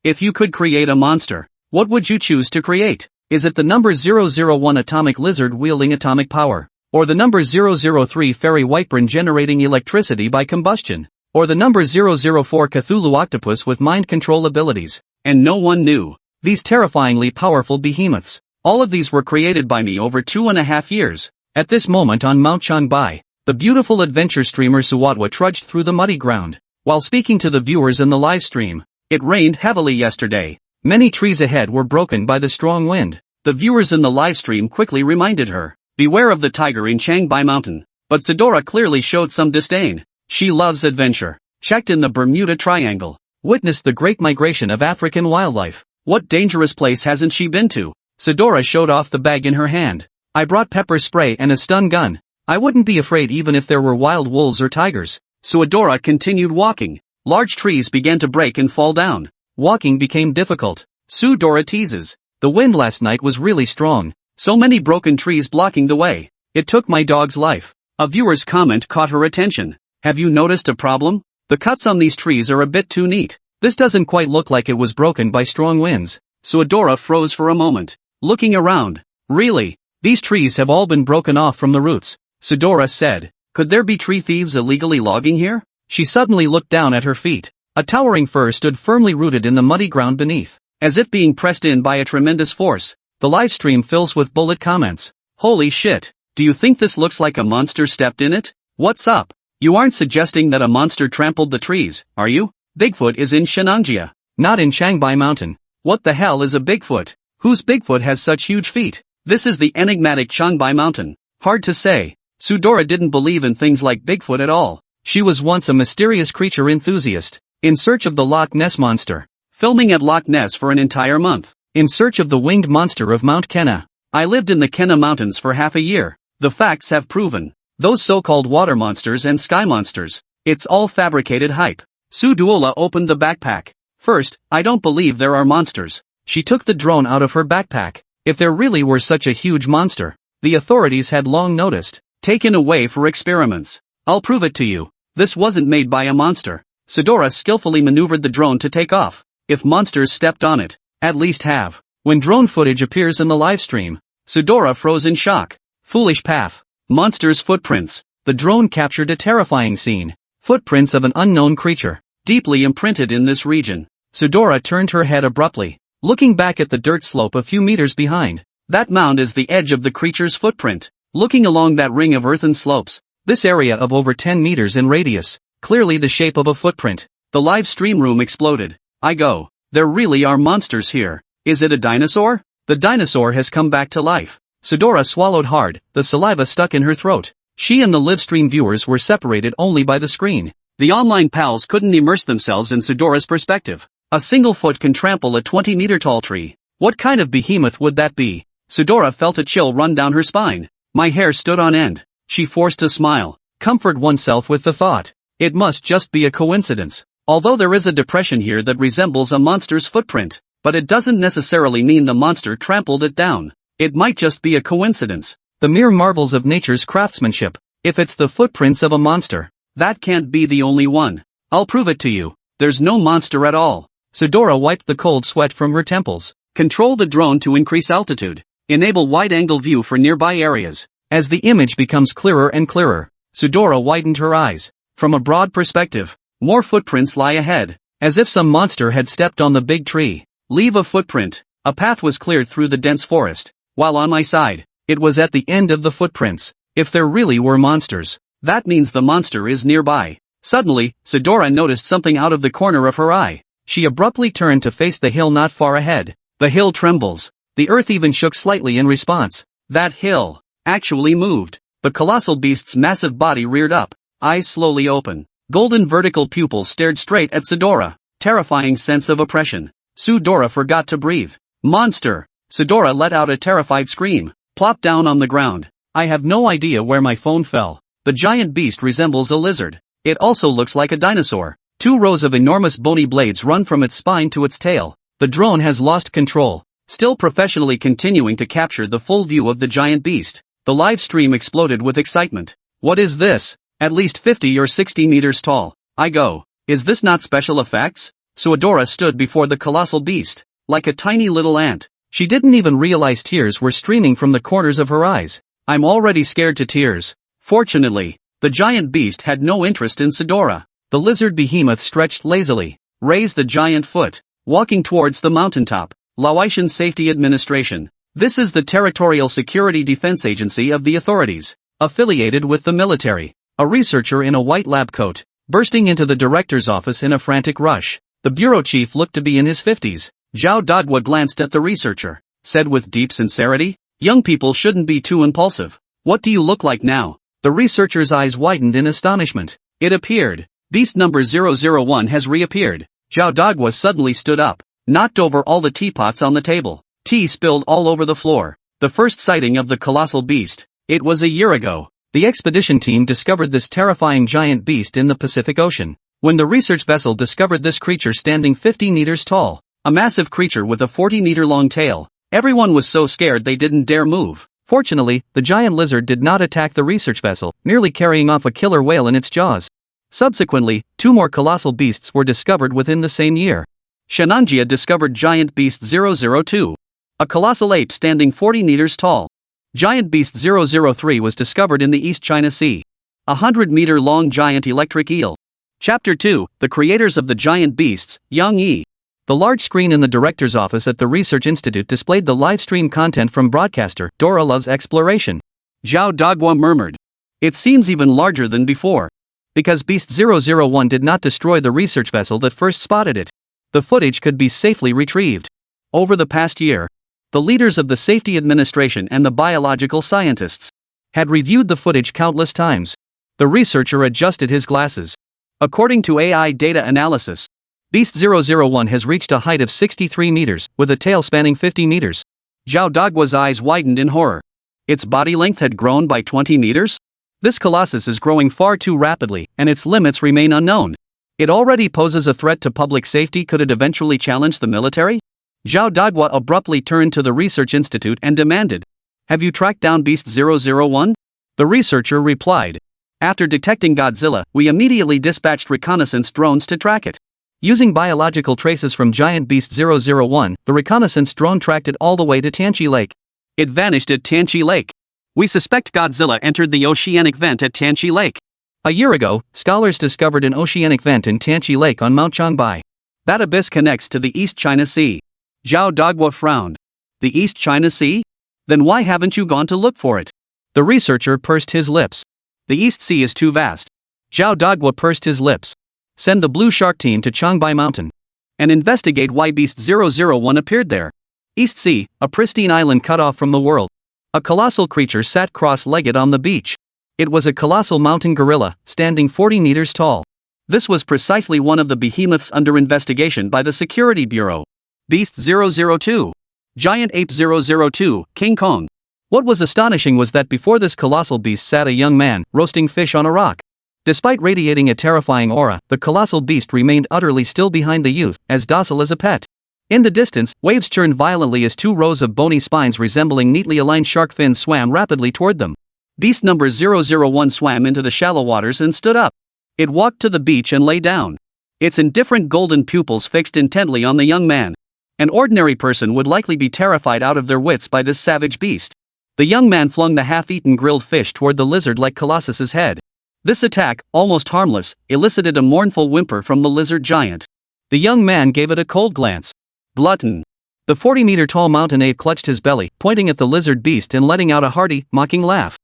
If you could create a monster, what would you choose to create? Is it the number 001 atomic lizard wielding atomic power? Or the number 003 fairy whiteburn generating electricity by combustion? Or the number 004 Cthulhu octopus with mind control abilities? And no one knew. These terrifyingly powerful behemoths. All of these were created by me over 2.5 years. At this moment on Mount Changbai, the beautiful adventure streamer Suwadwa trudged through the muddy ground. While speaking to the viewers in the live stream, it rained heavily yesterday. Many trees ahead were broken by the strong wind. The viewers in the live stream quickly reminded her, beware of the tiger in Changbai Mountain. But Sadora clearly showed some disdain. She loves adventure. Checked in the Bermuda Triangle. Witnessed the great migration of African wildlife. What dangerous place hasn't she been to? Sadora showed off the bag in her hand. I brought pepper spray and a stun gun. I wouldn't be afraid even if there were wild wolves or tigers. Suadora continued walking. Large trees began to break and fall down. Walking became difficult. Sudora teases. The wind last night was really strong. So many broken trees blocking the way. It took my dog's life. A viewer's comment caught her attention. Have you noticed a problem? The cuts on these trees are a bit too neat. This doesn't quite look like it was broken by strong winds. Suadora froze for a moment, looking around. Really? These trees have all been broken off from the roots. Sudora said. Could there be tree thieves illegally logging here? She suddenly looked down at her feet. A towering fir stood firmly rooted in the muddy ground beneath, as if being pressed in by a tremendous force. The live stream fills with bullet comments. Holy shit. Do you think this looks like a monster stepped in it? What's up? You aren't suggesting that a monster trampled the trees, are you? Bigfoot is in Shenangjia, not in Changbai Mountain. What the hell is a Bigfoot? Whose Bigfoot has such huge feet? This is the enigmatic Changbai Mountain. Hard to say. Sudora didn't believe in things like Bigfoot at all. She was once a mysterious creature enthusiast, in search of the Loch Ness Monster. Filming at Loch Ness for an entire month. In search of the winged monster of Mount Kenna. I lived in the Kenna Mountains for half a year. The facts have proven. Those so-called water monsters and sky monsters. It's all fabricated hype. Suduola opened the backpack. First, I don't believe there are monsters. She took the drone out of her backpack. If there really were such a huge monster, the authorities had long noticed. Taken away for experiments. I'll prove it to you. This wasn't made by a monster. Sudora skillfully maneuvered the drone to take off. If monsters stepped on it, at least have. When drone footage appears in the live stream, Sudora froze in shock. Foolish path. Monsters' footprints. The drone captured a terrifying scene. Footprints of an unknown creature, deeply imprinted in this region. Sudora turned her head abruptly, looking back at the dirt slope a few meters behind. That mound is the edge of the creature's footprint. Looking along that ring of earthen slopes, this area of over 10 meters in radius, clearly the shape of a footprint. The live stream room exploded. I go. There really are monsters here. Is it a dinosaur? The dinosaur has come back to life. Sudora swallowed hard, the saliva stuck in her throat. She and the livestream viewers were separated only by the screen. The online pals couldn't immerse themselves in Sudora's perspective. A single foot can trample a 20-meter-tall tree. What kind of behemoth would that be? Sudora felt a chill run down her spine. My hair stood on end. She forced a smile. Comfort oneself with the thought. It must just be a coincidence. Although there is a depression here that resembles a monster's footprint, but it doesn't necessarily mean the monster trampled it down. It might just be a coincidence. The mere marvels of nature's craftsmanship. If it's the footprints of a monster, that can't be the only one. I'll prove it to you. There's no monster at all. Sudora wiped the cold sweat from her temples. Control the drone to increase altitude. Enable wide-angle view for nearby areas. As the image becomes clearer and clearer, Sudora widened her eyes. From a broad perspective, more footprints lie ahead, as if some monster had stepped on the big tree. Leave a footprint. A path was cleared through the dense forest, while on my side, it was at the end of the footprints. If there really were monsters, that means the monster is nearby. Suddenly, Sudora noticed something out of the corner of her eye. She abruptly turned to face the hill not far ahead. The hill trembles. The earth even shook slightly in response. That hill actually moved. The colossal beast's massive body reared up, eyes slowly open. Golden vertical pupils stared straight at Sudora. Terrifying sense of oppression. Sudora forgot to breathe. Monster! Sudora let out a terrified scream, plopped down on the ground. I have no idea where my phone fell. The giant beast resembles a lizard. It also looks like a dinosaur. 2 rows of enormous bony blades run from its spine to its tail. The drone has lost control, still professionally continuing to capture the full view of the giant beast. The live stream exploded with excitement. What is this? At least 50 or 60 meters tall. I go. Is this not special effects? Suadora stood before the colossal beast, like a tiny little ant. She didn't even realize tears were streaming from the corners of her eyes. I'm already scared to tears. Fortunately, the giant beast had no interest in Suadora. The lizard behemoth stretched lazily, raised the giant foot, walking towards the mountaintop. Laotian Safety Administration. This is the Territorial Security Defense Agency of the authorities, affiliated with the military. A researcher in a white lab coat, bursting into the director's office in a frantic rush. The bureau chief looked to be in his 50s. Zhao Dagwa glanced at the researcher, said with deep sincerity, "Young people shouldn't be too impulsive. What do you look like now?" The researcher's eyes widened in astonishment. It appeared. Beast number 001 has reappeared. Zhao Dagwa suddenly stood up, knocked over all the teapots on the table. Tea spilled all over the floor. The first sighting of the colossal beast. It was a year ago. The expedition team discovered this terrifying giant beast in the Pacific Ocean. When the research vessel discovered this creature standing 50 meters tall, a massive creature with a 40-meter-long tail, everyone was so scared they didn't dare move. Fortunately, the giant lizard did not attack the research vessel, merely carrying off a killer whale in its jaws. Subsequently, 2 more colossal beasts were discovered within the same year. Shenanjia discovered giant beast 002. A colossal ape standing 40 meters tall. Giant beast 003 was discovered in the East China Sea. A 100-meter-long giant electric eel. Chapter 2, The Creators of the Giant Beasts, Yang Yi. The large screen in the director's office at the Research Institute displayed the live stream content from broadcaster Dora Loves Exploration. Zhao Dagwa murmured. It seems even larger than before. Because Beast 001 did not destroy the research vessel that first spotted it. The footage could be safely retrieved. Over the past year, the leaders of the Safety Administration and the biological scientists had reviewed the footage countless times. The researcher adjusted his glasses. According to AI data analysis, Beast 001 has reached a height of 63 meters, with a tail spanning 50 meters. Zhao Dagwa's eyes widened in horror. Its body length had grown by 20 meters? This colossus is growing far too rapidly, and its limits remain unknown. It already poses a threat to public safety. Could it eventually challenge the military? Zhao Dagwa abruptly turned to the Research Institute and demanded, "Have you tracked down Beast 001? The researcher replied, "After detecting Godzilla, we immediately dispatched reconnaissance drones to track it." Using biological traces from giant beast 001, the reconnaissance drone tracked it all the way to Tianqi Lake. It vanished at Tianqi Lake. We suspect Godzilla entered the oceanic vent at Tianqi Lake. A year ago, scholars discovered an oceanic vent in Tianqi Lake on Mount Changbai. That abyss connects to the East China Sea. Zhao Dagwa frowned. The East China Sea? Then why haven't you gone to look for it? The researcher pursed his lips. The East Sea is too vast. Zhao Dagwa pursed his lips. Send the Blue Shark team to Changbai Mountain and investigate why Beast 001 appeared there. East Sea, a pristine island cut off from the world. A colossal creature sat cross-legged on the beach. It was a colossal mountain gorilla, standing 40 meters tall. This was precisely one of the behemoths under investigation by the Security Bureau. Beast 002. Giant Ape 002, King Kong. What was astonishing was that before this colossal beast sat a young man, roasting fish on a rock. Despite radiating a terrifying aura, the colossal beast remained utterly still behind the youth, as docile as a pet. In the distance, waves churned violently as 2 rows of bony spines resembling neatly aligned shark fins swam rapidly toward them. Beast number 001 swam into the shallow waters and stood up. It walked to the beach and lay down. Its indifferent golden pupils fixed intently on the young man. An ordinary person would likely be terrified out of their wits by this savage beast. The young man flung the half-eaten grilled fish toward the lizard-like colossus's head. This attack, almost harmless, elicited a mournful whimper from the lizard giant. The young man gave it a cold glance. Glutton. The 40-meter-tall mountain ape clutched his belly, pointing at the lizard beast and letting out a hearty, mocking laugh.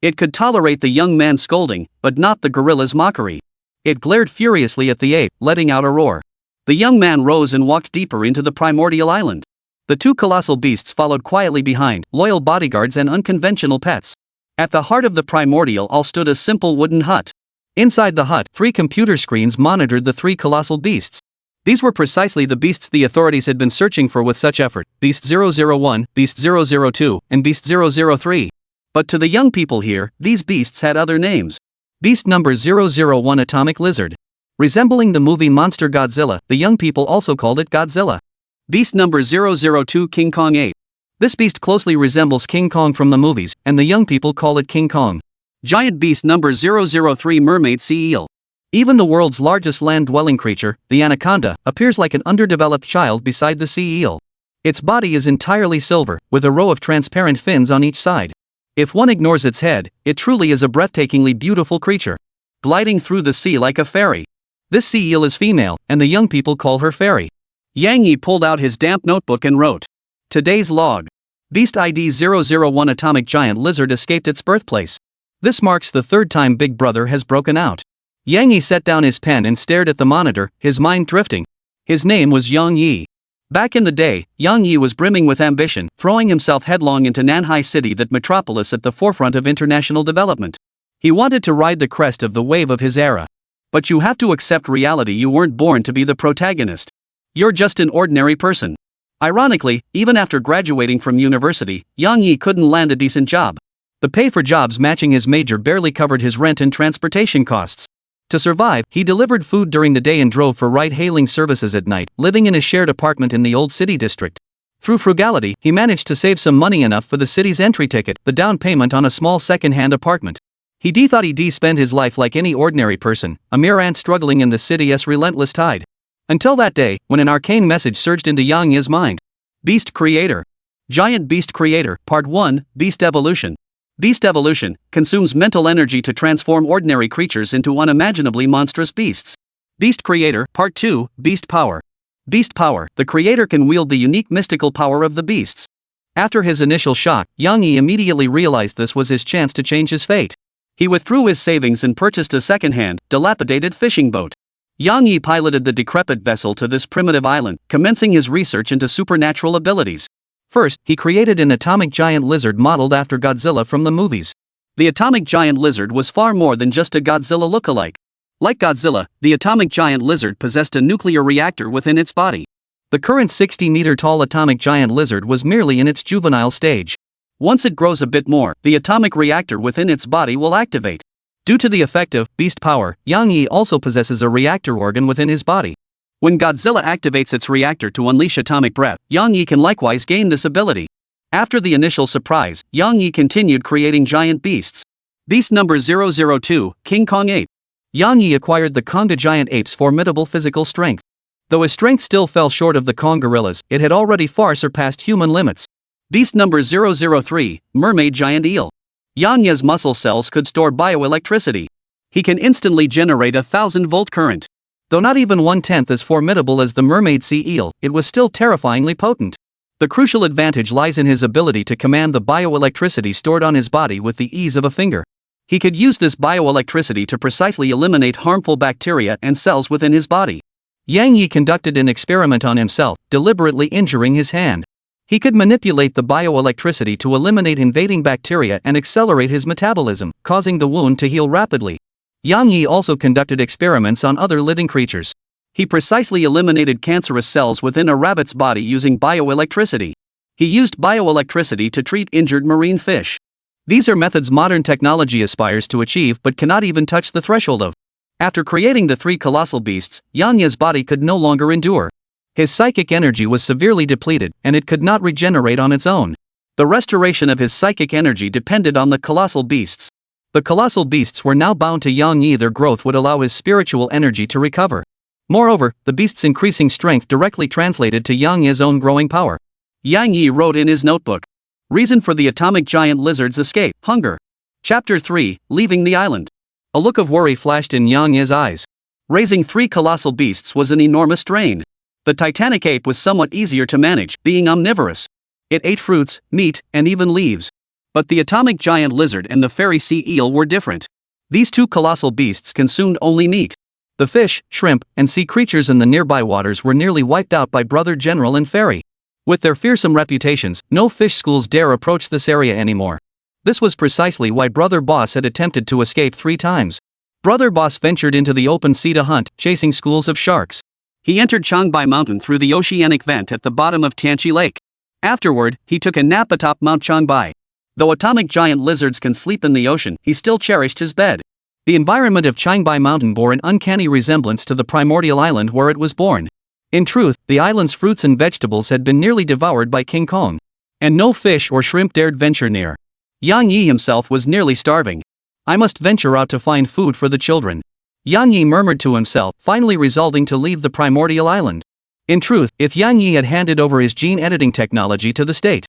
It could tolerate the young man's scolding, but not the gorilla's mockery. It glared furiously at the ape, letting out a roar. The young man rose and walked deeper into the primordial island. The 2 colossal beasts followed quietly behind, loyal bodyguards and unconventional pets. At the heart of the primordial all stood a simple wooden hut. Inside the hut, 3 computer screens monitored the 3 colossal beasts. These were precisely the beasts the authorities had been searching for with such effort: Beast 001, Beast 002, and Beast 003. But to the young people here, these beasts had other names. Beast number 001 Atomic Lizard. Resembling the movie monster Godzilla, the young people also called it Godzilla. Beast number 002 King Kong Ape. This beast closely resembles King Kong from the movies, and the young people call it King Kong. Giant beast number 003 Mermaid Sea Eel. Even the world's largest land-dwelling creature, the anaconda, appears like an underdeveloped child beside the sea eel. Its body is entirely silver, with a row of transparent fins on each side. If one ignores its head, it truly is a breathtakingly beautiful creature, gliding through the sea like a fairy. This sea eel is female, and the young people call her Fairy. Yang Yi pulled out his damp notebook and wrote, "Today's log. Beast ID 001 atomic giant lizard escaped its birthplace. This marks the third time Big Brother has broken out." Yang Yi set down his pen and stared at the monitor, his mind drifting. His name was Yang Yi. Back in the day, Yang Yi was brimming with ambition, throwing himself headlong into Nanhai City, that metropolis at the forefront of international development. He wanted to ride the crest of the wave of his era. But you have to accept reality. You weren't born to be the protagonist. You're just an ordinary person. Ironically, even after graduating from university, Yang Yi couldn't land a decent job. The pay for jobs matching his major barely covered his rent and transportation costs. To survive, he delivered food during the day and drove for ride-hailing services at night, living in a shared apartment in the old city district. Through frugality, he managed to save some money, enough for the city's entry ticket, the down payment on a small second-hand apartment. He thought he'd spend his life like any ordinary person, a mere ant struggling in the city's relentless tide. Until that day, when an arcane message surged into Yang Yi's mind. Beast Creator. Giant Beast Creator, Part 1, Beast Evolution. Beast evolution consumes mental energy to transform ordinary creatures into unimaginably monstrous beasts. Beast Creator, Part 2, Beast Power. Beast Power, the creator can wield the unique mystical power of the beasts. After his initial shock, Yang Yi immediately realized this was his chance to change his fate. He withdrew his savings and purchased a second-hand, dilapidated fishing boat. Yang Yi piloted the decrepit vessel to this primitive island, commencing his research into supernatural abilities. First, he created an atomic giant lizard modeled after Godzilla from the movies. The atomic giant lizard was far more than just a Godzilla lookalike. Like Godzilla, the atomic giant lizard possessed a nuclear reactor within its body. The current 60-meter-tall atomic giant lizard was merely in its juvenile stage. Once it grows a bit more, the atomic reactor within its body will activate. Due to the effect of beast power, Yang Yi also possesses a reactor organ within his body. When Godzilla activates its reactor to unleash atomic breath, Yang Yi can likewise gain this ability. After the initial surprise, Yang Yi continued creating giant beasts. Beast number 002, King Kong Ape. Yang Yi acquired the Konga giant ape's formidable physical strength. Though his strength still fell short of the Kong gorillas, it had already far surpassed human limits. Beast number 003, Mermaid Giant Eel. Yang Yi's muscle cells could store bioelectricity. He can instantly generate a 1,000-volt current. Though not even 1/10 as formidable as the mermaid sea eel, it was still terrifyingly potent. The crucial advantage lies in his ability to command the bioelectricity stored on his body with the ease of a finger. He could use this bioelectricity to precisely eliminate harmful bacteria and cells within his body. Yang Yi conducted an experiment on himself, deliberately injuring his hand. He could manipulate the bioelectricity to eliminate invading bacteria and accelerate his metabolism, causing the wound to heal rapidly. Yang Yi also conducted experiments on other living creatures. He precisely eliminated cancerous cells within a rabbit's body using bioelectricity. He used bioelectricity to treat injured marine fish. These are methods modern technology aspires to achieve but cannot even touch the threshold of. After creating the three colossal beasts, Yang Yi's body could no longer endure. His psychic energy was severely depleted, and it could not regenerate on its own. The restoration of his psychic energy depended on the colossal beasts. The colossal beasts were now bound to Yang Yi. Their growth would allow his spiritual energy to recover. Moreover, the beast's increasing strength directly translated to Yang Yi's own growing power. Yang Yi wrote in his notebook. Reason for the atomic giant lizard's escape, hunger. Chapter 3, Leaving the Island. A look of worry flashed in Yang Yi's eyes. Raising three colossal beasts was an enormous strain. The titanic ape was somewhat easier to manage, being omnivorous. It ate fruits, meat, and even leaves. But the atomic giant lizard and the fairy sea eel were different. These two colossal beasts consumed only meat. The fish, shrimp, and sea creatures in the nearby waters were nearly wiped out by Brother General and Fairy. With their fearsome reputations, no fish schools dare approach this area anymore. This was precisely why Brother Boss had attempted to escape 3 times. Brother Boss ventured into the open sea to hunt, chasing schools of sharks. He entered Changbai Mountain through the oceanic vent at the bottom of Tianchi Lake. Afterward, he took a nap atop Mount Changbai. Though atomic giant lizards can sleep in the ocean, he still cherished his bed. The environment of Changbai Mountain bore an uncanny resemblance to the primordial island where it was born. In truth, the island's fruits and vegetables had been nearly devoured by King Kong. And no fish or shrimp dared venture near. Yang Yi himself was nearly starving. I must venture out to find food for the children. Yang Yi murmured to himself, finally resolving to leave the primordial island. In truth, if Yang Yi had handed over his gene editing technology to the state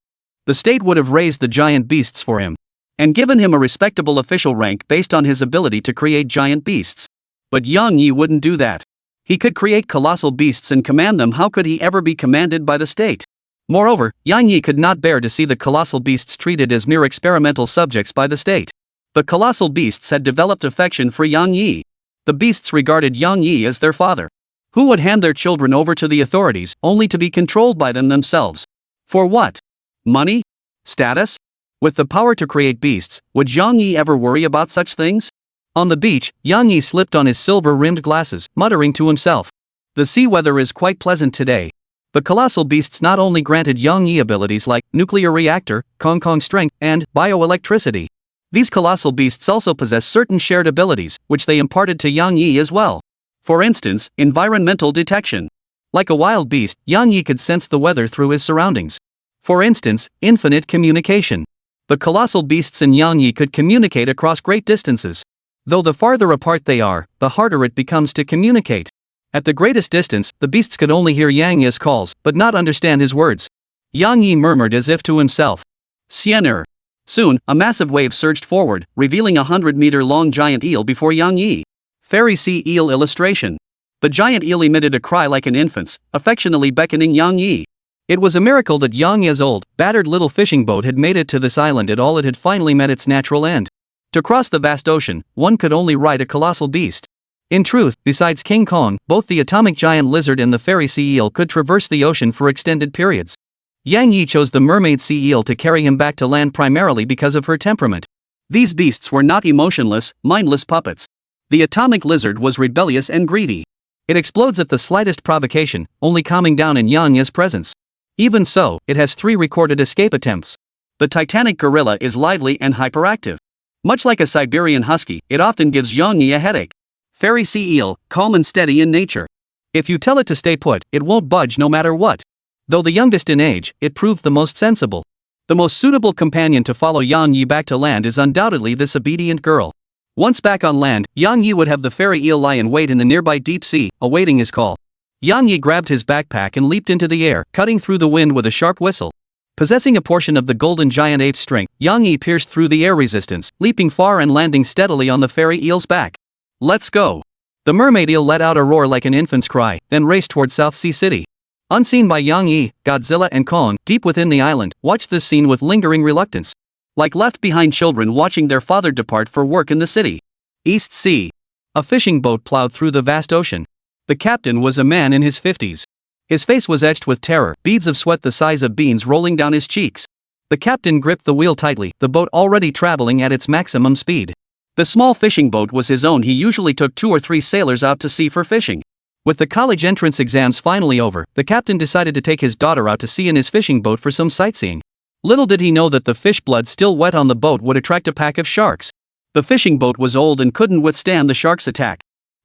would have raised the giant beasts for him and given him a respectable official rank based on his ability to create giant beasts. But Yang Yi wouldn't do that. He could create colossal beasts and command them. How could he ever be commanded by the state? Moreover, Yang Yi could not bear to see the colossal beasts treated as mere experimental subjects by the state. The colossal beasts had developed affection for Yang Yi. The beasts regarded Yang Yi as their father. Who would hand their children over to the authorities, only to be controlled by them themselves? For what? Money? Status? With the power to create beasts, would Yang Yi ever worry about such things? On the beach, Yang Yi slipped on his silver-rimmed glasses, muttering to himself. The sea weather is quite pleasant today. The colossal beasts not only granted Yang Yi abilities like nuclear reactor, Kong strength, and bioelectricity. These colossal beasts also possess certain shared abilities, which they imparted to Yang Yi as well. For instance, environmental detection. Like a wild beast, Yang Yi could sense the weather through his surroundings. For instance, infinite communication. The colossal beasts and Yang Yi could communicate across great distances. Though the farther apart they are, the harder it becomes to communicate. At the greatest distance, the beasts could only hear Yang Yi's calls, but not understand his words. Yang Yi murmured as if to himself. Siener. Soon, a massive wave surged forward, revealing a 100-meter-long giant eel before Yang Yi. Fairy Sea Eel illustration. The giant eel emitted a cry like an infant's, affectionately beckoning Yang Yi. It was a miracle that Yang Yi's old, battered little fishing boat had made it to this island at all. It had finally met its natural end. To cross the vast ocean, one could only ride a colossal beast. In truth, besides King Kong, both the atomic giant lizard and the fairy sea eel could traverse the ocean for extended periods. Yang Yi chose the mermaid sea eel to carry him back to land primarily because of her temperament. These beasts were not emotionless, mindless puppets. The atomic lizard was rebellious and greedy. It explodes at the slightest provocation, only calming down in Yang Yi's presence. Even so, it has 3 recorded escape attempts. The titanic gorilla is lively and hyperactive. Much like a Siberian husky, it often gives Yang Yi a headache. Fairy sea eel, calm and steady in nature. If you tell it to stay put, it won't budge no matter what. Though the youngest in age, it proved the most sensible. The most suitable companion to follow Yang Yi back to land is undoubtedly this obedient girl. Once back on land, Yang Yi would have the fairy eel lie in wait in the nearby deep sea, awaiting his call. Yang Yi grabbed his backpack and leaped into the air, cutting through the wind with a sharp whistle. Possessing a portion of the golden giant ape's strength, Yang Yi pierced through the air resistance, leaping far and landing steadily on the fairy eel's back. Let's go! The mermaid eel let out a roar like an infant's cry, then raced toward South Sea City. Unseen by Yang Yi, Godzilla and Kong, deep within the island, watched this scene with lingering reluctance. Like left-behind children watching their father depart for work in the city. East Sea. A fishing boat plowed through the vast ocean. The captain was a man in his 50s. His face was etched with terror, beads of sweat the size of beans rolling down his cheeks. The captain gripped the wheel tightly, the boat already traveling at its maximum speed. The small fishing boat was his own. He usually took 2 or 3 sailors out to sea for fishing. With the college entrance exams finally over, the captain decided to take his daughter out to sea in his fishing boat for some sightseeing. Little did he know that the fish blood still wet on the boat would attract a pack of sharks. The fishing boat was old and couldn't withstand the sharks' attack.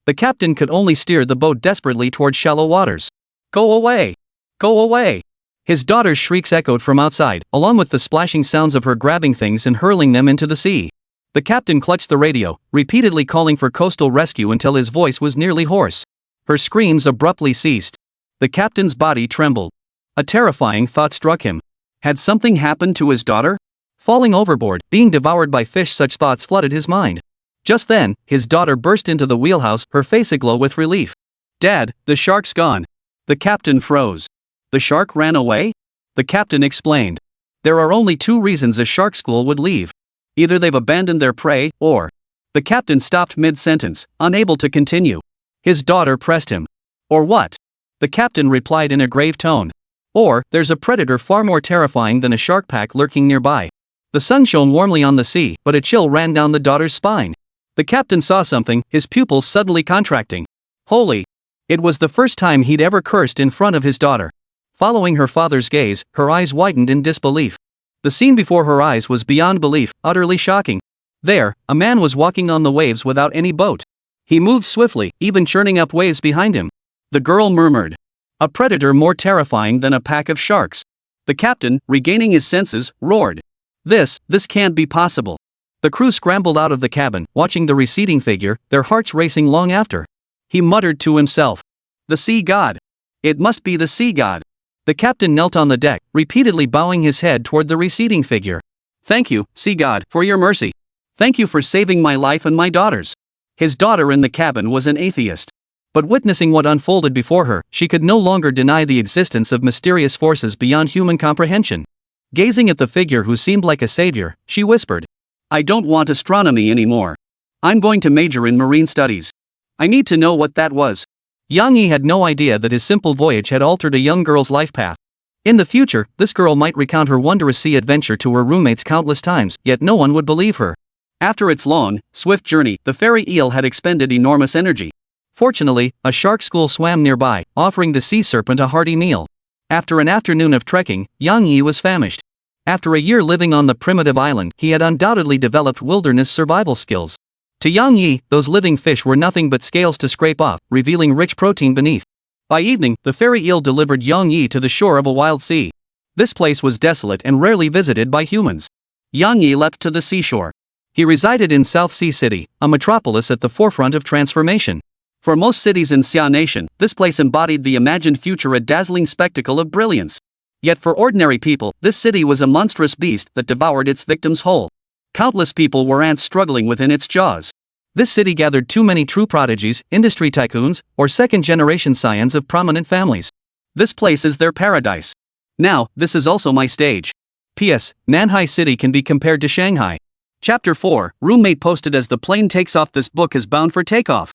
The captain could only steer the boat desperately toward shallow waters. Go away! Go away! His daughter's shrieks echoed from outside, along with the splashing sounds of her grabbing things and hurling them into the sea. The captain clutched the radio, repeatedly calling for coastal rescue until his voice was nearly hoarse. Her screams abruptly ceased. The captain's body trembled. A terrifying thought struck him. Had something happened to his daughter? Falling overboard, being devoured by fish, such thoughts flooded his mind. Just then, his daughter burst into the wheelhouse, her face aglow with relief. Dad, the shark's gone. The captain froze. The shark ran away? The captain explained. There are only 2 reasons a shark school would leave. Either they've abandoned their prey, or... The captain stopped mid-sentence, unable to continue. His daughter pressed him. Or what? The captain replied in a grave tone. Or, there's a predator far more terrifying than a shark pack lurking nearby. The sun shone warmly on the sea, but a chill ran down the daughter's spine. The captain saw something, his pupils suddenly contracting. Holy! It was the first time he'd ever cursed in front of his daughter. Following her father's gaze, her eyes widened in disbelief. The scene before her eyes was beyond belief, utterly shocking. There, a man was walking on the waves without any boat. He moved swiftly, even churning up waves behind him. The girl murmured. A predator more terrifying than a pack of sharks. The captain, regaining his senses, roared. This can't be possible. The crew scrambled out of the cabin, watching the receding figure, their hearts racing long after. He muttered to himself. The sea god. It must be the sea god. The captain knelt on the deck, repeatedly bowing his head toward the receding figure. Thank you, sea god, for your mercy. Thank you for saving my life and my daughter's. His daughter in the cabin was an atheist. But witnessing what unfolded before her, she could no longer deny the existence of mysterious forces beyond human comprehension. Gazing at the figure who seemed like a savior, she whispered. I don't want astronomy anymore. I'm going to major in marine studies. I need to know what that was. Yang Yi had no idea that his simple voyage had altered a young girl's life path. In the future, this girl might recount her wondrous sea adventure to her roommates countless times, yet no one would believe her. After its long, swift journey, the fairy eel had expended enormous energy. Fortunately, a shark school swam nearby, offering the sea serpent a hearty meal. After an afternoon of trekking, Yang Yi was famished. After a year living on the primitive island, he had undoubtedly developed wilderness survival skills. To Yang Yi, those living fish were nothing but scales to scrape off, revealing rich protein beneath. By evening, the fairy eel delivered Yang Yi to the shore of a wild sea. This place was desolate and rarely visited by humans. Yang Yi leapt to the seashore. He resided in South Sea City, a metropolis at the forefront of transformation. For most cities in Xia Nation, this place embodied the imagined future, a dazzling spectacle of brilliance. Yet for ordinary people, this city was a monstrous beast that devoured its victims whole. Countless people were ants struggling within its jaws. This city gathered too many true prodigies, industry tycoons, or second-generation scions of prominent families. This place is their paradise. Now, this is also my stage. P.S. Nanhai City can be compared to Shanghai. Chapter 4, Roommate posted as the plane takes off. This book is bound for takeoff.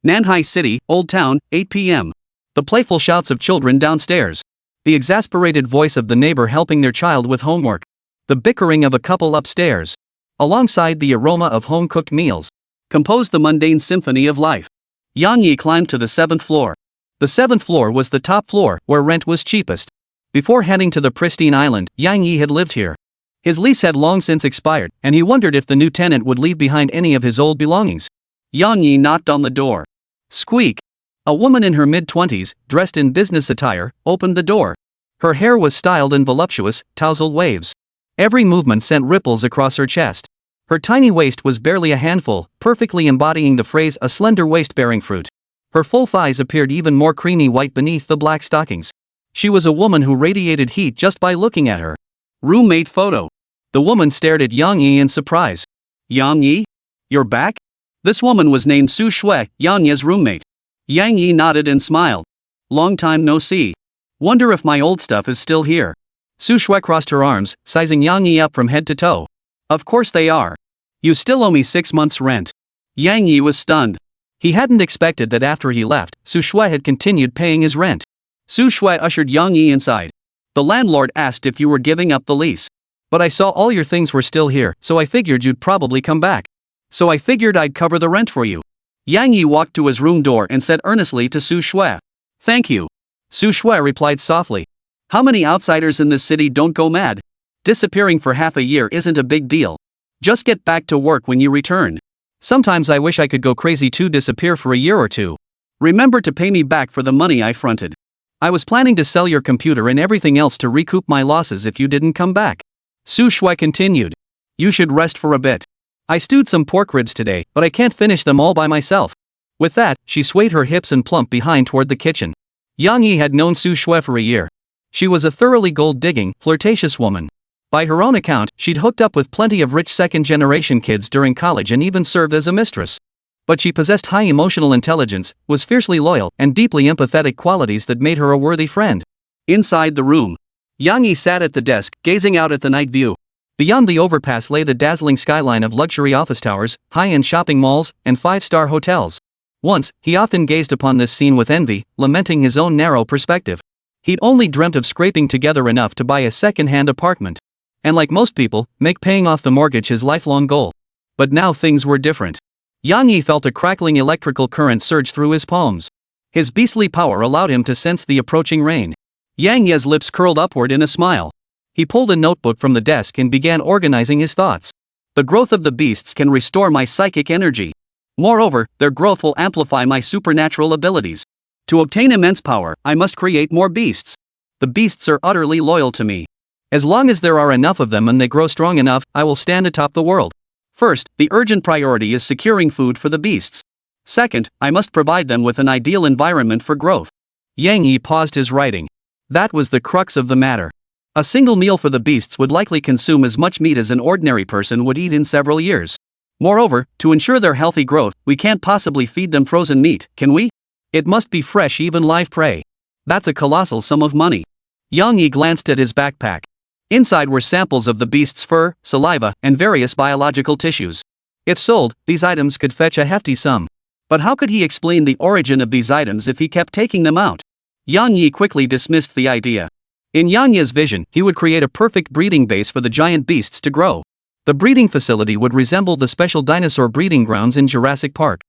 Nanhai City, Old Town, 8 p.m. The playful shouts of children downstairs. The exasperated voice of the neighbor helping their child with homework. The bickering of a couple upstairs. Alongside the aroma of home-cooked meals, composed the mundane symphony of life. Yang Yi climbed to the 7th floor. The 7th floor was the top floor, where rent was cheapest. Before heading to the pristine island, Yang Yi had lived here. His lease had long since expired, and he wondered if the new tenant would leave behind any of his old belongings. Yang Yi knocked on the door. Squeak! A woman in her mid-20s, dressed in business attire, opened the door. Her hair was styled in voluptuous, tousled waves. Every movement sent ripples across her chest. Her tiny waist was barely a handful, perfectly embodying the phrase "a slender waist bearing fruit." Her full thighs appeared even more creamy white beneath the black stockings. She was a woman who radiated heat just by looking at her. Roommate photo. The woman stared at Yang Yi in surprise. Yang Yi? You're back? This woman was named Su Shui, Yang Yi's roommate. Yang Yi nodded and smiled. Long time no see. Wonder if my old stuff is still here. Su Shui crossed her arms, sizing Yang Yi up from head to toe. Of course they are. You still owe me 6 months' rent. Yang Yi was stunned. He hadn't expected that after he left, Su Shui had continued paying his rent. Su Shui ushered Yang Yi inside. The landlord asked if you were giving up the lease. But I saw all your things were still here, so I figured you'd probably come back. So I figured I'd cover the rent for you. Yang Yi walked to his room door and said earnestly to Su Shui. Thank you. Su Shui replied softly. How many outsiders in this city don't go mad? Disappearing for half a year isn't a big deal. Just get back to work when you return. Sometimes I wish I could go crazy too, disappear for a year or two. Remember to pay me back for the money I fronted. I was planning to sell your computer and everything else to recoup my losses if you didn't come back. Su Shui continued. You should rest for a bit. I stewed some pork ribs today, but I can't finish them all by myself. With that, she swayed her hips and plumped behind toward the kitchen. Yang Yi had known Su Shui for a year. She was a thoroughly gold-digging, flirtatious woman. By her own account, she'd hooked up with plenty of rich second-generation kids during college and even served as a mistress. But she possessed high emotional intelligence, was fiercely loyal, and deeply empathetic, qualities that made her a worthy friend. Inside the room, Yang Yi sat at the desk, gazing out at the night view. Beyond the overpass lay the dazzling skyline of luxury office towers, high-end shopping malls, and five-star hotels. Once, he often gazed upon this scene with envy, lamenting his own narrow perspective. He'd only dreamt of scraping together enough to buy a second-hand apartment. And like most people, make paying off the mortgage his lifelong goal. But now things were different. Yang Yi felt a crackling electrical current surge through his palms. His beastly power allowed him to sense the approaching rain. Yang Yi's lips curled upward in a smile. He pulled a notebook from the desk and began organizing his thoughts. The growth of the beasts can restore my psychic energy. Moreover, their growth will amplify my supernatural abilities. To obtain immense power, I must create more beasts. The beasts are utterly loyal to me. As long as there are enough of them and they grow strong enough, I will stand atop the world. First, the urgent priority is securing food for the beasts. Second, I must provide them with an ideal environment for growth. Yang Yi paused his writing. That was the crux of the matter. A single meal for the beasts would likely consume as much meat as an ordinary person would eat in several years. Moreover, to ensure their healthy growth, we can't possibly feed them frozen meat, can we? It must be fresh, even live prey. That's a colossal sum of money. Yang Yi glanced at his backpack. Inside were samples of the beast's fur, saliva, and various biological tissues. If sold, these items could fetch a hefty sum. But how could he explain the origin of these items if he kept taking them out? Yang Yi quickly dismissed the idea. In Yang Yi's vision, he would create a perfect breeding base for the giant beasts to grow. The breeding facility would resemble the special dinosaur breeding grounds in Jurassic Park.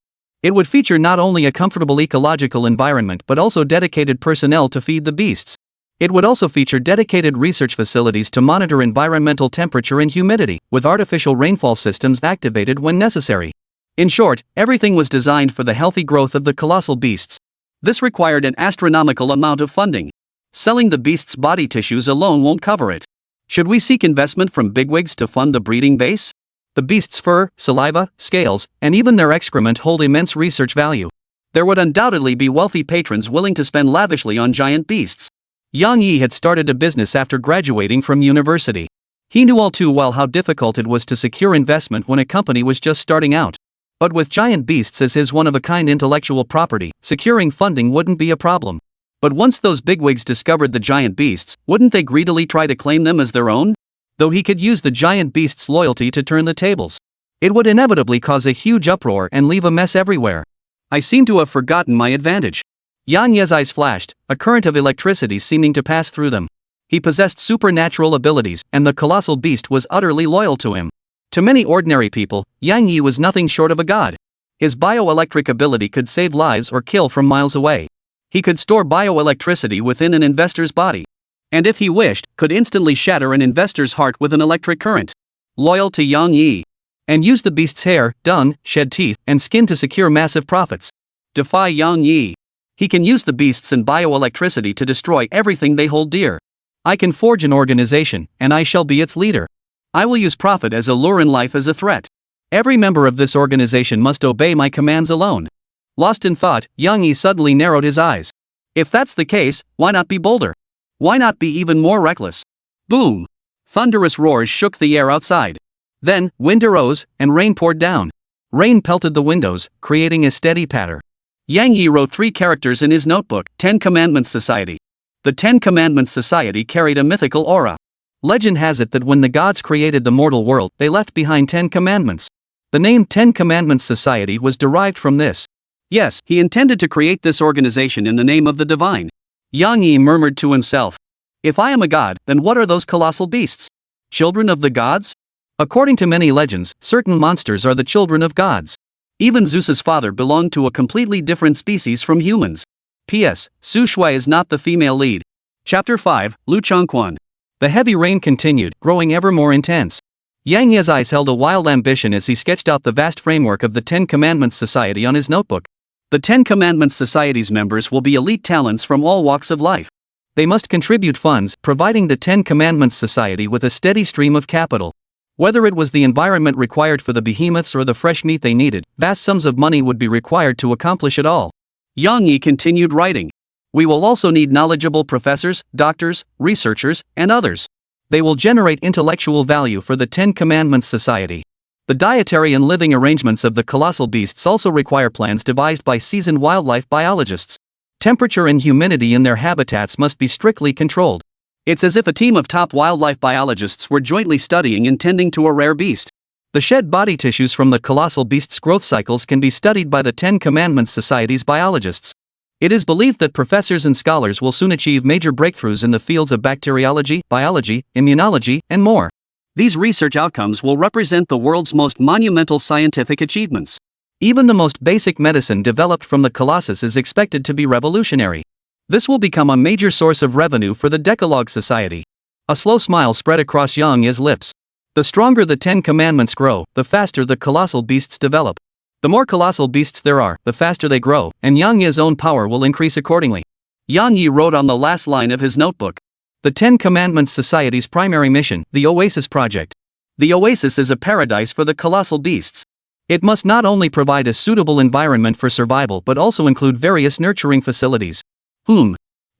It would feature not only a comfortable ecological environment but also dedicated personnel to feed the beasts. It would also feature dedicated research facilities to monitor environmental temperature and humidity, with artificial rainfall systems activated when necessary. In short, everything was designed for the healthy growth of the colossal beasts. This required an astronomical amount of funding. Selling the beasts' body tissues alone won't cover it. Should we seek investment from bigwigs to fund the breeding base? The beasts' fur, saliva, scales, and even their excrement hold immense research value. There would undoubtedly be wealthy patrons willing to spend lavishly on giant beasts. Yang Yi had started a business after graduating from university. He knew all too well how difficult it was to secure investment when a company was just starting out. But with giant beasts as his one-of-a-kind intellectual property, securing funding wouldn't be a problem. But once those bigwigs discovered the giant beasts, wouldn't they greedily try to claim them as their own? Though he could use the giant beasts' loyalty to turn the tables. It would inevitably cause a huge uproar and leave a mess everywhere. I seem to have forgotten my advantage. Yang Yi's eyes flashed, a current of electricity seeming to pass through them. He possessed supernatural abilities, and the colossal beast was utterly loyal to him. To many ordinary people, Yang Yi was nothing short of a god. His bioelectric ability could save lives or kill from miles away. He could store bioelectricity within an investor's body. And if he wished, could instantly shatter an investor's heart with an electric current. Loyal to Yang Yi. And use the beast's hair, dung, shed teeth, and skin to secure massive profits. Defy Yang Yi. He can use the beasts and bioelectricity to destroy everything they hold dear. I can forge an organization, and I shall be its leader. I will use profit as a lure and life as a threat. Every member of this organization must obey my commands alone. Lost in thought, Yang Yi suddenly narrowed his eyes. If that's the case, why not be bolder? Why not be even more reckless? Boom! Thunderous roars shook the air outside. Then, wind arose, and rain poured down. Rain pelted the windows, creating a steady patter. Yang Yi wrote 3 characters in his notebook: 10 Commandments Society. The 10 Commandments Society carried a mythical aura. Legend has it that when the gods created the mortal world, they left behind 10 commandments. The name 10 Commandments Society was derived from this. Yes, he intended to create this organization in the name of the divine. Yang Yi murmured to himself. If I am a god, then what are those colossal beasts? Children of the gods? According to many legends, certain monsters are the children of gods. Even Zeus's father belonged to a completely different species from humans. P.S. Su Shui is not the female lead. Chapter 5, Liu Changquan. The heavy rain continued, growing ever more intense. Yang Yi's eyes held a wild ambition as he sketched out the vast framework of the 10 Commandments Society on his notebook. The 10 Commandments Society's members will be elite talents from all walks of life. They must contribute funds, providing the 10 Commandments Society with a steady stream of capital. Whether it was the environment required for the behemoths or the fresh meat they needed, vast sums of money would be required to accomplish it all. Yang Yi continued writing. We will also need knowledgeable professors, doctors, researchers, and others. They will generate intellectual value for the 10 Commandments Society. The dietary and living arrangements of the colossal beasts also require plans devised by seasoned wildlife biologists. Temperature and humidity in their habitats must be strictly controlled. It's as if a team of top wildlife biologists were jointly studying and tending to a rare beast. The shed body tissues from the colossal beast's growth cycles can be studied by the 10 Commandments Society's biologists. It is believed that professors and scholars will soon achieve major breakthroughs in the fields of bacteriology, biology, immunology, and more. These research outcomes will represent the world's most monumental scientific achievements. Even the most basic medicine developed from the Colossus is expected to be revolutionary. This will become a major source of revenue for the Decalogue Society. A slow smile spread across Yang Yi's lips. The stronger the 10 Commandments grow, the faster the colossal beasts develop. The more colossal beasts there are, the faster they grow, and Yang Yi's own power will increase accordingly. Yang Yi wrote on the last line of his notebook. The 10 Commandments Society's primary mission, the Oasis Project. The oasis is a paradise for the colossal beasts. It must not only provide a suitable environment for survival but also include various nurturing facilities.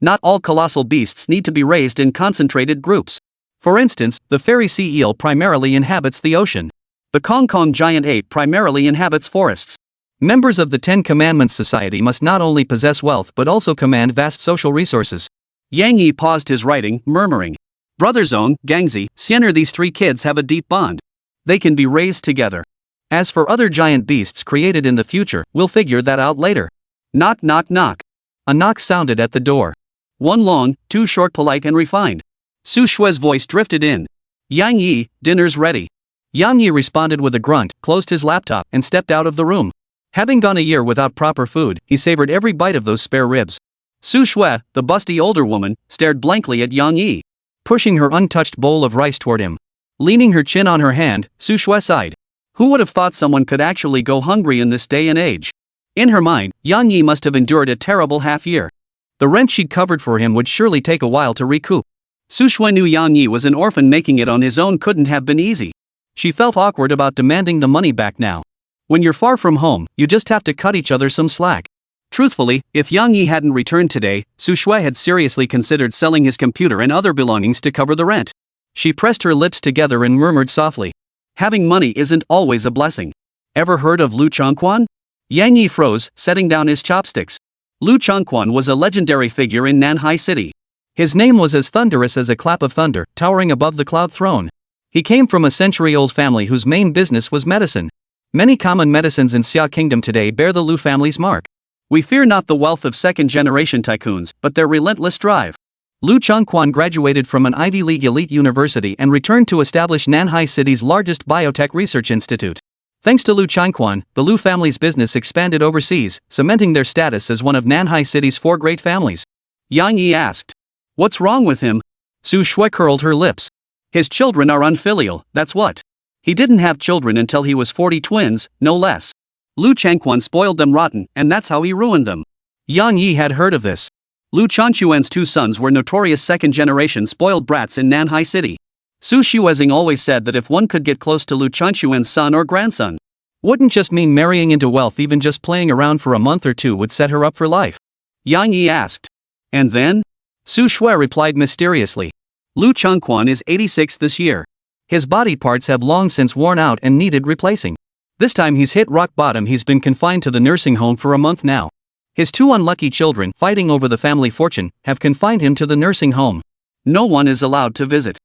Not all colossal beasts need to be raised in concentrated groups. For instance, the fairy sea eel primarily inhabits the ocean. The Kong Kong giant ape primarily inhabits forests. Members of the Ten Commandments Society must not only possess wealth but also command vast social resources. Yang Yi paused his writing, murmuring, "Brother Zong, Gangzi, Xianer, these three kids have a deep bond. They can be raised together. As for other giant beasts created in the future, we'll figure that out later." Knock knock knock. A knock sounded at the door. One long, two short, polite and refined. Su Shue's voice drifted in. "Yang Yi, dinner's ready." Yang Yi responded with a grunt, closed his laptop, and stepped out of the room. Having gone a year without proper food, he savored every bite of those spare ribs. Su Shue, the busty older woman, stared blankly at Yang Yi, pushing her untouched bowl of rice toward him. Leaning her chin on her hand, Su Shue sighed. Who would have thought someone could actually go hungry in this day and age? In her mind, Yang Yi must have endured a terrible half-year. The rent she'd covered for him would surely take a while to recoup. Su Shue knew Yang Yi was an orphan. Making it on his own couldn't have been easy. She felt awkward about demanding the money back now. When you're far from home, you just have to cut each other some slack. Truthfully, if Yang Yi hadn't returned today, Su Shue had seriously considered selling his computer and other belongings to cover the rent. She pressed her lips together and murmured softly, "Having money isn't always a blessing. Ever heard of Liu Changquan?" Yang Yi froze, setting down his chopsticks. Liu Changquan was a legendary figure in Nanhai City. His name was as thunderous as a clap of thunder, towering above the cloud throne. He came from a century-old family whose main business was medicine. Many common medicines in Xia Kingdom today bear the Liu family's mark. We fear not the wealth of second-generation tycoons, but their relentless drive. Liu Changquan graduated from an Ivy League elite university and returned to establish Nanhai City's largest biotech research institute. Thanks to Liu Changquan, the Liu family's business expanded overseas, cementing their status as one of Nanhai City's four great families. Yang Yi asked, "What's wrong with him?" Su Shue curled her lips. "His children are unfilial, that's what. He didn't have children until he was 40 twins, no less. Liu Changquan spoiled them rotten, and that's how he ruined them." Yang Yi had heard of this. Liu Changquan's two sons were notorious second-generation spoiled brats in Nanhai City. Su Shuezing always said that if one could get close to Liu Changquan's son or grandson, wouldn't just mean marrying into wealth, even just playing around for a month or two would set her up for life. Yang Yi asked, "And then?" Su Shue replied mysteriously, "Liu Changquan is 86 this year. His body parts have long since worn out and needed replacing. This time he's hit rock bottom. He's been confined to the nursing home for a month now. His two unlucky children, fighting over the family fortune, have confined him to the nursing home. No one is allowed to visit."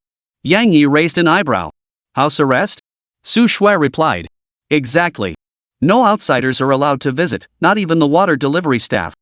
Yang Yi raised an eyebrow. "House arrest?" Su Shue replied, "Exactly. No outsiders are allowed to visit, not even the water delivery staff.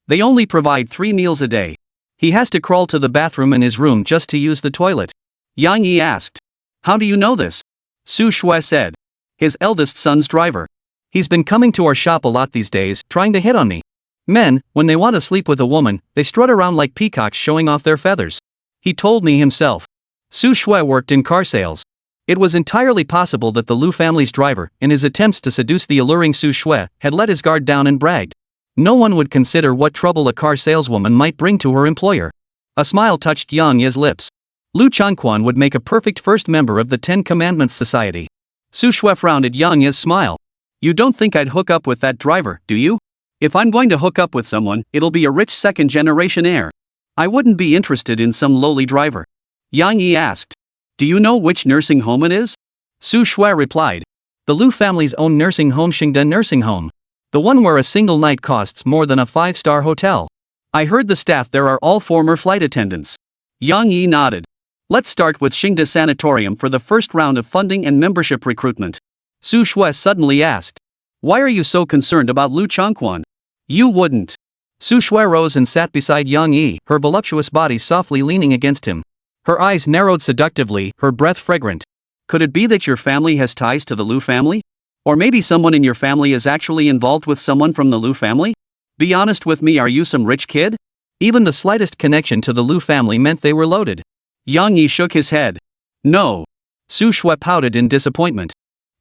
They only provide 3 meals a day. He has to crawl to the bathroom in his room just to use the toilet." Yang Yi asked, "How do you know this?" Su Shue said, "His eldest son's driver. He's been coming to our shop a lot these days, trying to hit on me. Men, when they want to sleep with a woman, they strut around like peacocks showing off their feathers. He told me himself." Su Shue worked in car sales. It was entirely possible that the Liu family's driver, in his attempts to seduce the alluring Su Shue, had let his guard down and bragged. No one would consider what trouble a car saleswoman might bring to her employer. A smile touched Yang Yi's lips. Liu Changquan would make a perfect first member of the Ten Commandments Society. Su Shue frowned at Yang Yi's smile. "You don't think I'd hook up with that driver, do you? If I'm going to hook up with someone, it'll be a rich second-generation heir. I wouldn't be interested in some lowly driver." Yang Yi asked, "Do you know which nursing home it is?" Su Shue replied, "The Liu family's own nursing home, Shengde Nursing Home. The one where a single night costs more than a 5-star hotel. I heard the staff there are all former flight attendants." Yang Yi nodded. "Let's start with Shengde Sanatorium for the first round of funding and membership recruitment." Su Shue suddenly asked, "Why are you so concerned about Liu Changquan?" "You wouldn't." Su Shue rose and sat beside Yang Yi, her voluptuous body softly leaning against him. Her eyes narrowed seductively, her breath fragrant. "Could it be that your family has ties to the Liu family? Or maybe someone in your family is actually involved with someone from the Liu family? Be honest with me, are you some rich kid?" Even the slightest connection to the Liu family meant they were loaded. Yang Yi shook his head. "No." Su Shue pouted in disappointment.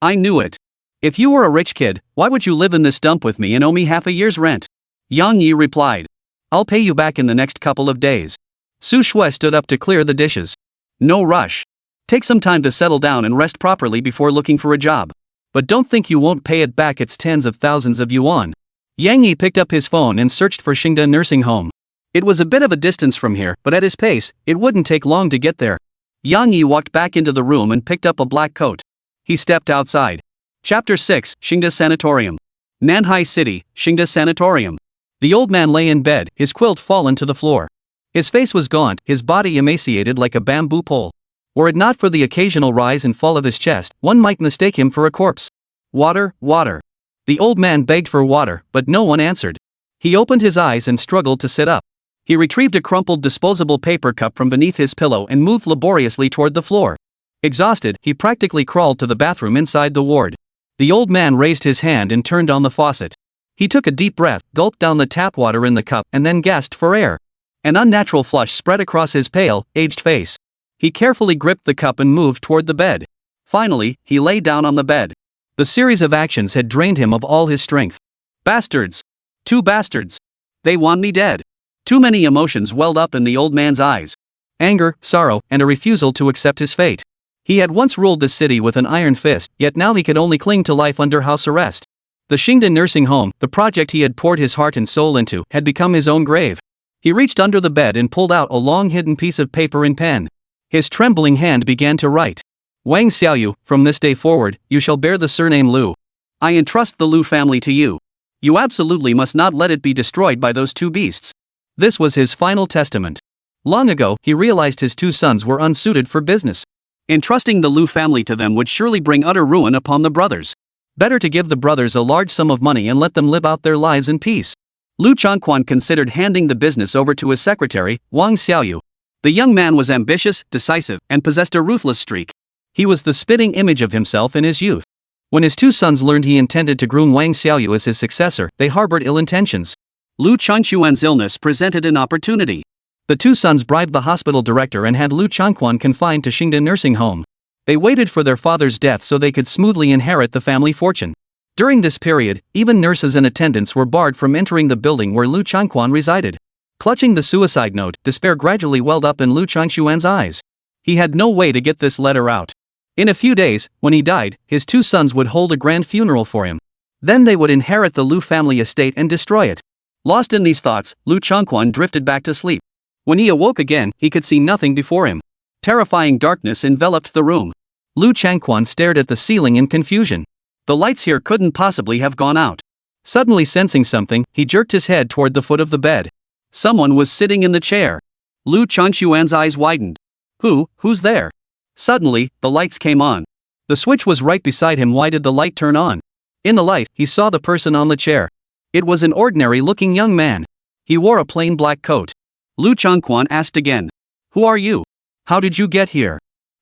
"I knew it. If you were a rich kid, why would you live in this dump with me and owe me half a year's rent?" Yang Yi replied, "I'll pay you back in the next couple of days." Su Shue stood up to clear the dishes. "No rush. Take some time to settle down and rest properly before looking for a job. But don't think you won't pay it back, it's tens of thousands of yuan. Yang Yi picked up his phone and searched for Shengde nursing home. It was a bit of a distance from here, but at his pace, it wouldn't take long to get there. Yang Yi walked back into the room and picked up a black coat. He stepped outside. Chapter 6, Shengde Sanatorium. Nanhai City, Shengde Sanatorium. The old man lay in bed, his quilt fallen to the floor. His face was gaunt, his body emaciated like a bamboo pole. Were it not for the occasional rise and fall of his chest, one might mistake him for a corpse. Water, water. The old man begged for water, but no one answered. He opened his eyes and struggled to sit up. He retrieved a crumpled disposable paper cup from beneath his pillow and moved laboriously toward the floor. Exhausted, he practically crawled to the bathroom inside the ward. The old man raised his hand and turned on the faucet. He took a deep breath, gulped down the tap water in the cup, and then gasped for air. An unnatural flush spread across his pale, aged face. He carefully gripped the cup and moved toward the bed. Finally, he lay down on the bed. The series of actions had drained him of all his strength. Bastards! 2 bastards! They want me dead! Too many emotions welled up in the old man's eyes. Anger, sorrow, and a refusal to accept his fate. He had once ruled the city with an iron fist, yet now he could only cling to life under house arrest. The Shengde nursing home, the project he had poured his heart and soul into, had become his own grave. He reached under the bed and pulled out a long hidden piece of paper and pen. His trembling hand began to write. Wang Xiaoyu, from this day forward, you shall bear the surname Liu. I entrust the Liu family to you. You absolutely must not let it be destroyed by those 2 beasts. This was his final testament. Long ago, he realized his 2 sons were unsuited for business. Entrusting the Liu family to them would surely bring utter ruin upon the brothers. Better to give the brothers a large sum of money and let them live out their lives in peace. Liu Changquan considered handing the business over to his secretary, Wang Xiaoyu. The young man was ambitious, decisive, and possessed a ruthless streak. He was the spitting image of himself in his youth. When his 2 sons learned he intended to groom Wang Xiaoyu as his successor, they harbored ill intentions. Liu Changquan's illness presented an opportunity. The 2 sons bribed the hospital director and had Liu Changquan confined to Shengde nursing home. They waited for their father's death so they could smoothly inherit the family fortune. During this period, even nurses and attendants were barred from entering the building where Liu Changquan resided. Clutching the suicide note, despair gradually welled up in Liu Changquan's eyes. He had no way to get this letter out. In a few days, when he died, his 2 sons would hold a grand funeral for him. Then they would inherit the Liu family estate and destroy it. Lost in these thoughts, Liu Changquan drifted back to sleep. When he awoke again, he could see nothing before him. Terrifying darkness enveloped the room. Liu Changquan stared at the ceiling in confusion. The lights here couldn't possibly have gone out. Suddenly sensing something, he jerked his head toward the foot of the bed. Someone was sitting in the chair. Liu Changquan's eyes widened. Who's there? Suddenly, the lights came on. The switch was right beside him. Why did the light turn on? In the light, he saw the person on the chair. It was an ordinary-looking young man. He wore a plain black coat. Liu Changquan asked again. Who are you? How did you get here?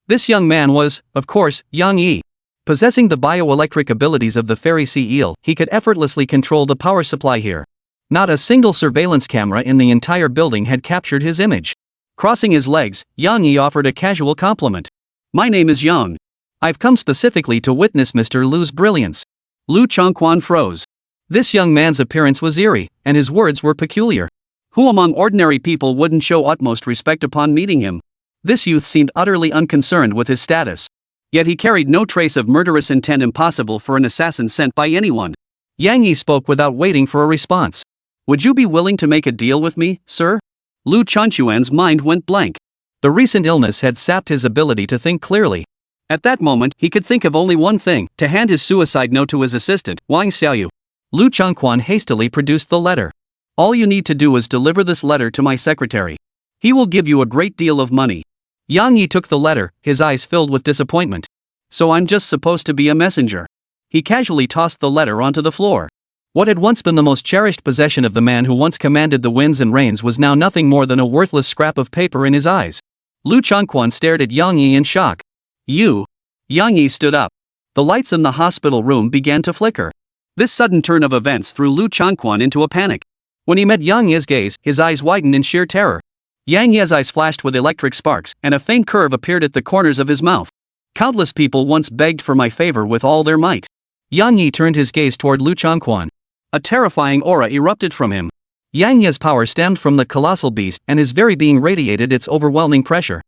This young man was, of course, Yang Yi. Possessing the bioelectric abilities of the fairy sea eel, he could effortlessly control the power supply here. Not a single surveillance camera in the entire building had captured his image. Crossing his legs, Yang Yi offered a casual compliment. My name is Yang. I've come specifically to witness Mr. Liu's brilliance. Liu Changquan froze. This young man's appearance was eerie, and his words were peculiar. Who among ordinary people wouldn't show utmost respect upon meeting him? This youth seemed utterly unconcerned with his status. Yet he carried no trace of murderous intent, impossible for an assassin sent by anyone. Yang Yi spoke without waiting for a response. Would you be willing to make a deal with me, sir? Liu Changquan's mind went blank. The recent illness had sapped his ability to think clearly. At that moment, he could think of only one thing, to hand his suicide note to his assistant, Wang Xiaoyu. Liu Changquan hastily produced the letter. All you need to do is deliver this letter to my secretary. He will give you a great deal of money. Yang Yi took the letter, his eyes filled with disappointment. So I'm just supposed to be a messenger. He casually tossed the letter onto the floor. What had once been the most cherished possession of the man who once commanded the winds and rains was now nothing more than a worthless scrap of paper in his eyes. Liu Changquan stared at Yang Yi in shock. You? Yang Yi stood up. The lights in the hospital room began to flicker. This sudden turn of events threw Liu Changquan into a panic. When he met Yang Yi's gaze, his eyes widened in sheer terror. Yang Yi's eyes flashed with electric sparks, and a faint curve appeared at the corners of his mouth. Countless people once begged for my favor with all their might. Yang Yi turned his gaze toward Liu Changquan. A terrifying aura erupted from him. Yang Yi's power stemmed from the colossal beast, and his very being radiated its overwhelming pressure.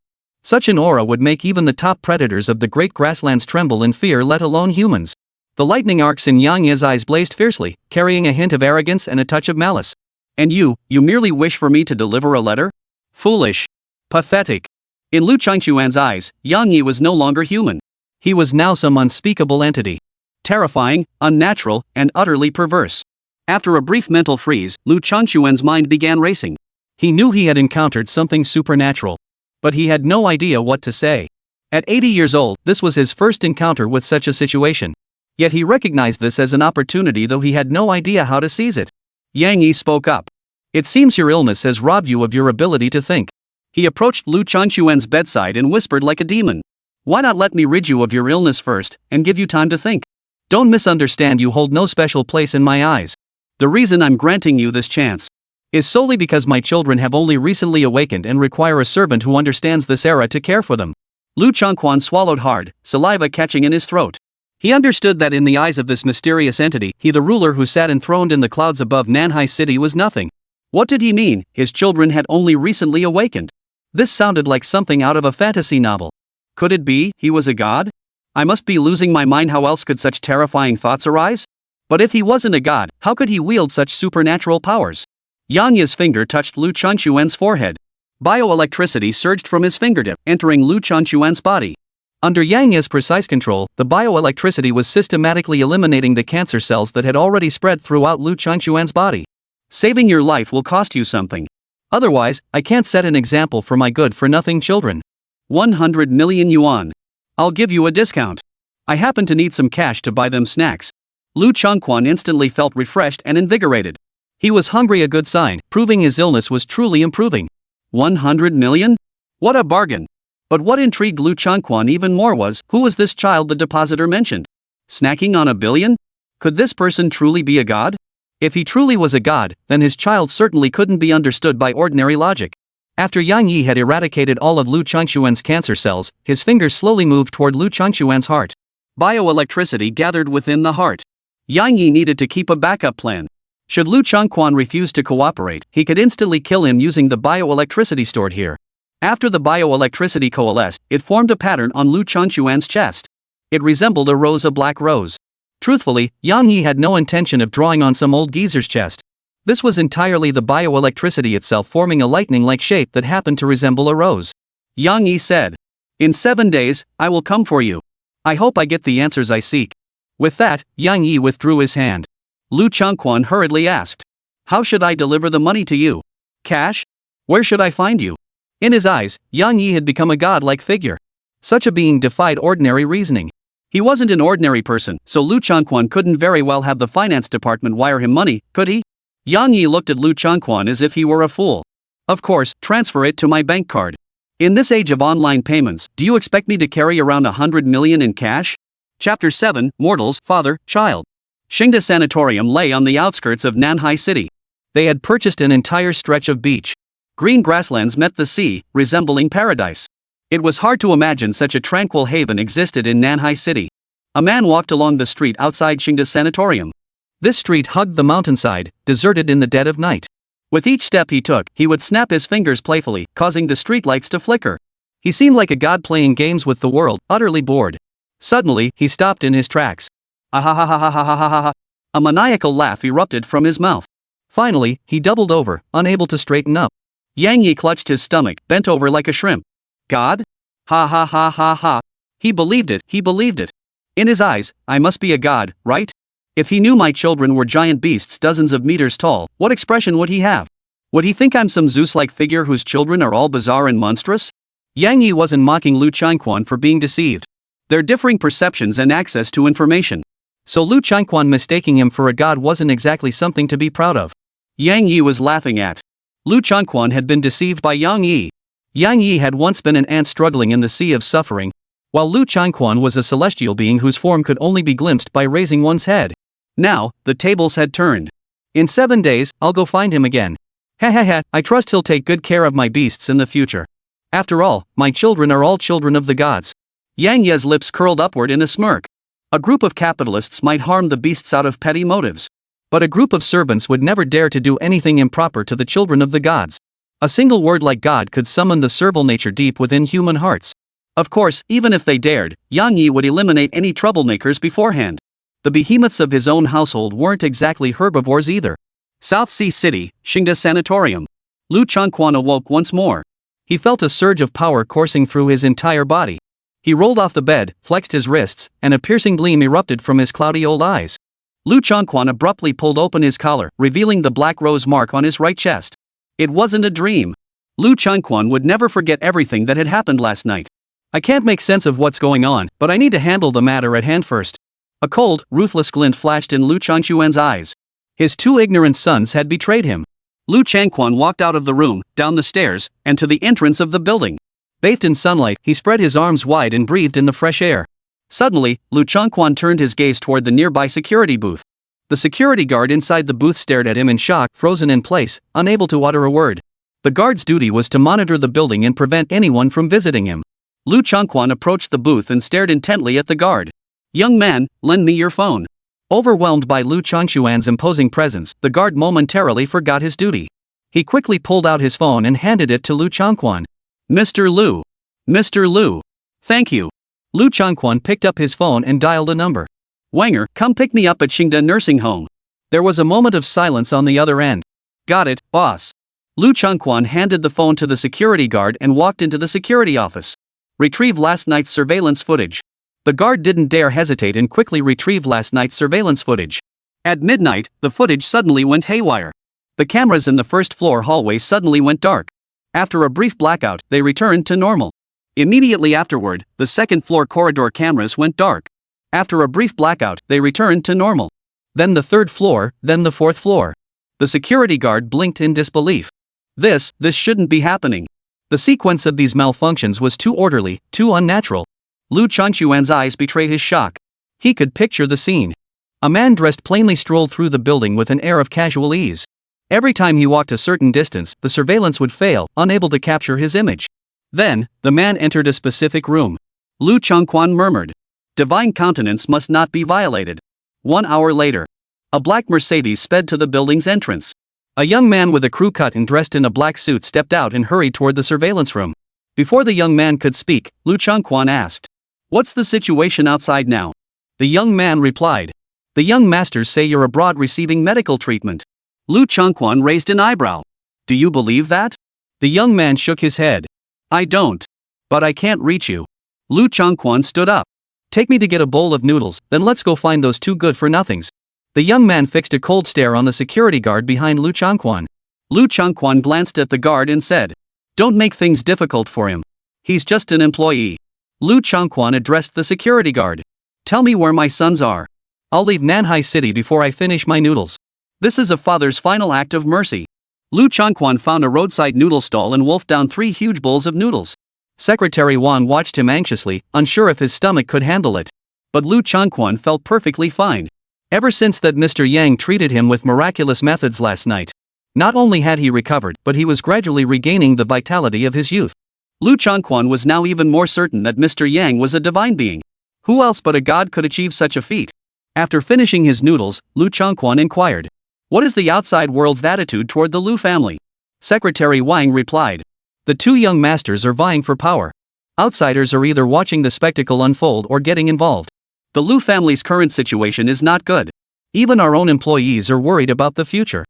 Such an aura would make even the top predators of the great grasslands tremble in fear, let alone humans. The lightning arcs in Yang Yi's eyes blazed fiercely, carrying a hint of arrogance and a touch of malice. And you merely wish for me to deliver a letter? Foolish. Pathetic. In Liu Changquan's eyes, Yang Yi was no longer human. He was now some unspeakable entity. Terrifying, unnatural, and utterly perverse. After a brief mental freeze, Liu Changquan's mind began racing. He knew he had encountered something supernatural. But he had no idea what to say. At 80 years old, this was his first encounter with such a situation. Yet he recognized this as an opportunity, though he had no idea how to seize it. Yang Yi spoke up. It seems your illness has robbed you of your ability to think. He approached Liu Changquan's bedside and whispered like a demon. Why not let me rid you of your illness first, and give you time to think? Don't misunderstand, you hold no special place in my eyes. The reason I'm granting you this chance is solely because my children have only recently awakened and require a servant who understands this era to care for them. Liu Changquan swallowed hard, saliva catching in his throat. He understood that in the eyes of this mysterious entity, he, the ruler who sat enthroned in the clouds above Nanhai City, was nothing. What did he mean? His children had only recently awakened. This sounded like something out of a fantasy novel. Could it be he was a god? I must be losing my mind. How else could such terrifying thoughts arise? But if he wasn't a god, how could he wield such supernatural powers? Yang Yi's finger touched Liu Changquan's forehead. Bioelectricity surged from his fingertip, entering Liu Changquan's body. Under Yang Yi's precise control, the bioelectricity was systematically eliminating the cancer cells that had already spread throughout Liu Changquan's body. Saving your life will cost you something. Otherwise, I can't set an example for my good-for-nothing children. 100 million yuan. I'll give you a discount. I happen to need some cash to buy them snacks. Liu Changquan instantly felt refreshed and invigorated. He was hungry, a good sign, proving his illness was truly improving. 100 million? What a bargain! But what intrigued Liu Changquan even more was, who was this child the depositor mentioned? Snacking on a billion? Could this person truly be a god? If he truly was a god, then his child certainly couldn't be understood by ordinary logic. After Yang Yi had eradicated all of Liu Changquan's cancer cells, his fingers slowly moved toward Liu Changquan's heart. Bioelectricity gathered within the heart. Yang Yi needed to keep a backup plan. Should Liu Changquan refuse to cooperate, he could instantly kill him using the bioelectricity stored here. After the bioelectricity coalesced, it formed a pattern on Liu Changquan's chest. It resembled a black rose. Truthfully, Yang Yi had no intention of drawing on some old geezer's chest. This was entirely the bioelectricity itself forming a lightning-like shape that happened to resemble a rose. Yang Yi said, "In 7 days, I will come for you. I hope I get the answers I seek." With that, Yang Yi withdrew his hand. Liu Changquan hurriedly asked, "How should I deliver the money to you? Cash? Where should I find you?" In his eyes, Yang Yi had become a godlike figure. Such a being defied ordinary reasoning. He wasn't an ordinary person, so Liu Changquan couldn't very well have the finance department wire him money, could he? Yang Yi looked at Liu Changquan as if he were a fool. "Of course, transfer it to my bank card. In this age of online payments, do you expect me to carry around 100 million in cash?" Chapter 7, Mortals, Father, Child. Shengde Sanatorium lay on the outskirts of Nanhai City. They had purchased an entire stretch of beach. Green grasslands met the sea, resembling paradise. It was hard to imagine such a tranquil haven existed in Nanhai City. A man walked along the street outside Shengde Sanatorium. This street hugged the mountainside, deserted in the dead of night. With each step he took, he would snap his fingers playfully, causing the streetlights to flicker. He seemed like a god playing games with the world, utterly bored. Suddenly, he stopped in his tracks. "Ah-ha-ha-ha-ha-ha-ha-ha-ha!" A maniacal laugh erupted from his mouth. Finally, he doubled over, unable to straighten up. Yang Yi clutched his stomach, bent over like a shrimp. God? Ha-ha-ha-ha-ha. He believed it. In his eyes, I must be a god, right? If he knew my children were giant beasts dozens of meters tall, what expression would he have? Would he think I'm some Zeus-like figure whose children are all bizarre and monstrous? Yang Yi wasn't mocking Liu Changquan for being deceived. Their differing perceptions and access to information. So Liu Changquan mistaking him for a god wasn't exactly something to be proud of. Yang Yi was laughing at. Liu Changquan had been deceived by Yang Yi. Yang Yi had once been an ant struggling in the sea of suffering, while Liu Changquan was a celestial being whose form could only be glimpsed by raising one's head. Now, the tables had turned. In 7 days, I'll go find him again. Ha, I trust he'll take good care of my beasts in the future. After all, my children are all children of the gods. Yang Yi's lips curled upward in a smirk. A group of capitalists might harm the beasts out of petty motives. But a group of servants would never dare to do anything improper to the children of the gods. A single word like God could summon the servile nature deep within human hearts. Of course, even if they dared, Yang Yi would eliminate any troublemakers beforehand. The behemoths of his own household weren't exactly herbivores either. South Sea City, Shengde Sanatorium. Liu Changquan awoke once more. He felt a surge of power coursing through his entire body. He rolled off the bed, flexed his wrists, and a piercing gleam erupted from his cloudy old eyes. Liu Changquan abruptly pulled open his collar, revealing the black rose mark on his right chest. It wasn't a dream. Liu Changquan would never forget everything that had happened last night. I can't make sense of what's going on, but I need to handle the matter at hand first. A cold, ruthless glint flashed in Liu Changquan's eyes. His two ignorant sons had betrayed him. Liu Changquan walked out of the room, down the stairs, and to the entrance of the building. Bathed in sunlight, he spread his arms wide and breathed in the fresh air. Suddenly, Liu Changquan turned his gaze toward the nearby security booth. The security guard inside the booth stared at him in shock, frozen in place, unable to utter a word. The guard's duty was to monitor the building and prevent anyone from visiting him. Liu Changquan approached the booth and stared intently at the guard. "Young man, lend me your phone." Overwhelmed by Liu Changquan's imposing presence, the guard momentarily forgot his duty. He quickly pulled out his phone and handed it to Liu Changquan. "Mr. Liu. Mr. Liu. Thank you." Liu Changquan picked up his phone and dialed a number. "Wanger, come pick me up at Shengde Nursing Home." There was a moment of silence on the other end. "Got it, boss." Liu Changquan handed the phone to the security guard and walked into the security office. "Retrieve last night's surveillance footage." The guard didn't dare hesitate and quickly retrieved last night's surveillance footage. At midnight, the footage suddenly went haywire. The cameras in the first floor hallway suddenly went dark. After a brief blackout, they returned to normal. Immediately afterward, the second floor corridor cameras went dark. After a brief blackout, they returned to normal. Then the third floor, then the fourth floor. The security guard blinked in disbelief. This shouldn't be happening. The sequence of these malfunctions was too orderly, too unnatural. Liu Changquan's eyes betrayed his shock. He could picture the scene. A man dressed plainly strolled through the building with an air of casual ease. Every time he walked a certain distance, the surveillance would fail, unable to capture his image. Then, the man entered a specific room. Liu Changquan murmured, "Divine countenance must not be violated." 1 hour later, a black Mercedes sped to the building's entrance. A young man with a crew cut and dressed in a black suit stepped out and hurried toward the surveillance room. Before the young man could speak, Liu Changquan asked, "What's the situation outside now?" The young man replied, "The young masters say you're abroad receiving medical treatment." Liu Changquan raised an eyebrow. "Do you believe that?" The young man shook his head. "I don't. But I can't reach you." Liu Changquan stood up. "Take me to get a bowl of noodles, then let's go find those two good-for-nothings." The young man fixed a cold stare on the security guard behind Liu Changquan. Liu Changquan glanced at the guard and said, "Don't make things difficult for him. He's just an employee." Liu Changquan addressed the security guard. "Tell me where my sons are. I'll leave Manhwa City before I finish my noodles." This is a father's final act of mercy. Liu Changquan found a roadside noodle stall and wolfed down 3 huge bowls of noodles. Secretary Wang watched him anxiously, unsure if his stomach could handle it. But Liu Changquan felt perfectly fine. Ever since that Mr. Yang treated him with miraculous methods last night. Not only had he recovered, but he was gradually regaining the vitality of his youth. Liu Changquan was now even more certain that Mr. Yang was a divine being. Who else but a god could achieve such a feat? After finishing his noodles, Liu Changquan inquired, "What is the outside world's attitude toward the Liu family?" Secretary Wang replied, "The two young masters are vying for power. Outsiders are either watching the spectacle unfold or getting involved. The Liu family's current situation is not good. Even our own employees are worried about the future."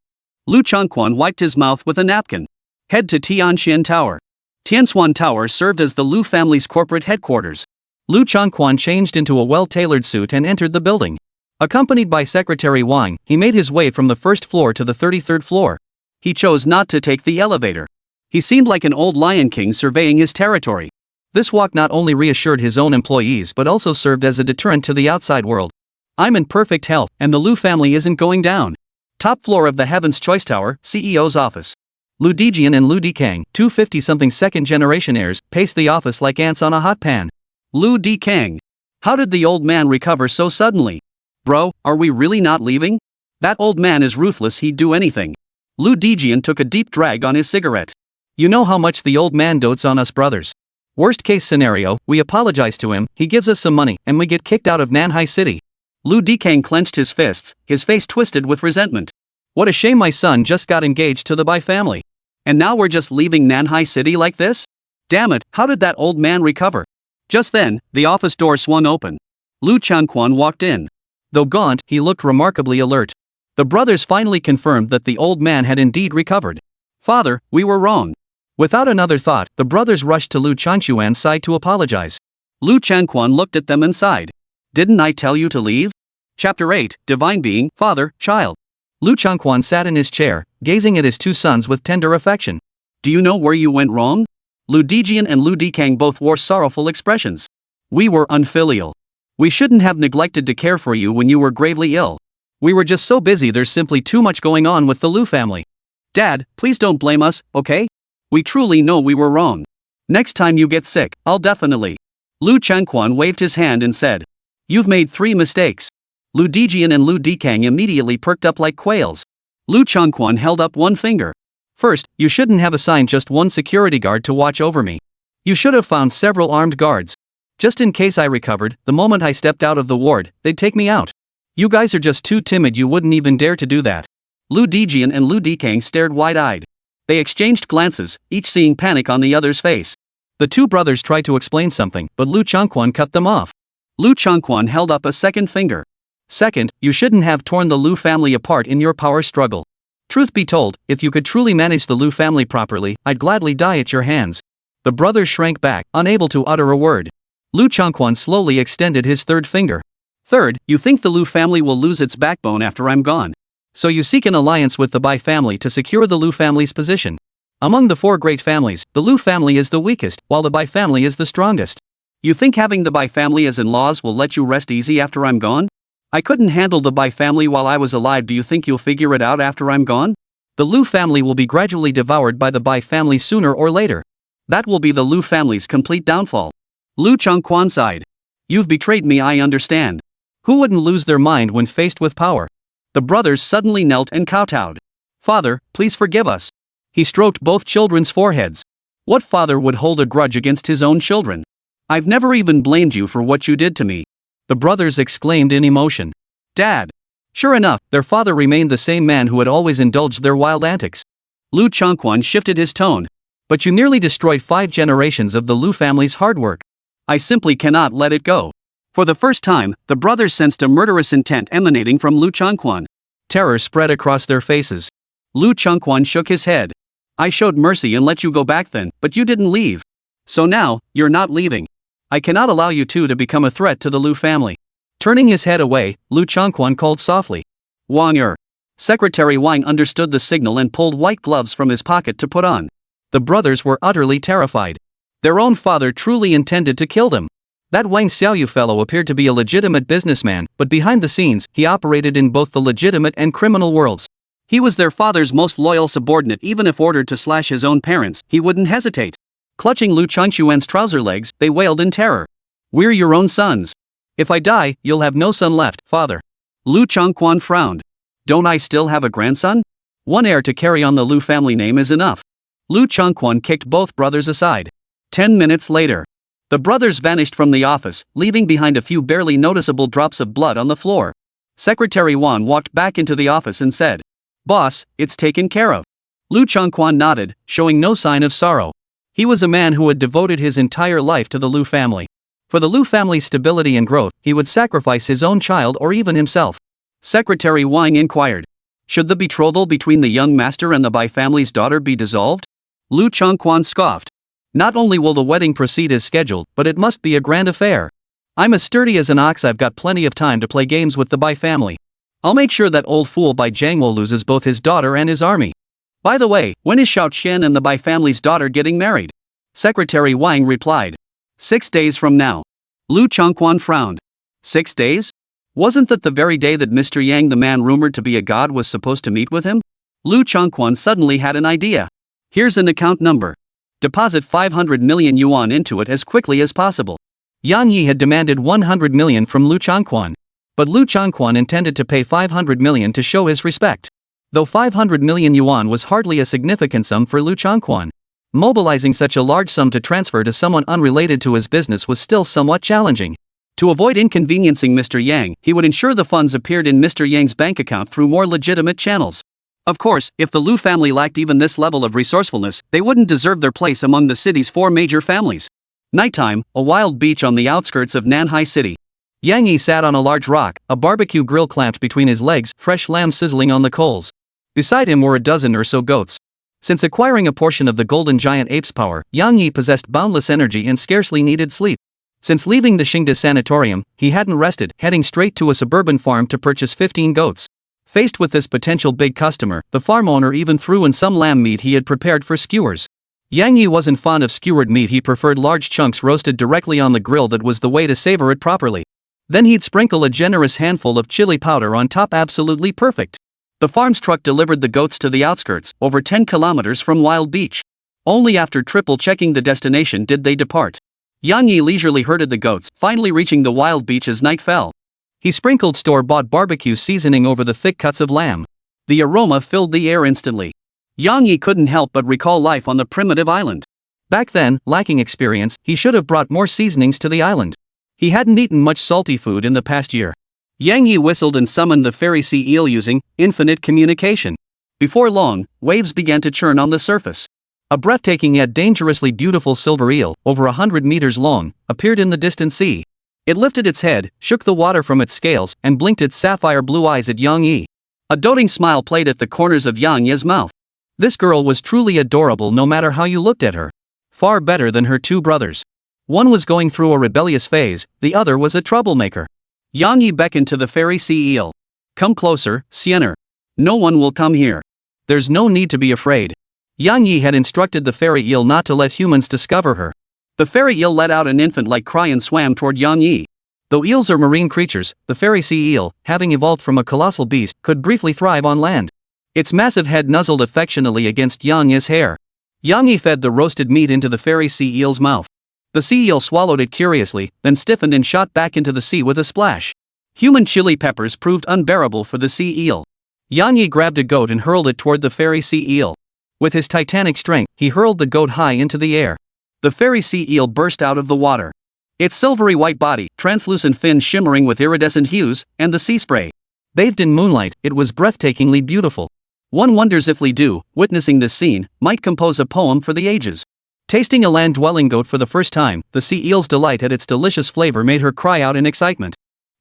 Liu Changquan wiped his mouth with a napkin. "Head to Tianxian Tower." Tianxuan Tower served as the Liu family's corporate headquarters. Liu Changquan changed into a well-tailored suit and entered the building. Accompanied by Secretary Wang, he made his way from the first floor to the 33rd floor. He chose not to take the elevator. He seemed like an old lion king surveying his territory. This walk not only reassured his own employees but also served as a deterrent to the outside world. "I'm in perfect health, and the Liu family isn't going down." Top floor of the Heaven's Choice Tower, CEO's office. Liu Dejian and Liu Dikang, two 50-something second-generation heirs, paced the office like ants on a hot pan. Liu Dikang. How did the old man recover so suddenly? "Bro, are we really not leaving? That old man is ruthless, he'd do anything." Liu Dejian took a deep drag on his cigarette. "You know how much the old man dotes on us brothers. Worst case scenario, we apologize to him, he gives us some money, and we get kicked out of Manhwa City." Liu Dikang clenched his fists, his face twisted with resentment. "What a shame my son just got engaged to the Bai family. And now we're just leaving Nanhai City like this? Damn it, how did that old man recover? Just then, the office door swung open. Liu Changquan walked in. Though gaunt, he looked remarkably alert. The brothers finally confirmed that the old man had indeed recovered. Father, we were wrong. Without another thought, the brothers rushed to Liu Changquan's side to apologize. Liu Changquan looked at them and sighed. Didn't I tell you to leave? Chapter 8, Divine Being, Father, Child. Liu Changquan sat in his chair, gazing at his two sons with tender affection. Do you know where you went wrong? Liu Dejian and Liu Dikang both wore sorrowful expressions. We were unfilial. We shouldn't have neglected to care for you when you were gravely ill. We were just so busy, there's simply too much going on with the Liu family. Dad, please don't blame us, okay? We truly know we were wrong. Next time you get sick, I'll definitely. Liu Changquan waved his hand and said. You've made 3 mistakes. Liu Dejian and Liu Dikang immediately perked up like quails. Liu Changquan held up one finger. First, you shouldn't have assigned just one security guard to watch over me. You should have found several armed guards. Just in case I recovered, the moment I stepped out of the ward, they'd take me out. You guys are just too timid, you wouldn't even dare to do that. Liu Dejian and Liu Dikang stared wide-eyed. They exchanged glances, each seeing panic on the other's face. The two brothers tried to explain something, but Liu Changquan cut them off. Liu Changquan held up a second finger. Second, you shouldn't have torn the Liu family apart in your power struggle. Truth be told, if you could truly manage the Liu family properly, I'd gladly die at your hands. The brothers shrank back, unable to utter a word. Liu Changquan slowly extended his third finger. Third, you think the Liu family will lose its backbone after I'm gone. So you seek an alliance with the Bai family to secure the Liu family's position. Among the 4 great families, the Liu family is the weakest, while the Bai family is the strongest. You think having the Bai family as in-laws will let you rest easy after I'm gone? I couldn't handle the Bai family while I was alive. Do you think you'll figure it out after I'm gone? The Liu family will be gradually devoured by the Bai family sooner or later. That will be the Liu family's complete downfall. Liu Changquan sighed. You've betrayed me, I understand. Who wouldn't lose their mind when faced with power? The brothers suddenly knelt and kowtowed. Father, please forgive us. He stroked both children's foreheads. What father would hold a grudge against his own children? I've never even blamed you for what you did to me. The brothers exclaimed in emotion. Dad! Sure enough, their father remained the same man who had always indulged their wild antics. Liu Changquan shifted his tone. But you nearly destroyed 5 generations of the Liu family's hard work. I simply cannot let it go. For the first time, the brothers sensed a murderous intent emanating from Liu Changquan. Terror spread across their faces. Liu Changquan shook his head. I showed mercy and let you go back then, but you didn't leave. So now, you're not leaving. I cannot allow you two to become a threat to the Liu family. Turning his head away, Liu Changquan called softly. Wang. Secretary Wang understood the signal and pulled white gloves from his pocket to put on. The brothers were utterly terrified. Their own father truly intended to kill them. That Wang Xiaoyu fellow appeared to be a legitimate businessman, but behind the scenes, he operated in both the legitimate and criminal worlds. He was their father's most loyal subordinate. Even if ordered to slash his own parents, he wouldn't hesitate. Clutching Liu Changquan's trouser legs, they wailed in terror. We're your own sons. If I die, you'll have no son left, father. Liu Changquan frowned. Don't I still have a grandson? One heir to carry on the Liu family name is enough. Liu Changquan kicked both brothers aside. 10 minutes later. The brothers vanished from the office, leaving behind a few barely noticeable drops of blood on the floor. Secretary Wan walked back into the office and said, Boss, it's taken care of. Liu Changquan nodded, showing no sign of sorrow. He was a man who had devoted his entire life to the Liu family. For the Liu family's stability and growth, he would sacrifice his own child or even himself. Secretary Wang inquired. Should the betrothal between the young master and the Bai family's daughter be dissolved? Liu Changquan scoffed. Not only will the wedding proceed as scheduled, but it must be a grand affair. I'm as sturdy as an ox. I've got plenty of time to play games with the Bai family. I'll make sure that old fool Bai Jiangwo loses both his daughter and his army. By the way, when is Xiao Qian and the Bai family's daughter getting married? Secretary Wang replied. 6 days from now. Liu Changquan frowned. 6 days? Wasn't that the very day that Mr. Yang, the man rumored to be a god, was supposed to meet with him? Liu Changquan suddenly had an idea. Here's an account number. Deposit 500 million yuan into it as quickly as possible. Yan Yi had demanded 100 million from Liu Changquan. But Liu Changquan intended to pay 500 million to show his respect. Though 500 million yuan was hardly a significant sum for Liu Changquan, mobilizing such a large sum to transfer to someone unrelated to his business was still somewhat challenging. To avoid inconveniencing Mr. Yang, he would ensure the funds appeared in Mr. Yang's bank account through more legitimate channels. Of course, if the Liu family lacked even this level of resourcefulness, they wouldn't deserve their place among the city's 4 major families. Nighttime, a wild beach on the outskirts of Nanhai City. Yang Yi sat on a large rock, a barbecue grill clamped between his legs, fresh lamb sizzling on the coals. Beside him were a dozen or so goats. Since acquiring a portion of the golden giant ape's power, Yang Yi possessed boundless energy and scarcely needed sleep. Since leaving the Shengde Sanatorium, he hadn't rested, heading straight to a suburban farm to purchase 15 goats. Faced with this potential big customer, the farm owner even threw in some lamb meat he had prepared for skewers. Yang Yi wasn't fond of skewered meat, he preferred large chunks roasted directly on the grill. That was the way to savor it properly. Then he'd sprinkle a generous handful of chili powder on top. Absolutely perfect. The farm's truck delivered the goats to the outskirts, over 10 kilometers from Wild Beach. Only after triple checking the destination did they depart. Yang Yi leisurely herded the goats, finally reaching the Wild Beach as night fell. He sprinkled store-bought barbecue seasoning over the thick cuts of lamb. The aroma filled the air instantly. Yang Yi couldn't help but recall life on the primitive island. Back then, lacking experience, he should have brought more seasonings to the island. He hadn't eaten much salty food in the past year. Yang Yi whistled and summoned the fairy sea eel using infinite communication. Before long, waves began to churn on the surface. A breathtaking yet dangerously beautiful silver eel, over 100 meters long, appeared in the distant sea. It lifted its head, shook the water from its scales, and blinked its sapphire blue eyes at Yang Yi. A doting smile played at the corners of Yang Yi's mouth. This girl was truly adorable no matter how you looked at her. Far better than her 2 brothers. One was going through a rebellious phase, the other was a troublemaker. Yang Yi beckoned to the fairy sea eel. Come closer, Sienner. No one will come here. There's no need to be afraid. Yang Yi had instructed the fairy eel not to let humans discover her. The fairy eel let out an infant-like cry and swam toward Yang Yi. Though eels are marine creatures, the fairy sea eel, having evolved from a colossal beast, could briefly thrive on land. Its massive head nuzzled affectionately against Yang Yi's hair. Yang Yi fed the roasted meat into the fairy sea eel's mouth. The sea eel swallowed it curiously, then stiffened and shot back into the sea with a splash. Human chili peppers proved unbearable for the sea eel. Yang Yi grabbed a goat and hurled it toward the fairy sea eel. With his titanic strength, he hurled the goat high into the air. The fairy sea eel burst out of the water. Its silvery white body, translucent fins shimmering with iridescent hues, and the sea spray. Bathed in moonlight, it was breathtakingly beautiful. One wonders if Liu, witnessing this scene, might compose a poem for the ages. Tasting a land-dwelling goat for the first time, the sea eel's delight at its delicious flavor made her cry out in excitement.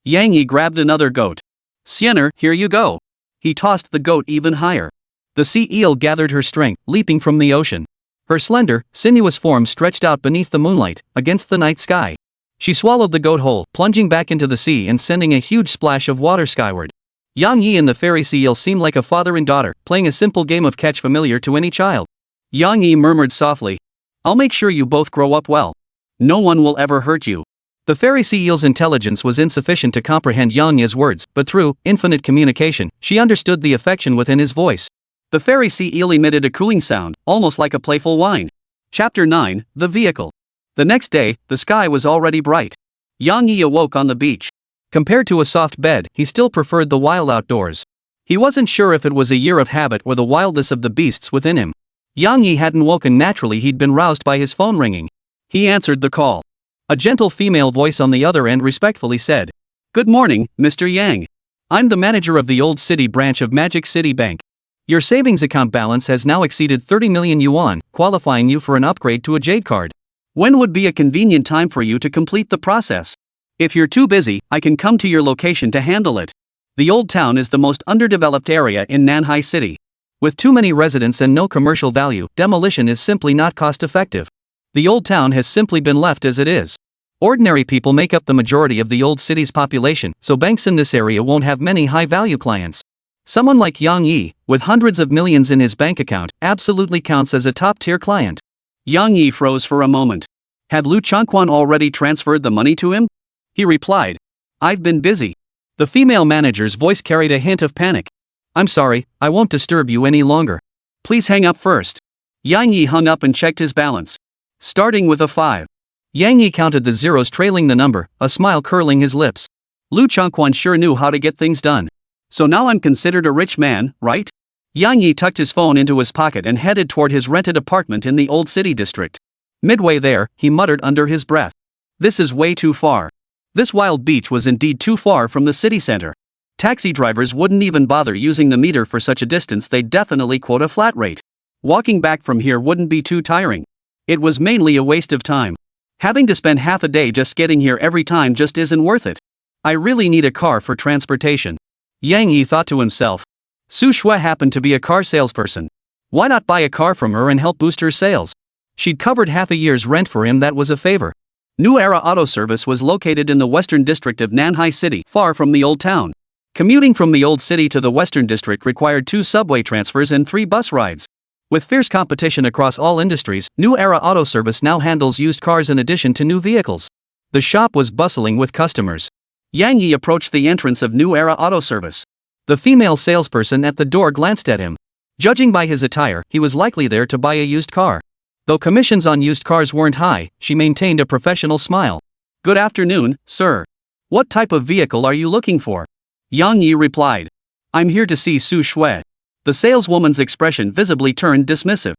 Yang Yi grabbed another goat. Sienner, here you go. He tossed the goat even higher. The sea eel gathered her strength, leaping from the ocean. Her slender, sinuous form stretched out beneath the moonlight, against the night sky. She swallowed the goat whole, plunging back into the sea and sending a huge splash of water skyward. Yang Yi and the fairy sea eel seemed like a father and daughter, playing a simple game of catch familiar to any child. Yang Yi murmured softly, I'll make sure you both grow up well. No one will ever hurt you. The fairy sea eel's intelligence was insufficient to comprehend Yang Yi's words, but through infinite communication, she understood the affection within his voice. The fairy sea eel emitted a cooing sound, almost like a playful whine. Chapter 9, The Vehicle. The next day, the sky was already bright. Yang Yi awoke on the beach. Compared to a soft bed, he still preferred the wild outdoors. He wasn't sure if it was a year of habit or the wildness of the beasts within him. Yang Yi hadn't woken naturally, he'd been roused by his phone ringing. He answered the call. A gentle female voice on the other end respectfully said, Good morning, Mr. Yang. I'm the manager of the Old City branch of Magic City Bank. Your savings account balance has now exceeded 30 million yuan, qualifying you for an upgrade to a Jade card. When would be a convenient time for you to complete the process? If you're too busy, I can come to your location to handle it. The Old Town is the most underdeveloped area in Nanhai City. With too many residents and no commercial value, demolition is simply not cost-effective. The Old Town has simply been left as it is. Ordinary people make up the majority of the old city's population, so banks in this area won't have many high-value clients. Someone like Yang Yi, with hundreds of millions in his bank account, absolutely counts as a top-tier client. Yang Yi froze for a moment. Had Liu Changquan already transferred the money to him? He replied, I've been busy. The female manager's voice carried a hint of panic. I'm sorry, I won't disturb you any longer. Please hang up first. Yang Yi hung up and checked his balance. Starting with a 5. Yang Yi counted the zeros trailing the number, a smile curling his lips. Liu Changquan sure knew how to get things done. So now I'm considered a rich man, right? Yang Yi tucked his phone into his pocket and headed toward his rented apartment in the Old City district. Midway there, he muttered under his breath. This is way too far. This wild beach was indeed too far from the city center. Taxi drivers wouldn't even bother using the meter for such a distance, they'd definitely quote a flat rate. Walking back from here wouldn't be too tiring. It was mainly a waste of time. Having to spend half a day just getting here every time just isn't worth it. I really need a car for transportation. Yang Yi thought to himself. Su Shui happened to be a car salesperson. Why not buy a car from her and help boost her sales? She'd covered half a year's rent for him, that was a favor. New Era Auto Service was located in the western district of Nanhai City, far from the old town. Commuting from the old city to the western district required 2 subway transfers and 3 bus rides. With fierce competition across all industries, New Era Auto Service now handles used cars in addition to new vehicles. The shop was bustling with customers. Yang Yi approached the entrance of New Era Auto Service. The female salesperson at the door glanced at him. Judging by his attire, he was likely there to buy a used car. Though commissions on used cars weren't high, she maintained a professional smile. Good afternoon, sir. What type of vehicle are you looking for? Yang Yi replied. I'm here to see Su Shui. The saleswoman's expression visibly turned dismissive.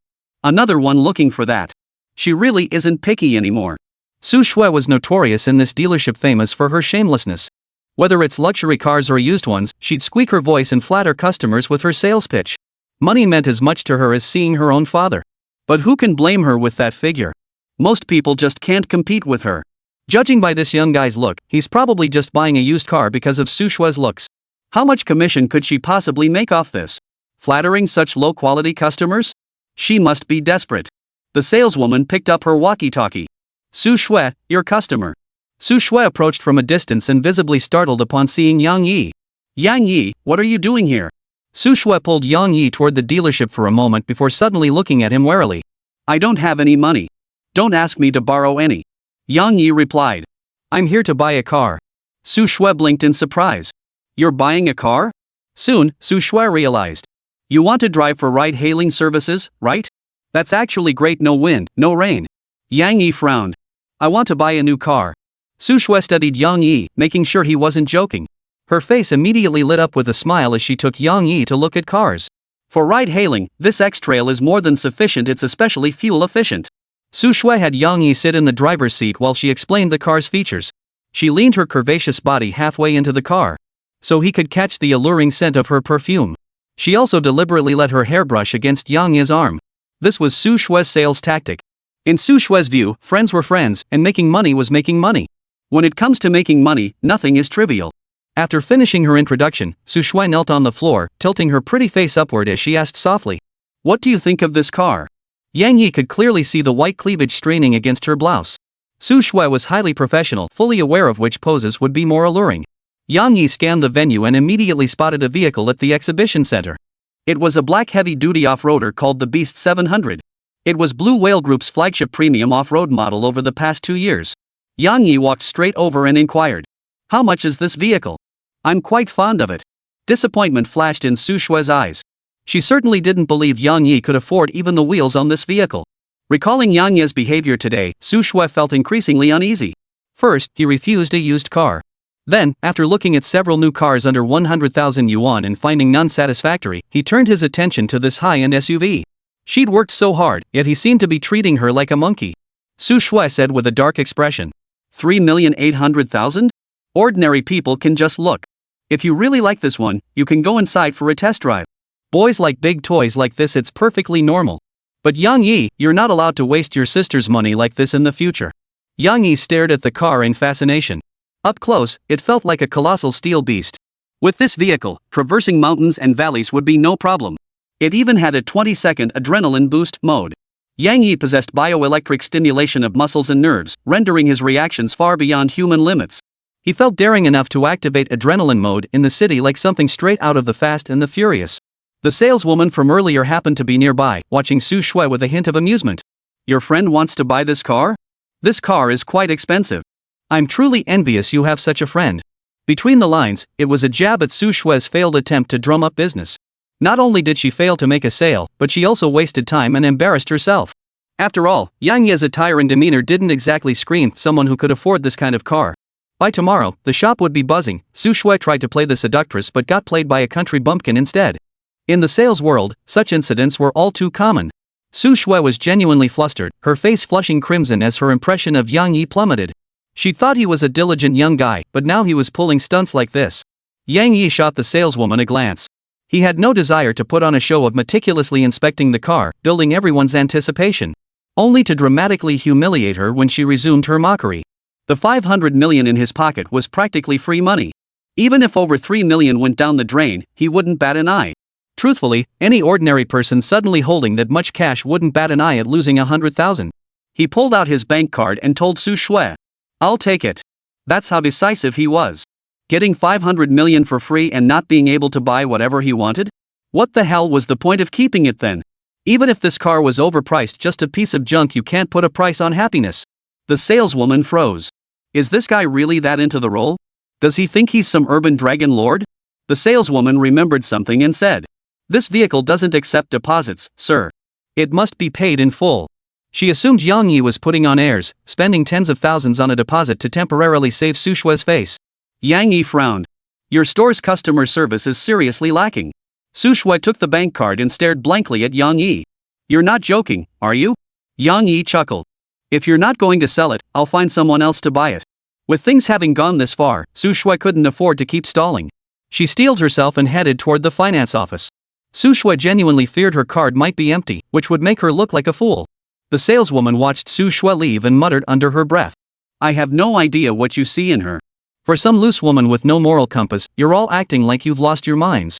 Another one looking for that. She really isn't picky anymore. Su Shui was notorious in this dealership, famous for her shamelessness. Whether it's luxury cars or used ones, she'd squeak her voice and flatter customers with her sales pitch. Money meant as much to her as seeing her own father. But who can blame her with that figure? Most people just can't compete with her. Judging by this young guy's look, he's probably just buying a used car because of Su Shui's looks. How much commission could she possibly make off this? Flattering such low-quality customers? She must be desperate. The saleswoman picked up her walkie-talkie. Su Shui, your customer. Su Shui approached from a distance and visibly startled upon seeing Yang Yi. Yang Yi, what are you doing here? Su Shui pulled Yang Yi toward the dealership for a moment before suddenly looking at him warily. I don't have any money. Don't ask me to borrow any. Yang Yi replied. I'm here to buy a car. Su Shui blinked in surprise. You're buying a car? Soon, Su Shui realized. You want to drive for ride-hailing services, right? That's actually great. No wind, no rain. Yang Yi frowned. I want to buy a new car. Su Shui studied Yang Yi, making sure he wasn't joking. Her face immediately lit up with a smile as she took Yang Yi to look at cars. For ride-hailing, this X-Trail is more than sufficient. It's especially fuel-efficient. Su Shui had Yang Yi sit in the driver's seat while she explained the car's features. She leaned her curvaceous body halfway into the car, so he could catch the alluring scent of her perfume. She also deliberately let her hair brush against Yang Yi's arm. This was Su Shui's sales tactic. In Su Shui's view, friends were friends, and making money was making money. When it comes to making money, nothing is trivial. After finishing her introduction, Su Shui knelt on the floor, tilting her pretty face upward as she asked softly. What do you think of this car? Yang Yi could clearly see the white cleavage straining against her blouse. Su Shui was highly professional, fully aware of which poses would be more alluring. Yang Yi scanned the venue and immediately spotted a vehicle at the exhibition center. It was a black heavy-duty off-roader called the Beast 700. It was Blue Whale Group's flagship premium off-road model over the past 2 years. Yang Yi walked straight over and inquired. How much is this vehicle? I'm quite fond of it. Disappointment flashed in Su Shui's eyes. She certainly didn't believe Yang Yi could afford even the wheels on this vehicle. Recalling Yang Yi's behavior today, Su Shui felt increasingly uneasy. First, he refused a used car. Then, after looking at several new cars under 100,000 yuan and finding none satisfactory, he turned his attention to this high-end SUV. She'd worked so hard, yet he seemed to be treating her like a monkey. Su Shui said with a dark expression. 3,800,000? Ordinary people can just look. If you really like this one, you can go inside for a test drive. Boys like big toys like this, it's perfectly normal. But Yang Yi, you're not allowed to waste your sister's money like this in the future. Yang Yi stared at the car in fascination. Up close, it felt like a colossal steel beast. With this vehicle, traversing mountains and valleys would be no problem. It even had a 20-second adrenaline boost mode. Yang Yi possessed bioelectric stimulation of muscles and nerves, rendering his reactions far beyond human limits. He felt daring enough to activate adrenaline mode in the city like something straight out of the Fast and the Furious. The saleswoman from earlier happened to be nearby, watching Su Shui with a hint of amusement. Your friend wants to buy this car? This car is quite expensive. I'm truly envious you have such a friend. Between the lines, it was a jab at Su Shui's failed attempt to drum up business. Not only did she fail to make a sale, but she also wasted time and embarrassed herself. After all, Yang Yi's attire and demeanor didn't exactly scream someone who could afford this kind of car. By tomorrow, the shop would be buzzing. Su Shui tried to play the seductress but got played by a country bumpkin instead. In the sales world, such incidents were all too common. Su Shui was genuinely flustered, her face flushing crimson as her impression of Yang Yi plummeted. She thought he was a diligent young guy, but now he was pulling stunts like this. Yang Yi shot the saleswoman a glance. He had no desire to put on a show of meticulously inspecting the car, building everyone's anticipation, only to dramatically humiliate her when she resumed her mockery. The 500 million in his pocket was practically free money. Even if over 3 million went down the drain, he wouldn't bat an eye. Truthfully, any ordinary person suddenly holding that much cash wouldn't bat an eye at losing 100,000. He pulled out his bank card and told Su Shui, "I'll take it." That's how decisive he was. Getting 500 million for free and not being able to buy whatever he wanted? What the hell was the point of keeping it then? Even if this car was overpriced, just a piece of junk, you can't put a price on happiness. The saleswoman froze. Is this guy really that into the role? Does he think he's some urban dragon lord? The saleswoman remembered something and said, "This vehicle doesn't accept deposits, sir. It must be paid in full." She assumed Yang Yi was putting on airs, spending tens of thousands on a deposit to temporarily save Su Shui's face. Yang Yi frowned. "Your store's customer service is seriously lacking." Su Shui took the bank card and stared blankly at Yang Yi. "You're not joking, are you?" Yang Yi chuckled. "If you're not going to sell it, I'll find someone else to buy it." With things having gone this far, Su Shui couldn't afford to keep stalling. She steeled herself and headed toward the finance office. Su Shui genuinely feared her card might be empty, which would make her look like a fool. The saleswoman watched Su Shui leave and muttered under her breath, "I have no idea what you see in her. For some loose woman with no moral compass, you're all acting like you've lost your minds."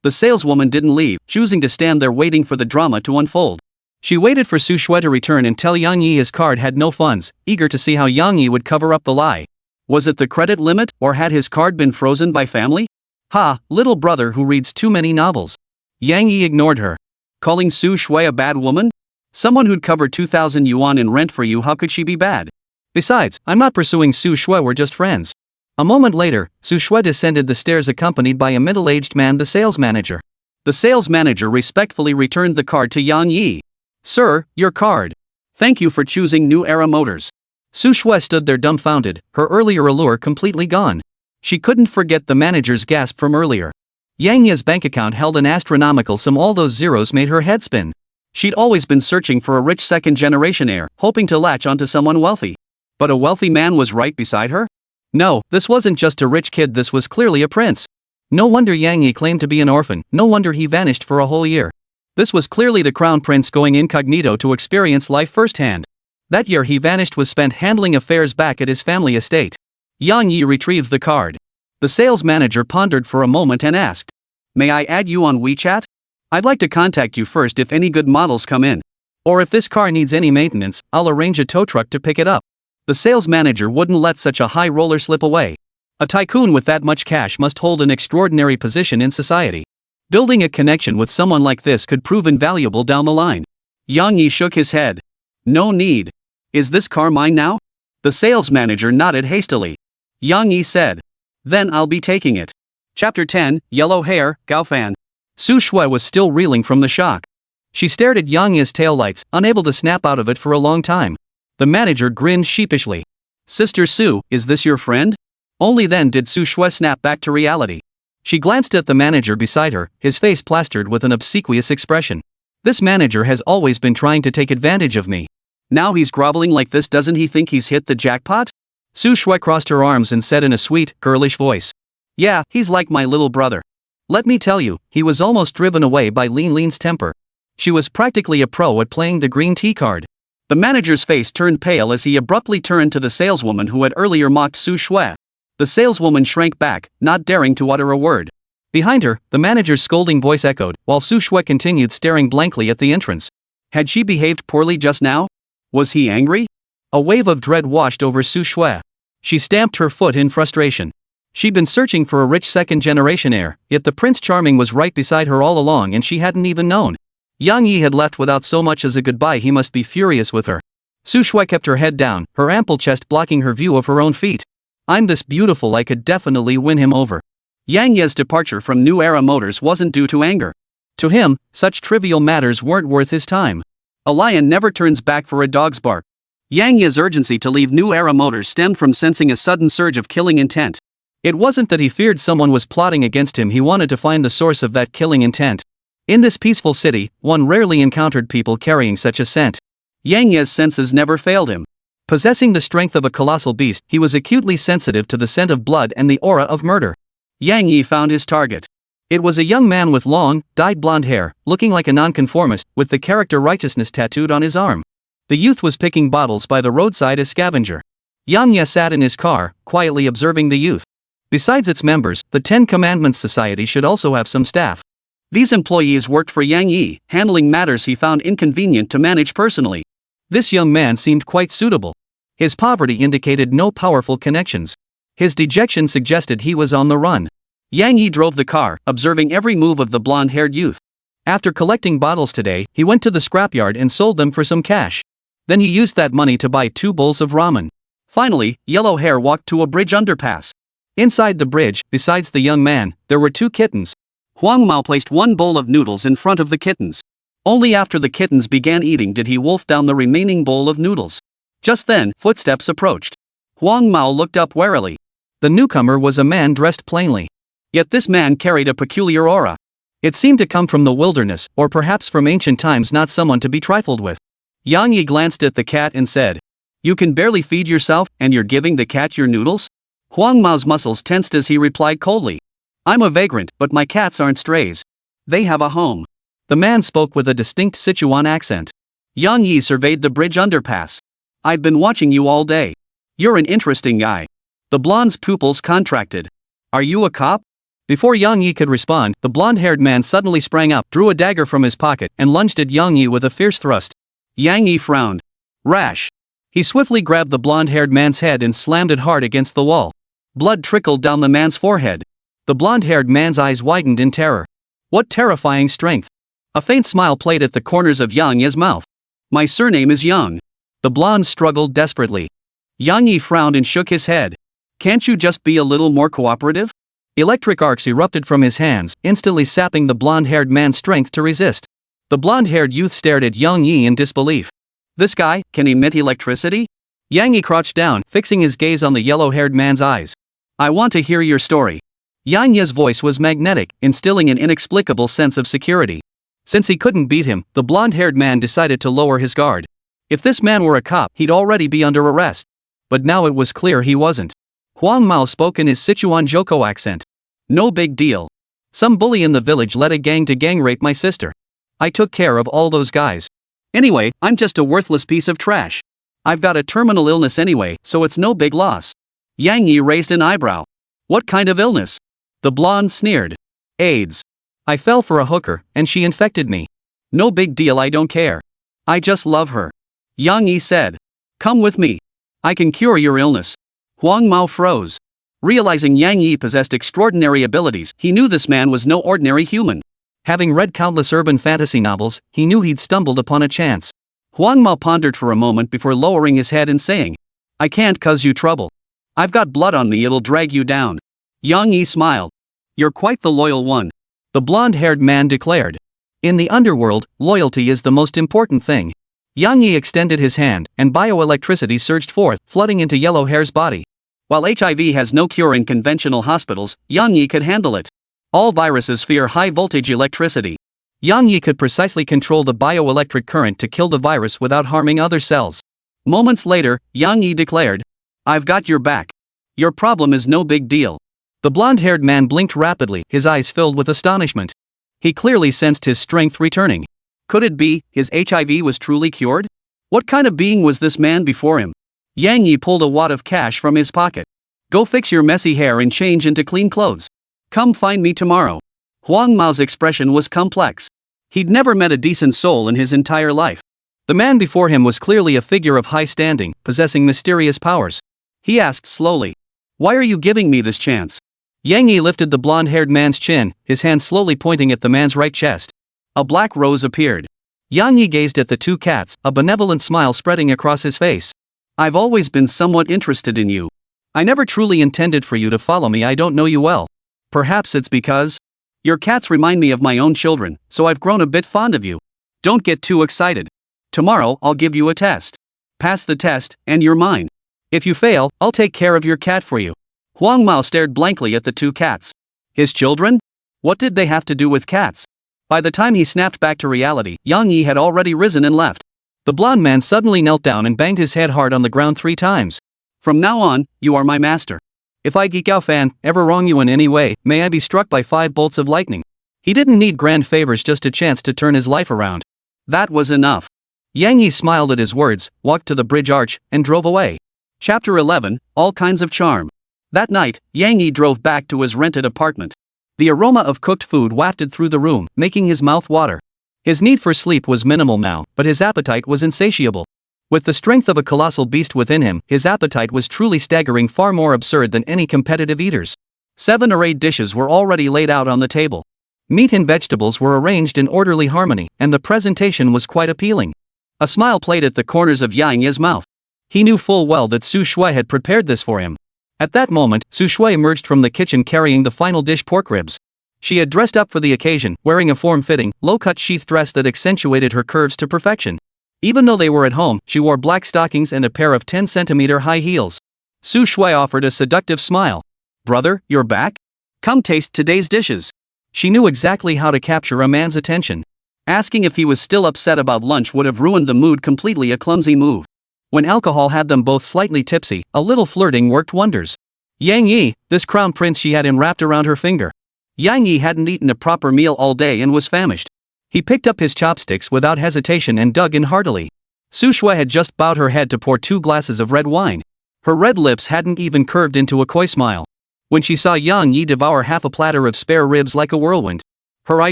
The saleswoman didn't leave, choosing to stand there waiting for the drama to unfold. She waited for Su Shui to return and tell Yang Yi his card had no funds, eager to see how Yang Yi would cover up the lie. Was it the credit limit, or had his card been frozen by family? Ha, little brother who reads too many novels. Yang Yi ignored her. Calling Su Shui a bad woman? Someone who'd cover 2,000 yuan in rent for you, how could she be bad? Besides, I'm not pursuing Su Shui, we're just friends. A moment later, Su Shui descended the stairs accompanied by a middle-aged man, the sales manager. The sales manager respectfully returned the card to Yang Yi. "Sir, your card. Thank you for choosing New Era Motors." Su Shui stood there dumbfounded, her earlier allure completely gone. She couldn't forget the manager's gasp from earlier. Yang Yi's bank account held an astronomical sum. All those zeros made her head spin. She'd always been searching for a rich second-generation heir, hoping to latch onto someone wealthy. But a wealthy man was right beside her? No, this wasn't just a rich kid, this was clearly a prince. No wonder Yang Yi claimed to be an orphan, no wonder he vanished for a whole year. This was clearly the crown prince going incognito to experience life firsthand. That year he vanished was spent handling affairs back at his family estate. Yang Yi retrieved the card. The sales manager pondered for a moment and asked, "May I add you on WeChat? I'd like to contact you first if any good models come in. Or if this car needs any maintenance, I'll arrange a tow truck to pick it up." The sales manager wouldn't let such a high roller slip away. A tycoon with that much cash must hold an extraordinary position in society. Building a connection with someone like this could prove invaluable down the line. Yang Yi shook his head. "No need. Is this car mine now?" The sales manager nodded hastily. Yang Yi said, "Then I'll be taking it." Chapter 10, Yellow Hair, Gaofan. Su Shui was still reeling from the shock. She stared at Yang Yi's taillights, unable to snap out of it for a long time. The manager grinned sheepishly. "Sister Su, is this your friend?" Only then did Su Shui snap back to reality. She glanced at the manager beside her, his face plastered with an obsequious expression. "This manager has always been trying to take advantage of me. Now he's groveling like this, doesn't he think he's hit the jackpot?" Su Shui crossed her arms and said in a sweet, girlish voice, "Yeah, he's like my little brother. Let me tell you, he was almost driven away by Lin's temper. She was practically a pro at playing the green tea card." The manager's face turned pale as he abruptly turned to the saleswoman who had earlier mocked Su Shui. The saleswoman shrank back, not daring to utter a word. Behind her, the manager's scolding voice echoed, while Su Shui continued staring blankly at the entrance. Had she behaved poorly just now? Was he angry? A wave of dread washed over Su Shui. She stamped her foot in frustration. She'd been searching for a rich second-generation heir, yet the Prince Charming was right beside her all along and she hadn't even known. Yang Yi had left without so much as a goodbye. He must be furious with her. Su Shui kept her head down, her ample chest blocking her view of her own feet. "I'm this beautiful, I could definitely win him over." Yang Yi's departure from New Era Motors wasn't due to anger. To him, such trivial matters weren't worth his time. A lion never turns back for a dog's bark. Yang Yi's urgency to leave New Era Motors stemmed from sensing a sudden surge of killing intent. It wasn't that he feared someone was plotting against him, he wanted to find the source of that killing intent. In this peaceful city, one rarely encountered people carrying such a scent. Yang Yi's senses never failed him. Possessing the strength of a colossal beast, he was acutely sensitive to the scent of blood and the aura of murder. Yang Yi found his target. It was a young man with long, dyed blonde hair, looking like a nonconformist, with the character righteousness tattooed on his arm. The youth was picking bottles by the roadside as scavenger. Yang Yi sat in his car, quietly observing the youth. Besides its members, the Ten Commandments Society should also have some staff. These employees worked for Yang Yi, handling matters he found inconvenient to manage personally. This young man seemed quite suitable. His poverty indicated no powerful connections. His dejection suggested he was on the run. Yang Yi drove the car, observing every move of the blonde-haired youth. After collecting bottles today, he went to the scrapyard and sold them for some cash. Then he used that money to buy 2 bowls of ramen. Finally, Yellow Hair walked to a bridge underpass. Inside the bridge, besides the young man, there were 2 kittens. Huang Mao placed 1 bowl of noodles in front of the kittens. Only after the kittens began eating did he wolf down the remaining bowl of noodles. Just then, footsteps approached. Huang Mao looked up warily. The newcomer was a man dressed plainly. Yet this man carried a peculiar aura. It seemed to come from the wilderness, or perhaps from ancient times, not someone to be trifled with. Yang Yi glanced at the cat and said, "You can barely feed yourself, and you're giving the cat your noodles?" Huang Mao's muscles tensed as he replied coldly, "I'm a vagrant, but my cats aren't strays. They have a home." The man spoke with a distinct Sichuan accent. Yang Yi surveyed the bridge underpass. "I've been watching you all day. You're an interesting guy." The blonde's pupils contracted. "Are you a cop?" Before Yang Yi could respond, the blonde-haired man suddenly sprang up, drew a dagger from his pocket, and lunged at Yang Yi with a fierce thrust. Yang Yi frowned. Rash. He swiftly grabbed the blonde-haired man's head and slammed it hard against the wall. Blood trickled down the man's forehead. The blonde-haired man's eyes widened in terror. What terrifying strength! A faint smile played at the corners of Yang Yi's mouth. "My surname is Yang." The blonde struggled desperately. Yang Yi frowned and shook his head. "Can't you just be a little more cooperative?" Electric arcs erupted from his hands, instantly sapping the blonde-haired man's strength to resist. The blonde-haired youth stared at Yang Yi in disbelief. "This guy can emit electricity?" Yang Yi crouched down, fixing his gaze on the yellow-haired man's eyes. "I want to hear your story." Yang Yi's voice was magnetic, instilling an inexplicable sense of security. Since he couldn't beat him, the blonde-haired man decided to lower his guard. If this man were a cop, he'd already be under arrest. But now it was clear he wasn't. Huang Mao spoke in his Sichuan Joko accent. "No big deal. Some bully in the village led a gang to gang rape my sister. I took care of all those guys. Anyway, I'm just a worthless piece of trash. I've got a terminal illness anyway, so it's no big loss." Yang Yi raised an eyebrow. "What kind of illness?" The blonde sneered. "AIDS. I fell for a hooker, and she infected me. No big deal, I don't care. I just love her." Yang Yi said. "Come with me. I can cure your illness." Huang Mao froze. Realizing Yang Yi possessed extraordinary abilities, he knew this man was no ordinary human. Having read countless urban fantasy novels, he knew he'd stumbled upon a chance. Huang Mao pondered for a moment before lowering his head and saying, "I can't cause you trouble. I've got blood on me, it'll drag you down." Yang Yi smiled. "You're quite the loyal one," the blonde-haired man declared. "In the underworld, loyalty is the most important thing." Yang Yi extended his hand, and bioelectricity surged forth, flooding into Yellow Hair's body. While HIV has no cure in conventional hospitals, Yang Yi could handle it. All viruses fear high-voltage electricity. Yang Yi could precisely control the bioelectric current to kill the virus without harming other cells. Moments later, Yang Yi declared, "I've got your back. Your problem is no big deal." The blonde-haired man blinked rapidly, his eyes filled with astonishment. He clearly sensed his strength returning. Could it be his HIV was truly cured? What kind of being was this man before him? Yang Yi pulled a wad of cash from his pocket. "Go fix your messy hair and change into clean clothes. Come find me tomorrow." Huang Mao's expression was complex. He'd never met a decent soul in his entire life. The man before him was clearly a figure of high standing, possessing mysterious powers. He asked slowly, "Why are you giving me this chance?" Yang Yi lifted the blonde-haired man's chin, his hand slowly pointing at the man's right chest. A black rose appeared. Yang Yi gazed at the 2 cats, a benevolent smile spreading across his face. "I've always been somewhat interested in you. I never truly intended for you to follow me, I don't know you well. Perhaps it's because your cats remind me of my own children, so I've grown a bit fond of you. Don't get too excited. Tomorrow I'll give you a test. Pass the test, and you're mine. If you fail, I'll take care of your cat for you." Huang Mao stared blankly at the 2 cats. His children? What did they have to do with cats? By the time he snapped back to reality, Yang Yi had already risen and left. The blonde man suddenly knelt down and banged his head hard on the ground 3 times. "From now on, you are my master. If I Geek Out fan ever wrong you in any way, may I be struck by 5 bolts of lightning. He didn't need grand favors, just a chance to turn his life around. That was enough. Yang Yi smiled at his words, walked to the bridge arch, and drove away. Chapter 11, All Kinds of Charm. That night, Yang Yi drove back to his rented apartment. The aroma of cooked food wafted through the room, making his mouth water. His need for sleep was minimal now, but his appetite was insatiable. With the strength of a colossal beast within him, his appetite was truly staggering, far more absurd than any competitive eater's. 7 arrayed dishes were already laid out on the table. Meat and vegetables were arranged in orderly harmony, and the presentation was quite appealing. A smile played at the corners of Yang Yi's mouth. He knew full well that Su Shui had prepared this for him. At that moment, Su Shui emerged from the kitchen carrying the final dish, pork ribs. She had dressed up for the occasion, wearing a form-fitting, low-cut sheath dress that accentuated her curves to perfection. Even though they were at home, she wore black stockings and a pair of 10-centimeter high heels. Su Shui offered a seductive smile. "Brother, you're back? Come taste today's dishes." She knew exactly how to capture a man's attention. Asking if he was still upset about lunch would have ruined the mood completely, a clumsy move. When alcohol had them both slightly tipsy, a little flirting worked wonders. Yang Yi, this crown prince she had enwrapped around her finger. Yang Yi hadn't eaten a proper meal all day and was famished. He picked up his chopsticks without hesitation and dug in heartily. Su Shui had just bowed her head to pour 2 glasses of red wine. Her red lips hadn't even curved into a coy smile. When she saw Yang Yi devour half a platter of spare ribs like a whirlwind, her eye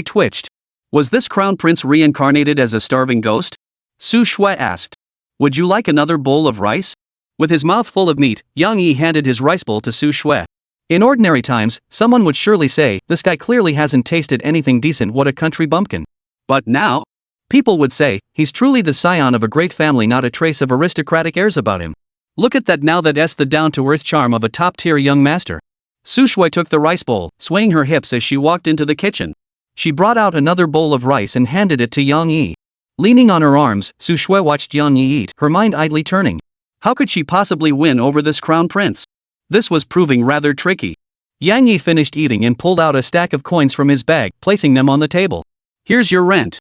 twitched. Was this crown prince reincarnated as a starving ghost? Su Shui asked. "Would you like another bowl of rice?" With his mouth full of meat, Yang Yi handed his rice bowl to Su Shui. In ordinary times, someone would surely say, "This guy clearly hasn't tasted anything decent, what a country bumpkin." But now, people would say, "He's truly the scion of a great family, not a trace of aristocratic airs about him. Look at that now, that's the down-to-earth charm of a top-tier young master." Su Shui took the rice bowl, swaying her hips as she walked into the kitchen. She brought out another bowl of rice and handed it to Yang Yi. Leaning on her arms, Su Shui watched Yang Yi eat, her mind idly turning. How could she possibly win over this crown prince? This was proving rather tricky. Yang Yi finished eating and pulled out a stack of coins from his bag, placing them on the table. "Here's your rent."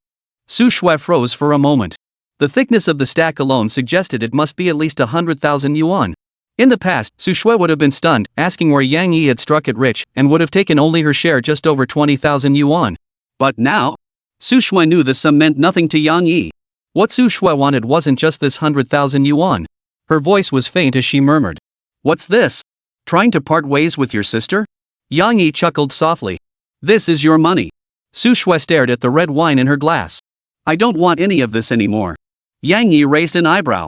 Su Shui froze for a moment. The thickness of the stack alone suggested it must be at least 100,000 yuan. In the past, Su Shui would have been stunned, asking where Yang Yi had struck it rich, and would have taken only her share, just over 20,000 yuan. But now, Su Shui knew the sum meant nothing to Yang Yi. What Su Shui wanted wasn't just this 100,000 yuan. Her voice was faint as she murmured, "What's this? Trying to part ways with your sister?" Yang Yi chuckled softly. "This is your money." Su Shui stared at the red wine in her glass. "I don't want any of this anymore." Yang Yi raised an eyebrow.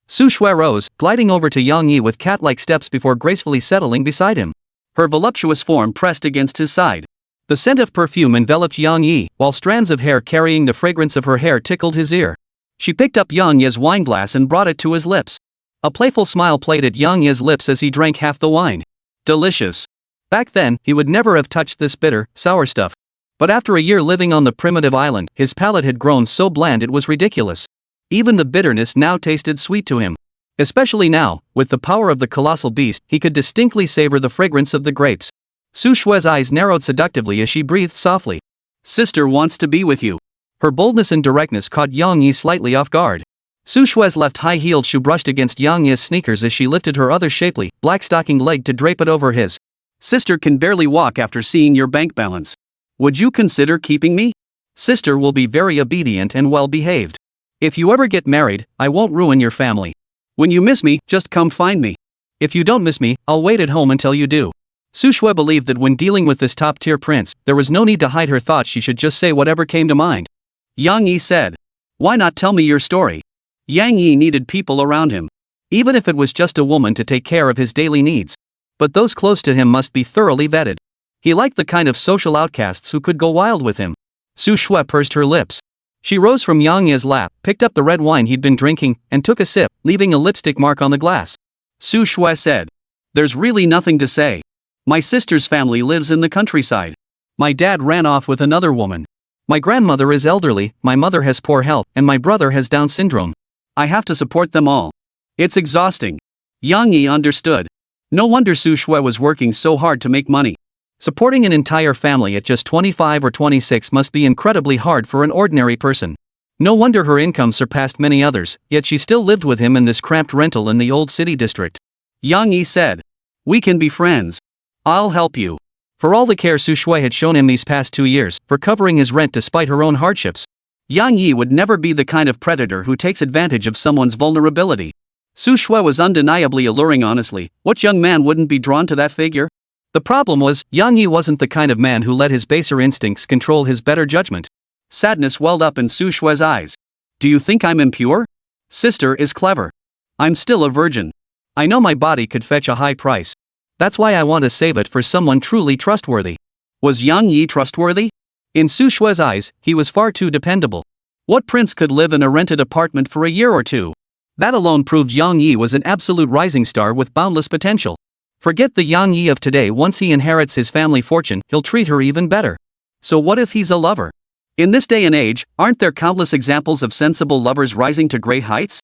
Su Shui rose, gliding over to Yang Yi with cat-like steps before gracefully settling beside him. Her voluptuous form pressed against his side. The scent of perfume enveloped Yang Yi, while strands of hair carrying the fragrance of her hair tickled his ear. She picked up Yang Yi's wineglass and brought it to his lips. A playful smile played at Yang Yi's lips as he drank half the wine. Delicious. Back then, he would never have touched this bitter, sour stuff. But after a year living on the primitive island, his palate had grown so bland it was ridiculous. Even the bitterness now tasted sweet to him. Especially now, with the power of the colossal beast, he could distinctly savor the fragrance of the grapes. Su Shui's eyes narrowed seductively as she breathed softly. "Sister wants to be with you." Her boldness and directness caught Yang Yi slightly off guard. Su Shui's left high-heeled shoe brushed against Yang Yi's sneakers as she lifted her other shapely, black-stockinged leg to drape it over his. "Sister can barely walk after seeing your bank balance. Would you consider keeping me?" "Sister will be very obedient and well-behaved. If you ever get married, I won't ruin your family. When you miss me, just come find me. If you don't miss me, I'll wait at home until you do." Su Shui believed that when dealing with this top-tier prince, there was no need to hide her thoughts, she should just say whatever came to mind. Yang Yi said, "Why not tell me your story?" Yang Yi needed people around him. Even if it was just a woman to take care of his daily needs. But those close to him must be thoroughly vetted. He liked the kind of social outcasts who could go wild with him. Su Shui pursed her lips. She rose from Yang Yi's lap, picked up the red wine he'd been drinking, and took a sip, leaving a lipstick mark on the glass. Su Shui said, "There's really nothing to say. My sister's family lives in the countryside. My dad ran off with another woman. My grandmother is elderly, my mother has poor health, and my brother has Down syndrome. I have to support them all. It's exhausting." Yang Yi understood. No wonder Su Shui was working so hard to make money. Supporting an entire family at just 25 or 26 must be incredibly hard for an ordinary person. No wonder her income surpassed many others, yet she still lived with him in this cramped rental in the old city district. Yang Yi said, We can be friends. I'll help you. For all the care Su Shui had shown him these past 2 years, for covering his rent despite her own hardships, Yang Yi would never be the kind of predator who takes advantage of someone's vulnerability. Su Shui was undeniably alluring. Honestly, what young man wouldn't be drawn to that figure? The problem was, Yang Yi wasn't the kind of man who let his baser instincts control his better judgment. Sadness welled up in Su Shui's eyes. Do you think I'm impure? Sister is clever. I'm still a virgin. I know my body could fetch a high price. That's why I want to save it for someone truly trustworthy. Was Yang Yi trustworthy? In Su Shui's eyes, he was far too dependable. What prince could live in a rented apartment for a year or two? That alone proved Yang Yi was an absolute rising star with boundless potential. Forget the Yang Yi of today. Once he inherits his family fortune, he'll treat her even better. So what if he's a lover? In this day and age, aren't there countless examples of sensible lovers rising to great heights?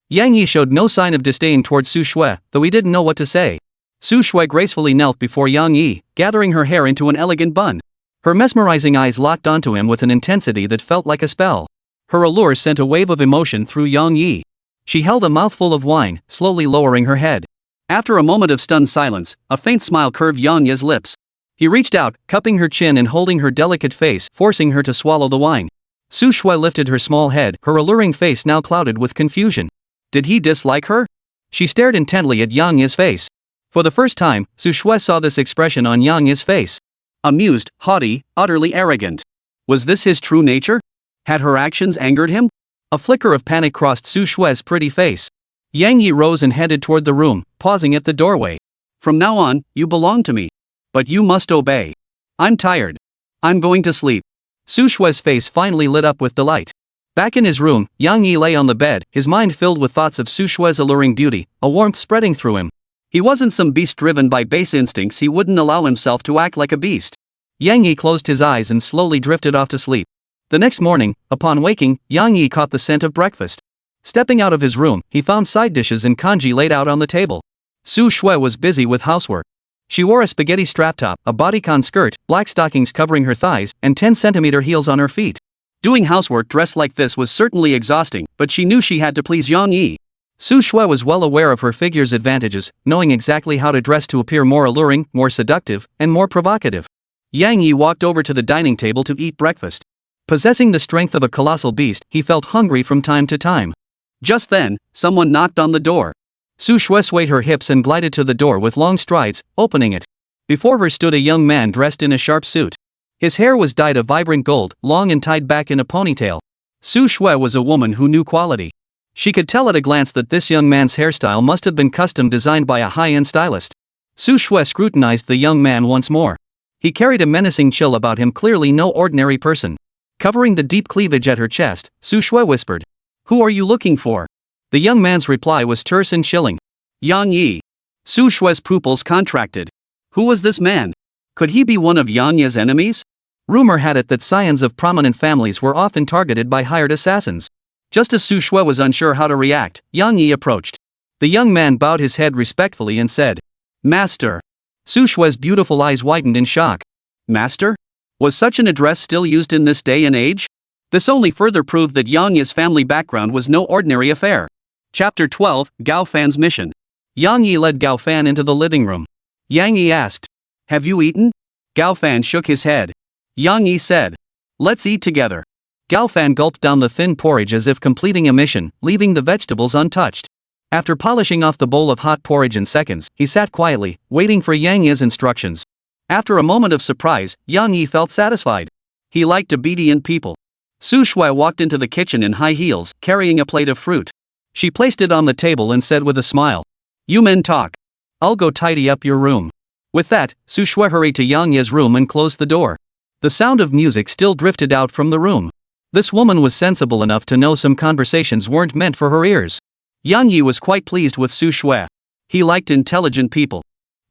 Yang Yi showed no sign of disdain towards Su Shui, though he didn't know what to say. Su Shui gracefully knelt before Yang Yi, gathering her hair into an elegant bun. Her mesmerizing eyes locked onto him with an intensity that felt like a spell. Her allure sent a wave of emotion through Yang Yi. She held a mouthful of wine, slowly lowering her head. After a moment of stunned silence, a faint smile curved Yang Yi's lips. He reached out, cupping her chin and holding her delicate face, forcing her to swallow the wine. Su Shui lifted her small head, her alluring face now clouded with confusion. Did he dislike her? She stared intently at Yang Yi's face. For the first time, Su Shui saw this expression on Yang Yi's face. Amused, haughty, utterly arrogant. Was this his true nature? Had her actions angered him? A flicker of panic crossed Su Shui's pretty face. Yang Yi rose and headed toward the room, pausing at the doorway. From now on, you belong to me. But you must obey. I'm tired. I'm going to sleep. Su Shui's face finally lit up with delight. Back in his room, Yang Yi lay on the bed, his mind filled with thoughts of Su Shui's alluring beauty, a warmth spreading through him. He wasn't some beast driven by base instincts. He wouldn't allow himself to act like a beast. Yang Yi closed his eyes and slowly drifted off to sleep. The next morning, upon waking, Yang Yi caught the scent of breakfast. Stepping out of his room, he found side dishes and congee laid out on the table. Su Shui was busy with housework. She wore a spaghetti strap top, a bodycon skirt, black stockings covering her thighs, and 10-centimeter heels on her feet. Doing housework dressed like this was certainly exhausting, but she knew she had to please Yang Yi. Su Shui was well aware of her figure's advantages, knowing exactly how to dress to appear more alluring, more seductive, and more provocative. Yang Yi walked over to the dining table to eat breakfast. Possessing the strength of a colossal beast, he felt hungry from time to time. Just then, someone knocked on the door. Su Shui swayed her hips and glided to the door with long strides, opening it. Before her stood a young man dressed in a sharp suit. His hair was dyed a vibrant gold, long and tied back in a ponytail. Su Shui was a woman who knew quality. She could tell at a glance that this young man's hairstyle must have been custom designed by a high-end stylist. Su Shui scrutinized the young man once more. He carried a menacing chill about him, clearly no ordinary person. Covering the deep cleavage at her chest, Su Shui whispered, "Who are you looking for?" The young man's reply was terse and chilling. "Yang Yi." Su Shui's pupils contracted. Who was this man? Could he be one of Yang Yi's enemies? Rumor had it that scions of prominent families were often targeted by hired assassins. Just as Su Shui was unsure how to react, Yang Yi approached. The young man bowed his head respectfully and said, "Master." Su Shui's beautiful eyes widened in shock. Master? Was such an address still used in this day and age? This only further proved that Yang Yi's family background was no ordinary affair. Chapter 12, Gao Fan's Mission. Yang Yi led Gao Fan into the living room. Yang Yi asked, "Have you eaten?" Gao Fan shook his head. Yang Yi said, "Let's eat together." Gao Fan gulped down the thin porridge as if completing a mission, leaving the vegetables untouched. After polishing off the bowl of hot porridge in seconds, he sat quietly, waiting for Yang Yi's instructions. After a moment of surprise, Yang Yi felt satisfied. He liked obedient people. Su Shui walked into the kitchen in high heels, carrying a plate of fruit. She placed it on the table and said with a smile, "You men talk. I'll go tidy up your room." With that, Su Shui hurried to Yang Yi's room and closed the door. The sound of music still drifted out from the room. This woman was sensible enough to know some conversations weren't meant for her ears. Yang Yi was quite pleased with Su Shui. He liked intelligent people.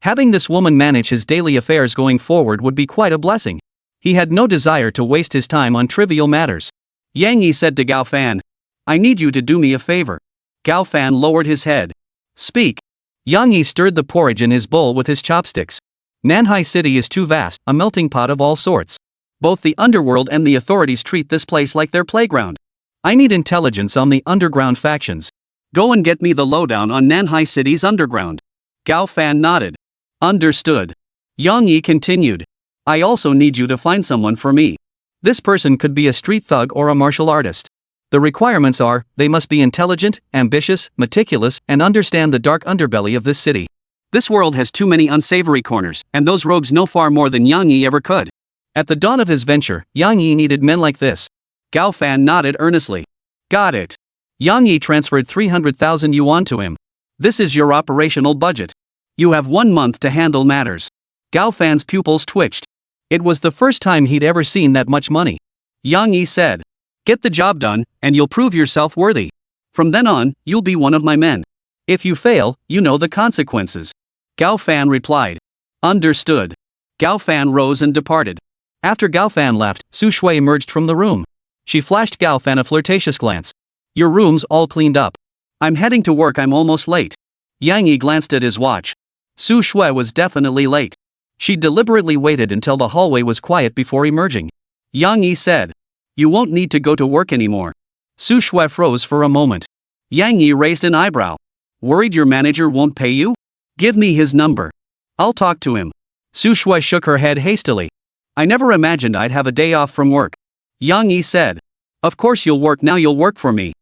Having this woman manage his daily affairs going forward would be quite a blessing. He had no desire to waste his time on trivial matters. Yang Yi said to Gao Fan, "I need you to do me a favor." Gao Fan lowered his head. "Speak." Yang Yi stirred the porridge in his bowl with his chopsticks. Nanhai City is too vast, a melting pot of all sorts. Both the underworld and the authorities treat this place like their playground. I need intelligence on the underground factions. Go and get me the lowdown on Nanhai City's underground. Gao Fan nodded. Understood. Yang Yi continued. I also need you to find someone for me. This person could be a street thug or a martial artist. The requirements are, they must be intelligent, ambitious, meticulous, and understand the dark underbelly of this city. This world has too many unsavory corners, and those rogues know far more than Yang Yi ever could. At the dawn of his venture, Yang Yi needed men like this. Gao Fan nodded earnestly. Got it. Yang Yi transferred 300,000 yuan to him. This is your operational budget. You have 1 month to handle matters. Gao Fan's pupils twitched. It was the first time he'd ever seen that much money. Yang Yi said. Get the job done, and you'll prove yourself worthy. From then on, you'll be one of my men. If you fail, you know the consequences. Gao Fan replied. Understood. Gao Fan rose and departed. After Gao Fan left, Su Shui emerged from the room. She flashed Gao Fan a flirtatious glance. Your room's all cleaned up. I'm heading to work, I'm almost late. Yang Yi glanced at his watch. Su Shui was definitely late. She deliberately waited until the hallway was quiet before emerging. Yang Yi said. You won't need to go to work anymore. Su Shui froze for a moment. Yang Yi raised an eyebrow. Worried your manager won't pay you? Give me his number. I'll talk to him. Su Shui shook her head hastily. I never imagined I'd have a day off from work. Yang Yi said. Of course you'll work now, you'll work for me.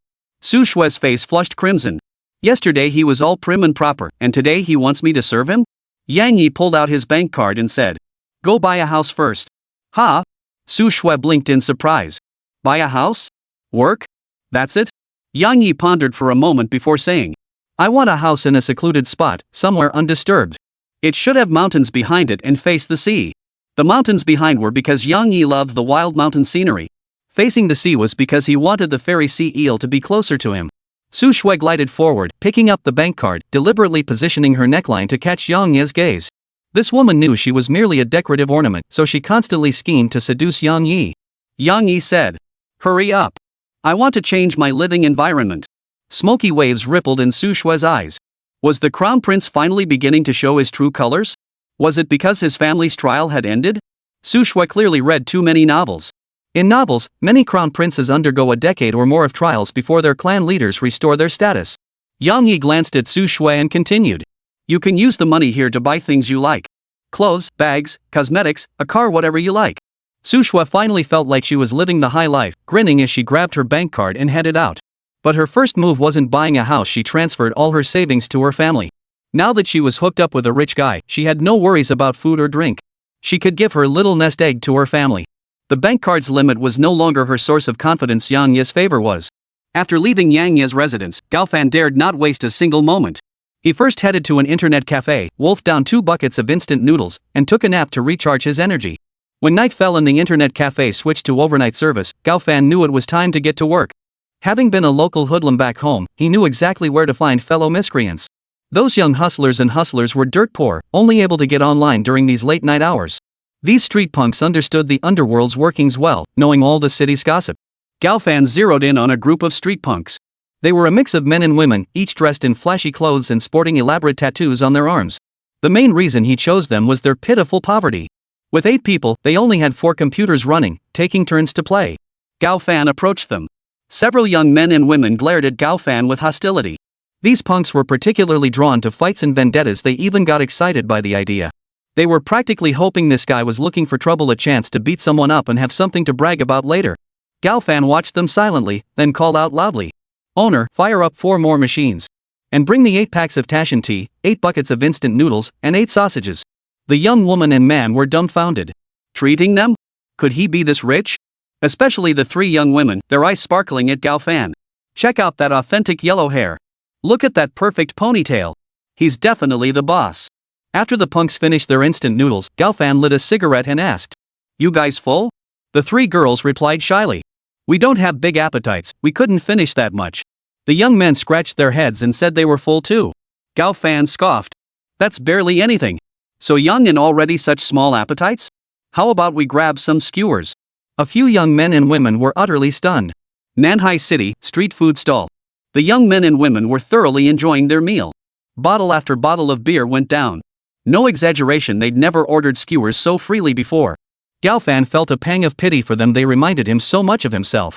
Su Shui's face flushed crimson. Yesterday he was all prim and proper, and today he wants me to serve him? Yang Yi pulled out his bank card and said. Go buy a house first. Ha? Su Shui blinked in surprise. Buy a house? Work? That's it? Yang Yi pondered for a moment before saying. I want a house in a secluded spot, somewhere undisturbed. It should have mountains behind it and face the sea. The mountains behind were because Yang Yi loved the wild mountain scenery. Facing the sea was because he wanted the fairy sea eel to be closer to him. Su Shui glided forward, picking up the bank card, deliberately positioning her neckline to catch Yang Yi's gaze. This woman knew she was merely a decorative ornament, so she constantly schemed to seduce Yang Yi. Yang Yi said. Hurry up. I want to change my living environment. Smoky waves rippled in Su Shui's eyes. Was the crown prince finally beginning to show his true colors? Was it because his family's trial had ended? Su Shui clearly read too many novels. In novels, many crown princes undergo a decade or more of trials before their clan leaders restore their status. Yang Yi glanced at Su Shui and continued. You can use the money here to buy things you like. Clothes, bags, cosmetics, a car, whatever you like. Su Shui finally felt like she was living the high life, grinning as she grabbed her bank card and headed out. But her first move wasn't buying a house, she transferred all her savings to her family. Now that she was hooked up with a rich guy, she had no worries about food or drink. She could give her little nest egg to her family. The bank card's limit was no longer her source of confidence, Yang Yi's favor was. After leaving Yang Yi's residence, Gao Fan dared not waste a single moment. He first headed to an internet cafe, wolfed down 2 buckets of instant noodles, and took a nap to recharge his energy. When night fell and the internet cafe switched to overnight service, Gao Fan knew it was time to get to work. Having been a local hoodlum back home, he knew exactly where to find fellow miscreants. Those young hustlers were dirt poor, only able to get online during these late night hours. These street punks understood the underworld's workings well, knowing all the city's gossip. Gao Fan zeroed in on a group of street punks. They were a mix of men and women, each dressed in flashy clothes and sporting elaborate tattoos on their arms. The main reason he chose them was their pitiful poverty. With 8 people, they only had 4 computers running, taking turns to play. Gao Fan approached them. Several young men and women glared at Gao Fan with hostility. These punks were particularly drawn to fights and vendettas, they even got excited by the idea. They were practically hoping this guy was looking for trouble, a chance to beat someone up and have something to brag about later. Gao Fan watched them silently, then called out loudly. Owner, fire up 4 more machines. And bring me 8 packs of Tashin tea, 8 buckets of instant noodles, and 8 sausages. The young woman and man were dumbfounded. Treating them? Could he be this rich? Especially the 3 young women, their eyes sparkling at Gao Fan. Check out that authentic yellow hair. Look at that perfect ponytail. He's definitely the boss. After the punks finished their instant noodles, Gao Fan lit a cigarette and asked. You guys full? The 3 girls replied shyly. We don't have big appetites, we couldn't finish that much. The young men scratched their heads and said they were full too. Gao Fan scoffed. That's barely anything. So young and already such small appetites? How about we grab some skewers? A few young men and women were utterly stunned. Nanhai City, street food stall. The young men and women were thoroughly enjoying their meal. Bottle after bottle of beer went down. No exaggeration, they'd never ordered skewers so freely before. Gao Fan felt a pang of pity for them, they reminded him so much of himself.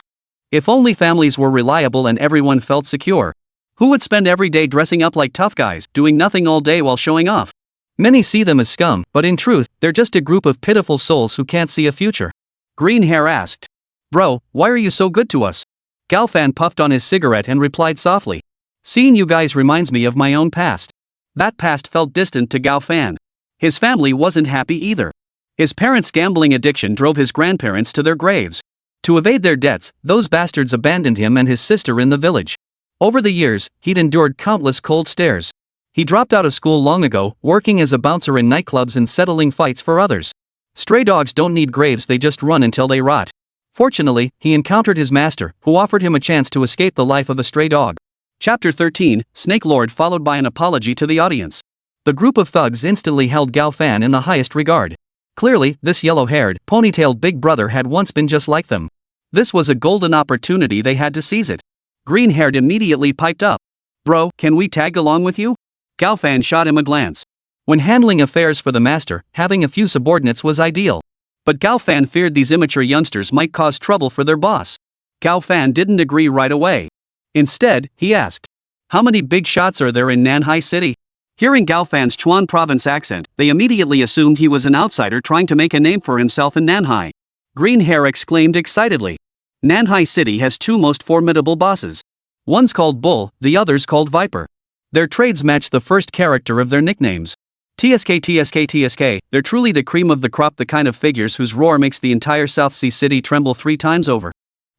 If only families were reliable and everyone felt secure. Who would spend every day dressing up like tough guys, doing nothing all day while showing off? Many see them as scum, but in truth, they're just a group of pitiful souls who can't see a future. Green Hair asked. Bro, why are you so good to us? Galfan puffed on his cigarette and replied softly. Seeing you guys reminds me of my own past. That past felt distant to Galfan. His family wasn't happy either. His parents' gambling addiction drove his grandparents to their graves. To evade their debts, those bastards abandoned him and his sister in the village. Over the years, he'd endured countless cold stares. He dropped out of school long ago, working as a bouncer in nightclubs and settling fights for others. Stray dogs don't need graves, they just run until they rot. Fortunately, he encountered his master, who offered him a chance to escape the life of a stray dog. Chapter 13, Snake Lord, followed by an apology to the audience. The group of thugs instantly held Galfan in the highest regard. Clearly, this yellow-haired, ponytailed big brother had once been just like them. This was a golden opportunity, they had to seize it. Green-haired immediately piped up. Bro, can we tag along with you? Galfan shot him a glance. When handling affairs for the master, having a few subordinates was ideal. But Galfan feared these immature youngsters might cause trouble for their boss. Galfan didn't agree right away. Instead, he asked, how many big shots are there in Nanhai City? Hearing Galfan's Chuan province accent, they immediately assumed he was an outsider trying to make a name for himself in Nanhai. Green Hair exclaimed excitedly. Nanhai City has two most formidable bosses. One's called Bull, the other's called Viper. Their trades match the first character of their nicknames. TSK, they're truly the cream of the crop, the kind of figures whose roar makes the entire South Sea City tremble 3 times over.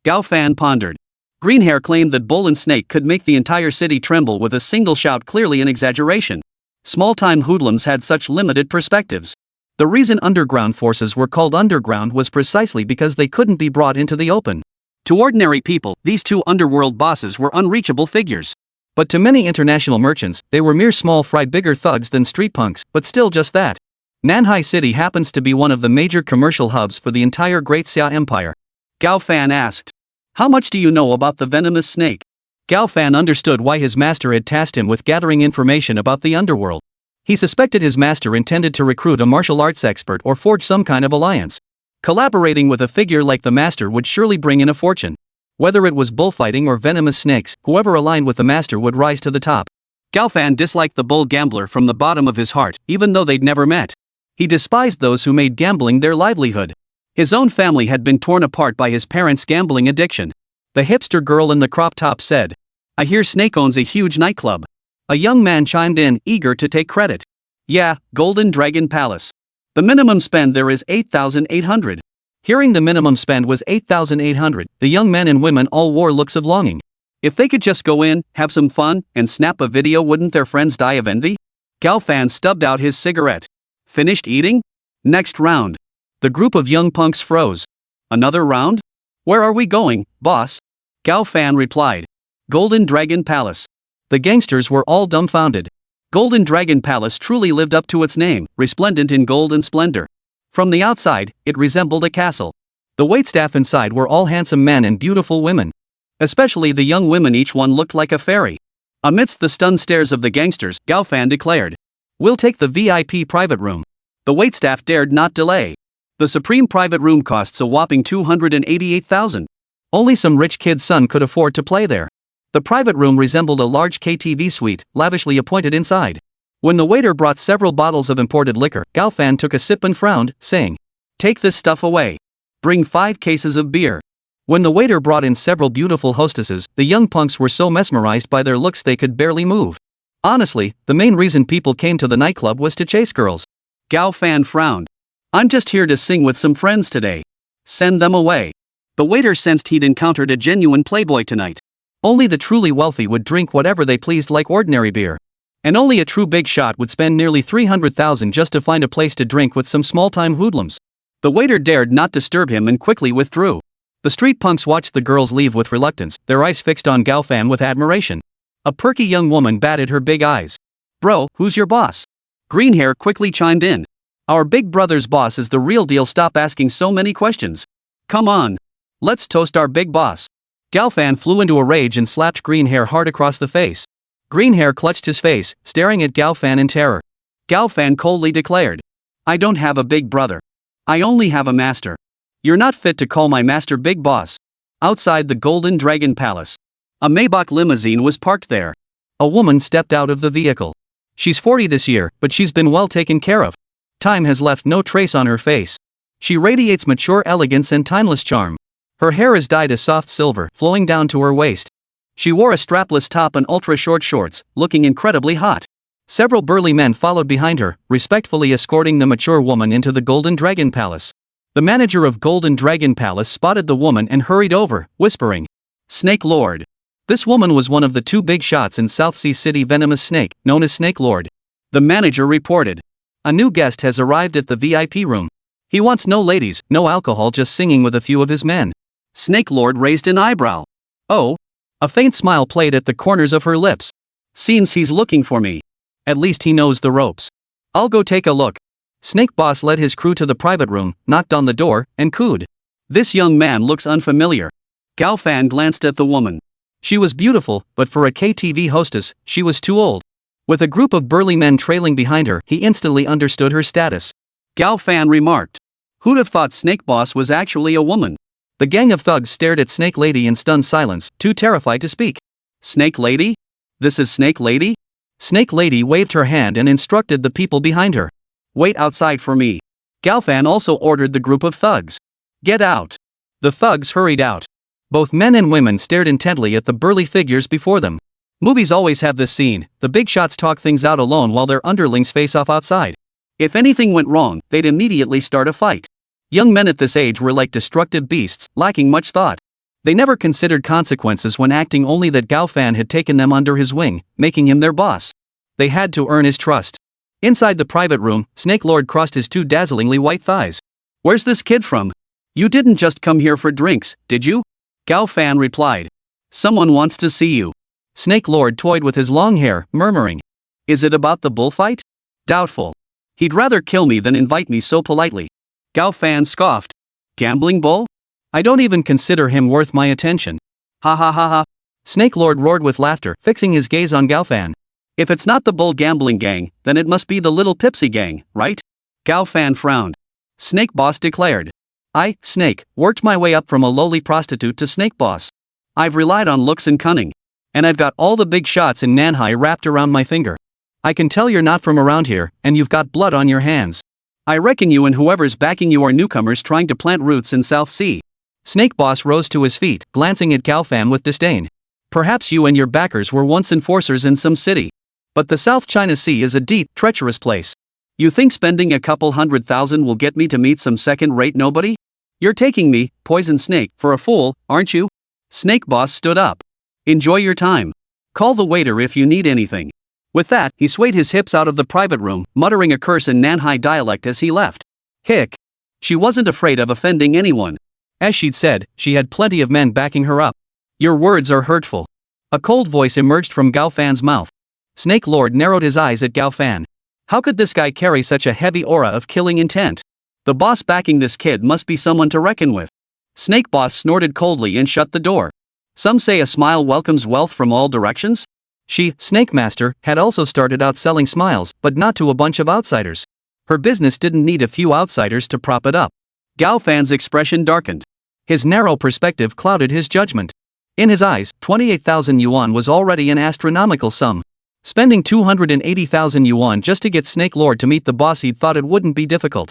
Galfan pondered. Greenhair claimed that Bull and Snake could make the entire city tremble with a single shout, clearly an exaggeration. Small-time hoodlums had such limited perspectives. The reason underground forces were called underground was precisely because they couldn't be brought into the open. To ordinary people, these two underworld bosses were unreachable figures. But to many international merchants, they were mere small fry, bigger thugs than street punks, but still just that. Nanhai City happens to be one of the major commercial hubs for the entire Great Xia Empire. Galfan asked, how much do you know about the venomous snake? Galfan understood why his master had tasked him with gathering information about the underworld. He suspected his master intended to recruit a martial arts expert or forge some kind of alliance. Collaborating with a figure like the master would surely bring in a fortune. Whether it was bullfighting or venomous snakes, whoever aligned with the master would rise to the top. Galfan disliked the bull gambler from the bottom of his heart, even though they'd never met. He despised those who made gambling their livelihood. His own family had been torn apart by his parents' gambling addiction. The hipster girl in the crop top said, I hear Snake owns a huge nightclub. A young man chimed in, eager to take credit. Yeah, Golden Dragon Palace. The minimum spend there is 8,800. Hearing the minimum spend was 8,800, the young men and women all wore looks of longing. If they could just go in, have some fun, and snap a video, wouldn't their friends die of envy? Galfan stubbed out his cigarette. Finished eating? Next round. The group of young punks froze. Another round? Where are we going, boss? Galfan replied. Golden Dragon Palace. The gangsters were all dumbfounded. Golden Dragon Palace truly lived up to its name, resplendent in gold and splendor. From the outside, it resembled a castle. The waitstaff inside were all handsome men and beautiful women. Especially the young women, each one looked like a fairy. Amidst the stunned stares of the gangsters, Galfan declared, We'll take the VIP private room. The waitstaff dared not delay. The supreme private room costs a whopping 288,000. Only some rich kid's son could afford to play there. The private room resembled a large KTV suite, lavishly appointed inside. When the waiter brought several bottles of imported liquor, Galfan took a sip and frowned, saying, Take this stuff away. Bring 5 cases of beer. When the waiter brought in several beautiful hostesses, the young punks were so mesmerized by their looks they could barely move. Honestly, the main reason people came to the nightclub was to chase girls. Galfan frowned. I'm just here to sing with some friends today. Send them away. The waiter sensed he'd encountered a genuine playboy tonight. Only the truly wealthy would drink whatever they pleased like ordinary beer. And only a true big shot would spend nearly 300,000 just to find a place to drink with some small-time hoodlums. The waiter dared not disturb him and quickly withdrew. The street punks watched the girls leave with reluctance, their eyes fixed on Galfan with admiration. A perky young woman batted her big eyes. Bro, who's your boss? Greenhair quickly chimed in. Our big brother's boss is the real deal, stop asking so many questions. Come on. Let's toast our big boss. Galfan flew into a rage and slapped Greenhair hard across the face. Greenhair clutched his face, staring at Galfan in terror. Galfan coldly declared, I don't have a big brother. I only have a master. You're not fit to call my master big boss. Outside the Golden Dragon Palace, a Maybach limousine was parked there. A woman stepped out of the vehicle. She's 40 this year, but she's been well taken care of. Time has left no trace on her face. She radiates mature elegance and timeless charm. Her hair is dyed a soft silver, flowing down to her waist. She wore a strapless top and ultra-short shorts, looking incredibly hot. Several burly men followed behind her, respectfully escorting the mature woman into the Golden Dragon Palace. The manager of Golden Dragon Palace spotted the woman and hurried over, whispering, "Snake Lord." This woman was one of the 2 big shots in South Sea City venomous snake, known as Snake Lord. The manager reported, "A new guest has arrived at the VIP room. He wants no ladies, no alcohol, just singing with a few of his men." Snake Lord raised an eyebrow. "Oh?" A faint smile played at the corners of her lips. "Seems he's looking for me. At least he knows the ropes. I'll go take a look." Snake Boss led his crew to the private room, knocked on the door, and cooed. "This young man looks unfamiliar." Gao Fan glanced at the woman. She was beautiful, but for a KTV hostess, she was too old. With a group of burly men trailing behind her, he instantly understood her status. Gao Fan remarked, "Who'd have thought Snake Boss was actually a woman?" The gang of thugs stared at Snake Lady in stunned silence, too terrified to speak. "Snake Lady? This is Snake Lady?" Snake Lady waved her hand and instructed the people behind her. "Wait outside for me." Gao Fan also ordered the group of thugs. "Get out." The thugs hurried out. Both men and women stared intently at the burly figures before them. Movies always have this scene: the big shots talk things out alone while their underlings face off outside. If anything went wrong, they'd immediately start a fight. Young men at this age were like destructive beasts, lacking much thought. They never considered consequences when acting, only that Gao Fan had taken them under his wing, making him their boss. They had to earn his trust. Inside the private room, Snake Lord crossed his 2 dazzlingly white thighs. "Where's this kid from? You didn't just come here for drinks, did you?" Gao Fan replied. "Someone wants to see you." Snake Lord toyed with his long hair, murmuring, "Is it about the bullfight? Doubtful. He'd rather kill me than invite me so politely." Gao Fan scoffed. "Gambling bull? I don't even consider him worth my attention." "Ha ha ha ha." Snake Lord roared with laughter, fixing his gaze on Gao Fan. "If it's not the bull gambling gang, then it must be the little Pipsy gang, right?" Gao Fan frowned. Snake Boss declared, "I, Snake, worked my way up from a lowly prostitute to Snake Boss. I've relied on looks and cunning. And I've got all the big shots in Nanhai wrapped around my finger. I can tell you're not from around here, and you've got blood on your hands. I reckon you and whoever's backing you are newcomers trying to plant roots in South Sea." Snake Boss rose to his feet, glancing at Gao Fan with disdain. "Perhaps you and your backers were once enforcers in some city. But the South China Sea is a deep, treacherous place. You think spending a couple $100,000 will get me to meet some second-rate nobody? You're taking me, Poison Snake, for a fool, aren't you?" Snake Boss stood up. "Enjoy your time. Call the waiter if you need anything." With that, he swayed his hips out of the private room, muttering a curse in Nanhai dialect as he left. Hick. She wasn't afraid of offending anyone. As she'd said, she had plenty of men backing her up. "Your words are hurtful." A cold voice emerged from Gao Fan's mouth. Snake Lord narrowed his eyes at Gao Fan. How could this guy carry such a heavy aura of killing intent? The boss backing this kid must be someone to reckon with. Snake Boss snorted coldly and shut the door. Some say a smile welcomes wealth from all directions? She, Snake Master, had also started out selling smiles, but not to a bunch of outsiders. Her business didn't need a few outsiders to prop it up. Gao Fan's expression darkened. His narrow perspective clouded his judgment. In his eyes, 28,000 yuan was already an astronomical sum. Spending 280,000 yuan just to get Snake Lord to meet the boss, he'd thought it wouldn't be difficult.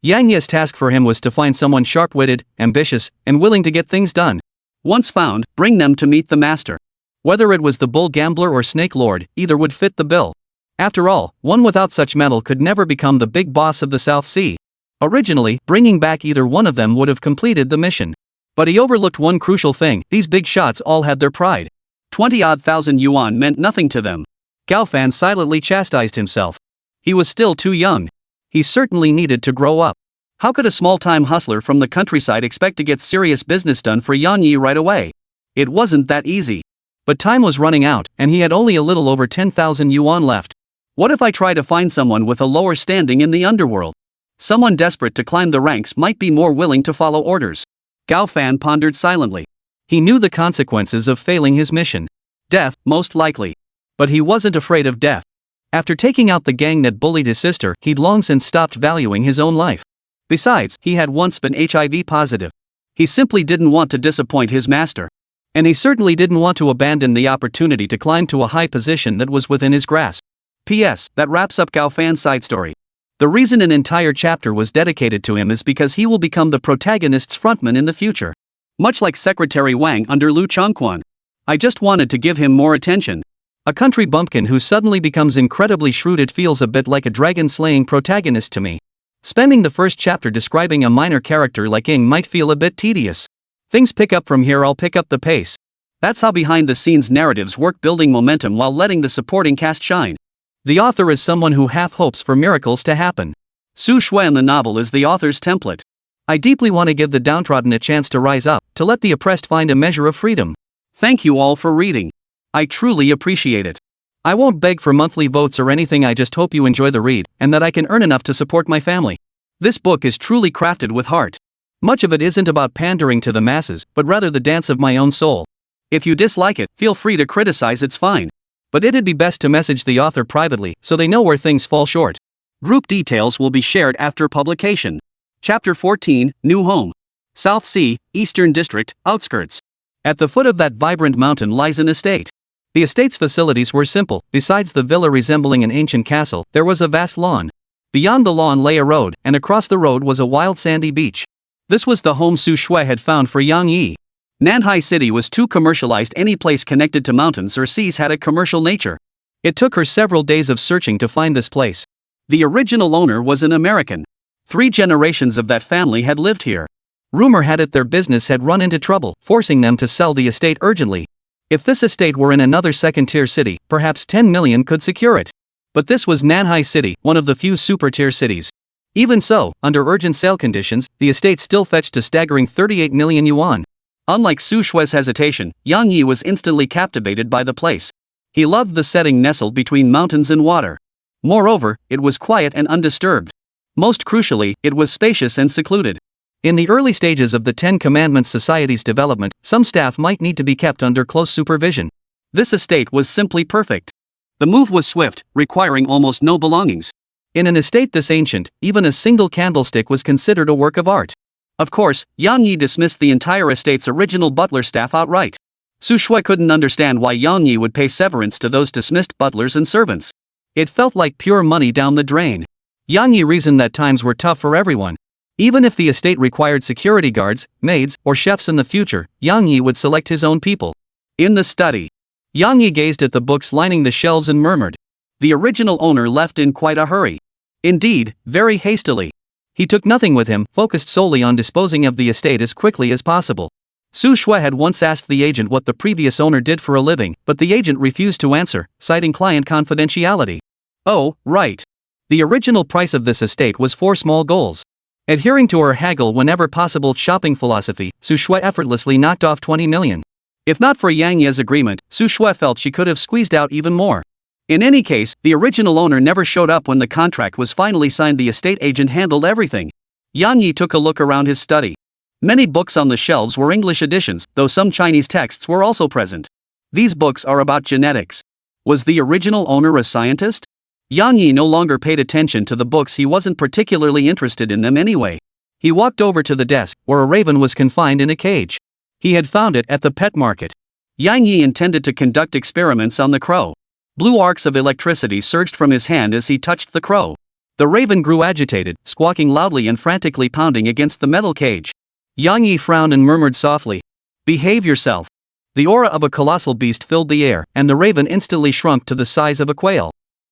Yang Ye's task for him was to find someone sharp-witted, ambitious, and willing to get things done. Once found, bring them to meet the master. Whether it was the bull gambler or Snake Lord, either would fit the bill. After all, one without such mettle could never become the big boss of the South Sea. Originally, bringing back either one of them would have completed the mission. But he overlooked one crucial thing: these big shots all had their pride. 20-odd thousand yuan meant nothing to them. Gao Fan silently chastised himself. He was still too young. He certainly needed to grow up. How could a small-time hustler from the countryside expect to get serious business done for Yang Yi right away? It wasn't that easy. But time was running out, and he had only a little over 10,000 yuan left. What if I try to find someone with a lower standing in the underworld? Someone desperate to climb the ranks might be more willing to follow orders. Gao Fan pondered silently. He knew the consequences of failing his mission. Death, most likely. But he wasn't afraid of death. After taking out the gang that bullied his sister, he'd long since stopped valuing his own life. Besides, he had once been HIV positive. He simply didn't want to disappoint his master. And he certainly didn't want to abandon the opportunity to climb to a high position that was within his grasp. P.S. That wraps up Gao Fan's side story. The reason an entire chapter was dedicated to him is because he will become the protagonist's frontman in the future. Much like Secretary Wang under Liu Changquan. I just wanted to give him more attention. A country bumpkin who suddenly becomes incredibly shrewd. It feels a bit like a dragon-slaying protagonist to me. Spending the first chapter describing a minor character like Ing might feel a bit tedious. Things pick up from here. I'll pick up the pace. That's how behind-the-scenes narratives work, building momentum while letting the supporting cast shine. The author is someone who half hopes for miracles to happen. Su Shui in the novel is the author's template. I deeply want to give the downtrodden a chance to rise up, to let the oppressed find a measure of freedom. Thank you all for reading. I truly appreciate it. I won't beg for monthly votes or anything. I just hope you enjoy the read, and that I can earn enough to support my family. This book is truly crafted with heart. Much of it isn't about pandering to the masses, but rather the dance of my own soul. If you dislike it, feel free to criticize, it's fine. But it'd be best to message the author privately, so they know where things fall short. Group details will be shared after publication. Chapter 14, New Home. South Sea, Eastern District, Outskirts. At the foot of that vibrant mountain lies an estate. The estate's facilities were simple. Besides the villa resembling an ancient castle, there was a vast lawn. Beyond the lawn lay a road, and across the road was a wild sandy beach. This was the home Su Shui had found for Yang Yi. Nanhai City was too commercialized. Any place connected to mountains or seas had a commercial nature. It took her several days of searching to find this place. The original owner was an American. 3 generations of that family had lived here. Rumor had it their business had run into trouble, forcing them to sell the estate urgently. If this estate were in another second-tier city, perhaps 10 million could secure it. But this was Nanhai City, one of the few super-tier cities. Even so, under urgent sale conditions, the estate still fetched a staggering 38 million yuan. Unlike Su Shui's hesitation, Yang Yi was instantly captivated by the place. He loved the setting nestled between mountains and water. Moreover, it was quiet and undisturbed. Most crucially, it was spacious and secluded. In the early stages of the 10 Commandments Society's development, some staff might need to be kept under close supervision. This estate was simply perfect. The move was swift, requiring almost no belongings. In an estate this ancient, even a single candlestick was considered a work of art. Of course, Yang Yi dismissed the entire estate's original butler staff outright. Su Shui couldn't understand why Yang Yi would pay severance to those dismissed butlers and servants. It felt like pure money down the drain. Yang Yi reasoned that times were tough for everyone. Even if the estate required security guards, maids, or chefs in the future, Yang Yi would select his own people. In the study, Yang Yi gazed at the books lining the shelves and murmured. The original owner left in quite a hurry. Indeed, very hastily. He took nothing with him, focused solely on disposing of the estate as quickly as possible. Su Shui had once asked the agent what the previous owner did for a living, but the agent refused to answer, citing client confidentiality. Oh, right. The original price of this estate was 4 small goals. Adhering to her haggle whenever possible shopping philosophy, Su Shui effortlessly knocked off 20 million. If not for Yang Yi's agreement, Su Shui felt she could have squeezed out even more. In any case, the original owner never showed up when the contract was finally signed. The estate agent handled everything. Yang Yi took a look around his study. Many books on the shelves were English editions, though some Chinese texts were also present. These books are about genetics. Was the original owner a scientist? Yang Yi no longer paid attention to the books. He wasn't particularly interested in them anyway. He walked over to the desk, where a raven was confined in a cage. He had found it at the pet market. Yang Yi intended to conduct experiments on the crow. Blue arcs of electricity surged from his hand as he touched the crow. The raven grew agitated, squawking loudly and frantically pounding against the metal cage. Yang Yi frowned and murmured softly, "Behave yourself." The aura of a colossal beast filled the air, and the raven instantly shrunk to the size of a quail.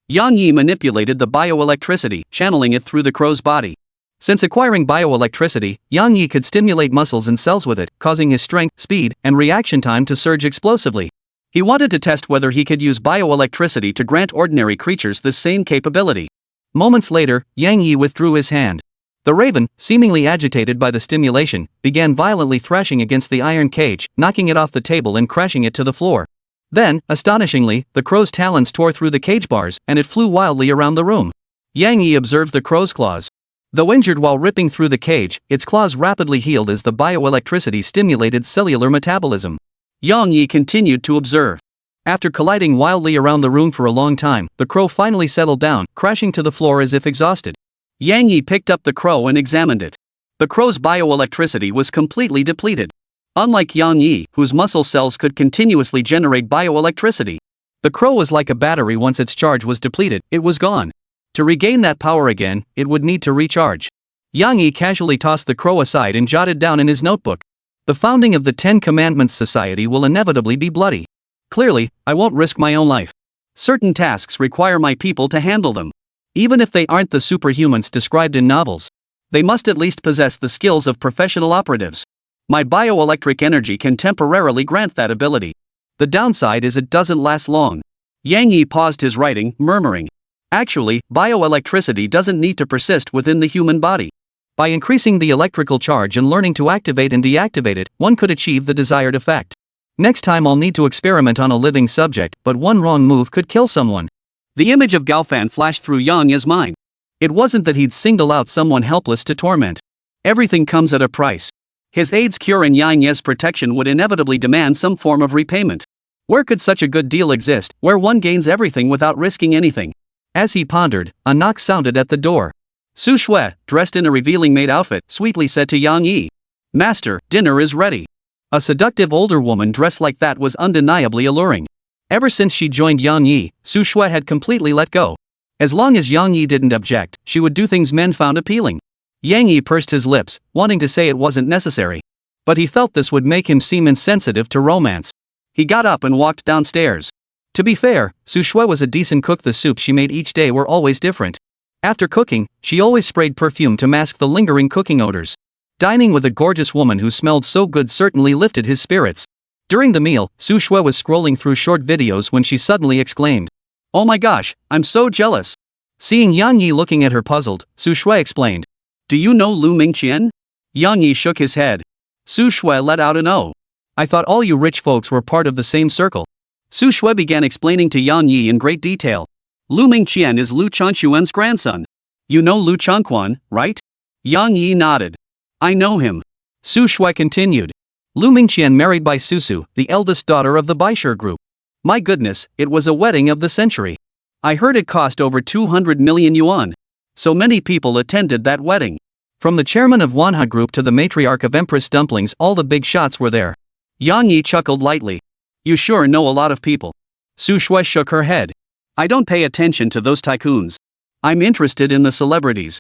Yang Yi manipulated the bioelectricity, channeling it through the crow's body. Since acquiring bioelectricity, Yang Yi could stimulate muscles and cells with it, causing his strength, speed, and reaction time to surge explosively. He wanted to test whether he could use bioelectricity to grant ordinary creatures this same capability. Moments later, Yang Yi withdrew his hand. The raven, seemingly agitated by the stimulation, began violently thrashing against the iron cage, knocking it off the table and crashing it to the floor. Then, astonishingly, the crow's talons tore through the cage bars, and it flew wildly around the room. Yang Yi observed the crow's claws. Though injured while ripping through the cage, its claws rapidly healed as the bioelectricity stimulated cellular metabolism. Yang Yi continued to observe. After colliding wildly around the room for a long time, the crow finally settled down, crashing to the floor as if exhausted. Yang Yi picked up the crow and examined it. The crow's bioelectricity was completely depleted. Unlike Yang Yi, whose muscle cells could continuously generate bioelectricity, The crow was like a battery. Once its charge was depleted, it was gone. To regain that power again, it would need to recharge. Yang Yi casually tossed the crow aside and jotted down in his notebook. The founding of the 10 Commandments Society will inevitably be bloody. Clearly, I won't risk my own life. Certain tasks require my people to handle them. Even if they aren't the superhumans described in novels, they must at least possess the skills of professional operatives. My bioelectric energy can temporarily grant that ability. The downside is it doesn't last long. Yang Yi paused his writing, murmuring. Actually, bioelectricity doesn't need to persist within the human body. By increasing the electrical charge and learning to activate and deactivate it, one could achieve the desired effect. Next time I'll need to experiment on a living subject, but one wrong move could kill someone. The image of Gaofan flashed through Yang Yi's mind. It wasn't that he'd single out someone helpless to torment. Everything comes at a price. His aide's cure and Yang Yi's protection would inevitably demand some form of repayment. Where could such a good deal exist, where one gains everything without risking anything? As he pondered, a knock sounded at the door. Su Shui, dressed in a revealing maid outfit, sweetly said to Yang Yi, "Master, dinner is ready." A seductive older woman dressed like that was undeniably alluring. Ever since she joined Yang Yi, Su Shui had completely let go. As long as Yang Yi didn't object, she would do things men found appealing. Yang Yi pursed his lips, wanting to say it wasn't necessary. But he felt this would make him seem insensitive to romance. He got up and walked downstairs. To be fair, Su Shui was a decent cook. The soup she made each day were always different. After cooking, she always sprayed perfume to mask the lingering cooking odors. Dining with a gorgeous woman who smelled so good certainly lifted his spirits. During the meal, Su Shui was scrolling through short videos when she suddenly exclaimed, "Oh my gosh, I'm so jealous." Seeing Yang Yi looking at her puzzled, Su Shui explained, "Do you know Liu Mingqian?" Yang Yi shook his head. Su Shui let out an "Oh. I thought all you rich folks were part of the same circle." Su Shui began explaining to Yang Yi in great detail. Liu Mingqian is Liu Changquan's grandson. You know Liu Changquan, right? Yang Yi nodded. I know him. Su Shui continued. Liu Mingqian married by Suzu, the eldest daughter of the Baishir group. My goodness, it was a wedding of the century. I heard it cost over 200 million yuan. So many people attended that wedding. From the chairman of Manhwa group to the matriarch of Empress Dumplings, all the big shots were there. Yang Yi chuckled lightly. You sure know a lot of people. Su Shui shook her head. I don't pay attention to those tycoons. I'm interested in the celebrities.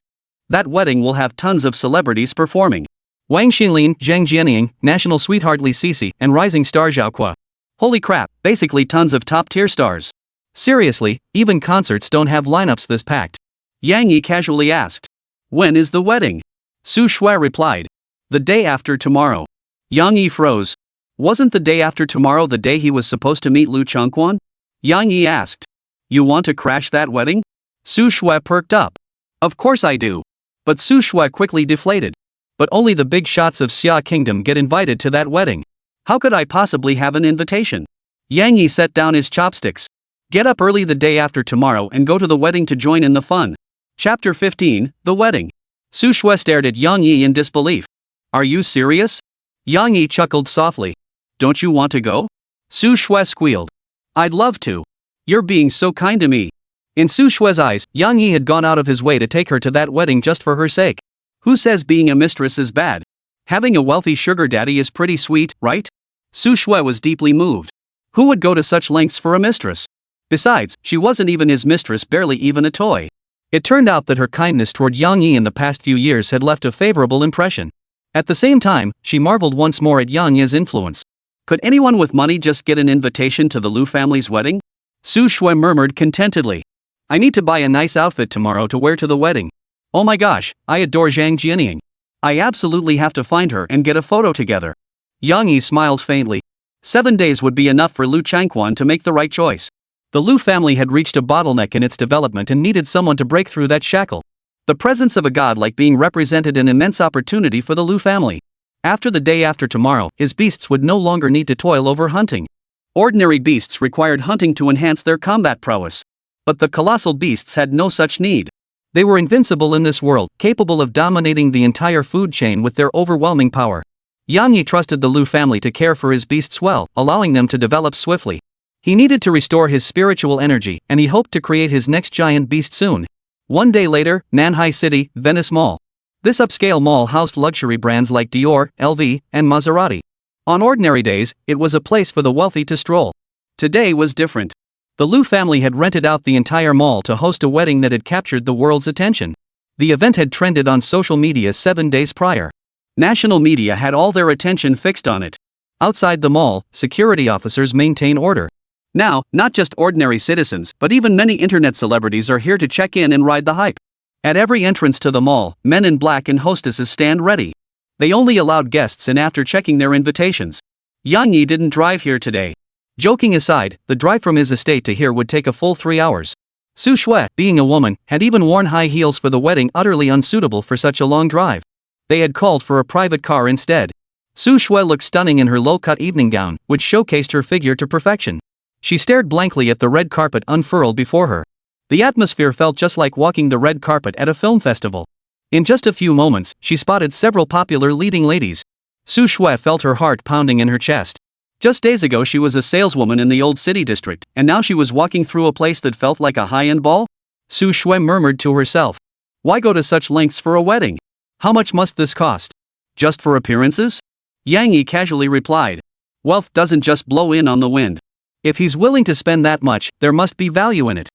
That wedding will have tons of celebrities performing. Wang Xinlin, Zhang Jianying, national sweetheart Li Sisi, and rising star Zhao Qua. Holy crap, basically tons of top-tier stars. Seriously, even concerts don't have lineups this packed. Yang Yi casually asked. When is the wedding? Su Shui replied. The day after tomorrow. Yang Yi froze. Wasn't the day after tomorrow the day he was supposed to meet Liu Changquan? Yang Yi asked. You want to crash that wedding? Su Shui perked up. Of course I do. But Su Shui quickly deflated. But only the big shots of Xia Kingdom get invited to that wedding. How could I possibly have an invitation? Yang Yi set down his chopsticks. Get up early the day after tomorrow and go to the wedding to join in the fun. Chapter 15, The Wedding. Su Shui stared at Yang Yi in disbelief. Are you serious? Yang Yi chuckled softly. Don't you want to go? Su Shui squealed. I'd love to. You're being so kind to me. In Su Shui's eyes, Yang Yi had gone out of his way to take her to that wedding just for her sake. Who says being a mistress is bad? Having a wealthy sugar daddy is pretty sweet, right? Su Shui was deeply moved. Who would go to such lengths for a mistress? Besides, she wasn't even his mistress, barely even a toy. It turned out that her kindness toward Yang Yi in the past few years had left a favorable impression. At the same time, she marveled once more at Yang Yi's influence. Could anyone with money just get an invitation to the Liu family's wedding? Su Shui murmured contentedly. I need to buy a nice outfit tomorrow to wear to the wedding. Oh my gosh, I adore Zhang Jianying. I absolutely have to find her and get a photo together. Yang Yi smiled faintly. 7 days would be enough for Liu Changquan to make the right choice. The Liu family had reached a bottleneck in its development and needed someone to break through that shackle. The presence of a godlike being represented an immense opportunity for the Liu family. After the day after tomorrow, his beasts would no longer need to toil over hunting. Ordinary beasts required hunting to enhance their combat prowess. But the colossal beasts had no such need. They were invincible in this world, capable of dominating the entire food chain with their overwhelming power. Yang Yi trusted the Liu family to care for his beasts well, allowing them to develop swiftly. He needed to restore his spiritual energy, and he hoped to create his next giant beast soon. One day later, Nanhai City, Venice Mall. This upscale mall housed luxury brands like Dior, LV, and Maserati. On ordinary days, it was a place for the wealthy to stroll. Today was different. The Liu family had rented out the entire mall to host a wedding that had captured the world's attention. The event had trended on social media 7 days prior. National media had all their attention fixed on it. Outside the mall, security officers maintain order. Now, not just ordinary citizens, but even many internet celebrities are here to check in and ride the hype. At every entrance to the mall, men in black and hostesses stand ready. They only allowed guests in after checking their invitations. Yang Yi didn't drive here today. Joking aside, the drive from his estate to here would take a full 3 hours. Su Shui, being a woman, had even worn high heels for the wedding, utterly unsuitable for such a long drive. They had called for a private car instead. Su Shui looked stunning in her low-cut evening gown, which showcased her figure to perfection. She stared blankly at the red carpet unfurled before her. The atmosphere felt just like walking the red carpet at a film festival. In just a few moments, she spotted several popular leading ladies. Su Shui felt her heart pounding in her chest. Just days ago she was a saleswoman in the old city district, and now she was walking through a place that felt like a high-end ball? Su Shui murmured to herself. Why go to such lengths for a wedding? How much must this cost? Just for appearances? Yang Yi casually replied. Wealth doesn't just blow in on the wind. If he's willing to spend that much, there must be value in it.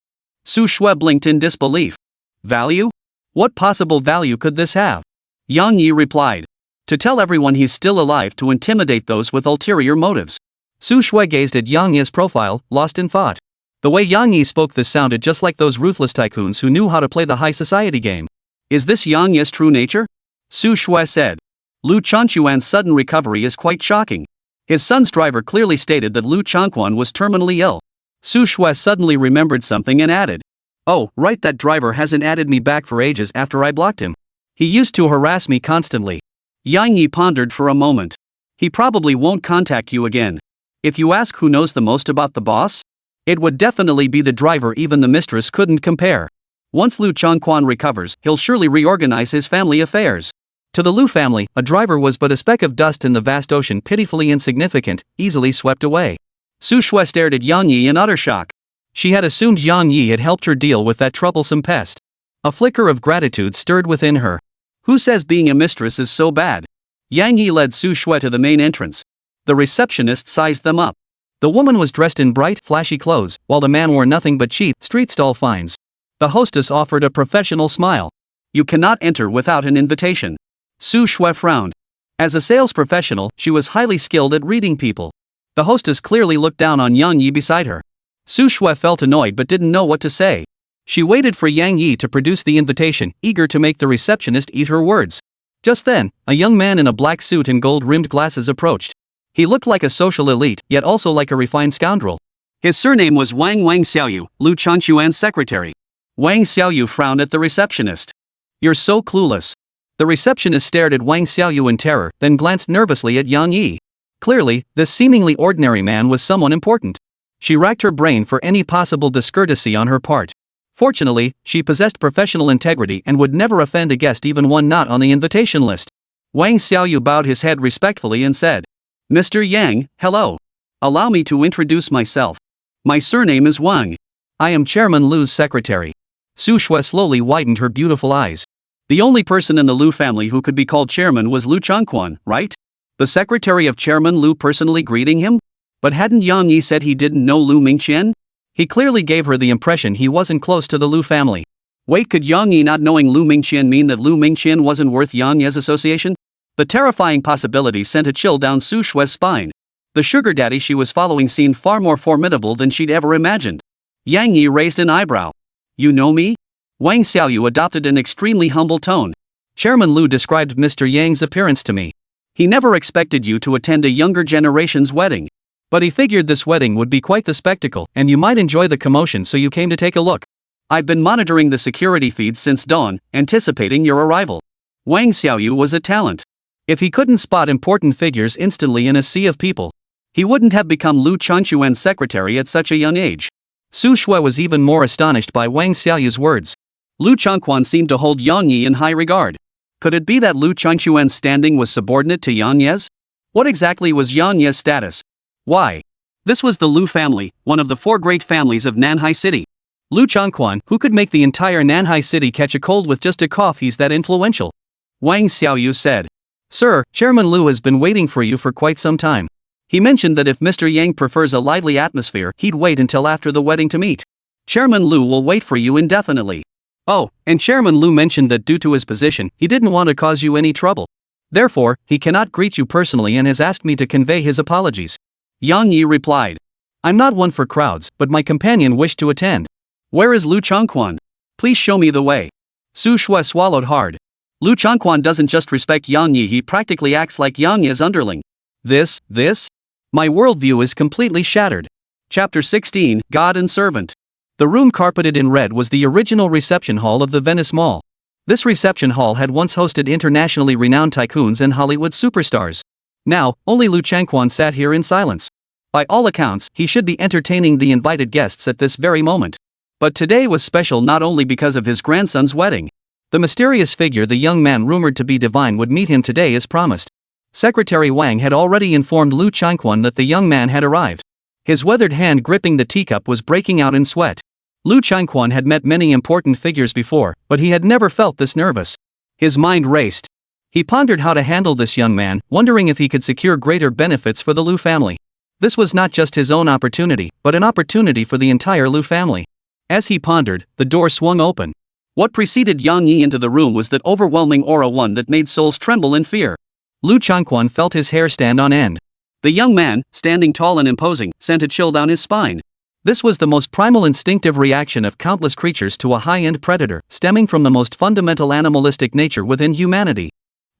Su Shui blinked in disbelief. Value? What possible value could this have? Yang Yi replied. To tell everyone he's still alive, to intimidate those with ulterior motives. Su Shui gazed at Yang Yi's profile, lost in thought. The way Yang Yi spoke, this sounded just like those ruthless tycoons who knew how to play the high society game. Is this Yang Yi's true nature? Su Shui said. Liu Changquan's sudden recovery is quite shocking. His son's driver clearly stated that Liu Changquan was terminally ill. Su Shui suddenly remembered something and added. Oh, right, that driver hasn't added me back for ages after I blocked him. He used to harass me constantly. Yang Yi pondered for a moment. He probably won't contact you again. If you ask who knows the most about the boss, it would definitely be the driver. Even the mistress couldn't compare. Once Liu Changquan recovers, he'll surely reorganize his family affairs. To the Liu family, a driver was but a speck of dust in the vast ocean, pitifully insignificant, easily swept away. Su Shui stared at Yang Yi in utter shock. She had assumed Yang Yi had helped her deal with that troublesome pest. A flicker of gratitude stirred within her. Who says being a mistress is so bad? Yang Yi led Su Shui to the main entrance. The receptionist sized them up. The woman was dressed in bright, flashy clothes, while the man wore nothing but cheap, street-stall finds. The hostess offered a professional smile. You cannot enter without an invitation. Su Shui frowned. As a sales professional, she was highly skilled at reading people. The hostess clearly looked down on Yang Yi beside her. Su Shui felt annoyed but didn't know what to say. She waited for Yang Yi to produce the invitation, eager to make the receptionist eat her words. Just then, a young man in a black suit and gold-rimmed glasses approached. He looked like a social elite, yet also like a refined scoundrel. His surname was Wang Xiaoyu, Liu Changquan's secretary. Wang Xiaoyu frowned at the receptionist. You're so clueless. The receptionist stared at Wang Xiaoyu in terror, then glanced nervously at Yang Yi. Clearly, this seemingly ordinary man was someone important. She racked her brain for any possible discourtesy on her part. Fortunately, she possessed professional integrity and would never offend a guest, even one not on the invitation list. Wang Xiaoyu bowed his head respectfully and said, Mr. Yang, hello. Allow me to introduce myself. My surname is Wang. I am Chairman Liu's secretary. Su Shui slowly widened her beautiful eyes. The only person in the Liu family who could be called chairman was Liu Changquan, right? The secretary of Chairman Liu personally greeting him? But hadn't Yang Yi said he didn't know Liu Mingqian? He clearly gave her the impression he wasn't close to the Liu family. Wait, could Yang Yi not knowing Liu Mingqian mean that Liu Mingqian wasn't worth Yang Yi's association? The terrifying possibility sent a chill down Su Shui's spine. The sugar daddy she was following seemed far more formidable than she'd ever imagined. Yang Yi raised an eyebrow. You know me? Wang Xiaoyu adopted an extremely humble tone. Chairman Liu described Mr. Yang's appearance to me. He never expected you to attend a younger generation's wedding. But he figured this wedding would be quite the spectacle, and you might enjoy the commotion, so you came to take a look. I've been monitoring the security feeds since dawn, anticipating your arrival. Wang Xiaoyu was a talent. If he couldn't spot important figures instantly in a sea of people, he wouldn't have become Liu Changquan's secretary at such a young age. Su Shui was even more astonished by Wang Xiaoyu's words. Liu Changquan seemed to hold Yang Yi in high regard. Could it be that Liu Changquan's standing was subordinate to Yang Yi's? What exactly was Yang Yi's status? Why? This was the Liu family, one of the 4 great families of Nanhai City. Liu Changquan, who could make the entire Nanhai City catch a cold with just a cough, he's that influential. Wang Xiaoyu said. Sir, Chairman Liu has been waiting for you for quite some time. He mentioned that if Mr. Yang prefers a lively atmosphere, he'd wait until after the wedding to meet. Chairman Liu will wait for you indefinitely. Oh, and Chairman Liu mentioned that due to his position, he didn't want to cause you any trouble. Therefore, he cannot greet you personally and has asked me to convey his apologies. Yang Yi replied. I'm not one for crowds, but my companion wished to attend. Where is Liu Changquan? Please show me the way. Su Shui swallowed hard. Liu Changquan doesn't just respect Yang Yi, he practically acts like Yang Yi's underling. This? My worldview is completely shattered. Chapter 16, God and Servant. The room carpeted in red was the original reception hall of the Venice Mall. This reception hall had once hosted internationally renowned tycoons and Hollywood superstars. Now, only Liu Changquan sat here in silence. By all accounts, he should be entertaining the invited guests at this very moment. But today was special not only because of his grandson's wedding. The mysterious figure the young man rumored to be divine would meet him today as promised. Secretary Wang had already informed Liu Changquan that the young man had arrived. His weathered hand gripping the teacup was breaking out in sweat. Liu Changquan had met many important figures before, but he had never felt this nervous. His mind raced. He pondered how to handle this young man, wondering if he could secure greater benefits for the Liu family. This was not just his own opportunity, but an opportunity for the entire Liu family. As he pondered, the door swung open. What preceded Yang Yi into the room was that overwhelming aura, one that made souls tremble in fear. Liu Changquan felt his hair stand on end. The young man, standing tall and imposing, sent a chill down his spine. This was the most primal instinctive reaction of countless creatures to a high-end predator, stemming from the most fundamental animalistic nature within humanity.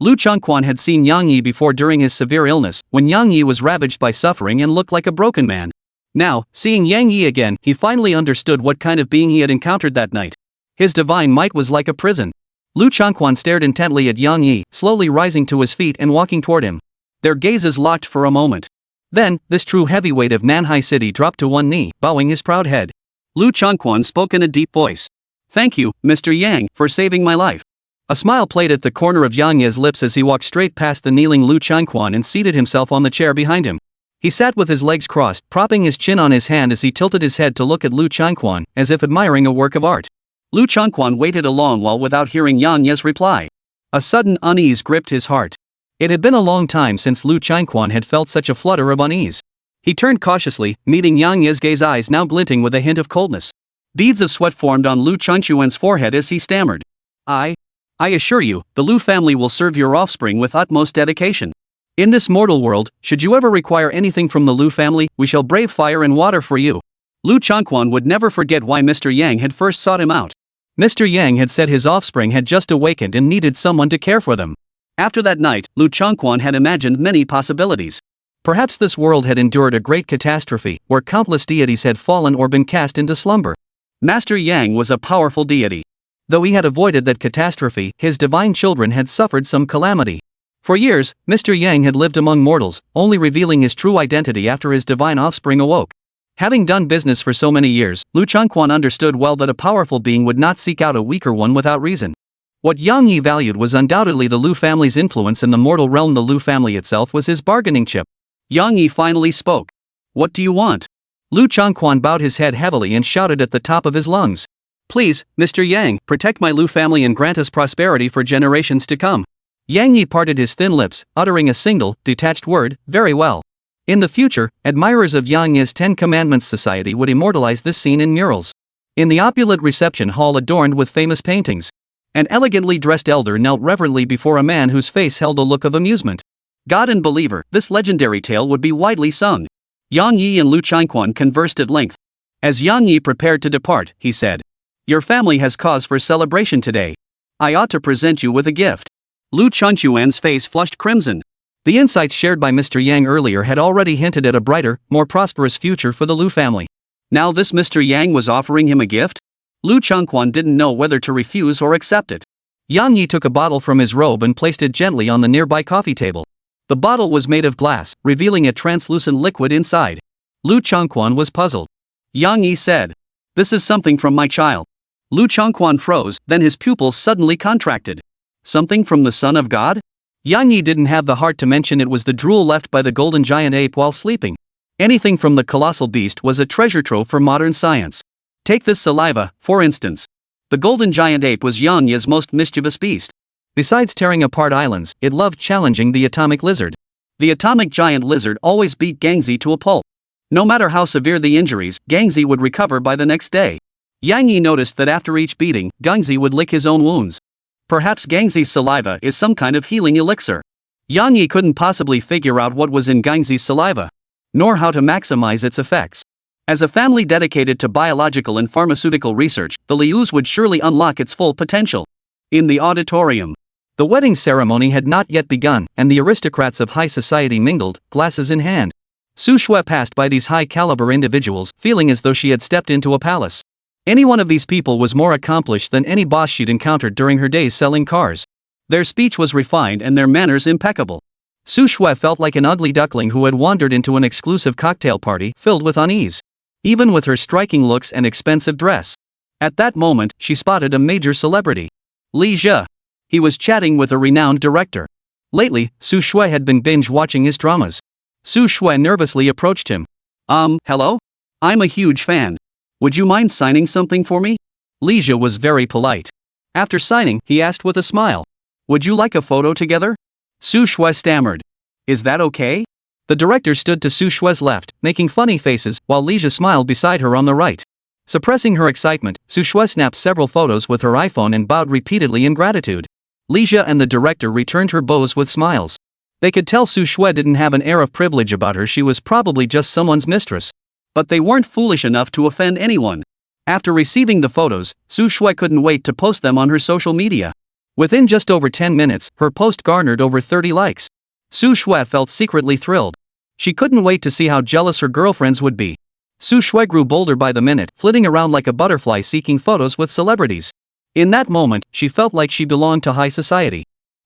Liu Changquan had seen Yang Yi before during his severe illness, when Yang Yi was ravaged by suffering and looked like a broken man. Now, seeing Yang Yi again, he finally understood what kind of being he had encountered that night. His divine might was like a prison. Liu Changquan stared intently at Yang Yi, slowly rising to his feet and walking toward him. Their gazes locked for a moment. Then, this true heavyweight of Nanhai City dropped to one knee, bowing his proud head. Liu Changquan spoke in a deep voice. Thank you, Mr. Yang, for saving my life. A smile played at the corner of Yang Yi's lips as he walked straight past the kneeling Liu Changquan and seated himself on the chair behind him. He sat with his legs crossed, propping his chin on his hand as he tilted his head to look at Liu Changquan, as if admiring a work of art. Liu Changquan waited a long while without hearing Yang Yi's reply. A sudden unease gripped his heart. It had been a long time since Liu Changquan had felt such a flutter of unease. He turned cautiously, meeting Yang Yi's gaze, eyes now glinting with a hint of coldness. Beads of sweat formed on Liu Changquan's forehead as he stammered. I assure you, the Liu family will serve your offspring with utmost dedication. In this mortal world, should you ever require anything from the Liu family, we shall brave fire and water for you. Liu Changquan would never forget why Mr. Yang had first sought him out. Mr. Yang had said his offspring had just awakened and needed someone to care for them. After that night, Liu Changquan had imagined many possibilities. Perhaps this world had endured a great catastrophe, where countless deities had fallen or been cast into slumber. Master Yang was a powerful deity. Though he had avoided that catastrophe, his divine children had suffered some calamity. For years, Mr. Yang had lived among mortals, only revealing his true identity after his divine offspring awoke. Having done business for so many years, Liu Changquan understood well that a powerful being would not seek out a weaker one without reason. What Yang Yi valued was undoubtedly the Liu family's influence in the mortal realm. The Liu family itself was his bargaining chip. Yang Yi finally spoke. What do you want? Liu Changquan bowed his head heavily and shouted at the top of his lungs. Please, Mr. Yang, protect my Liu family and grant us prosperity for generations to come. Yang Yi parted his thin lips, uttering a single, detached word, very well. In the future, admirers of Yang Yi's 10 Commandments Society would immortalize this scene in murals. In the opulent reception hall adorned with famous paintings, an elegantly dressed elder knelt reverently before a man whose face held a look of amusement. God and believer, this legendary tale would be widely sung. Yang Yi and Liu Changquan conversed at length. As Yang Yi prepared to depart, he said, Your family has cause for celebration today. I ought to present you with a gift. Liu Changquan's face flushed crimson. The insights shared by Mr. Yang earlier had already hinted at a brighter, more prosperous future for the Liu family. Now this Mr. Yang was offering him a gift? Liu Changquan didn't know whether to refuse or accept it. Yang Yi took a bottle from his robe and placed it gently on the nearby coffee table. The bottle was made of glass, revealing a translucent liquid inside. Liu Changquan was puzzled. Yang Yi said, This is something from my child. Liu Changquan froze, then his pupils suddenly contracted. Something from the son of God? Yang Yi didn't have the heart to mention it was the drool left by the golden giant ape while sleeping. Anything from the colossal beast was a treasure trove for modern science. Take this saliva, for instance. The golden giant ape was Yang Yi's most mischievous beast. Besides tearing apart islands, it loved challenging the atomic lizard. The atomic giant lizard always beat Gangzi to a pulp. No matter how severe the injuries, Gangzi would recover by the next day. Yang Yi noticed that after each beating, Gangzi would lick his own wounds. Perhaps Gangzi's saliva is some kind of healing elixir. Yang Yi couldn't possibly figure out what was in Gangzi's saliva, nor how to maximize its effects. As a family dedicated to biological and pharmaceutical research, the Lius would surely unlock its full potential. In the auditorium, the wedding ceremony had not yet begun, and the aristocrats of high society mingled, glasses in hand. Su Shui passed by these high-caliber individuals, feeling as though she had stepped into a palace. Any one of these people was more accomplished than any boss she'd encountered during her days selling cars. Their speech was refined and their manners impeccable. Su Shui felt like an ugly duckling who had wandered into an exclusive cocktail party filled with unease, even with her striking looks and expensive dress. At that moment, she spotted a major celebrity. Li Zhe. He was chatting with a renowned director. Lately, Su Shui had been binge-watching his dramas. Su Shui nervously approached him. Hello? I'm a huge fan. Would you mind signing something for me? Li Zhe was very polite. After signing, he asked with a smile. Would you like a photo together? Su Shui stammered. Is that okay? The director stood to Su Shui's left, making funny faces, while Li Zhe smiled beside her on the right. Suppressing her excitement, Su Shui snapped several photos with her iPhone and bowed repeatedly in gratitude. Li Zhe and the director returned her bows with smiles. They could tell Su Shui didn't have an air of privilege about her, she was probably just someone's mistress. But they weren't foolish enough to offend anyone. After receiving the photos, Su Shui couldn't wait to post them on her social media. Within just over 10 minutes, her post garnered over 30 likes. Su Shui felt secretly thrilled. She couldn't wait to see how jealous her girlfriends would be. Su Shui grew bolder by the minute, flitting around like a butterfly seeking photos with celebrities. In that moment, she felt like she belonged to high society.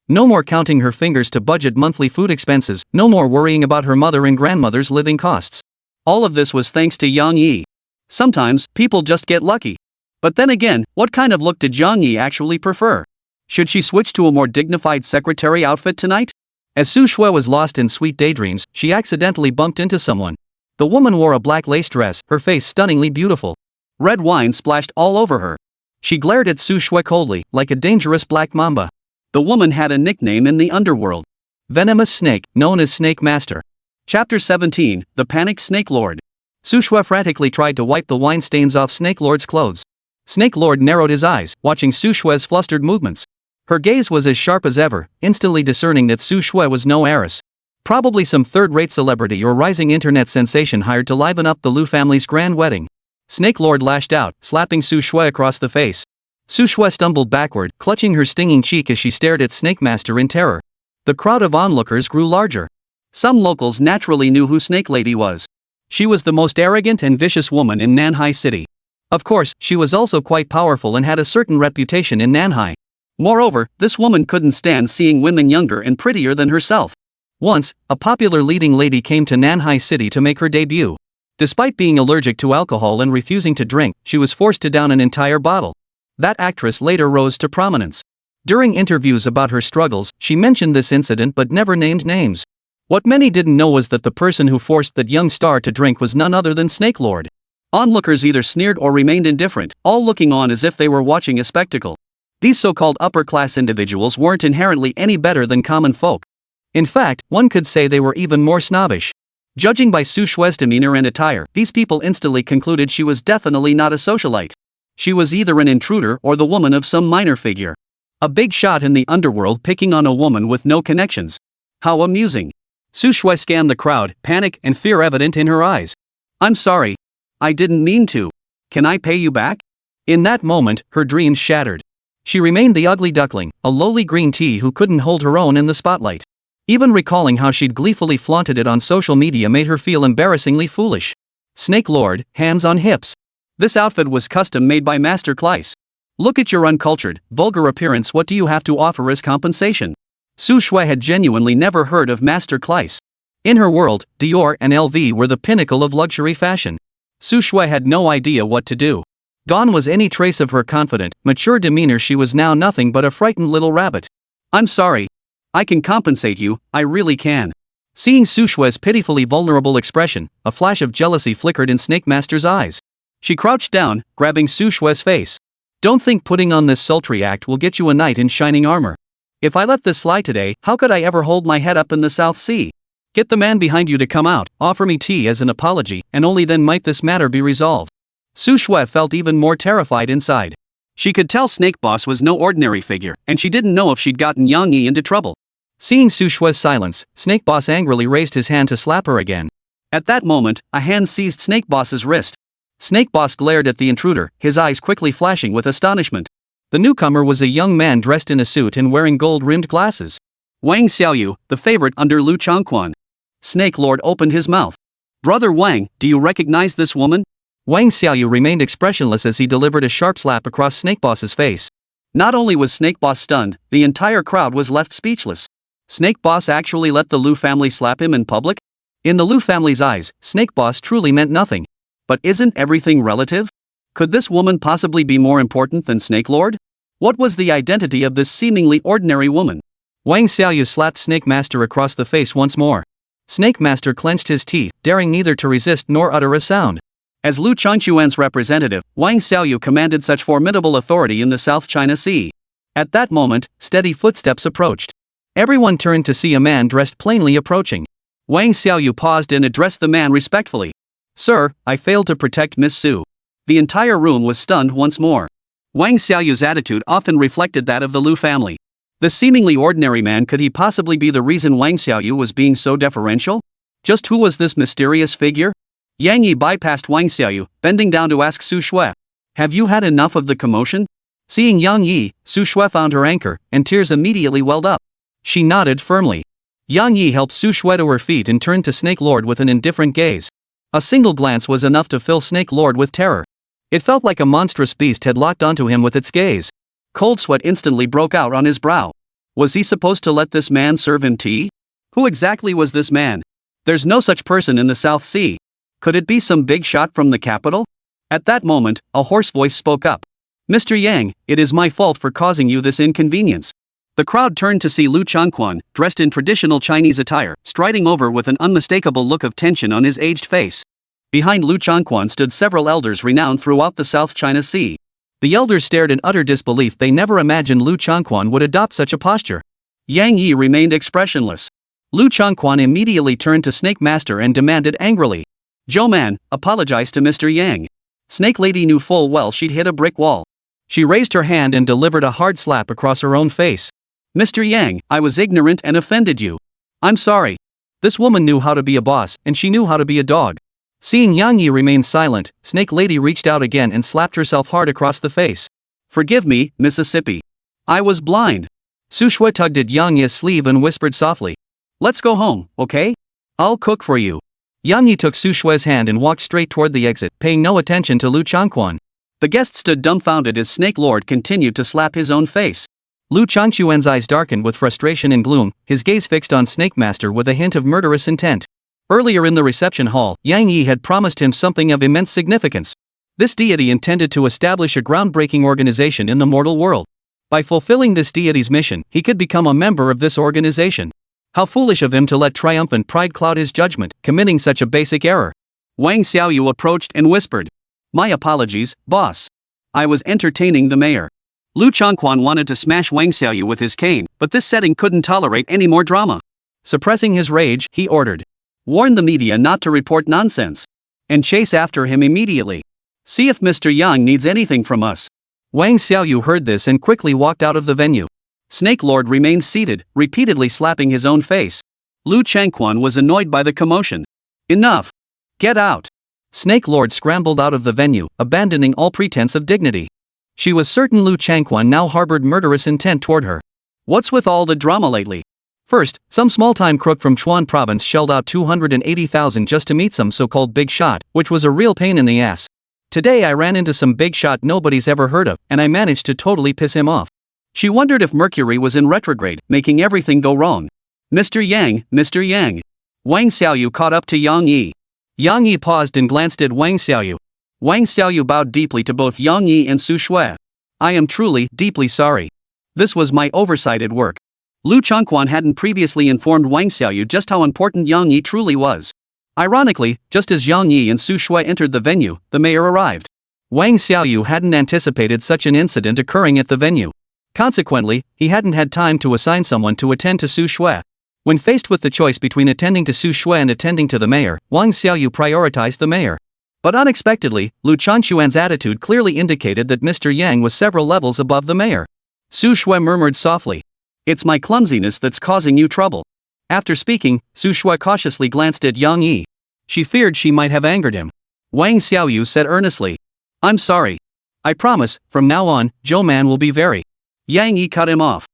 No more counting her fingers to budget monthly food expenses, no more worrying about her mother and grandmother's living costs. All of this was thanks to Yang Yi. Sometimes, people just get lucky. But then again, what kind of look did Yang Yi actually prefer? Should she switch to a more dignified secretary outfit tonight? As Su Shui was lost in sweet daydreams, she accidentally bumped into someone. The woman wore a black lace dress, her face stunningly beautiful. Red wine splashed all over her. She glared at Su Shui coldly, like a dangerous black mamba. The woman had a nickname in the underworld. Venomous Snake, known as Snake Master. Chapter 17, The Panicked Snake Lord. Su Shui frantically tried to wipe the wine stains off Snake Lord's clothes. Snake Lord narrowed his eyes, watching Su Shui's flustered movements. Her gaze was as sharp as ever, instantly discerning that Su Shui was no heiress. Probably some third-rate celebrity or rising internet sensation hired to liven up the Liu family's grand wedding. Snake Lord lashed out, slapping Su Shui across the face. Su Shui stumbled backward, clutching her stinging cheek as she stared at Snake Master in terror. The crowd of onlookers grew larger. Some locals naturally knew who Snake Lady was. She was the most arrogant and vicious woman in Nanhai City. Of course, she was also quite powerful and had a certain reputation in Nanhai. Moreover, this woman couldn't stand seeing women younger and prettier than herself. Once, a popular leading lady came to Nanhai City to make her debut. Despite being allergic to alcohol and refusing to drink, she was forced to down an entire bottle. That actress later rose to prominence. During interviews about her struggles, she mentioned this incident but never named names. What many didn't know was that the person who forced that young star to drink was none other than Snake Lord. Onlookers either sneered or remained indifferent, all looking on as if they were watching a spectacle. These so-called upper-class individuals weren't inherently any better than common folk. In fact, one could say they were even more snobbish. Judging by Su Shui's demeanor and attire, these people instantly concluded she was definitely not a socialite. She was either an intruder or the woman of some minor figure. A big shot in the underworld picking on a woman with no connections. How amusing. Su Shui scanned the crowd, panic and fear evident in her eyes. I'm sorry. I didn't mean to. Can I pay you back? In that moment, her dreams shattered. She remained the ugly duckling, a lowly green tea who couldn't hold her own in the spotlight. Even recalling how she'd gleefully flaunted it on social media made her feel embarrassingly foolish. Snake Lord, hands on hips. This outfit was custom made by Master Kleiss. Look at your uncultured, vulgar appearance. What do you have to offer as compensation? Su Shui had genuinely never heard of Master Kleiss. In her world, Dior and LV were the pinnacle of luxury fashion. Su Shui had no idea what to do. Gone was any trace of her confident, mature demeanor. She was now nothing but a frightened little rabbit. I'm sorry. I can compensate you, I really can. Seeing Su Shui's pitifully vulnerable expression, a flash of jealousy flickered in Snake Master's eyes. She crouched down, grabbing Su Shui's face. Don't think putting on this sultry act will get you a knight in shining armor. If I let this slide today, how could I ever hold my head up in the South Sea? Get the man behind you to come out, offer me tea as an apology, and only then might this matter be resolved. Su Shui felt even more terrified inside. She could tell Snake Boss was no ordinary figure, and she didn't know if she'd gotten Yang Yi into trouble. Seeing Su Shui's silence, Snake Boss angrily raised his hand to slap her again. At that moment, a hand seized Snake Boss's wrist. Snake Boss glared at the intruder, his eyes quickly flashing with astonishment. The newcomer was a young man dressed in a suit and wearing gold-rimmed glasses. Wang Xiaoyu, the favorite under Liu Changquan. Snake Lord opened his mouth. Brother Wang, do you recognize this woman? Wang Xiaoyu remained expressionless as he delivered a sharp slap across Snake Boss's face. Not only was Snake Boss stunned, the entire crowd was left speechless. Snake Boss actually let the Liu family slap him in public? In the Liu family's eyes, Snake Boss truly meant nothing. But isn't everything relative? Could this woman possibly be more important than Snake Lord? What was the identity of this seemingly ordinary woman? Wang Xiaoyu slapped Snake Master across the face once more. Snake Master clenched his teeth, daring neither to resist nor utter a sound. As Liu Changquan's representative, Wang Xiaoyu commanded such formidable authority in the South China Sea. At that moment, steady footsteps approached. Everyone turned to see a man dressed plainly approaching. Wang Xiaoyu paused and addressed the man respectfully. Sir, I failed to protect Miss Su. The entire room was stunned once more. Wang Xiaoyu's attitude often reflected that of the Liu family. The seemingly ordinary man, could he possibly be the reason Wang Xiaoyu was being so deferential? Just who was this mysterious figure? Yang Yi bypassed Wang Xiaoyu, bending down to ask Su Shui. Have you had enough of the commotion? Seeing Yang Yi, Su Shui found her anchor, and tears immediately welled up. She nodded firmly. Yang Yi helped Su Shui to her feet and turned to Snake Lord with an indifferent gaze. A single glance was enough to fill Snake Lord with terror. It felt like a monstrous beast had locked onto him with its gaze. Cold sweat instantly broke out on his brow. Was he supposed to let this man serve him tea? Who exactly was this man? There's no such person in the South Sea. Could it be some big shot from the capital? At that moment, a hoarse voice spoke up. Mr. Yang, it is my fault for causing you this inconvenience. The crowd turned to see Liu Changquan, dressed in traditional Chinese attire, striding over with an unmistakable look of tension on his aged face. Behind Liu Changquan stood several elders renowned throughout the South China Sea. The elders stared in utter disbelief. They never imagined Liu Changquan would adopt such a posture. Yang Yi remained expressionless. Liu Changquan immediately turned to Snake Master and demanded angrily. Zhou Man, apologize to Mr. Yang. Snake Lady knew full well she'd hit a brick wall. She raised her hand and delivered a hard slap across her own face. Mr. Yang, I was ignorant and offended you. I'm sorry. This woman knew how to be a boss, and she knew how to be a dog. Seeing Yang Yi remain silent, Snake Lady reached out again and slapped herself hard across the face. Forgive me, Mississippi. I was blind. Su Shui tugged at Yang Yi's sleeve and whispered softly. Let's go home, okay? I'll cook for you. Yang Yi took Su Shui's hand and walked straight toward the exit, paying no attention to Liu Changquan. The guest stood dumbfounded as Snake Lord continued to slap his own face. Liu Changquan's eyes darkened with frustration and gloom, his gaze fixed on Snake Master with a hint of murderous intent. Earlier in the reception hall, Yang Yi had promised him something of immense significance. This deity intended to establish a groundbreaking organization in the mortal world. By fulfilling this deity's mission, he could become a member of this organization. How foolish of him to let triumphant pride cloud his judgment, committing such a basic error. Wang Xiaoyu approached and whispered. My apologies, boss. I was entertaining the mayor. Liu Changquan wanted to smash Wang Xiaoyu with his cane, but this setting couldn't tolerate any more drama. Suppressing his rage, he ordered. Warn the media not to report nonsense. And chase after him immediately. See if Mr. Yang needs anything from us. Wang Xiaoyu heard this and quickly walked out of the venue. Snake Lord remained seated, repeatedly slapping his own face. Liu Changquan was annoyed by the commotion. Enough. Get out. Snake Lord scrambled out of the venue, abandoning all pretense of dignity. She was certain Liu Changquan now harbored murderous intent toward her. What's with all the drama lately? First, some small-time crook from Chuan province shelled out 280,000 just to meet some so-called big shot, which was a real pain in the ass. Today I ran into some big shot nobody's ever heard of, and I managed to totally piss him off. She wondered if Mercury was in retrograde, making everything go wrong. Mr. Yang, Mr. Yang. Wang Xiaoyu caught up to Yang Yi. Yang Yi paused and glanced at Wang Xiaoyu. Wang Xiaoyu bowed deeply to both Yang Yi and Su Shui. I am truly, deeply sorry. This was my oversight at work. Liu Changquan hadn't previously informed Wang Xiaoyu just how important Yang Yi truly was. Ironically, just as Yang Yi and Su Shui entered the venue, the mayor arrived. Wang Xiaoyu hadn't anticipated such an incident occurring at the venue. Consequently, he hadn't had time to assign someone to attend to Su Shui. When faced with the choice between attending to Su Shui and attending to the mayor, Wang Xiaoyu prioritized the mayor. But unexpectedly, Liu Changquan's attitude clearly indicated that Mr. Yang was several levels above the mayor. Su Shui murmured softly. "It's my clumsiness that's causing you trouble." After speaking, Su Shui cautiously glanced at Yang Yi. She feared she might have angered him. Wang Xiaoyu said earnestly. "I'm sorry. I promise, from now on, Joe Man will be very." Yang Yi cut him off.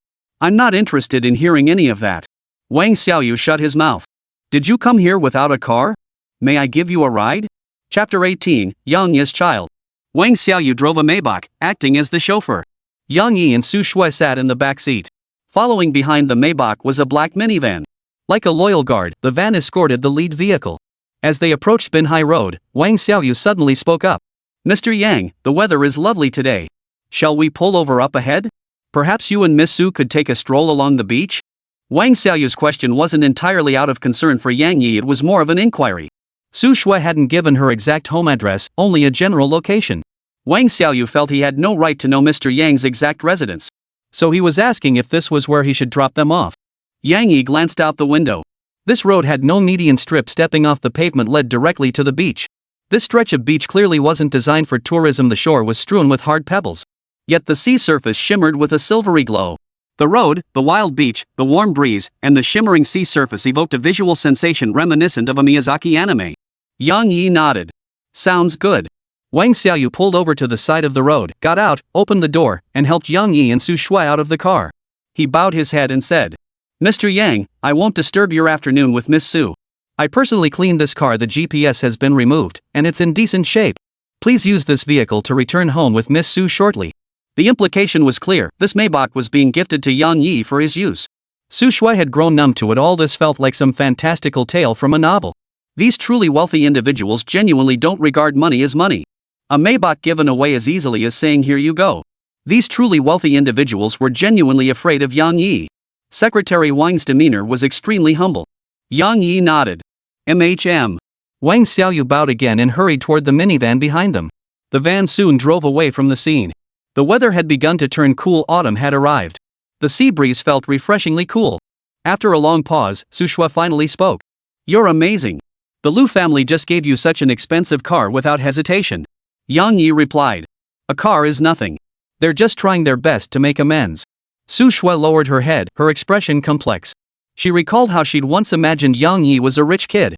"I'm not interested in hearing any of that." Wang Xiaoyu shut his mouth. "Did you come here without a car? May I give you a ride?" Chapter 18, Yang Yi's Child. Wang Xiaoyu drove a Maybach, acting as the chauffeur. Yang Yi and Su Shui sat in the back seat. Following behind the Maybach was a black minivan. Like a loyal guard, the van escorted the lead vehicle. As they approached Binhai Road, Wang Xiaoyu suddenly spoke up. "Mr. Yang, the weather is lovely today. Shall we pull over up ahead? Perhaps you and Miss Su could take a stroll along the beach?" Wang Xiaoyu's question wasn't entirely out of concern for Yang Yi, it was more of an inquiry. Su Shui hadn't given her exact home address, only a general location. Wang Xiaoyu felt he had no right to know Mr. Yang's exact residence. So he was asking if this was where he should drop them off. Yang Yi glanced out the window. This road had no median strip stepping off the pavement led directly to the beach. This stretch of beach clearly wasn't designed for tourism. The shore was strewn with hard pebbles. Yet the sea surface shimmered with a silvery glow. The road, the wild beach, the warm breeze, and the shimmering sea surface evoked a visual sensation reminiscent of a Miyazaki anime. Yang Yi nodded. "Sounds good." Wang Xiaoyu pulled over to the side of the road, got out, opened the door, and helped Yang Yi and Su Shui out of the car. He bowed his head and said, "Mr. Yang, I won't disturb your afternoon with Miss Su. I personally cleaned this car. The GPS has been removed, and it's in decent shape. Please use this vehicle to return home with Miss Su shortly." The implication was clear, this Maybach was being gifted to Yang Yi for his use. Su Shui had grown numb to it all. This felt like some fantastical tale from a novel. These truly wealthy individuals genuinely don't regard money as money. A Maybach given away as easily as saying "here you go." These truly wealthy individuals were genuinely afraid of Yang Yi. Secretary Wang's demeanor was extremely humble. Yang Yi nodded. "MHM." Wang Xiaoyu bowed again and hurried toward the minivan behind them. The van soon drove away from the scene. The weather had begun to turn cool. Autumn had arrived. The sea breeze felt refreshingly cool. After a long pause, Su Shui finally spoke. "You're amazing. The Liu family just gave you such an expensive car without hesitation." Yang Yi replied. "A car is nothing. They're just trying their best to make amends." Su Shui lowered her head, her expression complex. She recalled how she'd once imagined Yang Yi was a rich kid.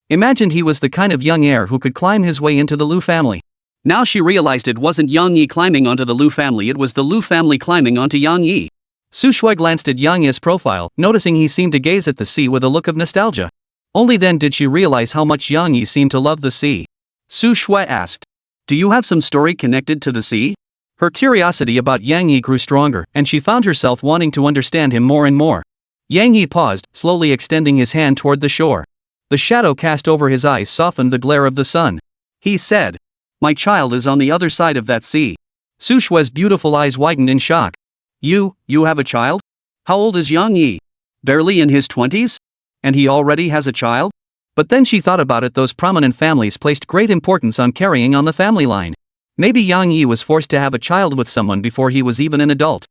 Imagined he was the kind of young heir who could climb his way into the Liu family. Now she realized it wasn't Yang Yi climbing onto the Liu family, it was the Liu family climbing onto Yang Yi. Su Shui glanced at Yang Yi's profile, noticing he seemed to gaze at the sea with a look of nostalgia. Only then did she realize how much Yang Yi seemed to love the sea. Su Shui asked, "Do you have some story connected to the sea?" Her curiosity about Yang Yi grew stronger, and she found herself wanting to understand him more and more. Yang Yi paused, slowly extending his hand toward the shore. The shadow cast over his eyes softened the glare of the sun. He said, "My child is on the other side of that sea." Su Shui's beautiful eyes widened in shock. You have a child? How old is Yang Yi? Barely in his 20s? And he already has a child? But then she thought about it, those prominent families placed great importance on carrying on the family line. Maybe Yang Yi was forced to have a child with someone before he was even an adult.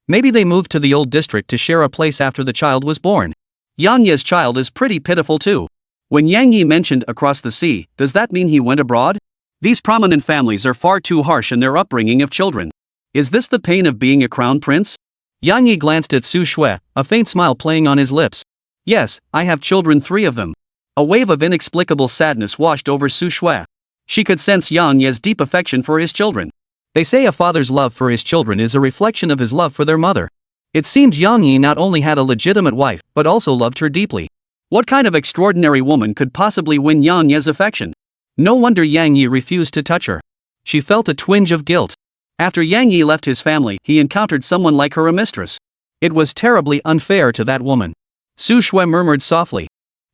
Maybe they moved to the old district to share a place after the child was born. Yang Yi's child is pretty pitiful too. When Yang Yi mentioned across the sea, does that mean he went abroad? These prominent families are far too harsh in their upbringing of children. Is this the pain of being a crown prince? Yang Yi glanced at Su Shui, a faint smile playing on his lips. Yes, I have children, 3 of them. A wave of inexplicable sadness washed over Su Shui. She could sense Yang Yi's deep affection for his children. They say a father's love for his children is a reflection of his love for their mother. It seemed Yang Yi not only had a legitimate wife, but also loved her deeply. What kind of extraordinary woman could possibly win Yang Yi's affection? No wonder Yang Yi refused to touch her. She felt a twinge of guilt. After Yang Yi left his family, he encountered someone like her, a mistress. It was terribly unfair to that woman. Su Shui murmured softly.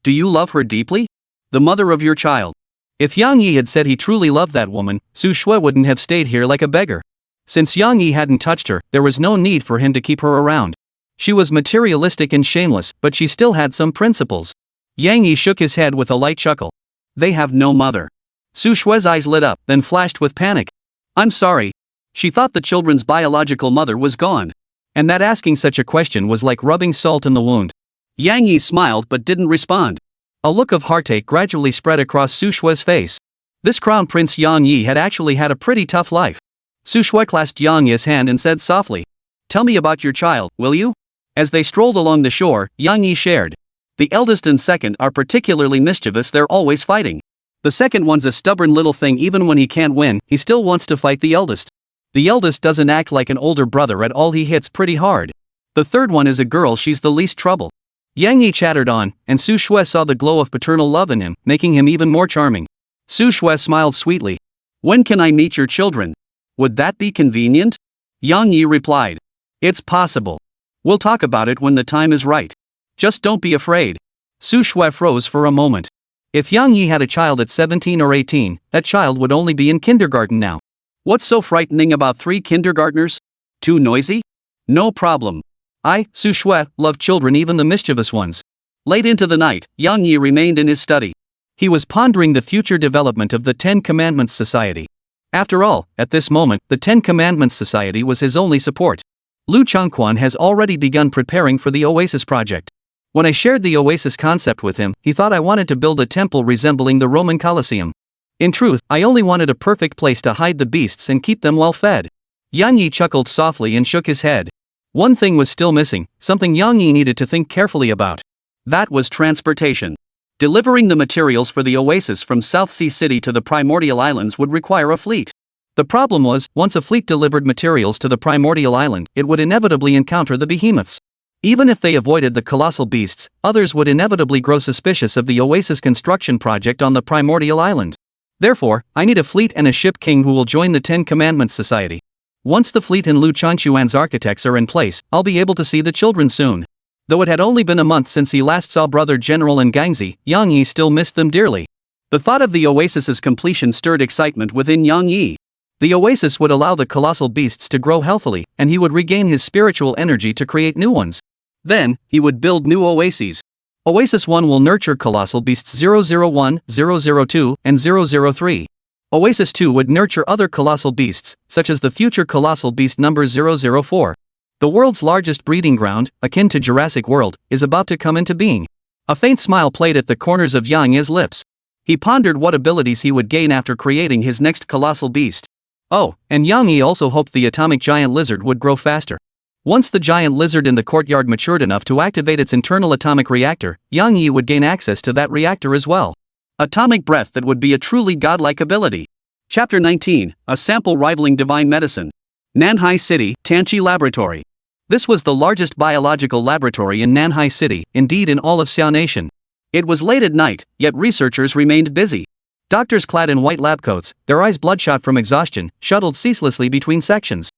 Do you love her deeply? The mother of your child. If Yang Yi had said he truly loved that woman, Su Shui wouldn't have stayed here like a beggar. Since Yang Yi hadn't touched her, there was no need for him to keep her around. She was materialistic and shameless, but she still had some principles. Yang Yi shook his head with a light chuckle. They have no mother. Su Shui's eyes lit up, then flashed with panic. I'm sorry. She thought the children's biological mother was gone. And that asking such a question was like rubbing salt in the wound. Yang Yi smiled but didn't respond. A look of heartache gradually spread across Su Shue's face. This Crown Prince Yang Yi had actually had a pretty tough life. Su Shue clasped Yang Yi's hand and said softly, "Tell me about your child, will you?" As they strolled along the shore, Yang Yi shared. "The eldest and second are particularly mischievous, they're always fighting. The second one's a stubborn little thing, even when he can't win, he still wants to fight the eldest. The eldest doesn't act like an older brother at all, he hits pretty hard. The third one is a girl, she's the least trouble." Yang Yi chattered on, and Su Shue saw the glow of paternal love in him, making him even more charming. Su Shue smiled sweetly. "When can I meet your children? Would that be convenient?" Yang Yi replied. "It's possible. We'll talk about it when the time is right. Just don't be afraid." Su Shue froze for a moment. If Yang Yi had a child at 17 or 18, that child would only be in kindergarten now. What's so frightening about 3 kindergartners? Too noisy? No problem. I, Su Shue, love children, even the mischievous ones. Late into the night, Yang Yi remained in his study. He was pondering the future development of the 10 Commandments Society. After all, at this moment, the 10 Commandments Society was his only support. Liu Changquan has already begun preparing for the Oasis project. When I shared the Oasis concept with him, he thought I wanted to build a temple resembling the Roman Colosseum. In truth, I only wanted a perfect place to hide the beasts and keep them well fed. Yang Yi chuckled softly and shook his head. One thing was still missing, something Yang Yi needed to think carefully about. That was transportation. Delivering the materials for the Oasis from South Sea City to the Primordial Islands would require a fleet. The problem was, once a fleet delivered materials to the Primordial Island, it would inevitably encounter the behemoths. Even if they avoided the colossal beasts, others would inevitably grow suspicious of the Oasis construction project on the Primordial Island. Therefore, I need a fleet and a ship king who will join the 10 Commandments Society. Once the fleet and Liu Changquan's architects are in place, I'll be able to see the children soon. Though it had only been a month since he last saw Brother General and Gangzi, Yang Yi still missed them dearly. The thought of the Oasis's completion stirred excitement within Yang Yi. The Oasis would allow the colossal beasts to grow healthily, and he would regain his spiritual energy to create new ones. Then, he would build new oases. Oasis 1 will nurture colossal beasts 001, 002, and 003. Oasis 2 would nurture other colossal beasts, such as the future colossal beast number 004. The world's largest breeding ground, akin to Jurassic World, is about to come into being. A faint smile played at the corners of Yang Yi's lips. He pondered what abilities he would gain after creating his next colossal beast. Oh, and Yang Yi also hoped the atomic giant lizard would grow faster. Once the giant lizard in the courtyard matured enough to activate its internal atomic reactor, Yang Yi would gain access to that reactor as well. Atomic breath, that would be a truly godlike ability. Chapter 19, a sample rivaling divine medicine. Nanhai City, Tanchi Laboratory. This was the largest biological laboratory in Nanhai City, indeed in all of Xiao Nation. It was late at night, yet researchers remained busy. Doctors clad in white lab coats, their eyes bloodshot from exhaustion, shuttled ceaselessly between sections.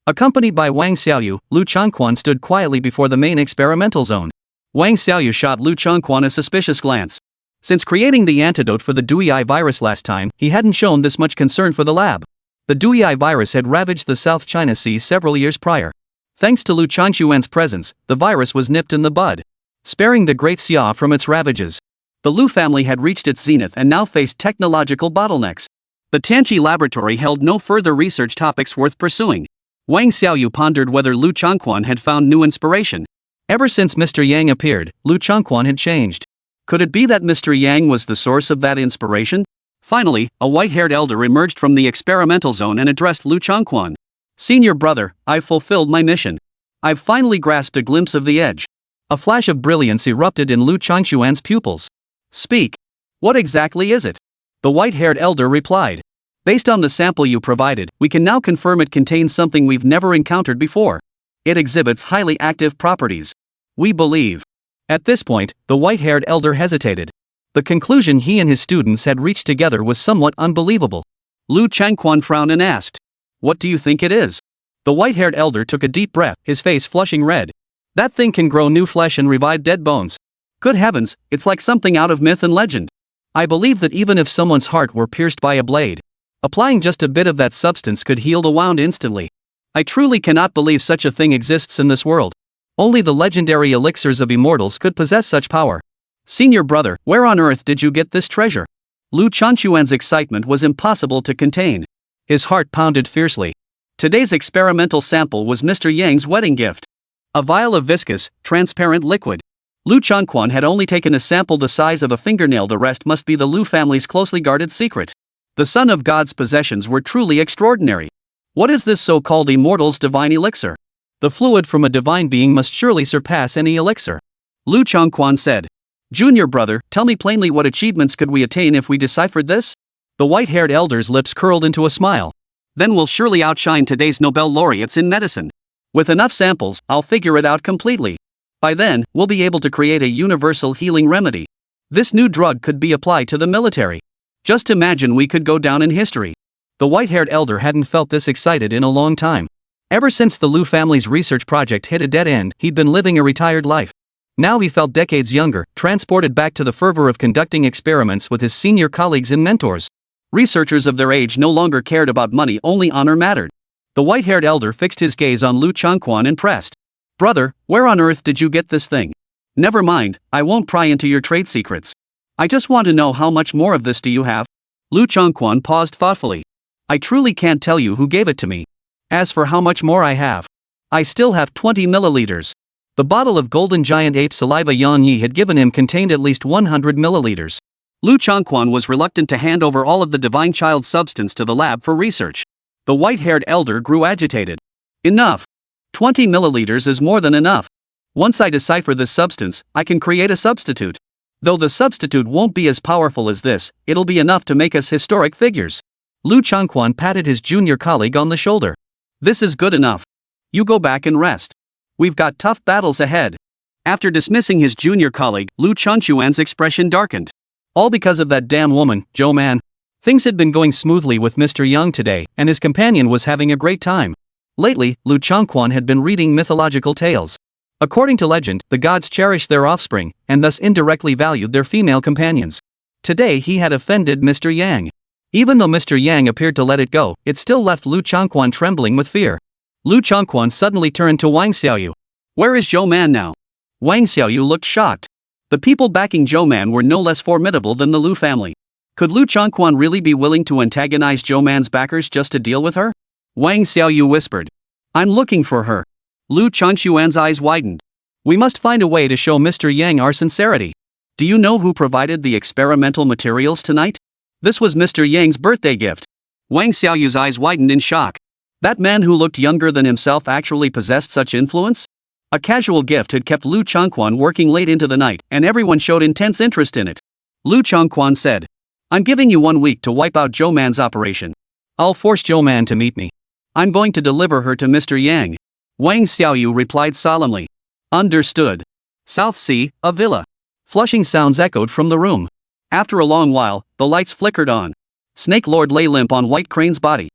Accompanied by Wang Xiaoyu, Liu Changquan stood quietly before the main experimental zone. Wang Xiaoyu shot Liu Changquan a suspicious glance. Since creating the antidote for the Dui virus last time, he hadn't shown this much concern for the lab. The Dui virus had ravaged the South China Sea several years prior. Thanks to Liu Changquan's presence, the virus was nipped in the bud, sparing the Great Xia from its ravages. The Liu family had reached its zenith and now faced technological bottlenecks. The Tanchi laboratory held no further research topics worth pursuing. Wang Xiaoyu pondered whether Liu Changquan had found new inspiration. Ever since Mr. Yang appeared, Liu Changquan had changed. Could it be that Mr. Yang was the source of that inspiration? Finally, a white-haired elder emerged from the experimental zone and addressed Liu Changquan. "Senior brother, I've fulfilled my mission. I've finally grasped a glimpse of the edge." A flash of brilliance erupted in Liu Changquan's pupils. "Speak. What exactly is it?" The white-haired elder replied. "Based on the sample you provided, we can now confirm it contains something we've never encountered before. It exhibits highly active properties. We believe." At this point, the white-haired elder hesitated. The conclusion he and his students had reached together was somewhat unbelievable. Liu Changquan frowned and asked, "What do you think it is?" The white-haired elder took a deep breath, his face flushing red. "That thing can grow new flesh and revive dead bones. Good heavens, it's like something out of myth and legend. I believe that even if someone's heart were pierced by a blade, applying just a bit of that substance could heal the wound instantly. I truly cannot believe such a thing exists in this world. Only the legendary elixirs of immortals could possess such power. Senior brother, where on earth did you get this treasure?" Liu Changquan's excitement was impossible to contain. His heart pounded fiercely. Today's experimental sample was Mr. Yang's wedding gift. A vial of viscous, transparent liquid. Liu Changquan had only taken a sample the size of a fingernail. The rest must be the Liu family's closely guarded secret. The Son of God's possessions were truly extraordinary. What is this so-called immortal's divine elixir? The fluid from a divine being must surely surpass any elixir. Liu Changquan said. Junior brother, tell me plainly, what achievements could we attain if we deciphered this? The white-haired elder's lips curled into a smile. Then we'll surely outshine today's Nobel laureates in medicine. With enough samples, I'll figure it out completely. By then, we'll be able to create a universal healing remedy. This new drug could be applied to the military. Just imagine, we could go down in history. The white-haired elder hadn't felt this excited in a long time. Ever since the Liu family's research project hit a dead end, he'd been living a retired life. Now he felt decades younger, transported back to the fervor of conducting experiments with his senior colleagues and mentors. Researchers of their age no longer cared about money, only honor mattered. The white-haired elder fixed his gaze on Liu Changquan and pressed. Brother, where on earth did you get this thing? Never mind, I won't pry into your trade secrets. I just want to know, how much more of this do you have? Liu Changquan paused thoughtfully. I truly can't tell you who gave it to me. As for how much more I have, I still have 20 milliliters. The bottle of golden giant ape saliva Yan Yi had given him contained at least 100 milliliters. Liu Changquan was reluctant to hand over all of the divine child substance to the lab for research. The white-haired elder grew agitated. Enough. 20 milliliters is more than enough. Once I decipher this substance, I can create a substitute. Though the substitute won't be as powerful as this, it'll be enough to make us historic figures. Liu Changquan patted his junior colleague on the shoulder. This is good enough. You go back and rest. We've got tough battles ahead. After dismissing his junior colleague, Liu Changquan's expression darkened. All because of that damn woman, Joe Man. Things had been going smoothly with Mr. Young today, and his companion was having a great time. Lately, Liu Changquan had been reading mythological tales. According to legend, the gods cherished their offspring, and thus indirectly valued their female companions. Today he had offended Mr. Yang. Even though Mr. Yang appeared to let it go, it still left Liu Changquan trembling with fear. Liu Changquan suddenly turned to Wang Xiaoyu. Where is Zhou Man now? Wang Xiaoyu looked shocked. The people backing Zhou Man were no less formidable than the Liu family. Could Liu Changquan really be willing to antagonize Zhou Man's backers just to deal with her? Wang Xiaoyu whispered. I'm looking for her. Liu Changquan's eyes widened. We must find a way to show Mr. Yang our sincerity. Do you know who provided the experimental materials tonight? This was Mr. Yang's birthday gift. Wang Xiaoyu's eyes widened in shock. That man who looked younger than himself actually possessed such influence? A casual gift had kept Liu Changquan working late into the night, and everyone showed intense interest in it. Liu Changquan said, I'm giving you 1 week to wipe out Zhou Man's operation. I'll force Zhou Man to meet me. I'm going to deliver her to Mr. Yang. Wang Xiaoyu replied solemnly. Understood. South Sea, a villa. Flushing sounds echoed from the room. After a long while, the lights flickered on. Snake Lord lay limp on White Crane's body.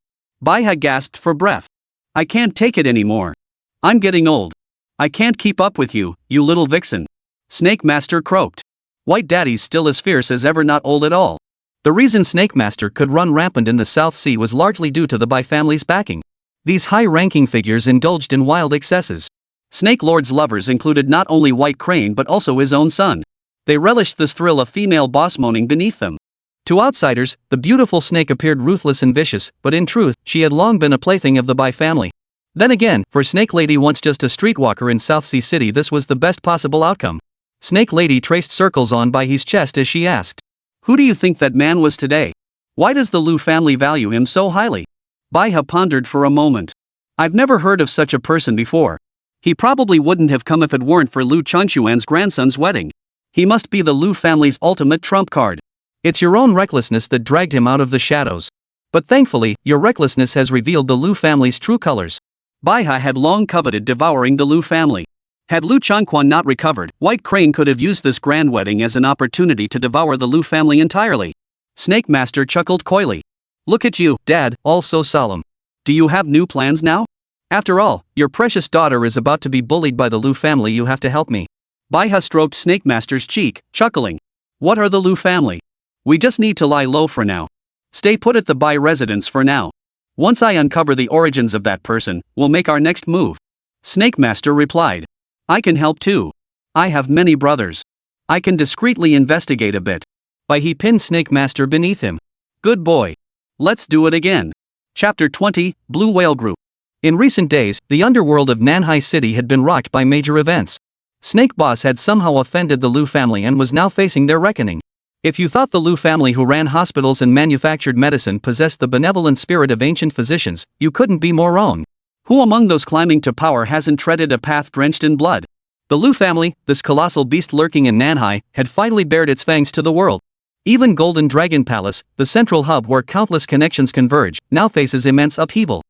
Baiha gasped for breath. I can't take it anymore. I'm getting old. I can't keep up with you, you little vixen. Snake Master croaked. White Daddy's still as fierce as ever, not old at all. The reason Snake Master could run rampant in the South Sea was largely due to the Bai family's backing. These high-ranking figures indulged in wild excesses. Snake Lord's lovers included not only White Crane but also his own son. They relished this thrill of female boss moaning beneath them. To outsiders, the beautiful snake appeared ruthless and vicious, but in truth, she had long been a plaything of the Bai family. Then again, for Snake Lady, once just a streetwalker in South Sea City, this was the best possible outcome. Snake Lady traced circles on Baihe's chest as she asked, who do you think that man was today? Why does the Liu family value him so highly? Baihe pondered for a moment. I've never heard of such a person before. He probably wouldn't have come if it weren't for Liu Changquan's grandson's wedding. He must be the Liu family's ultimate trump card. It's your own recklessness that dragged him out of the shadows. But thankfully, your recklessness has revealed the Liu family's true colors. Baihe had long coveted devouring the Liu family. Had Liu Changquan not recovered, White Crane could have used this grand wedding as an opportunity to devour the Liu family entirely. Snake Master chuckled coyly. Look at you, Dad, all so solemn. Do you have new plans now? After all, your precious daughter is about to be bullied by the Liu family. You have to help me. Baihe stroked Snake Master's cheek, chuckling. What are the Liu family? We just need to lie low for now. Stay put at the Bai residence for now. Once I uncover the origins of that person, we'll make our next move. Snake Master replied. I can help too. I have many brothers. I can discreetly investigate a bit. Baihe pinned Snake Master beneath him. Good boy. Let's do it again. Chapter 20, Blue Whale Group. In recent days, the underworld of Nanhai City had been rocked by major events. Snake Boss had somehow offended the Liu family and was now facing their reckoning. If you thought the Liu family who ran hospitals and manufactured medicine possessed the benevolent spirit of ancient physicians, you couldn't be more wrong. Who among those climbing to power hasn't treaded a path drenched in blood? The Liu family, this colossal beast lurking in Nanhai, had finally bared its fangs to the world. Even Golden Dragon Palace, the central hub where countless connections converge, now faces immense upheaval.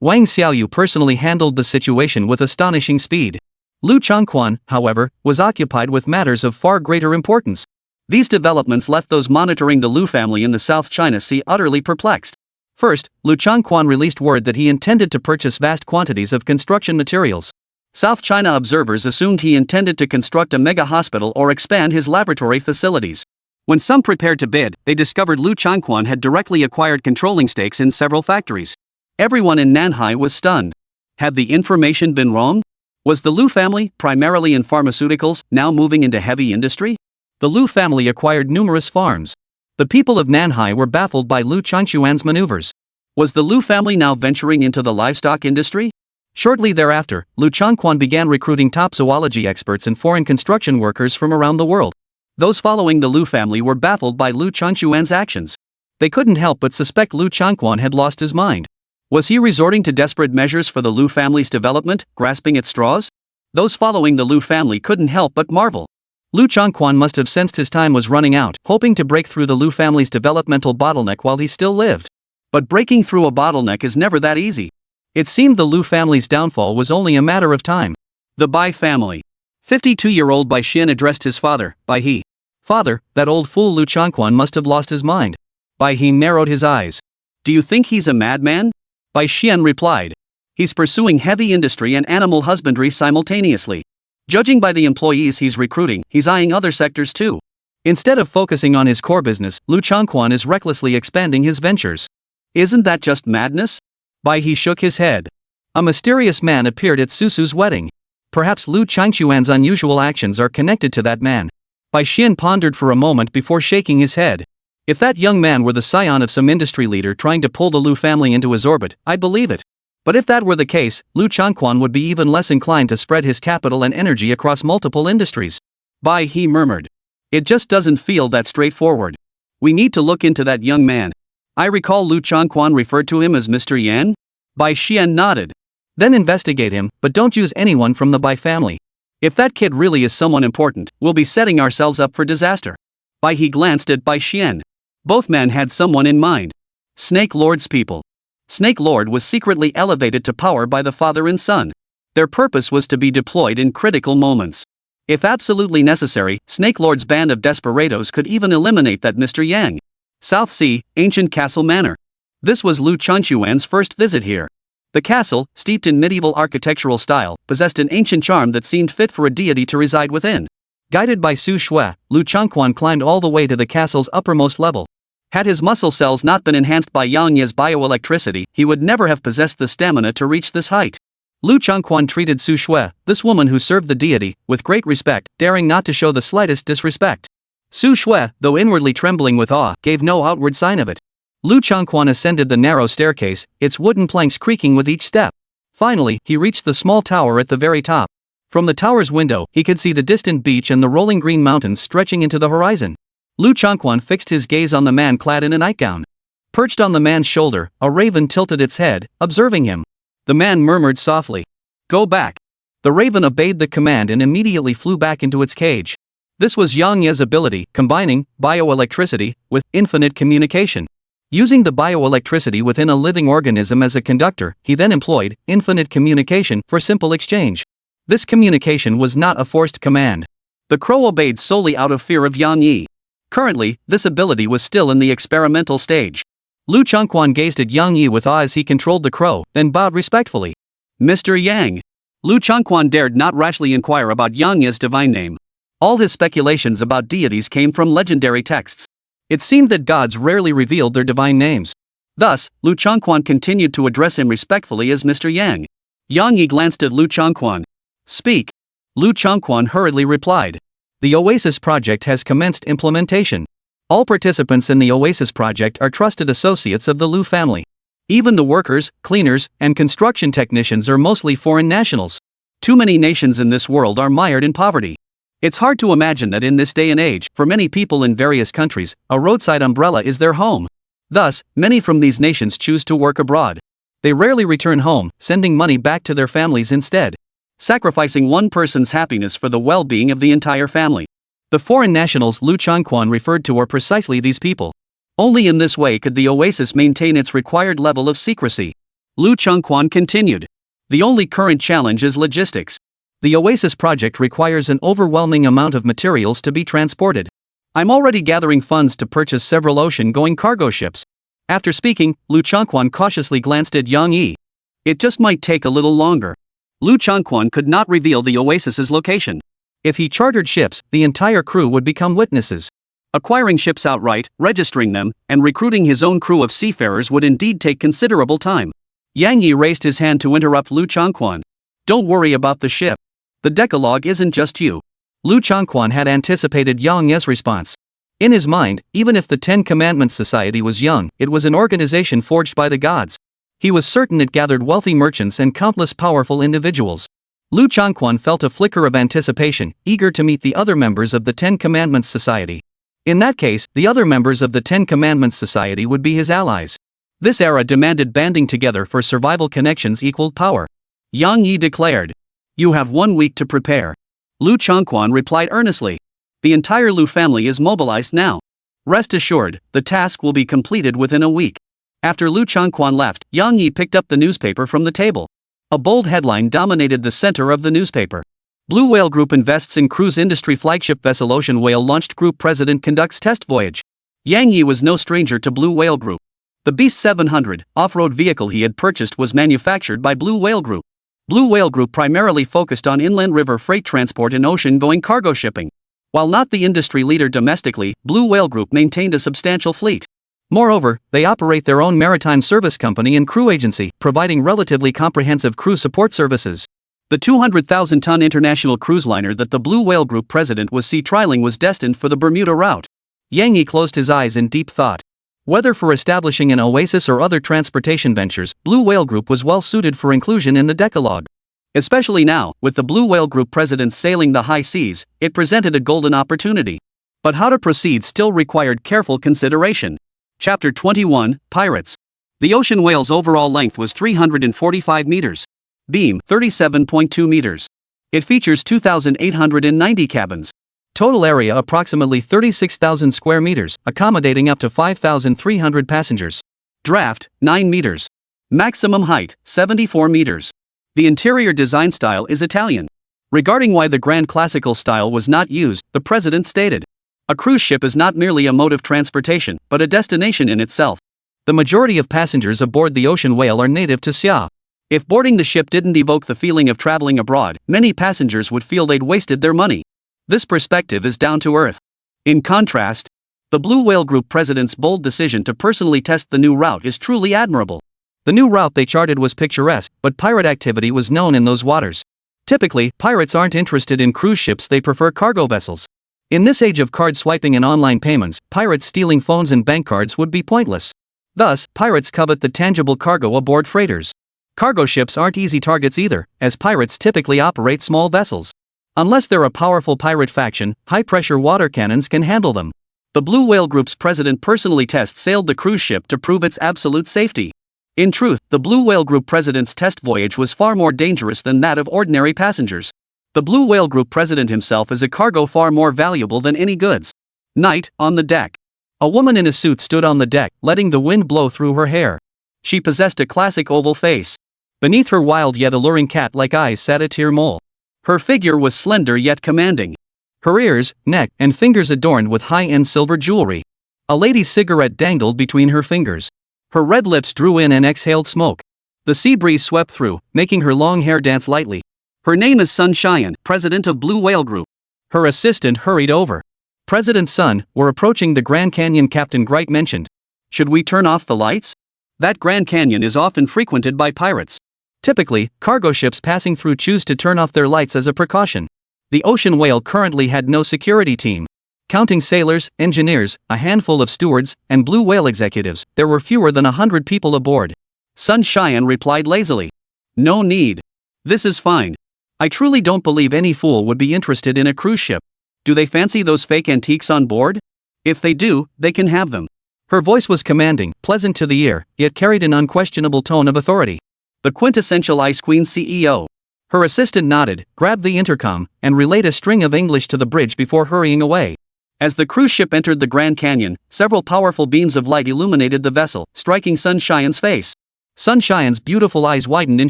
Wang Xiaoyu personally handled the situation with astonishing speed. Liu Changquan, however, was occupied with matters of far greater importance. These developments left those monitoring the Liu family in the South China Sea utterly perplexed. First, Liu Changquan released word that he intended to purchase vast quantities of construction materials. South China observers assumed he intended to construct a mega hospital or expand his laboratory facilities. When some prepared to bid, they discovered Liu Changquan had directly acquired controlling stakes in several factories. Everyone in Nanhai was stunned. Had the information been wrong? Was the Liu family, primarily in pharmaceuticals, now moving into heavy industry? The Liu family acquired numerous farms. The people of Nanhai were baffled by Liu Changquan's maneuvers. Was the Liu family now venturing into the livestock industry? Shortly thereafter, Liu Changquan began recruiting top zoology experts and foreign construction workers from around the world. Those following the Liu family were baffled by Liu Changquan's actions. They couldn't help but suspect Liu Changquan had lost his mind. Was he resorting to desperate measures for the Liu family's development, grasping at straws? Those following the Liu family couldn't help but marvel. Liu Changquan must have sensed his time was running out, hoping to break through the Liu family's developmental bottleneck while he still lived. But breaking through a bottleneck is never that easy. It seemed the Liu family's downfall was only a matter of time. The Bai family. 52-year-old Bai Xian addressed his father, Bai He. Father, that old fool Liu Changquan must have lost his mind. Bai He narrowed his eyes. Do you think he's a madman? Bai Xian replied. He's pursuing heavy industry and animal husbandry simultaneously. Judging by the employees he's recruiting, he's eyeing other sectors too. Instead of focusing on his core business, Liu Changquan is recklessly expanding his ventures. Isn't that just madness? Bai He shook his head. A mysterious man appeared at Suzu's wedding. Perhaps Liu Changquan's unusual actions are connected to that man. Bai Xian pondered for a moment before shaking his head. If that young man were the scion of some industry leader trying to pull the Liu family into his orbit, I'd believe it. But if that were the case, Liu Changquan would be even less inclined to spread his capital and energy across multiple industries. Bai He murmured. It just doesn't feel that straightforward. We need to look into that young man. I recall Liu Changquan referred to him as Mr. Yan? Bai Xian nodded. Then investigate him, but don't use anyone from the Bai family. If that kid really is someone important, we'll be setting ourselves up for disaster. Bai He glanced at Bai Xian. Both men had someone in mind. Snake Lord's people. Snake Lord was secretly elevated to power by the father and son. Their purpose was to be deployed in critical moments. If absolutely necessary, Snake Lord's band of desperados could even eliminate that Mr. Yang. South Sea, Ancient Castle Manor. This was Liu Changquan's first visit here. The castle, steeped in medieval architectural style, possessed an ancient charm that seemed fit for a deity to reside within. Guided by Su Shui, Liu Changquan climbed all the way to the castle's uppermost level. Had his muscle cells not been enhanced by Yang Ye's bioelectricity, he would never have possessed the stamina to reach this height. Liu Changquan treated Su Shui, this woman who served the deity, with great respect, daring not to show the slightest disrespect. Su Shui, though inwardly trembling with awe, gave no outward sign of it. Liu Changquan ascended the narrow staircase, its wooden planks creaking with each step. Finally, he reached the small tower at the very top. From the tower's window, he could see the distant beach and the rolling green mountains stretching into the horizon. Liu Changquan fixed his gaze on the man clad in a nightgown. Perched on the man's shoulder, a raven tilted its head, observing him. The man murmured softly, "Go back." The raven obeyed the command and immediately flew back into its cage. This was Yang Ye's ability, combining bioelectricity with infinite communication. Using the bioelectricity within a living organism as a conductor, he then employed infinite communication for simple exchange. This communication was not a forced command. The crow obeyed solely out of fear of Yang Yi. Currently, this ability was still in the experimental stage. Liu Changquan gazed at Yang Yi with awe as he controlled the crow, then bowed respectfully. Mr. Yang. Liu Changquan dared not rashly inquire about Yang Ye's divine name. All his speculations about deities came from legendary texts. It seemed that gods rarely revealed their divine names. Thus, Liu Changquan continued to address him respectfully as Mr. Yang. Yang Yi glanced at Liu Changquan. Speak. Liu Changquan hurriedly replied. The Oasis project has commenced implementation. All participants in the Oasis project are trusted associates of the Liu family. Even the workers, cleaners, and construction technicians are mostly foreign nationals. Too many nations in this world are mired in poverty. It's hard to imagine that in this day and age, for many people in various countries, a roadside umbrella is their home. Thus, many from these nations choose to work abroad. They rarely return home, sending money back to their families instead, sacrificing one person's happiness for the well-being of the entire family. The foreign nationals Liu Changquan referred to are precisely these people. Only in this way could the oasis maintain its required level of secrecy. Liu Changquan continued. The only current challenge is logistics. The Oasis project requires an overwhelming amount of materials to be transported. I'm already gathering funds to purchase several ocean-going cargo ships. After speaking, Liu Changquan cautiously glanced at Yang Yi. It just might take a little longer. Liu Changquan could not reveal the Oasis's location. If he chartered ships, the entire crew would become witnesses. Acquiring ships outright, registering them, and recruiting his own crew of seafarers would indeed take considerable time. Yang Yi raised his hand to interrupt Liu Changquan. Don't worry about the ship. The Decalogue isn't just you. Liu Changquan had anticipated Yang Ye's response. In his mind, even if the Ten Commandments Society was young, it was an organization forged by the gods. He was certain it gathered wealthy merchants and countless powerful individuals. Liu Changquan felt a flicker of anticipation, eager to meet the other members of the Ten Commandments Society. In that case, the other members of the Ten Commandments Society would be his allies. This era demanded banding together for survival. Connections equaled power. Yang Yi declared. You have 1 week to prepare. Liu Changquan replied earnestly. The entire Liu family is mobilized now. Rest assured, the task will be completed within a week. After Liu Changquan left, Yang Yi picked up the newspaper from the table. A bold headline dominated the center of the newspaper. Blue Whale Group invests in cruise industry flagship vessel Ocean Whale launched. Group president conducts test voyage. Yang Yi was no stranger to Blue Whale Group. The Beast 700 off-road vehicle he had purchased was manufactured by Blue Whale Group. Blue Whale Group primarily focused on inland river freight transport and ocean-going cargo shipping. While not the industry leader domestically, Blue Whale Group maintained a substantial fleet. Moreover, they operate their own maritime service company and crew agency, providing relatively comprehensive crew support services. The 200,000-ton international cruise liner that the Blue Whale Group president was trialing was destined for the Bermuda route. Yang Yi closed his eyes in deep thought. Whether for establishing an oasis or other transportation ventures, Blue Whale Group was well suited for inclusion in the Decalogue. Especially now, with the Blue Whale Group presidents sailing the high seas, it presented a golden opportunity. But how to proceed still required careful consideration. Chapter 21, Pirates. The Ocean Whale's overall length was 345 meters. Beam, 37.2 meters. It features 2,890 cabins. Total area approximately 36,000 square meters, accommodating up to 5,300 passengers. Draft, 9 meters. Maximum height, 74 meters. The interior design style is Italian. Regarding why the Grand Classical style was not used, the president stated, a cruise ship is not merely a mode of transportation, but a destination in itself. The majority of passengers aboard the Ocean Whale are native to Xia. If boarding the ship didn't evoke the feeling of traveling abroad, many passengers would feel they'd wasted their money. This perspective is down to earth. In contrast, the Blue Whale Group president's bold decision to personally test the new route is truly admirable. The new route they charted was picturesque, but pirate activity was known in those waters. Typically, pirates aren't interested in cruise ships, they prefer cargo vessels. In this age of card swiping and online payments, pirates stealing phones and bank cards would be pointless. Thus, pirates covet the tangible cargo aboard freighters. Cargo ships aren't easy targets either, as pirates typically operate small vessels. Unless they're a powerful pirate faction, high-pressure water cannons can handle them. The Blue Whale Group's president personally test-sailed the cruise ship to prove its absolute safety. In truth, the Blue Whale Group president's test voyage was far more dangerous than that of ordinary passengers. The Blue Whale Group president himself is a cargo far more valuable than any goods. Night, on the deck. A woman in a suit stood on the deck, letting the wind blow through her hair. She possessed a classic oval face. Beneath her wild yet alluring cat-like eyes sat a tear mole. Her figure was slender yet commanding. Her ears, neck, and fingers adorned with high-end silver jewelry. A lady's cigarette dangled between her fingers. Her red lips drew in and exhaled smoke. The sea breeze swept through, making her long hair dance lightly. Her name is Sun Cheyenne, president of Blue Whale Group. Her assistant hurried over. President Sun, we're approaching the Grand Canyon, Captain Gright mentioned. Should we turn off the lights? That Grand Canyon is often frequented by pirates. Typically, cargo ships passing through choose to turn off their lights as a precaution. The Ocean Whale currently had no security team. Counting sailors, engineers, a handful of stewards, and Blue Whale executives, there were fewer than 100 people aboard. Sun Cheyenne replied lazily. No need. This is fine. I truly don't believe any fool would be interested in a cruise ship. Do they fancy those fake antiques on board? If they do, they can have them. Her voice was commanding, pleasant to the ear, yet carried an unquestionable tone of authority. The quintessential Ice Queen CEO. Her assistant nodded, grabbed the intercom, and relayed a string of English to the bridge before hurrying away. As the cruise ship entered the Grand Canyon, several powerful beams of light illuminated the vessel, striking Sunshine's face. Sunshine's beautiful eyes widened in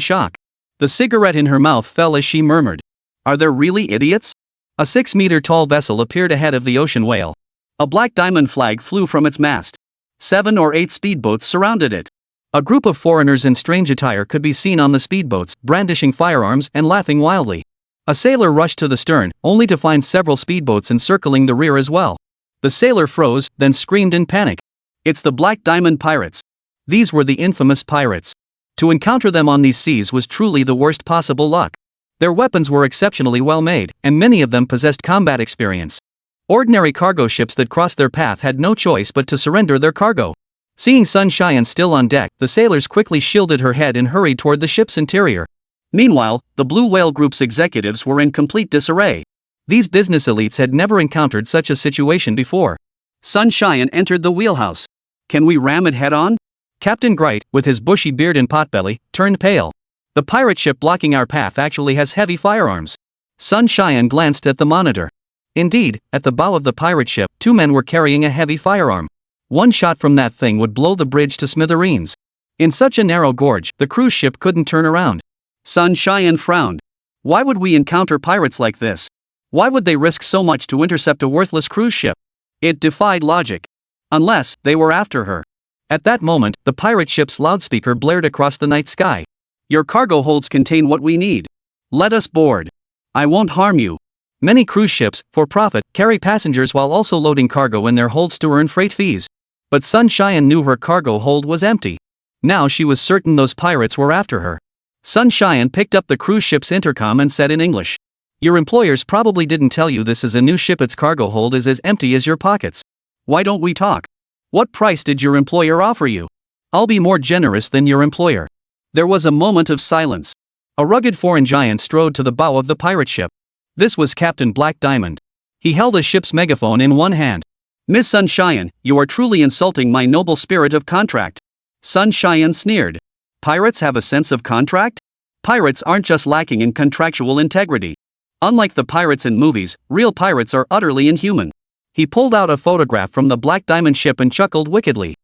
shock. The cigarette in her mouth fell as she murmured, "Are there really idiots?" A 6-meter-tall vessel appeared ahead of the ocean whale. A black diamond flag flew from its mast. 7 or 8 speedboats surrounded it. A group of foreigners in strange attire could be seen on the speedboats, brandishing firearms and laughing wildly. A sailor rushed to the stern, only to find several speedboats encircling the rear as well. The sailor froze, then screamed in panic. "It's the Black Diamond Pirates." These were the infamous pirates. To encounter them on these seas was truly the worst possible luck. Their weapons were exceptionally well made, and many of them possessed combat experience. Ordinary cargo ships that crossed their path had no choice but to surrender their cargo. Seeing Sunshine still on deck, the sailors quickly shielded her head and hurried toward the ship's interior. Meanwhile, the Blue Whale Group's executives were in complete disarray. These business elites had never encountered such a situation before. Sunshine entered the wheelhouse. "Can we ram it head-on?" Captain Gright, with his bushy beard and potbelly, turned pale. "The pirate ship blocking our path actually has heavy firearms." Sunshine glanced at the monitor. Indeed, at the bow of the pirate ship, 2 men were carrying a heavy firearm. One shot from that thing would blow the bridge to smithereens. In such a narrow gorge, the cruise ship couldn't turn around. Sunshine frowned. Why would we encounter pirates like this? Why would they risk so much to intercept a worthless cruise ship? It defied logic. Unless they were after her. At that moment, the pirate ship's loudspeaker blared across the night sky. "Your cargo holds contain what we need. Let us board. I won't harm you." Many cruise ships, for profit, carry passengers while also loading cargo in their holds to earn freight fees. But Sunshine knew her cargo hold was empty. Now she was certain those pirates were after her. Sunshine picked up the cruise ship's intercom and said in English, "Your employers probably didn't tell you this is a new ship. Its cargo hold is as empty as your pockets. Why don't we talk? What price did your employer offer you? I'll be more generous than your employer." There was a moment of silence. A rugged foreign giant strode to the bow of the pirate ship. This was Captain Black Diamond. He held a ship's megaphone in one hand. "Miss Sunshine, you are truly insulting my noble spirit of contract." Sunshine sneered. "Pirates have a sense of contract? Pirates aren't just lacking in contractual integrity. Unlike the pirates in movies, real pirates are utterly inhuman." He pulled out a photograph from the Black Diamond ship and chuckled wickedly.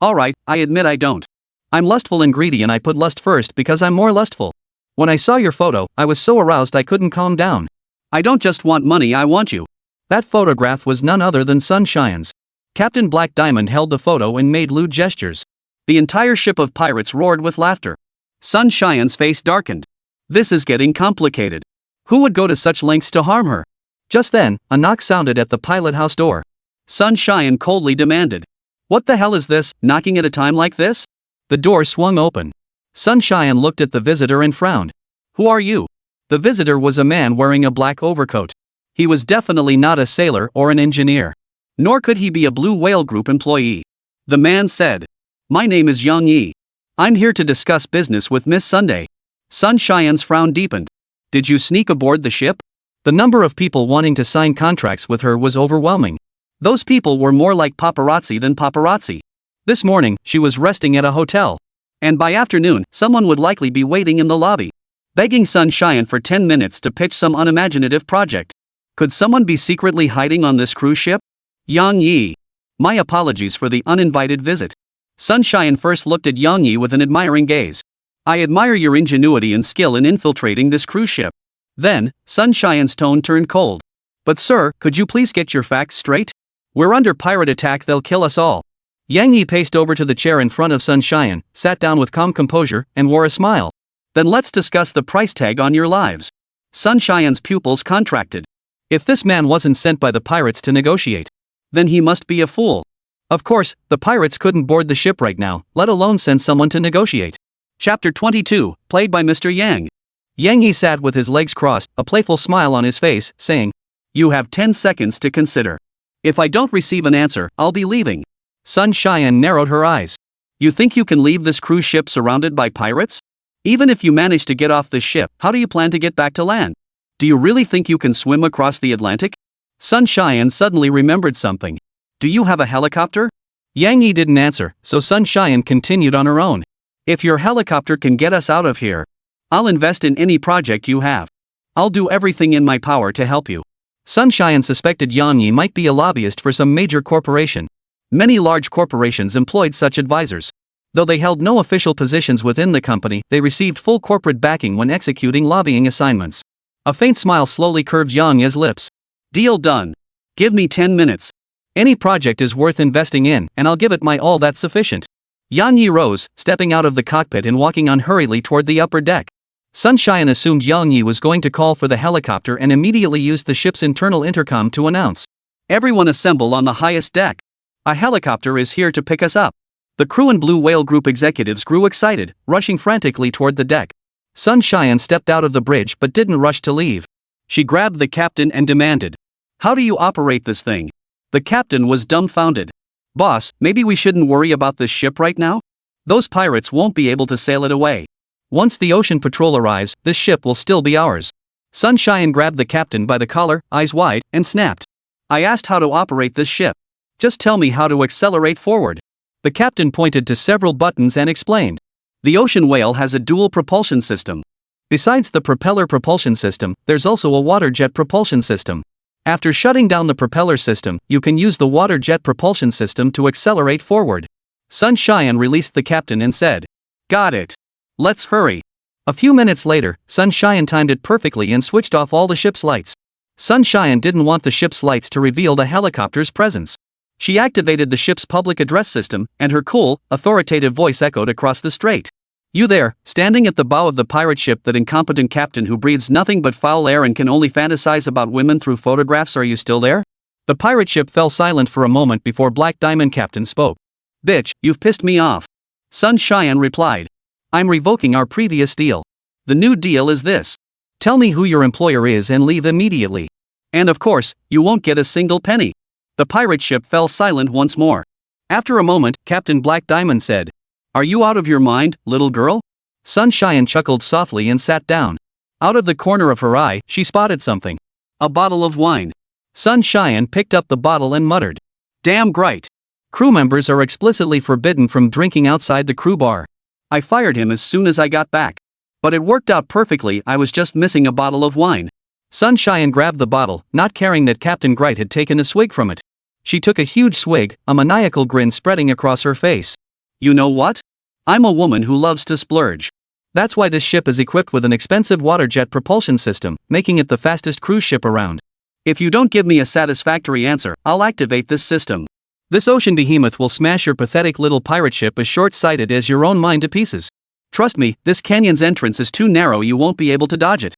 "Alright, I admit I don't. I'm lustful and greedy, and I put lust first because I'm more lustful. When I saw your photo, I was so aroused I couldn't calm down. I don't just want money, I want you." That photograph was none other than Sunshine's. Captain Black Diamond held the photo and made lewd gestures. The entire ship of pirates roared with laughter. Sunshine's face darkened. This is getting complicated. Who would go to such lengths to harm her? Just then, a knock sounded at the pilot house door. Sunshine coldly demanded, "What the hell is this, knocking at a time like this?" The door swung open. Sunshine looked at the visitor and frowned. "Who are you?" The visitor was a man wearing a black overcoat. He was definitely not a sailor or an engineer. Nor could he be a Blue Whale Group employee. The man said, "My name is Yang Yi. I'm here to discuss business with Miss Sunday." Sunshine's frown deepened. "Did you sneak aboard the ship?" The number of people wanting to sign contracts with her was overwhelming. Those people were more like paparazzi than paparazzi. This morning, she was resting at a hotel. And by afternoon, someone would likely be waiting in the lobby, begging Sunshine for 10 minutes to pitch some unimaginative project. Could someone be secretly hiding on this cruise ship? Yang Yi. My apologies for the uninvited visit. Sunshine first looked at Yang Yi with an admiring gaze. "I admire your ingenuity and skill in infiltrating this cruise ship." Then, Sunshine's tone turned cold. "But sir, could you please get your facts straight? We're under pirate attack, they'll kill us all." Yang Yi paced over to the chair in front of Sunshine, sat down with calm composure, and wore a smile. "Then let's discuss the price tag on your lives." Sunshine's pupils contracted. If this man wasn't sent by the pirates to negotiate, then he must be a fool. Of course, the pirates couldn't board the ship right now, let alone send someone to negotiate. Chapter 22, played by Mr. Yang. Yang Yi sat with his legs crossed, a playful smile on his face, saying, "You have 10 seconds to consider. If I don't receive an answer, I'll be leaving." Sunshine narrowed her eyes. "You think you can leave this cruise ship surrounded by pirates? Even if you manage to get off this ship, how do you plan to get back to land? Do you really think you can swim across the Atlantic? Sun Xian suddenly remembered something. Do you have a helicopter? Yang Yi didn't answer, so Sun Xian continued on her own. If your helicopter can get us out of here, I'll invest in any project you have. I'll do everything in my power to help you. Sun Xian suspected Yang Yi might be a lobbyist for some major corporation. Many large corporations employed such advisors. Though they held no official positions within the company, they received full corporate backing when executing lobbying assignments. A faint smile slowly curved Yang Yi's lips. Deal done. Give me 10 minutes. Any project is worth investing in, and I'll give it my all. That's sufficient. Yang Yi rose, stepping out of the cockpit and walking on hurriedly toward the upper deck. Sun Xian assumed Yang Yi was going to call for the helicopter and immediately used the ship's internal intercom to announce. Everyone assemble on the highest deck. A helicopter is here to pick us up. The crew and Blue Whale Group executives grew excited, rushing frantically toward the deck. Sun Xian stepped out of the bridge but didn't rush to leave. She grabbed the captain and demanded, "How do you operate this thing?" The captain was dumbfounded. "Boss, maybe we shouldn't worry about this ship right now? Those pirates won't be able to sail it away. Once the ocean patrol arrives, this ship will still be ours." Sun Xian grabbed the captain by the collar, eyes wide, and snapped. "I asked how to operate this ship. Just tell me how to accelerate forward." The captain pointed to several buttons and explained. The Ocean Whale has a dual propulsion system. Besides the propeller propulsion system, there's also a water jet propulsion system. After shutting down the propeller system, you can use the water jet propulsion system to accelerate forward. Sun Xian released the captain and said, "Got it. Let's hurry." A few minutes later, Sun Xian timed it perfectly and switched off all the ship's lights. Sun Xian didn't want the ship's lights to reveal the helicopter's presence. She activated the ship's public address system, and her cool, authoritative voice echoed across the strait. "You there, standing at the bow of the pirate ship, that incompetent captain who breathes nothing but foul air and can only fantasize about women through photographs, are you still there?" The pirate ship fell silent for a moment before Black Diamond Captain spoke. "Bitch, you've pissed me off." Sun Xian replied. "I'm revoking our previous deal. The new deal is this. Tell me who your employer is and leave immediately. And of course, you won't get a single penny." The pirate ship fell silent once more. After a moment, Captain Black Diamond said, "Are you out of your mind, little girl?" Sun Xian chuckled softly and sat down. Out of the corner of her eye, she spotted something. A bottle of wine. Sun Xian picked up the bottle and muttered, "Damn great. Crew members are explicitly forbidden from drinking outside the crew bar. I fired him as soon as I got back. But it worked out perfectly, I was just missing a bottle of wine." Sun Xian grabbed the bottle, not caring that Captain Bright had taken a swig from it. She took a huge swig, a maniacal grin spreading across her face. "You know what? I'm a woman who loves to splurge. That's why this ship is equipped with an expensive water jet propulsion system, making it the fastest cruise ship around. If you don't give me a satisfactory answer, I'll activate this system. This ocean behemoth will smash your pathetic little pirate ship as short-sighted as your own mind to pieces. Trust me, this canyon's entrance is too narrow, you won't be able to dodge it.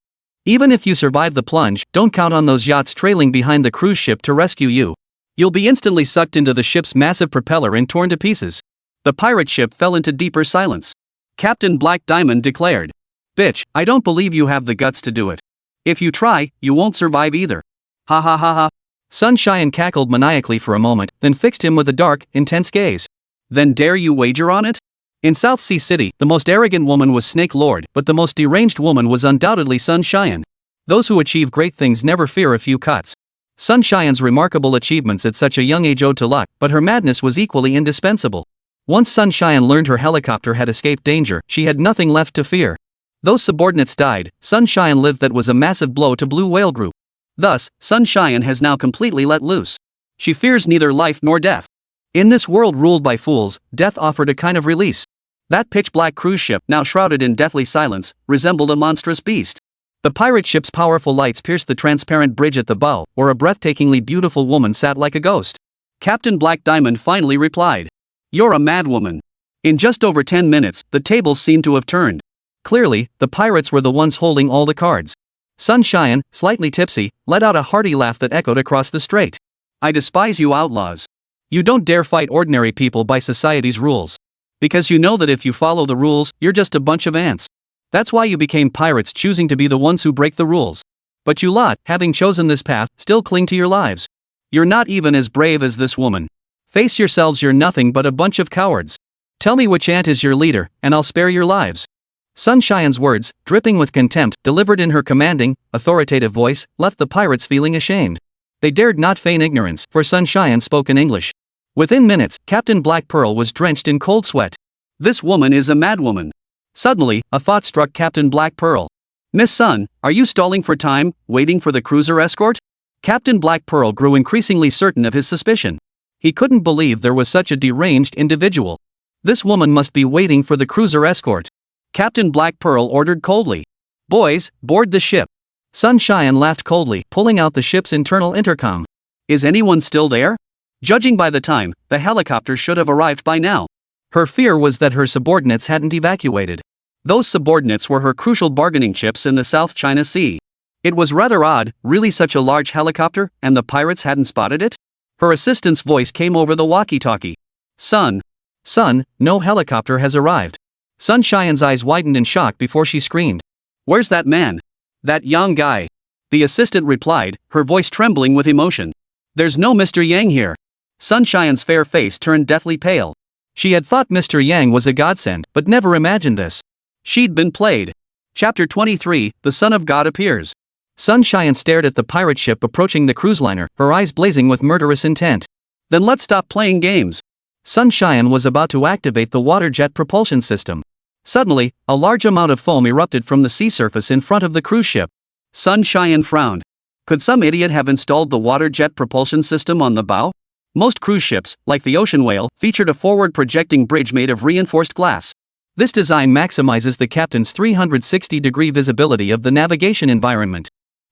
Even if you survive the plunge, don't count on those yachts trailing behind the cruise ship to rescue you. You'll be instantly sucked into the ship's massive propeller and torn to pieces." The pirate ship fell into deeper silence. Captain Black Diamond declared, "Bitch, I don't believe you have the guts to do it. If you try, you won't survive either. Ha ha ha ha." Sun Xian cackled maniacally for a moment, then fixed him with a dark, intense gaze. "Then dare you wager on it?" In South Sea City, the most arrogant woman was Snake Lord, but the most deranged woman was undoubtedly Sun Xian. Those who achieve great things never fear a few cuts. Sun Xian's remarkable achievements at such a young age owed to luck, but her madness was equally indispensable. Once Sun Xian learned her helicopter had escaped danger, she had nothing left to fear. Those subordinates died, Sun Xian lived. That was a massive blow to Blue Whale Group. Thus, Sun Xian has now completely let loose. She fears neither life nor death. In this world ruled by fools, death offered a kind of release. That pitch-black cruise ship, now shrouded in deathly silence, resembled a monstrous beast. The pirate ship's powerful lights pierced the transparent bridge at the bow, where a breathtakingly beautiful woman sat like a ghost. Captain Black Diamond finally replied, "You're a madwoman." In just over 10 minutes, the tables seemed to have turned. Clearly, the pirates were the ones holding all the cards. Sun Xian, slightly tipsy, let out a hearty laugh that echoed across the strait. "I despise you outlaws. You don't dare fight ordinary people by society's rules. Because you know that if you follow the rules, you're just a bunch of ants. That's why you became pirates, choosing to be the ones who break the rules. But you lot, having chosen this path, still cling to your lives. You're not even as brave as this woman. Face yourselves, you're nothing but a bunch of cowards. Tell me which ant is your leader, and I'll spare your lives." Sunshine's words, dripping with contempt, delivered in her commanding, authoritative voice, left the pirates feeling ashamed. They dared not feign ignorance, for Sunshine spoke in English. Within minutes, Captain Black Pearl was drenched in cold sweat. This woman is a madwoman. Suddenly, a thought struck Captain Black Pearl. Miss Sun, are you stalling for time, waiting for the cruiser escort? Captain Black Pearl grew increasingly certain of his suspicion. He couldn't believe there was such a deranged individual. This woman must be waiting for the cruiser escort. Captain Black Pearl ordered coldly. Boys, board the ship. Sunshine laughed coldly, pulling out the ship's internal intercom. Is anyone still there? Judging by the time, the helicopter should have arrived by now. Her fear was that her subordinates hadn't evacuated. Those subordinates were her crucial bargaining chips in the South China Sea. It was rather odd, really such a large helicopter, and the pirates hadn't spotted it? Her assistant's voice came over the walkie-talkie. Son, no helicopter has arrived. Sunshine's eyes widened in shock before she screamed. Where's that man? That young guy. The assistant replied, her voice trembling with emotion. There's no Mr. Yang here. Sunshine's fair face turned deathly pale. She had thought Mr. Yang was a godsend, but never imagined this. She'd been played. Chapter 23, The Son of God Appears. Sunshine stared at the pirate ship approaching the cruise liner, her eyes blazing with murderous intent. Then let's stop playing games. Sunshine was about to activate the water jet propulsion system. Suddenly, a large amount of foam erupted from the sea surface in front of the cruise ship. Sunshine frowned. Could some idiot have installed the water jet propulsion system on the bow? Most cruise ships, like the Ocean Whale, featured a forward projecting bridge made of reinforced glass. This design maximizes the captain's 360-degree visibility of the navigation environment.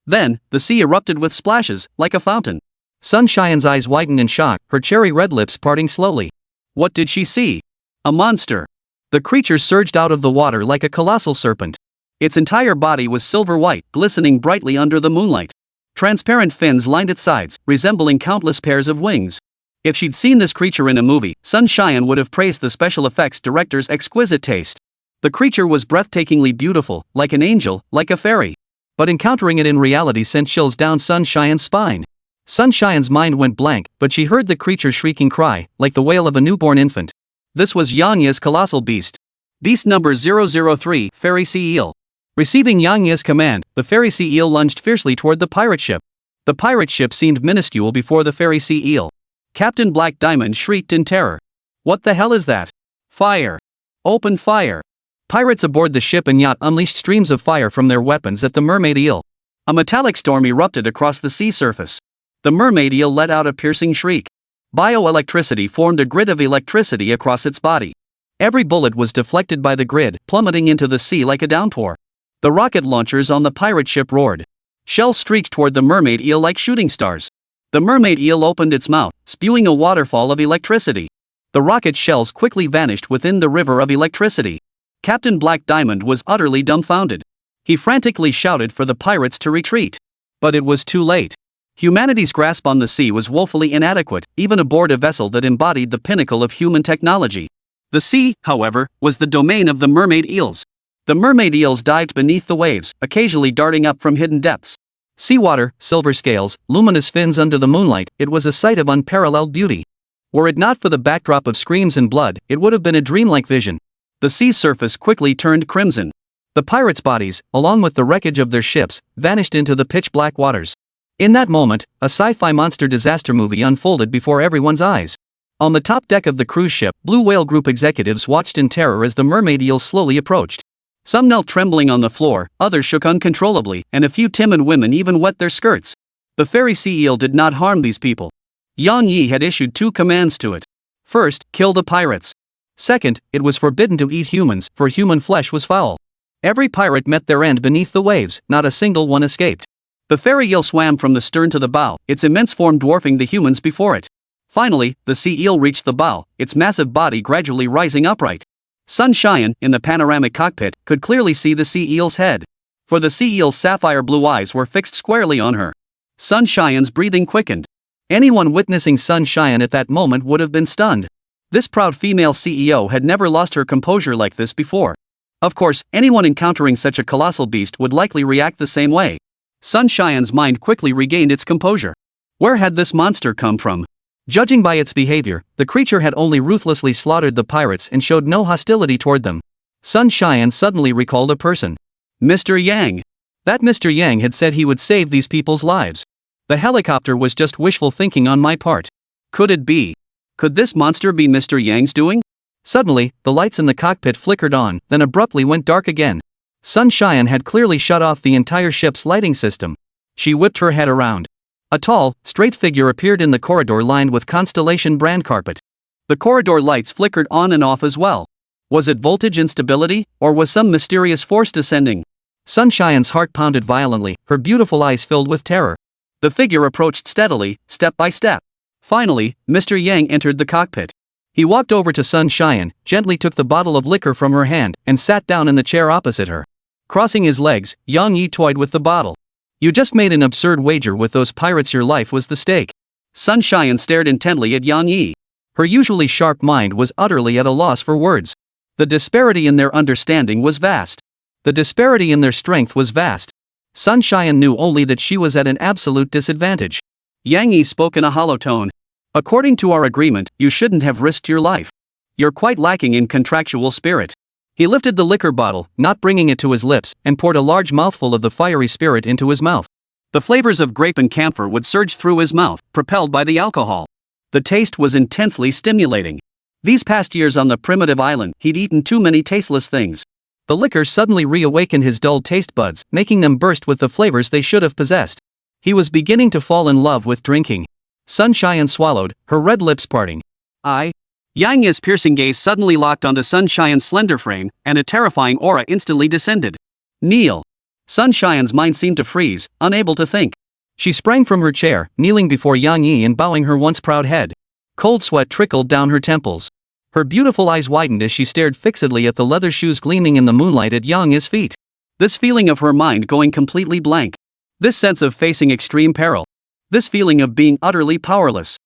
Then, the sea erupted with splashes, like a fountain. Sunshine's eyes widened in shock, her cherry red lips parting slowly. What did she see? A monster. The creature surged out of the water like a colossal serpent. Its entire body was silver white, glistening brightly under the moonlight. Transparent fins lined its sides, resembling countless pairs of wings. If she'd seen this creature in a movie, Sunshine would have praised the special effects director's exquisite taste. The creature was breathtakingly beautiful, like an angel, like a fairy. But encountering it in reality sent chills down Sunshine's spine. Sunshine's mind went blank, but she heard the creature's shrieking cry, like the wail of a newborn infant. This was Yang Ye's colossal beast. Beast number 003, Fairy Sea Eel. Receiving Yang Ye's command, the Fairy Sea Eel lunged fiercely toward the pirate ship. The pirate ship seemed minuscule before the Fairy Sea Eel. Captain Black Diamond shrieked in terror. What the hell is that? Fire! Open fire! Pirates aboard the ship and yacht unleashed streams of fire from their weapons at the mermaid eel. A metallic storm erupted across the sea surface. The mermaid eel let out a piercing shriek. Bioelectricity formed a grid of electricity across its body. Every bullet was deflected by the grid, plummeting into the sea like a downpour. The rocket launchers on the pirate ship roared. Shells streaked toward the mermaid eel like shooting stars. The mermaid eel opened its mouth, spewing a waterfall of electricity. The rocket shells quickly vanished within the river of electricity. Captain Black Diamond was utterly dumbfounded. He frantically shouted for the pirates to retreat. But it was too late. Humanity's grasp on the sea was woefully inadequate, even aboard a vessel that embodied the pinnacle of human technology. The sea, however, was the domain of the mermaid eels. The mermaid eels dived beneath the waves, occasionally darting up from hidden depths. Seawater, silver scales, luminous fins under the moonlight, it was a sight of unparalleled beauty. Were it not for the backdrop of screams and blood, it would have been a dreamlike vision. The sea's surface quickly turned crimson. The pirates' bodies, along with the wreckage of their ships, vanished into the pitch-black waters. In that moment, a sci-fi monster disaster movie unfolded before everyone's eyes. On the top deck of the cruise ship, Blue Whale Group executives watched in terror as the mermaid eels slowly approached. Some knelt trembling on the floor, others shook uncontrollably, and a few timid women even wet their skirts. The Fairy Sea Eel did not harm these people. Yang Yi had issued 2 commands to it. First, kill the pirates. Second, it was forbidden to eat humans, for human flesh was foul. Every pirate met their end beneath the waves, not a single one escaped. The fairy eel swam from the stern to the bow, its immense form dwarfing the humans before it. Finally, the sea eel reached the bow, its massive body gradually rising upright. Sunshine, in the panoramic cockpit, could clearly see the sea eel's head. For the sea eel's sapphire blue eyes were fixed squarely on her. Sunshine's breathing quickened. Anyone witnessing Sunshine at that moment would have been stunned. This proud female CEO had never lost her composure like this before. Of course, anyone encountering such a colossal beast would likely react the same way. Sunshine's mind quickly regained its composure. Where had this monster come from? Judging by its behavior, the creature had only ruthlessly slaughtered the pirates and showed no hostility toward them. Sun Xian suddenly recalled a person. Mr. Yang. That Mr. Yang had said he would save these people's lives. The helicopter was just wishful thinking on my part. Could it be? Could this monster be Mr. Yang's doing? Suddenly, the lights in the cockpit flickered on, then abruptly went dark again. Sun Xian had clearly shut off the entire ship's lighting system. She whipped her head around. A tall, straight figure appeared in the corridor lined with Constellation brand carpet. The corridor lights flickered on and off as well. Was it voltage instability, or was some mysterious force descending? Sun Xian's heart pounded violently, her beautiful eyes filled with terror. The figure approached steadily, step by step. Finally, Mr. Yang entered the cockpit. He walked over to Sun Xian, gently took the bottle of liquor from her hand, and sat down in the chair opposite her. Crossing his legs, Yang Yi toyed with the bottle. You just made an absurd wager with those pirates, your life was the stake. Sun Xian stared intently at Yang Yi. Her usually sharp mind was utterly at a loss for words. The disparity in their understanding was vast. The disparity in their strength was vast. Sun Xian knew only that she was at an absolute disadvantage. Yang Yi spoke in a hollow tone. According to our agreement, you shouldn't have risked your life. You're quite lacking in contractual spirit. He lifted the liquor bottle, not bringing it to his lips, and poured a large mouthful of the fiery spirit into his mouth. The flavors of grape and camphor would surge through his mouth, propelled by the alcohol. The taste was intensely stimulating. These past years on the primitive island, he'd eaten too many tasteless things. The liquor suddenly reawakened his dulled taste buds, making them burst with the flavors they should have possessed. He was beginning to fall in love with drinking. Sun Xian swallowed, her red lips parting. Yang Yi's piercing gaze suddenly locked onto Sun Xian's slender frame, and a terrifying aura instantly descended. Kneel. Sun Xian's mind seemed to freeze, unable to think. She sprang from her chair, kneeling before Yang Yi and bowing her once proud head. Cold sweat trickled down her temples. Her beautiful eyes widened as she stared fixedly at the leather shoes gleaming in the moonlight at Yang Yi's feet. This feeling of her mind going completely blank. This sense of facing extreme peril. This feeling of being utterly powerless.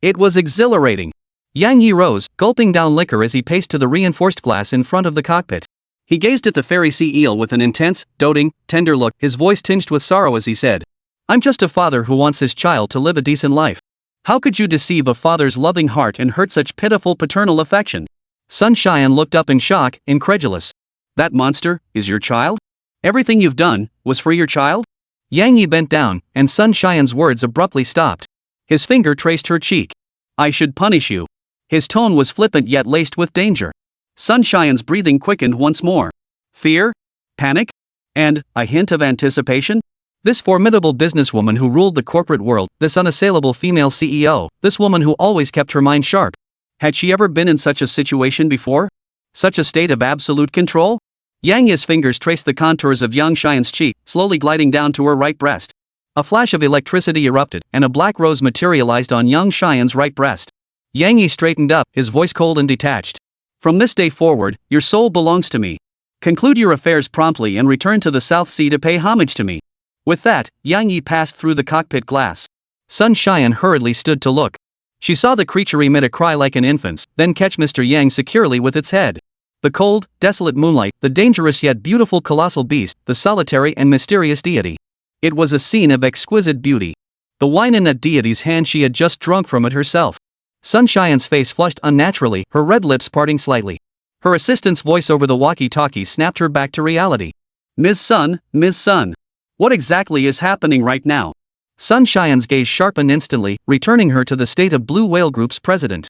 It was exhilarating. Yang Yi rose, gulping down liquor as he paced to the reinforced glass in front of the cockpit. He gazed at the fairy sea eel with an intense, doting, tender look, his voice tinged with sorrow as he said, I'm just a father who wants his child to live a decent life. How could you deceive a father's loving heart and hurt such pitiful paternal affection? Sun Xian looked up in shock, incredulous. That monster is your child? Everything you've done was for your child? Yang Yi bent down, and Sun Xian's words abruptly stopped. His finger traced her cheek. I should punish you. His tone was flippant yet laced with danger. Sun Xian's breathing quickened once more. Fear? Panic? And a hint of anticipation? This formidable businesswoman who ruled the corporate world, this unassailable female CEO, this woman who always kept her mind sharp. Had she ever been in such a situation before? Such a state of absolute control? Yang Yi's fingers traced the contours of Yang Xian's cheek, slowly gliding down to her right breast. A flash of electricity erupted, and a black rose materialized on Yang Xian's right breast. Yang Yi straightened up, his voice cold and detached. From this day forward, your soul belongs to me. Conclude your affairs promptly and return to the South Sea to pay homage to me. With that, Yang Yi passed through the cockpit glass. Sun Xian hurriedly stood to look. She saw the creature emit a cry like an infant's, then catch Mr. Yang securely with its head. The cold, desolate moonlight, the dangerous yet beautiful colossal beast, the solitary and mysterious deity. It was a scene of exquisite beauty. The wine in that deity's hand she had just drunk from it herself. Sun Xian's face flushed unnaturally, her red lips parting slightly. Her assistant's voice over the walkie-talkie snapped her back to reality. Ms. Sun, what exactly is happening right now? Sun Xian's gaze sharpened instantly, returning her to the state of Blue Whale Group's president.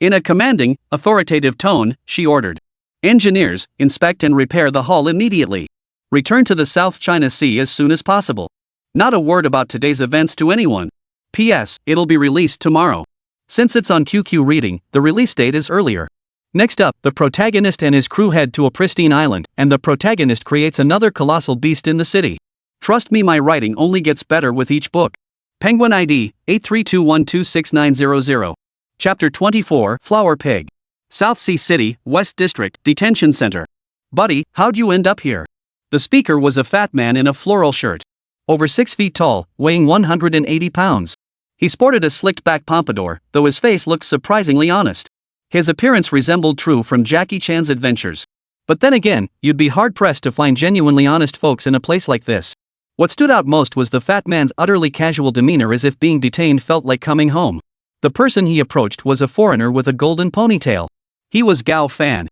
In a commanding, authoritative tone, she ordered. Engineers, inspect and repair the hull immediately. Return to the South China Sea as soon as possible. Not a word about today's events to anyone. P.S. It'll be released tomorrow. Since it's on QQ reading, the release date is earlier. Next up, the protagonist and his crew head to a pristine island, and the protagonist creates another colossal beast in the city. Trust me, my writing only gets better with each book. Penguin ID, 832126900. Chapter 24, Flower Pig. South Sea City, West District, Detention Center. Buddy, how'd you end up here? The speaker was a fat man in a floral shirt. Over 6 feet tall, weighing 180 pounds. He sported a slicked-back pompadour, though his face looked surprisingly honest. His appearance resembled True from Jackie Chan's Adventures. But then again, you'd be hard-pressed to find genuinely honest folks in a place like this. What stood out most was the fat man's utterly casual demeanor, as if being detained felt like coming home. The person he approached was a foreigner with a golden ponytail. He was Gao Fan.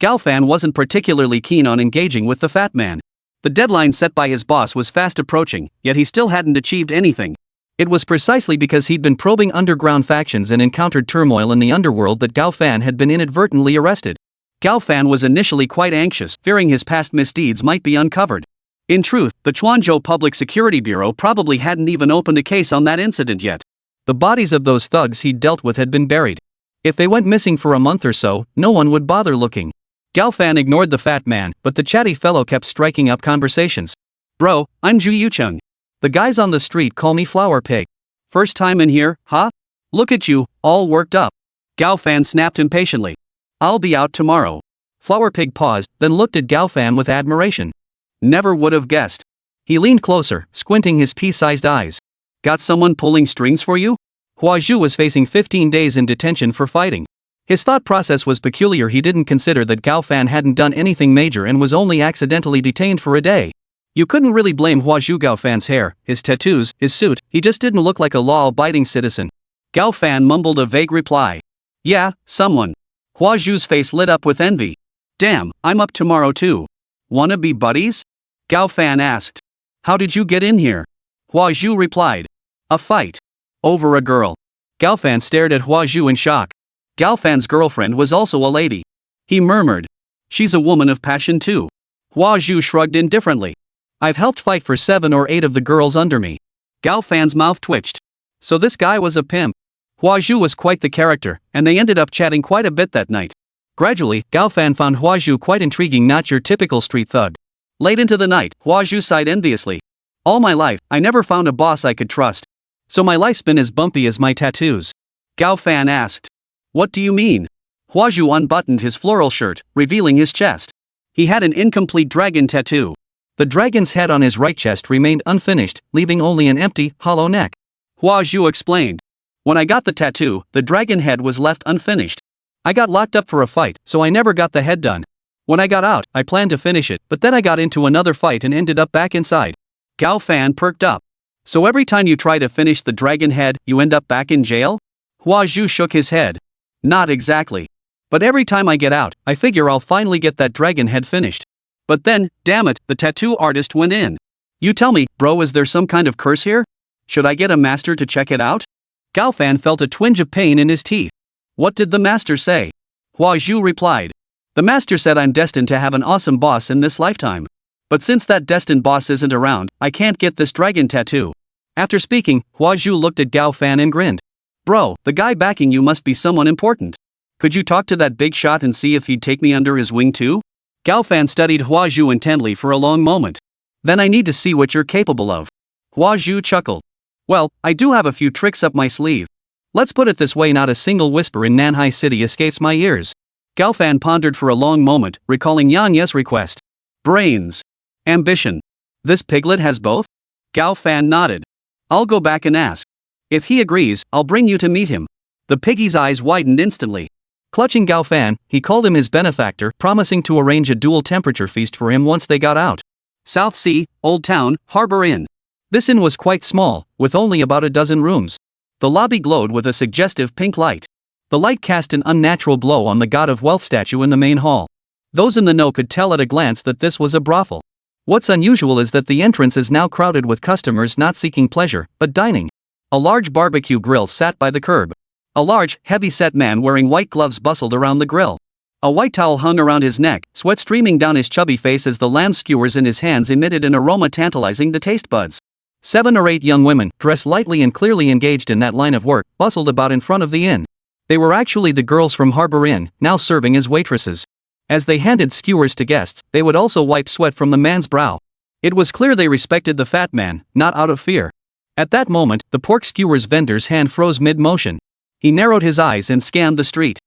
Gao Fan wasn't particularly keen on engaging with the fat man. The deadline set by his boss was fast approaching, yet he still hadn't achieved anything. It was precisely because he'd been probing underground factions and encountered turmoil in the underworld that Gao Fan had been inadvertently arrested. Gao Fan was initially quite anxious, fearing his past misdeeds might be uncovered. In truth, the Chuanzhou Public Security Bureau probably hadn't even opened a case on that incident yet. The bodies of those thugs he'd dealt with had been buried. If they went missing for a month or so, no one would bother looking. Gao Fan ignored the fat man, but the chatty fellow kept striking up conversations. Bro, I'm Zhu Yucheng. The guys on the street call me Flower Pig. First time in here, huh? Look at you, all worked up. Gao Fan snapped impatiently. I'll be out tomorrow. Flower Pig paused, then looked at Gao Fan with admiration. Never would have guessed. He leaned closer, squinting his pea-sized eyes. Got someone pulling strings for you? Hua Zhu was facing 15 days in detention for fighting. His thought process was peculiar. He didn't consider that Gao Fan hadn't done anything major and was only accidentally detained for a day. You couldn't really blame Hua Zhu. Gao Fan's hair, his tattoos, his suit, he just didn't look like a law-abiding citizen. Gao Fan mumbled a vague reply. Yeah, someone. Hua Zhu's face lit up with envy. Damn, I'm up tomorrow too. Wanna be buddies? Gao Fan asked. How did you get in here? Hua Zhu replied. A fight. Over a girl. Gao Fan stared at Hua Zhu in shock. Gao Fan's girlfriend was also a lady. He murmured. She's a woman of passion too. Hua Zhu shrugged indifferently. I've helped fight for 7 or 8 of the girls under me. Gao Fan's mouth twitched. So this guy was a pimp. Hua Zhu was quite the character, and they ended up chatting quite a bit that night. Gradually, Gao Fan found Hua Zhu quite intriguing, not your typical street thug. Late into the night, Hua Zhu sighed enviously. All my life, I never found a boss I could trust. So my life's been as bumpy as my tattoos. Gao Fan asked. What do you mean? Hua Zhu unbuttoned his floral shirt, revealing his chest. He had an incomplete dragon tattoo. The dragon's head on his right chest remained unfinished, leaving only an empty, hollow neck. Hua Zhu explained. When I got the tattoo, the dragon head was left unfinished. I got locked up for a fight, so I never got the head done. When I got out, I planned to finish it, but then I got into another fight and ended up back inside. Gao Fan perked up. So every time you try to finish the dragon head, you end up back in jail? Hua Zhu shook his head. Not exactly. But every time I get out, I figure I'll finally get that dragon head finished. But then, damn it, the tattoo artist went in. You tell me, bro, is there some kind of curse here? Should I get a master to check it out? Gao Fan felt a twinge of pain in his teeth. What did the master say? Hua Zhu replied. The master said I'm destined to have an awesome boss in this lifetime. But since that destined boss isn't around, I can't get this dragon tattoo. After speaking, Hua Zhu looked at Gao Fan and grinned. Bro, the guy backing you must be someone important. Could you talk to that big shot and see if he'd take me under his wing too? Gao Fan studied Hua Zhu intently for a long moment. Then I need to see what you're capable of. Hua Zhu chuckled. Well, I do have a few tricks up my sleeve. Let's put it this way, not a single whisper in Nanhai City escapes my ears. Gao Fan pondered for a long moment, recalling Yan Ye's request. Brains. Ambition. This piglet has both? Gao Fan nodded. I'll go back and ask. If he agrees, I'll bring you to meet him. The piggy's eyes widened instantly. Clutching Gao Fan, he called him his benefactor, promising to arrange a dual temperature feast for him once they got out. South Sea, Old Town, Harbor Inn. This inn was quite small, with only about a dozen rooms. The lobby glowed with a suggestive pink light. The light cast an unnatural glow on the God of Wealth statue in the main hall. Those in the know could tell at a glance that this was a brothel. What's unusual is that the entrance is now crowded with customers not seeking pleasure, but dining. A large barbecue grill sat by the curb. A large, heavy-set man wearing white gloves bustled around the grill. A white towel hung around his neck, sweat streaming down his chubby face as the lamb skewers in his hands emitted an aroma tantalizing the taste buds. 7 or 8 young women, dressed lightly and clearly engaged in that line of work, bustled about in front of the inn. They were actually the girls from Harbor Inn, now serving as waitresses. As they handed skewers to guests, they would also wipe sweat from the man's brow. It was clear they respected the fat man, not out of fear. At that moment, the pork skewers vendor's hand froze mid-motion. He narrowed his eyes and scanned the street.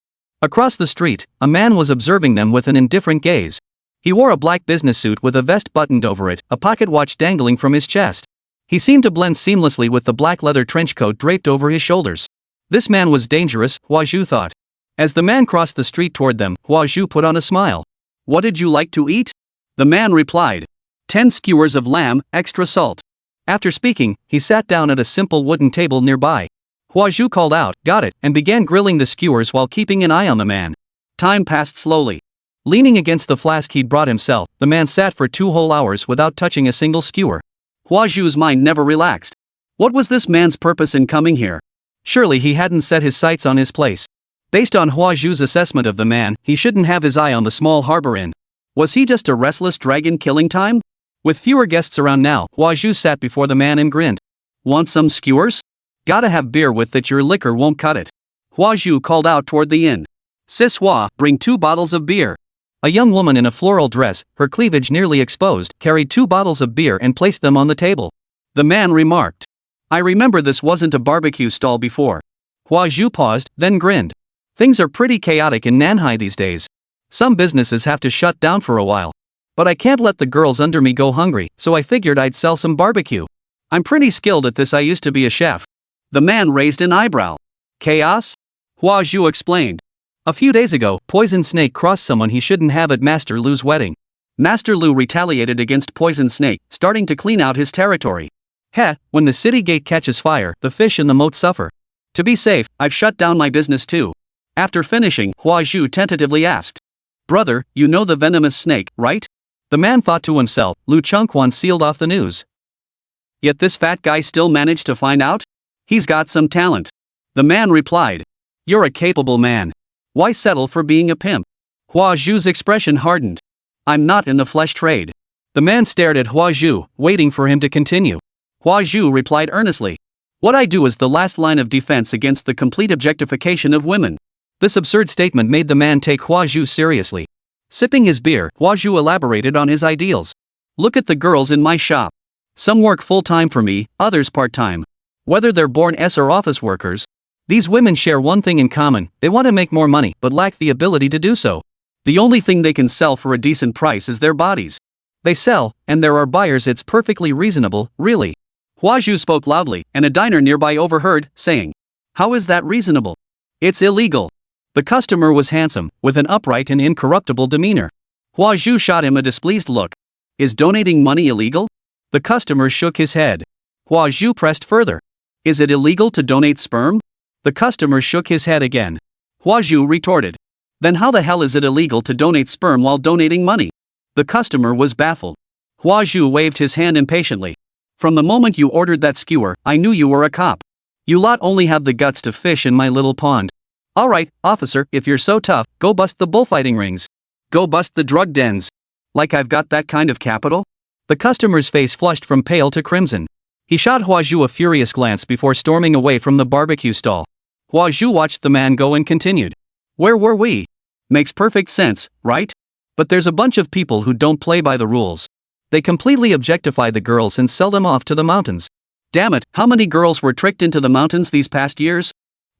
Across the street, a man was observing them with an indifferent gaze. He wore a black business suit with a vest buttoned over it, a pocket watch dangling from his chest. He seemed to blend seamlessly with the black leather trench coat draped over his shoulders. This man was dangerous, Hua Zhu thought. As the man crossed the street toward them, Hua Zhu put on a smile. What did you like to eat? The man replied. 10 skewers of lamb, extra salt. After speaking, he sat down at a simple wooden table nearby. Hua Zhu called out, got it, and began grilling the skewers while keeping an eye on the man. Time passed slowly. Leaning against the flask he'd brought himself, the man sat for 2 whole hours without touching a single skewer. Hua Zhu's mind never relaxed. What was this man's purpose in coming here? Surely he hadn't set his sights on his place. Based on Hua Zhu's assessment of the man, he shouldn't have his eye on the small harbor inn. Was he just a restless dragon killing time? With fewer guests around now, Hua Zhu sat before the man and grinned. Want some skewers? Gotta have beer with that, your liquor won't cut it. Hua Zhu called out toward the inn. Sis Hua, bring 2 bottles of beer. A young woman in a floral dress, her cleavage nearly exposed, carried 2 bottles of beer and placed them on the table. The man remarked. I remember this wasn't a barbecue stall before. Hua Zhu paused, then grinned. Things are pretty chaotic in Nanhai these days. Some businesses have to shut down for a while. But I can't let the girls under me go hungry, so I figured I'd sell some barbecue. I'm pretty skilled at this, I used to be a chef. The man raised an eyebrow. Chaos? Hua Zhu explained. A few days ago, Poison Snake crossed someone he shouldn't have at Master Lu's wedding. Master Lu retaliated against Poison Snake, starting to clean out his territory. Heh, when the city gate catches fire, the fish in the moat suffer. To be safe, I've shut down my business too. After finishing, Hua Zhu tentatively asked. Brother, you know the venomous snake, right? The man thought to himself. Liu Changquan sealed off the news. Yet this fat guy still managed to find out? He's got some talent. The man replied. You're a capable man. Why settle for being a pimp? Hua Zhu's expression hardened. I'm not in the flesh trade. The man stared at Hua Zhu, waiting for him to continue. Hua Zhu replied earnestly. What I do is the last line of defense against the complete objectification of women. This absurd statement made the man take Hua Zhu seriously. Sipping his beer, Hua Zhu elaborated on his ideals. Look at the girls in my shop. Some work full-time for me, others part-time. Whether they're born S or office workers, these women share one thing in common: they want to make more money but lack the ability to do so. The only thing they can sell for a decent price is their bodies. They sell, and there are buyers. It's perfectly reasonable, really. Hua Zhu spoke loudly, and a diner nearby overheard, saying, How is that reasonable? It's illegal. The customer was handsome, with an upright and incorruptible demeanor. Hua Zhu shot him a displeased look. Is donating money illegal? The customer shook his head. Hua Zhu pressed further. Is it illegal to donate sperm? The customer shook his head again. Hua Zhu retorted. Then how the hell is it illegal to donate sperm while donating money? The customer was baffled. Hua Zhu waved his hand impatiently. From the moment you ordered that skewer, I knew you were a cop. You lot only have the guts to fish in my little pond. Alright, officer, if you're so tough, go bust the bullfighting rings. Go bust the drug dens. Like I've got that kind of capital? The customer's face flushed from pale to crimson. He shot Hua Zhu a furious glance before storming away from the barbecue stall. Hua Zhu watched the man go and continued. Where were we? Makes perfect sense, right? But there's a bunch of people who don't play by the rules. They completely objectify the girls and sell them off to the mountains. Damn it, how many girls were tricked into the mountains these past years?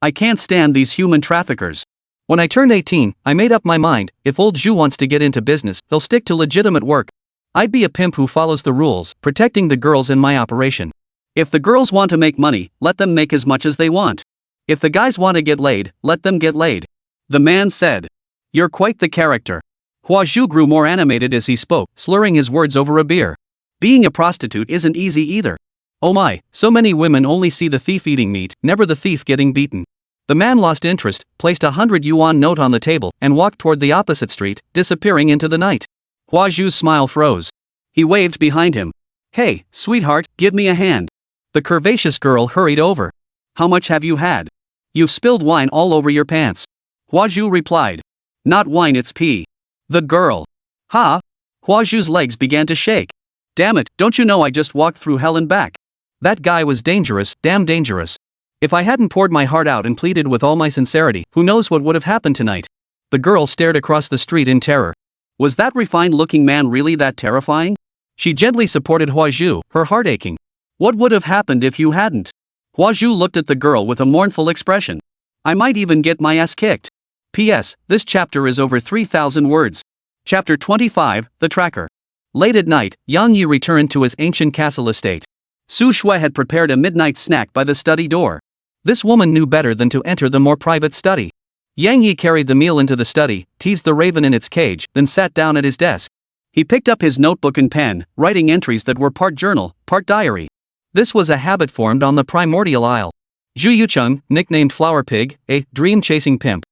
I can't stand these human traffickers. When I turned 18, I made up my mind, if old Zhu wants to get into business, he'll stick to legitimate work. I'd be a pimp who follows the rules, protecting the girls in my operation. If the girls want to make money, let them make as much as they want. If the guys want to get laid, let them get laid. The man said. You're quite the character. Hua Zhu grew more animated as he spoke, slurring his words over a beer. Being a prostitute isn't easy either. Oh my, so many women only see the thief eating meat, never the thief getting beaten. The man lost interest, placed a 100 yuan note on the table, and walked toward the opposite street, disappearing into the night. Hua Zhu's smile froze. He waved behind him. Hey, sweetheart, give me a hand. The curvaceous girl hurried over. How much have you had? You've spilled wine all over your pants. Hua Zhu replied. Not wine, it's pee. The girl. Ha! Hua Zhu's legs began to shake. Damn it, don't you know I just walked through hell and back? That guy was dangerous, damn dangerous. If I hadn't poured my heart out and pleaded with all my sincerity, who knows what would have happened tonight? The girl stared across the street in terror. Was that refined-looking man really that terrifying? She gently supported Hua Zhu, her heart aching. What would have happened if you hadn't? Hua Zhu looked at the girl with a mournful expression. I might even get my ass kicked. P.S. This chapter is over 3,000 words. Chapter 25, The Tracker. Late at night, Yang Yi returned to his ancient castle estate. Su Shui had prepared a midnight snack by the study door. This woman knew better than to enter the more private study. Yang Yi carried the meal into the study, teased the raven in its cage, then sat down at his desk. He picked up his notebook and pen, writing entries that were part journal, part diary. This was a habit formed on the primordial isle. Zhu Yucheng, nicknamed Flower Pig, a dream-chasing pimp.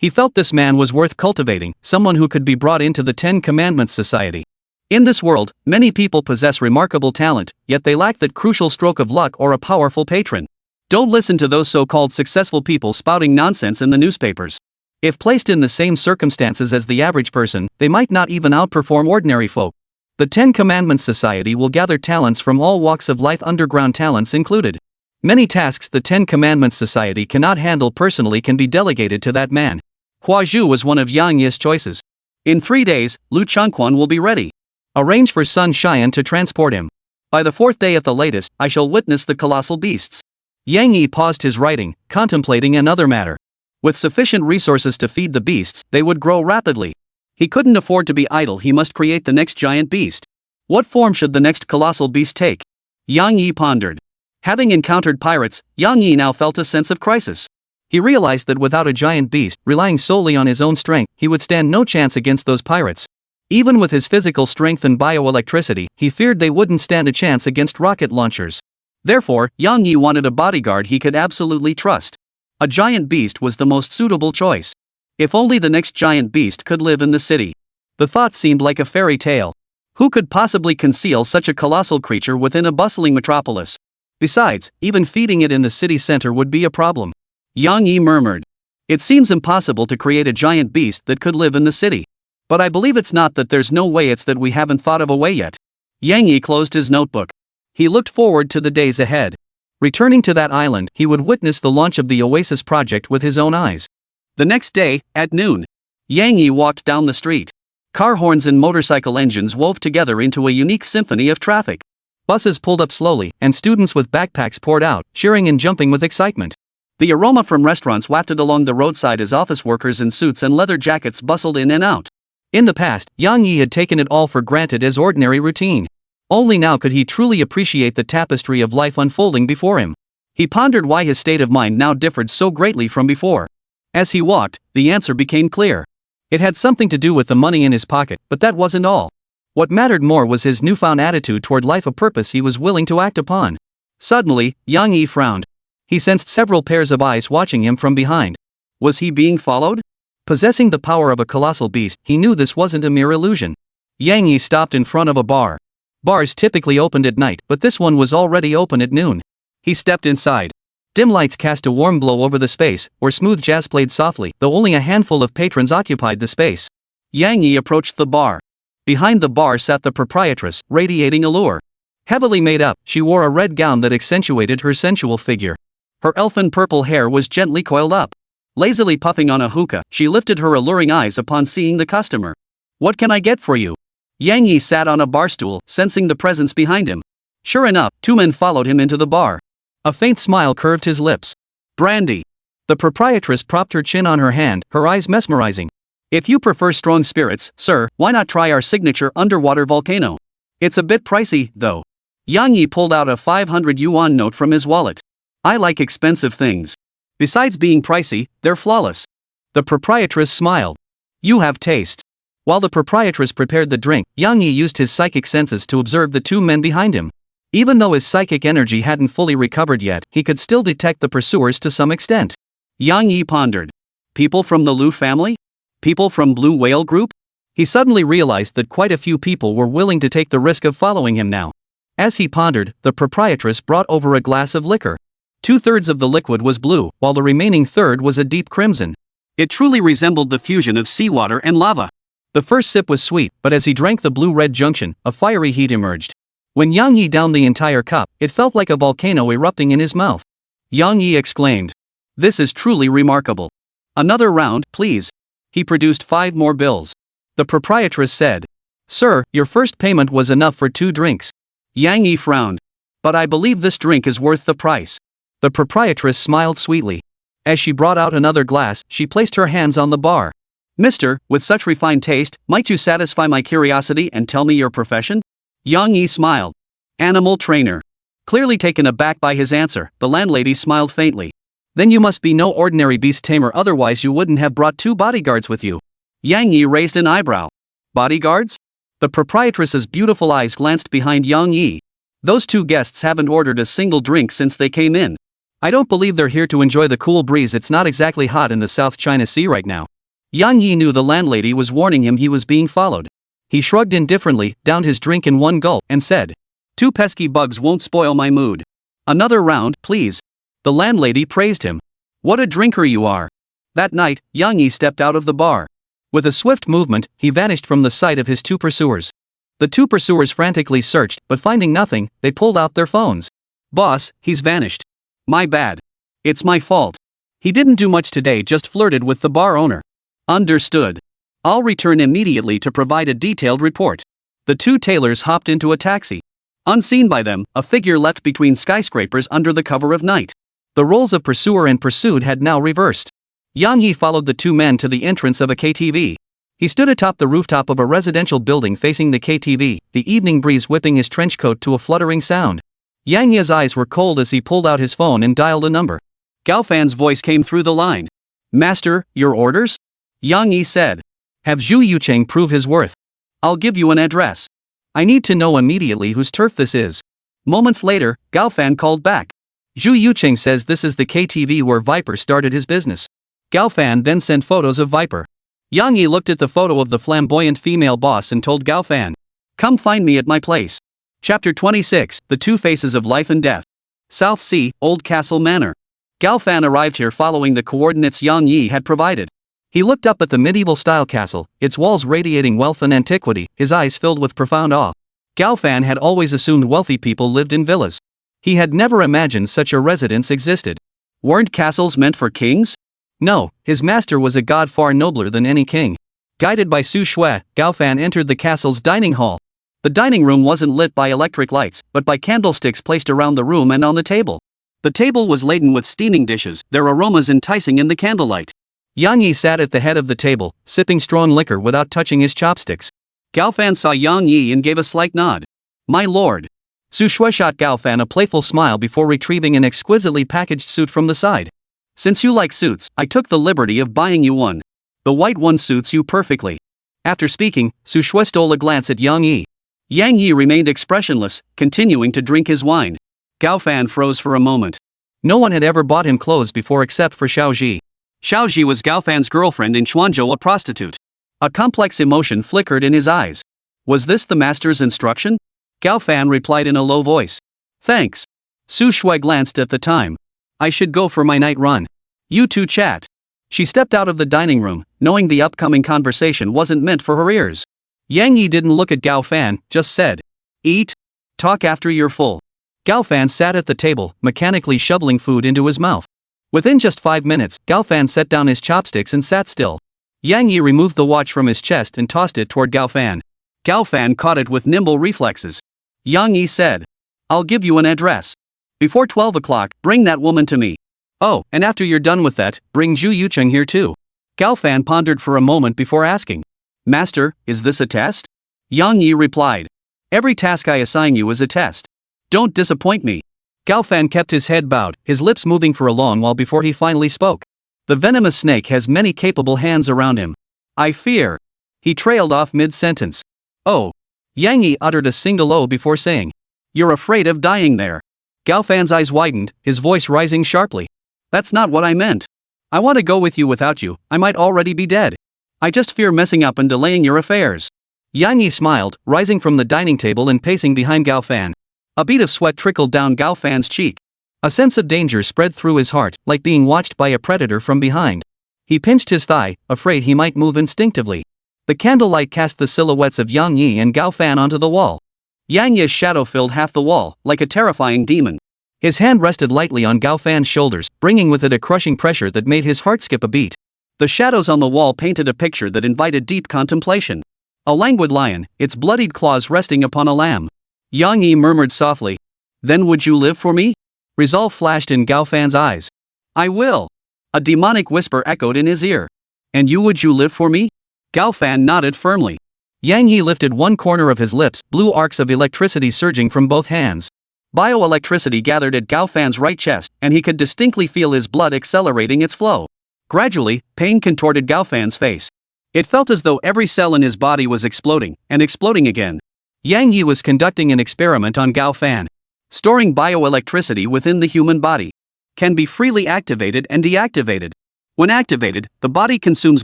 He felt this man was worth cultivating, someone who could be brought into the Ten Commandments Society. In this world, many people possess remarkable talent, yet they lack that crucial stroke of luck or a powerful patron. Don't listen to those so-called successful people spouting nonsense in the newspapers. If placed in the same circumstances as the average person, they might not even outperform ordinary folk. The Ten Commandments Society will gather talents from all walks of life, underground talents included. Many tasks the Ten Commandments Society cannot handle personally can be delegated to that man. Hua Zhu was one of Yang Yi's choices. In 3 days, Liu Changquan will be ready. Arrange for Sun Xian to transport him. By the 4th day at the latest, I shall witness the colossal beasts. Yang Yi paused his writing, contemplating another matter. With sufficient resources to feed the beasts, they would grow rapidly. He couldn't afford to be idle, he must create the next giant beast. What form should the next colossal beast take? Yang Yi pondered. Having encountered pirates, Yang Yi now felt a sense of crisis. He realized that without a giant beast, relying solely on his own strength, he would stand no chance against those pirates. Even with his physical strength and bioelectricity, he feared they wouldn't stand a chance against rocket launchers. Therefore, Yang Yi wanted a bodyguard he could absolutely trust. A giant beast was the most suitable choice. If only the next giant beast could live in the city. The thought seemed like a fairy tale. Who could possibly conceal such a colossal creature within a bustling metropolis? Besides, even feeding it in the city center would be a problem. Yang Yi murmured. It seems impossible to create a giant beast that could live in the city. But I believe it's not that there's no way, it's that we haven't thought of a way yet. Yang Yi closed his notebook. He looked forward to the days ahead. Returning to that island, he would witness the launch of the Oasis project with his own eyes. The next day, at noon, Yang Yi walked down the street. Car horns and motorcycle engines wove together into a unique symphony of traffic. Buses pulled up slowly, and students with backpacks poured out, cheering and jumping with excitement. The aroma from restaurants wafted along the roadside as office workers in suits and leather jackets bustled in and out. In the past, Yang Yi had taken it all for granted as ordinary routine. Only now could he truly appreciate the tapestry of life unfolding before him. He pondered why his state of mind now differed so greatly from before. As he walked, the answer became clear. It had something to do with the money in his pocket, but that wasn't all. What mattered more was his newfound attitude toward life, a purpose he was willing to act upon. Suddenly, Yang Yi frowned. He sensed several pairs of eyes watching him from behind. Was he being followed? Possessing the power of a colossal beast, he knew this wasn't a mere illusion. Yang Yi stopped in front of a bar. Bars typically opened at night, but this one was already open at noon. He stepped inside. Dim lights cast a warm glow over the space, where smooth jazz played softly, though only a handful of patrons occupied the space. Yang Yi approached the bar. Behind the bar sat the proprietress, radiating allure. Heavily made up, she wore a red gown that accentuated her sensual figure. Her elfin purple hair was gently coiled up. Lazily puffing on a hookah, she lifted her alluring eyes upon seeing the customer. What can I get for you? Yang Yi sat on a bar stool, sensing the presence behind him. Sure enough, 2 men followed him into the bar. A faint smile curved his lips. Brandy. The proprietress propped her chin on her hand, her eyes mesmerizing. If you prefer strong spirits, sir, why not try our signature underwater volcano? It's a bit pricey, though. Yang Yi pulled out a 500 yuan note from his wallet. I like expensive things. Besides being pricey, they're flawless. The proprietress smiled. You have taste. While the proprietress prepared the drink, Yang Yi used his psychic senses to observe the 2 men behind him. Even though his psychic energy hadn't fully recovered yet, he could still detect the pursuers to some extent. Yang Yi pondered. People from the Liu family? People from Blue Whale Group? He suddenly realized that quite a few people were willing to take the risk of following him now. As he pondered, the proprietress brought over a glass of liquor. 2/3 of the liquid was blue, while the remaining third was a deep crimson. It truly resembled the fusion of seawater and lava. The first sip was sweet, but as he drank the blue-red junction, a fiery heat emerged. When Yang Yi downed the entire cup, it felt like a volcano erupting in his mouth. Yang Yi exclaimed. This is truly remarkable. Another round, please. He produced 5 more bills. The proprietress said. Sir, your first payment was enough for 2 drinks. Yang Yi frowned. But I believe this drink is worth the price. The proprietress smiled sweetly. As she brought out another glass, she placed her hands on the bar. Mister, with such refined taste, might you satisfy my curiosity and tell me your profession? Yang Yi smiled. Animal trainer. Clearly taken aback by his answer, the landlady smiled faintly. Then you must be no ordinary beast tamer, otherwise you wouldn't have brought 2 bodyguards with you. Yang Yi raised an eyebrow. Bodyguards? The proprietress's beautiful eyes glanced behind Yang Yi. Those 2 guests haven't ordered a single drink since they came in. I don't believe they're here to enjoy the cool breeze. It's not exactly hot in the South China Sea right now. Yang Yi knew the landlady was warning him he was being followed. He shrugged indifferently, downed his drink in one gulp, and said, "Two pesky bugs won't spoil my mood. Another round, please." The landlady praised him. "What a drinker you are." That night, Yang Yi stepped out of the bar. With a swift movement, he vanished from the sight of his two pursuers. The two pursuers frantically searched, but finding nothing, they pulled out their phones. "Boss, he's vanished." "My bad. It's my fault. He didn't do much today, just flirted with the bar owner." "Understood. I'll return immediately to provide a detailed report." The two tailors hopped into a taxi. Unseen by them, a figure leapt between skyscrapers under the cover of night. The roles of pursuer and pursued had now reversed. Yang Yi followed the two men to the entrance of a KTV. He stood atop the rooftop of a residential building facing the KTV, the evening breeze whipping his trench coat to a fluttering sound. Yang Yi's eyes were cold as he pulled out his phone and dialed a number. Gao Fan's voice came through the line. "Master, your orders?" Yang Yi said. "Have Zhu Yucheng prove his worth. I'll give you an address. I need to know immediately whose turf this is." Moments later, Gao Fan called back. "Zhu Yucheng says this is the KTV where Viper started his business." Gao Fan then sent photos of Viper. Yang Yi looked at the photo of the flamboyant female boss and told Gao Fan, "Come find me at my place." Chapter 26, The Two Faces of Life and Death. South Sea, Old Castle Manor. Gao Fan arrived here following the coordinates Yang Yi had provided. He looked up at the medieval-style castle, its walls radiating wealth and antiquity, his eyes filled with profound awe. Gao Fan had always assumed wealthy people lived in villas. He had never imagined such a residence existed. Weren't castles meant for kings? No, his master was a god far nobler than any king. Guided by Su Shui, Gao Fan entered the castle's dining hall. The dining room wasn't lit by electric lights, but by candlesticks placed around the room and on the table. The table was laden with steaming dishes, their aromas enticing in the candlelight. Yang Yi sat at the head of the table, sipping strong liquor without touching his chopsticks. Gao Fan saw Yang Yi and gave a slight nod. "My lord." Su Shui shot Gao Fan a playful smile before retrieving an exquisitely packaged suit from the side. "Since you like suits, I took the liberty of buying you one. The white one suits you perfectly." After speaking, Su Shui stole a glance at Yang Yi. Yang Yi remained expressionless, continuing to drink his wine. Gao Fan froze for a moment. No one had ever bought him clothes before except for Xiaoji. Xiaoji was Gao Fan's girlfriend in Chuanzhou, a prostitute. A complex emotion flickered in his eyes. Was this the master's instruction? Gao Fan replied in a low voice. "Thanks." Su Shui glanced at the time. "I should go for my night run. You two chat." She stepped out of the dining room, knowing the upcoming conversation wasn't meant for her ears. Yang Yi didn't look at Gao Fan, just said, "Eat. Talk after you're full." Gao Fan sat at the table, mechanically shoveling food into his mouth. Within just 5 minutes, Gao Fan set down his chopsticks and sat still. Yang Yi removed the watch from his chest and tossed it toward Gao Fan. Gao Fan caught it with nimble reflexes. Yang Yi said, "I'll give you an address. Before 12 o'clock, bring that woman to me. Oh, and after you're done with that, bring Zhu Yucheng here too." Gao Fan pondered for a moment before asking, "Master, is this a test?" Yang Yi replied, "Every task I assign you is a test. Don't disappoint me." Gao Fan kept his head bowed, his lips moving for a long while before he finally spoke. "The venomous snake has many capable hands around him. I fear." He trailed off mid-sentence. "Oh." Yang Yi uttered a single "oh" before saying, "You're afraid of dying there." Gao Fan's eyes widened, his voice rising sharply. "That's not what I meant. I want to go with you. Without you, I might already be dead. I just fear messing up and delaying your affairs." Yang Yi smiled, rising from the dining table and pacing behind Gao Fan. A bead of sweat trickled down Gao Fan's cheek. A sense of danger spread through his heart, like being watched by a predator from behind. He pinched his thigh, afraid he might move instinctively. The candlelight cast the silhouettes of Yang Yi and Gao Fan onto the wall. Yang Yi's shadow filled half the wall, like a terrifying demon. His hand rested lightly on Gao Fan's shoulders, bringing with it a crushing pressure that made his heart skip a beat. The shadows on the wall painted a picture that invited deep contemplation. A languid lion, its bloodied claws resting upon a lamb. Yang Yi murmured softly, "Then would you live for me?" Resolve flashed in Gao Fan's eyes. "I will." A demonic whisper echoed in his ear. "And would you live for me?" Gao Fan nodded firmly. Yang Yi lifted one corner of his lips, blue arcs of electricity surging from both hands. Bioelectricity gathered at Gao Fan's right chest, and he could distinctly feel his blood accelerating its flow. Gradually, pain contorted Gao Fan's face. It felt as though every cell in his body was exploding, and exploding again. Yang Yi was conducting an experiment on Gao Fan. Storing bioelectricity within the human body can be freely activated and deactivated. When activated, the body consumes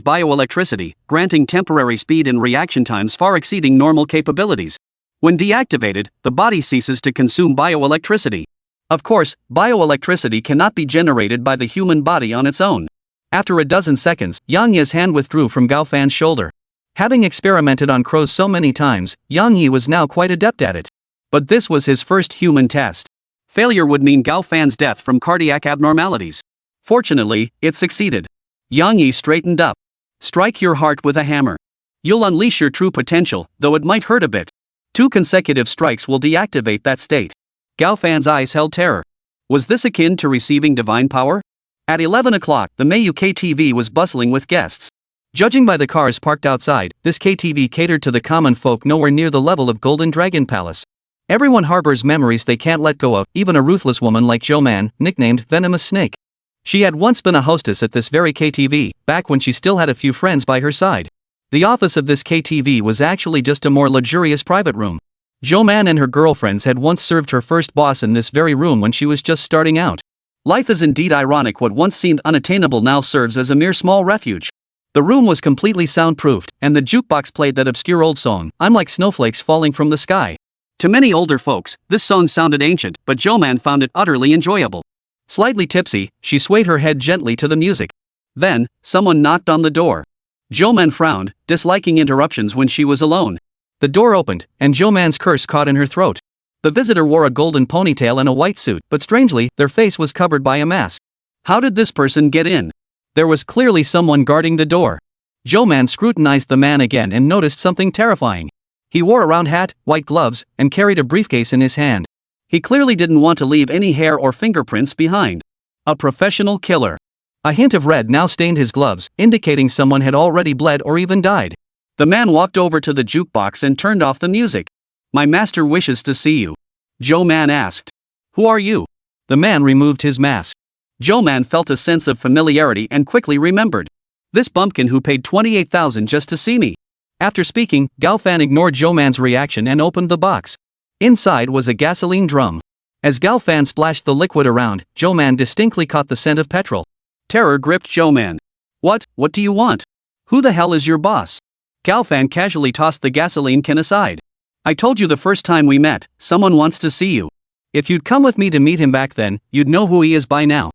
bioelectricity, granting temporary speed and reaction times far exceeding normal capabilities. When deactivated, the body ceases to consume bioelectricity. Of course, bioelectricity cannot be generated by the human body on its own. After a dozen seconds, Yang Yi's hand withdrew from Gao Fan's shoulder. Having experimented on crows so many times, Yang Yi was now quite adept at it. But this was his first human test. Failure would mean Gao Fan's death from cardiac abnormalities. Fortunately, it succeeded. Yang Yi straightened up. Strike your heart with a hammer. You'll unleash your true potential, though it might hurt a bit. 2 consecutive strikes will deactivate that state. Gao Fan's eyes held terror. Was this akin to receiving divine power? At 11 o'clock, the Mayu KTV was bustling with guests. Judging by the cars parked outside, this KTV catered to the common folk nowhere near the level of Golden Dragon Palace. Everyone harbors memories they can't let go of, even a ruthless woman like Jo-Man, nicknamed Venomous Snake. She had once been a hostess at this very KTV, back when she still had a few friends by her side. The office of this KTV was actually just a more luxurious private room. Jo-Man and her girlfriends had once served her first boss in this very room when she was just starting out. Life is indeed ironic. What once seemed unattainable now serves as a mere small refuge. The room was completely soundproofed, and the jukebox played that obscure old song, "I'm Like Snowflakes Falling from the Sky." To many older folks, this song sounded ancient, but Jo-Man found it utterly enjoyable. Slightly tipsy, she swayed her head gently to the music. Then, someone knocked on the door. Jo-Man frowned, disliking interruptions when she was alone. The door opened, and Jo-Man's curse caught in her throat. The visitor wore a golden ponytail and a white suit, but strangely, their face was covered by a mask. How did this person get in? There was clearly someone guarding the door. Jo-Man scrutinized the man again and noticed something terrifying. He wore a round hat, white gloves, and carried a briefcase in his hand. He clearly didn't want to leave any hair or fingerprints behind. A professional killer. A hint of red now stained his gloves, indicating someone had already bled or even died. The man walked over to the jukebox and turned off the music. "My master wishes to see you," Jo-Man asked. "Who are you?" The man removed his mask. Jo-Man felt a sense of familiarity and quickly remembered. This bumpkin who paid 28,000 just to see me. After speaking, Gao Fan ignored Jo-Man's reaction and opened the box. Inside was a gasoline drum. As Gao Fan splashed the liquid around, Jo-Man distinctly caught the scent of petrol. Terror gripped Jo-Man. What do you want? Who the hell is your boss?" Gao Fan casually tossed the gasoline can aside. "I told you the first time we met, someone wants to see you. If you'd come with me to meet him back then, you'd know who he is by now."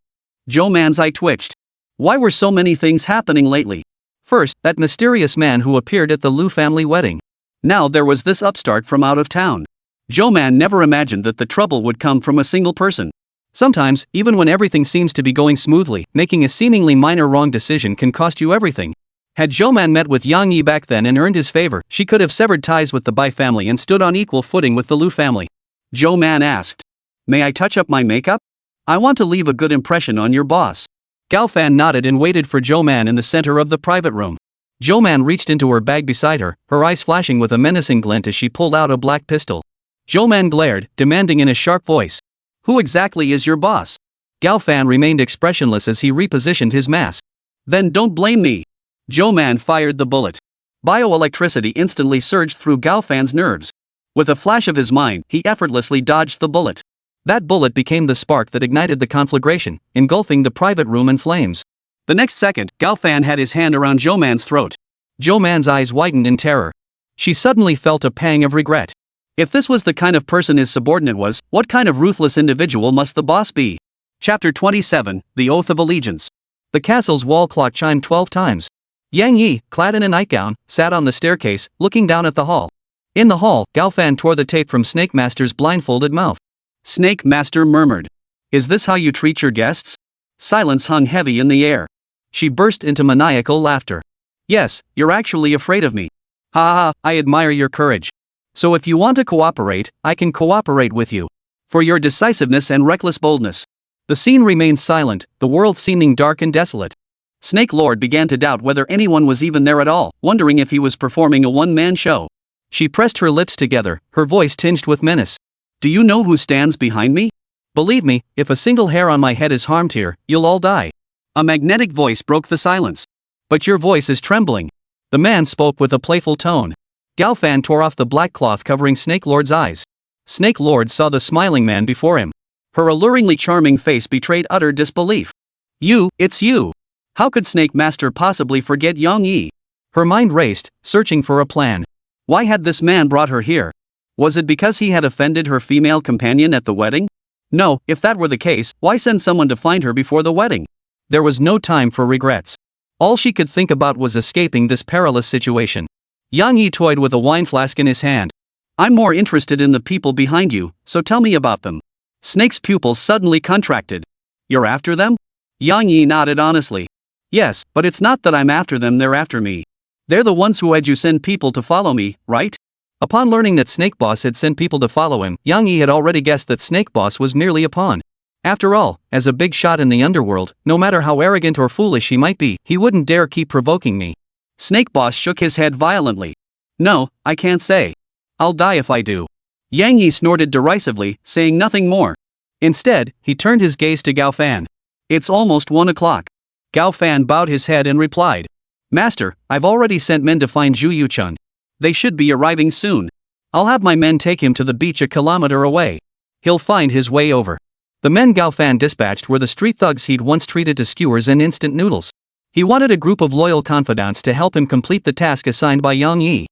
Jo-Man's eye twitched. Why were so many things happening lately? First, that mysterious man who appeared at the Liu family wedding. Now there was this upstart from out of town. Jo-Man never imagined that the trouble would come from a single person. Sometimes, even when everything seems to be going smoothly, making a seemingly minor wrong decision can cost you everything. Had Jo-Man met with Yang Yi back then and earned his favor, she could have severed ties with the Bai family and stood on equal footing with the Liu family. Jo-Man asked. "May I touch up my makeup? I want to leave a good impression on your boss." Gao Fan nodded and waited for Jo-Man in the center of the private room. Jo-Man reached into her bag beside her, her eyes flashing with a menacing glint as she pulled out a black pistol. Jo-Man glared, demanding in a sharp voice. "Who exactly is your boss?" Gao Fan remained expressionless as he repositioned his mask. "Then don't blame me." Jo-Man fired the bullet. Bioelectricity instantly surged through Gao Fan's nerves. With a flash of his mind, he effortlessly dodged the bullet. That bullet became the spark that ignited the conflagration, engulfing the private room in flames. The next second, Gao Fan had his hand around Jo-Man's throat. Jo-Man's eyes widened in terror. She suddenly felt a pang of regret. If this was the kind of person his subordinate was, what kind of ruthless individual must the boss be? Chapter 27, The Oath of Allegiance. The castle's wall clock chimed 12 times. Yang Yi, clad in a nightgown, sat on the staircase, looking down at the hall. In the hall, Gao Fan tore the tape from Snake Master's blindfolded mouth. Snake Master murmured. "Is this how you treat your guests?" Silence hung heavy in the air. She burst into maniacal laughter. "Yes, you're actually afraid of me. Ha ha, I admire your courage. So if you want to cooperate, I can cooperate with you. For your decisiveness and reckless boldness." The scene remained silent, the world seeming dark and desolate. Snake Lord began to doubt whether anyone was even there at all, wondering if he was performing a one-man show. She pressed her lips together, her voice tinged with menace. "Do you know who stands behind me? Believe me, if a single hair on my head is harmed here, you'll all die." A magnetic voice broke the silence. "But your voice is trembling." The man spoke with a playful tone. Gao Fan tore off the black cloth covering Snake Lord's eyes. Snake Lord saw the smiling man before him. Her alluringly charming face betrayed utter disbelief. It's you. How could Snake Master possibly forget Yang Yi? Her mind raced, searching for a plan. Why had this man brought her here? Was it because he had offended her female companion at the wedding? No, if that were the case, why send someone to find her before the wedding? There was no time for regrets. All she could think about was escaping this perilous situation. Yang Yi toyed with a wine flask in his hand. I'm more interested in the people behind you, so tell me about them. Snake's pupils suddenly contracted. You're after them? Yang Yi nodded honestly. Yes, but it's not that I'm after them, they're after me. They're the ones who had you send people to follow me, right? Upon learning that Snake Boss had sent people to follow him, Yang Yi had already guessed that Snake Boss was merely a pawn. After all, as a big shot in the underworld, no matter how arrogant or foolish he might be, he wouldn't dare keep provoking me. Snake Boss shook his head violently. No, I can't say. I'll die if I do. Yang Yi snorted derisively, saying nothing more. Instead, he turned his gaze to Gao Fan. It's almost 1 o'clock. Gao Fan bowed his head and replied. Master, I've already sent men to find Zhu Yuchun. They should be arriving soon. I'll have my men take him to the beach a kilometer away. He'll find his way over. The men Gao Fan dispatched were the street thugs he'd once treated to skewers and instant noodles. He wanted a group of loyal confidants to help him complete the task assigned by Yang Yi.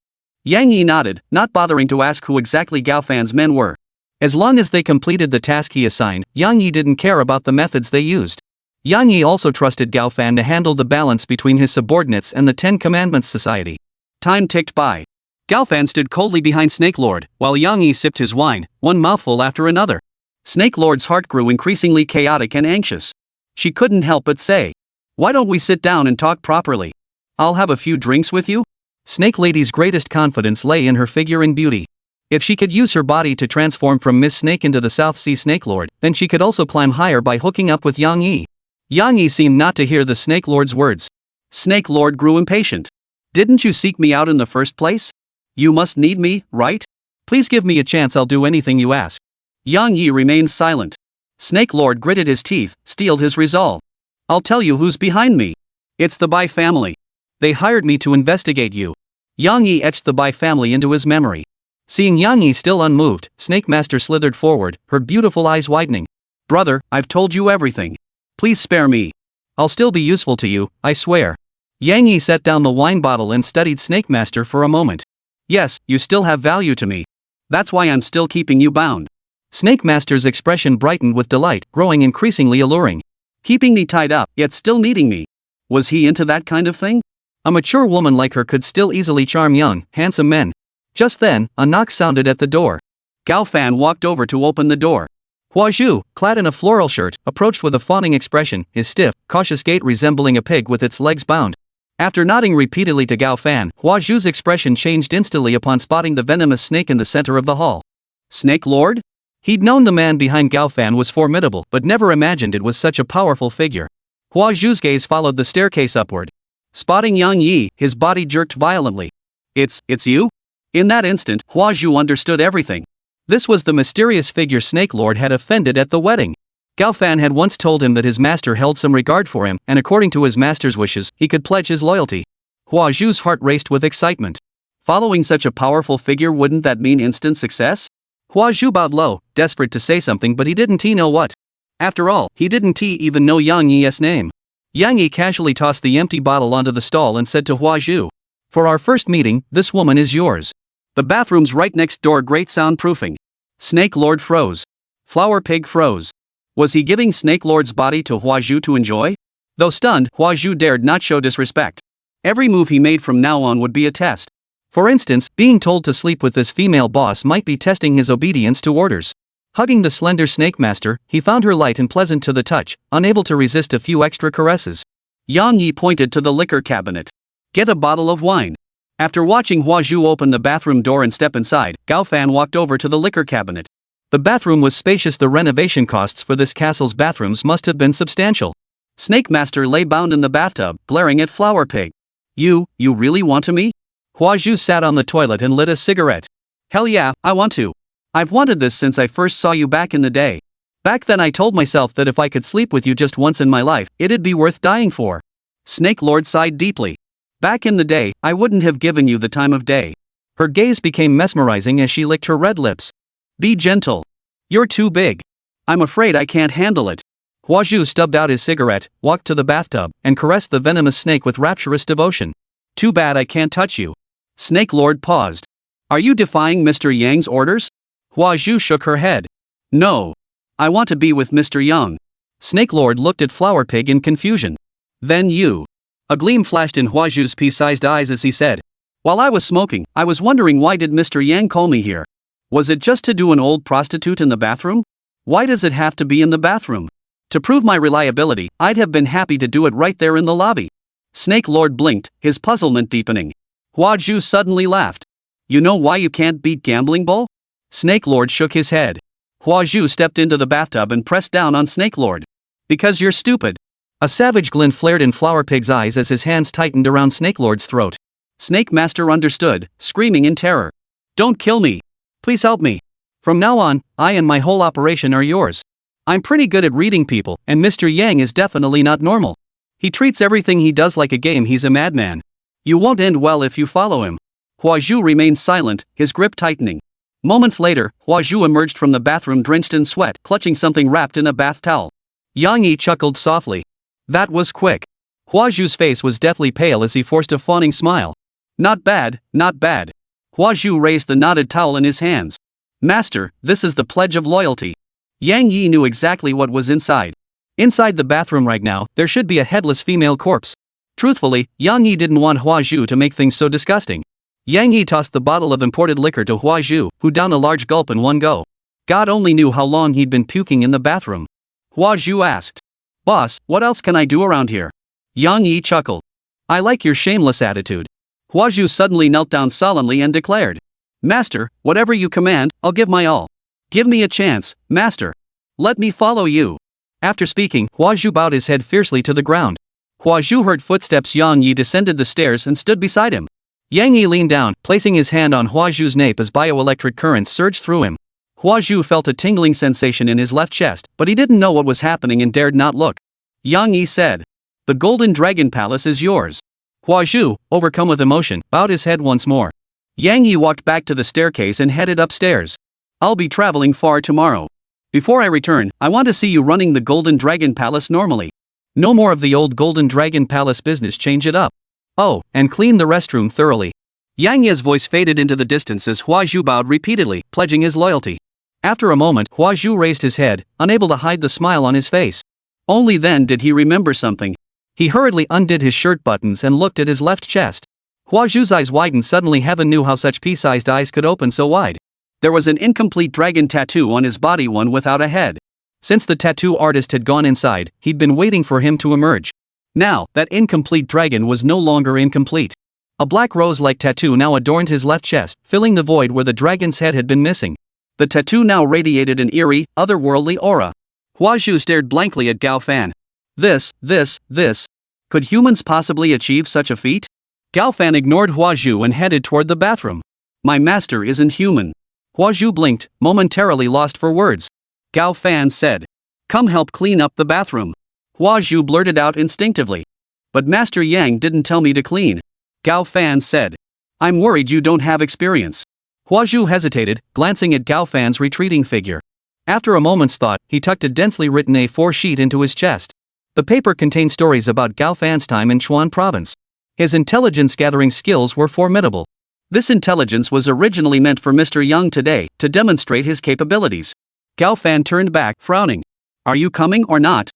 Yang Yi nodded, not bothering to ask who exactly Gao Fan's men were. As long as they completed the task he assigned, Yang Yi didn't care about the methods they used. Yang Yi also trusted Gao Fan to handle the balance between his subordinates and the Ten Commandments Society. Time ticked by. Gao Fan stood coldly behind Snake Lord, while Yang Yi sipped his wine, one mouthful after another. Snake Lord's heart grew increasingly chaotic and anxious. She couldn't help but say, why don't we sit down and talk properly? I'll have a few drinks with you? Snake Lady's greatest confidence lay in her figure and beauty. If she could use her body to transform from Miss Snake into the South Sea Snake Lord, then she could also climb higher by hooking up with Yang Yi. Yang Yi seemed not to hear the Snake Lord's words. Snake Lord grew impatient. Didn't you seek me out in the first place? You must need me, right? Please give me a chance, I'll do anything you ask. Yang Yi remained silent. Snake Lord gritted his teeth, steeled his resolve. I'll tell you who's behind me. It's the Bai family. They hired me to investigate you. Yang Yi etched the Bai family into his memory. Seeing Yang Yi still unmoved, Snake Master slithered forward, her beautiful eyes widening. Brother, I've told you everything. Please spare me. I'll still be useful to you, I swear. Yang Yi set down the wine bottle and studied Snake Master for a moment. Yes, you still have value to me. That's why I'm still keeping you bound. Snake Master's expression brightened with delight, growing increasingly alluring. Keeping me tied up, yet still needing me. Was he into that kind of thing? A mature woman like her could still easily charm young, handsome men. Just then, a knock sounded at the door. Gao Fan walked over to open the door. Hua Zhu, clad in a floral shirt, approached with a fawning expression, his stiff, cautious gait resembling a pig with its legs bound. After nodding repeatedly to Gao Fan, Hua Zhu's expression changed instantly upon spotting the venomous snake in the center of the hall. Snake Lord? He'd known the man behind Gao Fan was formidable, but never imagined it was such a powerful figure. Hua Zhu's gaze followed the staircase upward. Spotting Yang Yi, his body jerked violently. It's you? In that instant, Hua Zhu understood everything. This was the mysterious figure Snake Lord had offended at the wedding. Gao Fan had once told him that his master held some regard for him, and according to his master's wishes, he could pledge his loyalty. Hua Zhu's heart raced with excitement. Following such a powerful figure, wouldn't that mean instant success? Hua Zhu bowed low, desperate to say something, but he didn't know what. After all, he didn't even know Yang Yi's name. Yang Yi casually tossed the empty bottle onto the stall and said to Hua Zhu, for our first meeting, this woman is yours. The bathroom's right next door, great soundproofing. Snake Lord froze. Flower Pig froze. Was he giving Snake Lord's body to Hua Zhu to enjoy? Though stunned, Hua Zhu dared not show disrespect. Every move he made from now on would be a test. For instance, being told to sleep with this female boss might be testing his obedience to orders. Hugging the slender Snake Master, he found her light and pleasant to the touch, unable to resist a few extra caresses. Yang Yi pointed to the liquor cabinet. Get a bottle of wine. After watching Hua Zhu open the bathroom door and step inside, Gao Fan walked over to the liquor cabinet. The bathroom was spacious. The renovation costs for this castle's bathrooms must have been substantial. Snake Master lay bound in the bathtub, glaring at Flower Pig. You really want to me? Hua Zhu sat on the toilet and lit a cigarette. Hell yeah, I want to. I've wanted this since I first saw you back in the day. Back then I told myself that if I could sleep with you just once in my life, it'd be worth dying for. Snake Lord sighed deeply. Back in the day, I wouldn't have given you the time of day. Her gaze became mesmerizing as she licked her red lips. Be gentle. You're too big. I'm afraid I can't handle it. Zhu stubbed out his cigarette, walked to the bathtub, and caressed the venomous snake with rapturous devotion. Too bad I can't touch you. Snake Lord paused. Are you defying Mr. Yang's orders? Zhu shook her head. No. I want to be with Mr. Yang. Snake Lord looked at Flower Pig in confusion. Then you. A gleam flashed in Zhu's pea-sized eyes as he said. While I was smoking, I was wondering why did Mr. Yang call me here? Was it just to do an old prostitute in the bathroom? Why does it have to be in the bathroom? To prove my reliability, I'd have been happy to do it right there in the lobby. Snake Lord blinked, his puzzlement deepening. Zhu suddenly laughed. You know why you can't beat Gambling Bull? Snake Lord shook his head. Zhu stepped into the bathtub and pressed down on Snake Lord. Because you're stupid. A savage glint flared in Flower Pig's eyes as his hands tightened around Snake Lord's throat. Snake Master understood, screaming in terror. Don't kill me. Please help me. From now on, I and my whole operation are yours. I'm pretty good at reading people, and Mr. Yang is definitely not normal. He treats everything he does like a game. He's a madman. You won't end well if you follow him. Zhu remained silent, his grip tightening. Moments later, Zhu emerged from the bathroom drenched in sweat, clutching something wrapped in a bath towel. Yang Yi chuckled softly. That was quick. Zhu's face was deathly pale as he forced a fawning smile. Not bad, not bad. Zhu raised the knotted towel in his hands. Master, this is the pledge of loyalty. Yang Yi knew exactly what was inside. Inside the bathroom right now, there should be a headless female corpse. Truthfully, Yang Yi didn't want Zhu to make things so disgusting. Yang Yi tossed the bottle of imported liquor to Zhu, who downed a large gulp in one go. God only knew how long he'd been puking in the bathroom. Zhu asked. Boss, what else can I do around here? Yang Yi chuckled. I like your shameless attitude. Zhu suddenly knelt down solemnly and declared. Master, whatever you command, I'll give my all. Give me a chance, Master. Let me follow you. After speaking, Zhu bowed his head fiercely to the ground. Zhu heard footsteps. Yang Yi descended the stairs and stood beside him. Yang Yi leaned down, placing his hand on Zhu's nape as bioelectric currents surged through him. Zhu felt a tingling sensation in his left chest, but he didn't know what was happening and dared not look. Yang Yi said. The Golden Dragon Palace is yours. Zhu, overcome with emotion, bowed his head once more. Yang Yi walked back to the staircase and headed upstairs. I'll be traveling far tomorrow. Before I return, I want to see you running the Golden Dragon Palace normally. No more of the old Golden Dragon Palace business, change it up. Oh, and clean the restroom thoroughly. Yang Yi's voice faded into the distance as Zhu bowed repeatedly, pledging his loyalty. After a moment, Zhu raised his head, unable to hide the smile on his face. Only then did he remember something. He hurriedly undid his shirt buttons and looked at his left chest. Zhu's eyes widened suddenly. Heaven knew how such pea-sized eyes could open so wide. There was an incomplete dragon tattoo on his body, one without a head. Since the tattoo artist had gone inside, he'd been waiting for him to emerge. Now, that incomplete dragon was no longer incomplete. A black rose-like tattoo now adorned his left chest, filling the void where the dragon's head had been missing. The tattoo now radiated an eerie, otherworldly aura. Zhu stared blankly at Gao Fan. This. Could humans possibly achieve such a feat? Gao Fan ignored Zhu and headed toward the bathroom. My master isn't human. Zhu blinked, momentarily lost for words. Gao Fan said. Come help clean up the bathroom. Zhu blurted out instinctively. But Master Yang didn't tell me to clean. Gao Fan said. I'm worried you don't have experience. Zhu hesitated, glancing at Gao Fan's retreating figure. After a moment's thought, he tucked a densely written A4 sheet into his chest. The paper contained stories about Gao Fan's time in Chuan Province. His intelligence-gathering skills were formidable. This intelligence was originally meant for Mr. Yang today, to demonstrate his capabilities. Gao Fan turned back, frowning. Are you coming or not?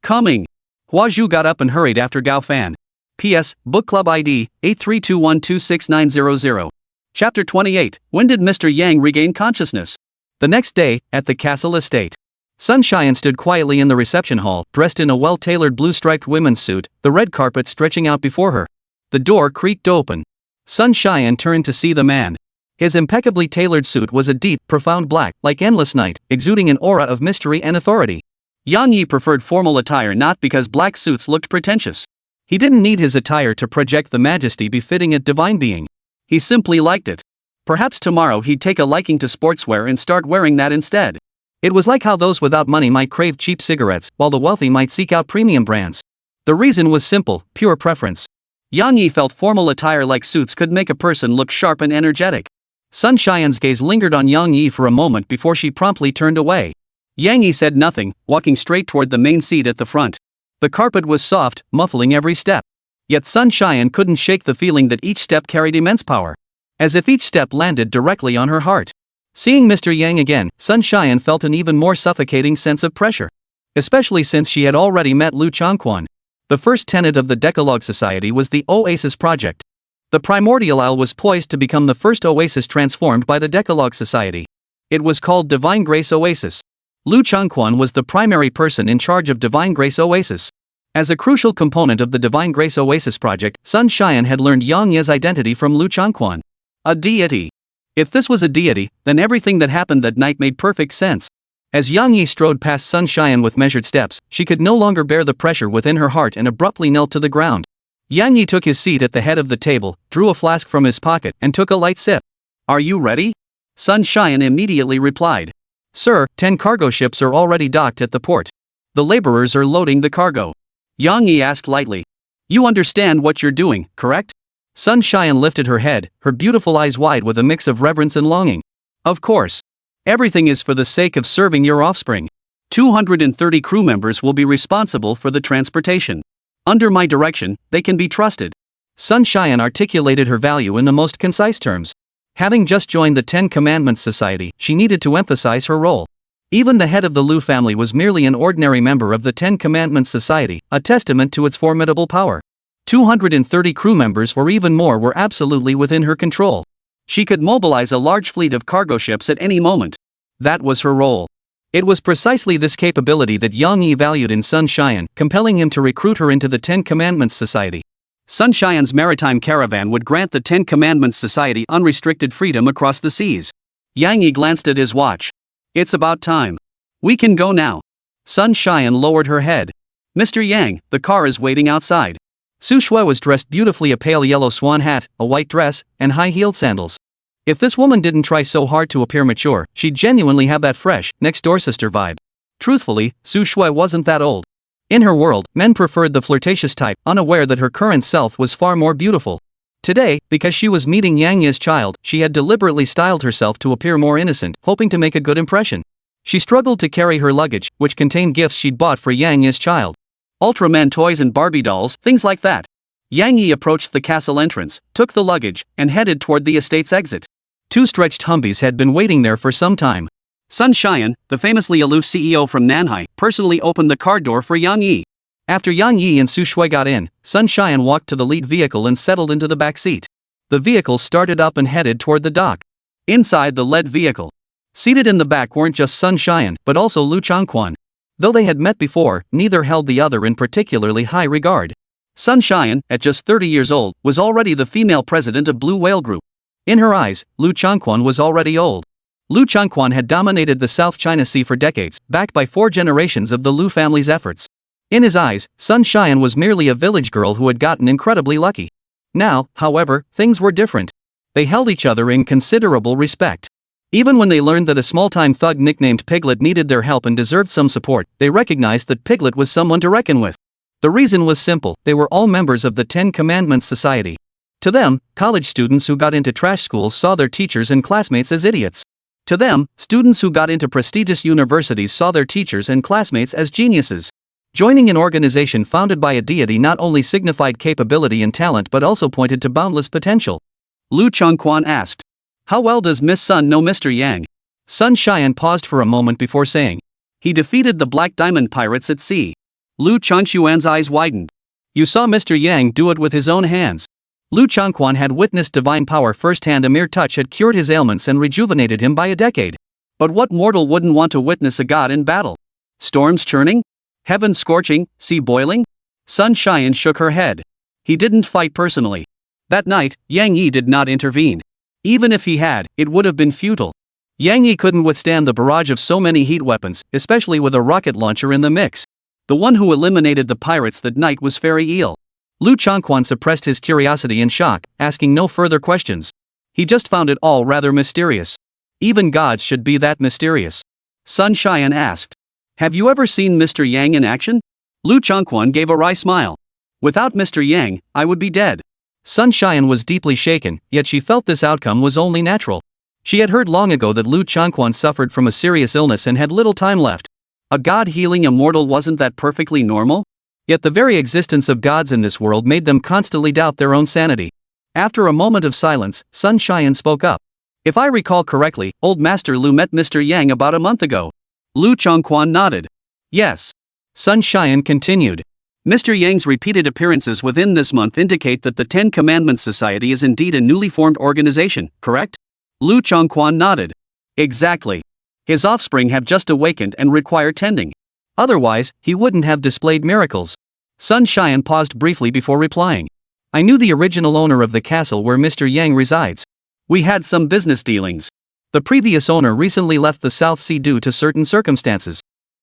Coming. Zhu got up and hurried after Gao Fan. P.S. Book Club ID, 8321269000. Chapter 28, When did Mr. Yang regain consciousness? The next day, at the castle estate. Sun Xian stood quietly in the reception hall, dressed in a well-tailored blue-striped women's suit, the red carpet stretching out before her. The door creaked open. Sun Xian turned to see the man. His impeccably tailored suit was a deep, profound black, like endless night, exuding an aura of mystery and authority. Yang Yi preferred formal attire not because black suits looked pretentious. He didn't need his attire to project the majesty befitting a divine being. He simply liked it. Perhaps tomorrow he'd take a liking to sportswear and start wearing that instead. It was like how those without money might crave cheap cigarettes, while the wealthy might seek out premium brands. The reason was simple, pure preference. Yang Yi felt formal attire like suits could make a person look sharp and energetic. Sun Xian's gaze lingered on Yang Yi for a moment before she promptly turned away. Yang Yi said nothing, walking straight toward the main seat at the front. The carpet was soft, muffling every step. Yet Sun Xian couldn't shake the feeling that each step carried immense power. As if each step landed directly on her heart. Seeing Mr. Yang again, Sun Xian felt an even more suffocating sense of pressure. Especially since she had already met Liu Changquan. The first tenet of the Decalogue Society was the Oasis Project. The primordial isle was poised to become the first oasis transformed by the Decalogue Society. It was called Divine Grace Oasis. Liu Changquan was the primary person in charge of Divine Grace Oasis. As a crucial component of the Divine Grace Oasis project, Sun Xian had learned Yang Yi's identity from Liu Changquan. A deity. If this was a deity, then everything that happened that night made perfect sense. As Yang Yi strode past Sun Xian with measured steps, she could no longer bear the pressure within her heart and abruptly knelt to the ground. Yang Yi took his seat at the head of the table, drew a flask from his pocket, and took a light sip. "Are you ready?" Sun Xian immediately replied. "Sir, 10 cargo ships are already docked at the port. The laborers are loading the cargo." Yang Yi asked lightly. "You understand what you're doing, correct?" Sun Xian lifted her head, her beautiful eyes wide with a mix of reverence and longing. "Of course. Everything is for the sake of serving your offspring. 230 crew members will be responsible for the transportation. Under my direction, they can be trusted." Sun Xian articulated her value in the most concise terms. Having just joined the 10 Commandments Society, she needed to emphasize her role. Even the head of the Liu family was merely an ordinary member of the 10 Commandments Society, a testament to its formidable power. 230 crew members or even more were absolutely within her control. She could mobilize a large fleet of cargo ships at any moment. That was her role. It was precisely this capability that Yang Yi valued in Sun Xian, compelling him to recruit her into the 10 Commandments Society. Sun Xian's maritime caravan would grant the 10 Commandments Society unrestricted freedom across the seas. Yang Yi glanced at his watch. "It's about time. We can go now." Sun Xian lowered her head. "Mr. Yang, the car is waiting outside." Su Shui was dressed beautifully, a pale yellow swan hat, a white dress, and high-heeled sandals. If this woman didn't try so hard to appear mature, she'd genuinely have that fresh, next-door sister vibe. Truthfully, Su Shui wasn't that old. In her world, men preferred the flirtatious type, unaware that her current self was far more beautiful. Today, because she was meeting Yang Yi's child, she had deliberately styled herself to appear more innocent, hoping to make a good impression. She struggled to carry her luggage, which contained gifts she'd bought for Yang Yi's child. Ultraman toys and Barbie dolls, things like that. Yang Yi approached the castle entrance, took the luggage, and headed toward the estate's exit. 2 stretched Humvees had been waiting there for some time. Sun Xian, the famously aloof CEO from Nanhai, personally opened the car door for Yang Yi. After Yang Yi and Su Shui got in, Sun Xian walked to the lead vehicle and settled into the back seat. The vehicle started up and headed toward the dock. Inside the lead vehicle, seated in the back weren't just Sun Xian, but also Liu Changquan. Though they had met before, neither held the other in particularly high regard. Sun Xian, at just 30 years old, was already the female president of Blue Whale Group. In her eyes, Liu Changquan was already old. Liu Changquan had dominated the South China Sea for decades, backed by 4 generations of the Liu family's efforts. In his eyes, Sun Xian was merely a village girl who had gotten incredibly lucky. Now, however, things were different. They held each other in considerable respect. Even when they learned that a small-time thug nicknamed Piglet needed their help and deserved some support, they recognized that Piglet was someone to reckon with. The reason was simple: they were all members of the 10 Commandments Society. To them, college students who got into trash schools saw their teachers and classmates as idiots. To them, students who got into prestigious universities saw their teachers and classmates as geniuses. Joining an organization founded by a deity not only signified capability and talent but also pointed to boundless potential. Liu Changquan asked, "How well does Miss Sun know Mr. Yang?" Sun Xian paused for a moment before saying, "He defeated the Black Diamond pirates at sea." Liu Changquan's eyes widened. "You saw Mr. Yang do it with his own hands." Liu Changquan had witnessed divine power firsthand. A mere touch had cured his ailments and rejuvenated him by a decade. But what mortal wouldn't want to witness a god in battle? Storms churning? Heaven scorching, sea boiling? Sun Xian shook her head. He didn't fight personally. That night, Yang Yi did not intervene. Even if he had, it would have been futile. Yang Yi couldn't withstand the barrage of so many heat weapons, especially with a rocket launcher in the mix. The one who eliminated the pirates that night was Fairy Eel. Liu Changquan suppressed his curiosity and shock, asking no further questions. He just found it all rather mysterious. Even gods should be that mysterious. Sun Xian asked, "Have you ever seen Mr. Yang in action?" Liu Changquan gave a wry smile. "Without Mr. Yang, I would be dead." Sun Xian was deeply shaken, yet she felt this outcome was only natural. She had heard long ago that Liu Changquan suffered from a serious illness and had little time left. A god healing a mortal, wasn't that perfectly normal? Yet the very existence of gods in this world made them constantly doubt their own sanity. After a moment of silence, Sun Xian spoke up. If I recall correctly, Old Master Liu met Mr. Yang about a month ago. Liu Changquan nodded. Yes. Sun Xian continued. Mr. Yang's repeated appearances within this month indicate that the Ten Commandments Society is indeed a newly formed organization, correct? Liu Changquan nodded. Exactly. His offspring have just awakened and require tending. Otherwise, he wouldn't have displayed miracles. Sun Xian paused briefly before replying. I knew the original owner of the castle where Mr. Yang resides. We had some business dealings. The previous owner recently left the South Sea due to certain circumstances.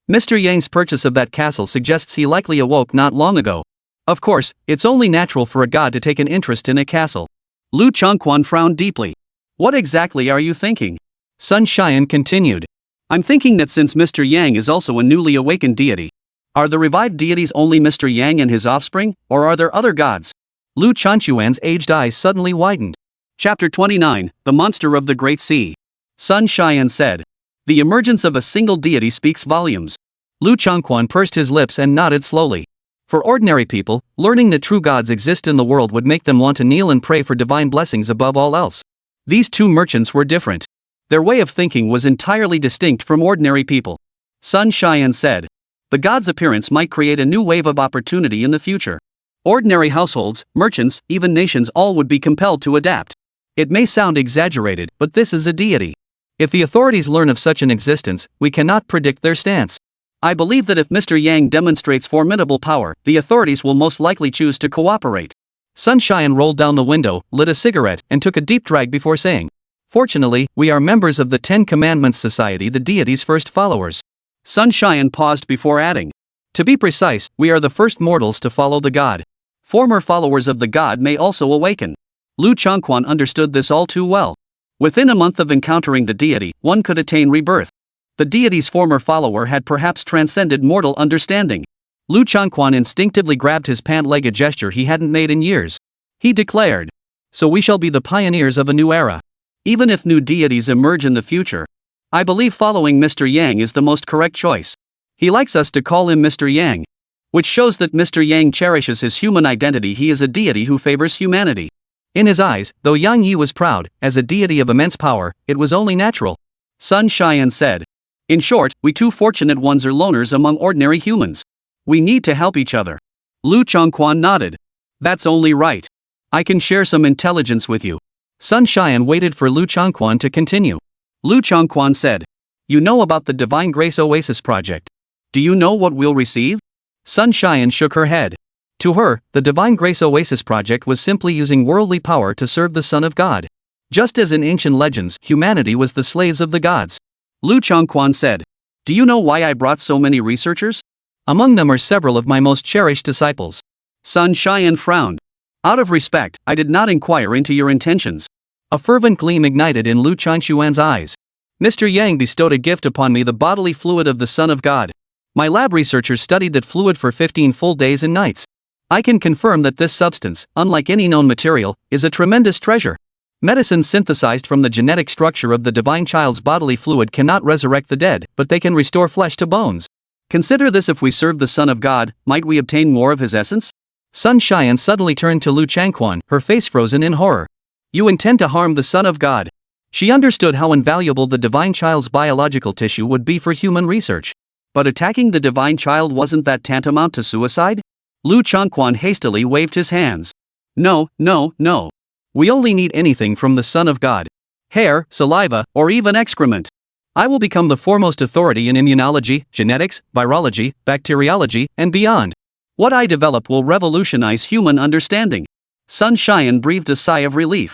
Mr. Yang's purchase of that castle suggests he likely awoke not long ago. Of course, it's only natural for a god to take an interest in a castle. Liu Changquan frowned deeply. What exactly are you thinking? Sun Xian continued. I'm thinking that since Mr. Yang is also a newly awakened deity, are the revived deities only Mr. Yang and his offspring, or are there other gods? Liu Changquan's aged eyes suddenly widened. Chapter 29, The Monster of the Great Sea. Sun Xian said. The emergence of a single deity speaks volumes. Liu Changquan pursed his lips and nodded slowly. For ordinary people, learning that true gods exist in the world would make them want to kneel and pray for divine blessings above all else. These two merchants were different. Their way of thinking was entirely distinct from ordinary people. Sun Xian said. The god's appearance might create a new wave of opportunity in the future. Ordinary households, merchants, even nations all would be compelled to adapt. It may sound exaggerated, but this is a deity. If the authorities learn of such an existence, we cannot predict their stance. I believe that if Mr. Yang demonstrates formidable power, the authorities will most likely choose to cooperate. Sun Xian rolled down the window, lit a cigarette, and took a deep drag before saying, Fortunately, we are members of the Ten Commandments Society, the deity's first followers. Sun Xian paused before adding. To be precise, we are the first mortals to follow the god. Former followers of the god may also awaken. Liu Changquan understood this all too well. Within a month of encountering the deity, one could attain rebirth. The deity's former follower had perhaps transcended mortal understanding. Liu Changquan instinctively grabbed his pant leg, a gesture he hadn't made in years. He declared. So we shall be the pioneers of a new era. Even if new deities emerge in the future, I believe following Mr. Yang is the most correct choice. He likes us to call him Mr. Yang. Which shows that Mr. Yang cherishes his human identity. He is a deity who favors humanity. In his eyes, though Yang Yi was proud, as a deity of immense power, it was only natural. Sun Xian said. In short, we two fortunate ones are loners among ordinary humans. We need to help each other. Liu Changquan nodded. That's only right. I can share some intelligence with you. Sun Xian waited for Liu Changquan to continue. Liu Changquan said. You know about the Divine Grace Oasis project. Do you know what we'll receive? Sun Xian shook her head. To her, the Divine Grace Oasis project was simply using worldly power to serve the Son of God. Just as in ancient legends, humanity was the slaves of the gods. Liu Changquan said. Do you know why I brought so many researchers? Among them are several of my most cherished disciples. Sun Xian frowned. Out of respect, I did not inquire into your intentions. A fervent gleam ignited in Liu Changquan's eyes. Mr. Yang bestowed a gift upon me, the bodily fluid of the Son of God. My lab researchers studied that fluid for 15 full days and nights. I can confirm that this substance, unlike any known material, is a tremendous treasure. Medicines synthesized from the genetic structure of the divine child's bodily fluid cannot resurrect the dead, but they can restore flesh to bones. Consider this: if we serve the Son of God, might we obtain more of his essence? Sun Xian suddenly turned to Liu Changquan, her face frozen in horror. You intend to harm the Son of God? She understood how invaluable the divine child's biological tissue would be for human research. But attacking the divine child, wasn't that tantamount to suicide? Liu Changquan hastily waved his hands. No, no, no. We only need anything from the Son of God. Hair, saliva, or even excrement. I will become the foremost authority in immunology, genetics, virology, bacteriology, and beyond. What I develop will revolutionize human understanding. Sun Xian breathed a sigh of relief.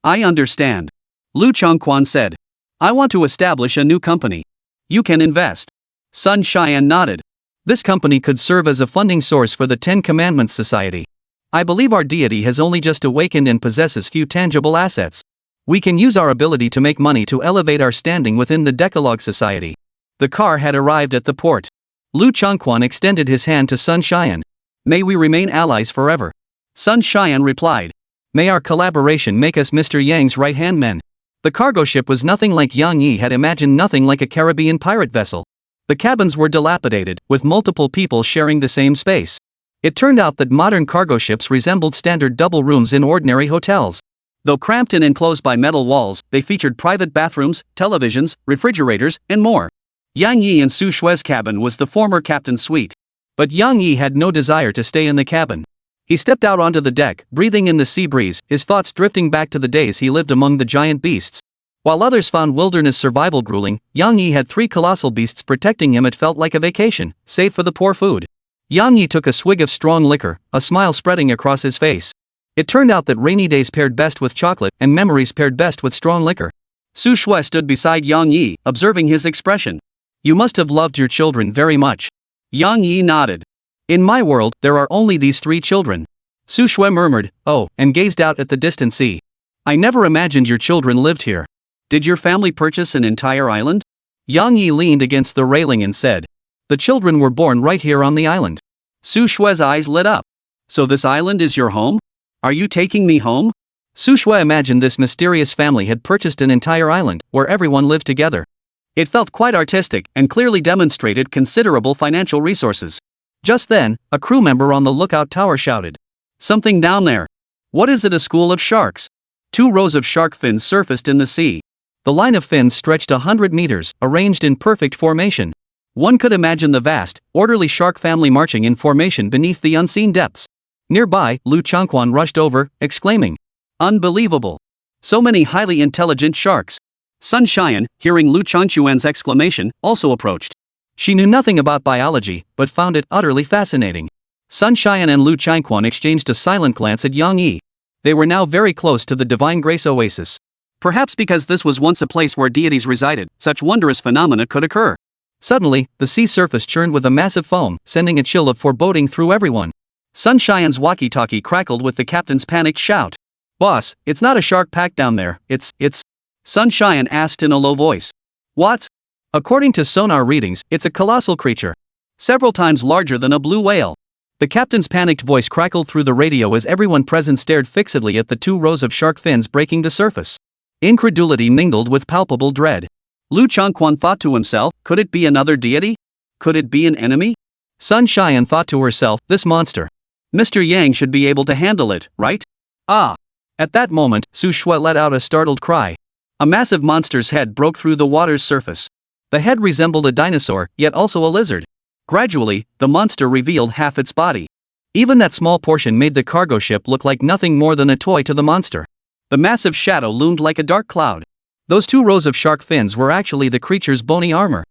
I understand. Liu Changquan said. I want to establish a new company. You can invest. Sun Xian nodded. This company could serve as a funding source for the Ten Commandments Society. I believe our deity has only just awakened and possesses few tangible assets. We can use our ability to make money to elevate our standing within the Decalogue Society. The car had arrived at the port. Liu Changquan extended his hand to Sun Xian. May we remain allies forever. Sun Xian replied. May our collaboration make us Mr. Yang's right-hand men. The cargo ship was nothing like Yang Yi had imagined, nothing like a Caribbean pirate vessel. The cabins were dilapidated, with multiple people sharing the same space. It turned out that modern cargo ships resembled standard double rooms in ordinary hotels. Though cramped and enclosed by metal walls, they featured private bathrooms, televisions, refrigerators, and more. Yang Yi and Su Shue's cabin was the former captain's suite. But Yang Yi had no desire to stay in the cabin. He stepped out onto the deck, breathing in the sea breeze, his thoughts drifting back to the days he lived among the giant beasts. While others found wilderness survival grueling, Yang Yi had 3 colossal beasts protecting him. It felt like a vacation, save for the poor food. Yang Yi took a swig of strong liquor, a smile spreading across his face. It turned out that rainy days paired best with chocolate, and memories paired best with strong liquor. Su Shui stood beside Yang Yi, observing his expression. You must have loved your children very much. Yang Yi nodded. In my world, there are only these 3 children. Su Shui murmured, oh, and gazed out at the distant sea. I never imagined your children lived here. Did your family purchase an entire island? Yang Yi leaned against the railing and said. The children were born right here on the island. Su Shui's eyes lit up. So this island is your home? Are you taking me home? Su Shui imagined this mysterious family had purchased an entire island, where everyone lived together. It felt quite artistic, and clearly demonstrated considerable financial resources. Just then, a crew member on the lookout tower shouted. Something down there. What is it? A school of sharks? 2 rows of shark fins surfaced in the sea. The line of fins stretched 100 meters, arranged in perfect formation. One could imagine the vast, orderly shark family marching in formation beneath the unseen depths. Nearby, Liu Changquan rushed over, exclaiming. Unbelievable! So many highly intelligent sharks. Sun Xian, hearing Liu Changquan's exclamation, also approached. She knew nothing about biology, but found it utterly fascinating. Sun Xian and Liu Changquan exchanged a silent glance at Yang Yi. They were now very close to the Divine Grace Oasis. Perhaps because this was once a place where deities resided, such wondrous phenomena could occur. Suddenly, the sea surface churned with a massive foam, sending a chill of foreboding through everyone. Sun Xian's walkie-talkie crackled with the captain's panicked shout. Boss, it's not a shark pack down there, it's... Sun Xian asked in a low voice. What? According to sonar readings, it's a colossal creature. Several times larger than a blue whale. The captain's panicked voice crackled through the radio as everyone present stared fixedly at the 2 rows of shark fins breaking the surface. Incredulity mingled with palpable dread. Liu Changquan thought to himself, could it be another deity? Could it be an enemy? Sun Xian thought to herself, this monster. Mr. Yang should be able to handle it, right? Ah! At that moment, Su Shui let out a startled cry. A massive monster's head broke through the water's surface. The head resembled a dinosaur, yet also a lizard. Gradually, the monster revealed half its body. Even that small portion made the cargo ship look like nothing more than a toy to the monster. The massive shadow loomed like a dark cloud. Those 2 rows of shark fins were actually the creature's bony armor.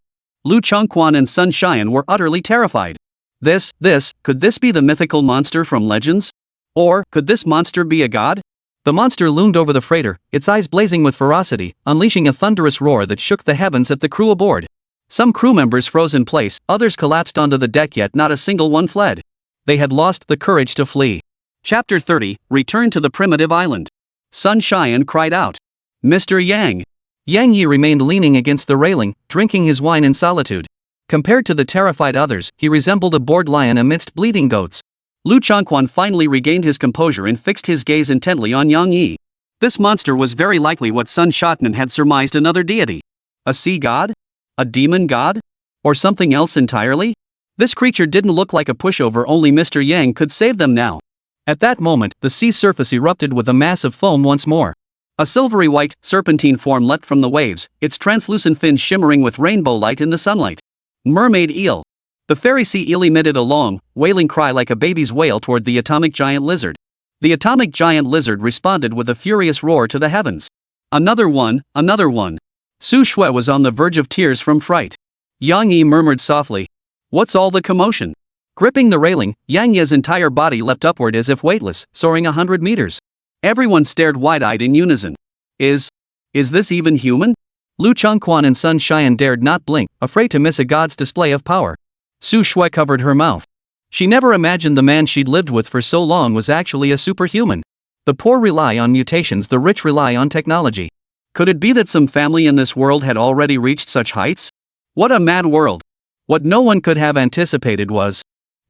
Liu Changquan and Sun Xian were utterly terrified. Could this be the mythical monster from legends? Or, could this monster be a god? The monster loomed over the freighter, its eyes blazing with ferocity, unleashing a thunderous roar that shook the heavens at the crew aboard. Some crew members froze in place, others collapsed onto the deck, yet not a single one fled. They had lost the courage to flee. Chapter 30, Return to the Primitive Island. Sun Xian cried out. Mr. Yang. Yang Yi remained leaning against the railing, drinking his wine in solitude. Compared to the terrified others, he resembled a bored lion amidst bleeding goats. Liu Changquan finally regained his composure and fixed his gaze intently on Yang Yi. This monster was very likely what Sun Shatnan had surmised, another deity. A sea god? A demon god? Or something else entirely? This creature didn't look like a pushover, only Mr. Yang could save them now. At that moment, the sea surface erupted with a mass of foam once more. A silvery white, serpentine form leapt from the waves, its translucent fins shimmering with rainbow light in the sunlight. Mermaid eel. The fairy sea eel emitted a long, wailing cry like a baby's wail toward the atomic giant lizard. The atomic giant lizard responded with a furious roar to the heavens. Another one, another one. Su Shui was on the verge of tears from fright. Yang Yi murmured softly. What's all the commotion? Gripping the railing, Yang Yi's entire body leapt upward as if weightless, soaring 100 meters. Everyone stared wide-eyed in unison. Is this even human? Liu Changquan and Sun Xian dared not blink, afraid to miss a god's display of power. Su Shui covered her mouth. She never imagined the man she'd lived with for so long was actually a superhuman. The poor rely on mutations, the rich rely on technology. Could it be that some family in this world had already reached such heights? What a mad world! What no one could have anticipated was...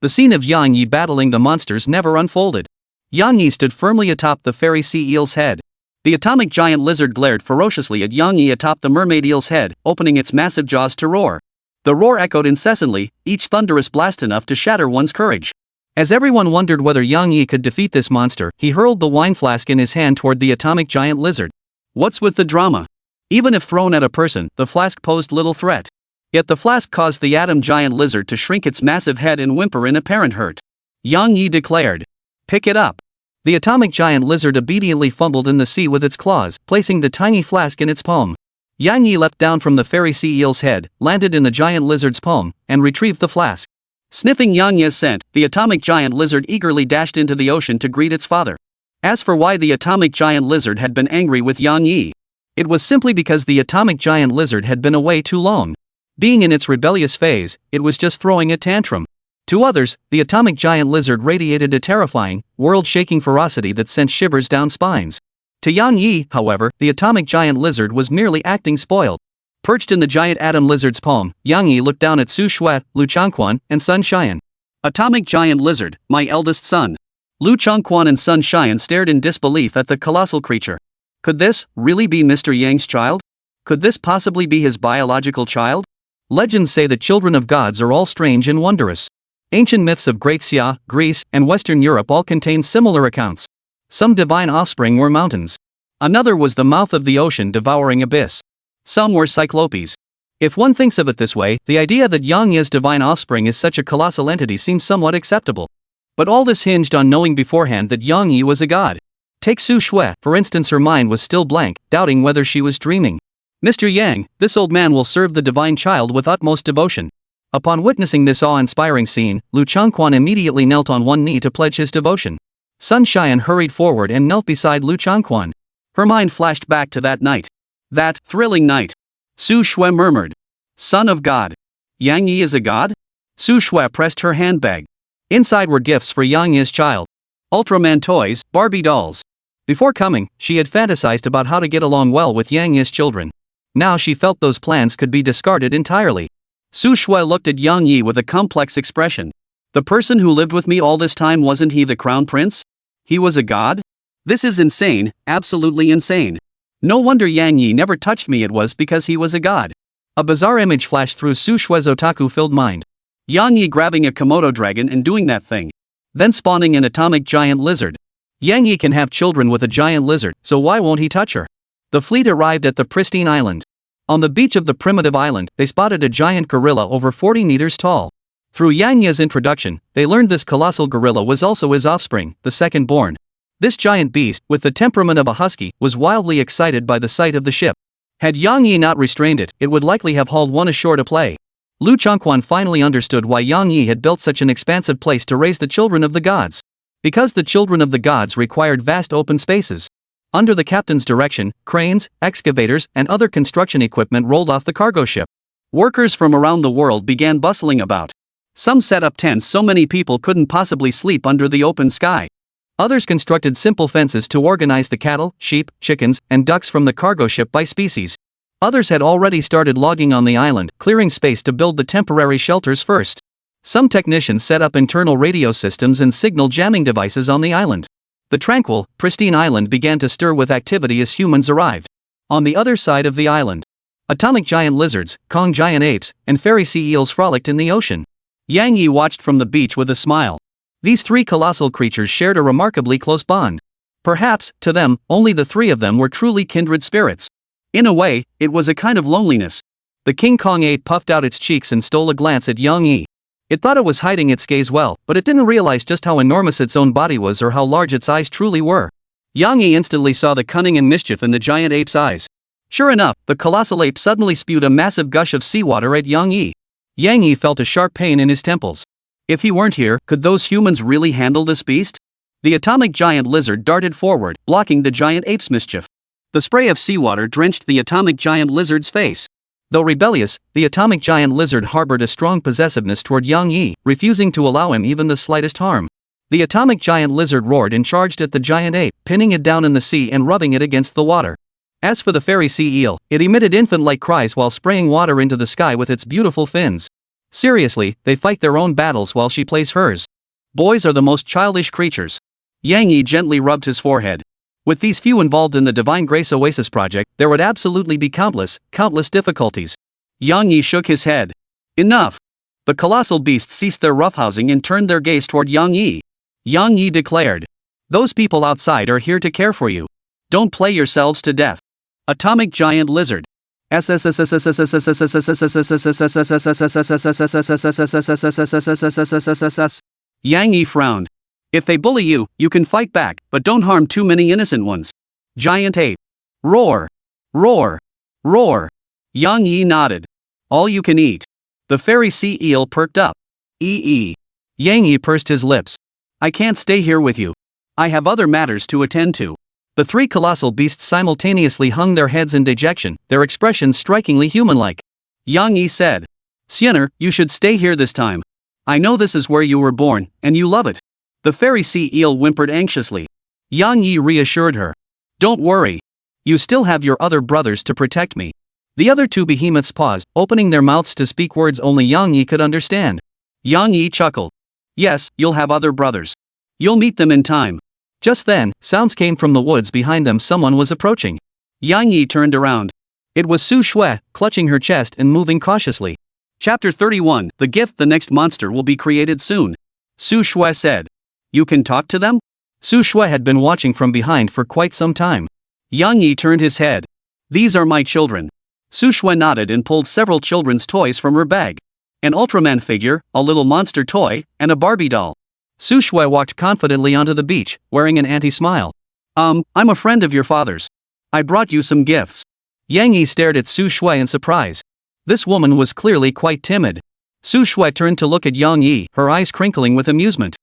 The scene of Yang Yi battling the monsters never unfolded. Yang Yi stood firmly atop the fairy sea eel's head. The atomic giant lizard glared ferociously at Yang Yi atop the mermaid eel's head, opening its massive jaws to roar. The roar echoed incessantly, each thunderous blast enough to shatter one's courage. As everyone wondered whether Yang Yi could defeat this monster, he hurled the wine flask in his hand toward the atomic giant lizard. What's with the drama? Even if thrown at a person, the flask posed little threat. Yet the flask caused the atom giant lizard to shrink its massive head and whimper in apparent hurt. Yang Yi declared, "Pick it up." The atomic giant lizard obediently fumbled in the sea with its claws, placing the tiny flask in its palm. Yang Yi leapt down from the fairy sea eel's head, landed in the giant lizard's palm, and retrieved the flask. Sniffing Yang Yi's scent, the atomic giant lizard eagerly dashed into the ocean to greet its father. As for why the atomic giant lizard had been angry with Yang Yi, it was simply because the atomic giant lizard had been away too long. Being in its rebellious phase, it was just throwing a tantrum. To others, the atomic giant lizard radiated a terrifying, world-shaking ferocity that sent shivers down spines. To Yang Yi, however, the atomic giant lizard was merely acting spoiled. Perched in the giant atom lizard's palm, Yang Yi looked down at Su Shui, Liu Changquan, and Sun Xian. Atomic giant lizard, my eldest son. Liu Changquan and Sun Xian stared in disbelief at the colossal creature. Could this really be Mr. Yang's child? Could this possibly be his biological child? Legends say that children of gods are all strange and wondrous. Ancient myths of Great Xia, Greece, and Western Europe all contain similar accounts. Some divine offspring were mountains. Another was the mouth of the ocean devouring abyss. Some were cyclopes. If one thinks of it this way, the idea that Yang Yi's divine offspring is such a colossal entity seems somewhat acceptable. But all this hinged on knowing beforehand that Yang Yi was a god. Take Su Shui, for instance. Her mind was still blank, doubting whether she was dreaming. Mr. Yang, this old man will serve the divine child with utmost devotion. Upon witnessing this awe-inspiring scene, Liu Changquan immediately knelt on one knee to pledge his devotion. Sun Xian hurried forward and knelt beside Liu Changquan. Her mind flashed back to that night. That thrilling night. Su Shui murmured, "Son of God. Yang Yi is a god?" Su Shui pressed her handbag. Inside were gifts for Yang Yi's child. Ultraman toys, Barbie dolls. Before coming, she had fantasized about how to get along well with Yang Yi's children. Now she felt those plans could be discarded entirely. Su Shui looked at Yang Yi with a complex expression. The person who lived with me all this time, wasn't he the crown prince? He was a god? This is insane, absolutely insane. No wonder Yang Yi never touched me, it was because he was a god. A bizarre image flashed through Su Shui's otaku-filled mind. Yang Yi grabbing a Komodo dragon and doing that thing. Then spawning an atomic giant lizard. Yang Yi can have children with a giant lizard, so why won't he touch her? The fleet arrived at the pristine island. On the beach of the primitive island, they spotted a giant gorilla over 40 meters tall. Through Yang Yi's introduction, they learned this colossal gorilla was also his offspring, the second born. This giant beast, with the temperament of a husky, was wildly excited by the sight of the ship. Had Yang Yi not restrained it, it would likely have hauled one ashore to play. Liu Changquan finally understood why Yang Yi had built such an expansive place to raise the children of the gods. Because the children of the gods required vast open spaces. Under the captain's direction, cranes, excavators, and other construction equipment rolled off the cargo ship. Workers from around the world began bustling about. Some set up tents so many people couldn't possibly sleep under the open sky. Others constructed simple fences to organize the cattle, sheep, chickens, and ducks from the cargo ship by species. Others had already started logging on the island, clearing space to build the temporary shelters first. Some technicians set up internal radio systems and signal jamming devices on the island. The tranquil, pristine island began to stir with activity as humans arrived. On the other side of the island, atomic giant lizards, Kong giant apes, and fairy sea eels frolicked in the ocean. Yang Yi watched from the beach with a smile. These three colossal creatures shared a remarkably close bond. Perhaps, to them, only the three of them were truly kindred spirits. In a way, it was a kind of loneliness. The King Kong ape puffed out its cheeks and stole a glance at Yang Yi. It thought it was hiding its gaze well, but it didn't realize just how enormous its own body was or how large its eyes truly were. Yang Yi instantly saw the cunning and mischief in the giant ape's eyes. Sure enough, the colossal ape suddenly spewed a massive gush of seawater at Yang Yi. Yang Yi felt a sharp pain in his temples. If he weren't here, could those humans really handle this beast? The atomic giant lizard darted forward, blocking the giant ape's mischief. The spray of seawater drenched the atomic giant lizard's face. Though rebellious, the atomic giant lizard harbored a strong possessiveness toward Yang Yi, refusing to allow him even the slightest harm. The atomic giant lizard roared and charged at the giant ape, pinning it down in the sea and rubbing it against the water. As for the fairy sea eel, it emitted infant-like cries while spraying water into the sky with its beautiful fins. Seriously, they fight their own battles while she plays hers. Boys are the most childish creatures. Yang Yi gently rubbed his forehead. With these few involved in the Divine Grace Oasis project, there would absolutely be countless difficulties. Yang Yi shook his head. Enough! The colossal beasts ceased their roughhousing and turned their gaze toward Yang Yi. Yang Yi declared, "Those people outside are here to care for you. Don't play yourselves to death." Atomic Giant Lizard. Yang Yi frowned. "If they bully you, you can fight back, but don't harm too many innocent ones." Giant Ape. Roar! Roar! Roar! Yang Yi nodded. "All you can eat." The fairy sea eel perked up. Ee. Yang Yi pursed his lips. "I can't stay here with you. I have other matters to attend to." The three colossal beasts simultaneously hung their heads in dejection, their expressions strikingly human-like. Yang Yi said, "Xiener, you should stay here this time. I know this is where you were born, and you love it." The fairy sea eel whimpered anxiously. Yang Yi reassured her. "Don't worry. You still have your other brothers to protect me." The other two behemoths paused, opening their mouths to speak words only Yang Yi could understand. Yang Yi chuckled. "Yes, you'll have other brothers. You'll meet them in time." Just then, sounds came from the woods behind them. Someone was approaching. Yang Yi turned around. It was Su Shui, clutching her chest and moving cautiously. Chapter 31, The Gift. The next monster will be created soon. Su Shui said. "You can talk to them?" Su Shui had been watching from behind for quite some time. Yang Yi turned his head. "These are my children." Su Shui nodded and pulled several children's toys from her bag. An Ultraman figure, a little monster toy, and a Barbie doll. Su Shui walked confidently onto the beach, wearing an anti-smile. I'm a friend of your father's. I brought you some gifts." Yang Yi stared at Su Shui in surprise. This woman was clearly quite timid. Su Shui turned to look at Yang Yi, her eyes crinkling with amusement.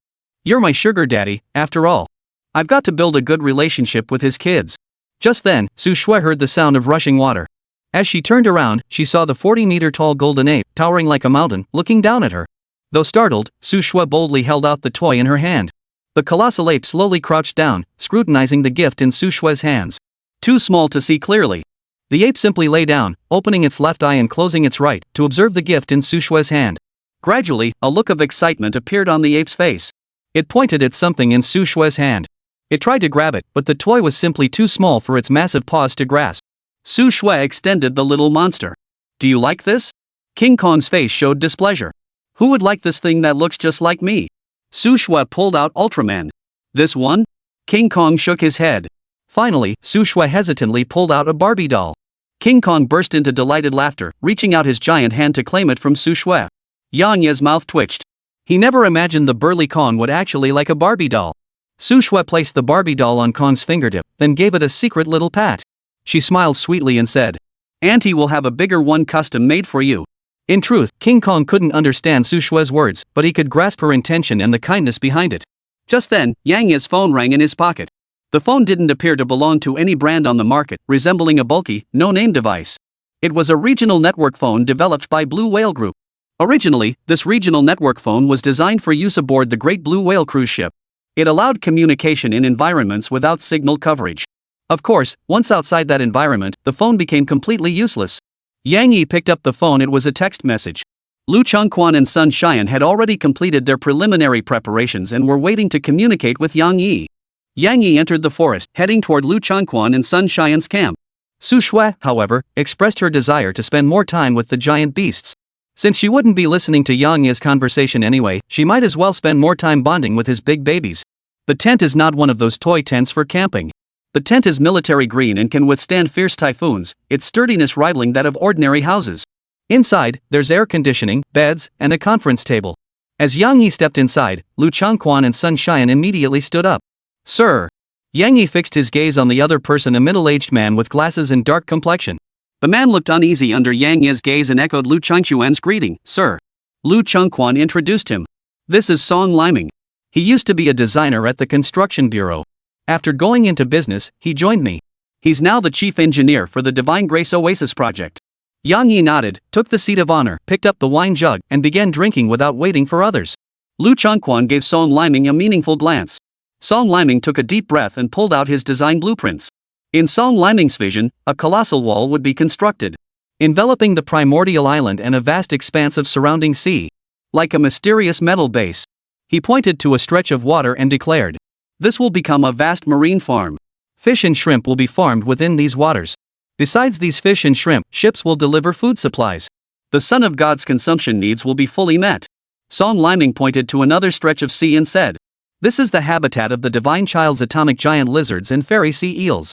"You're my sugar daddy, after all. I've got to build a good relationship with his kids." Just then, Su Shui heard the sound of rushing water. As she turned around, she saw the 40-meter-tall golden ape, towering like a mountain, looking down at her. Though startled, Su Shui boldly held out the toy in her hand. The colossal ape slowly crouched down, scrutinizing the gift in Su Shui's hands. Too small to see clearly. The ape simply lay down, opening its left eye and closing its right, to observe the gift in Su Shui's hand. Gradually, a look of excitement appeared on the ape's face. It pointed at something in Su Shui's hand. It tried to grab it, but the toy was simply too small for its massive paws to grasp. Su Shui extended the little monster. "Do you like this?" King Kong's face showed displeasure. "Who would like this thing that looks just like me?" Su Shui pulled out Ultraman. "This one?" King Kong shook his head. Finally, Su Shui hesitantly pulled out a Barbie doll. King Kong burst into delighted laughter, reaching out his giant hand to claim it from Su Shui. Yang Yi's mouth twitched. He never imagined the burly Kong would actually like a Barbie doll. Su Shui placed the Barbie doll on Kong's fingertip, then gave it a secret little pat. She smiled sweetly and said, "Auntie will have a bigger one custom made for you." In truth, King Kong couldn't understand Su Shui's words, but he could grasp her intention and the kindness behind it. Just then, Yang Yi's phone rang in his pocket. The phone didn't appear to belong to any brand on the market, resembling a bulky, no-name device. It was a regional network phone developed by Blue Whale Group. Originally, this regional network phone was designed for use aboard the Great Blue Whale cruise ship. It allowed communication in environments without signal coverage. Of course, once outside that environment, the phone became completely useless. Yang Yi picked up the phone. It was a text message. Liu Changquan and Sun Xian had already completed their preliminary preparations and were waiting to communicate with Yang Yi. Yang Yi entered the forest, heading toward Liu Changquan and Sun Xian's camp. Su Shui, however, expressed her desire to spend more time with the giant beasts. Since she wouldn't be listening to Yang Yi's conversation anyway, she might as well spend more time bonding with his big babies. The tent is not one of those toy tents for camping. The tent is military green and can withstand fierce typhoons, its sturdiness rivaling that of ordinary houses. Inside, there's air conditioning, beds, and a conference table. As Yang Yi stepped inside, Liu Changquan and Sun Xian immediately stood up. "Sir." Yang Yi fixed his gaze on the other person, a middle-aged man with glasses and dark complexion. The man looked uneasy under Yang Yi's gaze and echoed Liu Changquan's greeting, "Sir." Liu Changquan introduced him. "This is Song Liming. He used to be a designer at the construction bureau. After going into business, he joined me. He's now the chief engineer for the Divine Grace Oasis project." Yang Yi nodded, took the seat of honor, picked up the wine jug, and began drinking without waiting for others. Liu Changquan gave Song Liming a meaningful glance. Song Liming took a deep breath and pulled out his design blueprints. In Song Liming's vision, a colossal wall would be constructed, enveloping the primordial island and a vast expanse of surrounding sea. Like a mysterious metal base. He pointed to a stretch of water and declared, "This will become a vast marine farm. Fish and shrimp will be farmed within these waters. Besides these fish and shrimp, ships will deliver food supplies. The Son of God's consumption needs will be fully met. Song Liming pointed to another stretch of sea and said, "This is the habitat of the Divine Child's atomic giant lizards and fairy sea eels.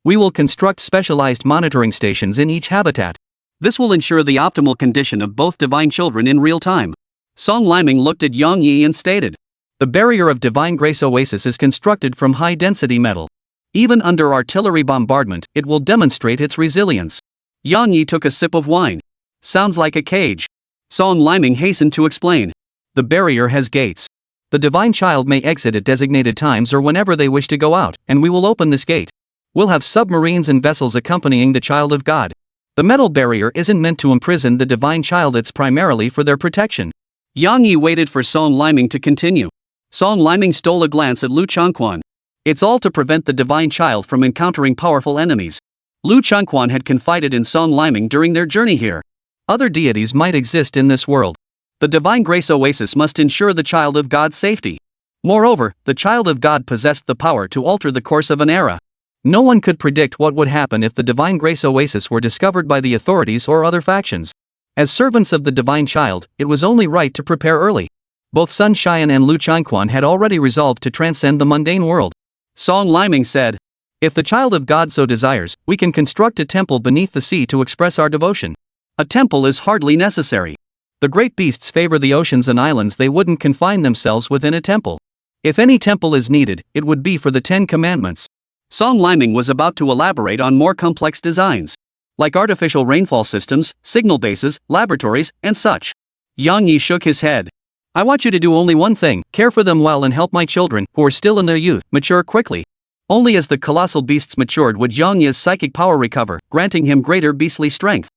We will construct specialized monitoring stations in each habitat. This will ensure the optimal condition of both divine children in real time." Song Liming looked at Yang Yi and stated, "The barrier of Divine Grace Oasis is constructed from high-density metal. Even under artillery bombardment, it will demonstrate its resilience." Yang Yi took a sip of wine. "Sounds like a cage." Song Liming hastened to explain. "The barrier has gates. The Divine Child may exit at designated times or whenever they wish to go out, and we will open this gate. We'll have submarines and vessels accompanying the Child of God. The metal barrier isn't meant to imprison the Divine Child, it's primarily for their protection." Yang Yi waited for Song Liming to continue. Song Liming stole a glance at Liu Changquan. "It's all to prevent the Divine Child from encountering powerful enemies." Liu Changquan had confided in Song Liming during their journey here. Other deities might exist in this world. The Divine Grace Oasis must ensure the Child of God's safety. Moreover, the Child of God possessed the power to alter the course of an era. No one could predict what would happen if the Divine Grace Oasis were discovered by the authorities or other factions. As servants of the Divine Child, it was only right to prepare early. Both Sun Xian and Liu Changquan had already resolved to transcend the mundane world. Song Liming said, "If the Child of God so desires, we can construct a temple beneath the sea to express our devotion. A temple is hardly necessary. The great beasts favor the oceans and islands, they wouldn't confine themselves within a temple. If any temple is needed, it would be for the 10 Commandments." Song Liming was about to elaborate on more complex designs, like artificial rainfall systems, signal bases, laboratories, and such. Yang Yi shook his head. "I want you to do only one thing, care for them well and help my children, who are still in their youth, mature quickly." Only as the colossal beasts matured would Yang Yi's psychic power recover, granting him greater beastly strength.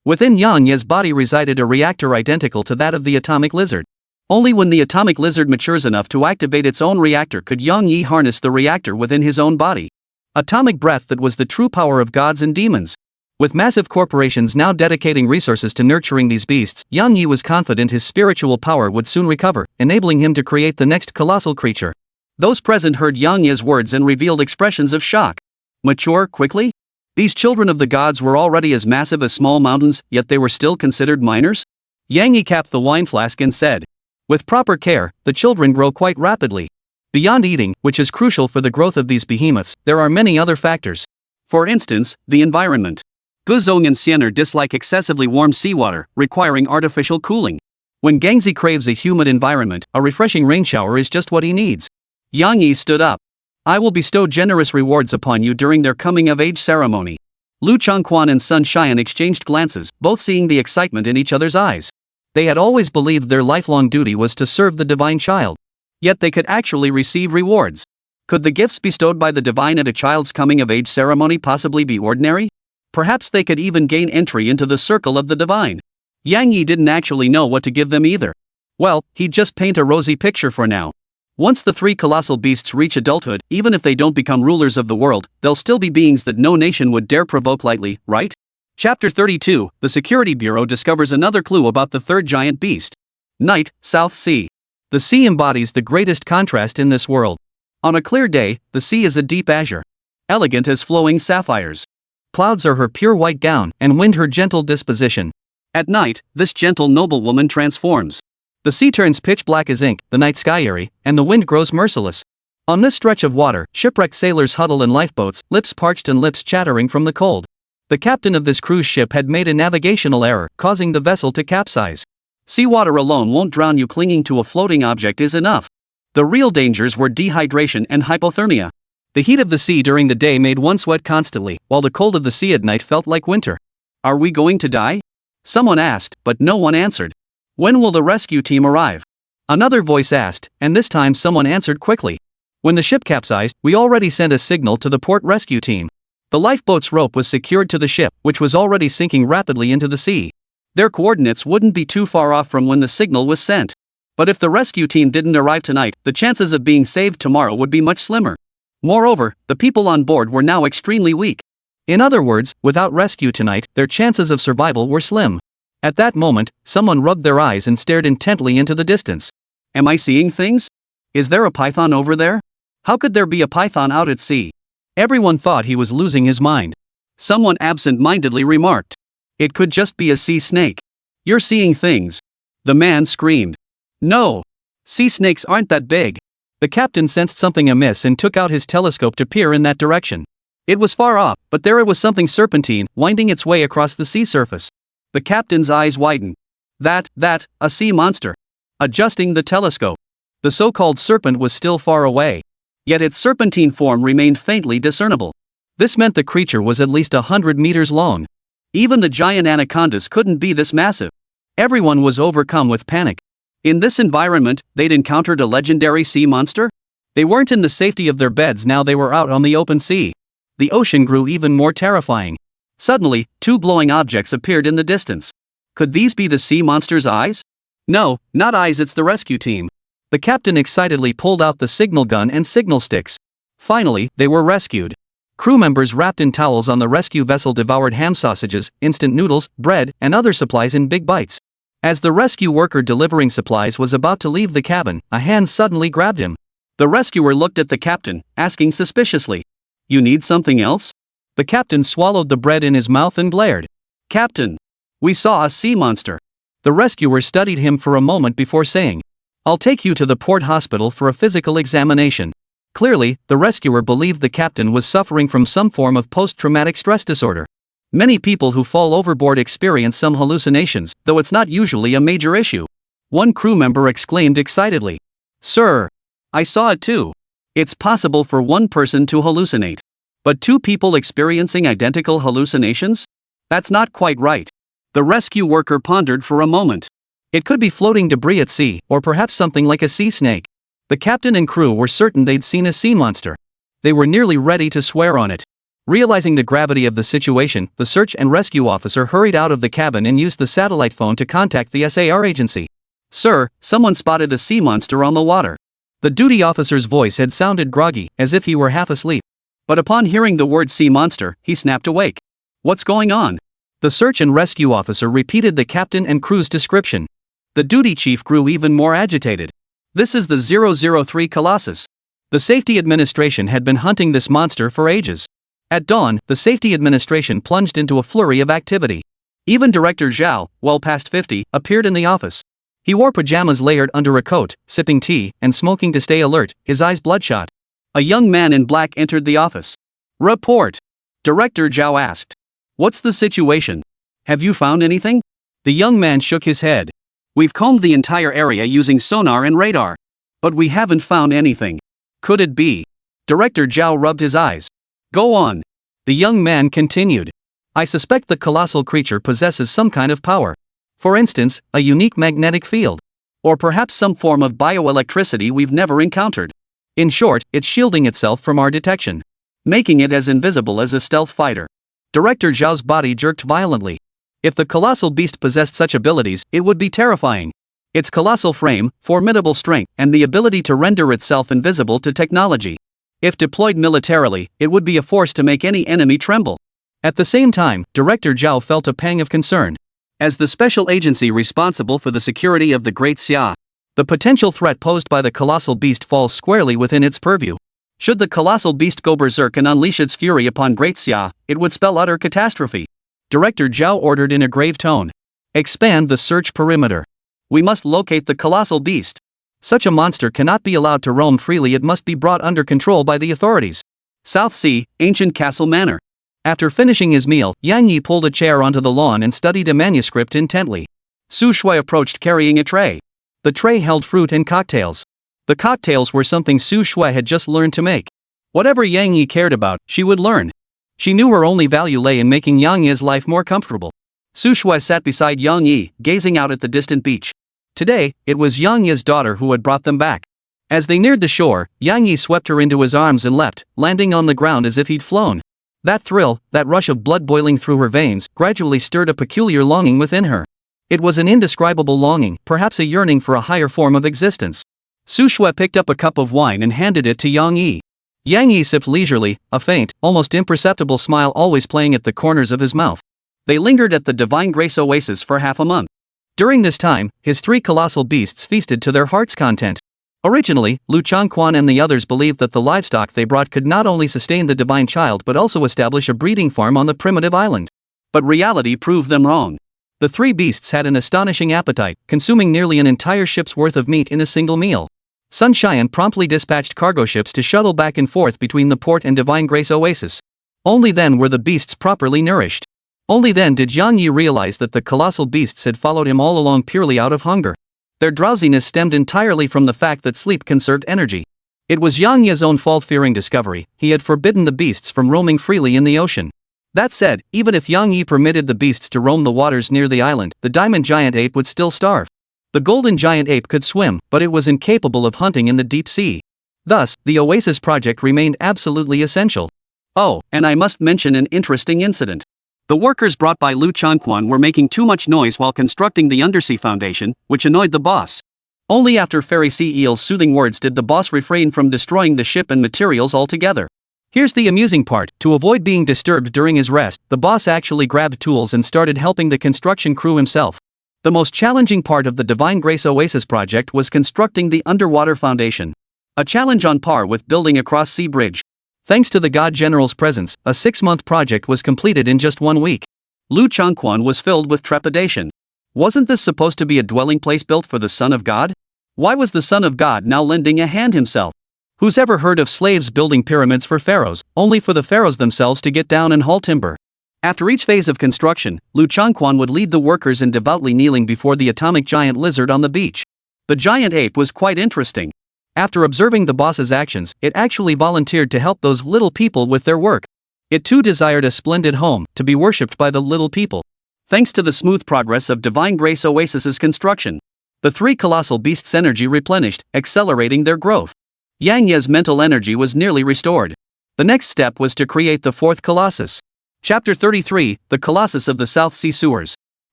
Within Yang Yi's body resided a reactor identical to that of the atomic lizard. Only when the atomic lizard matures enough to activate its own reactor could Yang Yi harness the reactor within his own body. Atomic breath, that was the true power of gods and demons. With massive corporations now dedicating resources to nurturing these beasts, Yang Yi was confident his spiritual power would soon recover, enabling him to create the next colossal creature. Those present heard Yang Yi's words and revealed expressions of shock. Mature quickly? These children of the gods were already as massive as small mountains, yet they were still considered minors? Yang Yi capped the wine flask and said, "With proper care, the children grow quite rapidly. Beyond eating, which is crucial for the growth of these behemoths, there are many other factors. For instance, the environment. Guzong and Xiener dislike excessively warm seawater, requiring artificial cooling. When Gangzi craves a humid environment, a refreshing rain shower is just what he needs." Yang Yi stood up. "I will bestow generous rewards upon you during their coming-of-age ceremony." Liu Changquan and Sun Xian exchanged glances, both seeing the excitement in each other's eyes. They had always believed their lifelong duty was to serve the Divine Child. Yet they could actually receive rewards. Could the gifts bestowed by the Divine at a child's coming-of-age ceremony possibly be ordinary? Perhaps they could even gain entry into the circle of the Divine. Yang Yi didn't actually know what to give them either. Well, he'd just paint a rosy picture for now. Once the 3 colossal beasts reach adulthood, even if they don't become rulers of the world, they'll still be beings that no nation would dare provoke lightly, right? Chapter 32, The Security Bureau discovers another clue about the third giant beast. Night, South Sea. The sea embodies the greatest contrast in this world. On a clear day, the sea is a deep azure, elegant as flowing sapphires. Clouds are her pure white gown, and wind her gentle disposition. At night, this gentle noblewoman transforms. The sea turns pitch black as ink, the night sky airy, and the wind grows merciless. On this stretch of water, shipwrecked sailors huddle in lifeboats, lips parched and lips chattering from the cold. The captain of this cruise ship had made a navigational error, causing the vessel to capsize. Seawater alone won't drown you, clinging to a floating object is enough. The real dangers were dehydration and hypothermia. The heat of the sea during the day made one sweat constantly, while the cold of the sea at night felt like winter. "Are we going to die?" someone asked, but no one answered. "When will the rescue team arrive?" another voice asked, and this time someone answered quickly. "When the ship capsized, we already sent a signal to the port rescue team." The lifeboat's rope was secured to the ship, which was already sinking rapidly into the sea. Their coordinates wouldn't be too far off from when the signal was sent. But if the rescue team didn't arrive tonight, the chances of being saved tomorrow would be much slimmer. Moreover, the people on board were now extremely weak. In other words, without rescue tonight, their chances of survival were slim. At that moment, someone rubbed their eyes and stared intently into the distance. "Am I seeing things? Is there a python over there? How could there be a python out at sea?" Everyone thought he was losing his mind. Someone absent-mindedly remarked, "It could just be a sea snake." You're seeing things. The man screamed. No. Sea snakes aren't that big. The captain sensed something amiss and took out his telescope to peer in that direction. It was far off, but there it was, something serpentine, winding its way across the sea surface. The captain's eyes widened. A sea monster. Adjusting the telescope. The so-called serpent was still far away. Yet its serpentine form remained faintly discernible. This meant the creature was at least 100 meters long. Even the giant anacondas couldn't be this massive. Everyone was overcome with panic. In this environment, they'd encountered a legendary sea monster? They weren't in the safety of their beds now, they were out on the open sea. The ocean grew even more terrifying. Suddenly, two glowing objects appeared in the distance. Could these be the sea monster's eyes? No, not eyes, it's the rescue team. The captain excitedly pulled out the signal gun and signal sticks. Finally, they were rescued. Crew members wrapped in towels on the rescue vessel devoured ham sausages, instant noodles, bread, and other supplies in big bites. As the rescue worker delivering supplies was about to leave the cabin, a hand suddenly grabbed him. The rescuer looked at the captain, asking suspiciously, "You need something else?" The captain swallowed the bread in his mouth and glared. "Captain, we saw a sea monster." The rescuer studied him for a moment before saying, "I'll take you to the port hospital for a physical examination." Clearly, the rescuer believed the captain was suffering from some form of post-traumatic stress disorder. Many people who fall overboard experience some hallucinations, though it's not usually a major issue. One crew member exclaimed excitedly, "Sir, I saw it too. It's possible for one person to hallucinate. But two people experiencing identical hallucinations? That's not quite right." The rescue worker pondered for a moment. It could be floating debris at sea, or perhaps something like a sea snake. The captain and crew were certain they'd seen a sea monster. They were nearly ready to swear on it. Realizing the gravity of the situation, the search and rescue officer hurried out of the cabin and used the satellite phone to contact the SAR agency. "Sir, someone spotted a sea monster on the water." The duty officer's voice had sounded groggy, as if he were half asleep. But upon hearing the word sea monster, he snapped awake. "What's going on?" The search and rescue officer repeated the captain and crew's description. The duty chief grew even more agitated. "This is the 003 Colossus. The Safety Administration had been hunting this monster for ages." At dawn, the Safety Administration plunged into a flurry of activity. Even Director Zhao, well past 50, appeared in the office. He wore pajamas layered under a coat, sipping tea, and smoking to stay alert, his eyes bloodshot. A young man in black entered the office. "Report," Director Zhao asked. "What's the situation? Have you found anything?" The young man shook his head. "We've combed the entire area using sonar and radar. But we haven't found anything. Could it be?" Director Zhao rubbed his eyes. "Go on," the young man continued. "I suspect the colossal creature possesses some kind of power. For instance, a unique magnetic field. Or perhaps some form of bioelectricity we've never encountered. In short, it's shielding itself from our detection, making it as invisible as a stealth fighter." Director Zhao's body jerked violently. If the colossal beast possessed such abilities, it would be terrifying. Its colossal frame, formidable strength, and the ability to render itself invisible to technology. If deployed militarily, it would be a force to make any enemy tremble. At the same time, Director Zhao felt a pang of concern. As the special agency responsible for the security of the Great Xia, the potential threat posed by the colossal beast falls squarely within its purview. Should the colossal beast go berserk and unleash its fury upon Great Xia, it would spell utter catastrophe. Director Zhao ordered in a grave tone. "Expand the search perimeter. We must locate the colossal beast. Such a monster cannot be allowed to roam freely, it must be brought under control by the authorities." South Sea, Ancient Castle Manor. After finishing his meal, Yang Yi pulled a chair onto the lawn and studied a manuscript intently. Su Shui approached carrying a tray. The tray held fruit and cocktails. The cocktails were something Su Shui had just learned to make. Whatever Yang Yi cared about, she would learn. She knew her only value lay in making Yang Yi's life more comfortable. Su Shui sat beside Yang Yi, gazing out at the distant beach. Today, it was Yang Yi's daughter who had brought them back. As they neared the shore, Yang Yi swept her into his arms and leapt, landing on the ground as if he'd flown. That thrill, that rush of blood boiling through her veins, gradually stirred a peculiar longing within her. It was an indescribable longing, perhaps a yearning for a higher form of existence. Su Shui picked up a cup of wine and handed it to Yang Yi. Yang Yi sipped leisurely, a faint, almost imperceptible smile always playing at the corners of his mouth. They lingered at the Divine Grace Oasis for half a month. During this time, his three colossal beasts feasted to their heart's content. Originally, Liu Changquan and the others believed that the livestock they brought could not only sustain the divine child but also establish a breeding farm on the primitive island. But reality proved them wrong. The three beasts had an astonishing appetite, consuming nearly an entire ship's worth of meat in a single meal. Sunshine promptly dispatched cargo ships to shuttle back and forth between the port and Divine Grace Oasis. Only then were the beasts properly nourished. Only then did Yang Yi realize that the colossal beasts had followed him all along purely out of hunger. Their drowsiness stemmed entirely from the fact that sleep conserved energy. It was Yang Yi's own fault-fearing discovery. He had forbidden the beasts from roaming freely in the ocean. That said, even if Yang Yi permitted the beasts to roam the waters near the island, the diamond giant ape would still starve. The golden giant ape could swim, but it was incapable of hunting in the deep sea. Thus, the Oasis project remained absolutely essential. Oh, and I must mention an interesting incident. The workers brought by Liu Changquan were making too much noise while constructing the undersea foundation, which annoyed the boss. Only after Fairy Sea Eel's soothing words did the boss refrain from destroying the ship and materials altogether. Here's the amusing part: to avoid being disturbed during his rest, the boss actually grabbed tools and started helping the construction crew himself. The most challenging part of the Divine Grace Oasis project was constructing the underwater foundation. A challenge on par with building a cross-sea bridge. Thanks to the God General's presence, a 6-month project was completed in just 1 week. Liu Changquan was filled with trepidation. Wasn't this supposed to be a dwelling place built for the Son of God? Why was the Son of God now lending a hand himself? Who's ever heard of slaves building pyramids for pharaohs, only for the pharaohs themselves to get down and haul timber? After each phase of construction, Liu Changquan would lead the workers in devoutly kneeling before the atomic giant lizard on the beach. The giant ape was quite interesting. After observing the boss's actions, it actually volunteered to help those little people with their work. It too desired a splendid home, to be worshipped by the little people. Thanks to the smooth progress of Divine Grace Oasis's construction, the three colossal beasts' energy replenished, accelerating their growth. Yang Yi's mental energy was nearly restored. The next step was to create the Fourth Colossus. Chapter 33, The Colossus of the South Sea Sewers.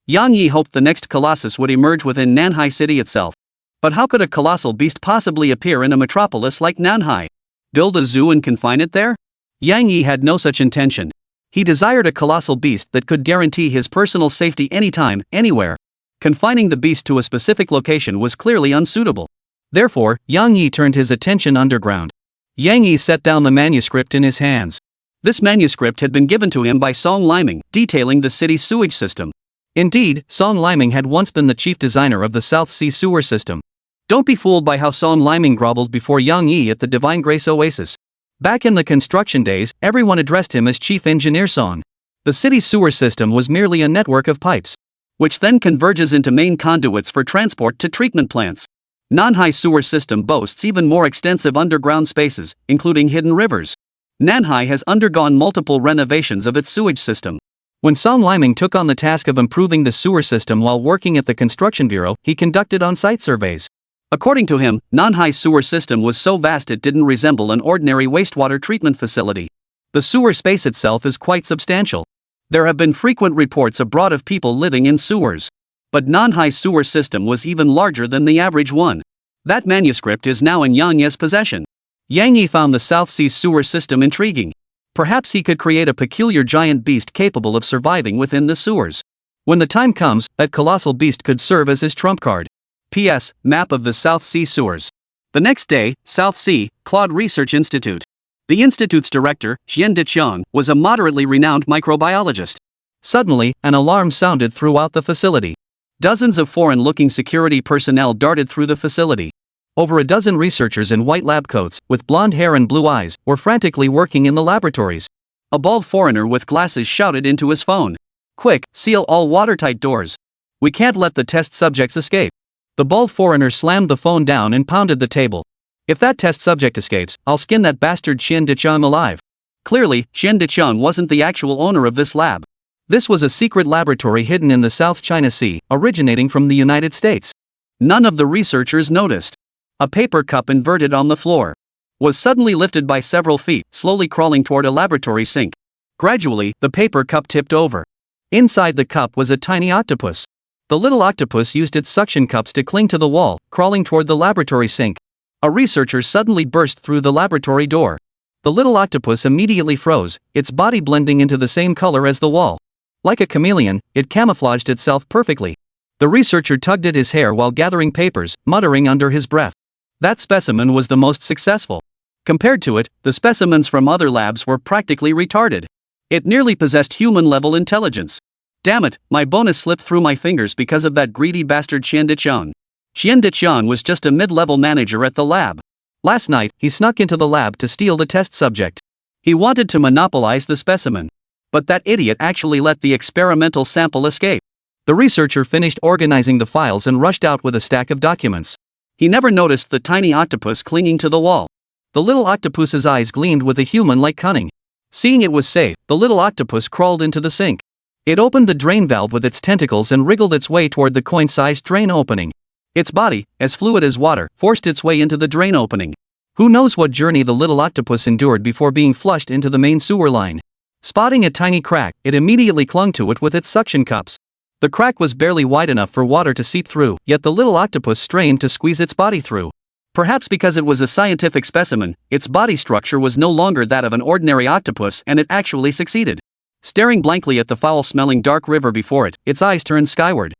Yang Yi hoped the next Colossus would emerge within Nanhai City itself. But how could a colossal beast possibly appear in a metropolis like Nanhai? Build a zoo and confine it there? Yang Yi had no such intention. He desired a colossal beast that could guarantee his personal safety anytime, anywhere. Confining the beast to a specific location was clearly unsuitable. Therefore, Yang Yi turned his attention underground. Yang Yi set down the manuscript in his hands. This manuscript had been given to him by Song Liming, detailing the city's sewage system. Indeed, Song Liming had once been the chief designer of the South Sea sewer system. Don't be fooled by how Song Liming groveled before Yang Yi at the Divine Grace Oasis. Back in the construction days, everyone addressed him as Chief Engineer Song. The city's sewer system was merely a network of pipes, which then converges into main conduits for transport to treatment plants. Nanhai sewer system boasts even more extensive underground spaces, including hidden rivers. Nanhai has undergone multiple renovations of its sewage system. When Song Liming took on the task of improving the sewer system while working at the construction bureau, he conducted on-site surveys. According to him, Nanhai's sewer system was so vast it didn't resemble an ordinary wastewater treatment facility. The sewer space itself is quite substantial. There have been frequent reports abroad of people living in sewers. But Nanhai's sewer system was even larger than the average one. That manuscript is now in Yang Yi's possession. Yang Yi found the South Sea sewer system intriguing. Perhaps he could create a peculiar giant beast capable of surviving within the sewers. When the time comes, that colossal beast could serve as his trump card. P.S. Map of the South Sea sewers. The next day, South Sea, Claude Research Institute. The institute's director, Shengde Sanatorium, was a moderately renowned microbiologist. Suddenly, an alarm sounded throughout the facility. Dozens of foreign-looking security personnel darted through the facility. Over a dozen researchers in white lab coats, with blonde hair and blue eyes, were frantically working in the laboratories. A bald foreigner with glasses shouted into his phone. "Quick, seal all watertight doors. We can't let the test subjects escape." The bald foreigner slammed the phone down and pounded the table. "If that test subject escapes, I'll skin that bastard Shengde Sanatorium alive." Clearly, Shengde Sanatorium wasn't the actual owner of this lab. This was a secret laboratory hidden in the South China Sea, originating from the United States. None of the researchers noticed. A paper cup inverted on the floor was suddenly lifted by several feet, slowly crawling toward a laboratory sink. Gradually, the paper cup tipped over. Inside the cup was a tiny octopus. The little octopus used its suction cups to cling to the wall, crawling toward the laboratory sink. A researcher suddenly burst through the laboratory door. The little octopus immediately froze, its body blending into the same color as the wall. Like a chameleon, it camouflaged itself perfectly. The researcher tugged at his hair while gathering papers, muttering under his breath. That specimen was the most successful. Compared to it, the specimens from other labs were practically retarded. It nearly possessed human-level intelligence. Damn it, my bonus slipped through my fingers because of that greedy bastard Shengde Sanatorium. Shengde Sanatorium was just a mid-level manager at the lab. Last night, he snuck into the lab to steal the test subject. He wanted to monopolize the specimen. But that idiot actually let the experimental sample escape. The researcher finished organizing the files and rushed out with a stack of documents. He never noticed the tiny octopus clinging to the wall. The little octopus's eyes gleamed with a human-like cunning. Seeing it was safe, the little octopus crawled into the sink. It opened the drain valve with its tentacles and wriggled its way toward the coin-sized drain opening. Its body, as fluid as water, forced its way into the drain opening. Who knows what journey the little octopus endured before being flushed into the main sewer line. Spotting a tiny crack, it immediately clung to it with its suction cups. The crack was barely wide enough for water to seep through, yet the little octopus strained to squeeze its body through. Perhaps because it was a scientific specimen, its body structure was no longer that of an ordinary octopus, and it actually succeeded. Staring blankly at the foul-smelling dark river before it, its eyes turned skyward.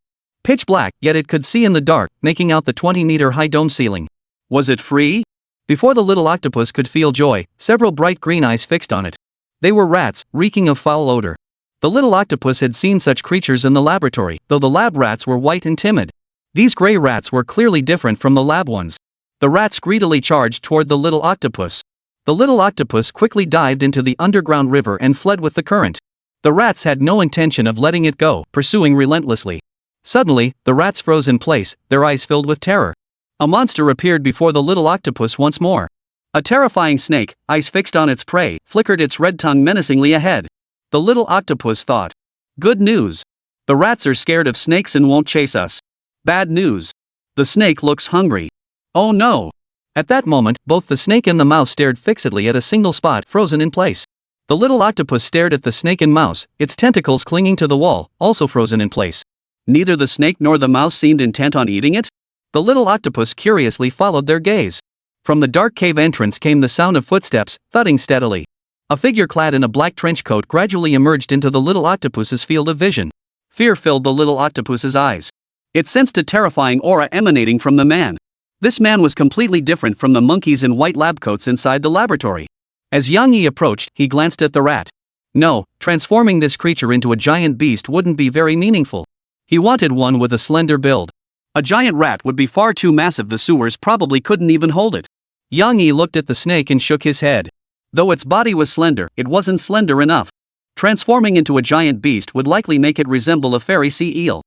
Pitch black, yet it could see in the dark, making out the 20-meter-high dome ceiling. Was it free? Before the little octopus could feel joy, several bright green eyes fixed on it. They were rats, reeking of foul odor. The little octopus had seen such creatures in the laboratory, though the lab rats were white and timid. These gray rats were clearly different from the lab ones. The rats greedily charged toward the little octopus. The little octopus quickly dived into the underground river and fled with the current. The rats had no intention of letting it go, pursuing relentlessly. Suddenly, the rats froze in place, their eyes filled with terror. A monster appeared before the little octopus once more. A terrifying snake, eyes fixed on its prey, flickered its red tongue menacingly ahead. The little octopus thought. Good news. The rats are scared of snakes and won't chase us. Bad news. The snake looks hungry. Oh no. At that moment, both the snake and the mouse stared fixedly at a single spot frozen in place. The little octopus stared at the snake and mouse, its tentacles clinging to the wall, also frozen in place. Neither the snake nor the mouse seemed intent on eating it. The little octopus curiously followed their gaze. From the dark cave entrance came the sound of footsteps, thudding steadily. A figure clad in a black trench coat gradually emerged into the little octopus's field of vision. Fear filled the little octopus's eyes. It sensed a terrifying aura emanating from the man. This man was completely different from the monkeys in white lab coats inside the laboratory. As Yang Yi approached, he glanced at the rat. No, transforming this creature into a giant beast wouldn't be very meaningful. He wanted one with a slender build. A giant rat would be far too massive, the sewers probably couldn't even hold it. Yang Yi looked at the snake and shook his head. Though its body was slender, it wasn't slender enough. Transforming into a giant beast would likely make it resemble a fairy sea eel.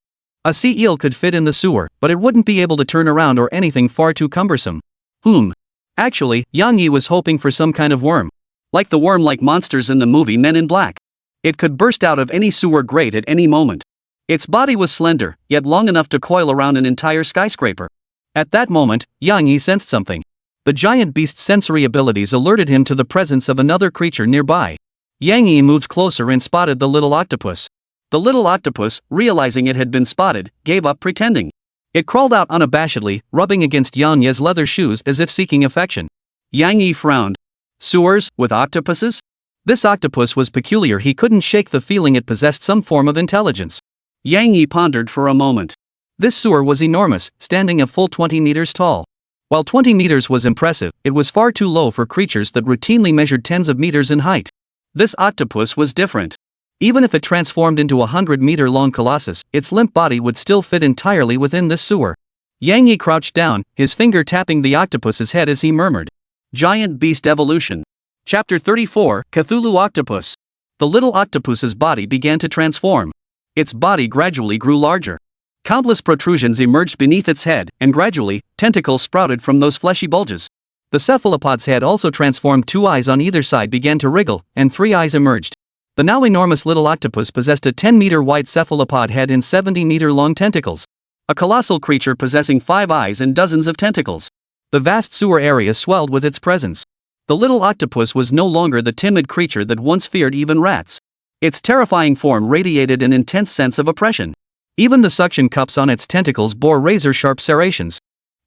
A sea eel could fit in the sewer, but it wouldn't be able to turn around or anything far too cumbersome. Actually, Yang Yi was hoping for some kind of worm. Like the worm-like monsters in the movie Men in Black. It could burst out of any sewer grate at any moment. Its body was slender, yet long enough to coil around an entire skyscraper. At that moment, Yang Yi sensed something. The giant beast's sensory abilities alerted him to the presence of another creature nearby. Yang Yi moved closer and spotted the little octopus. The little octopus, realizing it had been spotted, gave up pretending. It crawled out unabashedly, rubbing against Yang Yi's leather shoes as if seeking affection. Yang Yi frowned. Sewers, with octopuses? This octopus was peculiar. He couldn't shake the feeling it possessed some form of intelligence. Yang Yi pondered for a moment. This sewer was enormous, standing a full 20 meters tall. While 20 meters was impressive, it was far too low for creatures that routinely measured tens of meters in height. This octopus was different. Even if it transformed into a 100-meter-long colossus, its limp body would still fit entirely within this sewer. Yang Yi crouched down, his finger tapping the octopus's head as he murmured. Giant Beast Evolution. Chapter 34, Cthulhu Octopus. The little octopus's body began to transform. Its body gradually grew larger. Countless protrusions emerged beneath its head, and gradually, tentacles sprouted from those fleshy bulges. The cephalopod's head also transformed. 2 eyes on either side began to wriggle, and 3 eyes emerged. The now enormous little octopus possessed a 10-meter-wide cephalopod head and 70-meter-long tentacles. A colossal creature possessing 5 eyes and dozens of tentacles. The vast sewer area swelled with its presence. The little octopus was no longer the timid creature that once feared even rats. Its terrifying form radiated an intense sense of oppression. Even the suction cups on its tentacles bore razor-sharp serrations.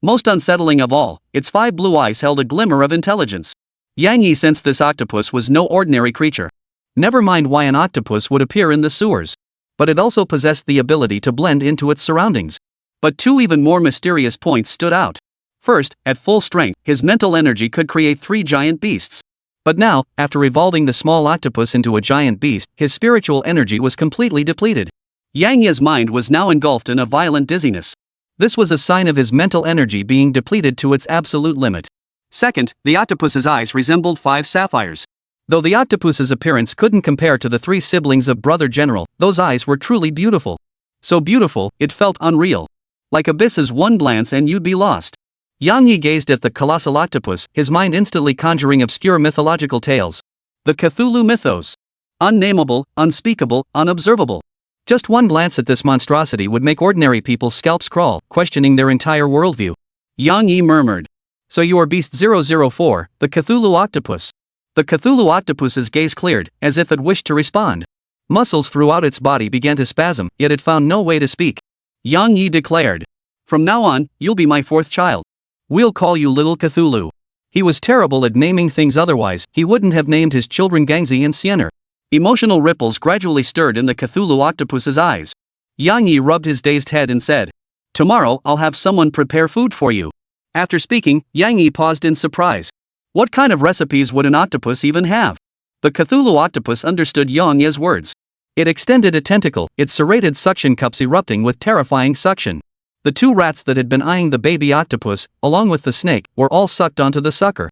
Most unsettling of all, its 5 blue eyes held a glimmer of intelligence. Yang Yi sensed this octopus was no ordinary creature. Never mind why an octopus would appear in the sewers. But it also possessed the ability to blend into its surroundings. But 2 even more mysterious points stood out. First, at full strength, his mental energy could create 3 giant beasts. But now, after evolving the small octopus into a giant beast, his spiritual energy was completely depleted. Yang Ye's mind was now engulfed in a violent dizziness. This was a sign of his mental energy being depleted to its absolute limit. Second, the octopus's eyes resembled 5 sapphires. Though the octopus's appearance couldn't compare to the 3 siblings of Brother General, those eyes were truly beautiful. So beautiful, it felt unreal. Like abysses, one glance and you'd be lost. Yang Yi gazed at the colossal octopus, his mind instantly conjuring obscure mythological tales. The Cthulhu mythos. Unnameable, unspeakable, unobservable. Just one glance at this monstrosity would make ordinary people's scalps crawl, questioning their entire worldview. Yang Yi murmured. So you are Beast 004, the Cthulhu octopus. The Cthulhu octopus's gaze cleared, as if it wished to respond. Muscles throughout its body began to spasm, yet it found no way to speak. Yang Yi declared. From now on, you'll be my 4th child. We'll call you Little Cthulhu. He was terrible at naming things, otherwise he wouldn't have named his children Gangzi and Siener. Emotional ripples gradually stirred in the Cthulhu octopus's eyes. Yang Yi rubbed his dazed head and said, Tomorrow I'll have someone prepare food for you. After speaking, Yang Yi paused in surprise. What kind of recipes would an octopus even have? The Cthulhu octopus understood Yang Yi's words. It extended a tentacle, its serrated suction cups erupting with terrifying suction. The 2 rats that had been eyeing the baby octopus, along with the snake, were all sucked onto the sucker.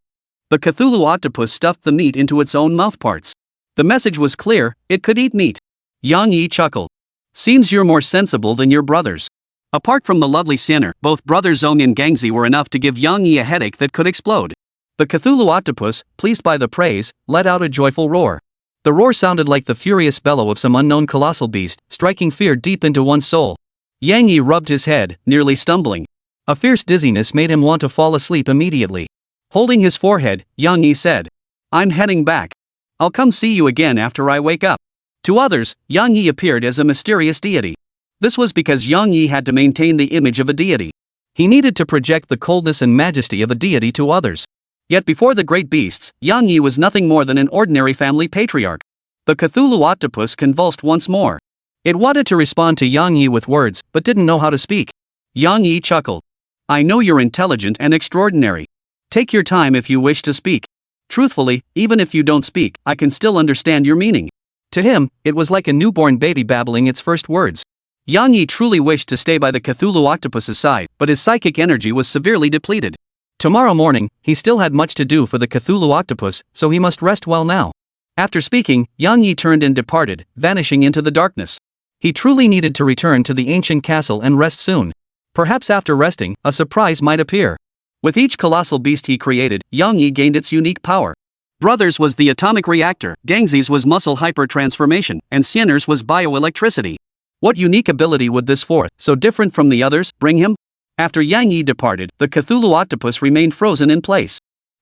The Cthulhu octopus stuffed the meat into its own mouthparts. The message was clear, it could eat meat. Yang Yi chuckled. Seems you're more sensible than your brothers. Apart from the lovely Siener, both brothers Zong and Gangzi were enough to give Yang Yi a headache that could explode. The Cthulhu octopus, pleased by the praise, let out a joyful roar. The roar sounded like the furious bellow of some unknown colossal beast, striking fear deep into one's soul. Yang Yi rubbed his head, nearly stumbling. A fierce dizziness made him want to fall asleep immediately. Holding his forehead, Yang Yi said, I'm heading back. I'll come see you again after I wake up. To others, Yang Yi appeared as a mysterious deity. This was because Yang Yi had to maintain the image of a deity. He needed to project the coldness and majesty of a deity to others. Yet before the great beasts, Yang Yi was nothing more than an ordinary family patriarch. The Cthulhu octopus convulsed once more. It wanted to respond to Yang Yi with words, but didn't know how to speak. Yang Yi chuckled. I know you're intelligent and extraordinary. Take your time if you wish to speak. Truthfully, even if you don't speak, I can still understand your meaning. To him, it was like a newborn baby babbling its first words. Yang Yi truly wished to stay by the Cthulhu octopus's side, but his psychic energy was severely depleted. Tomorrow morning, he still had much to do for the Cthulhu octopus, so he must rest well now. After speaking, Yang Yi turned and departed, vanishing into the darkness. He truly needed to return to the ancient castle and rest soon. Perhaps after resting, a surprise might appear. With each colossal beast he created, Yang Yi gained its unique power. Brother's was the atomic reactor, Gangzi's was muscle hyper-transformation, and Siener's was bioelectricity. What unique ability would this 4th, so different from the others, bring him? After Yang Yi departed, the Cthulhu octopus remained frozen in place.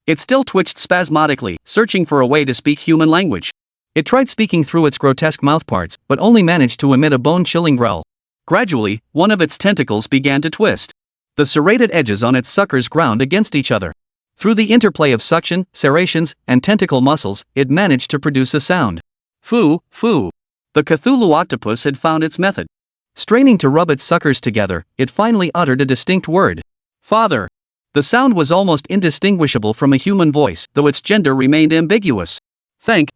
It still twitched spasmodically, searching for a way to speak human language. It tried speaking through its grotesque mouthparts, but only managed to emit a bone-chilling growl. Gradually, one of its tentacles began to twist. The serrated edges on its suckers ground against each other. Through the interplay of suction, serrations, and tentacle muscles, it managed to produce a sound. Foo, foo. The Cthulhu octopus had found its method. Straining to rub its suckers together, it finally uttered a distinct word. Father. The sound was almost indistinguishable from a human voice, though its gender remained ambiguous. Thank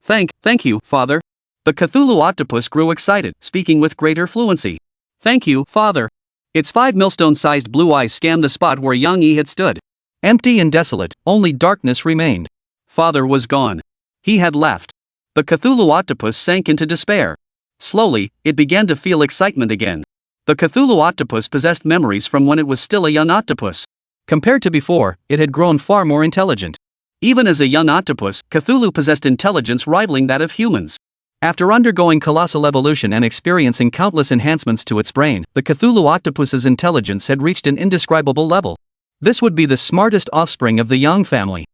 you, Father. The Cthulhu octopus grew excited, speaking with greater fluency. Thank you, Father. Its 5 millstone-sized blue eyes scanned the spot where Yang Yi had stood. Empty and desolate, only darkness remained. Father was gone. He had left. The Cthulhu octopus sank into despair. Slowly, it began to feel excitement again. The Cthulhu octopus possessed memories from when it was still a young octopus. Compared to before, it had grown far more intelligent. Even as a young octopus, Cthulhu possessed intelligence rivaling that of humans. After undergoing colossal evolution and experiencing countless enhancements to its brain, the Cthulhu octopus's intelligence had reached an indescribable level. This would be the smartest offspring of the Yang family.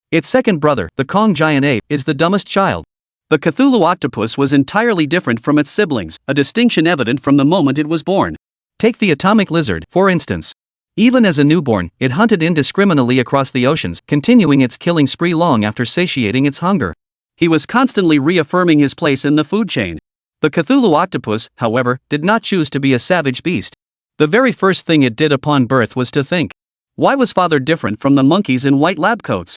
Its second brother, the Kong giant ape, is the dumbest child. The Cthulhu octopus was entirely different from its siblings, a distinction evident from the moment it was born. Take the atomic lizard, for instance. Even as a newborn, it hunted indiscriminately across the oceans, continuing its killing spree long after satiating its hunger. He was constantly reaffirming his place in the food chain. The Cthulhu octopus, however, did not choose to be a savage beast. The very first thing it did upon birth was to think. Why was father different from the monkeys in white lab coats?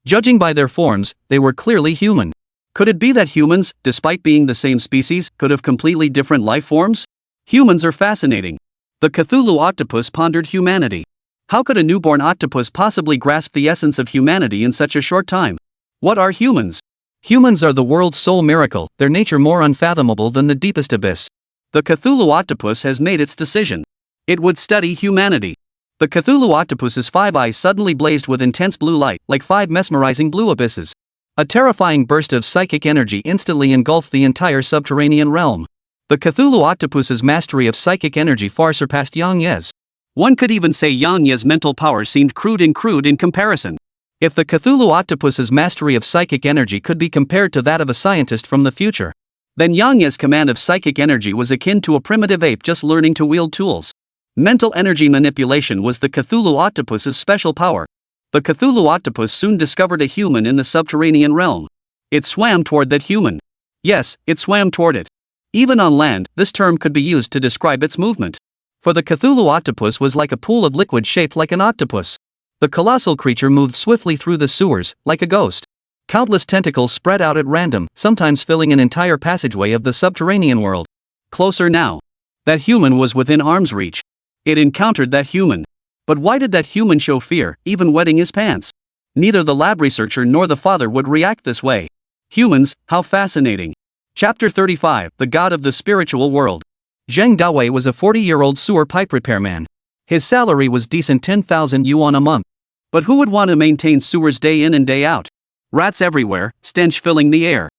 Judging by their forms, they were clearly human. Could it be that humans, despite being the same species, could have completely different life forms? Humans are fascinating. The Cthulhu octopus pondered humanity. How could a newborn octopus possibly grasp the essence of humanity in such a short time? What are humans? Humans are the world's sole miracle, their nature more unfathomable than the deepest abyss. The Cthulhu octopus has made its decision. It would study humanity. The Cthulhu octopus's 5 eyes suddenly blazed with intense blue light, like 5 mesmerizing blue abysses. A terrifying burst of psychic energy instantly engulfed the entire subterranean realm. The Cthulhu octopus's mastery of psychic energy far surpassed Yang Ye's. One could even say Yang Ye's mental power seemed crude in comparison. If the Cthulhu octopus's mastery of psychic energy could be compared to that of a scientist from the future, then Yang Ye's command of psychic energy was akin to a primitive ape just learning to wield tools. Mental energy manipulation was the Cthulhu octopus's special power. The Cthulhu octopus soon discovered a human in the subterranean realm. It swam toward that human. Yes, it swam toward it. Even on land, this term could be used to describe its movement. For the Cthulhu octopus was like a pool of liquid shaped like an octopus. The colossal creature moved swiftly through the sewers, like a ghost. Countless tentacles spread out at random, sometimes filling an entire passageway of the subterranean world. Closer now. That human was within arm's reach. It encountered that human. But why did that human show fear, even wetting his pants? Neither the lab researcher nor the father would react this way. Humans, how fascinating. Chapter 35, The God of the Spiritual World. Zheng Dawei was a 40-year-old sewer pipe repairman. His salary was decent 10,000 yuan a month. But who would want to maintain sewers day in and day out? Rats everywhere, stench filling the air.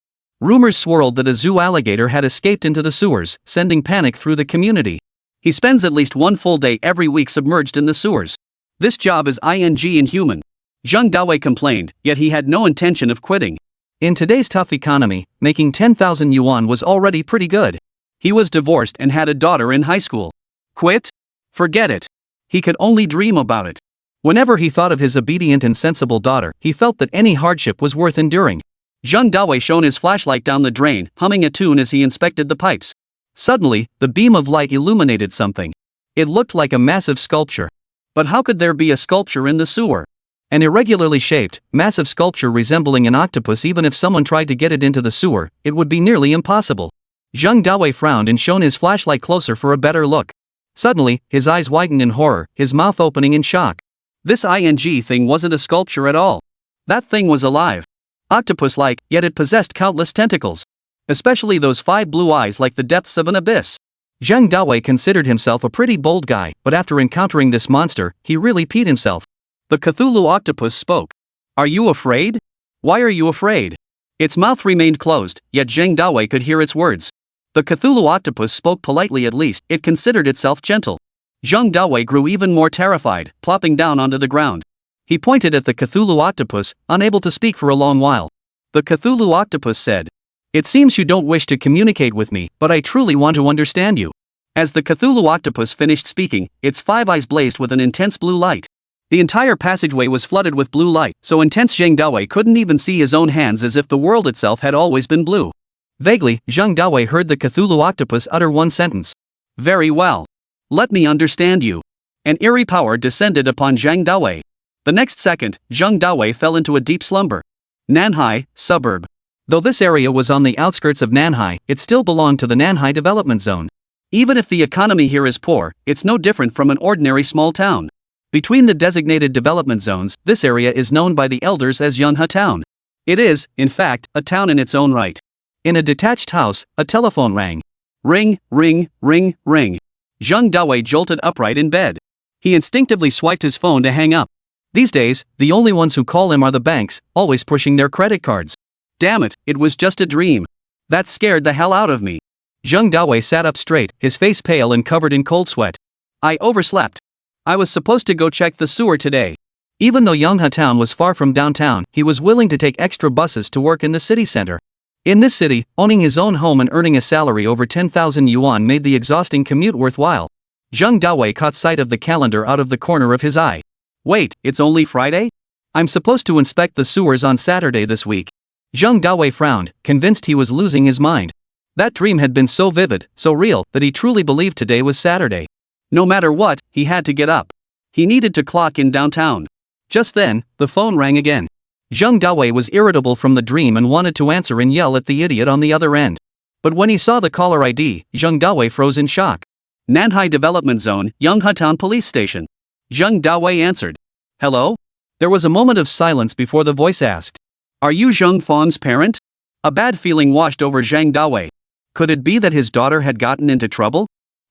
Rumors swirled that a zoo alligator had escaped into the sewers, sending panic through the community. He spends at least one full day every week submerged in the sewers. This job is inhuman. Zheng Dawei complained, yet he had no intention of quitting. In today's tough economy, making 10,000 yuan was already pretty good. He was divorced and had a daughter in high school. Quit? Forget it. He could only dream about it. Whenever he thought of his obedient and sensible daughter, he felt that any hardship was worth enduring. Zheng Dawei shone his flashlight down the drain, humming a tune as he inspected the pipes. Suddenly, the beam of light illuminated something. It looked like a massive sculpture. But how could there be a sculpture in the sewer? An irregularly shaped, massive sculpture resembling an octopus. Even if someone tried to get it into the sewer, it would be nearly impossible. Zheng Dawei frowned and shone his flashlight closer for a better look. Suddenly, his eyes widened in horror, his mouth opening in shock. This thing wasn't a sculpture at all. That thing was alive. Octopus-like, yet it possessed countless tentacles. Especially those 5 blue eyes like the depths of an abyss. Zheng Dawei considered himself a pretty bold guy, but after encountering this monster, he really peed himself. The Cthulhu octopus spoke. Are you afraid? Why are you afraid? Its mouth remained closed, yet Zheng Dawei could hear its words. The Cthulhu octopus spoke politely. At least, it considered itself gentle. Zheng Dawei grew even more terrified, plopping down onto the ground. He pointed at the Cthulhu octopus, unable to speak for a long while. The Cthulhu octopus said, "It seems you don't wish to communicate with me, but I truly want to understand you." As the Cthulhu octopus finished speaking, its 5 eyes blazed with an intense blue light. The entire passageway was flooded with blue light, so intense Zheng Dawei couldn't even see his own hands, as if the world itself had always been blue. Vaguely, Zheng Dawei heard the Cthulhu octopus utter one sentence. "Very well. Let me understand you." An eerie power descended upon Zheng Dawei. The next second, Zheng Dawei fell into a deep slumber. Nanhai, suburb. Though this area was on the outskirts of Nanhai, it still belonged to the Nanhai development zone. Even if the economy here is poor, it's no different from an ordinary small town. Between the designated development zones, this area is known by the elders as Yunhe Town. It is, in fact, a town in its own right. In a detached house, a telephone rang. Ring, ring, ring, ring. Zheng Dawei jolted upright in bed. He instinctively swiped his phone to hang up. These days, the only ones who call him are the banks, always pushing their credit cards. Damn it, it was just a dream. That scared the hell out of me. Zheng Dawei sat up straight, his face pale and covered in cold sweat. I overslept. I was supposed to go check the sewer today. Even though Yunhe Town was far from downtown, he was willing to take extra buses to work in the city center. In this city, owning his own home and earning a salary over 10,000 yuan made the exhausting commute worthwhile. Zheng Dawei caught sight of the calendar out of the corner of his eye. Wait, it's only Friday? I'm supposed to inspect the sewers on Saturday this week. Zheng Dawei frowned, convinced he was losing his mind. That dream had been so vivid, so real, that he truly believed today was Saturday. No matter what, he had to get up. He needed to clock in downtown. Just then, the phone rang again. Zheng Dawei was irritable from the dream and wanted to answer and yell at the idiot on the other end. But when he saw the caller ID, Zheng Dawei froze in shock. Nanhai Development Zone, Yonghutown Police Station. Zheng Dawei answered. Hello? There was a moment of silence before the voice asked. Are you Zheng Fang's parent? A bad feeling washed over Zheng Dawei. Could it be that his daughter had gotten into trouble?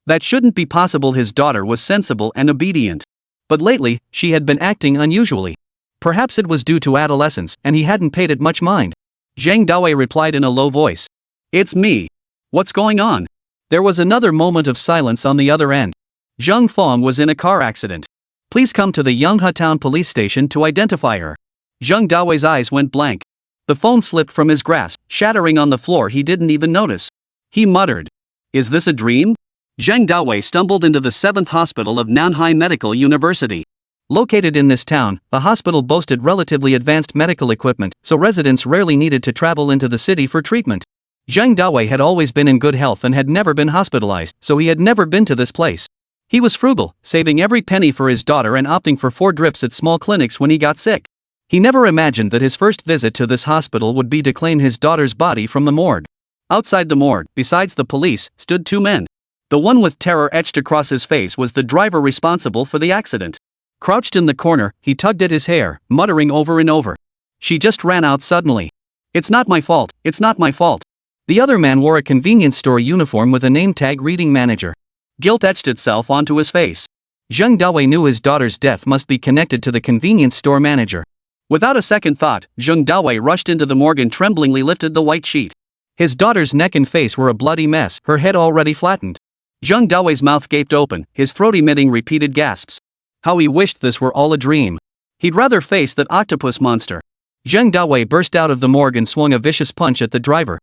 That shouldn't be possible. His daughter was sensible and obedient. But lately, she had been acting unusually. Perhaps it was due to adolescence, and he hadn't paid it much mind. Zheng Dawei replied in a low voice. It's me. What's going on? There was another moment of silence on the other end. Zheng Fang was in a car accident. Please come to the Yonghutown police station to identify her. Zheng Dawei's eyes went blank. The phone slipped from his grasp, shattering on the floor. He didn't even notice. He muttered. Is this a dream? Zheng Dawei stumbled into the 7th hospital of Nanhai Medical University. Located in this town, the hospital boasted relatively advanced medical equipment, so residents rarely needed to travel into the city for treatment. Zheng Dawei had always been in good health and had never been hospitalized, so he had never been to this place. He was frugal, saving every penny for his daughter and opting for 4 drips at small clinics when he got sick. He never imagined that his first visit to this hospital would be to claim his daughter's body from the morgue. Outside the morgue, besides the police, stood 2 men. The one with terror etched across his face was the driver responsible for the accident. Crouched in the corner, he tugged at his hair, muttering over and over. She just ran out suddenly. It's not my fault, it's not my fault. The other man wore a convenience store uniform with a name tag reading manager. Guilt etched itself onto his face. Zheng Dawei knew his daughter's death must be connected to the convenience store manager. Without a second thought, Zheng Dawei rushed into the morgue and tremblingly lifted the white sheet. His daughter's neck and face were a bloody mess, her head already flattened. Zheng Dawei's mouth gaped open, his throat emitting repeated gasps. How he wished this were all a dream. He'd rather face that octopus monster. Zheng Dawei burst out of the morgue and swung a vicious punch at the driver.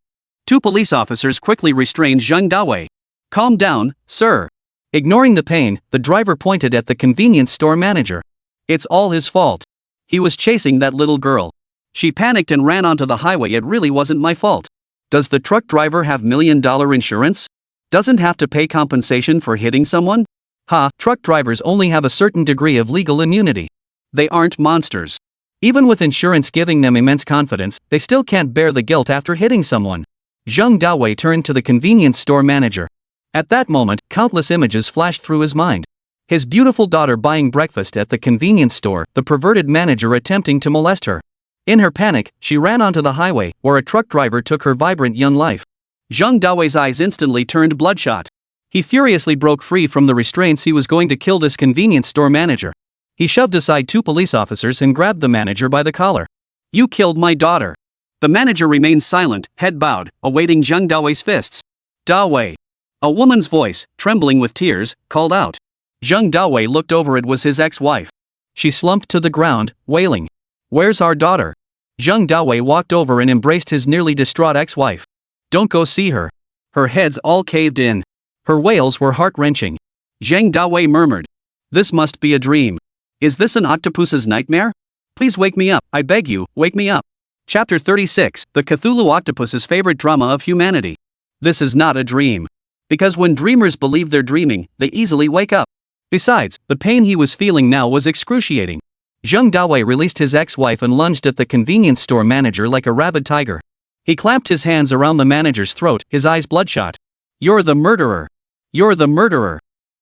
2 police officers quickly restrained Zheng Dawei. Calm down, sir. Ignoring the pain, the driver pointed at the convenience store manager. It's all his fault. He was chasing that little girl. She panicked and ran onto the highway. It really wasn't my fault. Does the truck driver have $1 million insurance? Doesn't have to pay compensation for hitting someone? Truck drivers only have a certain degree of legal immunity. They aren't monsters. Even with insurance giving them immense confidence, they still can't bear the guilt after hitting someone. Zheng Dawei turned to the convenience store manager. At that moment, countless images flashed through his mind. His beautiful daughter buying breakfast at the convenience store, the perverted manager attempting to molest her. In her panic, she ran onto the highway, where a truck driver took her vibrant young life. Zheng Dawei's eyes instantly turned bloodshot. He furiously broke free from the restraints. He was going to kill this convenience store manager. He shoved aside 2 police officers and grabbed the manager by the collar. You killed my daughter. The manager remained silent, head bowed, awaiting Zheng Dawei's fists. Dawei. A woman's voice, trembling with tears, called out. Zheng Dawei looked over. It was his ex-wife. She slumped to the ground, wailing. Where's our daughter? Zheng Dawei walked over and embraced his nearly distraught ex-wife. Don't go see her. Her head's all caved in. Her wails were heart-wrenching. Zheng Dawei murmured. This must be a dream. Is this an octopus's nightmare? Please wake me up, I beg you, wake me up. Chapter 36, The Cthulhu Octopus's Favorite Drama of Humanity. This is not a dream. Because when dreamers believe they're dreaming, they easily wake up. Besides, the pain he was feeling now was excruciating. Zheng Dawei released his ex-wife and lunged at the convenience store manager like a rabid tiger. He clamped his hands around the manager's throat, his eyes bloodshot. You're the murderer. You're the murderer.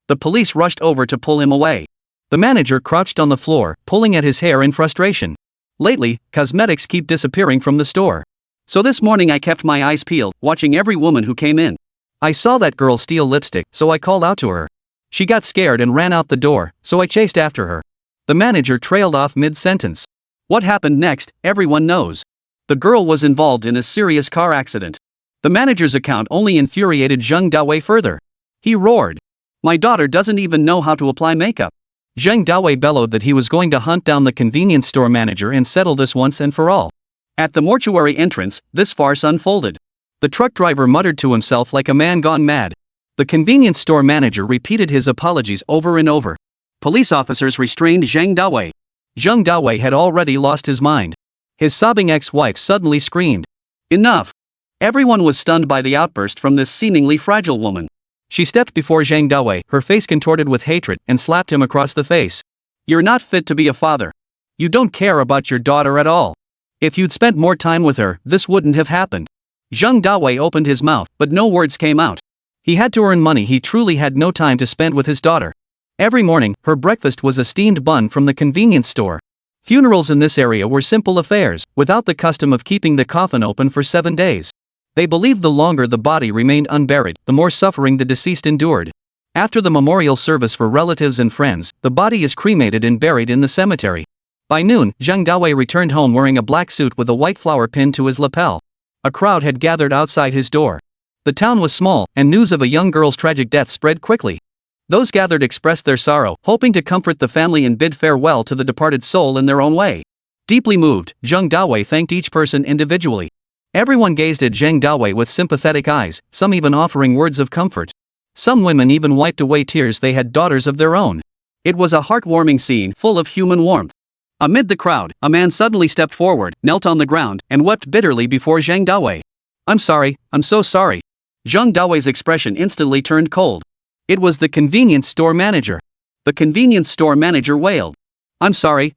The police rushed over to pull him away. The manager crouched on the floor, pulling at his hair in frustration. Lately, cosmetics keep disappearing from the store. So this morning I kept my eyes peeled, watching every woman who came in. I saw that girl steal lipstick, so I called out to her. She got scared and ran out the door, so I chased after her. The manager trailed off mid-sentence. What happened next, everyone knows. The girl was involved in a serious car accident. The manager's account only infuriated Zheng Dawei further. He roared. My daughter doesn't even know how to apply makeup. Zheng Dawei bellowed that he was going to hunt down the convenience store manager and settle this once and for all. At the mortuary entrance, this farce unfolded. The truck driver muttered to himself like a man gone mad. The convenience store manager repeated his apologies over and over. Police officers restrained Zheng Dawei. Zheng Dawei had already lost his mind. His sobbing ex-wife suddenly screamed. Enough! Everyone was stunned by the outburst from this seemingly fragile woman. She stepped before Zheng Dawei, her face contorted with hatred, and slapped him across the face. You're not fit to be a father. You don't care about your daughter at all. If you'd spent more time with her, this wouldn't have happened. Zheng Dawei opened his mouth, but no words came out. He had to earn money. He truly had no time to spend with his daughter. Every morning, her breakfast was a steamed bun from the convenience store. Funerals in this area were simple affairs, without the custom of keeping the coffin open for 7 days. They believed the longer the body remained unburied, the more suffering the deceased endured. After the memorial service for relatives and friends, the body is cremated and buried in the cemetery. By noon, Zheng Dawei returned home wearing a black suit with a white flower pinned to his lapel. A crowd had gathered outside his door. The town was small, and news of a young girl's tragic death spread quickly. Those gathered expressed their sorrow, hoping to comfort the family and bid farewell to the departed soul in their own way. Deeply moved, Zheng Dawei thanked each person individually. Everyone gazed at Zheng Dawei with sympathetic eyes, some even offering words of comfort. Some women even wiped away tears. They had daughters of their own. It was a heartwarming scene, full of human warmth. Amid the crowd, a man suddenly stepped forward, knelt on the ground, and wept bitterly before Zheng Dawei. "I'm sorry, I'm so sorry." Zheng Dawei's expression instantly turned cold. It was the convenience store manager. The convenience store manager wailed. I'm sorry.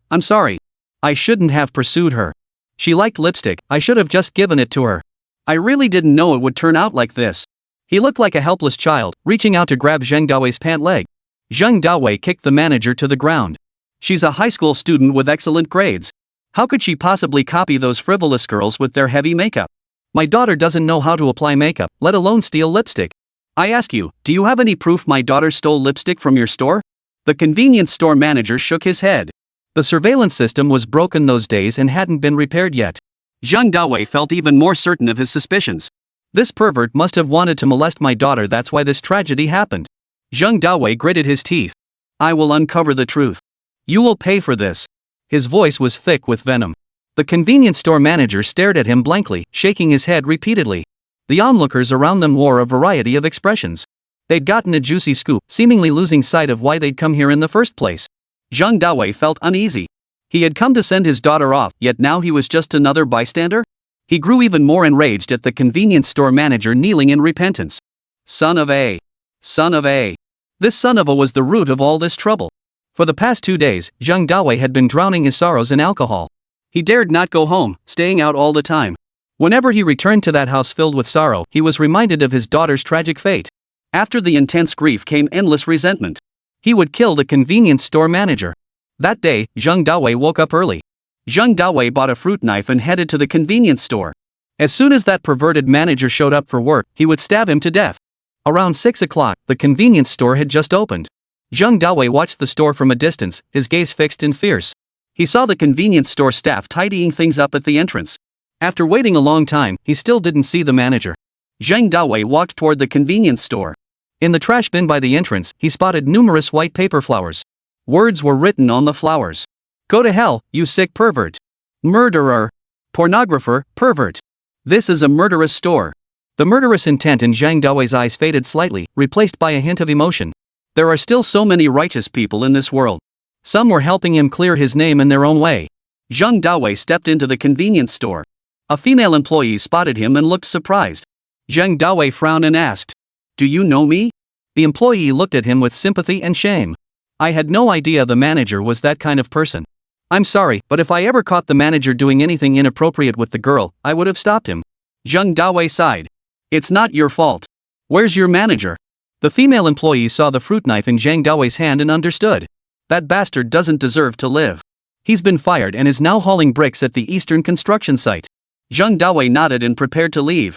I shouldn't have pursued her. She liked lipstick. I should have just given it to her. I really didn't know it would turn out like this." He looked like a helpless child, reaching out to grab Zheng Dawei's pant leg. Zheng Dawei kicked the manager to the ground. "She's a high school student with excellent grades. How could she possibly copy those frivolous girls with their heavy makeup? My daughter doesn't know how to apply makeup, let alone steal lipstick. I ask you, do you have any proof my daughter stole lipstick from your store?" The convenience store manager shook his head. The surveillance system was broken those days and hadn't been repaired yet. Zheng Dawei felt even more certain of his suspicions. This pervert must have wanted to molest my daughter. That's why this tragedy happened. Zheng Dawei gritted his teeth. "I will uncover the truth. You will pay for this." His voice was thick with venom. The convenience store manager stared at him blankly, shaking his head repeatedly. The onlookers around them wore a variety of expressions. They'd gotten a juicy scoop, seemingly losing sight of why they'd come here in the first place. Zheng Dawei felt uneasy. He had come to send his daughter off, yet now he was just another bystander? He grew even more enraged at the convenience store manager kneeling in repentance. Son of a. This son of a was the root of all this trouble. For the past 2 days, Zheng Dawei had been drowning his sorrows in alcohol. He dared not go home, staying out all the time. Whenever he returned to that house filled with sorrow, he was reminded of his daughter's tragic fate. After the intense grief came endless resentment. He would kill the convenience store manager. That day, Zheng Dawei woke up early. Zheng Dawei bought a fruit knife and headed to the convenience store. As soon as that perverted manager showed up for work, he would stab him to death. Around 6 o'clock, the convenience store had just opened. Zheng Dawei watched the store from a distance, his gaze fixed and fierce. He saw the convenience store staff tidying things up at the entrance. After waiting a long time, he still didn't see the manager. Zheng Dawei walked toward the convenience store. In the trash bin by the entrance, he spotted numerous white paper flowers. Words were written on the flowers. "Go to hell, you sick pervert. Murderer. Pornographer, pervert. This is a murderous store." The murderous intent in Zheng Dawei's eyes faded slightly, replaced by a hint of emotion. There are still so many righteous people in this world. Some were helping him clear his name in their own way. Zheng Dawei stepped into the convenience store. A female employee spotted him and looked surprised. Zheng Dawei frowned and asked, "Do you know me?" The employee looked at him with sympathy and shame. "I had no idea the manager was that kind of person. I'm sorry, but if I ever caught the manager doing anything inappropriate with the girl, I would have stopped him." Zheng Dawei sighed. "It's not your fault. Where's your manager?" The female employee saw the fruit knife in Zheng Dawei's hand and understood. That bastard doesn't deserve to live. He's been fired and is now hauling bricks at the eastern construction site. Zheng Dawei nodded and prepared to leave.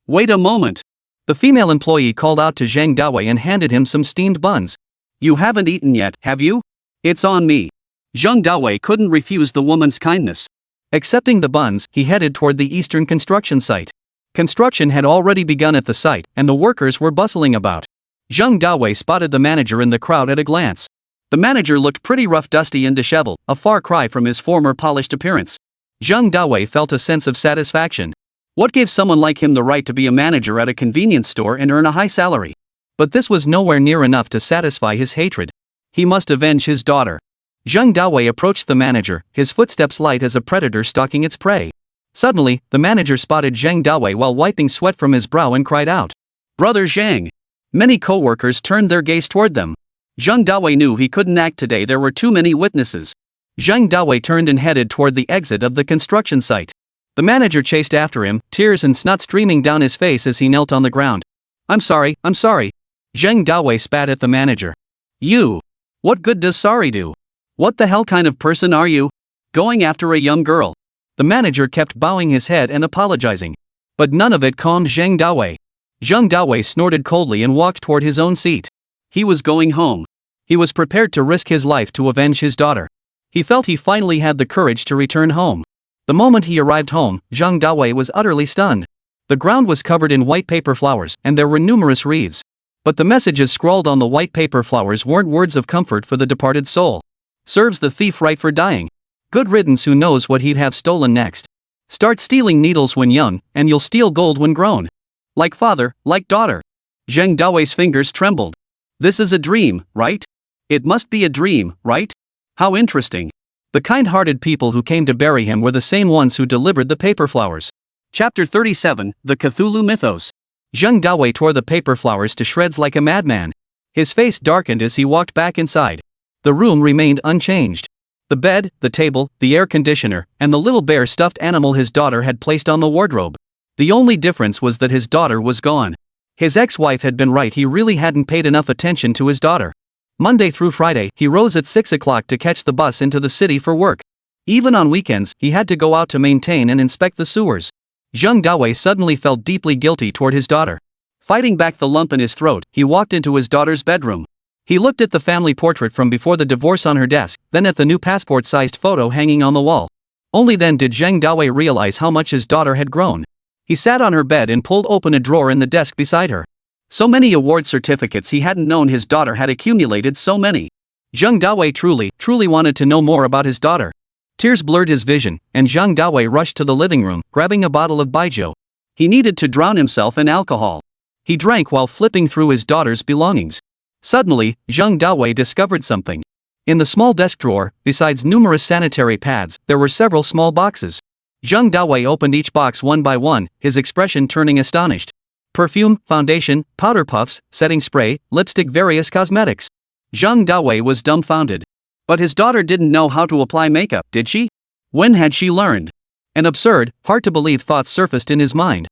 "Wait a moment." The female employee called out to Zheng Dawei and handed him some steamed buns. "You haven't eaten yet, have you? It's on me." Zheng Dawei couldn't refuse the woman's kindness. Accepting the buns, he headed toward the eastern construction site. Construction had already begun at the site, and the workers were bustling about. Zheng Dawei spotted the manager in the crowd at a glance. The manager looked pretty rough, dusty and disheveled, a far cry from his former polished appearance. Zheng Dawei felt a sense of satisfaction. What gave someone like him the right to be a manager at a convenience store and earn a high salary? But this was nowhere near enough to satisfy his hatred. He must avenge his daughter. Zheng Dawei approached the manager, his footsteps light as a predator stalking its prey. Suddenly, the manager spotted Zheng Dawei while wiping sweat from his brow and cried out, "Brother Zheng!" Many co-workers turned their gaze toward them. Zheng Dawei knew he couldn't act today. There were too many witnesses. Zhang Dawei turned and headed toward the exit of the construction site. The manager chased after him, tears and snot streaming down his face as he knelt on the ground. I'm sorry. Zhang Dawei spat at the manager. You! What good does sorry do? What the hell kind of person are you? Going after a young girl. The manager kept bowing his head and apologizing. But none of it calmed Zhang Dawei. Zhang Dawei snorted coldly and walked toward his own seat. He was going home. He was prepared to risk his life to avenge his daughter. He felt he finally had the courage to return home. The moment he arrived home, Zhang Dawei was utterly stunned. The ground was covered in white paper flowers, and there were numerous wreaths. But the messages scrawled on the white paper flowers weren't words of comfort for the departed soul. Serves the thief right for dying. Good riddance, who knows what he'd have stolen next. Start stealing needles when young, and you'll steal gold when grown. Like father, like daughter. Zhang Dawei's fingers trembled. This is a dream, right? It must be a dream, right? How interesting. The kind-hearted people who came to bury him were the same ones who delivered the paper flowers. Chapter 37, The Cthulhu Mythos. Zhang Dawei tore the paper flowers to shreds like a madman. His face darkened as he walked back inside. The room remained unchanged. The bed, the table, the air conditioner, and the little bear stuffed animal his daughter had placed on the wardrobe. The only difference was that his daughter was gone. His ex-wife had been right, he really hadn't paid enough attention to his daughter. Monday through Friday, he rose at 6 o'clock to catch the bus into the city for work. Even on weekends, he had to go out to maintain and inspect the sewers. Zhang Dawei suddenly felt deeply guilty toward his daughter. Fighting back the lump in his throat, he walked into his daughter's bedroom. He looked at the family portrait from before the divorce on her desk, then at the new passport-sized photo hanging on the wall. Only then did Zhang Dawei realize how much his daughter had grown. He sat on her bed and pulled open a drawer in the desk beside her. So many award certificates, he hadn't known his daughter had accumulated so many. Zhang Dawei truly wanted to know more about his daughter. Tears blurred his vision, and Zhang Dawei rushed to the living room, grabbing a bottle of baijiu. He needed to drown himself in alcohol. He drank while flipping through his daughter's belongings. Suddenly, Zhang Dawei discovered something. In the small desk drawer, besides numerous sanitary pads, there were several small boxes. Zhang Dawei opened each box one by one, his expression turning astonished. Perfume, foundation, powder puffs, setting spray, lipstick, various cosmetics. Zhang Dawei was dumbfounded. But his daughter didn't know how to apply makeup, did she? When had she learned? An absurd, hard-to-believe thought surfaced in his mind.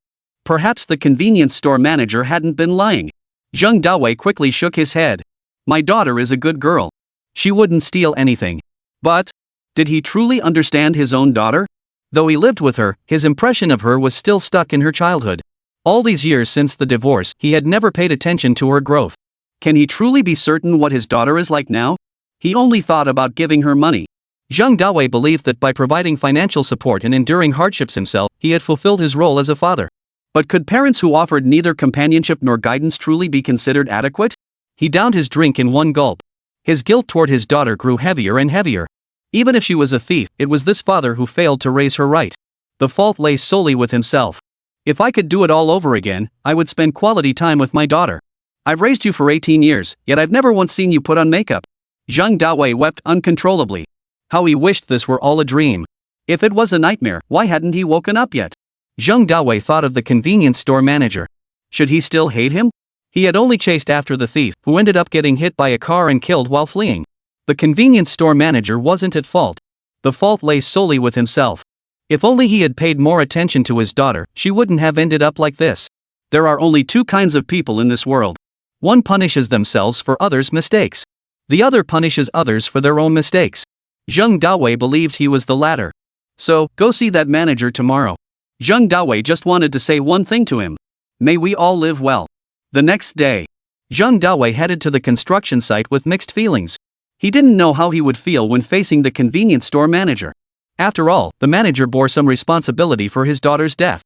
Perhaps the convenience store manager hadn't been lying. Zhang Dawei quickly shook his head. My daughter is a good girl. She wouldn't steal anything. But, did he truly understand his own daughter? Though he lived with her, his impression of her was still stuck in her childhood. All these years since the divorce, he had never paid attention to her growth. Can he truly be certain what his daughter is like now? He only thought about giving her money. Zhang Dawei believed that by providing financial support and enduring hardships himself, he had fulfilled his role as a father. But could parents who offered neither companionship nor guidance truly be considered adequate? He downed his drink in one gulp. His guilt toward his daughter grew heavier and heavier. Even if she was a thief, it was this father who failed to raise her right. The fault lay solely with himself. If I could do it all over again, I would spend quality time with my daughter. I've raised you for 18 years, yet I've never once seen you put on makeup. Zhang Dawei wept uncontrollably. How he wished this were all a dream. If it was a nightmare, why hadn't he woken up yet? Zhang Dawei thought of the convenience store manager. Should he still hate him? He had only chased after the thief, who ended up getting hit by a car and killed while fleeing. The convenience store manager wasn't at fault. The fault lay solely with himself. If only he had paid more attention to his daughter, she wouldn't have ended up like this. There are only two kinds of people in this world. One punishes themselves for others' mistakes. The other punishes others for their own mistakes. Zhang Dawei believed he was the latter. So, go see that manager tomorrow. Zhang Dawei just wanted to say one thing to him. May we all live well. The next day, Zhang Dawei headed to the construction site with mixed feelings. He didn't know how he would feel when facing the convenience store manager. After all, the manager bore some responsibility for his daughter's death.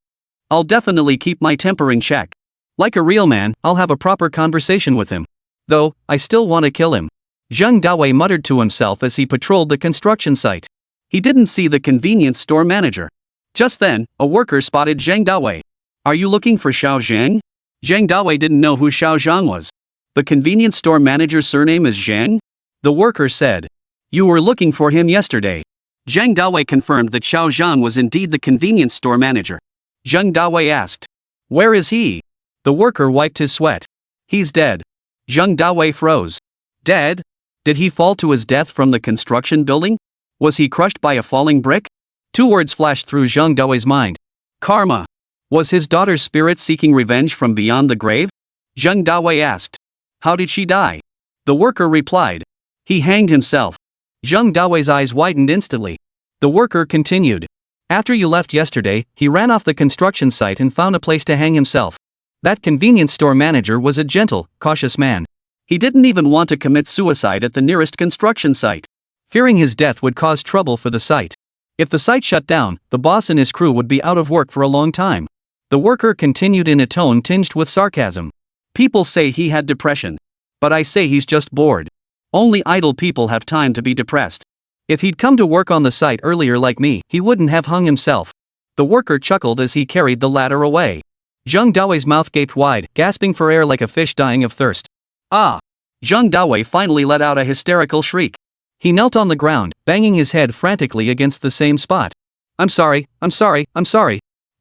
I'll definitely keep my temper in check. Like a real man, I'll have a proper conversation with him. Though, I still want to kill him. Zhang Dawei muttered to himself as he patrolled the construction site. He didn't see the convenience store manager. Just then, a worker spotted Zhang Dawei. Are you looking for Xiao Zhang? Zhang Dawei didn't know who Xiao Zhang was. The convenience store manager's surname is Zhang? The worker said. You were looking for him yesterday. Zhang Dawei confirmed that Xiao Zhang was indeed the convenience store manager. Zhang Dawei asked. Where is he? The worker wiped his sweat. He's dead. Zhang Dawei froze. Dead? Did he fall to his death from the construction building? Was he crushed by a falling brick? Two words flashed through Zheng Daoi's mind. Karma. Was his daughter's spirit seeking revenge from beyond the grave? Zheng Dawei asked. How did she die? The worker replied. He hanged himself. Zheng Dawei's eyes widened instantly. The worker continued. After you left yesterday, he ran off the construction site and found a place to hang himself. That convenience store manager was a gentle, cautious man. He didn't even want to commit suicide at the nearest construction site, fearing his death would cause trouble for the site. If the site shut down, the boss and his crew would be out of work for a long time. The worker continued in a tone tinged with sarcasm. People say he had depression. But I say he's just bored. Only idle people have time to be depressed. If he'd come to work on the site earlier like me, he wouldn't have hung himself. The worker chuckled as he carried the ladder away. Zheng Daoi's mouth gaped wide, gasping for air like a fish dying of thirst. Ah! Zheng Dawei finally let out a hysterical shriek. He knelt on the ground, banging his head frantically against the same spot. I'm sorry.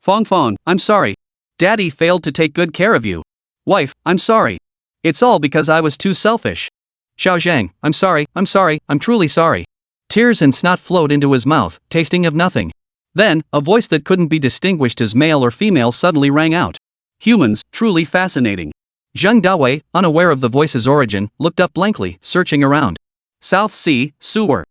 Fong Fong, I'm sorry. Daddy failed to take good care of you. Wife, I'm sorry. It's all because I was too selfish. Xiao Zhang, I'm sorry, I'm truly sorry. Tears and snot flowed into his mouth, tasting of nothing. Then, a voice that couldn't be distinguished as male or female suddenly rang out. Humans, truly fascinating. Zheng Dawei, unaware of the voice's origin, looked up blankly, searching around. South Sea, sewer.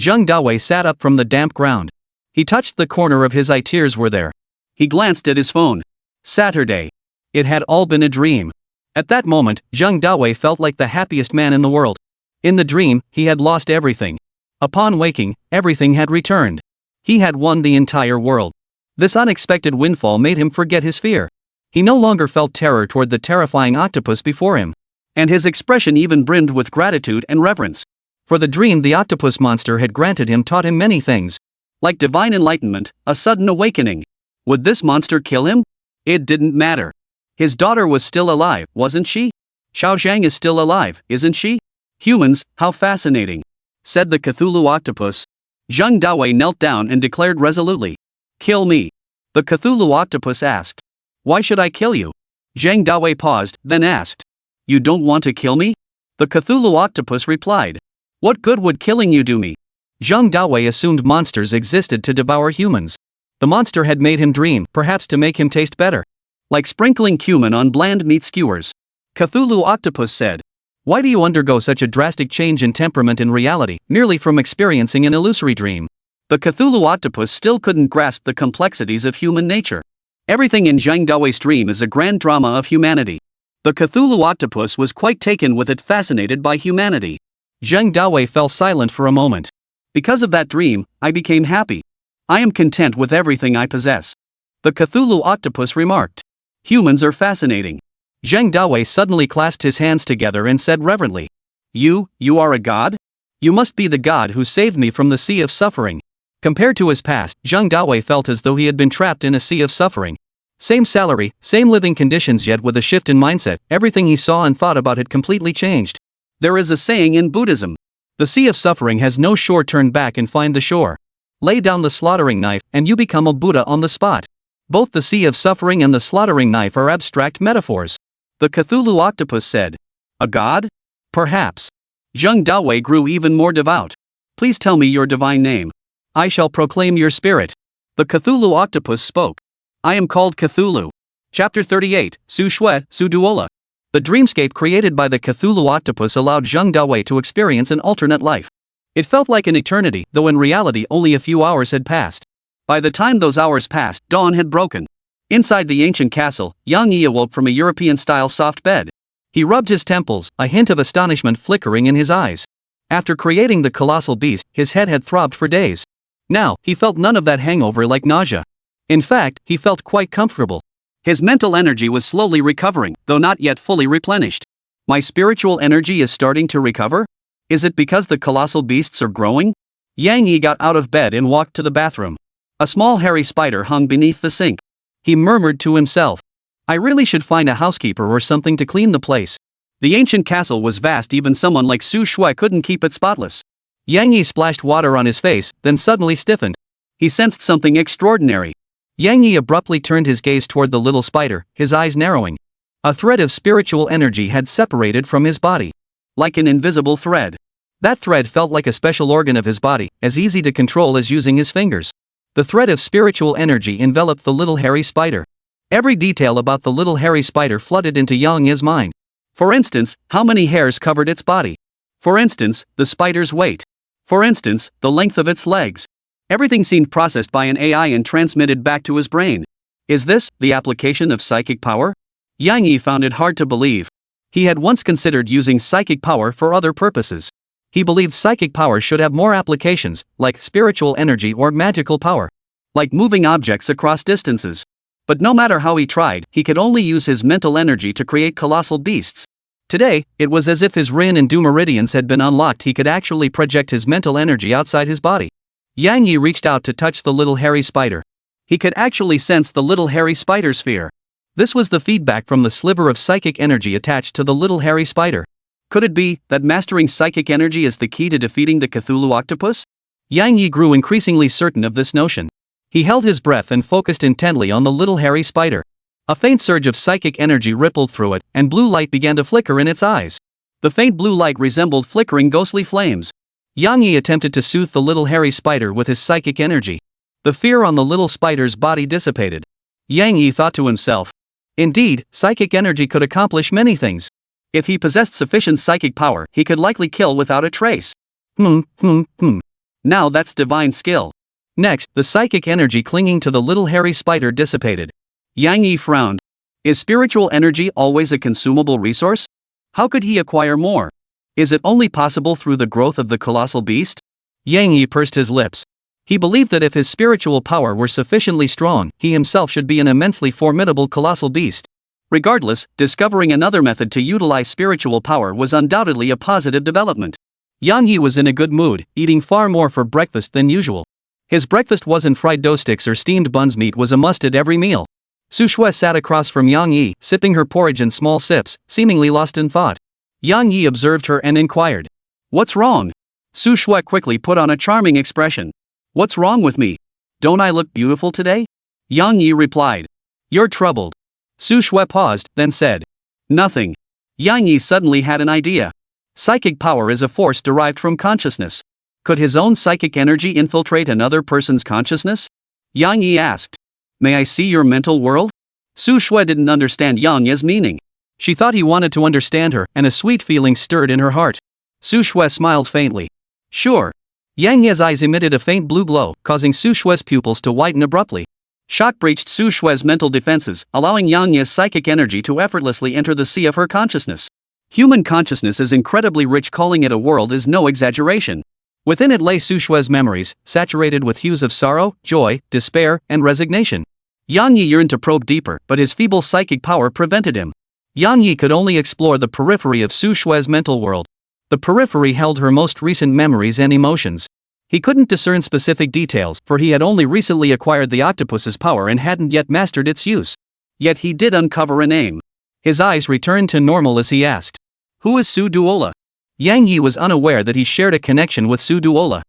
Zheng Dawei sat up from the damp ground. He touched the corner of his eye. Tears were there. He glanced at his phone. Saturday. It had all been a dream. At that moment, Zheng Dawei felt like the happiest man in the world. In the dream, he had lost everything. Upon waking, everything had returned. He had won the entire world. This unexpected windfall made him forget his fear. He no longer felt terror toward the terrifying octopus before him. And his expression even brimmed with gratitude and reverence. For the dream the octopus monster had granted him taught him many things. Like divine enlightenment, a sudden awakening. Would this monster kill him? It didn't matter. His daughter was still alive, wasn't she? Xiao Zhang is still alive, isn't she? Humans, how fascinating. Said the Cthulhu octopus. Zheng Dawei knelt down and declared resolutely. Kill me. The Cthulhu octopus asked. Why should I kill you? Zheng Dawei paused, then asked. You don't want to kill me? The Cthulhu octopus replied. What good would killing you do me? Zheng Dawei assumed monsters existed to devour humans. The monster had made him dream, perhaps to make him taste better. Like sprinkling cumin on bland meat skewers. Cthulhu octopus said. Why do you undergo such a drastic change in temperament and reality, merely from experiencing an illusory dream? The Cthulhu octopus still couldn't grasp the complexities of human nature. Everything in Zheng Dawei's dream is a grand drama of humanity. The Cthulhu octopus was quite taken with it, fascinated by humanity. Zheng Dawei fell silent for a moment. Because of that dream, I became happy. I am content with everything I possess. The Cthulhu octopus remarked. Humans are fascinating. Zheng Dawei suddenly clasped his hands together and said reverently. You are a god? You must be the god who saved me from the sea of suffering. Compared to his past, Zheng Dawei felt as though he had been trapped in a sea of suffering. Same salary, same living conditions, yet with a shift in mindset, everything he saw and thought about had completely changed. There is a saying in Buddhism. The sea of suffering has no shore. Turn back and find the shore. Lay down the slaughtering knife, and you become a Buddha on the spot. Both the sea of suffering and the slaughtering knife are abstract metaphors. The Cthulhu octopus said. A god? Perhaps. Zheng Dawei grew even more devout. Please tell me your divine name. I shall proclaim your spirit. The Cthulhu octopus spoke. I am called Cthulhu. Chapter 38, Su Shui, Su Duola. The dreamscape created by the Cthulhu octopus allowed Zheng Dawei to experience an alternate life. It felt like an eternity, though in reality only a few hours had passed. By the time those hours passed, dawn had broken. Inside the ancient castle, Yang Yi awoke from a European-style soft bed. He rubbed his temples, a hint of astonishment flickering in his eyes. After creating the colossal beast, his head had throbbed for days. Now, he felt none of that hangover like nausea. In fact, he felt quite comfortable. His mental energy was slowly recovering, though not yet fully replenished. My spiritual energy is starting to recover? Is it because the colossal beasts are growing? Yang Yi got out of bed and walked to the bathroom. A small hairy spider hung beneath the sink. He murmured to himself. I really should find a housekeeper or something to clean the place. The ancient castle was vast, even someone like Su Shui couldn't keep it spotless. Yang Yi splashed water on his face, then suddenly stiffened. He sensed something extraordinary. Yang Yi abruptly turned his gaze toward the little spider, his eyes narrowing. A thread of spiritual energy had separated from his body. Like an invisible thread. That thread felt like a special organ of his body, as easy to control as using his fingers. The thread of spiritual energy enveloped the little hairy spider. Every detail about the little hairy spider flooded into Yang Yi's mind. For instance, how many hairs covered its body. For instance, the spider's weight. For instance, the length of its legs. Everything seemed processed by an AI and transmitted back to his brain. Is this the application of psychic power? Yang Yi found it hard to believe. He had once considered using psychic power for other purposes. He believed psychic power should have more applications, like spiritual energy or magical power. Like moving objects across distances. But no matter how he tried, he could only use his mental energy to create colossal beasts. Today, it was as if his Rin and Du meridians had been unlocked. He could actually project his mental energy outside his body. Yang Yi reached out to touch the little hairy spider. He could actually sense the little hairy spider's fear. This was the feedback from the sliver of psychic energy attached to the little hairy spider. Could it be that mastering psychic energy is the key to defeating the Cthulhu octopus? Yang Yi grew increasingly certain of this notion. He held his breath and focused intently on the little hairy spider. A faint surge of psychic energy rippled through it, and blue light began to flicker in its eyes. The faint blue light resembled flickering ghostly flames. Yang Yi attempted to soothe the little hairy spider with his psychic energy. The fear on the little spider's body dissipated. Yang Yi thought to himself. Indeed, psychic energy could accomplish many things. If he possessed sufficient psychic power, he could likely kill without a trace. Now that's divine skill. Next, the psychic energy clinging to the little hairy spider dissipated. Yang Yi frowned. Is spiritual energy always a consumable resource? How could he acquire more? Is it only possible through the growth of the colossal beast? Yang Yi pursed his lips. He believed that if his spiritual power were sufficiently strong, he himself should be an immensely formidable colossal beast. Regardless, discovering another method to utilize spiritual power was undoubtedly a positive development. Yang Yi was in a good mood, eating far more for breakfast than usual. His breakfast wasn't fried dough sticks or steamed buns. Meat was a must at every meal. Su Shui sat across from Yang Yi, sipping her porridge in small sips, seemingly lost in thought. Yang Yi observed her and inquired. What's wrong? Su Shui quickly put on a charming expression. What's wrong with me? Don't I look beautiful today? Yang Yi replied. You're troubled. Su Shui paused, then said. Nothing. Yang Yi suddenly had an idea. Psychic power is a force derived from consciousness. Could his own psychic energy infiltrate another person's consciousness? Yang Yi asked. May I see your mental world? Su Shui didn't understand Yang Yi's meaning. She thought he wanted to understand her, and a sweet feeling stirred in her heart. Su Shui smiled faintly. Sure. Yang Yi's eyes emitted a faint blue glow, causing Su Shui's pupils to widen abruptly. Shock breached Su Shui's mental defenses, allowing Yang Yi's psychic energy to effortlessly enter the sea of her consciousness. Human consciousness is incredibly rich. Calling it a world is no exaggeration. Within it lay Su Shui's memories, saturated with hues of sorrow, joy, despair, and resignation. Yang Yi yearned to probe deeper, but his feeble psychic power prevented him. Yang Yi could only explore the periphery of Su Shui's mental world. The periphery held her most recent memories and emotions. He couldn't discern specific details, for he had only recently acquired the octopus's power and hadn't yet mastered its use. Yet he did uncover a name. His eyes returned to normal as he asked. Who is Su Duola? Yang Yi was unaware that he shared a connection with Su Duola.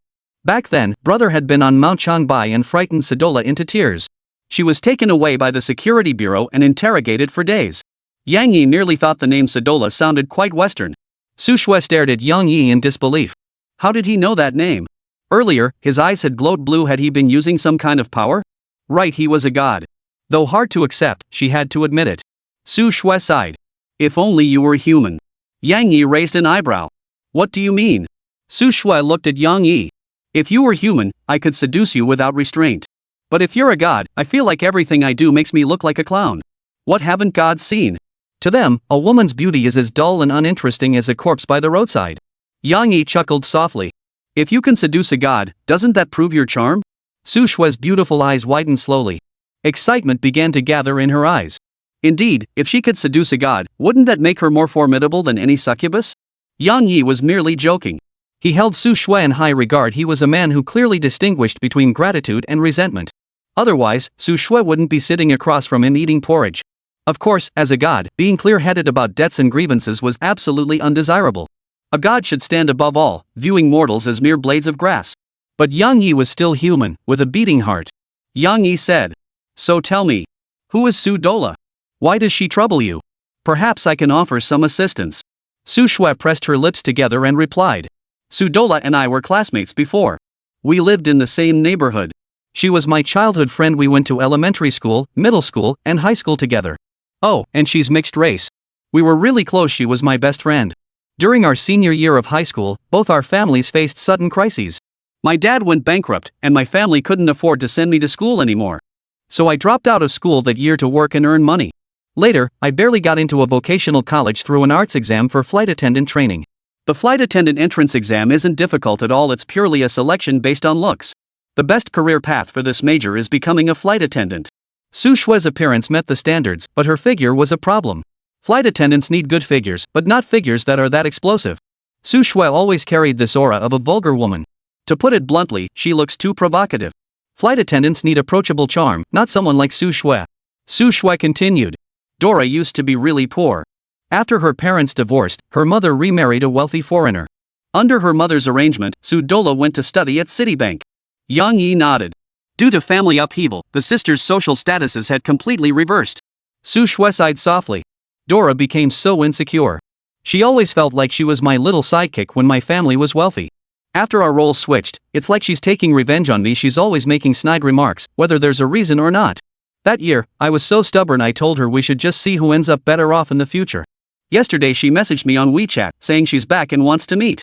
Back then, brother had been on Mount Changbai and frightened Sudola into tears. She was taken away by the security bureau and interrogated for days. Yang Yi nearly thought the name Sudola sounded quite Western. Su Shui stared at Yang Yi in disbelief. How did he know that name? Earlier, his eyes had glowed blue. Had he been using some kind of power? Right, he was a god. Though hard to accept, she had to admit it. Su Shui sighed. If only you were human. Yang Yi raised an eyebrow. What do you mean? Su Shui looked at Yang Yi. If you were human, I could seduce you without restraint. But if you're a god, I feel like everything I do makes me look like a clown. What haven't gods seen? To them, a woman's beauty is as dull and uninteresting as a corpse by the roadside. Yang Yi chuckled softly. If you can seduce a god, doesn't that prove your charm? Su Shui's beautiful eyes widened slowly. Excitement began to gather in her eyes. Indeed, if she could seduce a god, wouldn't that make her more formidable than any succubus? Yang Yi was merely joking. He held Su Shui in high regard. He was a man who clearly distinguished between gratitude and resentment. Otherwise, Su Shui wouldn't be sitting across from him eating porridge. Of course, as a god, being clear-headed about debts and grievances was absolutely undesirable. A god should stand above all, viewing mortals as mere blades of grass. But Yang Yi was still human, with a beating heart. Yang Yi said. So tell me. Who is Su Dola? Why does she trouble you? Perhaps I can offer some assistance. Su Shui pressed her lips together and replied. Sudola and I were classmates before. We lived in the same neighborhood. She was my childhood friend. We went to elementary school, middle school, and high school together. Oh, and she's mixed race. We were really close. She was my best friend. During our senior year of high school, both our families faced sudden crises. My dad went bankrupt, and my family couldn't afford to send me to school anymore. So I dropped out of school that year to work and earn money. Later, I barely got into a vocational college through an arts exam for flight attendant training. The flight attendant entrance exam isn't difficult at all. It's purely a selection based on looks. The best career path for this major is becoming a flight attendant. Su Shue's appearance met the standards, but her figure was a problem. Flight attendants need good figures, but not figures that are that explosive. Su Shue always carried this aura of a vulgar woman. To put it bluntly, she looks too provocative. Flight attendants need approachable charm, not someone like Su Shue. Su Shue continued. Dora used to be really poor. After her parents divorced, her mother remarried a wealthy foreigner. Under her mother's arrangement, Sudola went to study at Citibank. Yang Yi nodded. Due to family upheaval, the sisters' social statuses had completely reversed. Su Shue sighed softly. Dora became so insecure. She always felt like she was my little sidekick when my family was wealthy. After our roles switched, it's like she's taking revenge on me. She's always making snide remarks, whether there's a reason or not. That year, I was so stubborn I told her we should just see who ends up better off in the future. Yesterday she messaged me on WeChat, saying she's back and wants to meet.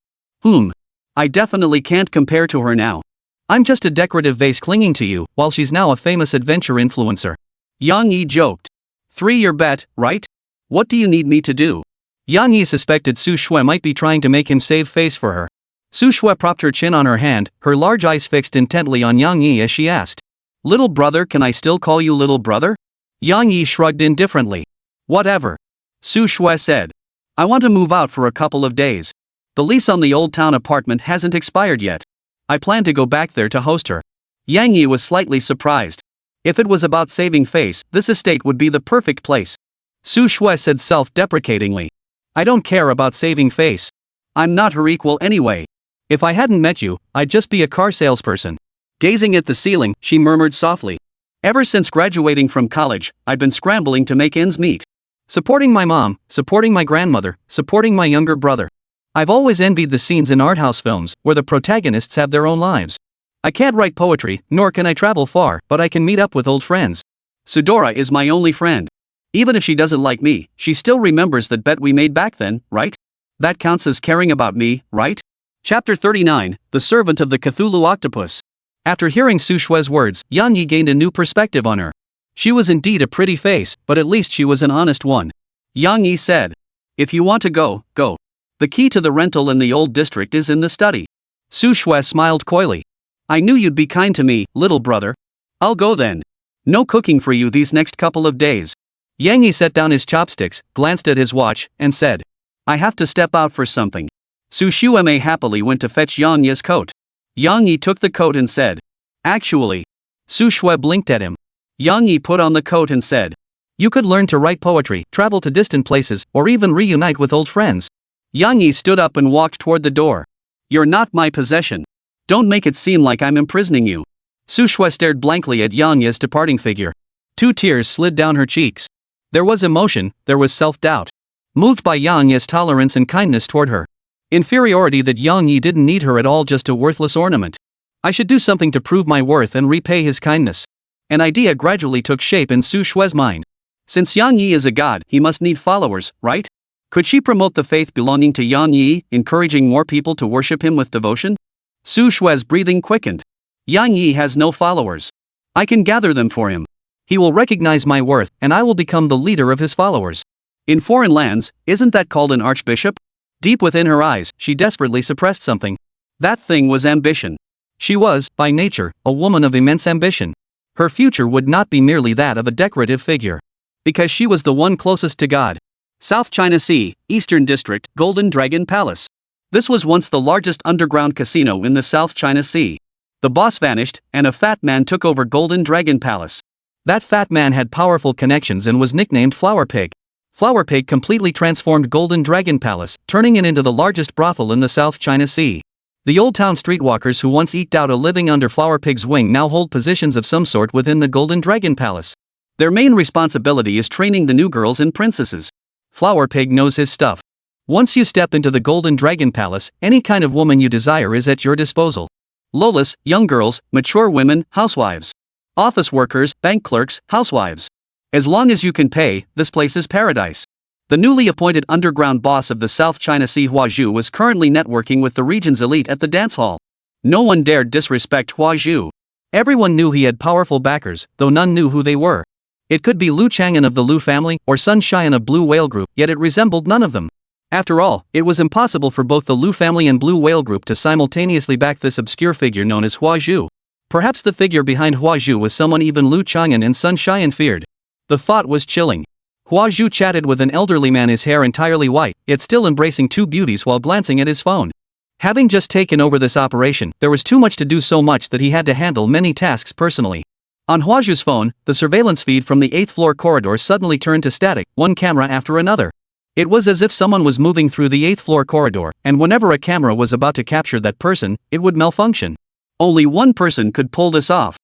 I definitely can't compare to her now. I'm just a decorative vase clinging to you, while she's now a famous adventure influencer. Yang Yi joked. 3-year bet, right? What do you need me to do? Yang Yi suspected Su Shue might be trying to make him save face for her. Su Shue propped her chin on her hand, her large eyes fixed intently on Yang Yi as she asked. Little brother, can I still call you little brother? Yang Yi shrugged indifferently. Whatever. Su Shue said. I want to move out for a couple of days. The lease on the Old Town apartment hasn't expired yet. I plan to go back there to host her. Yang Yi was slightly surprised. If it was about saving face, this estate would be the perfect place. Su Shue said self-deprecatingly. I don't care about saving face. I'm not her equal anyway. If I hadn't met you, I'd just be a car salesperson. Gazing at the ceiling, she murmured softly. Ever since graduating from college, I've been scrambling to make ends meet. Supporting my mom, supporting my grandmother, supporting my younger brother. I've always envied the scenes in art house films, where the protagonists have their own lives. I can't write poetry, nor can I travel far, but I can meet up with old friends. Sudora is my only friend. Even if she doesn't like me, she still remembers that bet we made back then, right? That counts as caring about me, right? Chapter 39, The Servant of the Cthulhu Octopus. After hearing Su Shue's words, Yang Yi gained a new perspective on her. She was indeed a pretty face, but at least she was an honest one. Yang Yi said. If you want to go, go. The key to the rental in the old district is in the study. Su Shue smiled coyly. I knew you'd be kind to me, little brother. I'll go then. No cooking for you these next couple of days. Yang Yi set down his chopsticks, glanced at his watch, and said. I have to step out for something. Su Shue happily went to fetch Yang Yi's coat. Yang Yi took the coat and said. Actually. Su Shue blinked at him. Yang Yi put on the coat and said. You could learn to write poetry, travel to distant places, or even reunite with old friends. Yang Yi stood up and walked toward the door. You're not my possession. Don't make it seem like I'm imprisoning you. Su Shue stared blankly at Yang Yi's departing figure. 2 tears slid down her cheeks. There was emotion, there was self-doubt. Moved by Yang Yi's tolerance and kindness toward her. Inferiority that Yang Yi didn't need her at all, just a worthless ornament. I should do something to prove my worth and repay his kindness. An idea gradually took shape in Su Shue's mind. Since Yang Yi is a god, he must need followers, right? Could she promote the faith belonging to Yang Yi, encouraging more people to worship him with devotion? Su Shue's breathing quickened. Yang Yi has no followers. I can gather them for him. He will recognize my worth, and I will become the leader of his followers. In foreign lands, isn't that called an archbishop? Deep within her eyes, she desperately suppressed something. That thing was ambition. She was, by nature, a woman of immense ambition. Her future would not be merely that of a decorative figure. Because she was the one closest to God. South China Sea, Eastern District, Golden Dragon Palace. This was once the largest underground casino in the South China Sea. The boss vanished, and a fat man took over Golden Dragon Palace. That fat man had powerful connections and was nicknamed Flower Pig. Flower Pig completely transformed Golden Dragon Palace, turning it into the largest brothel in the South China Sea. The Old Town streetwalkers who once eked out a living under Flower Pig's wing now hold positions of some sort within the Golden Dragon Palace. Their main responsibility is training the new girls and princesses. Flower Pig knows his stuff. Once you step into the Golden Dragon Palace, any kind of woman you desire is at your disposal. Lolas, young girls, mature women, housewives. Office workers, bank clerks, housewives. As long as you can pay, this place is paradise. The newly appointed underground boss of the South China Sea Huazhu was currently networking with the region's elite at the dance hall. No one dared disrespect Huazhu. Everyone knew he had powerful backers, though none knew who they were. It could be Liu Changquan of the Liu family, or Sun Xian of Blue Whale Group, yet it resembled none of them. After all, it was impossible for both the Liu family and Blue Whale Group to simultaneously back this obscure figure known as Huazhu. Perhaps the figure behind Huazhu was someone even Liu Changquan and Sun Xian feared. The thought was chilling. Huazhu chatted with an elderly man, his hair entirely white, yet still embracing two beauties while glancing at his phone. Having just taken over this operation, there was too much to do, so much that he had to handle many tasks personally. On Huazhu's phone, the surveillance feed from the 8th floor corridor suddenly turned to static, one camera after another. It was as if someone was moving through the 8th floor corridor, and whenever a camera was about to capture that person, it would malfunction. Only one person could pull this off.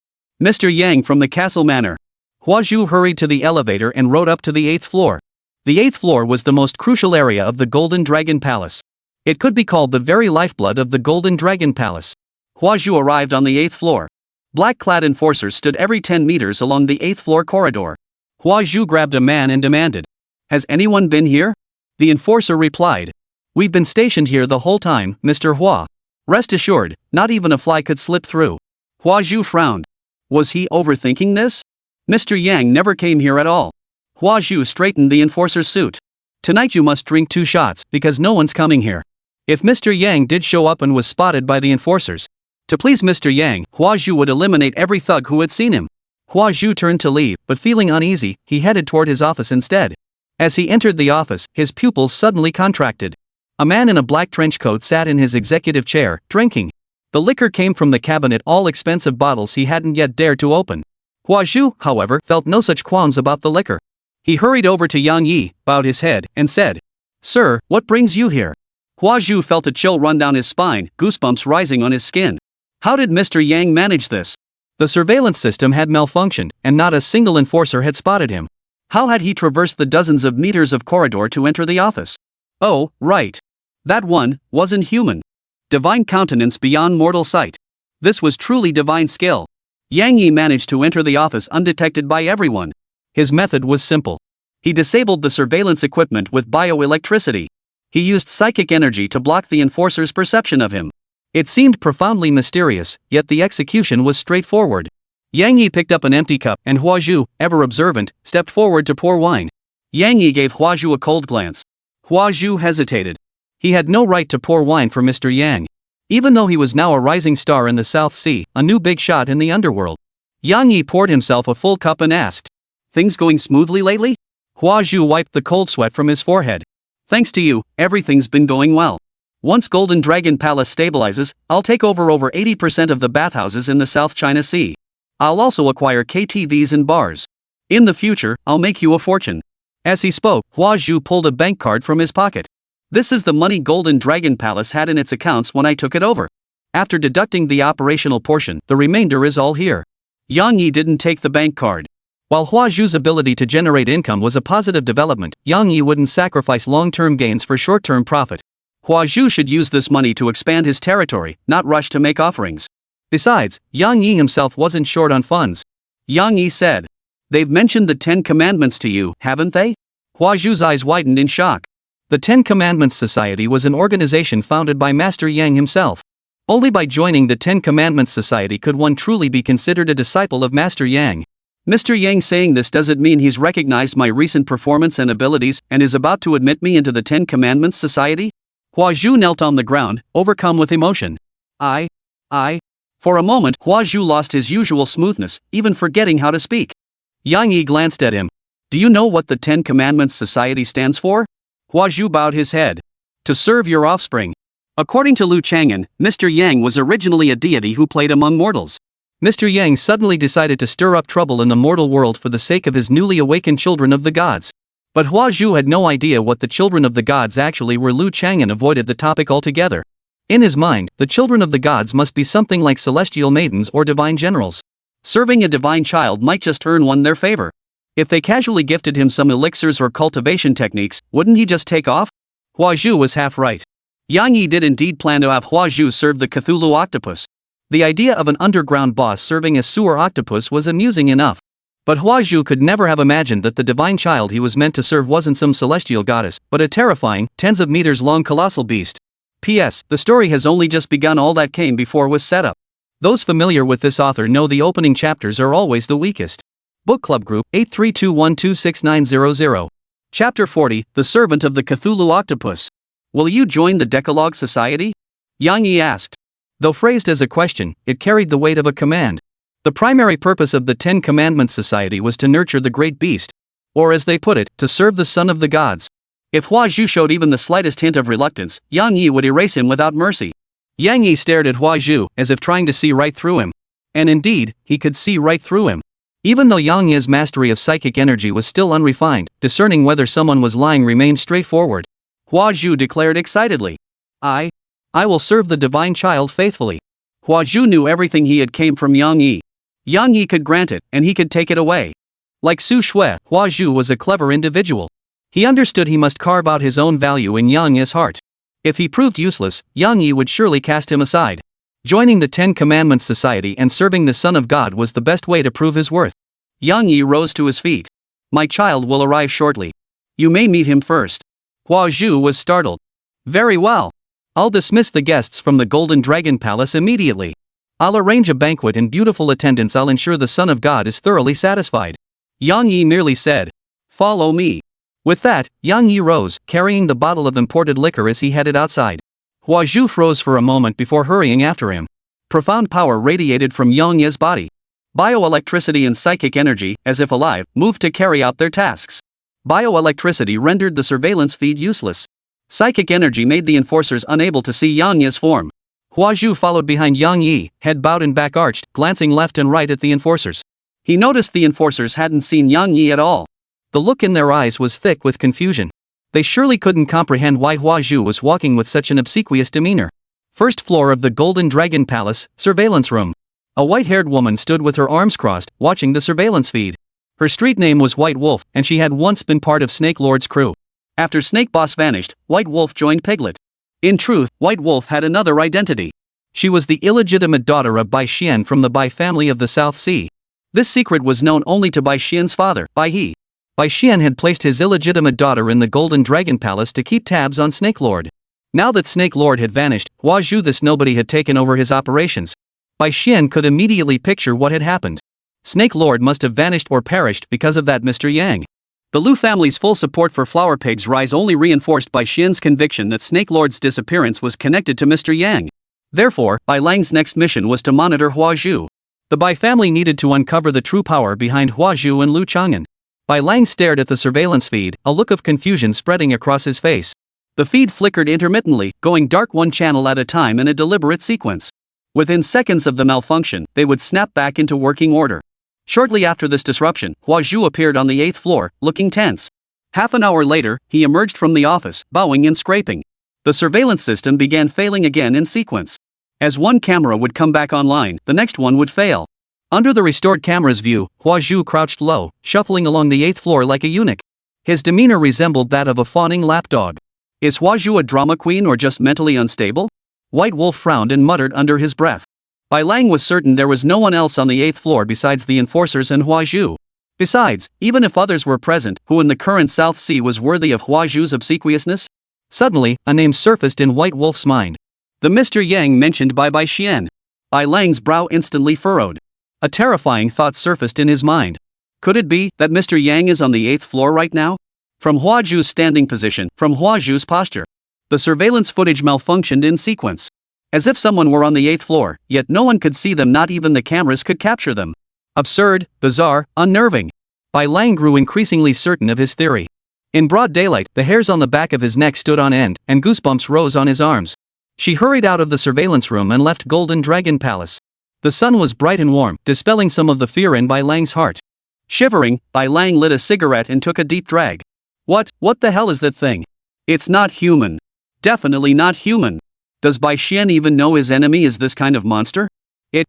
Mr. Yang from the Castle Manor. Huazhu hurried to the elevator and rode up to the 8th floor. The 8th floor was the most crucial area of the Golden Dragon Palace. It could be called the very lifeblood of the Golden Dragon Palace. Huazhu arrived on the 8th floor. Black-clad enforcers stood every 10 meters along the 8th floor corridor. Huazhu grabbed a man and demanded, "Has anyone been here?" The enforcer replied, "We've been stationed here the whole time, Mr. Hua. Rest assured, not even a fly could slip through." Huazhu frowned. Was he overthinking this? Mr. Yang never came here at all. Huazhu straightened the enforcer's suit. "Tonight you must drink 2 shots, because no one's coming here." If Mr. Yang did show up and was spotted by the enforcers, to please Mr. Yang, Huazhu would eliminate every thug who had seen him. Huazhu turned to leave, but feeling uneasy, he headed toward his office instead. As he entered the office, his pupils suddenly contracted. A man in a black trench coat sat in his executive chair, drinking. The liquor came from the cabinet, all expensive bottles he hadn't yet dared to open. Huazhu, however, felt no such qualms about the liquor. He hurried over to Yang Yi, bowed his head, and said, "Sir, what brings you here?" Huazhu felt a chill run down his spine, goosebumps rising on his skin. How did Mr. Yang manage this? The surveillance system had malfunctioned, and not a single enforcer had spotted him. How had he traversed the dozens of meters of corridor to enter the office? Oh, right. That one wasn't human. Divine countenance beyond mortal sight. This was truly divine skill. Yang Yi managed to enter the office undetected by everyone. His method was simple. He disabled the surveillance equipment with bioelectricity. He used psychic energy to block the enforcer's perception of him. It seemed profoundly mysterious, yet the execution was straightforward. Yang Yi picked up an empty cup, and Huazhu, ever observant, stepped forward to pour wine. Yang Yi gave Huazhu a cold glance. Huazhu hesitated. He had no right to pour wine for Mr. Yang. Even though he was now a rising star in the South Sea, a new big shot in the underworld. Yang Yi poured himself a full cup and asked, "Things going smoothly lately?" Huazhu wiped the cold sweat from his forehead. "Thanks to you, everything's been going well. Once Golden Dragon Palace stabilizes, I'll take over 80% of the bathhouses in the South China Sea. I'll also acquire KTVs and bars. In the future, I'll make you a fortune." As he spoke, Huazhu pulled a bank card from his pocket. "This is the money Golden Dragon Palace had in its accounts when I took it over. After deducting the operational portion, the remainder is all here." Yang Yi didn't take the bank card. While Huazhu's ability to generate income was a positive development, Yang Yi wouldn't sacrifice long-term gains for short-term profit. Huazhu should use this money to expand his territory, not rush to make offerings. Besides, Yang Yi himself wasn't short on funds. Yang Yi said, "They've mentioned the 10 Commandments to you, haven't they?" Huazhu's eyes widened in shock. The 10 Commandments Society was an organization founded by Master Yang himself. Only by joining the 10 Commandments Society could one truly be considered a disciple of Master Yang. Mr. Yang saying this doesn't mean he's recognized my recent performance and abilities and is about to admit me into the 10 Commandments Society? Huazhu knelt on the ground, overcome with emotion. I. For a moment, Huazhu lost his usual smoothness, even forgetting how to speak. Yang Yi glanced at him. "Do you know what the 10 Commandments Society stands for?" Huazhu bowed his head. "To serve your offspring." According to Liu Changquan, Mr. Yang was originally a deity who played among mortals. Mr. Yang suddenly decided to stir up trouble in the mortal world for the sake of his newly awakened children of the gods. But Huazhu had no idea what the children of the gods actually were. Liu Changquan avoided the topic altogether. In his mind, the children of the gods must be something like celestial maidens or divine generals. Serving a divine child might just earn one their favor. If they casually gifted him some elixirs or cultivation techniques, wouldn't he just take off? Hua Zhu was half right. Yang Yi did indeed plan to have Hua Zhu serve the Cthulhu octopus. The idea of an underground boss serving a sewer octopus was amusing enough. But Hua Zhu could never have imagined that the divine child he was meant to serve wasn't some celestial goddess, but a terrifying, tens of meters long colossal beast. P.S. The story has only just begun. All that came before was set up. Those familiar with this author know the opening chapters are always the weakest. Book Club Group 8321269000. Chapter 40, The Servant of the Cthulhu Octopus. Will you join the Decalogue Society? Yang Yi asked. Though phrased as a question, it carried the weight of a command. The primary purpose of the Ten Commandments Society was to nurture the great beast. Or as they put it, to serve the son of the gods. If Hua Zhu showed even the slightest hint of reluctance, Yang Yi would erase him without mercy. Yang Yi stared at Hua Zhu, as if trying to see right through him. And indeed, he could see right through him. Even though Yang Yi's mastery of psychic energy was still unrefined, discerning whether someone was lying remained straightforward. Hua Zhu declared excitedly. I will serve the divine child faithfully. Hua Zhu knew everything he had came from Yang Yi. Yang Yi could grant it, and he could take it away. Like Su Shui, Hua Zhu was a clever individual. He understood he must carve out his own value in Yang Yi's heart. If he proved useless, Yang Yi would surely cast him aside. Joining the Ten Commandments Society and serving the Son of God was the best way to prove his worth. Yang Yi rose to his feet. My child will arrive shortly. You may meet him first. Hua Zhu was startled. Very well. I'll dismiss the guests from the Golden Dragon Palace immediately. I'll arrange a banquet in beautiful attendance. I'll ensure the Son of God is thoroughly satisfied. Yang Yi merely said, Follow me. With that, Yang Yi rose, carrying the bottle of imported liquor as he headed outside. Hua Zhu froze for a moment before hurrying after him. Profound power radiated from Yang Yi's body. Bioelectricity and psychic energy, as if alive, moved to carry out their tasks. Bioelectricity rendered the surveillance feed useless. Psychic energy made the enforcers unable to see Yang Yi's form. Hua Zhu followed behind Yang Yi, head bowed and back arched, glancing left and right at the enforcers. He noticed the enforcers hadn't seen Yang Yi at all. The look in their eyes was thick with confusion. They surely couldn't comprehend why Hua Zhu was walking with such an obsequious demeanor. First floor of the Golden Dragon Palace, surveillance room. A white-haired woman stood with her arms crossed, watching the surveillance feed. Her street name was White Wolf, and she had once been part of Snake Lord's crew. After Snake Boss vanished, White Wolf joined Piglet. In truth, White Wolf had another identity. She was the illegitimate daughter of Bai Xian from the Bai family of the South Sea. This secret was known only to Bai Xian's father, Bai He. Bai Xian had placed his illegitimate daughter in the Golden Dragon Palace to keep tabs on Snake Lord. Now that Snake Lord had vanished, Hua Zhu this nobody had taken over his operations. Bai Xian could immediately picture what had happened. Snake Lord must have vanished or perished because of that Mr. Yang. The Liu family's full support for Flower Pig's rise only reinforced Bai Xian's conviction that Snake Lord's disappearance was connected to Mr. Yang. Therefore, Bai Lang's next mission was to monitor Hua Zhu. The Bai family needed to uncover the true power behind Hua Zhu and Liu Changquan. Bai Lang stared at the surveillance feed, a look of confusion spreading across his face. The feed flickered intermittently, going dark one channel at a time in a deliberate sequence. Within seconds of the malfunction, they would snap back into working order. Shortly after this disruption, Hua Zhu appeared on the 8th floor, looking tense. Half an hour later, he emerged from the office, bowing and scraping. The surveillance system began failing again in sequence. As one camera would come back online, the next one would fail. Under the restored camera's view, Hua Zhu crouched low, shuffling along the 8th floor like a eunuch. His demeanor resembled that of a fawning lapdog. Is Hua Zhu a drama queen or just mentally unstable? White Wolf frowned and muttered under his breath. Bai Lang was certain there was no one else on the 8th floor besides the enforcers and Hua Zhu. Besides, even if others were present, who in the current South Sea was worthy of Hua Zhu's obsequiousness? Suddenly, a name surfaced in White Wolf's mind. The Mr. Yang mentioned by Bai Xian. Bai Lang's brow instantly furrowed. A terrifying thought surfaced in his mind. Could it be that Mr. Yang is on the 8th floor right now? From Hua Zhu's standing position, from Hua Zhu's posture. The surveillance footage malfunctioned in sequence. As if someone were on the 8th floor, yet no one could see them, not even the cameras could capture them. Absurd, bizarre, unnerving. Bai Lang grew increasingly certain of his theory. In broad daylight, the hairs on the back of his neck stood on end, and goosebumps rose on his arms. She hurried out of the surveillance room and left Golden Dragon Palace. The sun was bright and warm, dispelling some of the fear in Bai Lang's heart. Shivering, Bai Lang lit a cigarette and took a deep drag. What the hell is that thing? It's not human. Definitely not human. Does Bai Xian even know his enemy is this kind of monster?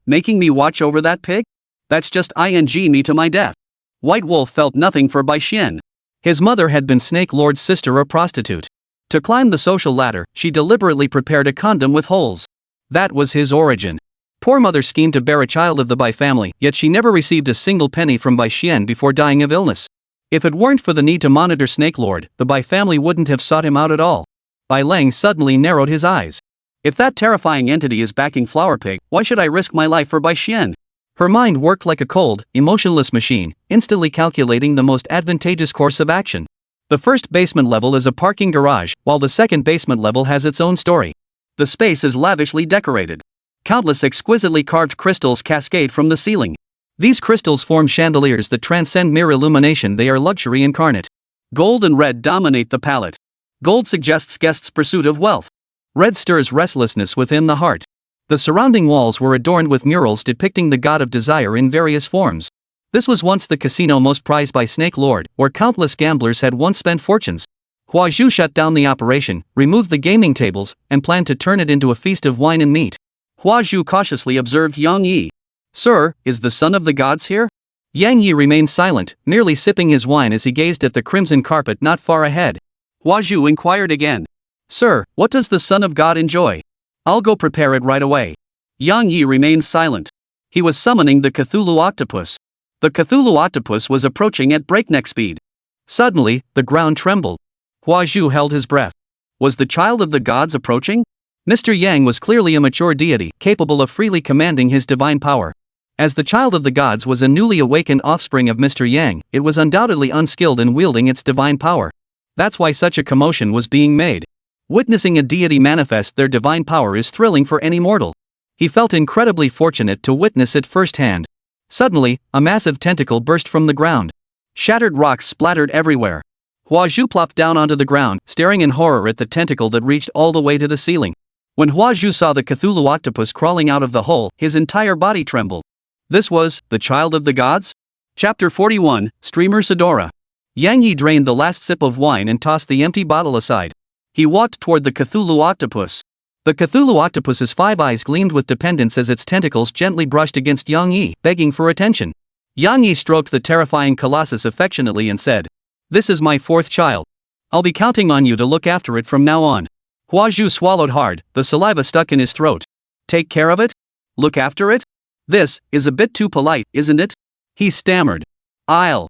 Making me watch over that pig? That's just me to my death. White Wolf felt nothing for Bai Xian. His mother had been Snake Lord's sister or prostitute. To climb the social ladder, she deliberately prepared a condom with holes. That was his origin. Poor mother schemed to bear a child of the Bai family, yet she never received a single penny from Bai Xian before dying of illness. If it weren't for the need to monitor Snake Lord, the Bai family wouldn't have sought him out at all. Bai Lang suddenly narrowed his eyes. If that terrifying entity is backing Flower Pig, why should I risk my life for Bai Xian? Her mind worked like a cold, emotionless machine, instantly calculating the most advantageous course of action. The first basement level is a parking garage, while the second basement level has its own story. The space is lavishly decorated. Countless exquisitely carved crystals cascade from the ceiling. These crystals form chandeliers that transcend mere illumination. They are luxury incarnate. Gold and red dominate the palette. Gold suggests guests' pursuit of wealth. Red stirs restlessness within the heart. The surrounding walls were adorned with murals depicting the god of desire in various forms. This was once the casino most prized by Snake Lord, where countless gamblers had once spent fortunes. Hua Zhu shut down the operation, removed the gaming tables, and planned to turn it into a feast of wine and meat. Hua Zhu cautiously observed Yang Yi. "Sir, is the son of the gods here?" Yang Yi remained silent, merely sipping his wine as he gazed at the crimson carpet not far ahead. Hua Zhu inquired again. "Sir, what does the son of God enjoy?" "I'll go prepare it right away." Yang Yi remained silent. He was summoning the Cthulhu octopus. The Cthulhu octopus was approaching at breakneck speed. Suddenly, the ground trembled. Hua Zhu held his breath. Was the child of the gods approaching? Mr. Yang was clearly a mature deity, capable of freely commanding his divine power. As the child of the gods was a newly awakened offspring of Mr. Yang, it was undoubtedly unskilled in wielding its divine power. That's why such a commotion was being made. Witnessing a deity manifest their divine power is thrilling for any mortal. He felt incredibly fortunate to witness it firsthand. Suddenly, a massive tentacle burst from the ground. Shattered rocks splattered everywhere. Hua Zhu plopped down onto the ground, staring in horror at the tentacle that reached all the way to the ceiling. When Hua Zhu saw the Cthulhu octopus crawling out of the hole, his entire body trembled. This was the child of the gods? Chapter 41, Streamer Sidora. Yang Yi drained the last sip of wine and tossed the empty bottle aside. He walked toward the Cthulhu octopus. The Cthulhu octopus's 5 eyes gleamed with dependence as its tentacles gently brushed against Yang Yi, begging for attention. Yang Yi stroked the terrifying colossus affectionately and said, "This is my 4th child. I'll be counting on you to look after it from now on." Hua Zhu swallowed hard, the saliva stuck in his throat. "Take care of it? Look after it? This is a bit too polite, isn't it?" He stammered. I'll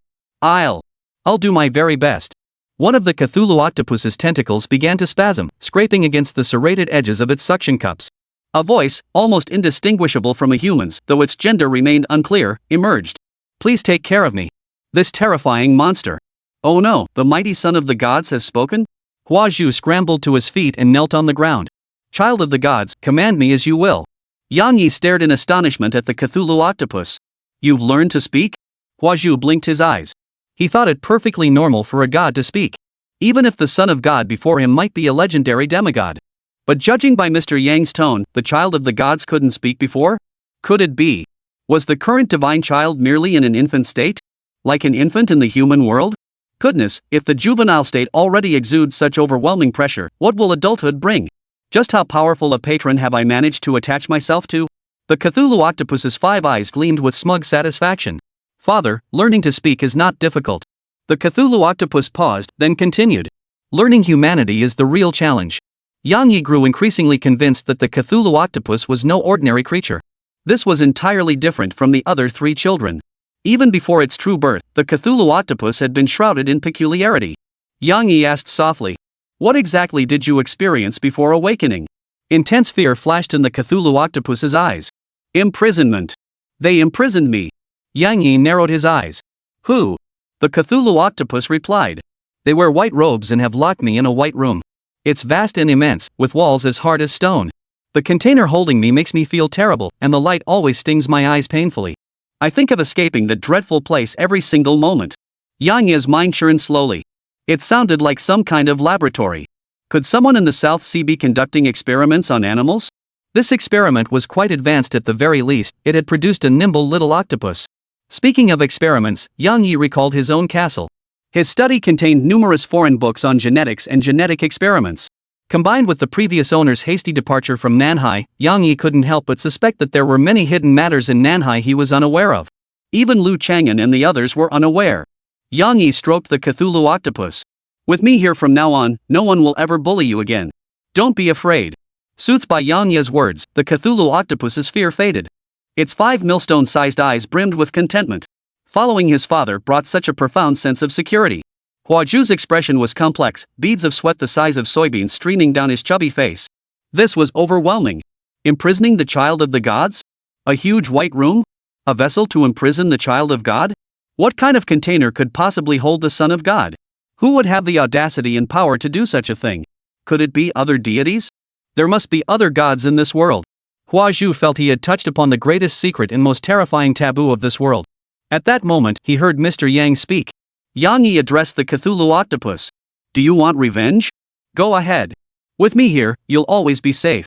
do my very best." One of the Cthulhu octopus's tentacles began to spasm, scraping against the serrated edges of its suction cups. A voice, almost indistinguishable from a human's, though its gender remained unclear, emerged. "Please take care of me. This terrifying monster." "Oh no, the mighty son of the gods has spoken?" Hua Zhu scrambled to his feet and knelt on the ground. "Child of the gods, command me as you will." Yang Yi stared in astonishment at the Cthulhu octopus. "You've learned to speak?" Hua Zhu blinked his eyes. He thought it perfectly normal for a god to speak. Even if the son of God before him might be a legendary demigod. But judging by Mr. Yang's tone, the child of the gods couldn't speak before? Could it be? Was the current divine child merely in an infant state? Like an infant in the human world? Goodness, if the juvenile state already exudes such overwhelming pressure, what will adulthood bring? Just how powerful a patron have I managed to attach myself to? The Cthulhu octopus's 5 eyes gleamed with smug satisfaction. "Father, learning to speak is not difficult." The Cthulhu octopus paused, then continued. "Learning humanity is the real challenge." Yang Yi grew increasingly convinced that the Cthulhu octopus was no ordinary creature. This was entirely different from the other 3 children. Even before its true birth, the Cthulhu octopus had been shrouded in peculiarity. Yang Yi asked softly, "What exactly did you experience before awakening?" Intense fear flashed in the Cthulhu octopus's eyes. "Imprisonment. They imprisoned me." Yang Yi narrowed his eyes. "Who?" The Cthulhu octopus replied. "They wear white robes and have locked me in a white room. It's vast and immense, with walls as hard as stone. The container holding me makes me feel terrible, and the light always stings my eyes painfully. I think of escaping the dreadful place every single moment." Yang Yi's mind churned slowly. It sounded like some kind of laboratory. Could someone in the South Sea be conducting experiments on animals? This experiment was quite advanced at the very least. It had produced a nimble little octopus. Speaking of experiments, Yang Yi recalled his own castle. His study contained numerous foreign books on genetics and genetic experiments. Combined with the previous owner's hasty departure from Nanhai, Yang Yi couldn't help but suspect that there were many hidden matters in Nanhai he was unaware of. Even Liu Changquan and the others were unaware. Yang Yi stroked the Cthulhu octopus. With me here from now on, no one will ever bully you again. Don't be afraid. Soothed by Yang Ye's words, the Cthulhu octopus's fear faded. Its 5 millstone-sized eyes brimmed with contentment. Following his father brought such a profound sense of security. Huaju's expression was complex, beads of sweat the size of soybeans streaming down his chubby face. This was overwhelming. Imprisoning the child of the gods? A huge white room? A vessel to imprison the child of God? What kind of container could possibly hold the Son of God? Who would have the audacity and power to do such a thing? Could it be other deities? There must be other gods in this world. Huaju felt he had touched upon the greatest secret and most terrifying taboo of this world. At that moment, he heard Mr. Yang speak. Yang Yi addressed the Cthulhu octopus. Do you want revenge? Go ahead. With me here, you'll always be safe.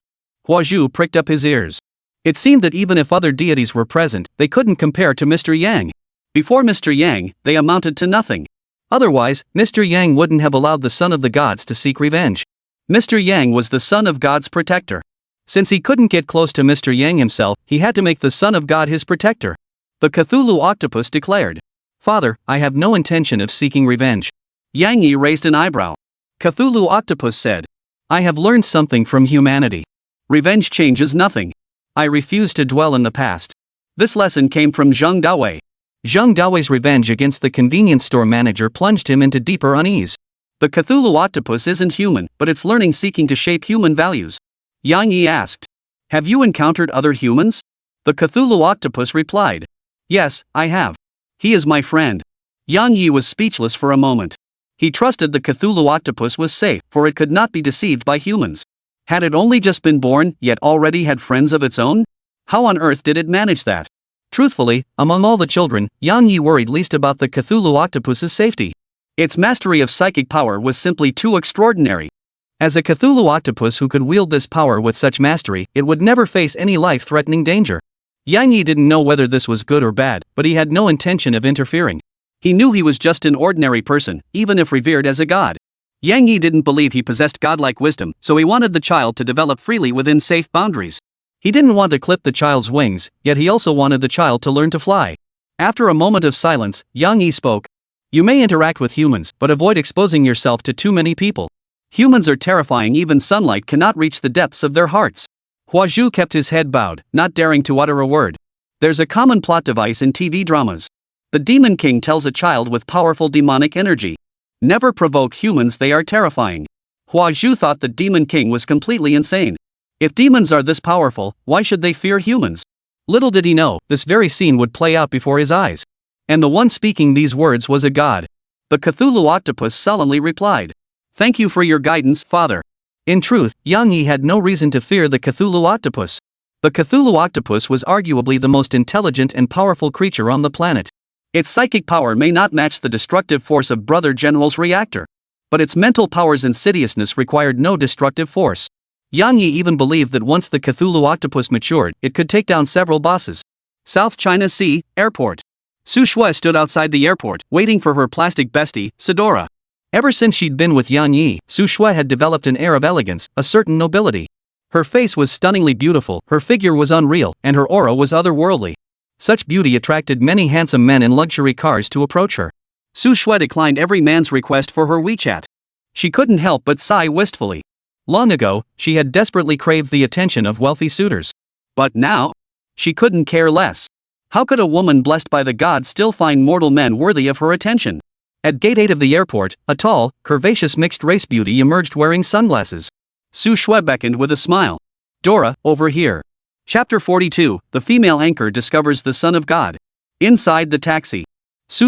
Huaju pricked up his ears. It seemed that even if other deities were present, they couldn't compare to Mr. Yang. Before Mr. Yang, they amounted to nothing. Otherwise, Mr. Yang wouldn't have allowed the son of the gods to seek revenge. Mr. Yang was the son of God's protector. Since he couldn't get close to Mr. Yang himself, he had to make the son of God his protector. The Cthulhu octopus declared. Father, I have no intention of seeking revenge. Yang Yi raised an eyebrow. Cthulhu octopus said. I have learned something from humanity. Revenge changes nothing. I refuse to dwell in the past. This lesson came from Zheng Dawei. Zheng Dawei's revenge against the convenience store manager plunged him into deeper unease. The Cthulhu octopus isn't human, but it's learning seeking to shape human values. Yang Yi asked. Have you encountered other humans? The Cthulhu octopus replied. Yes, I have. He is my friend. Yang Yi was speechless for a moment. He trusted the Cthulhu octopus was safe, for it could not be deceived by humans. Had it only just been born, yet already had friends of its own? How on earth did it manage that? Truthfully, among all the children, Yang Yi worried least about the Cthulhu octopus's safety. Its mastery of psychic power was simply too extraordinary. As a Cthulhu octopus who could wield this power with such mastery, it would never face any life-threatening danger. Yang Yi didn't know whether this was good or bad, but he had no intention of interfering. He knew he was just an ordinary person, even if revered as a god. Yang Yi didn't believe he possessed godlike wisdom, so he wanted the child to develop freely within safe boundaries. He didn't want to clip the child's wings, yet he also wanted the child to learn to fly. After a moment of silence, Yang Yi spoke. You may interact with humans, but avoid exposing yourself to too many people. Humans are terrifying, even sunlight cannot reach the depths of their hearts. Huaju kept his head bowed, not daring to utter a word. There's a common plot device in TV dramas. The Demon King tells a child with powerful demonic energy. Never provoke humans, they are terrifying. Huaju thought the Demon King was completely insane. If demons are this powerful, why should they fear humans? Little did he know, this very scene would play out before his eyes. And the one speaking these words was a god. The Cthulhu octopus sullenly replied. Thank you for your guidance, father. In truth, Yang Yi had no reason to fear the Cthulhu octopus. The Cthulhu octopus was arguably the most intelligent and powerful creature on the planet. Its psychic power may not match the destructive force of Brother General's reactor. But its mental power's insidiousnue required no destructive force. Yang Yi even believed that once the Cthulhu octopus matured, it could take down several bosses. South China Sea, Airport. Su Shui stood outside the airport, waiting for her plastic bestie, Sidora. Ever since she'd been with Yang Yi, Su Shui had developed an air of elegance, a certain nobility. Her face was stunningly beautiful, her figure was unreal, and her aura was otherworldly. Such beauty attracted many handsome men in luxury cars to approach her. Su Shui declined every man's request for her WeChat. She couldn't help but sigh wistfully. Long ago, she had desperately craved the attention of wealthy suitors. But now? She couldn't care less. How could a woman blessed by the gods still find mortal men worthy of her attention? At Gate 8 of the airport, a tall, curvaceous mixed-race beauty emerged wearing sunglasses. Su Shui beckoned with a smile. Dora, over here. Chapter 42, the female anchor discovers the Son of God. Inside the taxi.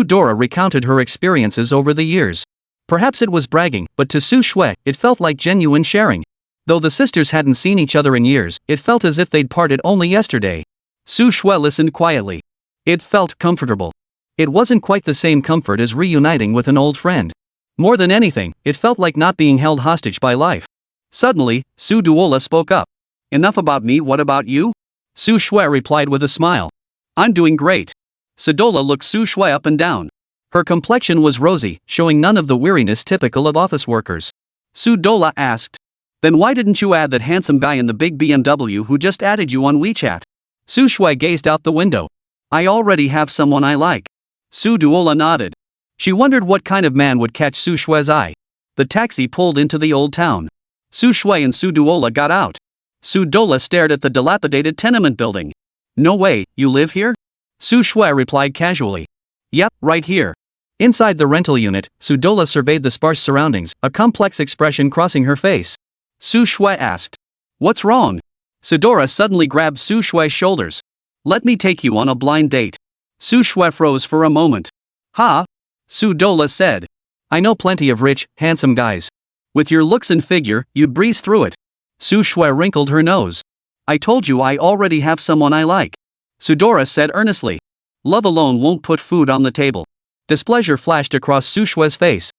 Dora recounted her experiences over the years. Perhaps it was bragging, but to Su Shui, it felt like genuine sharing. Though the sisters hadn't seen each other in years, it felt as if they'd parted only yesterday. Su Shui listened quietly. It felt comfortable. It wasn't quite the same comfort as reuniting with an old friend. More than anything, it felt like not being held hostage by life. Suddenly, Su Duola spoke up. Enough about me, what about you? Su Shui replied with a smile. I'm doing great. Sudola looked Su Shui up and down. Her complexion was rosy, showing none of the weariness typical of office workers. Su Dola asked. Then why didn't you add that handsome guy in the big BMW who just added you on WeChat? Su Shui gazed out the window. I already have someone I like. Su Duola nodded. She wondered what kind of man would catch Su Shui's eye. The taxi pulled into the old town. Su Shui and Su Duola got out. Su Dola stared at the dilapidated tenement building. "No way, you live here?" Su Shui replied casually. "Yep, right here." Inside the rental unit, Su Dola surveyed the sparse surroundings, a complex expression crossing her face. Su Shui asked, "What's wrong?" Sudora suddenly grabbed Su Shui's shoulders. "Let me take you on a blind date." Su Shui froze for a moment. "Ha?" Su Dola said. "I know plenty of rich, handsome guys. With your looks and figure, you'd breeze through it." Su Shui wrinkled her nose. "I told you I already have someone I like," Sudora said earnestly. "Love alone won't put food on the table." Displeasure flashed across Su Shui's face.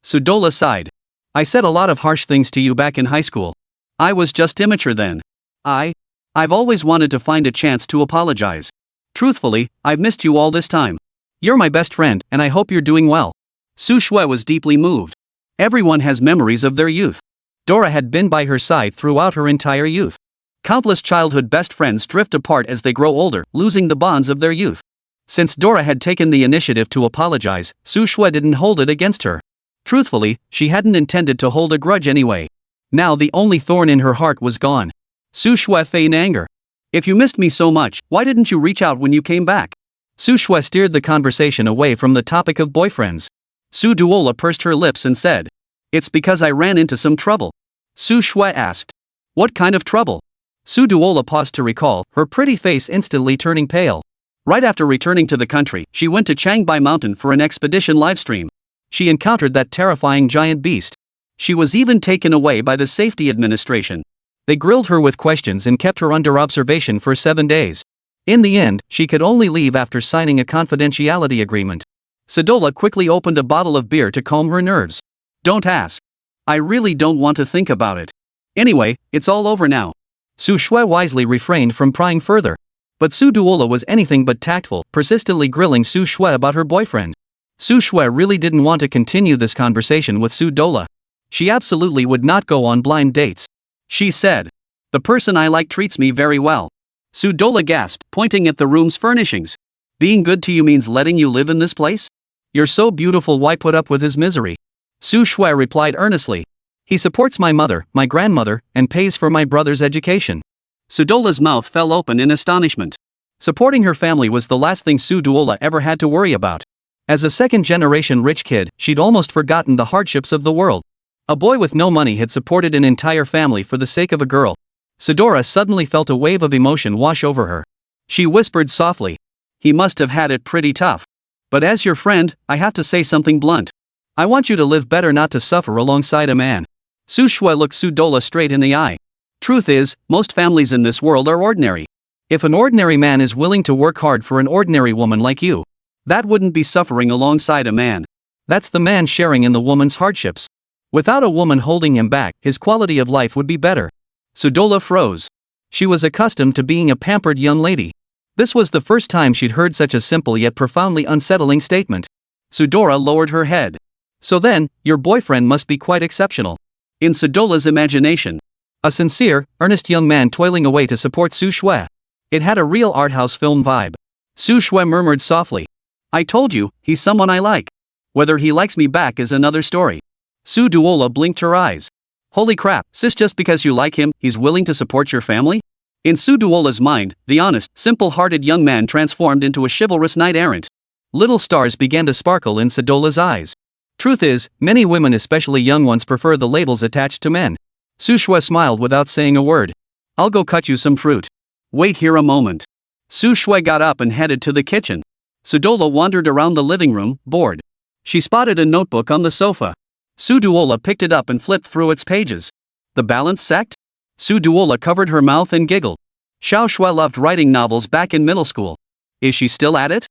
Sudola sighed. "I said a lot of harsh things to you back in high school. I was just immature then. I've always wanted to find a chance to apologize. Truthfully, I've missed you all this time. You're my best friend, and I hope you're doing well." Su Shui was deeply moved. Everyone has memories of their youth. Dora had been by her side throughout her entire youth. Countless childhood best friends drift apart as they grow older, losing the bonds of their youth. Since Dora had taken the initiative to apologize, Su Shui didn't hold it against her. Truthfully, she hadn't intended to hold a grudge anyway. Now the only thorn in her heart was gone. Su Shui feigned anger. "If you missed me so much, why didn't you reach out when you came back?" Su Shui steered the conversation away from the topic of boyfriends. Su Duola pursed her lips and said, "It's because I ran into some trouble." Su Shui asked, "What kind of trouble?" Su Duola paused to recall, her pretty face instantly turning pale. Right after returning to the country, she went to Changbai Mountain for an expedition livestream. She encountered that terrifying giant beast. She was even taken away by the safety administration. They grilled her with questions and kept her under observation for 7 days. In the end, she could only leave after signing a confidentiality agreement. Sudola quickly opened a bottle of beer to calm her nerves. "Don't ask. I really don't want to think about it. Anyway, it's all over now." Su Shui wisely refrained from prying further. But Su Duola was anything but tactful, persistently grilling Su Shui about her boyfriend. Su Shui really didn't want to continue this conversation with Su Dola. She absolutely would not go on blind dates. She said, "The person I like treats me very well." Su Dola gasped, pointing at the room's furnishings. "Being good to you means letting you live in this place? You're so beautiful, why put up with his misery?" Su Shui replied earnestly. "He supports my mother, my grandmother, and pays for my brother's education." Sudola's mouth fell open in astonishment. Supporting her family was the last thing Su Duola ever had to worry about. As a second-generation rich kid, she'd almost forgotten the hardships of the world. A boy with no money had supported an entire family for the sake of a girl. Sudora suddenly felt a wave of emotion wash over her. She whispered softly, "He must have had it pretty tough. But as your friend, I have to say something blunt. I want you to live better, not to suffer alongside a man." Su Shui looked Su Dola straight in the eye. "Truth is, most families in this world are ordinary. If an ordinary man is willing to work hard for an ordinary woman like you, that wouldn't be suffering alongside a man. That's the man sharing in the woman's hardships. Without a woman holding him back, his quality of life would be better." Sudola froze. She was accustomed to being a pampered young lady. This was the first time she'd heard such a simple yet profoundly unsettling statement. Sudora lowered her head. "So then, your boyfriend must be quite exceptional." In Sudola's imagination, a sincere, earnest young man toiling away to support Su Shui. It had a real art house film vibe. Su Shui murmured softly, "I told you, he's someone I like. Whether he likes me back is another story." Su Duola blinked her eyes. "Holy crap, sis, just because you like him, he's willing to support your family?" In Su Duola's mind, the honest, simple-hearted young man transformed into a chivalrous knight-errant. Little stars began to sparkle in Sudola's eyes. Truth is, many women, especially young ones, prefer the labels attached to men. Su Shui smiled without saying a word. "I'll go cut you some fruit. Wait here a moment." Su Shui got up and headed to the kitchen. Sudola wandered around the living room, bored. She spotted a notebook on the sofa. Su Duola picked it up and flipped through its pages. The Balance Sect? Su Duola covered her mouth and giggled. Xiao Shui loved writing novels back in middle school. Is she still at it?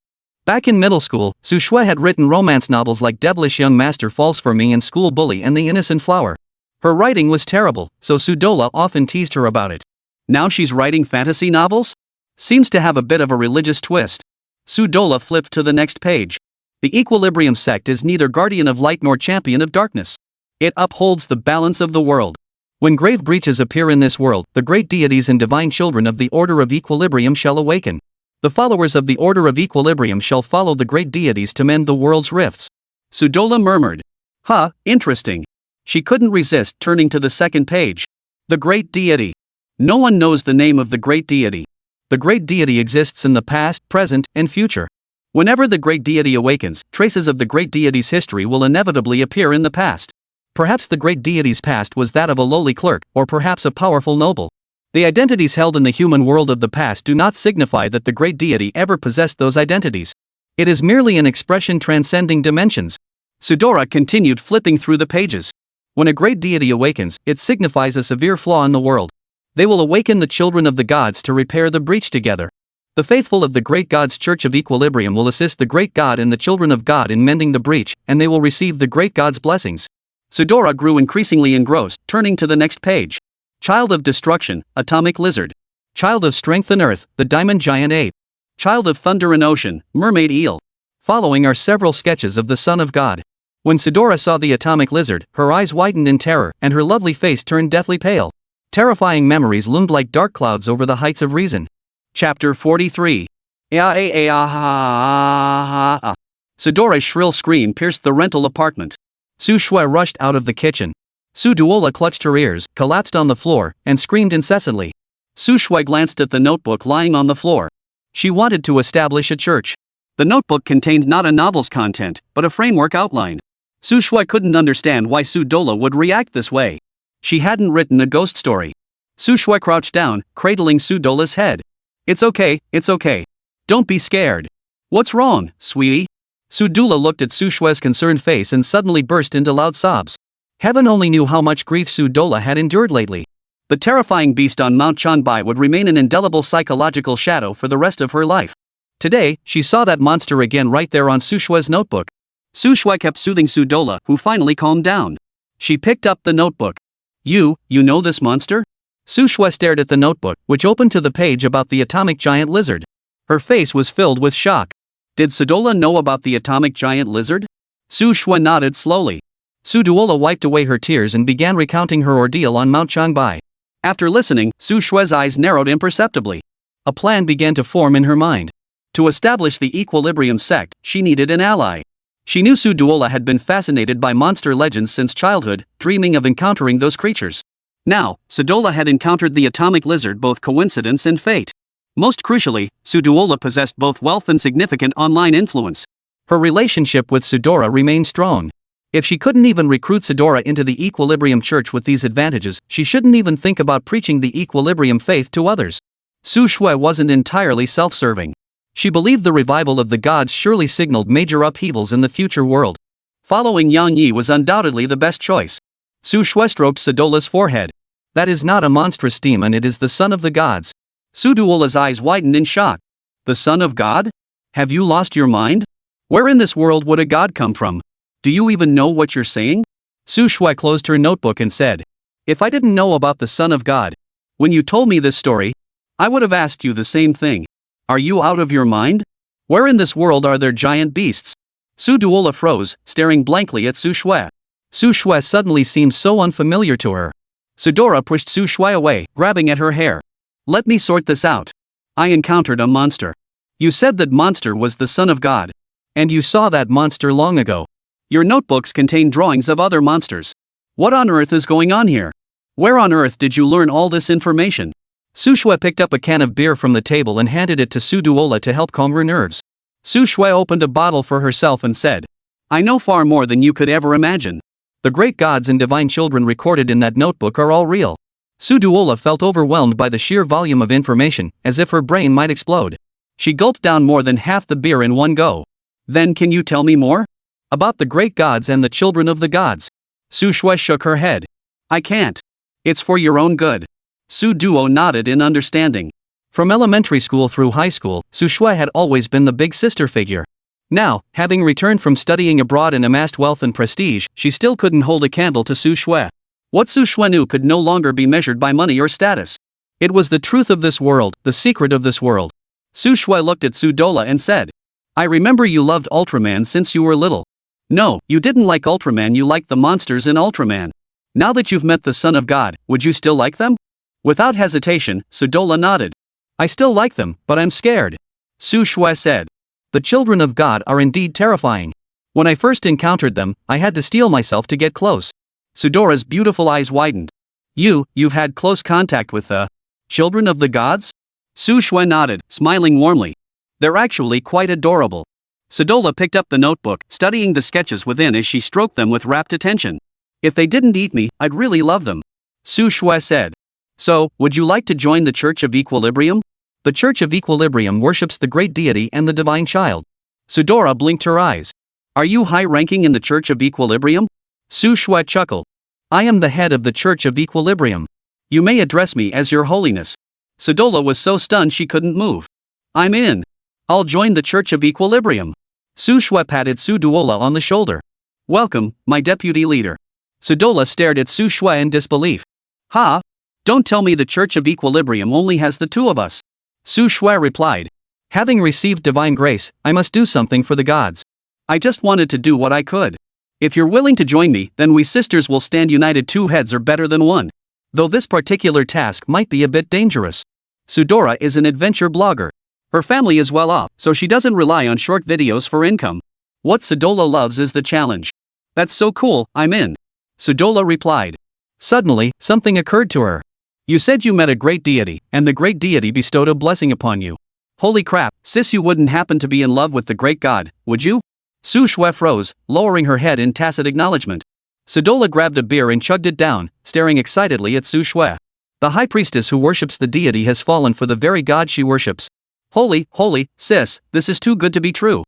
Back in middle school, Su Shui had written romance novels like Devilish Young Master Falls for Me and School Bully and The Innocent Flower. Her writing was terrible, so Sudola often teased her about it. Now she's writing fantasy novels? Seems to have a bit of a religious twist. Sudola flipped to the next page. The Equilibrium sect is neither guardian of light nor champion of darkness. It upholds the balance of the world. When grave breaches appear in this world, the great deities and divine children of the Order of Equilibrium shall awaken. The followers of the Order of Equilibrium shall follow the great deities to mend the world's rifts. Sudola murmured. Huh, interesting. She couldn't resist turning to the second page. The Great Deity. No one knows the name of the Great Deity. The Great Deity exists in the past, present, and future. Whenever the Great Deity awakens, traces of the Great Deity's history will inevitably appear in the past. Perhaps the Great Deity's past was that of a lowly clerk, or perhaps a powerful noble. The identities held in the human world of the past do not signify that the Great Deity ever possessed those identities. It is merely an expression transcending dimensions. Sudora continued flipping through the pages. When a Great Deity awakens, it signifies a severe flaw in the world. They will awaken the children of the gods to repair the breach together. The faithful of the Great God's Church of Equilibrium will assist the Great God and the children of God in mending the breach, and they will receive the Great God's blessings. Sudora grew increasingly engrossed, turning to the next page. Child of Destruction, Atomic Lizard. Child of Strength and Earth, the Diamond Giant Ape. Child of Thunder and Ocean, Mermaid Eel. Following are several sketches of the Son of God. When Sudora saw the atomic lizard, her eyes widened in terror, and her lovely face turned deathly pale. Terrifying memories loomed like dark clouds over the heights of reason. Chapter 43. Sudora's shrill scream pierced the rental apartment. Su Shui rushed out of the kitchen. Su Duola clutched her ears, collapsed on the floor, and screamed incessantly. Su Shui glanced at the notebook lying on the floor. She wanted to establish a church. The notebook contained not a novel's content, but a framework outline. Su Shui couldn't understand why Su Dola would react this way. She hadn't written a ghost story. Su Shui crouched down, cradling Su Dola's head. It's okay. Don't be scared. What's wrong, sweetie? Su Dula looked at Su Shui's concerned face and suddenly burst into loud sobs. Heaven only knew how much grief Su Dola had endured lately. The terrifying beast on Mount Chanbai would remain an indelible psychological shadow for the rest of her life. Today, she saw that monster again right there on Su Shui's notebook. Su Shui kept soothing Su Dola, who finally calmed down. She picked up the notebook. You know this monster? Su Shui stared at the notebook, which opened to the page about the atomic giant lizard. Her face was filled with shock. Did Sudola know about the atomic giant lizard? Su Shui nodded slowly. Su Duola wiped away her tears and began recounting her ordeal on Mount Changbai. After listening, Su Shui's eyes narrowed imperceptibly. A plan began to form in her mind. To establish the Equilibrium sect, she needed an ally. She knew Su Duola had been fascinated by monster legends since childhood, dreaming of encountering those creatures. Now, Sudola had encountered the atomic lizard, both coincidence and fate. Most crucially, Su Duola possessed both wealth and significant online influence. Her relationship with Sudora remained strong. If she couldn't even recruit Sudora into the Equilibrium Church with these advantages, she shouldn't even think about preaching the Equilibrium faith to others. Su Shui wasn't entirely self-serving. She believed the revival of the gods surely signaled major upheavals in the future world. Following Yang Yi was undoubtedly the best choice. Su Shui stroked Sudola's forehead. That is not a monstrous demon, it is the son of the gods. Su Duola's eyes widened in shock. The son of God? Have you lost your mind? Where in this world would a god come from? Do you even know what you're saying? Su Shui closed her notebook and said, If I didn't know about the son of God, when you told me this story, I would have asked you the same thing. Are you out of your mind? Where in this world are there giant beasts? Su Duola froze, staring blankly at Su Shui. Su Shui suddenly seemed so unfamiliar to her. Sudora pushed Su Shui away, grabbing at her hair. Let me sort this out. I encountered a monster. You said that monster was the son of God. And you saw that monster long ago. Your notebooks contain drawings of other monsters. What on earth is going on here? Where on earth did you learn all this information? Su Shui picked up a can of beer from the table and handed it to Su Duola to help calm her nerves. Su Shui opened a bottle for herself and said, I know far more than you could ever imagine. The great gods and divine children recorded in that notebook are all real. Su Duola felt overwhelmed by the sheer volume of information, as if her brain might explode. She gulped down more than half the beer in one go. Then can you tell me more? About the great gods and the children of the gods. Su Shui shook her head. I can't. It's for your own good. Su Duo nodded in understanding. From elementary school through high school, Su Shui had always been the big sister figure. Now, having returned from studying abroad and amassed wealth and prestige, she still couldn't hold a candle to Su Shui. What Su Shui knew could no longer be measured by money or status. It was the truth of this world, the secret of this world. Su Shui looked at Su Dola and said, I remember you loved Ultraman since you were little. No, you didn't like Ultraman, you liked the monsters in Ultraman. Now that you've met the Son of God, would you still like them? Without hesitation, Su Dola nodded. I still like them, but I'm scared. Su Shui said. The children of God are indeed terrifying. When I first encountered them, I had to steel myself to get close. Sudora's beautiful eyes widened. You've had close contact with the children of the gods? Su Shui nodded, smiling warmly. They're actually quite adorable. Sudola picked up the notebook, studying the sketches within as she stroked them with rapt attention. If they didn't eat me, I'd really love them. Su Shui said. So, would you like to join the Church of Equilibrium? The Church of Equilibrium worships the great deity and the divine child. Sudora blinked her eyes. Are you high-ranking in the Church of Equilibrium? Su Shui chuckled. I am the head of the Church of Equilibrium. You may address me as Your Holiness. Sudola was so stunned she couldn't move. I'm in. I'll join the Church of Equilibrium. Su Shui patted Su Duola on the shoulder. Welcome, my deputy leader. Sudola stared at Su Shui in disbelief. Ha? Don't tell me the Church of Equilibrium only has the two of us. Su Shui replied. Having received divine grace, I must do something for the gods. I just wanted to do what I could. If you're willing to join me, then we sisters will stand united. 2 heads are better than 1. Though this particular task might be a bit dangerous. Sudora is an adventure blogger. Her family is well off, so she doesn't rely on short videos for income. What Sudola loves is the challenge. That's so cool, I'm in. Sudola replied. Suddenly, something occurred to her. You said you met a great deity, and the great deity bestowed a blessing upon you. Holy crap, sis, you wouldn't happen to be in love with the great god, would you? Su Shui froze, lowering her head in tacit acknowledgement. Sudola grabbed a beer and chugged it down, staring excitedly at Su Shui. The high priestess who worships the deity has fallen for the very god she worships. Holy, sis, this is too good to be true.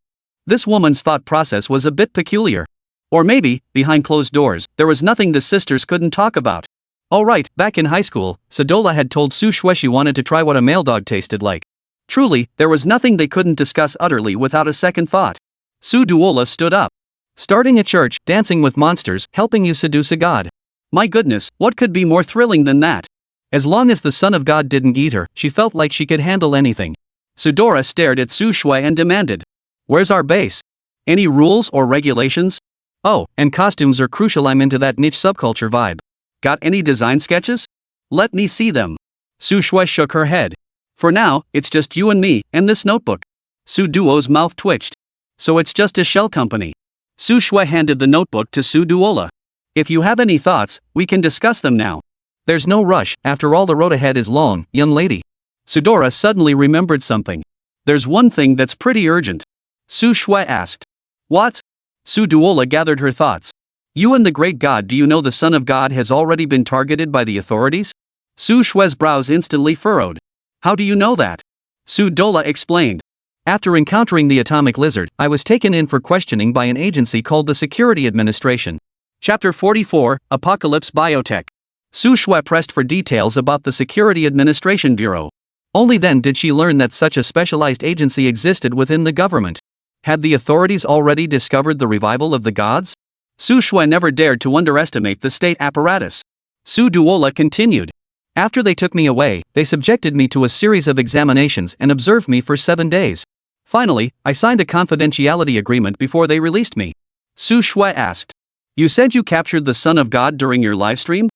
This woman's thought process was a bit peculiar. Or maybe, behind closed doors, there was nothing the sisters couldn't talk about. Alright, back in high school, Sudola had told Su Shui she wanted to try what a male dog tasted like. Truly, there was nothing they couldn't discuss utterly without a second thought. Su Duola stood up. Starting a church, dancing with monsters, helping you seduce a god. My goodness, what could be more thrilling than that? As long as the Son of God didn't eat her, she felt like she could handle anything. Sudora stared at Su Shui and demanded. Where's our base? Any rules or regulations? Oh, and costumes are crucial. I'm into that niche subculture vibe. Got any design sketches? Let me see them. Su Shui shook her head. For now, it's just you and me, and this notebook. Su Duo's mouth twitched. So it's just a shell company. Su Shui handed the notebook to Su Duola. If you have any thoughts, we can discuss them now. There's no rush, after all the road ahead is long, young lady. Sudora suddenly remembered something. There's one thing that's pretty urgent. Su Shui asked. What? Su Duola gathered her thoughts. You and the great god, do you know the Son of God has already been targeted by the authorities? Su Shui's brows instantly furrowed. How do you know that? Su Duola explained. After encountering the atomic lizard, I was taken in for questioning by an agency called the Security Administration. Chapter 44, Apocalypse Biotech. Su Shui pressed for details about the Security Administration Bureau. Only then did she learn that such a specialized agency existed within the government. Had the authorities already discovered the revival of the gods? Su Shui never dared to underestimate the state apparatus. Su Duola continued. After they took me away, they subjected me to a series of examinations and observed me for 7 days. Finally, I signed a confidentiality agreement before they released me. Su Shui asked. You said you captured the Son of God during your livestream?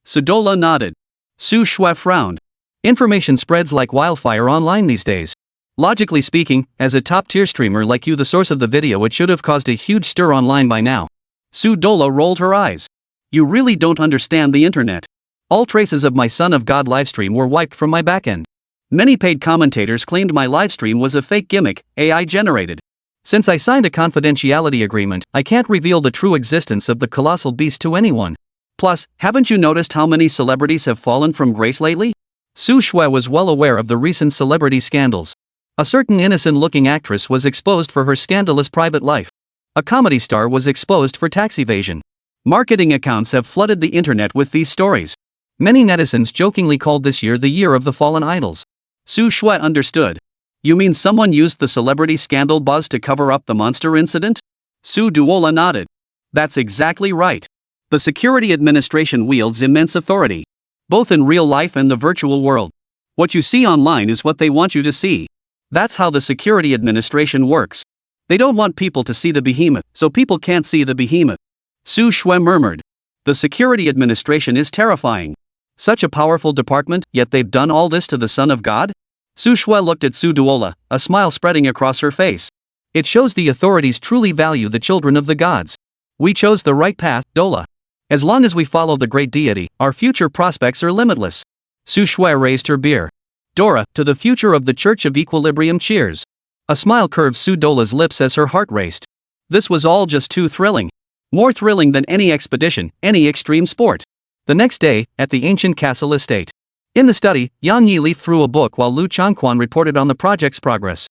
Sudola nodded. Su Shui frowned. Information spreads like wildfire online these days. Logically speaking, as a top-tier streamer like you, the source of the video, it should have caused a huge stir online by now. Su Duola rolled her eyes. You really don't understand the internet. All traces of my Son of God livestream were wiped from my backend. Many paid commentators claimed my livestream was a fake gimmick, AI generated. Since I signed a confidentiality agreement, I can't reveal the true existence of the colossal beast to anyone. Plus, haven't you noticed how many celebrities have fallen from grace lately? Su Shui was well aware of the recent celebrity scandals. A certain innocent-looking actress was exposed for her scandalous private life. A comedy star was exposed for tax evasion. Marketing accounts have flooded the internet with these stories. Many netizens jokingly called this year the year of the fallen idols. Su Shui understood. You mean someone used the celebrity scandal buzz to cover up the monster incident? Su Duola nodded. That's exactly right. The Security Administration wields immense authority, both in real life and the virtual world. What you see online is what they want you to see. That's how the Security Administration works. They don't want people to see the behemoth, so people can't see the behemoth. Su Shui murmured. The Security Administration is terrifying. Such a powerful department, yet they've done all this to the Son of God? Su Shui looked at Su Duola, a smile spreading across her face. It shows the authorities truly value the children of the gods. We chose the right path, Dola. As long as we follow the great deity, our future prospects are limitless. Su Shui raised her beer. Dora, to the future of the Church of Equilibrium, cheers. A smile curved Su Dola's lips as her heart raced. This was all just too thrilling. More thrilling than any expedition, any extreme sport. The next day, at the ancient castle estate. In the study, Yang Yi leafed through a book while Liu Changquan reported on the project's progress.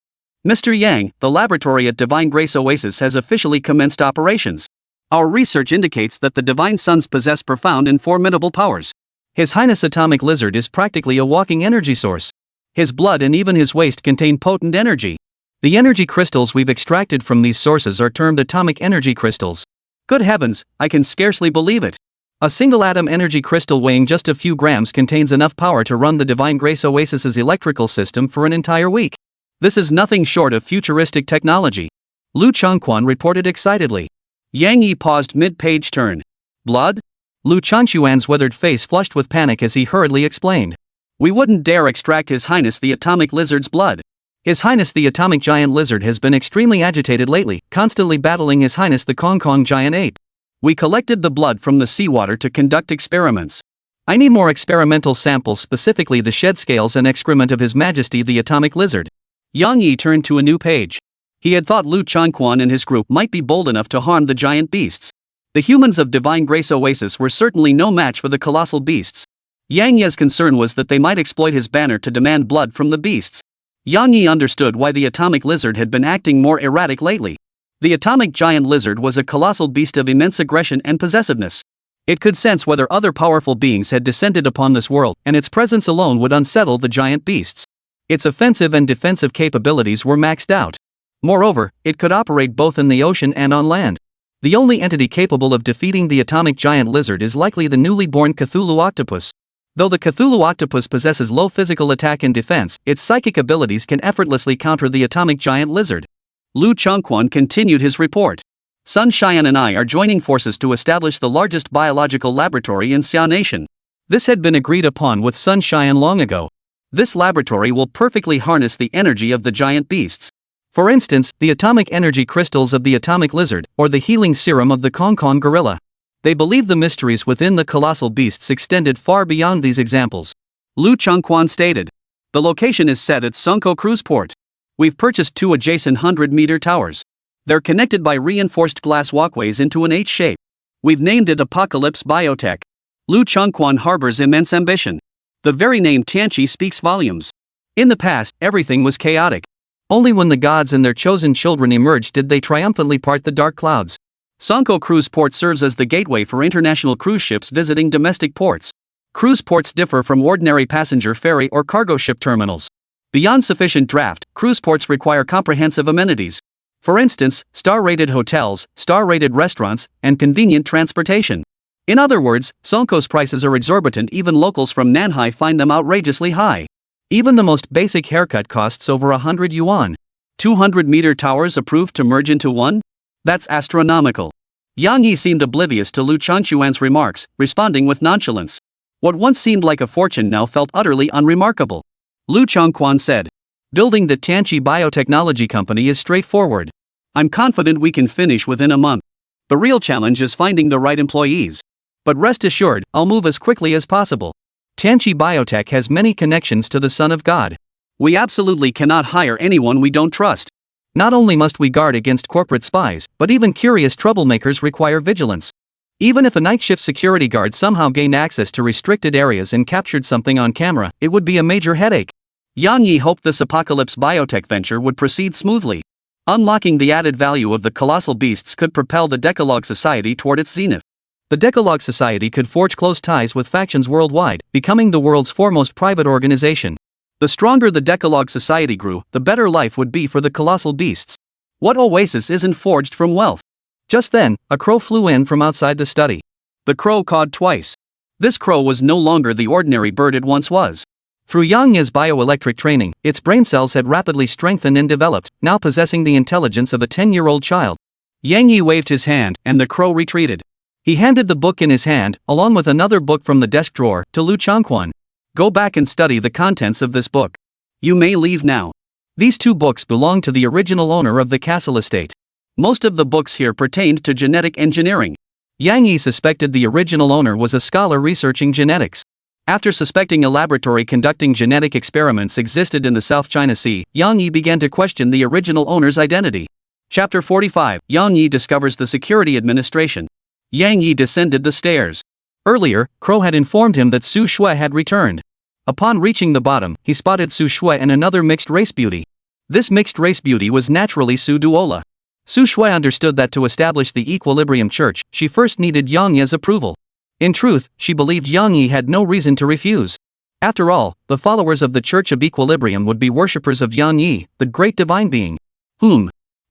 Mr. Yang, the laboratory at Divine Grace Oasis has officially commenced operations. Our research indicates that the Divine Sons possess profound and formidable powers. His Highness Atomic Lizard is practically a walking energy source. His blood and even his waste contain potent energy. The energy crystals we've extracted from these sources are termed atomic energy crystals. Good heavens, I can scarcely believe it. A single atom energy crystal weighing just a few grams contains enough power to run the Divine Grace Oasis's electrical system for an entire week. This is nothing short of futuristic technology. Liu Changquan reported excitedly. Yang Yi paused mid-page turn. Blood? Liu Changquan's weathered face flushed with panic as he hurriedly explained. We wouldn't dare extract His Highness the Atomic Lizard's blood. His Highness the Atomic Giant Lizard has been extremely agitated lately, constantly battling His Highness the Kong Giant Ape. We collected the blood from the seawater to conduct experiments. I need more experimental samples, specifically the shed scales and excrement of His Majesty the Atomic Lizard. Yang Yi turned to a new page. He had thought Liu Changquan and his group might be bold enough to harm the giant beasts. The humans of Divine Grace Oasis were certainly no match for the colossal beasts. Yang Yi's concern was that they might exploit his banner to demand blood from the beasts. Yang Yi understood why the Atomic Lizard had been acting more erratic lately. The Atomic Giant Lizard was a colossal beast of immense aggression and possessiveness. It could sense whether other powerful beings had descended upon this world, and its presence alone would unsettle the giant beasts. Its offensive and defensive capabilities were maxed out. Moreover, it could operate both in the ocean and on land. The only entity capable of defeating the Atomic Giant Lizard is likely the newly born Cthulhu Octopus. Though the Cthulhu Octopus possesses low physical attack and defense, its psychic abilities can effortlessly counter the Atomic Giant Lizard. Liu Changquan continued his report. Sun Xian and I are joining forces to establish the largest biological laboratory in Xia Nation. This had been agreed upon with Sun Xian long ago. This laboratory will perfectly harness the energy of the giant beasts. For instance, the atomic energy crystals of the Atomic Lizard, or the healing serum of the Kong Gorilla. They believe the mysteries within the colossal beasts extended far beyond these examples. Liu Changquan stated. The location is set at Sunko Cruise Port. We've purchased 2 adjacent 100-meter towers. They're connected by reinforced glass walkways into an H shape. We've named it Apocalypse Biotech. Liu Changquan harbors immense ambition. The very name Tianqi speaks volumes. In the past, everything was chaotic. Only when the gods and their chosen children emerged did they triumphantly part the dark clouds. Sunko Cruise Port serves as the gateway for international cruise ships visiting domestic ports. Cruise ports differ from ordinary passenger ferry or cargo ship terminals. Beyond sufficient draft, cruise ports require comprehensive amenities. For instance, star-rated hotels, star-rated restaurants, and convenient transportation. In other words, Sunko's prices are exorbitant. Even locals from Nanhai find them outrageously high. Even the most basic haircut costs over 100 yuan. 200-meter towers approved to merge into one? That's astronomical. Yang Yi seemed oblivious to Liu Changquan's remarks, responding with nonchalance. What once seemed like a fortune now felt utterly unremarkable. Liu Changquan said. Building the Tianqi Biotechnology Company is straightforward. I'm confident we can finish within a month. The real challenge is finding the right employees. But rest assured, I'll move as quickly as possible. Tianqi Biotech has many connections to the Son of God. We absolutely cannot hire anyone we don't trust. Not only must we guard against corporate spies, but even curious troublemakers require vigilance. Even if a night shift security guard somehow gained access to restricted areas and captured something on camera, it would be a major headache. Yang Yi hoped this Apocalypse Biotech venture would proceed smoothly. Unlocking the added value of the colossal beasts could propel the Decalogue Society toward its zenith. The Decalogue Society could forge close ties with factions worldwide, becoming the world's foremost private organization. The stronger the Decalogue Society grew, the better life would be for the colossal beasts. What oasis isn't forged from wealth? Just then, a crow flew in from outside the study. The crow cawed twice. This crow was no longer the ordinary bird it once was. Through Yang Yi's bioelectric training, its brain cells had rapidly strengthened and developed, now possessing the intelligence of a 10-year-old child. Yang Yi waved his hand, and the crow retreated. He handed the book in his hand, along with another book from the desk drawer, to Liu Changquan. Go back and study the contents of this book. You may leave now. These 2 books belong to the original owner of the castle estate. Most of the books here pertained to genetic engineering. Yang Yi suspected the original owner was a scholar researching genetics. After suspecting a laboratory conducting genetic experiments existed in the South China Sea, Yang Yi began to question the original owner's identity. Chapter 45, Yang Yi discovers the security administration. Yang Yi descended the stairs. Earlier, Crow had informed him that Su Shui had returned. Upon reaching the bottom, he spotted Su Shui and another mixed-race beauty. This mixed-race beauty was naturally Su Duola. Su Shui understood that to establish the Equilibrium Church, she first needed Yang Yi's approval. In truth, she believed Yang Yi had no reason to refuse. After all, the followers of the Church of Equilibrium would be worshippers of Yang Yi, the great divine being.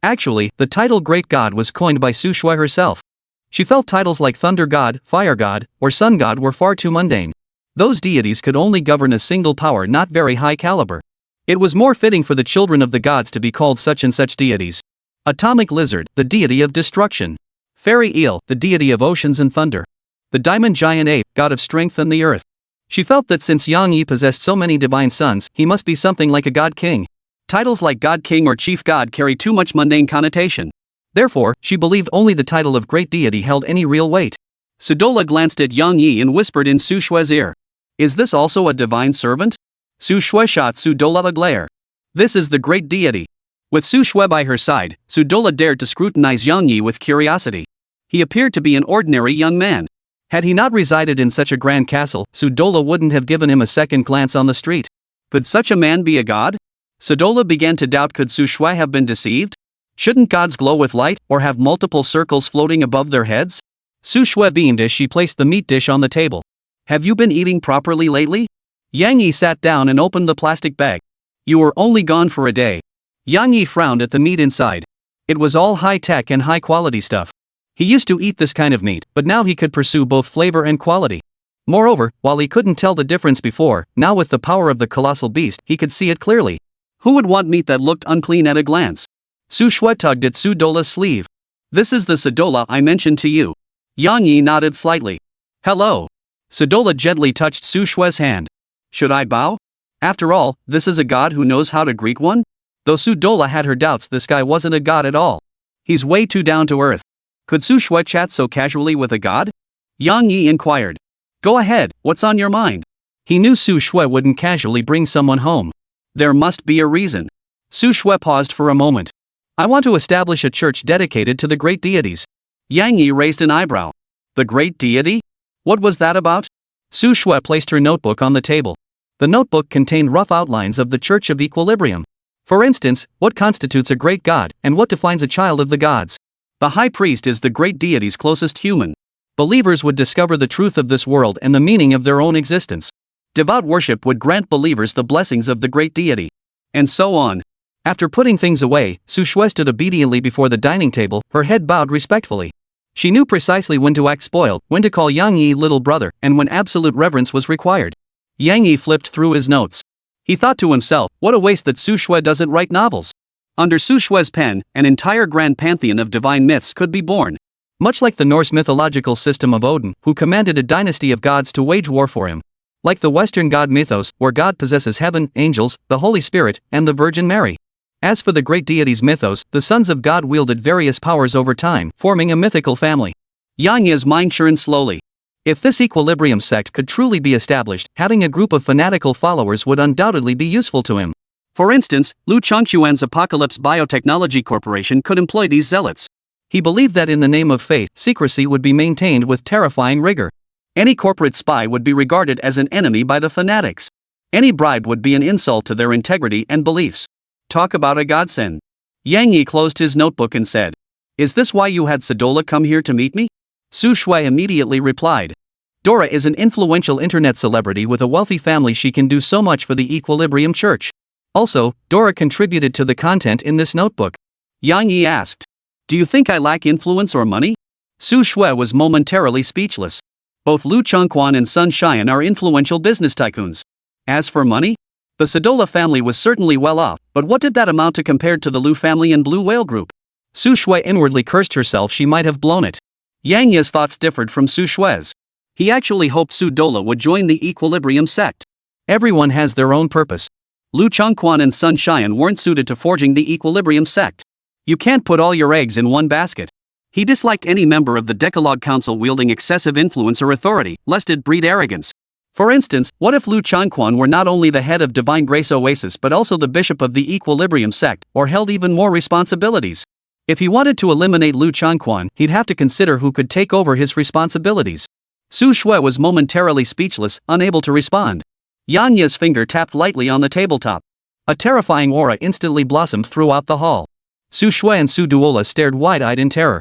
Actually, the title Great God was coined by Su Shui herself. She felt titles like Thunder God, Fire God, or Sun God were far too mundane. Those deities could only govern a single power not very high caliber. It was more fitting for the children of the gods to be called such and such deities. Atomic Lizard, the deity of destruction. Fairy Eel, the deity of oceans and thunder. The Diamond Giant Ape, god of strength and the earth. She felt that since Yang Yi possessed so many divine sons, he must be something like a god king. Titles like God King or Chief God carry too much mundane connotation. Therefore, she believed only the title of great deity held any real weight. Sudola glanced at Yang Yi and whispered in Su Shui's ear. Is this also a divine servant? Su Shui shot Sudola a glare. This is the great deity. With Su Shui by her side, Sudola dared to scrutinize Yang Yi with curiosity. He appeared to be an ordinary young man. Had he not resided in such a grand castle, Sudola wouldn't have given him a second glance on the street. Could such a man be a god? Sudola began to doubt, could Su Shui have been deceived? Shouldn't gods glow with light, or have multiple circles floating above their heads? Su Shui beamed as she placed the meat dish on the table. Have you been eating properly lately? Yang Yi sat down and opened the plastic bag. You were only gone for a day. Yang Yi frowned at the meat inside. It was all high-tech and high-quality stuff. He used to eat this kind of meat, but now he could pursue both flavor and quality. Moreover, while he couldn't tell the difference before, now with the power of the colossal beast, he could see it clearly. Who would want meat that looked unclean at a glance? Su Shui tugged at Sudola's sleeve. This is the Sudola I mentioned to you. Yang Yi nodded slightly. Hello. Sudola gently touched Su Shui's hand. Should I bow? After all, this is a god who knows how to greet one? Though Sudola had her doubts, this guy wasn't a god at all. He's way too down to earth. Could Su Shui chat so casually with a god? Yang Yi inquired. Go ahead, what's on your mind? He knew Su Shui wouldn't casually bring someone home. There must be a reason. Su Shui paused for a moment. I want to establish a church dedicated to the great deities. Yang Yi raised an eyebrow. The great deity? What was that about? Su Shui placed her notebook on the table. The notebook contained rough outlines of the Church of Equilibrium. For instance, what constitutes a great god, and what defines a child of the gods. The high priest is the great deity's closest human. Believers would discover the truth of this world and the meaning of their own existence. Devout worship would grant believers the blessings of the great deity. And so on. After putting things away, Su Shui stood obediently before the dining table, her head bowed respectfully. She knew precisely when to act spoiled, when to call Yang Yi little brother, and when absolute reverence was required. Yang Yi flipped through his notes. He thought to himself, what a waste that Su Shui doesn't write novels. Under Su Shui's pen, an entire grand pantheon of divine myths could be born. Much like the Norse mythological system of Odin, who commanded a dynasty of gods to wage war for him. Like the Western god mythos, where God possesses heaven, angels, the Holy Spirit, and the Virgin Mary. As for the great deity's mythos, the sons of God wielded various powers over time, forming a mythical family. Yang Yi's mind churned slowly. If this equilibrium sect could truly be established, having a group of fanatical followers would undoubtedly be useful to him. For instance, Liu Changquan's Apocalypse Biotechnology Corporation could employ these zealots. He believed that in the name of faith, secrecy would be maintained with terrifying rigor. Any corporate spy would be regarded as an enemy by the fanatics. Any bribe would be an insult to their integrity and beliefs. Talk about a godsend. Yang Yi closed his notebook and said, Is this why you had Sudola come here to meet me? Su Shui immediately replied. Dora is an influential internet celebrity with a wealthy family. She can do so much for the Equilibrium Church. Also, Dora contributed to the content in this notebook. Yang Yi asked, Do you think I lack influence or money? Su Shui was momentarily speechless. Both Liu Changquan and Sun Xian are influential business tycoons. As for money? The Sudola family was certainly well off, but what did that amount to compared to the Liu family and Blue Whale Group? Su Shui inwardly cursed herself. She might have blown it. Yang Yi's thoughts differed from Su Shui's. He actually hoped Sudola would join the Equilibrium sect. Everyone has their own purpose. Liu Changquan and Sun Xian weren't suited to forging the Equilibrium sect. You can't put all your eggs in one basket. He disliked any member of the Decalogue Council wielding excessive influence or authority, lest it breed arrogance. For instance, what if Liu Changquan were not only the head of Divine Grace Oasis but also the bishop of the Equilibrium sect, or held even more responsibilities? If he wanted to eliminate Liu Changquan, he'd have to consider who could take over his responsibilities. Su Shui was momentarily speechless, unable to respond. Yang Ye's finger tapped lightly on the tabletop. A terrifying aura instantly blossomed throughout the hall. Su Shui and Su Duola stared wide-eyed in terror.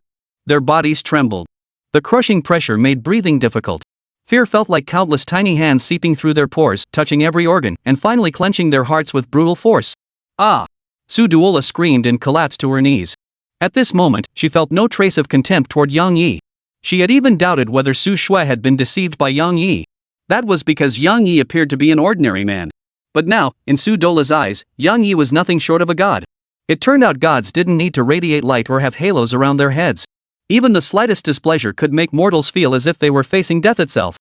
Their bodies trembled. The crushing pressure made breathing difficult. Fear felt like countless tiny hands seeping through their pores, touching every organ, and finally clenching their hearts with brutal force. Ah! Su Duola screamed and collapsed to her knees. At this moment, she felt no trace of contempt toward Yang Yi. She had even doubted whether Su Shui had been deceived by Yang Yi. That was because Yang Yi appeared to be an ordinary man. But now, in Su Dola's eyes, Yang Yi was nothing short of a god. It turned out gods didn't need to radiate light or have halos around their heads. Even the slightest displeasure could make mortals feel as if they were facing death itself.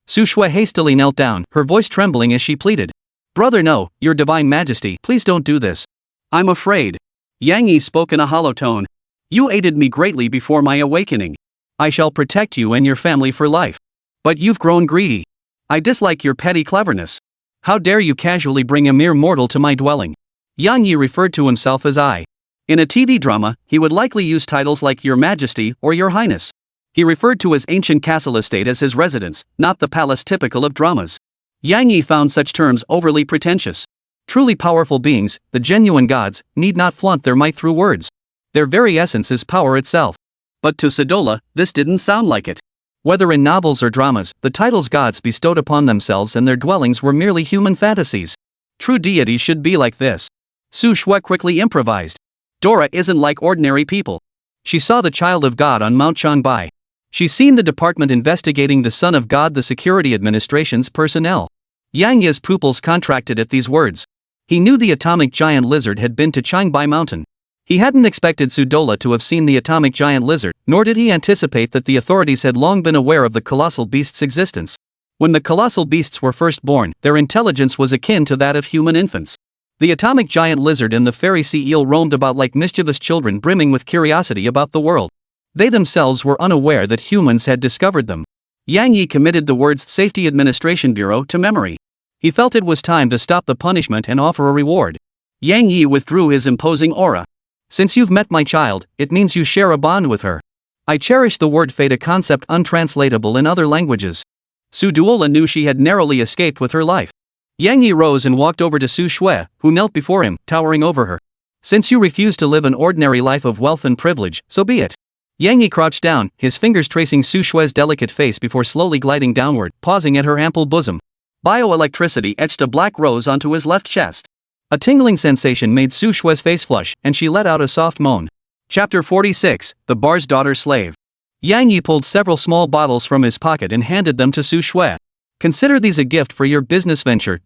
Su Shui hastily knelt down, her voice trembling as she pleaded. "Brother, no, your divine majesty, please don't do this. I'm afraid." Yang Yi spoke in a hollow tone. "You aided me greatly before my awakening. I shall protect you and your family for life. But you've grown greedy. I dislike your petty cleverness. How dare you casually bring a mere mortal to my dwelling?" Yang Yi referred to himself as I. In a TV drama, he would likely use titles like Your Majesty or Your Highness. He referred to his ancient castle estate as his residence, not the palace typical of dramas. Yang Yi found such terms overly pretentious. Truly powerful beings, the genuine gods, need not flaunt their might through words. Their very essence is power itself. But to Sudola, this didn't sound like it. Whether in novels or dramas, the titles gods bestowed upon themselves and their dwellings were merely human fantasies. True deity should be like this. Su Shui quickly improvised. Dora isn't like ordinary people. She saw the child of God on Mount Changbai. She's seen the department investigating the son of God, the security administration's personnel. Yang Ye's pupils contracted at these words. He knew the atomic giant lizard had been to Changbai Mountain. He hadn't expected Sudola to have seen the atomic giant lizard, nor did he anticipate that the authorities had long been aware of the colossal beast's existence. When the colossal beasts were first born, their intelligence was akin to that of human infants. The atomic giant lizard and the fairy sea eel roamed about like mischievous children brimming with curiosity about the world. They themselves were unaware that humans had discovered them. Yang Yi committed the words Safety Administration Bureau to memory. He felt it was time to stop the punishment and offer a reward. Yang Yi withdrew his imposing aura. "Since you've met my child, it means you share a bond with her. I cherish the word fate, a concept untranslatable in other languages." Su Duola knew she had narrowly escaped with her life. Yang Yi rose and walked over to Su Shui, who knelt before him, towering over her. "Since you refuse to live an ordinary life of wealth and privilege, so be it." Yang Yi crouched down, his fingers tracing Su Shui's delicate face before slowly gliding downward, pausing at her ample bosom. Bioelectricity etched a black rose onto his left chest. A tingling sensation made Su Shui's face flush, and she let out a soft moan. Chapter 46, The Bar's Daughter Slave. Yang Yi pulled several small bottles from his pocket and handed them to Su Shui. "Consider these a gift for your business venture."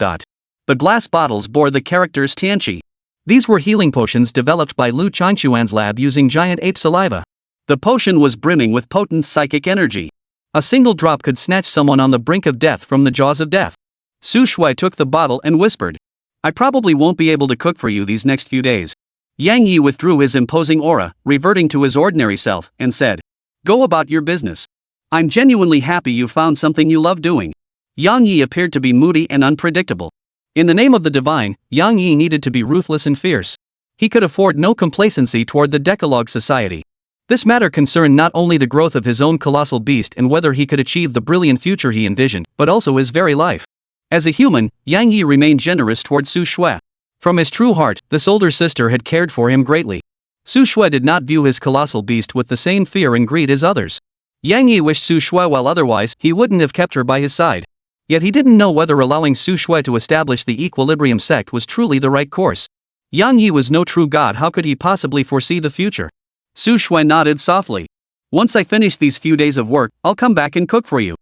The glass bottles bore the characters Tianqi. These were healing potions developed by Liu Changquan's lab using giant ape saliva. The potion was brimming with potent psychic energy. A single drop could snatch someone on the brink of death from the jaws of death. Su Shui took the bottle and whispered, "I probably won't be able to cook for you these next few days." Yang Yi withdrew his imposing aura, reverting to his ordinary self, and said, "Go about your business. I'm genuinely happy you found something you love doing." Yang Yi appeared to be moody and unpredictable. In the name of the divine, Yang Yi needed to be ruthless and fierce. He could afford no complacency toward the Decalogue Society. This matter concerned not only the growth of his own colossal beast and whether he could achieve the brilliant future he envisioned, but also his very life. As a human, Yang Yi remained generous toward Su Shui. From his true heart, this older sister had cared for him greatly. Su Shui did not view his colossal beast with the same fear and greed as others. Yang Yi wished Su Shui well, otherwise he wouldn't have kept her by his side. Yet he didn't know whether allowing Su Shui to establish the Equilibrium sect was truly the right course. Yang Yi was no true god, how could he possibly foresee the future? Su Shui nodded softly. "Once I finish these few days of work, I'll come back and cook for you."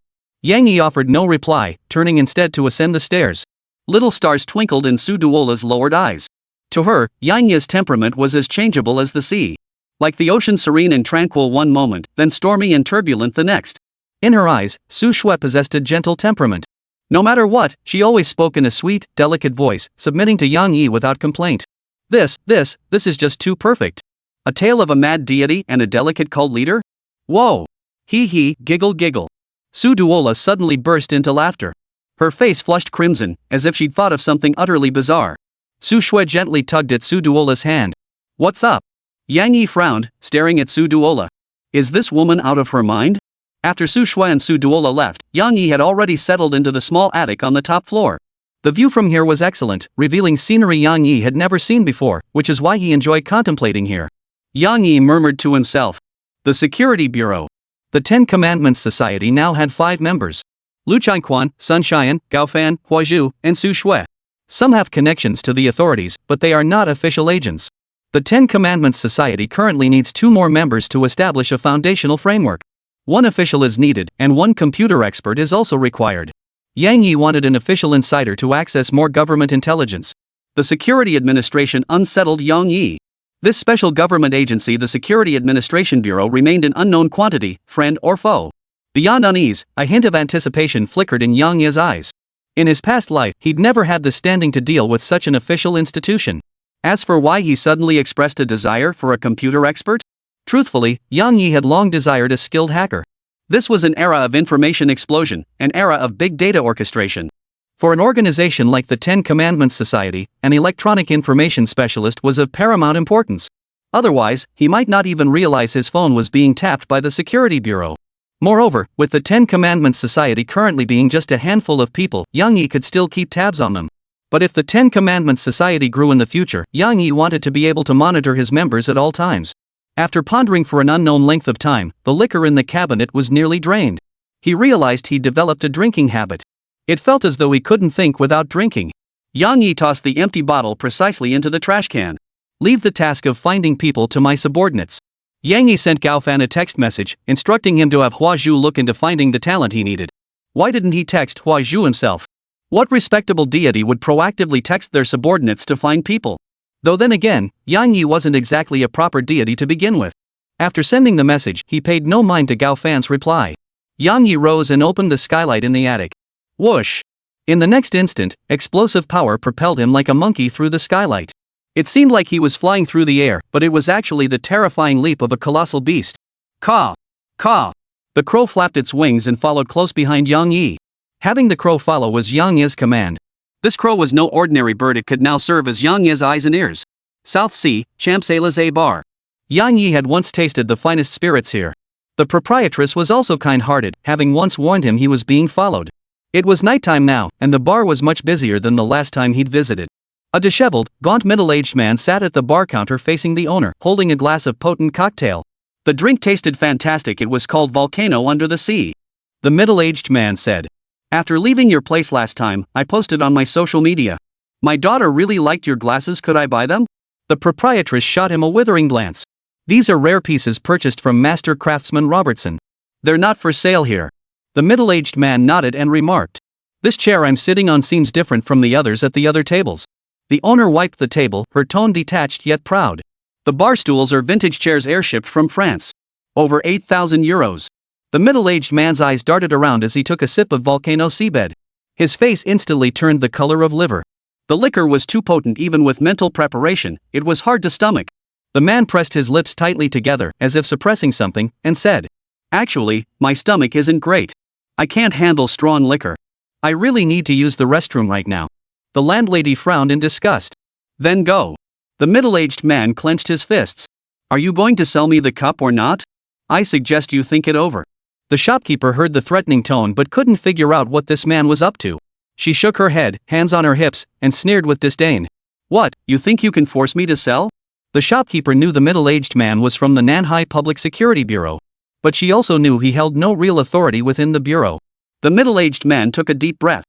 Yang Yi offered no reply, turning instead to ascend the stairs. Little stars twinkled in Su Duola's lowered eyes. To her, Yang Yi's temperament was as changeable as the sea. Like the ocean, serene and tranquil one moment, then stormy and turbulent the next. In her eyes, Su Shui possessed a gentle temperament. No matter what, she always spoke in a sweet, delicate voice, submitting to Yang Yi without complaint. This is just too perfect. A tale of a mad deity and a delicate cult leader? Whoa! Hee, giggle giggle. Suduola suddenly burst into laughter. Her face flushed crimson, as if she'd thought of something utterly bizarre. Su Shui gently tugged at Suduola's hand. What's up? Yang Yi frowned, staring at Suduola. Is this woman out of her mind? After Su Shui and Suduola left, Yang Yi had already settled into the small attic on the top floor. The view from here was excellent, revealing scenery Yang Yi had never seen before, which is why he enjoyed contemplating here. Yang Yi murmured to himself. The Security Bureau. The Ten Commandments Society now had 5 members. Liu Changquan, Sun Xian, Gaofan, Huazhu, and Su Shui. Some have connections to the authorities, but they are not official agents. The Ten Commandments Society currently needs 2 more members to establish a foundational framework. 1 official is needed, and 1 computer expert is also required. Yang Yi wanted an official insider to access more government intelligence. The Security Administration unsettled Yang Yi. This special government agency, the Security Administration Bureau, remained an unknown quantity, friend or foe. Beyond unease, a hint of anticipation flickered in Yang Yi's eyes. In his past life, he'd never had the standing to deal with such an official institution. As for why he suddenly expressed a desire for a computer expert? Truthfully, Yang Yi had long desired a skilled hacker. This was an era of information explosion, an era of big data orchestration. For an organization like the Ten Commandments Society, an electronic information specialist was of paramount importance. Otherwise, he might not even realize his phone was being tapped by the Security Bureau. Moreover, with the Ten Commandments Society currently being just a handful of people, Yang Yi could still keep tabs on them. But if the Ten Commandments Society grew in the future, Yang Yi wanted to be able to monitor his members at all times. After pondering for an unknown length of time, the liquor in the cabinet was nearly drained. He realized he'd developed a drinking habit. It felt as though he couldn't think without drinking. Yang Yi tossed the empty bottle precisely into the trash can. Leave the task of finding people to my subordinates. Yang Yi sent Gaofan a text message, instructing him to have Huazhu look into finding the talent he needed. Why didn't he text Huazhu himself? What respectable deity would proactively text their subordinates to find people? Though then again, Yang Yi wasn't exactly a proper deity to begin with. After sending the message, he paid no mind to Gaofan's reply. Yang Yi rose and opened the skylight in the attic. Whoosh! In the next instant, explosive power propelled him like a monkey through the skylight. It seemed like he was flying through the air, but it was actually the terrifying leap of a colossal beast. Caw! Caw! The crow flapped its wings and followed close behind Yang Yi. Having the crow follow was Yang Yi's command. This crow was no ordinary bird, it could now serve as Yang Yi's eyes and ears. South Sea, Champs-Élysées Bar. Yang Yi had once tasted the finest spirits here. The proprietress was also kind-hearted, having once warned him he was being followed. It was nighttime now, and the bar was much busier than the last time he'd visited. A disheveled, gaunt middle-aged man sat at the bar counter facing the owner, holding a glass of potent cocktail. The drink tasted fantastic. It was called Volcano Under the Sea. The middle-aged man said. After leaving your place last time, I posted on my social media. My daughter really liked your glasses, could I buy them? The proprietress shot him a withering glance. These are rare pieces purchased from master craftsman Robertson. They're not for sale here. The middle-aged man nodded and remarked. This chair I'm sitting on seems different from the others at the other tables. The owner wiped the table, her tone detached yet proud. The bar stools are vintage chairs airshipped from France. Over 8,000 euros. The middle-aged man's eyes darted around as he took a sip of volcano seabed. His face instantly turned the color of liver. The liquor was too potent even with mental preparation, it was hard to stomach. The man pressed his lips tightly together, as if suppressing something, and said, Actually, my stomach isn't great. I can't handle strong liquor. I really need to use the restroom right now. The landlady frowned in disgust. Then go. The middle-aged man clenched his fists. Are you going to sell me the cup or not? I suggest you think it over. The shopkeeper heard the threatening tone but couldn't figure out what this man was up to. She shook her head, hands on her hips, and sneered with disdain. What, you think you can force me to sell? The shopkeeper knew the middle-aged man was from the Nanhai Public Security Bureau. But she also knew he held no real authority within the bureau. The middle-aged man took a deep breath.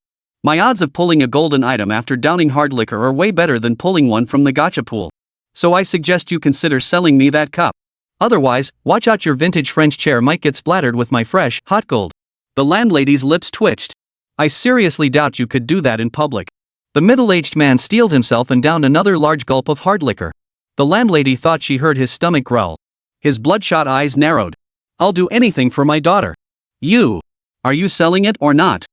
My odds of pulling a golden item after downing hard liquor are way better than pulling one from the gacha pool. So I suggest you consider selling me that cup. Otherwise, watch out, your vintage French chair might get splattered with my fresh, hot gold. The landlady's lips twitched. I seriously doubt you could do that in public. The middle-aged man steeled himself and downed another large gulp of hard liquor. The landlady thought she heard his stomach growl. His bloodshot eyes narrowed. I'll do anything for my daughter. You. Are you selling it or not?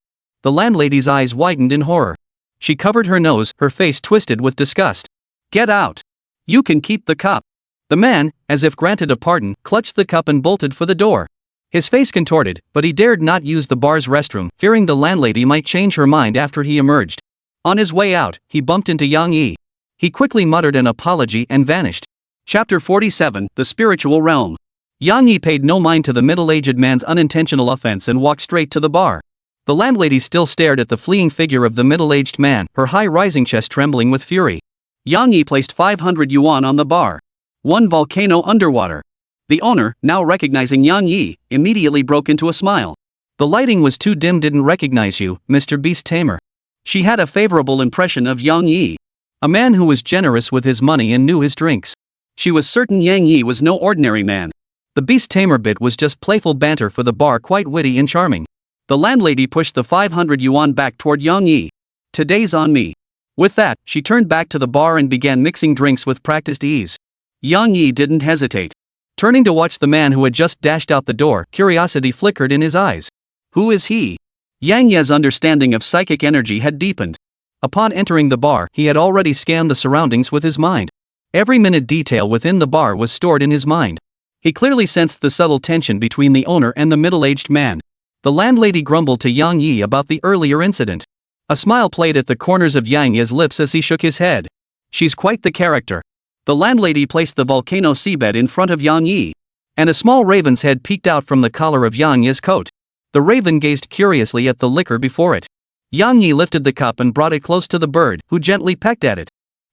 The landlady's eyes widened in horror. She covered her nose, her face twisted with disgust. Get out. You can keep the cup. The man, as if granted a pardon, clutched the cup and bolted for the door. His face contorted, but he dared not use the bar's restroom, fearing the landlady might change her mind after he emerged. On his way out, he bumped into Yang Yi. He quickly muttered an apology and vanished. Chapter 47, The Spiritual Realm. Yang Yi paid no mind to the middle-aged man's unintentional offense and walked straight to the bar. The landlady still stared at the fleeing figure of the middle-aged man, her high-rising chest trembling with fury. Yang Yi placed 500 yuan on the bar. One volcano underwater. The owner, now recognizing Yang Yi, immediately broke into a smile. The lighting was too dim, didn't recognize you, Mr. Beast Tamer. She had a favorable impression of Yang Yi. A man who was generous with his money and knew his drinks. She was certain Yang Yi was no ordinary man. The Beast Tamer bit was just playful banter for the bar, quite witty and charming. The landlady pushed the 500 yuan back toward Yang Yi. Today's on me. With that, she turned back to the bar and began mixing drinks with practiced ease. Yang Yi didn't hesitate. Turning to watch the man who had just dashed out the door, curiosity flickered in his eyes. Who is he? Yang Yi's understanding of psychic energy had deepened. Upon entering the bar, he had already scanned the surroundings with his mind. Every minute detail within the bar was stored in his mind. He clearly sensed the subtle tension between the owner and the middle-aged man. The landlady grumbled to Yang Yi about the earlier incident. A smile played at the corners of Yang Yi's lips as he shook his head. She's quite the character. The landlady placed the volcano seabed in front of Yang Yi. And a small raven's head peeked out from the collar of Yang Yi's coat. The raven gazed curiously at the liquor before it. Yang Yi lifted the cup and brought it close to the bird, who gently pecked at it.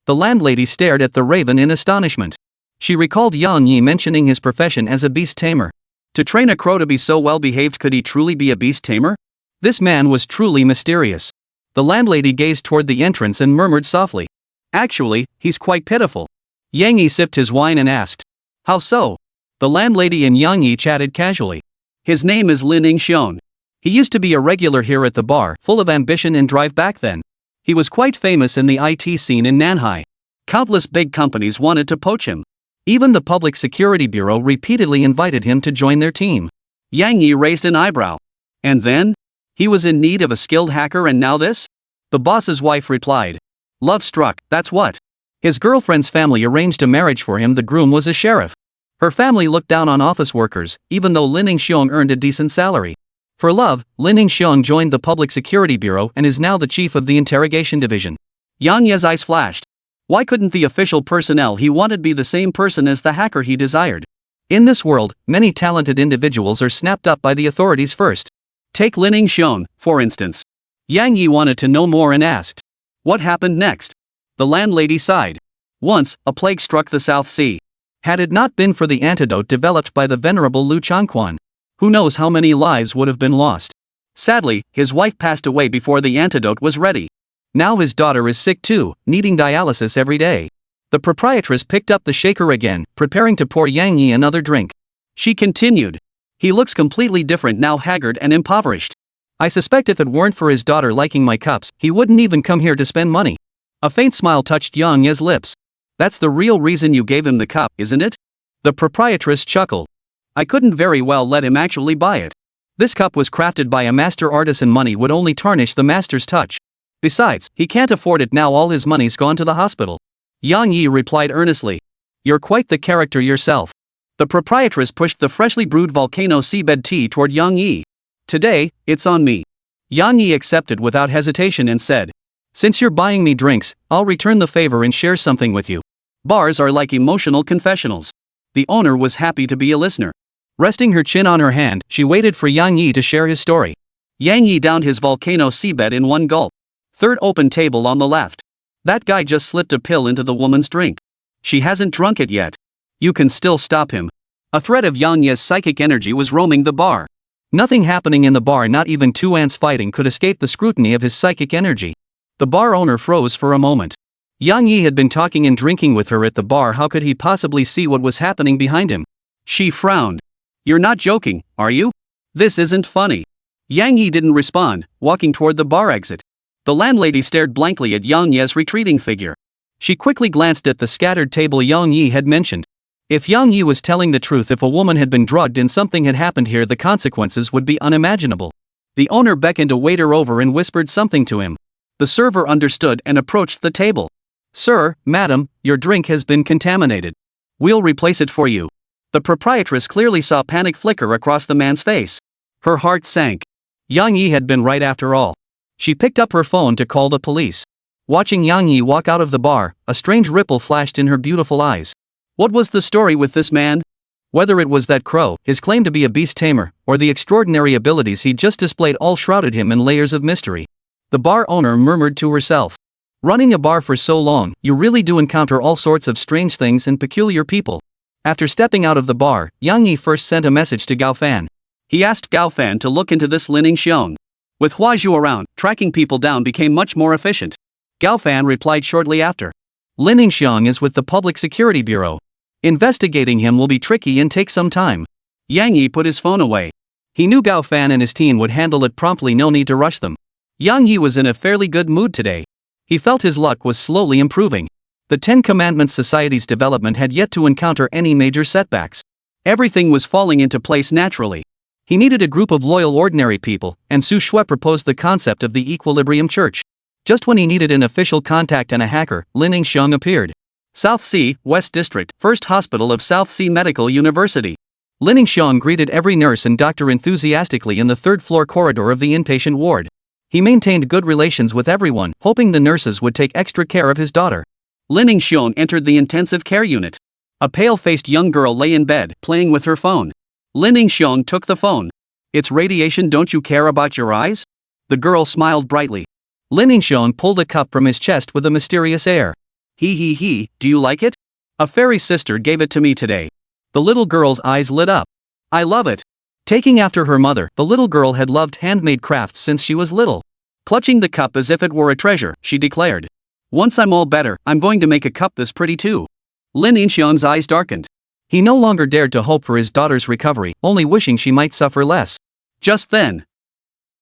The landlady stared at the raven in astonishment. She recalled Yang Yi mentioning his profession as a beast tamer. To train a crow to be so well behaved, could he truly be a beast tamer? This man was truly mysterious. The landlady gazed toward the entrance and murmured softly. Actually, he's quite pitiful. Yang Yi sipped his wine and asked. How so? The landlady and Yang Yi chatted casually. His name is Lin Xiong. He used to be a regular here at the bar, full of ambition and drive back then. He was quite famous in the IT scene in Nanhai. Countless big companies wanted to poach him. Even the Public Security Bureau repeatedly invited him to join their team. Yang Yi raised an eyebrow. And then? He was in need of a skilled hacker and now this? The boss's wife replied. Love struck, that's what. His girlfriend's family arranged a marriage for him. The groom was a sheriff. Her family looked down on office workers, even though Lin Xiong earned a decent salary. For love, Lin Xiong joined the Public Security Bureau and is now the chief of the interrogation division. Yang Yi's eyes flashed. Why couldn't the official personnel he wanted be the same person as the hacker he desired? In this world, many talented individuals are snapped up by the authorities first. Take Lin Xiong, for instance. Yang Yi wanted to know more and asked. What happened next? The landlady sighed. Once, a plague struck the South Sea. Had it not been for the antidote developed by the venerable Liu Changquan, who knows how many lives would have been lost. Sadly, his wife passed away before the antidote was ready. Now his daughter is sick too, needing dialysis every day. The proprietress picked up the shaker again, preparing to pour Yang Yi another drink. She continued. He looks completely different now, haggard and impoverished. I suspect if it weren't for his daughter liking my cups, he wouldn't even come here to spend money. A faint smile touched Yang Yi's lips. That's the real reason you gave him the cup, isn't it? The proprietress chuckled. I couldn't very well let him actually buy it. This cup was crafted by a master artist and money would only tarnish the master's touch. Besides, he can't afford it now, all his money's gone to the hospital. Yang Yi replied earnestly. You're quite the character yourself. The proprietress pushed the freshly brewed volcano seabed tea toward Yang Yi. Today, it's on me. Yang Yi accepted without hesitation and said. Since you're buying me drinks, I'll return the favor and share something with you. Bars are like emotional confessionals. The owner was happy to be a listener. Resting her chin on her hand, she waited for Yang Yi to share his story. Yang Yi downed his volcano seabed in one gulp. Third open table on the left. That guy just slipped a pill into the woman's drink. She hasn't drunk it yet. You can still stop him. A thread of Yang Yi's psychic energy was roaming the bar. Nothing happening in the bar, not even two ants fighting, could escape the scrutiny of his psychic energy. The bar owner froze for a moment. Yang Yi had been talking and drinking with her at the bar. How could he possibly see what was happening behind him? She frowned. You're not joking, are you? This isn't funny. Yang Yi didn't respond, walking toward the bar exit. The landlady stared blankly at Yang Yi's retreating figure. She quickly glanced at the scattered table Yang Yi had mentioned. If Yang Yi was telling the truth, if a woman had been drugged and something had happened here, the consequences would be unimaginable. The owner beckoned a waiter over and whispered something to him. The server understood and approached the table. Sir, madam, your drink has been contaminated. We'll replace it for you. The proprietress clearly saw panic flicker across the man's face. Her heart sank. Yang Yi had been right after all. She picked up her phone to call the police. Watching Yang Yi walk out of the bar, a strange ripple flashed in her beautiful eyes. What was the story with this man? Whether it was that crow, his claim to be a beast tamer, or the extraordinary abilities he just displayed, all shrouded him in layers of mystery. The bar owner murmured to herself. Running a bar for so long, you really do encounter all sorts of strange things and peculiar people. After stepping out of the bar, Yang Yi first sent a message to Gao Fan. He asked Gao Fan to look into this Lin Xiong. With Hua Zhu around, tracking people down became much more efficient. Gao Fan replied shortly after. Lin Xiong is with the Public Security Bureau. Investigating him will be tricky and take some time. Yang Yi put his phone away. He knew Gao Fan and his team would handle it promptly, no need to rush them. Yang Yi was in a fairly good mood today. He felt his luck was slowly improving. The Ten Commandments Society's development had yet to encounter any major setbacks. Everything was falling into place naturally. He needed a group of loyal ordinary people, and Su Shui proposed the concept of the Equilibrium Church. Just when he needed an official contact and a hacker, Lin Xiong appeared. South Sea, West District, First Hospital of South Sea Medical University. Lin Xiong greeted every nurse and doctor enthusiastically in the third-floor corridor of the inpatient ward. He maintained good relations with everyone, hoping the nurses would take extra care of his daughter. Lin Xiong entered the intensive care unit. A pale-faced young girl lay in bed, playing with her phone. Lin Xiong took the phone. It's radiation, don't you care about your eyes? The girl smiled brightly. Lin Xiong pulled a cup from his chest with a mysterious air. He, do you like it? A fairy sister gave it to me today. The little girl's eyes lit up. I love it. Taking after her mother, the little girl had loved handmade crafts since she was little. Clutching the cup as if it were a treasure, she declared. Once I'm all better, I'm going to make a cup this pretty too. Lin Xiong's eyes darkened. He no longer dared to hope for his daughter's recovery, only wishing she might suffer less. Just then,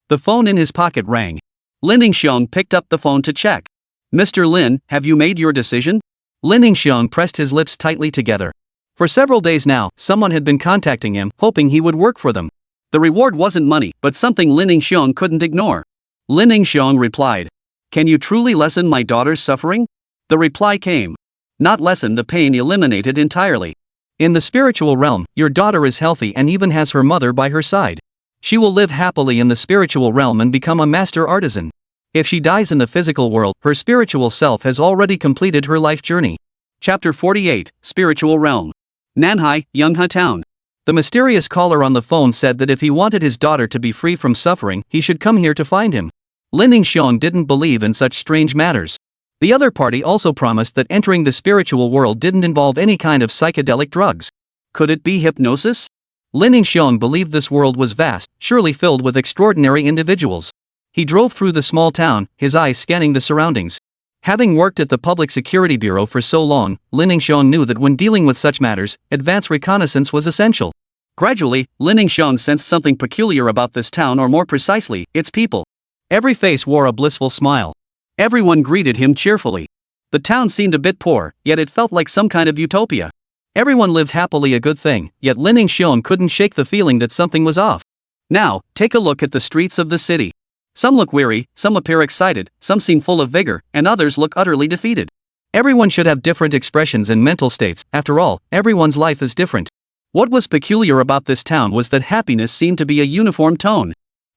the phone in his pocket rang. Lin Xiong picked up the phone to check. Mr. Lin, have you made your decision? Lin Xiong pressed his lips tightly together. For several days now, someone had been contacting him, hoping he would work for them. The reward wasn't money, but something Lin Xiong couldn't ignore. Lin Xiong replied. Can you truly lessen my daughter's suffering? The reply came. Not lessen the pain, eliminated entirely. In the spiritual realm, your daughter is healthy and even has her mother by her side. She will live happily in the spiritual realm and become a master artisan. If she dies in the physical world, her spiritual self has already completed her life journey. Chapter 48, Spiritual Realm. Nanhai, Yonghe Town. The mysterious caller on the phone said that if he wanted his daughter to be free from suffering, he should come here to find him. Lin Xiong didn't believe in such strange matters. The other party also promised that entering the spiritual world didn't involve any kind of psychedelic drugs. Could it be hypnosis? Lin Xiong believed this world was vast, surely filled with extraordinary individuals. He drove through the small town, his eyes scanning the surroundings. Having worked at the Public Security Bureau for so long, Lin Xiong knew that when dealing with such matters, advanced reconnaissance was essential. Gradually, Lin Xiong sensed something peculiar about this town, or more precisely, its people. Every face wore a blissful smile. Everyone greeted him cheerfully. The town seemed a bit poor, yet it felt like some kind of utopia. Everyone lived happily, a good thing, yet Lin Xiong couldn't shake the feeling that something was off. Now, take a look at the streets of the city. Some look weary, some appear excited, some seem full of vigor, and others look utterly defeated. Everyone should have different expressions and mental states. After all, everyone's life is different. What was peculiar about this town was that happiness seemed to be a uniform tone.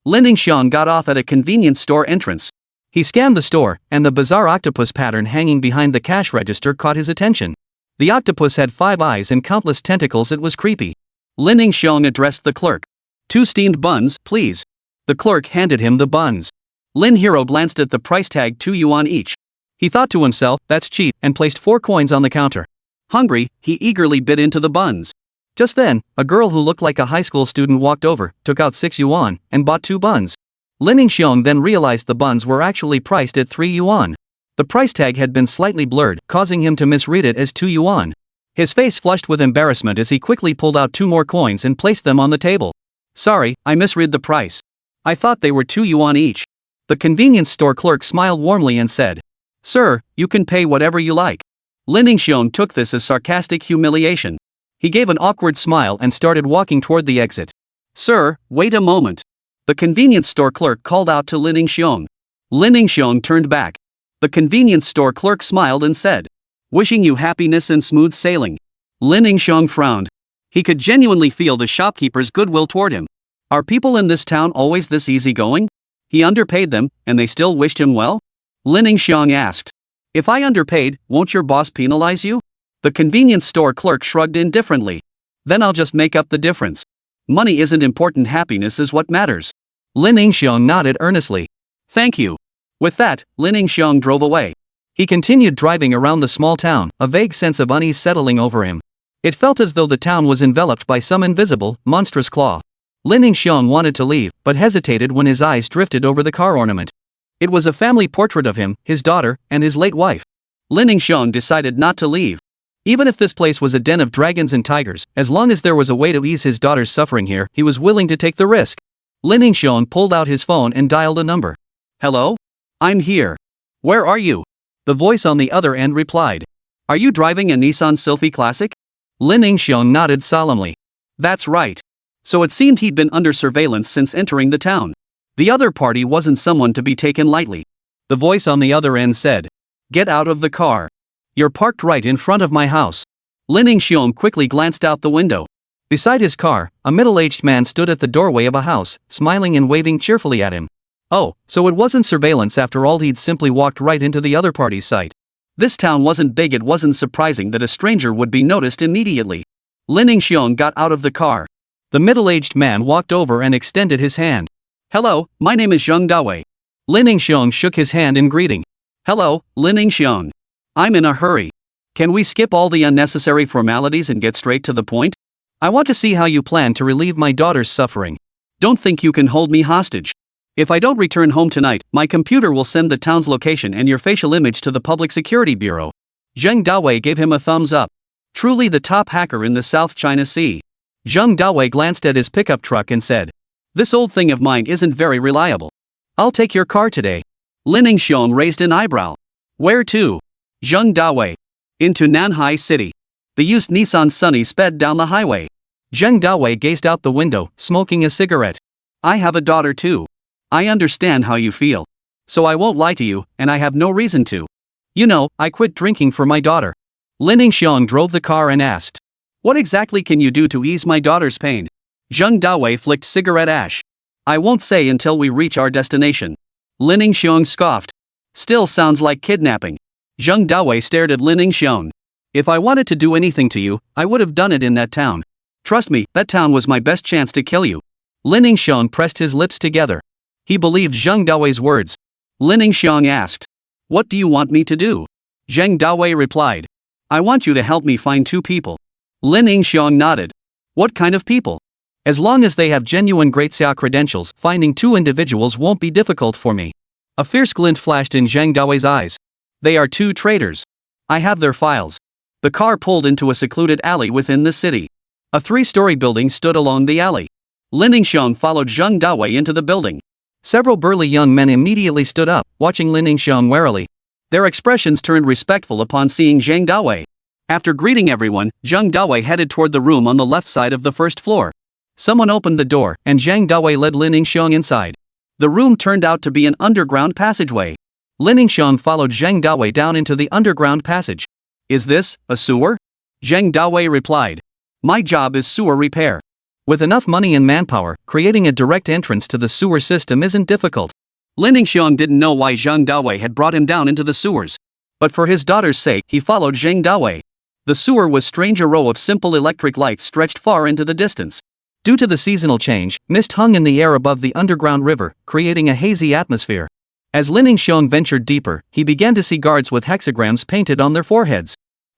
Lin Xiong got off at a convenience store entrance. He scanned the store, and the bizarre octopus pattern hanging behind the cash register caught his attention. The octopus had 5 eyes and countless tentacles. It was creepy. Lin Xiong addressed the clerk. 2 steamed buns, please. The clerk handed him the buns. Lin Hero glanced at the price tag, 2 yuan each. He thought to himself, that's cheap, and placed 4 coins on the counter. Hungry, he eagerly bit into the buns. Just then, a girl who looked like a high school student walked over, took out 6 yuan, and bought 2 buns. Lin Xiong then realized the buns were actually priced at 3 yuan. The price tag had been slightly blurred, causing him to misread it as 2 yuan. His face flushed with embarrassment as he quickly pulled out 2 more coins and placed them on the table. Sorry, I misread the price. I thought they were 2 yuan each. The convenience store clerk smiled warmly and said, Sir, you can pay whatever you like. Lin Xiong took this as sarcastic humiliation. He gave an awkward smile and started walking toward the exit. Sir, wait a moment. The convenience store clerk called out to Lin Xiong. Lin Xiong turned back. The convenience store clerk smiled and said, Wishing you happiness and smooth sailing. Lin Xiong frowned. He could genuinely feel the shopkeeper's goodwill toward him. Are people in this town always this easygoing? He underpaid them, and they still wished him well? Lin Xiong asked. If I underpaid, won't your boss penalize you? The convenience store clerk shrugged indifferently. Then I'll just make up the difference. Money isn't important, happiness is what matters. Lin Xiong nodded earnestly. Thank you. With that, Lin Xiong drove away. He continued driving around the small town, a vague sense of unease settling over him. It felt as though the town was enveloped by some invisible, monstrous claw. Lin Xiong wanted to leave, but hesitated when his eyes drifted over the car ornament. It was a family portrait of him, his daughter, and his late wife. Lin Xiong decided not to leave. Even if this place was a den of dragons and tigers, as long as there was a way to ease his daughter's suffering here, he was willing to take the risk. Lin Xiong pulled out his phone and dialed a number. Hello? I'm here. Where are you? The voice on the other end replied. Are you driving a Nissan Sylphy Classic? Lin Xiong nodded solemnly. That's right. So it seemed he'd been under surveillance since entering the town. The other party wasn't someone to be taken lightly. The voice on the other end said. Get out of the car. You're parked right in front of my house. Lin Xiong quickly glanced out the window. Beside his car, a middle-aged man stood at the doorway of a house, smiling and waving cheerfully at him. Oh, so it wasn't surveillance after all, he'd simply walked right into the other party's sight. This town wasn't big, it wasn't surprising that a stranger would be noticed immediately. Lin Xiong got out of the car. The middle-aged man walked over and extended his hand. Hello, my name is Zheng Dawei. Lin Xiong shook his hand in greeting. Hello, Lin Xiong. I'm in a hurry. Can we skip all the unnecessary formalities and get straight to the point? I want to see how you plan to relieve my daughter's suffering. Don't think you can hold me hostage. If I don't return home tonight, my computer will send the town's location and your facial image to the Public Security Bureau. Zheng Dawei gave him a thumbs up. Truly the top hacker in the South China Sea. Zheng Dawei glanced at his pickup truck and said, this old thing of mine isn't very reliable. I'll take your car today. Lin Xiong raised an eyebrow. Where to? Zheng Dawei. Into Nanhai City. The used Nissan Sunny sped down the highway. Zheng Dawei gazed out the window, smoking a cigarette. I have a daughter too. I understand how you feel. So I won't lie to you, and I have no reason to. You know, I quit drinking for my daughter. Lin Xiong drove the car and asked. What exactly can you do to ease my daughter's pain? Zheng Dawei flicked cigarette ash. I won't say until we reach our destination. Lin Xiong scoffed. Still sounds like kidnapping. Zheng Dawei stared at Lin Xiong. If I wanted to do anything to you, I would have done it in that town. Trust me, that town was my best chance to kill you. Lin Xiong pressed his lips together. He believed Zheng Dawei's words. Lin Xiong asked. What do you want me to do? Zheng Dawei replied. I want you to help me find two people. Lin Xiong nodded. What kind of people? As long as they have genuine Great Xia credentials, finding two individuals won't be difficult for me. A fierce glint flashed in Zheng Dawei's eyes. They are two traitors. I have their files. The car pulled into a secluded alley within the city. A 3-story building stood along the alley. Lin Xiong followed Zheng Dawei into the building. Several burly young men immediately stood up, watching Lin Xiong warily. Their expressions turned respectful upon seeing Zheng Dawei. After greeting everyone, Zheng Dawei headed toward the room on the left side of the first floor. Someone opened the door, and Zheng Dawei led Lin Xiong inside. The room turned out to be an underground passageway. Lin Xiong followed Zheng Dawei down into the underground passage. Is this a sewer? Zheng Dawei replied. My job is sewer repair. With enough money and manpower, creating a direct entrance to the sewer system isn't difficult. Lin Xiong didn't know why Zheng Dawei had brought him down into the sewers. But for his daughter's sake, he followed Zheng Dawei. The sewer was strange, a row of simple electric lights stretched far into the distance. Due to the seasonal change, mist hung in the air above the underground river, creating a hazy atmosphere. As Lin Xiong ventured deeper, he began to see guards with hexagrams painted on their foreheads.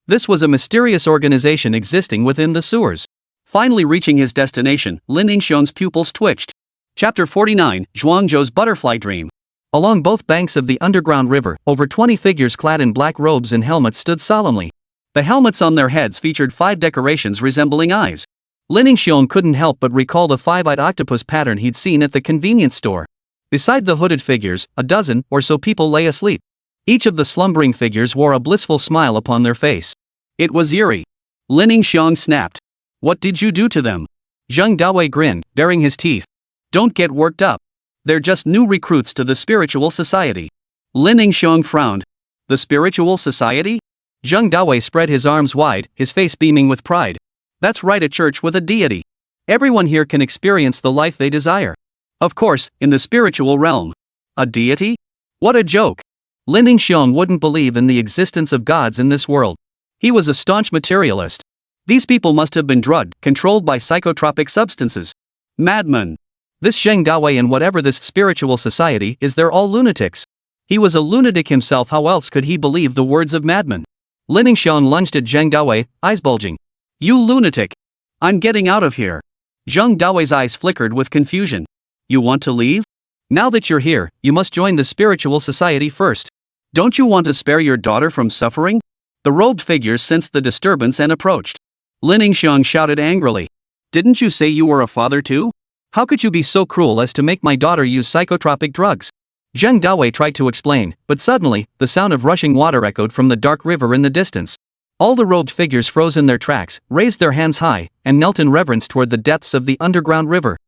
This was a mysterious organization existing within the sewers. Finally reaching his destination, Lin Xiong's pupils twitched. Chapter 49, Zhuangzhou's Butterfly Dream. Along both banks of the underground river, over 20 figures clad in black robes and helmets stood solemnly. The helmets on their heads featured 5 decorations resembling eyes. Lin Xiong couldn't help but recall the 5-eyed octopus pattern he'd seen at the convenience store. Beside the hooded figures, a dozen or so people lay asleep. Each of the slumbering figures wore a blissful smile upon their face. It was eerie. Lin Xiong snapped. What did you do to them? Zheng Dawei grinned, baring his teeth. Don't get worked up. They're just new recruits to the spiritual society. Lin Xiong frowned. The spiritual society? Zheng Dawei spread his arms wide, his face beaming with pride. That's right, a church with a deity. Everyone here can experience the life they desire. Of course, in the spiritual realm. A deity? What a joke. Lin Xiong wouldn't believe in the existence of gods in this world. He was a staunch materialist. These people must have been drugged, controlled by psychotropic substances. Madmen. This Shengde and whatever this spiritual society is, they're all lunatics. He was a lunatic himself, how else could he believe the words of madmen? Lin Xiong lunged at Zheng Dawei, eyes bulging. You lunatic! I'm getting out of here. Zheng Dawei's eyes flickered with confusion. You want to leave? Now that you're here, you must join the spiritual society first. Don't you want to spare your daughter from suffering? The robed figures sensed the disturbance and approached. Lin Xiong shouted angrily. Didn't you say you were a father too? How could you be so cruel as to make my daughter use psychotropic drugs? Zheng Dawei tried to explain, but suddenly, the sound of rushing water echoed from the dark river in the distance. All the robed figures froze in their tracks, raised their hands high, and knelt in reverence toward the depths of the underground river.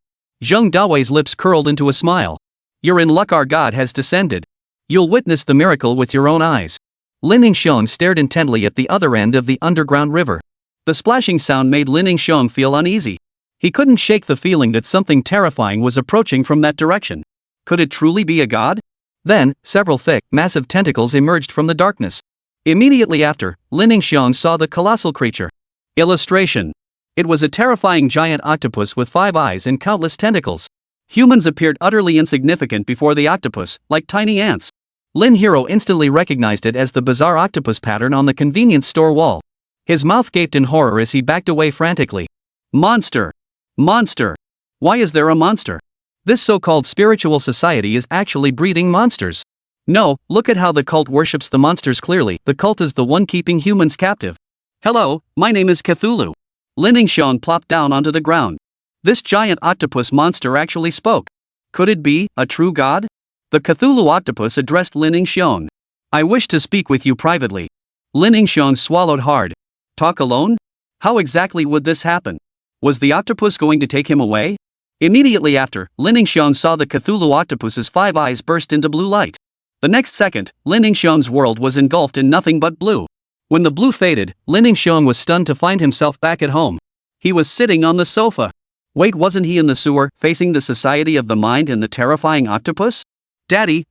Zheng Dawei's lips curled into a smile. You're in luck, our god has descended. You'll witness the miracle with your own eyes. Lin Xiong stared intently at the other end of the underground river. The splashing sound made Lin Xiong feel uneasy. He couldn't shake the feeling that something terrifying was approaching from that direction. Could it truly be a god? Then, several thick, massive tentacles emerged from the darkness. Immediately after, Lin Xiong saw the colossal creature. Illustration. It was a terrifying giant octopus with 5 eyes and countless tentacles. Humans appeared utterly insignificant before the octopus, like tiny ants. Lin Hero instantly recognized it as the bizarre octopus pattern on the convenience store wall. His mouth gaped in horror as he backed away frantically. Monster! Monster! Why is there a monster? This so-called spiritual society is actually breeding monsters. No, look at how the cult worships the monsters. Clearly, the cult is the one keeping humans captive. Hello, my name is Cthulhu. Lin Xiong plopped down onto the ground. This giant octopus monster actually spoke. Could it be a true god? The Cthulhu octopus addressed Lin Xiong. I wish to speak with you privately. Lin Xiong swallowed hard. Talk alone? How exactly would this happen? Was the octopus going to take him away? Immediately after, Lin Xiong saw the Cthulhu octopus's 5 eyes burst into blue light. The next second, Lin Xiong's world was engulfed in nothing but blue. When the blue faded, Lin Xiong was stunned to find himself back at home. He was sitting on the sofa. Wait, wasn't he in the sewer, facing the Society of the Mind and the terrifying octopus? Daddy,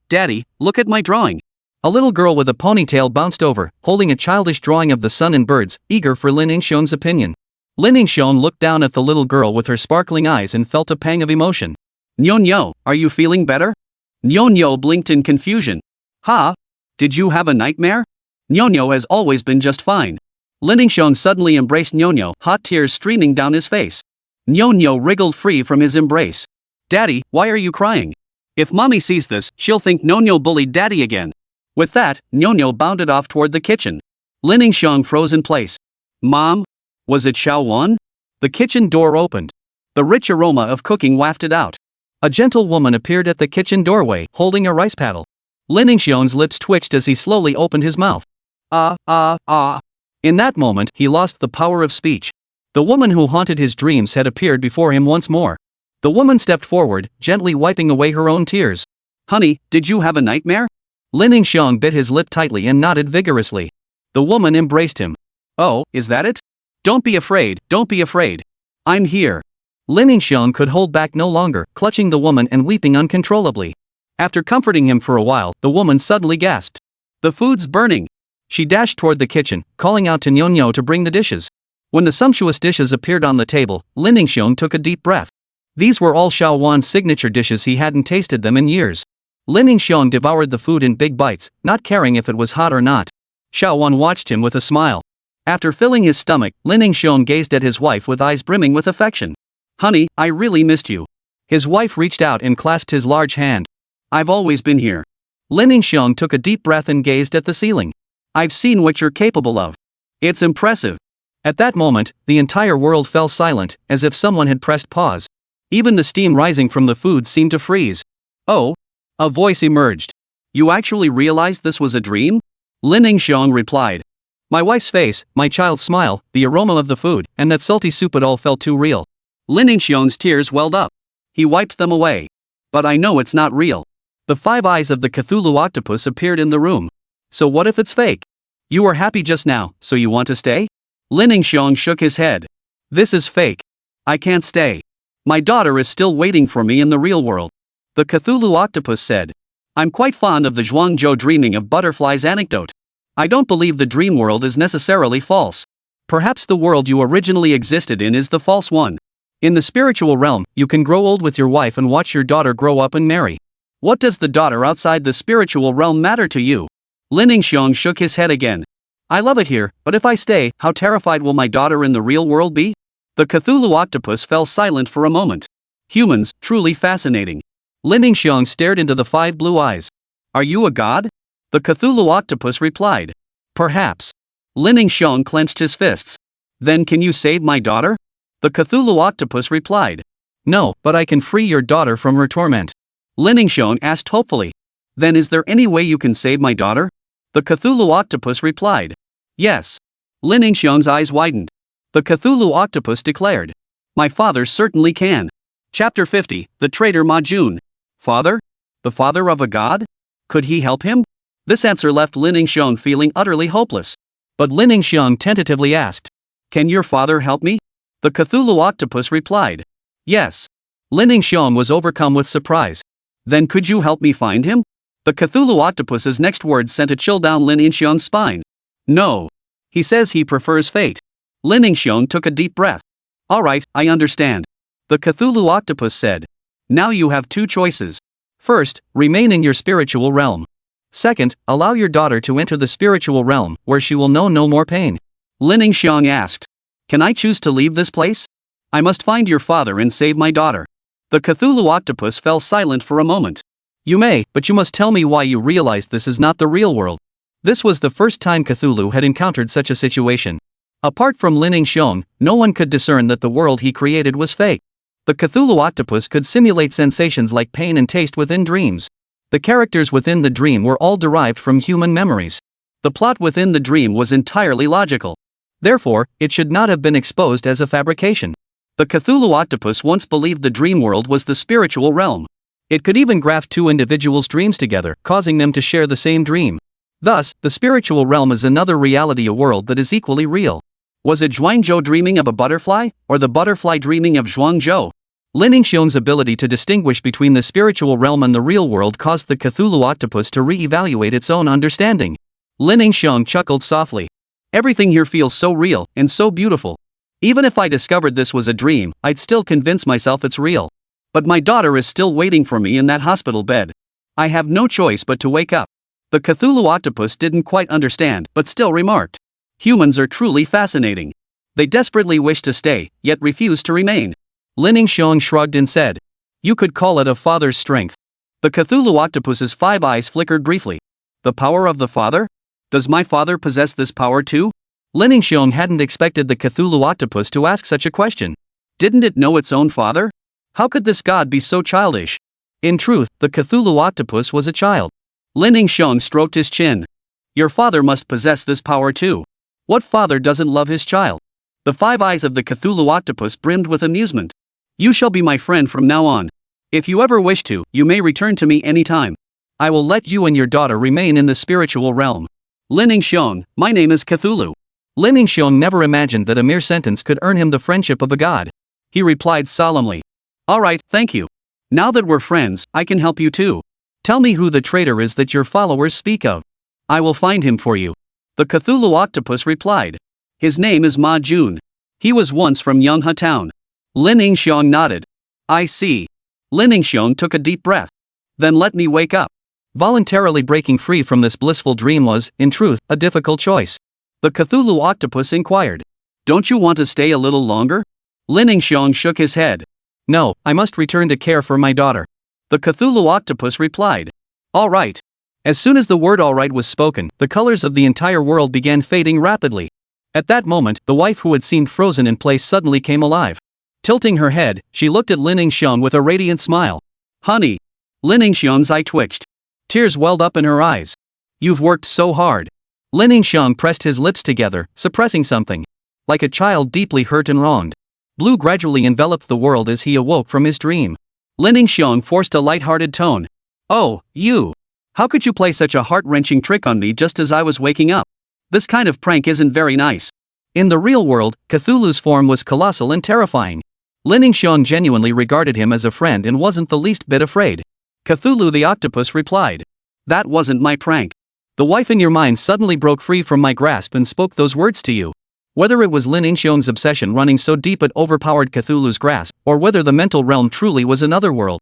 look at my drawing. A little girl with a ponytail bounced over, holding a childish drawing of the sun and birds, eager for Lin Xiong's opinion. Lin Xiong looked down at the little girl with her sparkling eyes and felt a pang of emotion. Nyo, are you feeling better? Nyo blinked in confusion. Ha? Did you have a nightmare? Nyo has always been just fine. Lin Xiong suddenly embraced Nyo, hot tears streaming down his face. Nyo wriggled free from his embrace. Daddy, why are you crying? If mommy sees this, she'll think Nyo bullied daddy again. With that, Nyo bounded off toward the kitchen. Lin Xiong froze in place. Mom? Was it Xiaowan? The kitchen door opened. The rich aroma of cooking wafted out. A gentle woman appeared at the kitchen doorway, holding a rice paddle. Lin Xiong's lips twitched as he slowly opened his mouth. In that moment, he lost the power of speech. The woman who haunted his dreams had appeared before him once more. The woman stepped forward, gently wiping away her own tears. Honey, did you have a nightmare? Lin Xiong bit his lip tightly and nodded vigorously. The woman embraced him. Oh, is that it? Don't be afraid. I'm here. Lin Xiong could hold back no longer, clutching the woman and weeping uncontrollably. After comforting him for a while, the woman suddenly gasped. The food's burning. She dashed toward the kitchen, calling out to Nyo to bring the dishes. When the sumptuous dishes appeared on the table, Lin Xiong took a deep breath. These were all Xiaowan's signature dishes. He hadn't tasted them in years. Lin Xiong devoured the food in big bites, not caring if it was hot or not. Xiaowan watched him with a smile. After filling his stomach, Lin Xiong gazed at his wife with eyes brimming with affection. Honey, I really missed you. His wife reached out and clasped his large hand. I've always been here. Lin Xiong took a deep breath and gazed at the ceiling. I've seen what you're capable of. It's impressive. At that moment, the entire world fell silent, as if someone had pressed pause. Even the steam rising from the food seemed to freeze. Oh? A voice emerged. You actually realized this was a dream? Lin Xiong replied. My wife's face, my child's smile, the aroma of the food, and that salty soup, it all felt too real. Lin Xiong's tears welled up. He wiped them away. But I know it's not real. The 5 eyes of the Cthulhu octopus appeared in the room. So what if it's fake? You were happy just now, so you want to stay? Lin Xiong shook his head. This is fake. I can't stay. My daughter is still waiting for me in the real world. The Cthulhu octopus said. I'm quite fond of the Zhuangzhou dreaming of butterflies anecdote. I don't believe the dream world is necessarily false. Perhaps the world you originally existed in is the false one. In the spiritual realm, you can grow old with your wife and watch your daughter grow up and marry. What does the daughter outside the spiritual realm matter to you? Lin Yingxiong shook his head again. I love it here, but if I stay, how terrified will my daughter in the real world be? The Cthulhu octopus fell silent for a moment. Humans, truly fascinating. Lin Yingxiong stared into the 5 blue eyes. Are you a god? The Cthulhu octopus replied. Perhaps. Lin Yingxiong clenched his fists. Then can you save my daughter? The Cthulhu octopus replied. No, but I can free your daughter from her torment. Lin Yingxiong asked hopefully. Then is there any way you can save my daughter? The Cthulhu octopus replied. Yes. Lin Yingxiong's eyes widened. The Cthulhu octopus declared. My father certainly can. Chapter 50, The Traitor Ma Jun. Father? The father of a god? Could he help him? This answer left Lin Yingxiong feeling utterly hopeless. But Lin Yingxiong tentatively asked. Can your father help me? The Cthulhu octopus replied. Yes. Lin Yingxiong was overcome with surprise. Then could you help me find him? The Cthulhu octopus's next words sent a chill down Lin Yingxiong's spine. No. He says he prefers fate. Lin Yingxiong took a deep breath. Alright, I understand. The Cthulhu octopus said. Now you have 2 choices. First, remain in your spiritual realm. Second, allow your daughter to enter the spiritual realm, where she will know no more pain. Lin Yingxiong asked. Can I choose to leave this place? I must find your father and save my daughter. The Cthulhu octopus fell silent for a moment. You may, but you must tell me why you realized this is not the real world. This was the first time Cthulhu had encountered such a situation. Apart from Lin Yingxiong, no one could discern that the world he created was fake. The Cthulhu octopus could simulate sensations like pain and taste within dreams. The characters within the dream were all derived from human memories. The plot within the dream was entirely logical. Therefore, it should not have been exposed as a fabrication. The Cthulhu octopus once believed the dream world was the spiritual realm. It could even graft 2 individuals' dreams together, causing them to share the same dream. Thus, the spiritual realm is another reality, a world that is equally real. Was it Zhuangzhou dreaming of a butterfly, or the butterfly dreaming of Zhuangzhou? Lin Yingxiong's ability to distinguish between the spiritual realm and the real world caused the Cthulhu octopus to re-evaluate its own understanding. Lin Yingxiong chuckled softly. Everything here feels so real, and so beautiful. Even if I discovered this was a dream, I'd still convince myself it's real. But my daughter is still waiting for me in that hospital bed. I have no choice but to wake up. The Cthulhu octopus didn't quite understand, but still remarked. Humans are truly fascinating. They desperately wish to stay, yet refuse to remain. Lin Yingxiong shrugged and said. You could call it a father's strength. The Cthulhu octopus's 5 eyes flickered briefly. The power of the father? Does my father possess this power too? Lin Yingxiong hadn't expected the Cthulhu octopus to ask such a question. Didn't it know its own father? How could this god be so childish? In truth, the Cthulhu octopus was a child. Lin Yingxiong stroked his chin. Your father must possess this power too. What father doesn't love his child? The 5 eyes of the Cthulhu octopus brimmed with amusement. You shall be my friend from now on. If you ever wish to, you may return to me anytime. I will let you and your daughter remain in the spiritual realm. Lin Yingxiong, my name is Cthulhu. Lin Yingxiong never imagined that a mere sentence could earn him the friendship of a god. He replied solemnly. Alright, thank you. Now that we're friends, I can help you too. Tell me who the traitor is that your followers speak of. I will find him for you. The Cthulhu octopus replied. His name is Ma Jun. He was once from Yonghe town. Lin Yingxiong nodded. I see. Lin Yingxiong took a deep breath. Then let me wake up. Voluntarily breaking free from this blissful dream was, in truth, a difficult choice. The Cthulhu octopus inquired. Don't you want to stay a little longer? Lin Yingxiong shook his head. No, I must return to care for my daughter. The Cthulhu octopus replied. All right. As soon as the word all right was spoken, the colors of the entire world began fading rapidly. At that moment, the wife who had seemed frozen in place suddenly came alive. Tilting her head, she looked at Lin Yingxiong with a radiant smile. Honey. Lin Yingxiong's eye twitched. Tears welled up in her eyes. You've worked so hard. Lin Yingxiong pressed his lips together, suppressing something. Like a child deeply hurt and wronged. Blue gradually enveloped the world as he awoke from his dream. Lin Yingxiong forced a light-hearted tone. Oh, you. How could you play such a heart-wrenching trick on me just as I was waking up? This kind of prank isn't very nice. In the real world, Cthulhu's form was colossal and terrifying. Lin Yingxiong genuinely regarded him as a friend and wasn't the least bit afraid. Cthulhu the octopus replied, "That wasn't my prank. The wife in your mind suddenly broke free from my grasp and spoke those words to you." Whether it was Lin Yingxiong's obsession running so deep it overpowered Cthulhu's grasp, or whether the mental realm truly was another world.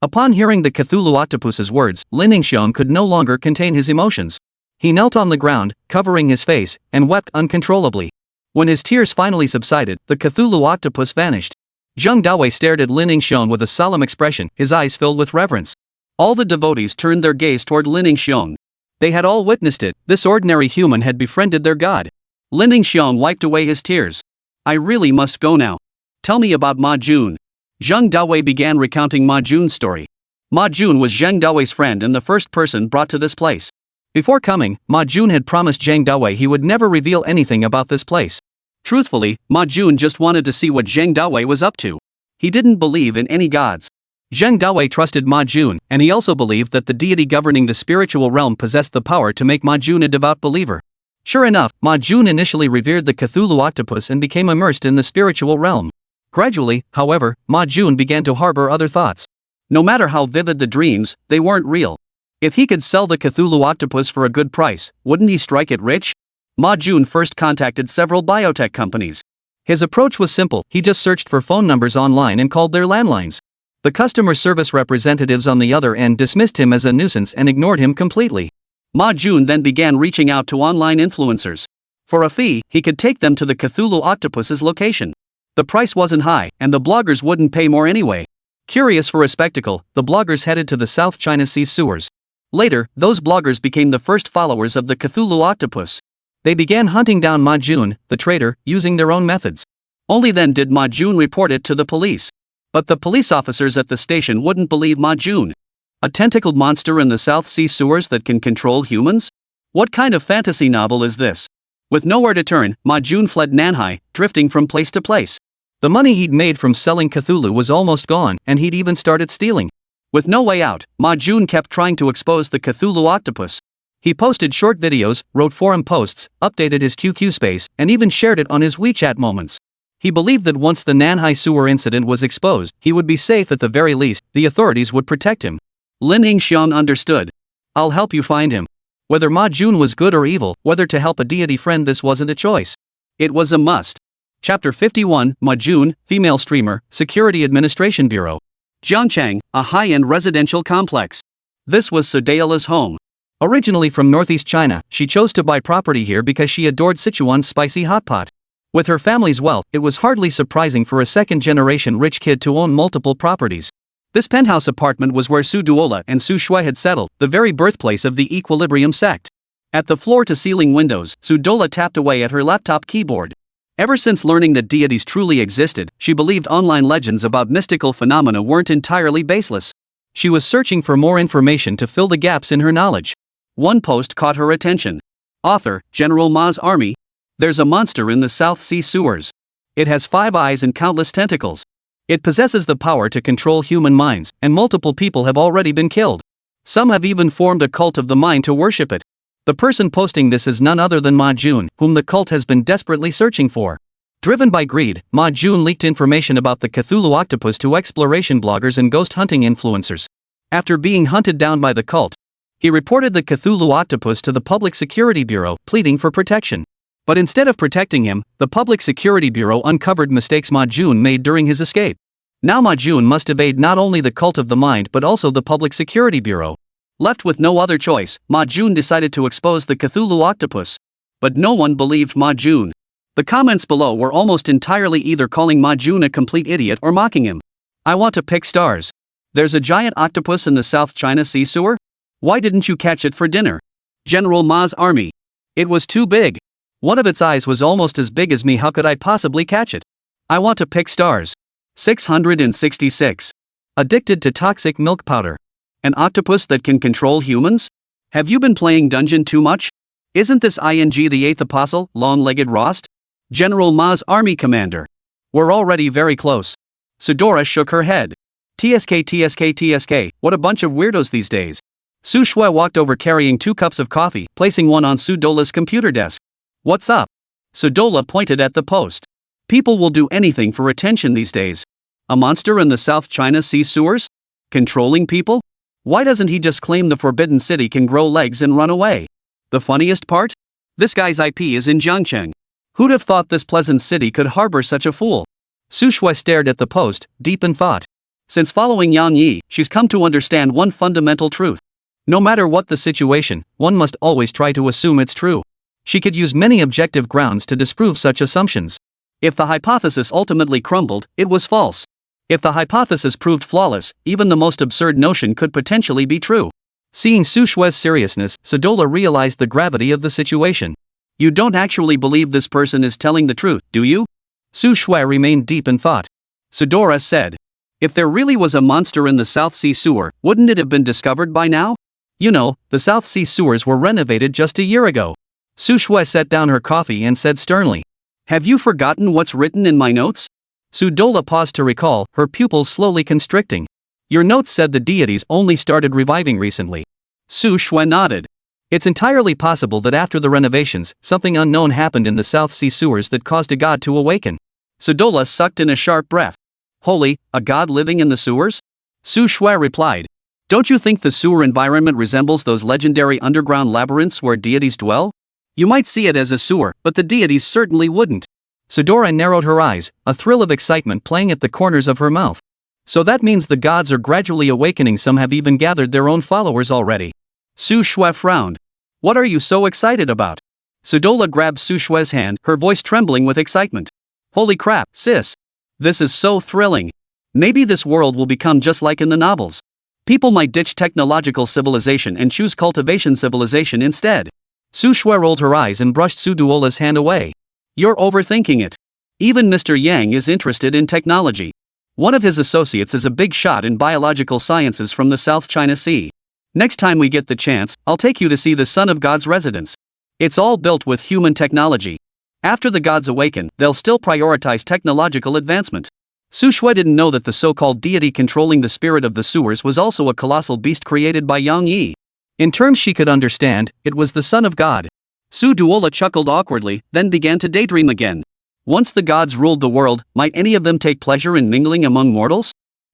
Upon hearing the Cthulhu octopus's words, Lin Yingxiong could no longer contain his emotions. He knelt on the ground, covering his face, and wept uncontrollably. When his tears finally subsided, the Cthulhu octopus vanished. Zheng Dawei stared at Lin Yingxiong with a solemn expression, his eyes filled with reverence. All the devotees turned their gaze toward Lin Yingxiong. They had all witnessed it, this ordinary human had befriended their god. Lin Yingxiong wiped away his tears. "I really must go now. Tell me about Ma Jun." Zheng Dawei began recounting Ma Jun's story. Ma Jun was Zheng Dawei's friend and the first person brought to this place. Before coming, Ma Jun had promised Zheng Dawei he would never reveal anything about this place. Truthfully, Ma Jun just wanted to see what Zheng Dawei was up to. He didn't believe in any gods. Zheng Dawei trusted Ma Jun, and he also believed that the deity governing the spiritual realm possessed the power to make Ma Jun a devout believer. Sure enough, Ma Jun initially revered the Cthulhu octopus and became immersed in the spiritual realm. Gradually, however, Ma Jun began to harbor other thoughts. No matter how vivid the dreams, they weren't real. If he could sell the Cthulhu octopus for a good price, wouldn't he strike it rich? Ma Jun first contacted several biotech companies. His approach was simple, he just searched for phone numbers online and called their landlines. The customer service representatives on the other end dismissed him as a nuisance and ignored him completely. Ma Jun then began reaching out to online influencers. For a fee, he could take them to the Cthulhu octopus's location. The price wasn't high, and the bloggers wouldn't pay more anyway. Curious for a spectacle, the bloggers headed to the South China Sea sewers. Later, those bloggers became the first followers of the Cthulhu octopus. They began hunting down Ma Jun, the traitor, using their own methods. Only then did Ma Jun report it to the police. But the police officers at the station wouldn't believe Ma Jun. A tentacled monster in the South Sea sewers that can control humans? What kind of fantasy novel is this? With nowhere to turn, Ma Jun fled Nanhai, drifting from place to place. The money he'd made from selling Cthulhu was almost gone, and he'd even started stealing. With no way out, Ma Jun kept trying to expose the Cthulhu octopus. He posted short videos, wrote forum posts, updated his QQ space, and even shared it on his WeChat moments. He believed that once the Nanhai sewer incident was exposed, he would be safe. At the very least, the authorities would protect him. Lin Yingxiong understood. "I'll help you find him." Whether Ma Jun was good or evil, whether to help a deity friend, this wasn't a choice. It was a must. Chapter 51, Ma Jun, female streamer, Security Administration Bureau. Jiangchang, a high-end residential complex. This was Sudayala's home. Originally from northeast China, she chose to buy property here because she adored Sichuan's spicy hot pot. With her family's wealth, it was hardly surprising for a second-generation rich kid to own multiple properties. This penthouse apartment was where Su Duola and Su Shui had settled, the very birthplace of the Equilibrium sect. At the floor-to-ceiling windows, Su Dola tapped away at her laptop keyboard. Ever since learning that deities truly existed, she believed online legends about mystical phenomena weren't entirely baseless. She was searching for more information to fill the gaps in her knowledge. One post caught her attention. Author, General Ma's Army. There's a monster in the South Sea sewers. It has 5 eyes and countless tentacles. It possesses the power to control human minds, and multiple people have already been killed. Some have even formed a cult of the mind to worship it. The person posting this is none other than Ma Jun, whom the cult has been desperately searching for. Driven by greed, Ma Jun leaked information about the Cthulhu octopus to exploration bloggers and ghost hunting influencers. After being hunted down by the cult, he reported the Cthulhu octopus to the Public Security Bureau, pleading for protection. But instead of protecting him, the Public Security Bureau uncovered mistakes Ma Jun made during his escape. Now Ma Jun must evade not only the cult of the mind but also the Public Security Bureau. Left with no other choice, Ma Jun decided to expose the Cthulhu octopus. But no one believed Ma Jun. The comments below were almost entirely either calling Ma Jun a complete idiot or mocking him. "I want to pick stars. There's a giant octopus in the South China Sea sewer? Why didn't you catch it for dinner? General Ma's Army. It was too big. One of its eyes was almost as big as me. How could I possibly catch it? I want to pick stars." 666. Addicted to toxic milk powder. An octopus that can control humans? Have you been playing Dungeon too much? Isn't this ing the 8th apostle, long-legged Rost? General Ma's Army Commander. We're already very close. Sudora shook her head. TSK, what a bunch of weirdos these days. Su Shui walked over carrying 2 cups of coffee, placing one on Su Dola's computer desk. "What's up?" Sudola pointed at the post. People will do anything for attention these days. A monster in the South China Sea sewers? Controlling people? Why doesn't he just claim the Forbidden City can grow legs and run away? The funniest part? This guy's IP is in Jiangcheng. Who'd have thought this pleasant city could harbor such a fool? Su Shui stared at the post, deep in thought. Since following Yang Yi, she's come to understand one fundamental truth. No matter what the situation, one must always try to assume it's true. She could use many objective grounds to disprove such assumptions. If the hypothesis ultimately crumbled, it was false. If the hypothesis proved flawless, even the most absurd notion could potentially be true. Seeing Su Shui's seriousness, Sudola realized the gravity of the situation. You don't actually believe this person is telling the truth, do you? Su Shui remained deep in thought. Sudora said. If there really was a monster in the South Sea sewer, wouldn't it have been discovered by now? You know, the South Sea sewers were renovated just a year ago. Su Shui set down her coffee and said sternly. Have you forgotten what's written in my notes? Sudola paused to recall, her pupils slowly constricting. Your notes said the deities only started reviving recently. Su Shui nodded. It's entirely possible that after the renovations, something unknown happened in the South Sea sewers that caused a god to awaken. Sudola sucked in a sharp breath. Holy, a god living in the sewers? Su Shui replied. Don't you think the sewer environment resembles those legendary underground labyrinths where deities dwell? You might see it as a sewer, but the deities certainly wouldn't. Sudora narrowed her eyes, a thrill of excitement playing at the corners of her mouth. So that means the gods are gradually awakening. Some have even gathered their own followers already. Su Shui frowned. What are you so excited about? Sudola grabbed Su Shui's hand, her voice trembling with excitement. Holy crap, sis. This is so thrilling. Maybe this world will become just like in the novels. People might ditch technological civilization and choose cultivation civilization instead. Su Shui rolled her eyes and brushed Suduola's hand away. You're overthinking it. Even Mr. Yang is interested in technology. One of his associates is a big shot in biological sciences from the South China Sea. Next time we get the chance, I'll take you to see the Son of God's residence. It's all built with human technology. After the gods awaken, they'll still prioritize technological advancement. Su Shui didn't know that the so-called deity controlling the spirit of the sewers was also a colossal beast created by Yang Yi. In terms she could understand, it was the Son of God. Suduola chuckled awkwardly, then began to daydream again. Once the gods ruled the world, might any of them take pleasure in mingling among mortals?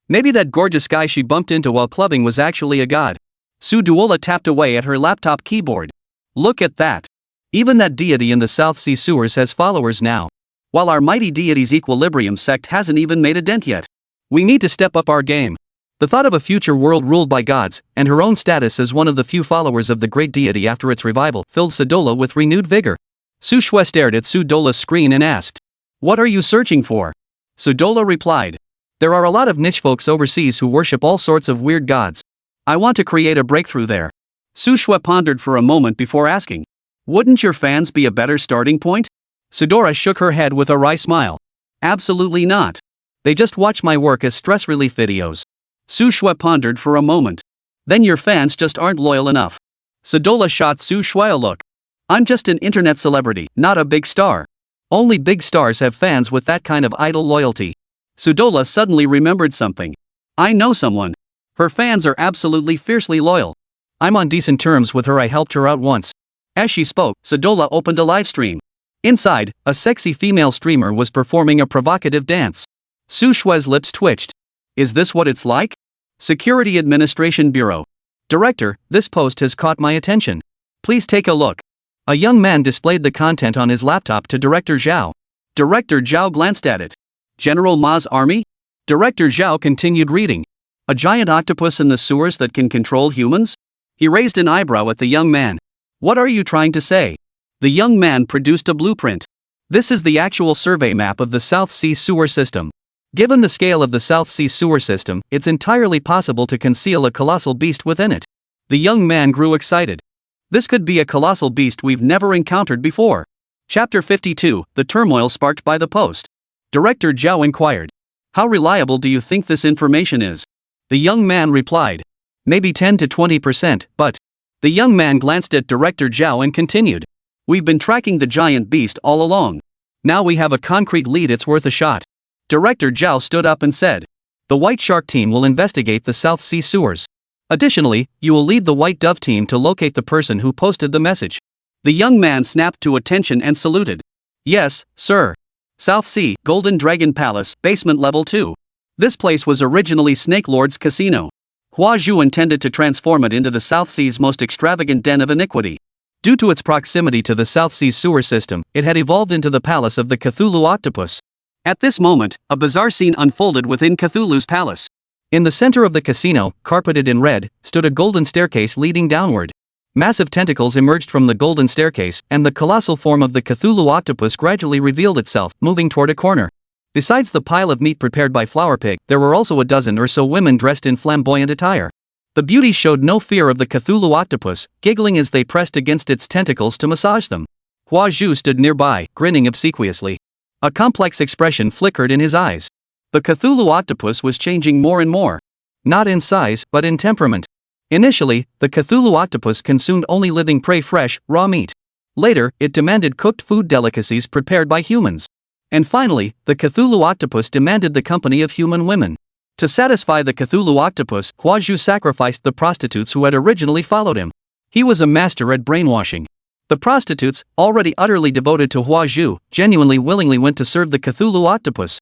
Maybe that gorgeous guy she bumped into while clubbing was actually a god. Suduola tapped away at her laptop keyboard. Look at that. Even that deity in the South Sea sewers has followers now. While our mighty deity's equilibrium sect hasn't even made a dent yet. We need to step up our game. The thought of a future world ruled by gods, and her own status as one of the few followers of the great deity after its revival, filled Sudola with renewed vigor. Su Shui stared at Sudola's screen and asked, What are you searching for? Sudola replied, There are a lot of niche folks overseas who worship all sorts of weird gods. I want to create a breakthrough there. Su Shui pondered for a moment before asking, Wouldn't your fans be a better starting point? Sudora shook her head with a wry smile. Absolutely not. They just watch my work as stress relief videos. Su Shui pondered for a moment. Then your fans just aren't loyal enough. Sudola shot Su Shui a look. I'm just an internet celebrity, not a big star. Only big stars have fans with that kind of idle loyalty. Sudola suddenly remembered something. I know someone. Her fans are absolutely fiercely loyal. I'm on decent terms with her. I helped her out once. As she spoke, Sudola opened a live stream. Inside, a sexy female streamer was performing a provocative dance. Su Shui's lips twitched. Is this what it's like? Security Administration Bureau. Director, this post has caught my attention. Please take a look. A young man displayed the content on his laptop to Director Zhao. Director Zhao glanced at it. General Ma's army? Director Zhao continued reading. A giant octopus in the sewers that can control humans? He raised an eyebrow at the young man. What are you trying to say? The young man produced a blueprint. This is the actual survey map of the South Sea sewer system. Given the scale of the South Sea sewer system, it's entirely possible to conceal a colossal beast within it. The young man grew excited. This could be a colossal beast we've never encountered before. Chapter 52, The Turmoil Sparked by the Post. Director Zhao inquired. How reliable do you think this information is? The young man replied. Maybe 10 to 20%, but... The young man glanced at Director Zhao and continued. We've been tracking the giant beast all along. Now we have a concrete lead. It's worth a shot. Director Zhao stood up and said, The White Shark team will investigate the South Sea sewers. Additionally, you will lead the White Dove team to locate the person who posted the message. The young man snapped to attention and saluted. Yes, sir. South Sea, Golden Dragon Palace, basement level 2. This place was originally Snake Lord's casino. Hua Zhu intended to transform it into the South Sea's most extravagant den of iniquity. Due to its proximity to the South Sea's sewer system, it had evolved into the palace of the Cthulhu octopus. At this moment, a bizarre scene unfolded within Cthulhu's palace. In the center of the casino, carpeted in red, stood a golden staircase leading downward. Massive tentacles emerged from the golden staircase, and the colossal form of the Cthulhu octopus gradually revealed itself, moving toward a corner. Besides the pile of meat prepared by Flower Pig, there were also a dozen or so women dressed in flamboyant attire. The beauties showed no fear of the Cthulhu octopus, giggling as they pressed against its tentacles to massage them. Hua Zhu stood nearby, grinning obsequiously. A complex expression flickered in his eyes. The Cthulhu octopus was changing more and more. Not in size, but in temperament. Initially, the Cthulhu octopus consumed only living prey, fresh, raw meat. Later, it demanded cooked food delicacies prepared by humans. And finally, the Cthulhu octopus demanded the company of human women. To satisfy the Cthulhu octopus, Hua Zhu sacrificed the prostitutes who had originally followed him. He was a master at brainwashing. The prostitutes, already utterly devoted to Hua Zhu, genuinely willingly went to serve the Cthulhu octopus.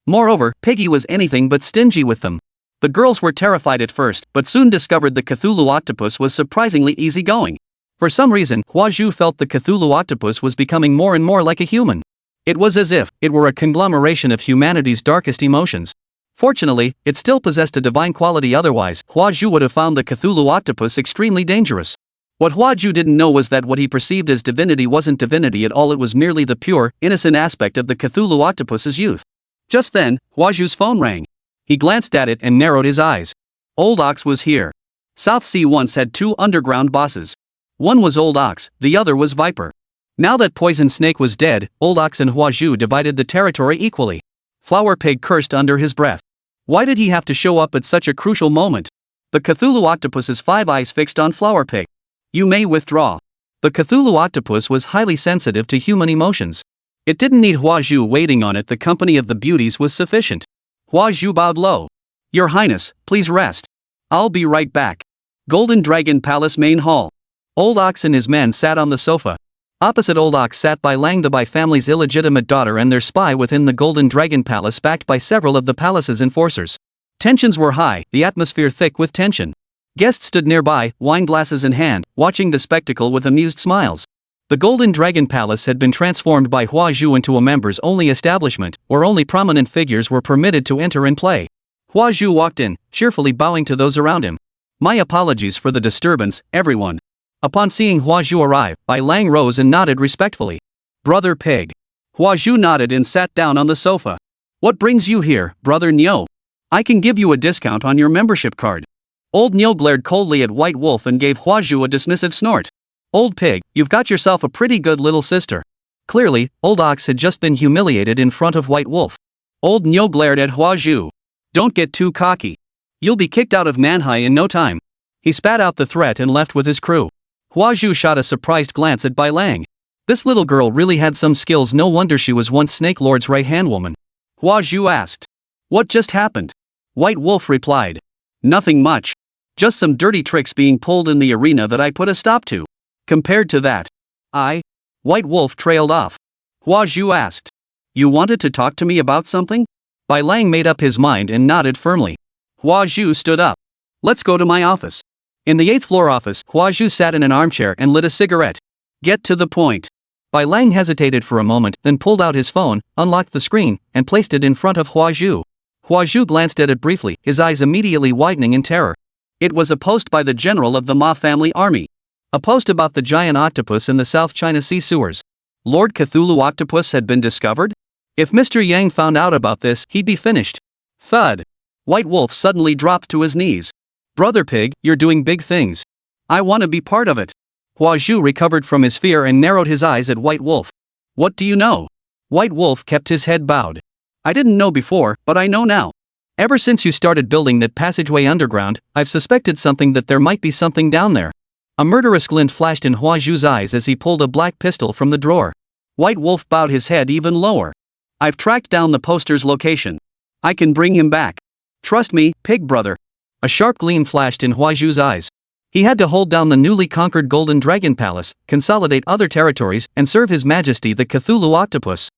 Moreover, Piggy was anything but stingy with them. The girls were terrified at first, but soon discovered the Cthulhu octopus was surprisingly easygoing. For some reason, Hua Zhu felt the Cthulhu octopus was becoming more and more like a human. It was as if it were a conglomeration of humanity's darkest emotions. Fortunately, it still possessed a divine quality, otherwise, Hua Zhu would have found the Cthulhu octopus extremely dangerous. What Hua Zhu didn't know was that what he perceived as divinity wasn't divinity at all, it was merely the pure, innocent aspect of the Cthulhu octopus's youth. Just then, Hua Zhu's phone rang. He glanced at it and narrowed his eyes. Old Ox was here. South Sea once had two underground bosses. One was Old Ox, the other was Viper. Now that Poison Snake was dead, Old Ox and Hua Zhu divided the territory equally. Flower Pig cursed under his breath. Why did he have to show up at such a crucial moment? The Cthulhu octopus's 5 eyes fixed on Flower Pig. You may withdraw. The Cthulhu octopus was highly sensitive to human emotions. It didn't need Hua Zhu waiting on it, the company of the beauties was sufficient. Hua Zhu bowed low. Your Highness, please rest. I'll be right back. Golden Dragon Palace Main Hall. Old Ox and his men sat on the sofa. Opposite Old Ox sat Bai Lang, the Bai family's illegitimate daughter and their spy within the Golden Dragon Palace, backed by several of the palace's enforcers. Tensions were high, the atmosphere thick with tension. Guests stood nearby, wine glasses in hand, watching the spectacle with amused smiles. The Golden Dragon Palace had been transformed by Hua Zhu into a members-only establishment, where only prominent figures were permitted to enter and play. Hua Zhu walked in, cheerfully bowing to those around him. My apologies for the disturbance, everyone. Upon seeing Hua Zhu arrive, Bai Lang rose and nodded respectfully. Brother Pig. Hua Zhu nodded and sat down on the sofa. What brings you here, Brother Niu? I can give you a discount on your membership card. Old Niu glared coldly at White Wolf and gave Hua Zhu a dismissive snort. Old Pig, you've got yourself a pretty good little sister. Clearly, Old Ox had just been humiliated in front of White Wolf. Old Niu glared at Hua Zhu. Don't get too cocky. You'll be kicked out of Manhwa in no time. He spat out the threat and left with his crew. Hua Zhu shot a surprised glance at Bai Lang. This little girl really had some skills, no wonder she was once Snake Lord's right-hand woman. Hua Zhu asked. What just happened? White Wolf replied. Nothing much. Just some dirty tricks being pulled in the arena that I put a stop to. Compared to that, White Wolf trailed off. Hua Zhu asked. You wanted to talk to me about something? Bai Lang made up his mind and nodded firmly. Hua Zhu stood up. Let's go to my office. In the 8th floor office, Hua Zhu sat in an armchair and lit a cigarette. Get to the point. Bai Lang hesitated for a moment, then pulled out his phone, unlocked the screen, and placed it in front of Hua Zhu. Hua Zhu glanced at it briefly, his eyes immediately widening in terror. It was a post by the general of the Ma family army. A post about the giant octopus in the South China Sea sewers. Lord Cthulhu octopus had been discovered? If Mr. Yang found out about this, he'd be finished. Thud. White Wolf suddenly dropped to his knees. Brother Pig, you're doing big things. I want to be part of it. Hua Zhu recovered from his fear and narrowed his eyes at White Wolf. What do you know? White Wolf kept his head bowed. I didn't know before, but I know now. Ever since you started building that passageway underground, I've suspected something, that there might be something down there. A murderous glint flashed in Hua Zhu's eyes as he pulled a black pistol from the drawer. White Wolf bowed his head even lower. I've tracked down the poster's location. I can bring him back. Trust me, Pig brother. A sharp gleam flashed in Hua Zhu's eyes. He had to hold down the newly conquered Golden Dragon Palace, consolidate other territories, and serve His Majesty the Cthulhu Octopus.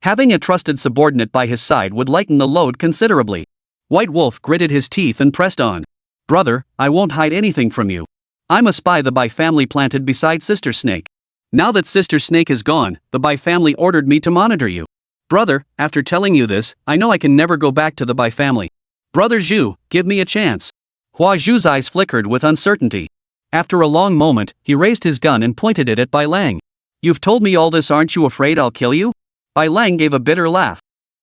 Having a trusted subordinate by his side would lighten the load considerably. White Wolf gritted his teeth and pressed on. Brother, I won't hide anything from you. I'm a spy the Bai family planted beside Sister Snake. Now that Sister Snake is gone, the Bai family ordered me to monitor you. Brother, after telling you this, I know I can never go back to the Bai family. Brother Zhu, give me a chance. Hua Zhu's eyes flickered with uncertainty. After a long moment, he raised his gun and pointed it at Bai Lang. You've told me all this, aren't you afraid I'll kill you? Bai Lang gave a bitter laugh.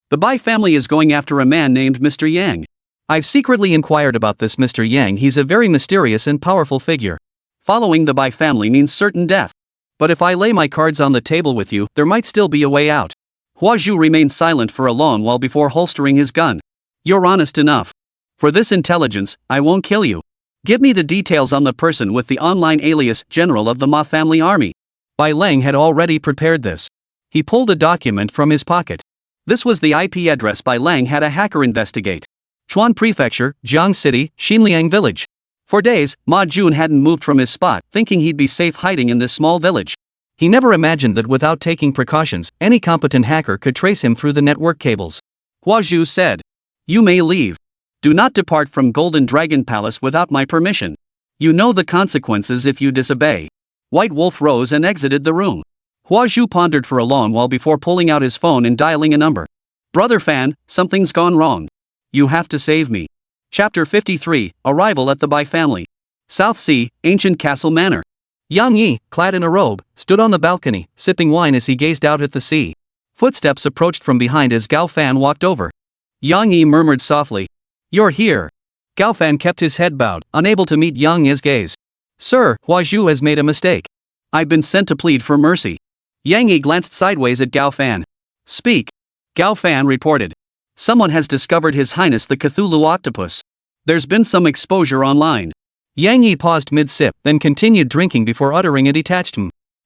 The Bai family is going after a man named Mr. Yang. I've secretly inquired about this Mr. Yang. He's a very mysterious and powerful figure. Following the Bai family means certain death. But if I lay my cards on the table with you, there might still be a way out. Hua Zhu remained silent for a long while before holstering his gun. You're honest enough. For this intelligence, I won't kill you. Give me the details on the person with the online alias General of the Ma family army. Bai Lang had already prepared this. He pulled a document from his pocket. This was the IP address Bai Lang had a hacker investigate. Chuan Prefecture, Jiang City, Xinliang Village. For days, Ma Jun hadn't moved from his spot, thinking he'd be safe hiding in this small village. He never imagined that without taking precautions, any competent hacker could trace him through the network cables. Hua Zhu said, You may leave. Do not depart from Golden Dragon Palace without my permission. You know the consequences if you disobey. White Wolf rose and exited the room. Hua Zhu pondered for a long while before pulling out his phone and dialing a number. Brother Fan, something's gone wrong. You have to save me. Chapter 53, Arrival at the Bai family. South Sea, Ancient Castle Manor. Yang Yi, clad in a robe, stood on the balcony, sipping wine as he gazed out at the sea. Footsteps approached from behind as Gao Fan walked over. Yang Yi murmured softly, You're here. Gao Fan kept his head bowed, unable to meet Yang Yi's gaze. Sir, Hua Zhu has made a mistake. I've been sent to plead for mercy. Yang Yi glanced sideways at Gao Fan. Speak. Gao Fan reported. Someone has discovered His Highness the Cthulhu Octopus. There's been some exposure online. Yang Yi paused mid-sip, then continued drinking before uttering a detached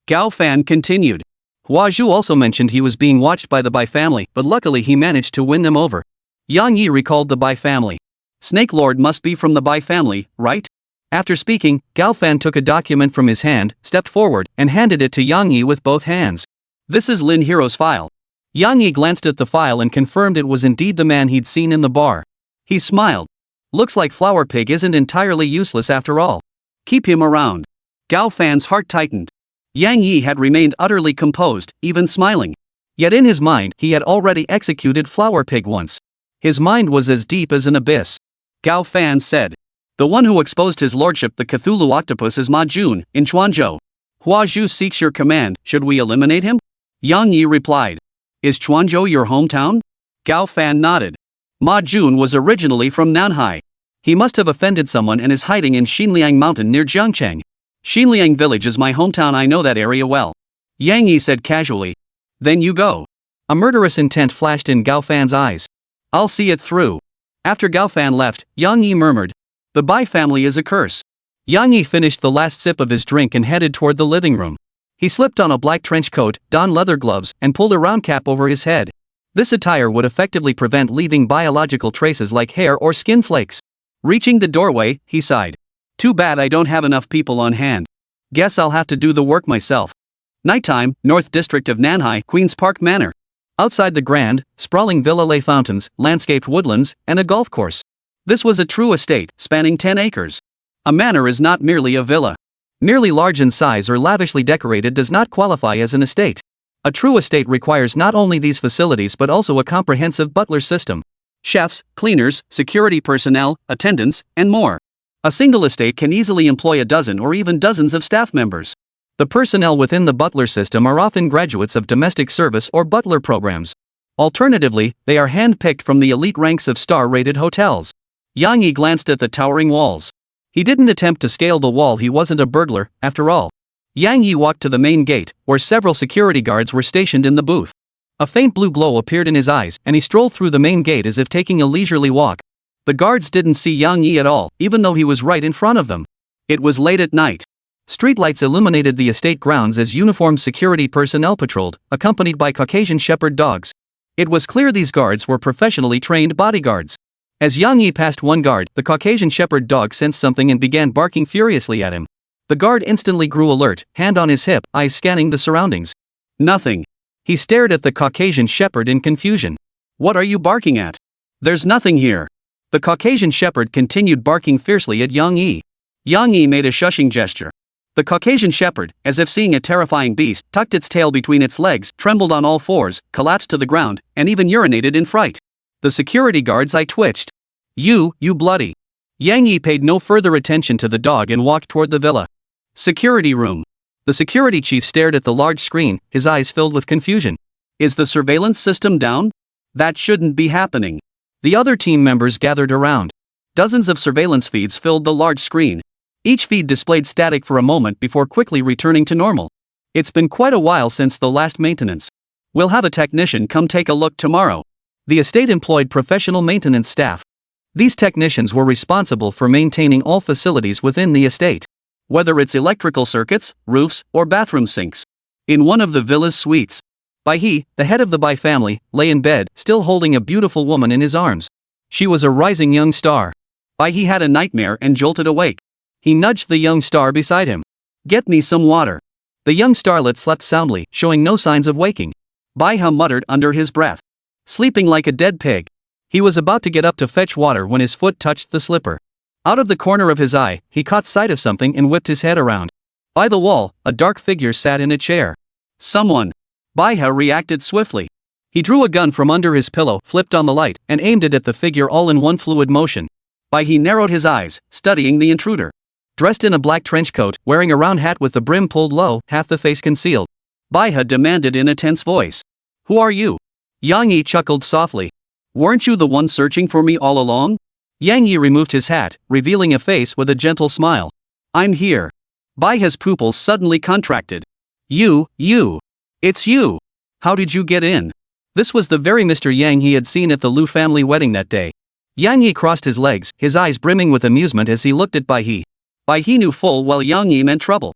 Gao Fan continued. Hua Zhu also mentioned he was being watched by the Bai family, but luckily he managed to win them over. Yang Yi recalled the Bai family. Snake Lord must be from the Bai family, right? After speaking, Gao Fan took a document from his hand, stepped forward, and handed it to Yang Yi with both hands. This is Lin Hero's file. Yang Yi glanced at the file and confirmed it was indeed the man he'd seen in the bar. He smiled. Looks like Flower Pig isn't entirely useless after all. Keep him around. Gao Fan's heart tightened. Yang Yi had remained utterly composed, even smiling. Yet in his mind, he had already executed Flower Pig once. His mind was as deep as an abyss. Gao Fan said. The one who exposed his lordship the Cthulhu Octopus is Ma Jun, in Chuanzhou. Hua Zhu seeks your command, should we eliminate him? Yang Yi replied. Is Chuanzhou your hometown? Gao Fan nodded. Ma Jun was originally from Nanhai. He must have offended someone and is hiding in Xinliang Mountain near Jiangcheng. Xinliang Village is my hometown, I know that area well. Yang Yi said casually. Then you go. A murderous intent flashed in Gao Fan's eyes. I'll see it through. After Gao Fan left, Yang Yi murmured. The Bai family is a curse. Yang Yi finished the last sip of his drink and headed toward the living room. He slipped on a black trench coat, donned leather gloves, and pulled a round cap over his head. This attire would effectively prevent leaving biological traces like hair or skin flakes. Reaching the doorway, he sighed. Too bad I don't have enough people on hand. Guess I'll have to do the work myself. Nighttime, North District of Nanhai, Queen's Park Manor. Outside the grand, sprawling villa lay fountains, landscaped woodlands, and a golf course. This was a true estate, spanning 10 acres. A manor is not merely a villa. Merely large in size or lavishly decorated does not qualify as an estate. A true estate requires not only these facilities but also a comprehensive butler system. Chefs, cleaners, security personnel, attendants, and more. A single estate can easily employ a dozen or even dozens of staff members. The personnel within the butler system are often graduates of domestic service or butler programs. Alternatively, they are hand-picked from the elite ranks of star-rated hotels. Yang Yi glanced at the towering walls. He didn't attempt to scale the wall, he wasn't a burglar, after all. Yang Yi walked to the main gate, where several security guards were stationed in the booth. A faint blue glow appeared in his eyes, and he strolled through the main gate as if taking a leisurely walk. The guards didn't see Yang Yi at all, even though he was right in front of them. It was late at night. Streetlights illuminated the estate grounds as uniformed security personnel patrolled, accompanied by Caucasian shepherd dogs. It was clear these guards were professionally trained bodyguards. As Yang Yi passed one guard, the Caucasian shepherd dog sensed something and began barking furiously at him. The guard instantly grew alert, hand on his hip, eyes scanning the surroundings. Nothing. He stared at the Caucasian shepherd in confusion. What are you barking at? There's nothing here. The Caucasian shepherd continued barking fiercely at Yang Yi. Yang Yi made a shushing gesture. The Caucasian shepherd, as if seeing a terrifying beast, tucked its tail between its legs, trembled on all fours, collapsed to the ground, and even urinated in fright. The security guard's eye twitched. You bloody. Yang Yi paid no further attention to the dog and walked toward the villa. Security room. The security chief stared at the large screen, his eyes filled with confusion. Is the surveillance system down? That shouldn't be happening. The other team members gathered around. Dozens of surveillance feeds filled the large screen. Each feed displayed static for a moment before quickly returning to normal. It's been quite a while since the last maintenance. We'll have a technician come take a look tomorrow. The estate employed professional maintenance staff. These technicians were responsible for maintaining all facilities within the estate, whether it's electrical circuits, roofs, or bathroom sinks. In one of the villa's suites, Bai He, the head of the Bai family, lay in bed, still holding a beautiful woman in his arms. She was a rising young star. Bai He had a nightmare and jolted awake. He nudged the young star beside him. Get me some water. The young starlet slept soundly, showing no signs of waking. Bai He muttered under his breath. Sleeping like a dead pig. He was about to get up to fetch water when his foot touched the slipper. Out of the corner of his eye, he caught sight of something and whipped his head around. By the wall, a dark figure sat in a chair. Someone. Bai He reacted swiftly. He drew a gun from under his pillow, flipped on the light, and aimed it at the figure all in one fluid motion. Bai He narrowed his eyes, studying the intruder. Dressed in a black trench coat, wearing a round hat with the brim pulled low, half the face concealed, Bai He demanded in a tense voice. Who are you? Yang Yi chuckled softly. Weren't you the one searching for me all along? Yang Yi removed his hat, revealing a face with a gentle smile. I'm here. Bai He's pupils suddenly contracted. You. It's you. How did you get in? This was the very Mr. Yang he had seen at the Liu family wedding that day. Yang Yi crossed his legs, his eyes brimming with amusement as he looked at Bai He. Bai He knew full well Yang Yi meant trouble.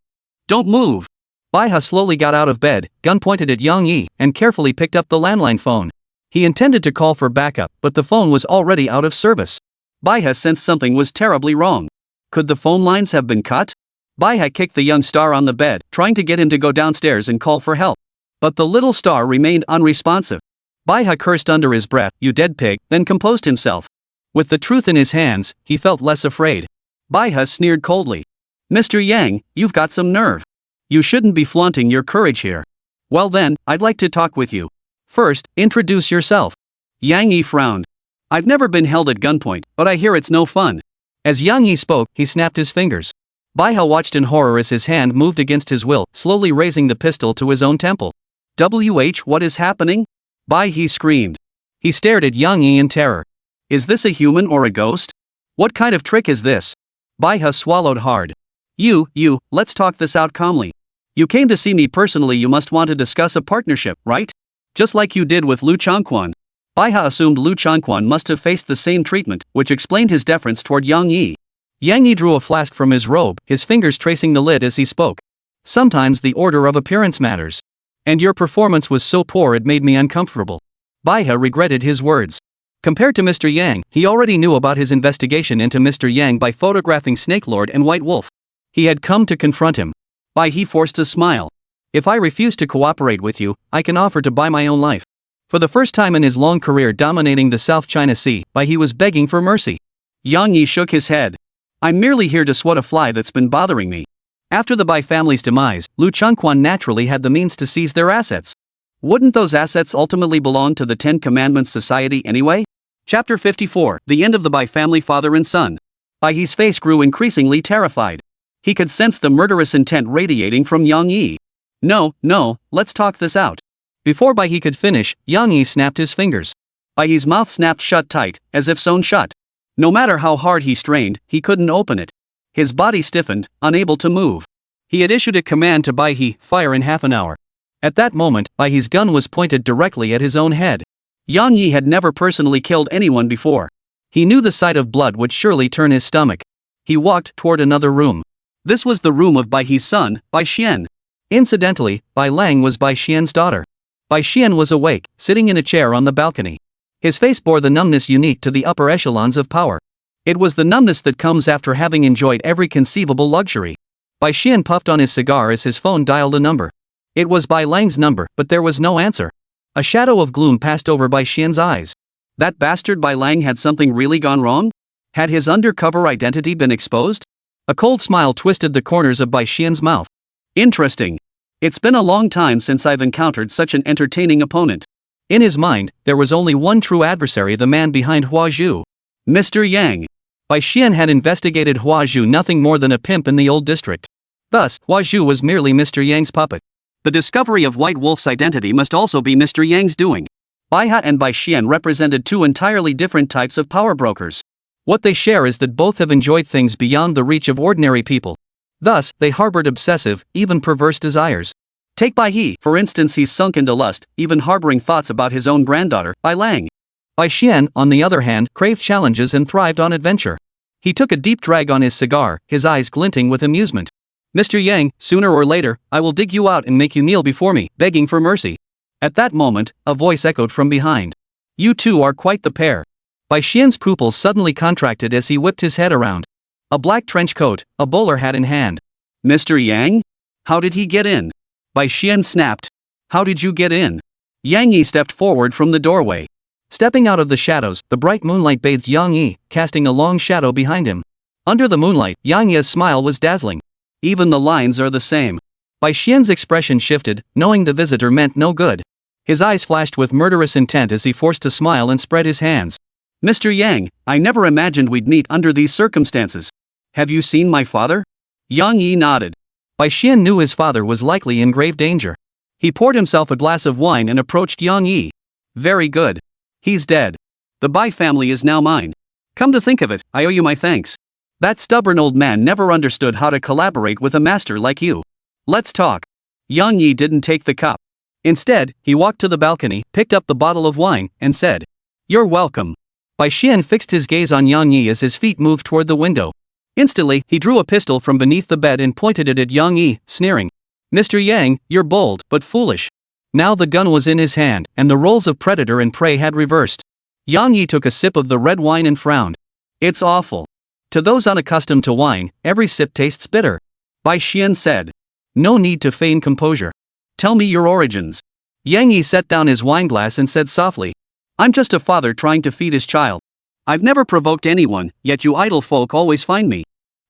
Don't move. Bai He slowly got out of bed, gun pointed at Yang Yi, and carefully picked up the landline phone. He intended to call for backup, but the phone was already out of service. Bai He sensed something was terribly wrong. Could the phone lines have been cut? Bai He kicked the young star on the bed, trying to get him to go downstairs and call for help. But the little star remained unresponsive. Bai He cursed under his breath, you dead pig, then composed himself. With the truth in his hands, he felt less afraid. Bai He sneered coldly. Mr. Yang, you've got some nerve. You shouldn't be flaunting your courage here. Well then, I'd like to talk with you. First, introduce yourself. Yang Yi frowned. I've never been held at gunpoint, but I hear it's no fun. As Yang Yi spoke, he snapped his fingers. Bai He watched in horror as his hand moved against his will, slowly raising the pistol to his own temple. What is happening? Bai He screamed. He stared at Yang Yi in terror. Is this a human or a ghost? What kind of trick is this? Bai He swallowed hard. You, let's talk this out calmly. You came to see me personally, you must want to discuss a partnership, right? Just like you did with Liu Changquan. Bai He assumed Liu Changquan must have faced the same treatment, which explained his deference toward Yang Yi. Yang Yi drew a flask from his robe, his fingers tracing the lid as he spoke. Sometimes the order of appearance matters. And your performance was so poor it made me uncomfortable. Bai He regretted his words. Compared to Mr. Yang, he already knew about his investigation into Mr. Yang by photographing Snake Lord and White Wolf. He had come to confront him. Bai He forced a smile. If I refuse to cooperate with you, I can offer to buy my own life. For the first time in his long career dominating the South China Sea, Bai He was begging for mercy. Yang Yi shook his head. I'm merely here to swat a fly that's been bothering me. After the Bai family's demise, Liu Changquan naturally had the means to seize their assets. Wouldn't those assets ultimately belong to the Ten Commandments Society anyway? Chapter 54, The End of the Bai Family Father and Son. Bai He's face grew increasingly terrified. He could sense the murderous intent radiating from Yang Yi. No, let's talk this out. Before Bai He could finish, Yang Yi snapped his fingers. Bai He's mouth snapped shut tight, as if sewn shut. No matter how hard he strained, he couldn't open it. His body stiffened, unable to move. He had issued a command to Bai He, fire in half an hour. At that moment, Bai He's gun was pointed directly at his own head. Yang Yi had never personally killed anyone before. He knew the sight of blood would surely turn his stomach. He walked toward another room. This was the room of Bai He's son, Bai Xian. Incidentally, Bai Lang was Bai Xian's daughter. Bai Xian was awake, sitting in a chair on the balcony. His face bore the numbness unique to the upper echelons of power. It was the numbness that comes after having enjoyed every conceivable luxury. Bai Xian puffed on his cigar as his phone dialed a number. It was Bai Lang's number, but there was no answer. A shadow of gloom passed over Bai Xian's eyes. That bastard Bai Lang had something really gone wrong? Had his undercover identity been exposed? A cold smile twisted the corners of Bai Xian's mouth. Interesting. It's been a long time since I've encountered such an entertaining opponent. In his mind, there was only one true adversary, the man behind Hua Zhu. Mr. Yang. Bai Xian had investigated Hua Zhu nothing more than a pimp in the old district. Thus, Hua Zhu was merely Mr. Yang's puppet. The discovery of White Wolf's identity must also be Mr. Yang's doing. Bai Ha and Bai Xian represented two entirely different types of power brokers. What they share is that both have enjoyed things beyond the reach of ordinary people. Thus, they harbored obsessive, even perverse desires. Take Bai He, for instance. He's sunk into lust, even harboring thoughts about his own granddaughter, Bai Lang. Bai Xian, on the other hand, craved challenges and thrived on adventure. He took a deep drag on his cigar, his eyes glinting with amusement. Mr. Yang, sooner or later, I will dig you out and make you kneel before me, begging for mercy. At that moment, a voice echoed from behind. You two are quite the pair. Bai Xian's pupils suddenly contracted as he whipped his head around. A black trench coat, a bowler hat in hand. Mr. Yang? How did he get in? Bai Xian snapped. How did you get in? Yang Yi stepped forward from the doorway. Stepping out of the shadows, the bright moonlight bathed Yang Yi, casting a long shadow behind him. Under the moonlight, Yang Yi's smile was dazzling. Even the lines are the same. Bai Xian's expression shifted, knowing the visitor meant no good. His eyes flashed with murderous intent as he forced a smile and spread his hands. Mr. Yang, I never imagined we'd meet under these circumstances. Have you seen my father? Yang Yi nodded. Bai Xian knew his father was likely in grave danger. He poured himself a glass of wine and approached Yang Yi. Very good. He's dead. The Bai family is now mine. Come to think of it, I owe you my thanks. That stubborn old man never understood how to collaborate with a master like you. Let's talk. Yang Yi didn't take the cup. Instead, he walked to the balcony, picked up the bottle of wine, and said, You're welcome. Bai Xian fixed his gaze on Yang Yi as his feet moved toward the window. Instantly, he drew a pistol from beneath the bed and pointed it at Yang Yi, sneering. Mr. Yang, you're bold, but foolish. Now the gun was in his hand, and the roles of predator and prey had reversed. Yang Yi took a sip of the red wine and frowned. It's awful. To those unaccustomed to wine, every sip tastes bitter. Bai Xian said. No need to feign composure. Tell me your origins. Yang Yi set down his wineglass and said softly. I'm just a father trying to feed his child. I've never provoked anyone, yet you idle folk always find me.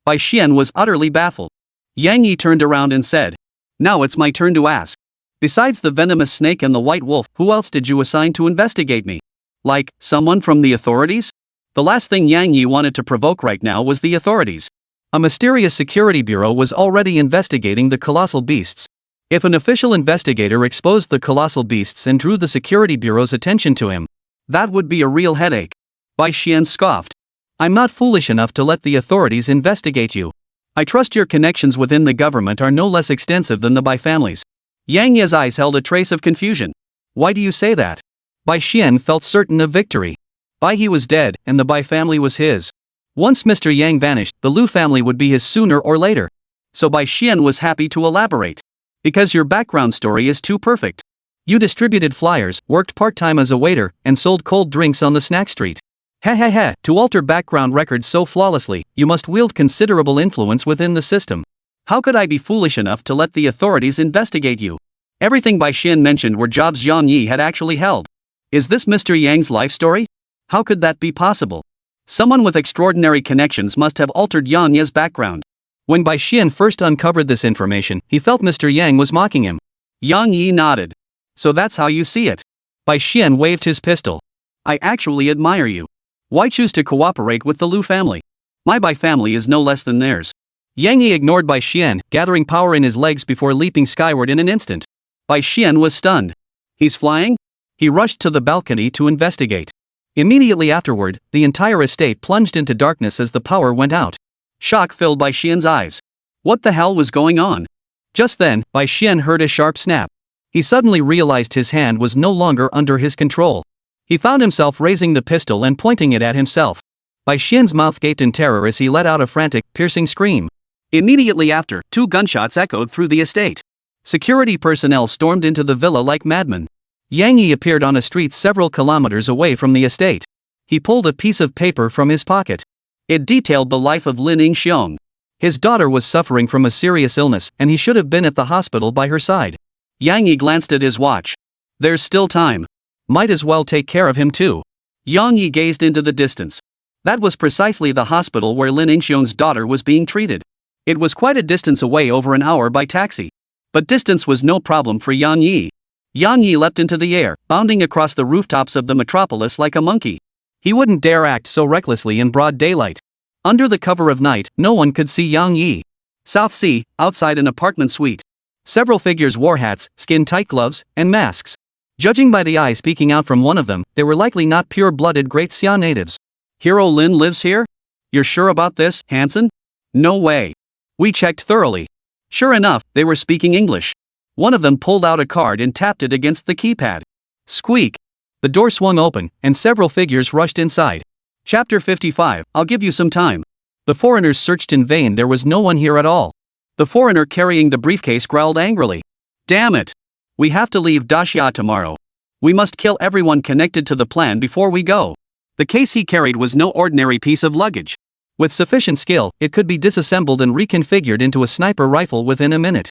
Bai Xian was utterly baffled. Yang Yi turned around and said. Now it's my turn to ask. Besides the venomous snake and the white wolf, who else did you assign to investigate me? Like, someone from the authorities? The last thing Yang Yi wanted to provoke right now was the authorities. A mysterious security bureau was already investigating the colossal beasts. If an official investigator exposed the colossal beasts and drew the security bureau's attention to him, that would be a real headache. Bai Xian scoffed. I'm not foolish enough to let the authorities investigate you. I trust your connections within the government are no less extensive than the Bai family's. Yang Yi's eyes held a trace of confusion. Why do you say that? Bai Xian felt certain of victory. Bai He was dead, and the Bai family was his. Once Mr. Yang vanished, the Liu family would be his sooner or later. So Bai Xian was happy to elaborate. Because your background story is too perfect. You distributed flyers, worked part-time as a waiter, and sold cold drinks on the snack street. To alter background records so flawlessly, you must wield considerable influence within the system. How could I be foolish enough to let the authorities investigate you? Everything Bai Xian mentioned were jobs Yang Yi had actually held. Is this Mr. Yang's life story? How could that be possible? Someone with extraordinary connections must have altered Yang Yi's background. When Bai Xian first uncovered this information, he felt Mr. Yang was mocking him. Yang Yi nodded. So that's how you see it. Bai Xian waved his pistol. I actually admire you. Why choose to cooperate with the Liu family? My Bai family is no less than theirs. Yang Yi ignored Bai Xian, gathering power in his legs before leaping skyward in an instant. Bai Xian was stunned. He's flying? He rushed to the balcony to investigate. Immediately afterward, the entire estate plunged into darkness as the power went out. Shock filled Bai Xian's eyes. What the hell was going on? Just then, Bai Xian heard a sharp snap. He suddenly realized his hand was no longer under his control. He found himself raising the pistol and pointing it at himself. Bai Xian's mouth gaped in terror as he let out a frantic, piercing scream. Immediately after, 2 gunshots echoed through the estate. Security personnel stormed into the villa like madmen. Yang Yi appeared on a street several kilometers away from the estate. He pulled a piece of paper from his pocket. It detailed the life of Lin Yingxiong. His daughter was suffering from a serious illness and he should have been at the hospital by her side. Yang Yi glanced at his watch. There's still time. Might as well take care of him too. Yang Yi gazed into the distance. That was precisely the hospital where Lin Yingxiong's daughter was being treated. It was quite a distance away, over an hour by taxi. But distance was no problem for Yang Yi. Yang Yi leapt into the air, bounding across the rooftops of the metropolis like a monkey. He wouldn't dare act so recklessly in broad daylight. Under the cover of night, no one could see Yang Yi. South Sea, outside an apartment suite. Several figures wore hats, skin-tight gloves, and masks. Judging by the eyes peeking out from one of them, they were likely not pure-blooded Great Xia natives. Hero Lin lives here? You're sure about this, Hansen? No way. We checked thoroughly. Sure enough, they were speaking English. One of them pulled out a card and tapped it against the keypad. Squeak. The door swung open, and several figures rushed inside. Chapter 55, I'll give you some time. The foreigners searched in vain, there was no one here at all. The foreigner carrying the briefcase growled angrily. Damn it! We have to leave Daxia tomorrow. We must kill everyone connected to the plan before we go. The case he carried was no ordinary piece of luggage. With sufficient skill, it could be disassembled and reconfigured into a sniper rifle within a minute.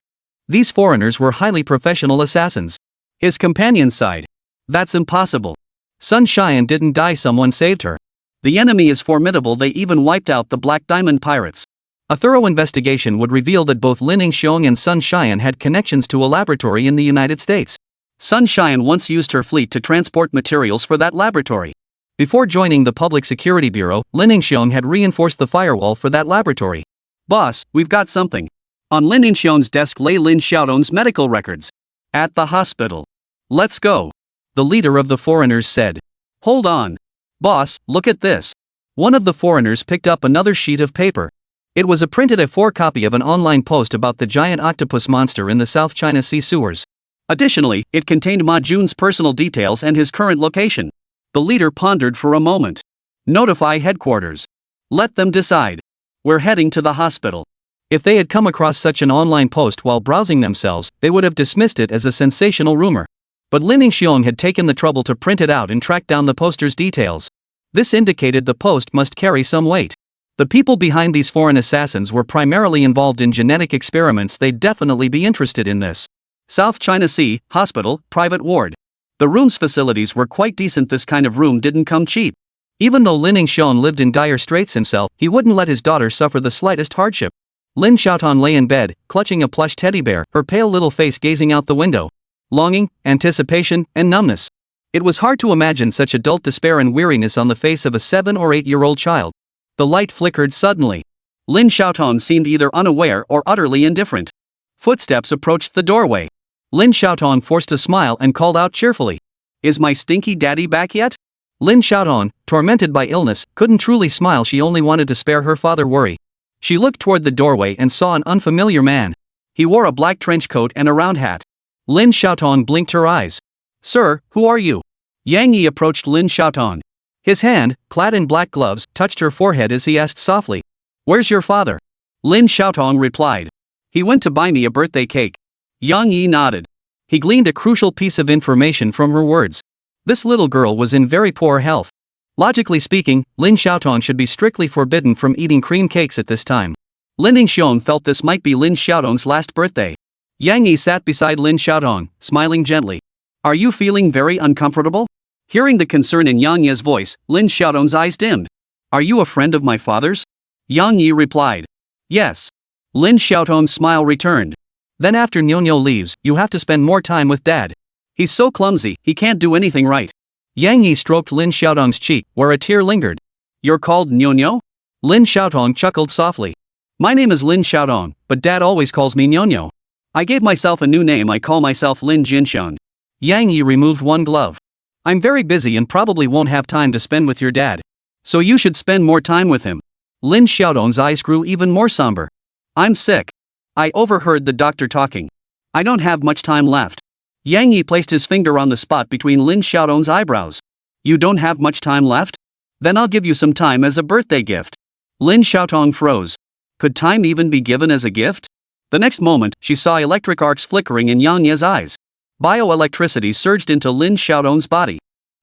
These foreigners were highly professional assassins. His companion sighed. That's impossible. Sun Xian didn't die, someone saved her. The enemy is formidable, they even wiped out the Black Diamond pirates. A thorough investigation would reveal that both Lin Yingxiong and Sun Xian had connections to a laboratory in the United States. Sun Xian once used her fleet to transport materials for that laboratory. Before joining the Public Security Bureau, Lin Yingxiong had reinforced the firewall for that laboratory. Boss, we've got something. On Lin Yingxiong's desk lay Lin Xiaodong's medical records. At the hospital. Let's go. The leader of the foreigners said. Hold on. Boss, look at this. One of the foreigners picked up another sheet of paper. It was a printed A4 copy of an online post about the giant octopus monster in the South China Sea sewers. Additionally, it contained Ma Jun's personal details and his current location. The leader pondered for a moment. Notify headquarters. Let them decide. We're heading to the hospital. If they had come across such an online post while browsing themselves, they would have dismissed it as a sensational rumor. But Lin Yingxiong had taken the trouble to print it out and track down the poster's details. This indicated the post must carry some weight. The people behind these foreign assassins were primarily involved in genetic experiments, they'd definitely be interested in this. South China Sea, hospital, private ward. The room's facilities were quite decent, this kind of room didn't come cheap. Even though Lin Yingxiong lived in dire straits himself, he wouldn't let his daughter suffer the slightest hardship. Lin Xiaoton lay in bed, clutching a plush teddy bear, her pale little face gazing out the window. Longing, anticipation, and numbness. It was hard to imagine such adult despair and weariness on the face of a 7 or 8-year-old child. The light flickered suddenly. Lin Xiaoton seemed either unaware or utterly indifferent. Footsteps approached the doorway. Lin Xiaoton forced a smile and called out cheerfully. Is my stinky daddy back yet? Lin Xiaoton, tormented by illness, couldn't truly smile, she only wanted to spare her father worry. She looked toward the doorway and saw an unfamiliar man. He wore a black trench coat and a round hat. Lin Xiaoton blinked her eyes. Sir, who are you? Yang Yi approached Lin Xiaoton. His hand, clad in black gloves, touched her forehead as he asked softly. Where's your father? Lin Xiaoton replied. He went to buy me a birthday cake. Yang Yi nodded. He gleaned a crucial piece of information from her words. This little girl was in very poor health. Logically speaking, Lin Xiaoton should be strictly forbidden from eating cream cakes at this time. Lin Yingxiong felt this might be Lin Xiaodong's last birthday. Yang Yi sat beside Lin Xiaodong, smiling gently. Are you feeling very uncomfortable? Hearing the concern in Yang Yi's voice, Lin Xiaodong's eyes dimmed. Are you a friend of my father's? Yang Yi replied. Yes. Lin Xiaodong's smile returned. Then after Nyonyo leaves, you have to spend more time with Dad. He's so clumsy, he can't do anything right. Yang Yi stroked Lin Xiaodong's cheek, where a tear lingered. You're called Nyonyo? Lin Xiaodong chuckled softly. My name is Lin Xiaodong, but Dad always calls me Nyonyo. I gave myself a new name, I call myself Lin Jinxiang. Yang Yi removed one glove. I'm very busy and probably won't have time to spend with your dad. So you should spend more time with him. Lin Xiaodong's eyes grew even more somber. I'm sick. I overheard the doctor talking. I don't have much time left. Yang Yi placed his finger on the spot between Lin Xiaodong's eyebrows. You don't have much time left? Then I'll give you some time as a birthday gift. Lin Xiaodong froze. Could time even be given as a gift? The next moment, she saw electric arcs flickering in Yang Yi's eyes. Bioelectricity surged into Lin Xiaodong's body.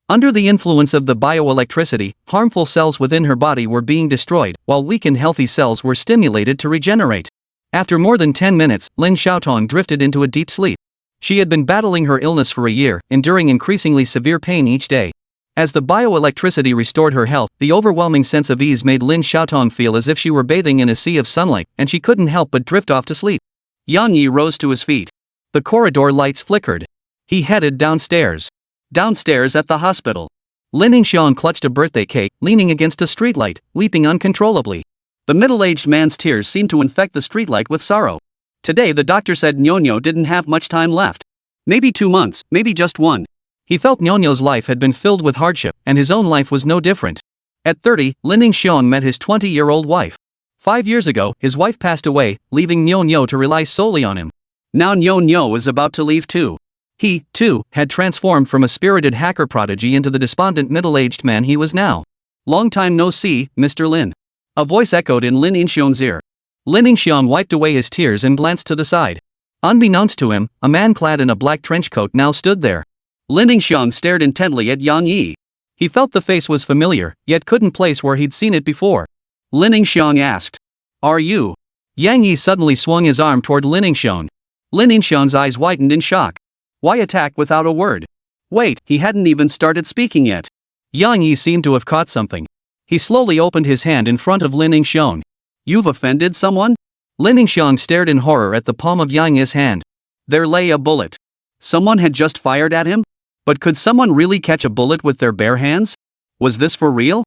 Under the influence of the bioelectricity, harmful cells within her body were being destroyed, while weak and healthy cells were stimulated to regenerate. After more than 10 minutes, Lin Xiaodong drifted into a deep sleep. She had been battling her illness for a year, enduring increasingly severe pain each day. As the bioelectricity restored her health, the overwhelming sense of ease made Lin Xiaodong feel as if she were bathing in a sea of sunlight, and she couldn't help but drift off to sleep. Yang Yi rose to his feet. The corridor lights flickered. He headed downstairs. Downstairs at the hospital, Lin Xiaodong clutched a birthday cake, leaning against a streetlight, weeping uncontrollably. The middle-aged man's tears seemed to infect the streetlight with sorrow. Today the doctor said Nyonyo didn't have much time left. Maybe 2 months, maybe just 1. He felt Nyonyo's life had been filled with hardship, and his own life was no different. At 30, Lin Xiaodong met his 20-year-old wife. 5 years ago, his wife passed away, leaving Nyonyo to rely solely on him. Now Nyonyo was about to leave too. He, too, had transformed from a spirited hacker prodigy into the despondent middle-aged man he was now. Long time no see, Mr. Lin. A voice echoed in Lin Xiaodong's ear. Lin Xiaodong wiped away his tears and glanced to the side. Unbeknownst to him, a man clad in a black trench coat now stood there. Lin Xiaodong stared intently at Yang Yi. He felt the face was familiar, yet couldn't place where he'd seen it before. Lin Xiaodong asked, "Are you?" Yang Yi suddenly swung his arm toward Lin Xiaodong. Lin Xiaodong's eyes widened in shock. Why attack without a word? Wait, he hadn't even started speaking yet. Yang Yi seemed to have caught something. He slowly opened his hand in front of Lin Xiaodong. "You've offended someone?" Lin Xiaodong stared in horror at the palm of Yang Yi's hand. There lay a bullet. Someone had just fired at him? But could someone really catch a bullet with their bare hands? Was this for real?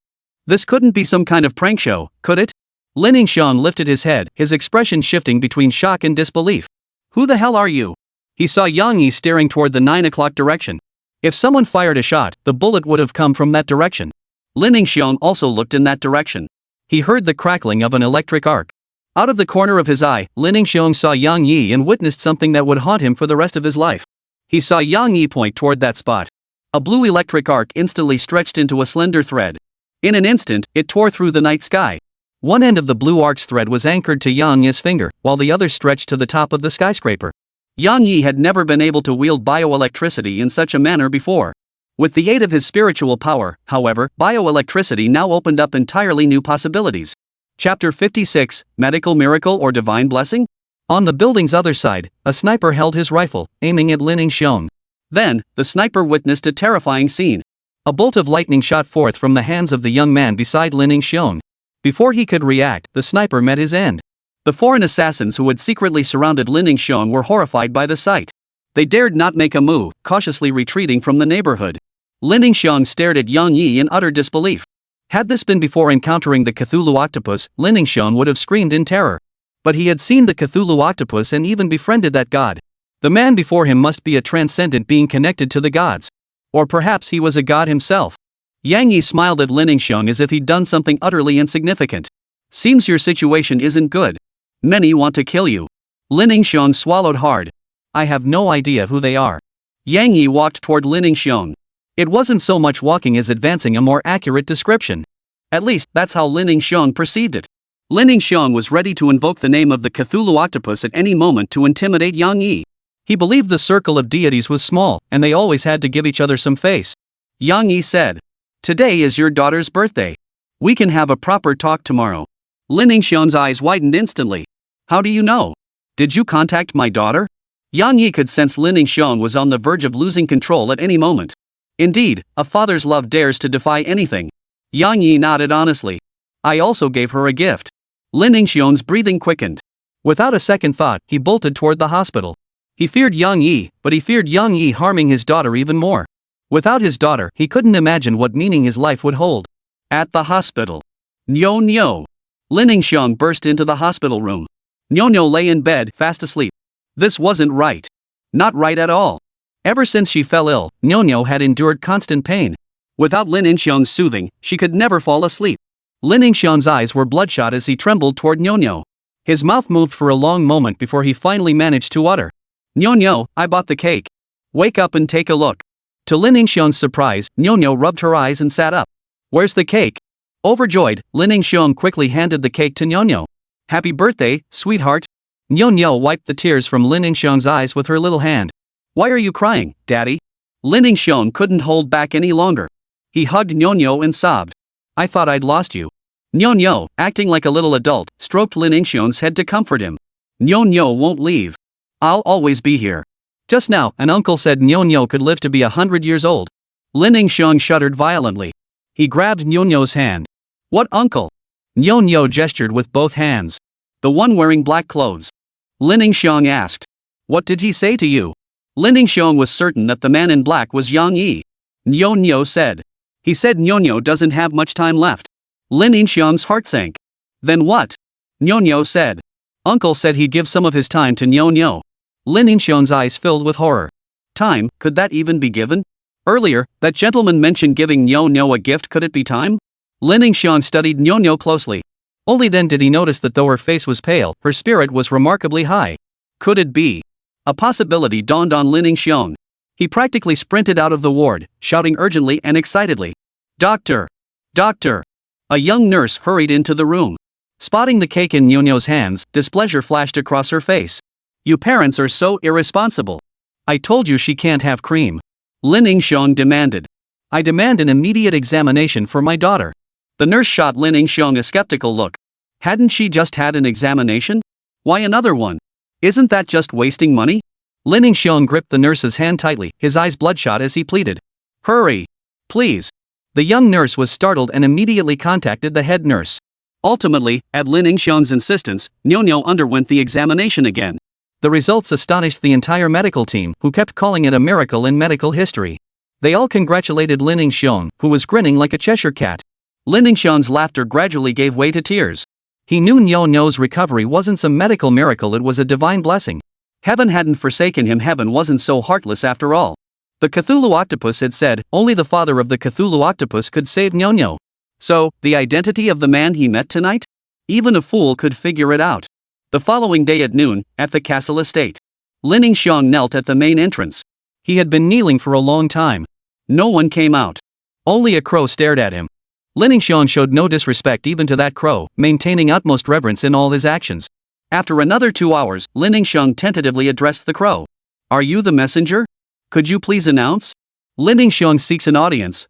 This couldn't be some kind of prank show, could it? Lin Xiaodong lifted his head, his expression shifting between shock and disbelief. Who the hell are you? He saw Yang Yi staring toward the 9 o'clock direction. If someone fired a shot, the bullet would have come from that direction. Lin Xiaodong also looked in that direction. He heard the crackling of an electric arc. Out of the corner of his eye, Lin Xiaodong saw Yang Yi and witnessed something that would haunt him for the rest of his life. He saw Yang Yi point toward that spot. A blue electric arc instantly stretched into a slender thread. In an instant, it tore through the night sky. One end of the blue arc's thread was anchored to Yang Yi's finger, while the other stretched to the top of the skyscraper. Yang Yi had never been able to wield bioelectricity in such a manner before. With the aid of his spiritual power, however, bioelectricity now opened up entirely new possibilities. Chapter 56, Medical Miracle or Divine Blessing? On the building's other side, a sniper held his rifle, aiming at Lin Xiaodong. Then, the sniper witnessed a terrifying scene. A bolt of lightning shot forth from the hands of the young man beside Lin Xiaodong. Before he could react, the sniper met his end. The foreign assassins who had secretly surrounded Lin Xiaodong were horrified by the sight. They dared not make a move, cautiously retreating from the neighborhood. Lin Xiaodong stared at Yang Yi in utter disbelief. Had this been before encountering the Cthulhu octopus, Lin Xiaodong would have screamed in terror. But he had seen the Cthulhu octopus and even befriended that god. The man before him must be a transcendent being connected to the gods. Or perhaps he was a god himself. Yang Yi smiled at Lin Xiaodong as if he'd done something utterly insignificant. Seems your situation isn't good. Many want to kill you. Lin Xiaodong swallowed hard. I have no idea who they are. Yang Yi walked toward Lin Xiaodong. It wasn't so much walking as advancing a more accurate description. At least, that's how Lin Xiaodong perceived it. Lin Xiaodong was ready to invoke the name of the Cthulhu octopus at any moment to intimidate Yang Yi. He believed the circle of deities was small, and they always had to give each other some face. Yang Yi said, "Today is your daughter's birthday. We can have a proper talk tomorrow." Lin Xiaodong's eyes widened instantly. How do you know? Did you contact my daughter? Yang Yi could sense Lin Xiaodong was on the verge of losing control at any moment. Indeed, a father's love dares to defy anything. Yang Yi nodded honestly. I also gave her a gift. Lin Xiaodong's breathing quickened. Without a second thought, he bolted toward the hospital. He feared Yang Yi, but he feared Yang Yi harming his daughter even more. Without his daughter, he couldn't imagine what meaning his life would hold. At the hospital. Nyo. Lin Xiaodong burst into the hospital room. Nyonyo lay in bed, fast asleep. This wasn't right. Not right at all. Ever since she fell ill, Nyonyo had endured constant pain. Without Lin Xiaodong's soothing, she could never fall asleep. Lin Xiaodong's eyes were bloodshot as he trembled toward Nyonyo. His mouth moved for a long moment before he finally managed to utter. Nyonyo, I bought the cake. Wake up and take a look. To Lin Xiaodong's surprise, Nyonyo rubbed her eyes and sat up. Where's the cake? Overjoyed, Lin Xiaodong quickly handed the cake to Nyonyo. Happy birthday, sweetheart. Nyonyo wiped the tears from Lin Xiaodong's eyes with her little hand. Why are you crying, Daddy? Lin Yingxiong couldn't hold back any longer. He hugged Nyonyo and sobbed. I thought I'd lost you. Nyonyo, acting like a little adult, stroked Lin Yingxiong's head to comfort him. Nyonyo won't leave. I'll always be here. Just now, an uncle said Nyonyo could live to be 100 years old. Lin Yingxiong shuddered violently. He grabbed Nyonyo's hand. What uncle? Nyonyo gestured with both hands. The one wearing black clothes. Lin Yingxiong asked. What did he say to you? Lin Yingxiong was certain that the man in black was Yang Yi. Nyonyo said. He said Nyonyo doesn't have much time left. Lin Yingxiong's heart sank. Then what? Nyonyo said. Uncle said he'd give some of his time to Nyonyo. Lin Yingxiong's eyes filled with horror. Time, could that even be given? Earlier, that gentleman mentioned giving Nyonyo a gift. Could it be time? Lin Yingxiong studied Nyonyo closely. Only then did he notice that though her face was pale, her spirit was remarkably high. Could it be? A possibility dawned on Lin Yingxiong. He practically sprinted out of the ward, shouting urgently and excitedly. Doctor! Doctor! A young nurse hurried into the room. Spotting the cake in Nyonyo's hands, displeasure flashed across her face. You parents are so irresponsible. I told you she can't have cream. Lin Yingxiong demanded. I demand an immediate examination for my daughter. The nurse shot Lin Yingxiong a skeptical look. Hadn't she just had an examination? Why another one? Isn't that just wasting money? Lin Yingxiong gripped the nurse's hand tightly, his eyes bloodshot as he pleaded. Hurry! Please! The young nurse was startled and immediately contacted the head nurse. Ultimately, at Lin Yingxiong's insistence, Nyonyo underwent the examination again. The results astonished the entire medical team, who kept calling it a miracle in medical history. They all congratulated Lin Yingxiong, who was grinning like a Cheshire cat. Lin Yingxiong's laughter gradually gave way to tears. He knew Nyonyo's recovery wasn't some medical miracle, it was a divine blessing. Heaven hadn't forsaken him, heaven wasn't so heartless after all. The Cthulhu octopus had said, only the father of the Cthulhu octopus could save Nyonyo. So, the identity of the man he met tonight? Even a fool could figure it out. The following day at noon, at the castle estate. Lin Yingxiong knelt at the main entrance. He had been kneeling for a long time. No one came out. Only a crow stared at him. Lin Yingxiong showed no disrespect even to that crow, maintaining utmost reverence in all his actions. After another 2 hours, Lin Yingxiong tentatively addressed the crow. Are you the messenger? Could you please announce? Lin Yingxiong seeks an audience,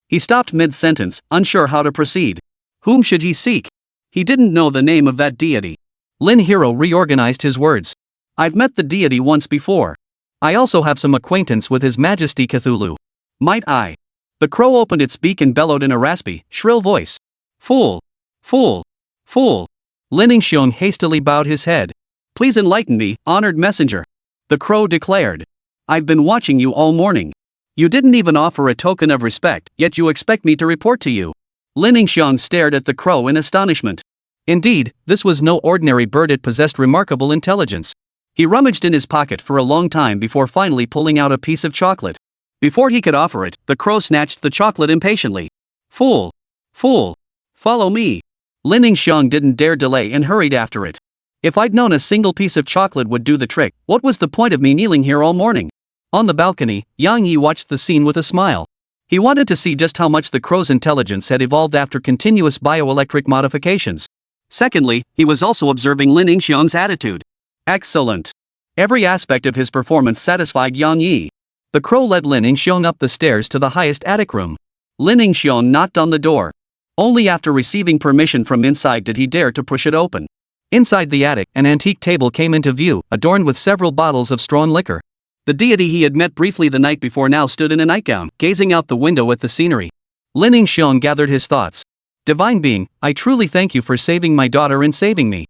He stopped mid-sentence, unsure how to proceed. Whom should he seek? He didn't know the name of that deity. Lin Hero reorganized his words. I've met the deity once before. I also have some acquaintance with His Majesty Cthulhu. Might I? The crow opened its beak and bellowed in a raspy, shrill voice. Fool! Fool! Fool! Lin Yingxiong hastily bowed his head. Please enlighten me, honored messenger. The crow declared. I've been watching you all morning. You didn't even offer a token of respect, yet you expect me to report to you. Lin Yingxiong stared at the crow in astonishment. Indeed, this was no ordinary bird, it possessed remarkable intelligence. He rummaged in his pocket for a long time before finally pulling out a piece of chocolate. Before he could offer it, the crow snatched the chocolate impatiently. Fool! Fool! Follow me! Lin Yingxiong didn't dare delay and hurried after it. If I'd known a single piece of chocolate would do the trick, what was the point of me kneeling here all morning? On the balcony, Yang Yi watched the scene with a smile. He wanted to see just how much the crow's intelligence had evolved after continuous bioelectric modifications. Secondly, he was also observing Lin Yingxiong's attitude. Excellent. Every aspect of his performance satisfied Yang Yi. The crow led Lin Yingxiong up the stairs to the highest attic room. Lin Yingxiong knocked on the door. Only after receiving permission from inside did he dare to push it open. Inside the attic, an antique table came into view, adorned with several bottles of strong liquor. The deity he had met briefly the night before now stood in a nightgown, gazing out the window at the scenery. Lin Yingxiong gathered his thoughts. Divine being, I truly thank you for saving my daughter and saving me.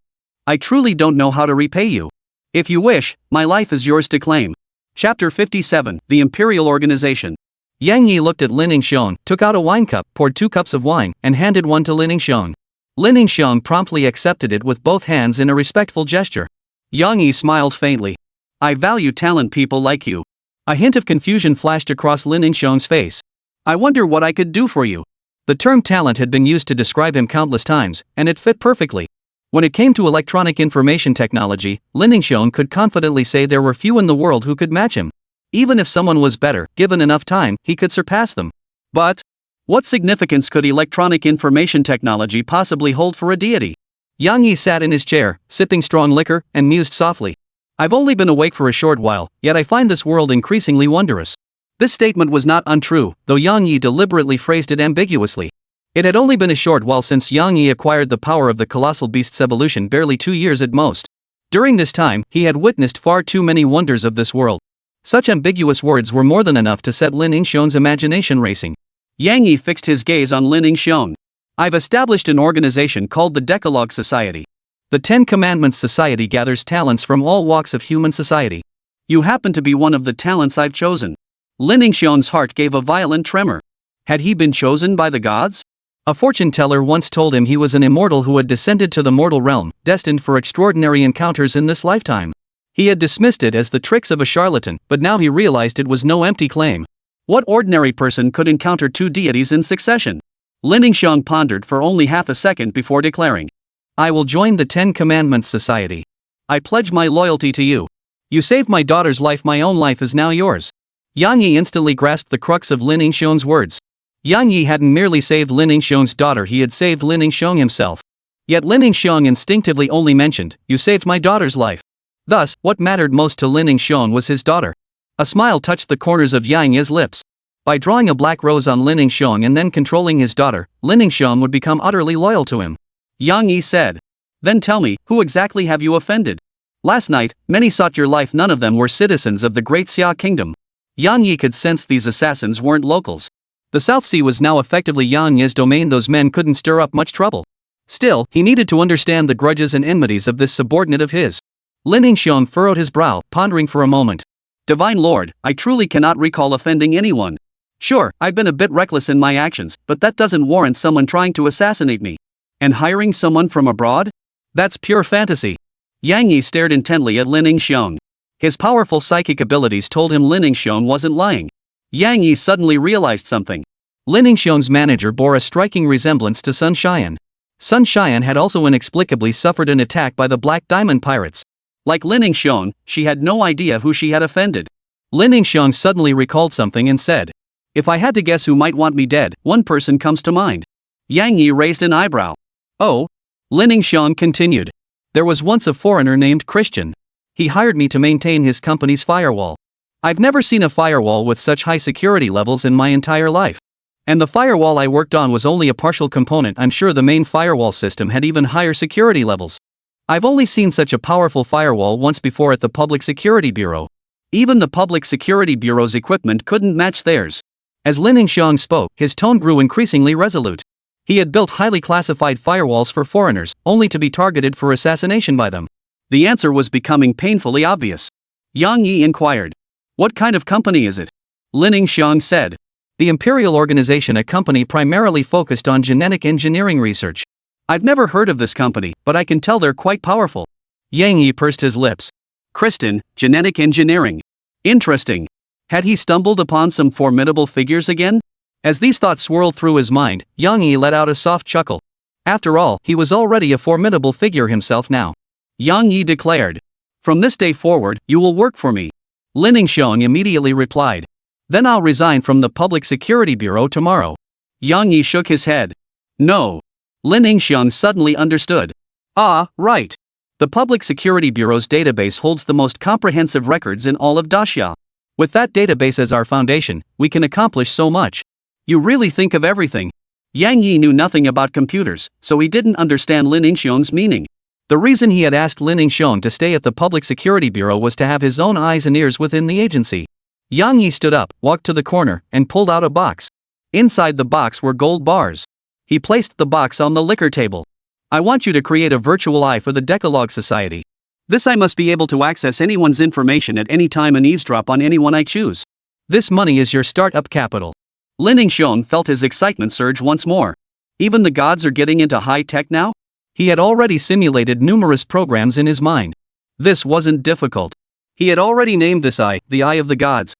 I truly don't know how to repay you. If you wish, my life is yours to claim. Chapter 57, The Imperial Organization. Yang Yi looked at Lin Yingxiong, took out a wine cup, poured 2 cups of wine, and handed one to Lin Yingxiong. Lin Yingxiong promptly accepted it with both hands in a respectful gesture. Yang Yi smiled faintly. I value talent people like you. A hint of confusion flashed across Lin Yingxiong's face. I wonder what I could do for you. The term talent had been used to describe him countless times, and it fit perfectly. When it came to electronic information technology, Lin Yingxiong could confidently say there were few in the world who could match him. Even if someone was better, given enough time, he could surpass them. But what significance could electronic information technology possibly hold for a deity? Yang Yi sat in his chair, sipping strong liquor, and mused softly. I've only been awake for a short while, yet I find this world increasingly wondrous. This statement was not untrue, though Yang Yi deliberately phrased it ambiguously. It had only been a short while since Yang Yi acquired the power of the colossal beast's evolution, barely 2 years at most. During this time, he had witnessed far too many wonders of this world. Such ambiguous words were more than enough to set Lin Yingxiong's imagination racing. Yang Yi fixed his gaze on Lin Yingxiong. I've established an organization called the Decalogue Society. The 10 Commandments Society gathers talents from all walks of human society. You happen to be one of the talents I've chosen. Lin Yingxiong's heart gave a violent tremor. Had he been chosen by the gods? A fortune teller once told him he was an immortal who had descended to the mortal realm, destined for extraordinary encounters in this lifetime. He had dismissed it as the tricks of a charlatan, but now he realized it was no empty claim. What ordinary person could encounter 2 deities in succession? Lin Yingxiong pondered for only half a second before declaring, I will join the 10 Commandments Society. I pledge my loyalty to you. You saved my daughter's life, my own life is now yours. Yang Yi instantly grasped the crux of Lin Yingxiong's words. Yang Yi hadn't merely saved Lin Yingxiong's daughter, he had saved Lin Yingxiong himself. Yet Lin Yingxiong instinctively only mentioned, you saved my daughter's life. Thus, what mattered most to Lin Yingxiong was his daughter. A smile touched the corners of Yang Yi's lips. By drawing a black rose on Lin Yingxiong and then controlling his daughter, Lin Yingxiong would become utterly loyal to him. Yang Yi said, then tell me, who exactly have you offended? Last night, many sought your life, none of them were citizens of the Great Xia Kingdom. Yang Yi could sense these assassins weren't locals. The South Sea was now effectively Yang Yi's domain, those men couldn't stir up much trouble. Still, he needed to understand the grudges and enmities of this subordinate of his. Lin Yingxiong furrowed his brow, pondering for a moment. Divine Lord, I truly cannot recall offending anyone. Sure, I've been a bit reckless in my actions, but that doesn't warrant someone trying to assassinate me. And hiring someone from abroad? That's pure fantasy. Yang Yi stared intently at Lin Yingxiong. His powerful psychic abilities told him Lin Yingxiong wasn't lying. Yang Yi suddenly realized something. Lin Yingxiong's manager bore a striking resemblance to Sun Xian. Sun Xian had also inexplicably suffered an attack by the Black Diamond Pirates. Like Lin Yingxiong, she had no idea who she had offended. Lin Yingxiong suddenly recalled something and said, if I had to guess who might want me dead, one person comes to mind. Yang Yi raised an eyebrow. Oh? Lin Yingxiong continued. There was once a foreigner named Christian. He hired me to maintain his company's firewall. I've never seen a firewall with such high security levels in my entire life. And the firewall I worked on was only a partial component. I'm sure the main firewall system had even higher security levels. I've only seen such a powerful firewall once before at the Public Security Bureau. Even the Public Security Bureau's equipment couldn't match theirs. As Lin Yingxiong spoke, his tone grew increasingly resolute. He had built highly classified firewalls for foreigners, only to be targeted for assassination by them. The answer was becoming painfully obvious. Yang Yi inquired, what kind of company is it? Lin Yingxiong said, the Imperial Organization, a company primarily focused on genetic engineering research. I've never heard of this company, but I can tell they're quite powerful. Yang Yi pursed his lips. Kristen, genetic engineering. Interesting. Had he stumbled upon some formidable figures again? As these thoughts swirled through his mind, Yang Yi let out a soft chuckle. After all, he was already a formidable figure himself now. Yang Yi declared, from this day forward, you will work for me. Lin Yingxiong immediately replied, then I'll resign from the Public Security Bureau tomorrow. Yang Yi shook his head. No. Lin Yingxiong suddenly understood. Ah, right. The Public Security Bureau's database holds the most comprehensive records in all of Daxia. With that database as our foundation, we can accomplish so much. You really think of everything. Yang Yi knew nothing about computers, so he didn't understand Lin Yingxiong's meaning. The reason he had asked Lin Yingxiong to stay at the Public Security Bureau was to have his own eyes and ears within the agency. Yang Yi stood up, walked to the corner, and pulled out a box. Inside the box were gold bars. He placed the box on the liquor table. I want you to create a virtual eye for the Decalogue Society. This eye must be able to access anyone's information at any time and eavesdrop on anyone I choose. This money is your startup capital. Lin Yingxiong felt his excitement surge once more. Even the gods are getting into high tech now? He had already simulated numerous programs in his mind. This wasn't difficult. He had already named this eye, the Eye of the Gods.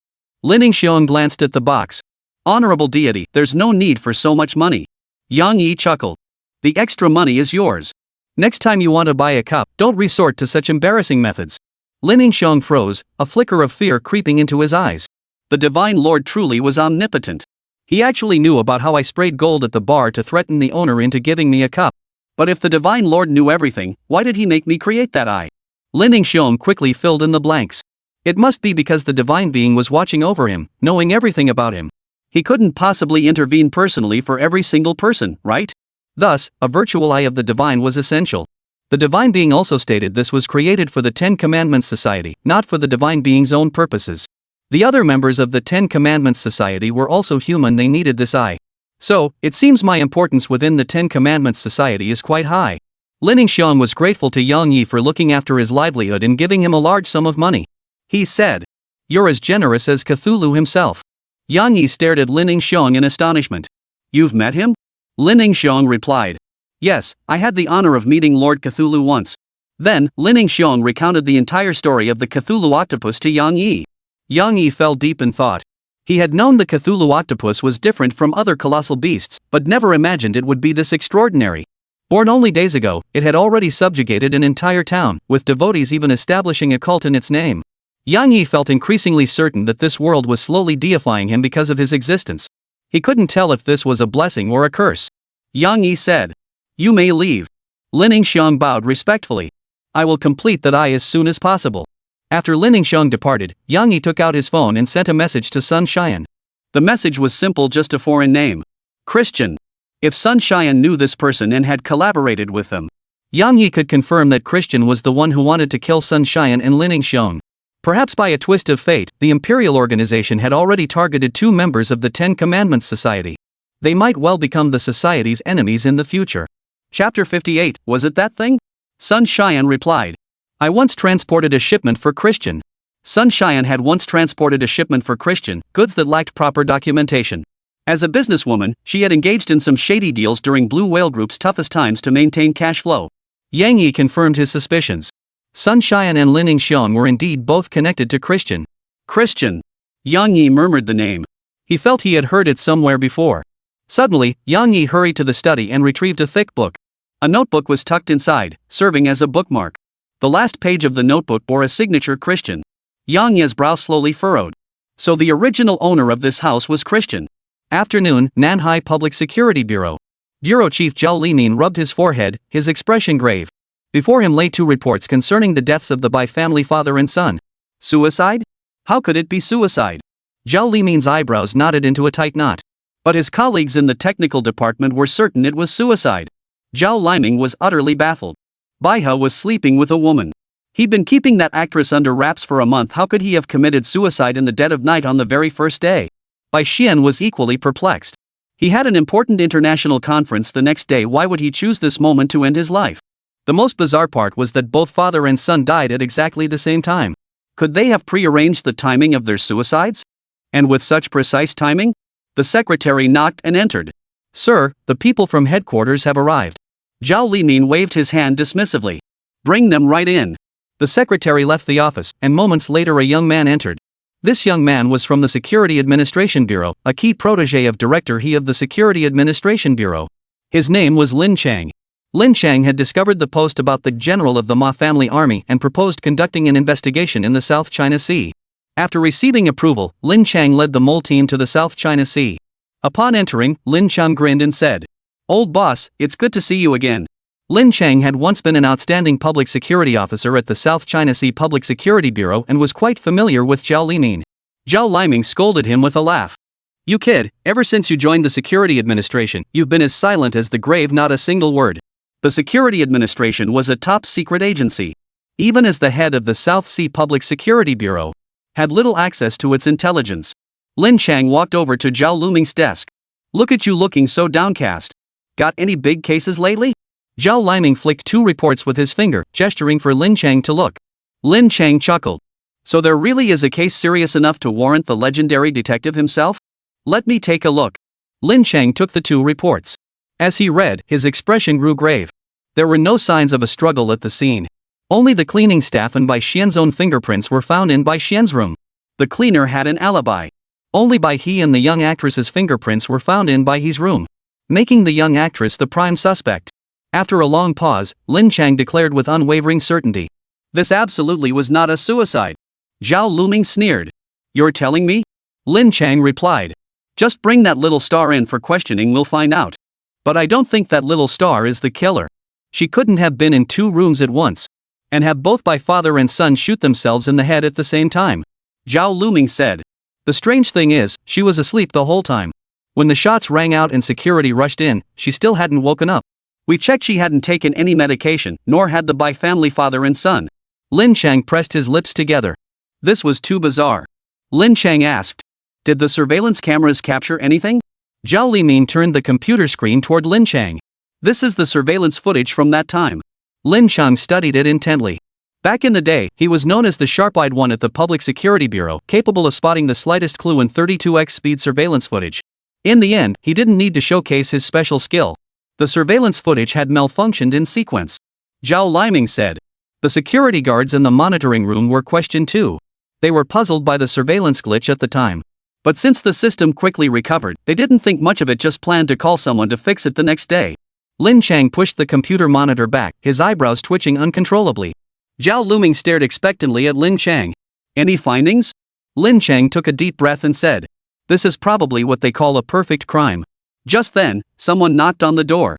Lin Yingxiong glanced at the box. Honorable deity, there's no need for so much money. Yang Yi chuckled. The extra money is yours. Next time you want to buy a cup, don't resort to such embarrassing methods. Lin Yingxiong froze, a flicker of fear creeping into his eyes. The Divine Lord truly was omnipotent. He actually knew about how I sprayed gold at the bar to threaten the owner into giving me a cup. But if the Divine Lord knew everything, why did he make me create that eye? Lin Xiong quickly filled in the blanks. It must be because the divine being was watching over him, knowing everything about him. He couldn't possibly intervene personally for every single person, right? Thus, a virtual eye of the divine was essential. The divine being also stated this was created for the Ten Commandments Society, not for the divine being's own purposes. The other members of the Ten Commandments Society were also human, they needed this eye. So, it seems my importance within the Ten Commandments Society is quite high. Lin Xiong was grateful to Yang Yi for looking after his livelihood and giving him a large sum of money. He said, "You're as generous as Cthulhu himself." Yang Yi stared at Lin Xiong in astonishment. "You've met him?" Lin Xiong replied. "Yes, I had the honor of meeting Lord Cthulhu once." Then, Lin Xiong recounted the entire story of the Cthulhu octopus to Yang Yi. Yang Yi fell deep in thought. He had known the Cthulhu octopus was different from other colossal beasts, but never imagined it would be this extraordinary. Born only days ago, it had already subjugated an entire town, with devotees even establishing a cult in its name. Yang Yi felt increasingly certain that this world was slowly deifying him because of his existence. He couldn't tell if this was a blessing or a curse. Yang Yi said, "You may leave." Lin Xiong bowed respectfully. "I will complete that eye as soon as possible." After Lin Xiong departed, Yang Yi took out his phone and sent a message to Sun Xian. The message was simple, just a foreign name. Christian. If Sun Xian knew this person and had collaborated with them, Yang Yi could confirm that Christian was the one who wanted to kill Sun Xian and Lin Xiong. Perhaps by a twist of fate, the Imperial Organization had already targeted 2 members of the Ten Commandments Society. They might well become the Society's enemies in the future. Chapter 58, was it that thing? Sun Xian replied. I once transported a shipment for Christian. Sun Xian had once transported a shipment for Christian, goods that lacked proper documentation. As a businesswoman, she had engaged in some shady deals during Blue Whale Group's toughest times to maintain cash flow. Yang Yi confirmed his suspicions. Sun Xian and Lin Xiong were indeed both connected to Christian. Christian. Yang Yi murmured the name. He felt he had heard it somewhere before. Suddenly, Yang Yi hurried to the study and retrieved a thick book. A notebook was tucked inside, serving as a bookmark. The last page of the notebook bore a signature Christian. Yang Yi's brow slowly furrowed. So the original owner of this house was Christian. Afternoon, Nanhai Public Security Bureau. Bureau Chief Zhao Limin rubbed his forehead, his expression grave. Before him lay 2 reports concerning the deaths of the Bai family father and son. Suicide? How could it be suicide? Zhao Limin's eyebrows knotted into a tight knot. But his colleagues in the technical department were certain it was suicide. Zhao Liming was utterly baffled. Baihe was sleeping with a woman. He'd been keeping that actress under wraps for a month. How could he have committed suicide in the dead of night on the very first day? Bai Xian was equally perplexed. He had an important international conference the next day. Why would he choose this moment to end his life? The most bizarre part was that both father and son died at exactly the same time. Could they have prearranged the timing of their suicides? And with such precise timing? The secretary knocked and entered. Sir, the people from headquarters have arrived. Zhao Limin waved his hand dismissively. Bring them right in. The secretary left the office, and moments later a young man entered. This young man was from the Security Administration Bureau, a key protege of Director He of the Security Administration Bureau. His name was Lin Chang. Lin Chang had discovered the post about the general of the Ma family army and proposed conducting an investigation in the South China Sea. After receiving approval, Lin Chang led the mole team to the South China Sea. Upon entering, Lin Chang grinned and said, Old boss, it's good to see you again. Lin Chang had once been an outstanding public security officer at the South China Sea Public Security Bureau and was quite familiar with Zhao Limin. Zhao Liming scolded him with a laugh. You kid, ever since you joined the Security Administration, you've been as silent as the grave, not a single word. The Security Administration was a top-secret agency. Even as the head of the South Sea Public Security Bureau, had little access to its intelligence. Lin Chang walked over to Zhao Luming's desk. Look at you looking so downcast. Got any big cases lately? Zhao Liming flicked 2 reports with his finger, gesturing for Lin Chang to look. Lin Chang chuckled. So there really is a case serious enough to warrant the legendary detective himself? Let me take a look. Lin Chang took the 2 reports. As he read, his expression grew grave. There were no signs of a struggle at the scene. Only the cleaning staff and Bai Xian's own fingerprints were found in Bai Xian's room. The cleaner had an alibi. Only Bai He and the young actress's fingerprints were found in Bai He's room, making the young actress the prime suspect. After a long pause, Lin Chang declared with unwavering certainty. This absolutely was not a suicide. Zhao Luming sneered. You're telling me? Lin Chang replied. Just bring that little star in for questioning, we'll find out. But I don't think that little star is the killer. She couldn't have been in 2 rooms at once. and have both by father and son shoot themselves in the head at the same time. Zhao Luming said. The strange thing is, she was asleep the whole time. When the shots rang out and security rushed in, she still hadn't woken up. We checked she hadn't taken any medication, nor had the Bai family father and son. Lin Chang pressed his lips together. This was too bizarre. Lin Chang asked. Did the surveillance cameras capture anything? Zhao Limin turned the computer screen toward Lin Chang. This is the surveillance footage from that time. Lin Chang studied it intently. Back in the day, he was known as the sharp-eyed one at the Public Security Bureau, capable of spotting the slightest clue in 32x speed surveillance footage. In the end, he didn't need to showcase his special skill. The surveillance footage had malfunctioned in sequence. Zhao Liming said. The security guards in the monitoring room were questioned too. They were puzzled by the surveillance glitch at the time. But since the system quickly recovered, they didn't think much of it, just planned to call someone to fix it the next day. Lin Chang pushed the computer monitor back, his eyebrows twitching uncontrollably. Zhao Luming stared expectantly at Lin Chang. Any findings? Lin Chang took a deep breath and said. This is probably what they call a perfect crime. Just then, someone knocked on the door.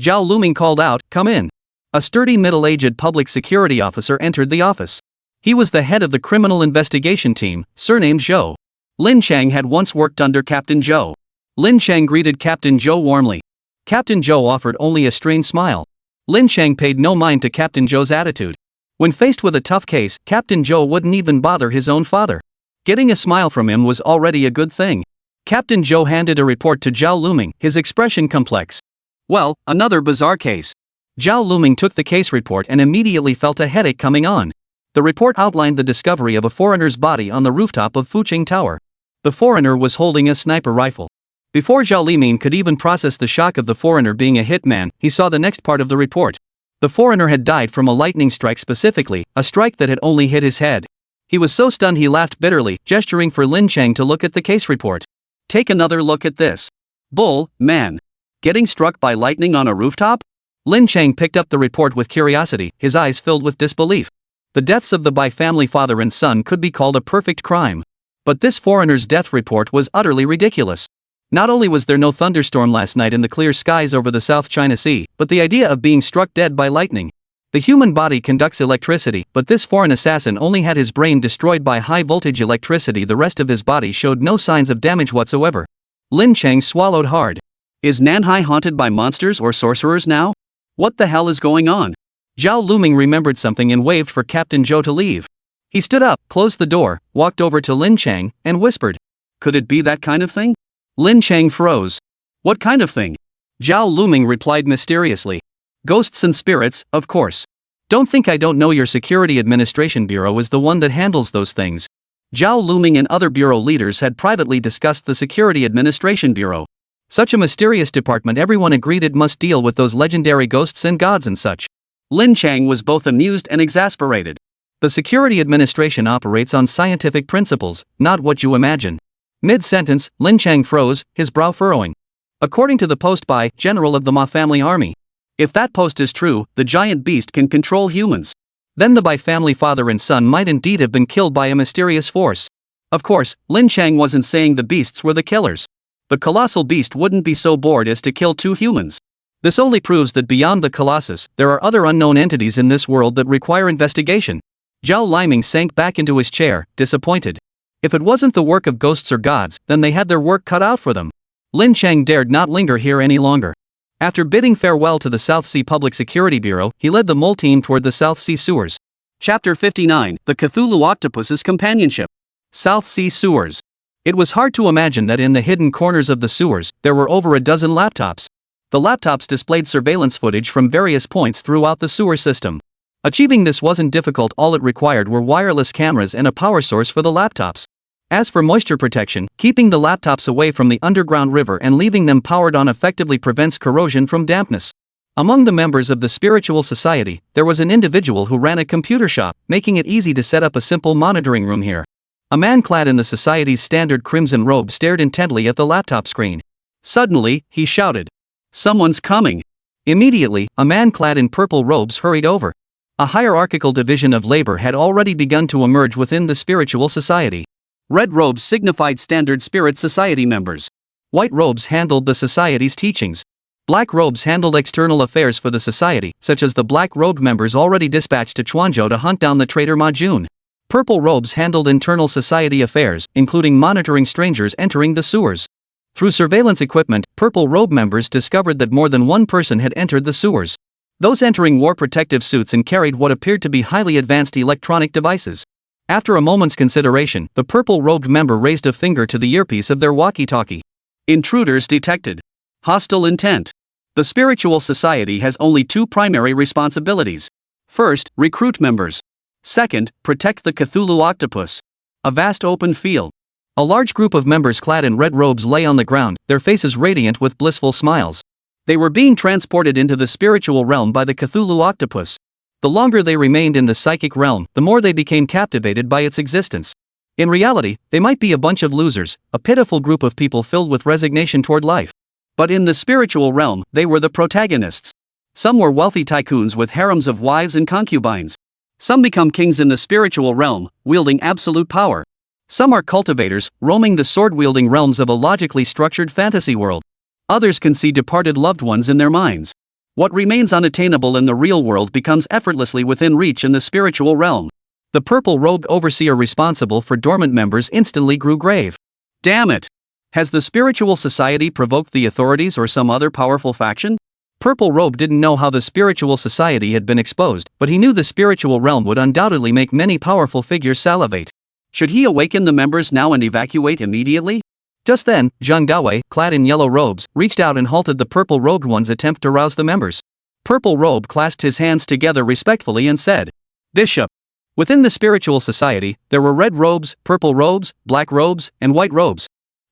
Zhao Luming called out, "Come in." A sturdy middle-aged public security officer entered the office. He was the head of the criminal investigation team, surnamed Zhou. Lin Chang had once worked under Captain Zhou. Lin Chang greeted Captain Zhou warmly. Captain Zhou offered only a strained smile. Lin Chang paid no mind to Captain Zhou's attitude. When faced with a tough case, Captain Zhou wouldn't even bother his own father. Getting a smile from him was already a good thing. Captain Zhou handed a report to Zhao Luming, his expression complex. Well, another bizarre case. Zhao Luming took the case report and immediately felt a headache coming on. The report outlined the discovery of a foreigner's body on the rooftop of Fuqing Tower. The foreigner was holding a sniper rifle. Before Zhao Limin could even process the shock of the foreigner being a hitman, he saw the next part of the report. The foreigner had died from a lightning strike, specifically, a strike that had only hit his head. He was so stunned he laughed bitterly, gesturing for Lin Chang to look at the case report. Take another look at this. Bull, man. Getting struck by lightning on a rooftop? Lin Chang picked up the report with curiosity, his eyes filled with disbelief. The deaths of the Bai family father and son could be called a perfect crime. But this foreigner's death report was utterly ridiculous. Not only was there no thunderstorm last night in the clear skies over the South China Sea, but the idea of being struck dead by lightning. The human body conducts electricity, but this foreign assassin only had his brain destroyed by high-voltage electricity. The rest of his body showed no signs of damage whatsoever. Lin Chang swallowed hard. Is Nanhai haunted by monsters or sorcerers now? What the hell is going on? Zhao Luming remembered something and waved for Captain Zhou to leave. He stood up, closed the door, walked over to Lin Chang, and whispered. Could it be that kind of thing? Lin Chang froze. What kind of thing? Zhao Luming replied mysteriously. Ghosts and spirits, of course. Don't think I don't know your Security Administration Bureau is the one that handles those things. Zhao Luming and other bureau leaders had privately discussed the Security Administration Bureau. Such a mysterious department, everyone agreed it must deal with those legendary ghosts and gods and such. Lin Chang was both amused and exasperated. The Security Administration operates on scientific principles, not what you imagine. Mid-sentence, Lin Chang froze, his brow furrowing. According to the post by General of the Ma family army. If that post is true, the giant beast can control humans. Then the Bai family father and son might indeed have been killed by a mysterious force. Of course, Lin Chang wasn't saying the beasts were the killers. The colossal beast wouldn't be so bored as to kill two humans. This only proves that beyond the Colossus, there are other unknown entities in this world that require investigation. Zhao Liming sank back into his chair, disappointed. If it wasn't the work of ghosts or gods, then they had their work cut out for them. Lin Chang dared not linger here any longer. After bidding farewell to the South Sea Public Security Bureau, he led the mole team toward the South Sea Sewers. Chapter 59, The Cthulhu Octopus's Companionship. South Sea Sewers. It was hard to imagine that in the hidden corners of the sewers, there were over a dozen laptops. The laptops displayed surveillance footage from various points throughout the sewer system. Achieving this wasn't difficult, all it required were wireless cameras and a power source for the laptops. As for moisture protection, keeping the laptops away from the underground river and leaving them powered on effectively prevents corrosion from dampness. Among the members of the spiritual society, there was an individual who ran a computer shop, making it easy to set up a simple monitoring room here. A man clad in the society's standard crimson robe stared intently at the laptop screen. Suddenly, he shouted, "Someone's coming!" Immediately, a man clad in purple robes hurried over. A hierarchical division of labor had already begun to emerge within the spiritual society. Red robes signified standard spirit society members. White robes handled the society's teachings. Black robes handled external affairs for the society, such as the black robed members already dispatched to Chuanzhou to hunt down the traitor Ma Jun. Purple robes handled internal society affairs, including monitoring strangers entering the sewers. Through surveillance equipment, purple robe members discovered that more than one person had entered the sewers. Those entering wore protective suits and carried what appeared to be highly advanced electronic devices. After a moment's consideration, the purple-robed member raised a finger to the earpiece of their walkie-talkie. Intruders detected. Hostile intent. The spiritual society has only two primary responsibilities. First, recruit members. Second, protect the Cthulhu octopus. A vast open field. A large group of members clad in red robes lay on the ground, their faces radiant with blissful smiles. They were being transported into the spiritual realm by the Cthulhu octopus. The longer they remained in the psychic realm, the more they became captivated by its existence. In reality, they might be a bunch of losers, a pitiful group of people filled with resignation toward life. But in the spiritual realm, they were the protagonists. Some were wealthy tycoons with harems of wives and concubines. Some become kings in the spiritual realm, wielding absolute power. Some are cultivators, roaming the sword-wielding realms of a logically structured fantasy world. Others can see departed loved ones in their minds. What remains unattainable in the real world becomes effortlessly within reach in the spiritual realm. The purple-robed overseer responsible for dormant members instantly grew grave. Damn it! Has the spiritual society provoked the authorities or some other powerful faction? Purple Robe didn't know how the spiritual society had been exposed, but he knew the spiritual realm would undoubtedly make many powerful figures salivate. Should he awaken the members now and evacuate immediately? Just then, Zhang Dawei, clad in yellow robes, reached out and halted the purple-robed one's attempt to rouse the members. Purple Robe clasped his hands together respectfully and said, "Bishop." Within the spiritual society, there were red robes, purple robes, black robes, and white robes.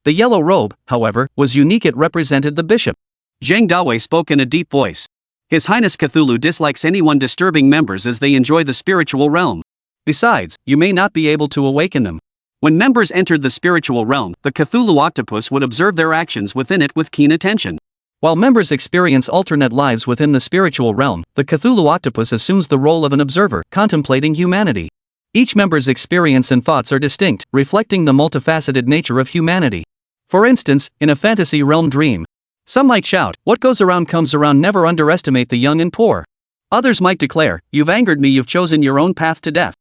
The yellow robe, however, was unique. It represented the bishop. Zhang Dawei spoke in a deep voice. His Highness Cthulhu dislikes anyone disturbing members as they enjoy the spiritual realm. Besides, you may not be able to awaken them. When members entered the spiritual realm, the Cthulhu octopus would observe their actions within it with keen attention. While members experience alternate lives within the spiritual realm, the Cthulhu octopus assumes the role of an observer, contemplating humanity. Each member's experience and thoughts are distinct, reflecting the multifaceted nature of humanity. For instance, in a fantasy realm dream, some might shout, "What goes around comes around." Never underestimate the young and poor. Others might declare, "You've angered me, you've chosen your own path to death."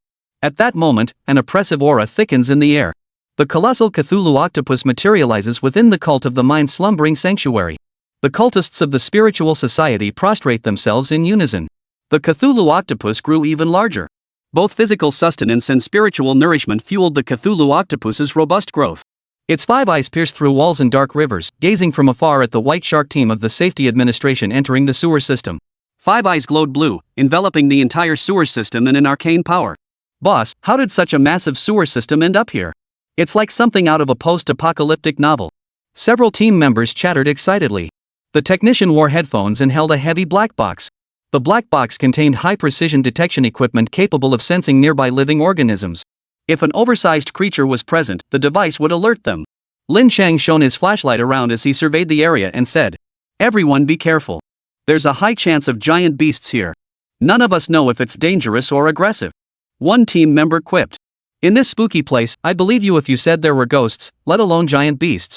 At that moment, an oppressive aura thickens in the air. The colossal Cthulhu octopus materializes within the cult of the mind slumbering sanctuary. The cultists of the spiritual society prostrate themselves in unison. The Cthulhu octopus grew even larger. Both physical sustenance and spiritual nourishment fueled the Cthulhu octopus's robust growth. Its 5 eyes pierced through walls and dark rivers, gazing from afar at the white shark team of the safety administration entering the sewer system. 5 eyes glowed blue, enveloping the entire sewer system in an arcane power. "Boss, how did such a massive sewer system end up here? It's like something out of a post-apocalyptic novel." Several team members chattered excitedly. The technician wore headphones and held a heavy black box. The black box contained high-precision detection equipment capable of sensing nearby living organisms. If an oversized creature was present, the device would alert them. Lin Chang shone his flashlight around as he surveyed the area and said, "Everyone be careful. There's a high chance of giant beasts here. None of us know if it's dangerous or aggressive." One team member quipped, "In this spooky place, I'd believe you if you said there were ghosts, let alone giant beasts."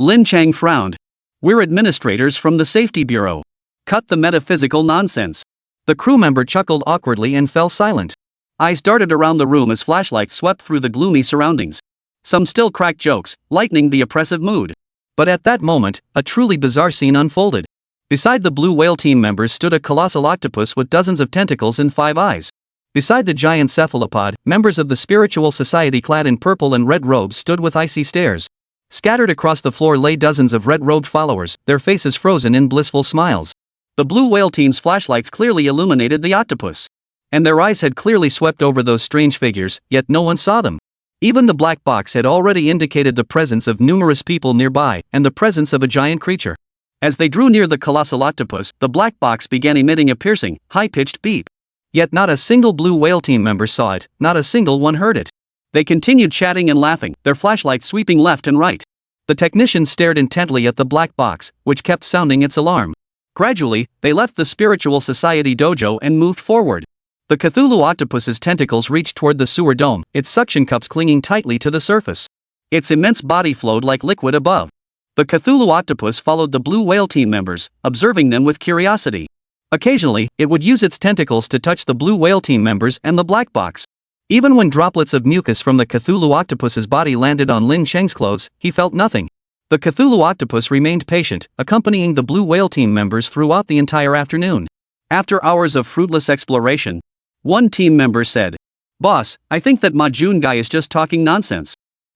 Lin Chang frowned. "We're administrators from the Safety Bureau. Cut the metaphysical nonsense." The crew member chuckled awkwardly and fell silent. Eyes darted around the room as flashlights swept through the gloomy surroundings. Some still cracked jokes, lightening the oppressive mood. But at that moment, a truly bizarre scene unfolded. Beside the blue whale team members stood a colossal octopus with dozens of tentacles and 5 eyes. Beside the giant cephalopod, members of the spiritual society clad in purple and red robes stood with icy stares. Scattered across the floor lay dozens of red-robed followers, their faces frozen in blissful smiles. The blue whale team's flashlights clearly illuminated the octopus. And their eyes had clearly swept over those strange figures, yet no one saw them. Even the black box had already indicated the presence of numerous people nearby, and the presence of a giant creature. As they drew near the colossal octopus, the black box began emitting a piercing, high-pitched beep. Yet not a single blue whale team member saw it, not a single one heard it. They continued chatting and laughing, their flashlights sweeping left and right. The technicians stared intently at the black box, which kept sounding its alarm. Gradually, they left the spiritual society dojo and moved forward. The Cthulhu octopus's tentacles reached toward the sewer dome, its suction cups clinging tightly to the surface. Its immense body flowed like liquid above. The Cthulhu octopus followed the blue whale team members, observing them with curiosity. Occasionally, it would use its tentacles to touch the blue whale team members and the black box. Even when droplets of mucus from the Cthulhu octopus's body landed on Lin Cheng's clothes, he felt nothing. The Cthulhu octopus remained patient, accompanying the blue whale team members throughout the entire afternoon. After hours of fruitless exploration, one team member said, "Boss, I think that Majun guy is just talking nonsense.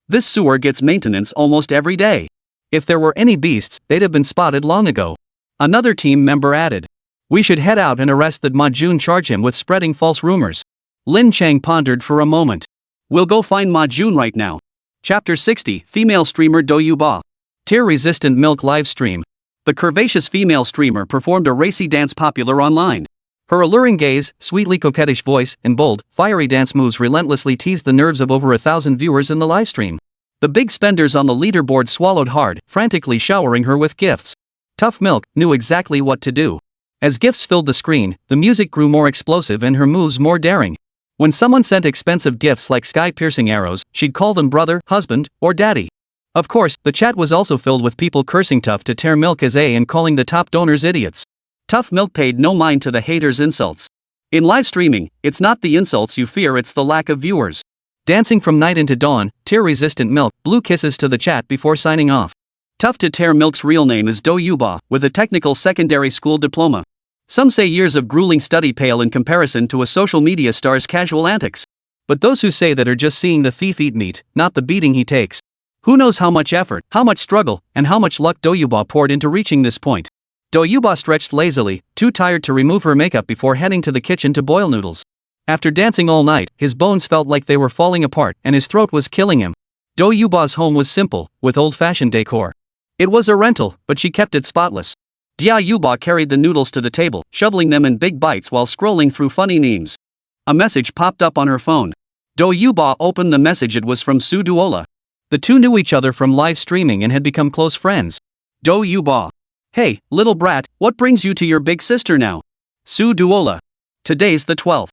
This sewer gets maintenance almost every day. If there were any beasts, they'd have been spotted long ago." Another team member added, "We should head out and arrest that Majun, charge him with spreading false rumors." Lin Chang pondered for a moment. "We'll go find Majun right now." Chapter 60, Female Streamer Do Yuba. Tear-resistant milk live stream. The curvaceous female streamer performed a racy dance popular online. Her alluring gaze, sweetly coquettish voice, and bold, fiery dance moves relentlessly teased the nerves of over 1,000 viewers in the livestream. The big spenders on the leaderboard swallowed hard, frantically showering her with gifts. Tough Milk knew exactly what to do. As gifts filled the screen, the music grew more explosive and her moves more daring. When someone sent expensive gifts like sky-piercing arrows, she'd call them brother, husband, or daddy. Of course, the chat was also filled with people cursing Tough to Tear Milk as and calling the top donors idiots. Tough Milk paid no mind to the haters' insults. In live streaming, it's not the insults you fear, it's the lack of viewers. Dancing from night into dawn, tear-resistant Milk blew kisses to the chat before signing off. Tough to Tear Milk's real name is Do Yuba, with a technical secondary school diploma. Some say years of grueling study pale in comparison to a social media star's casual antics. But those who say that are just seeing the thief eat meat, not the beating he takes. Who knows how much effort, how much struggle, and how much luck Do Yuba poured into reaching this point. Do Yuba stretched lazily, too tired to remove her makeup before heading to the kitchen to boil noodles. After dancing all night, his bones felt like they were falling apart and his throat was killing him. Do Yuba's home was simple, with old-fashioned decor. It was a rental, but she kept it spotless. Dia Yuba carried the noodles to the table, shoveling them in big bites while scrolling through funny memes. A message popped up on her phone. Do Yuba opened the message. It was from Suzu. The two knew each other from live streaming and had become close friends. Do Yuba. "Hey, little brat, what brings you to your big sister now?" Suzu. "Today's the 12th.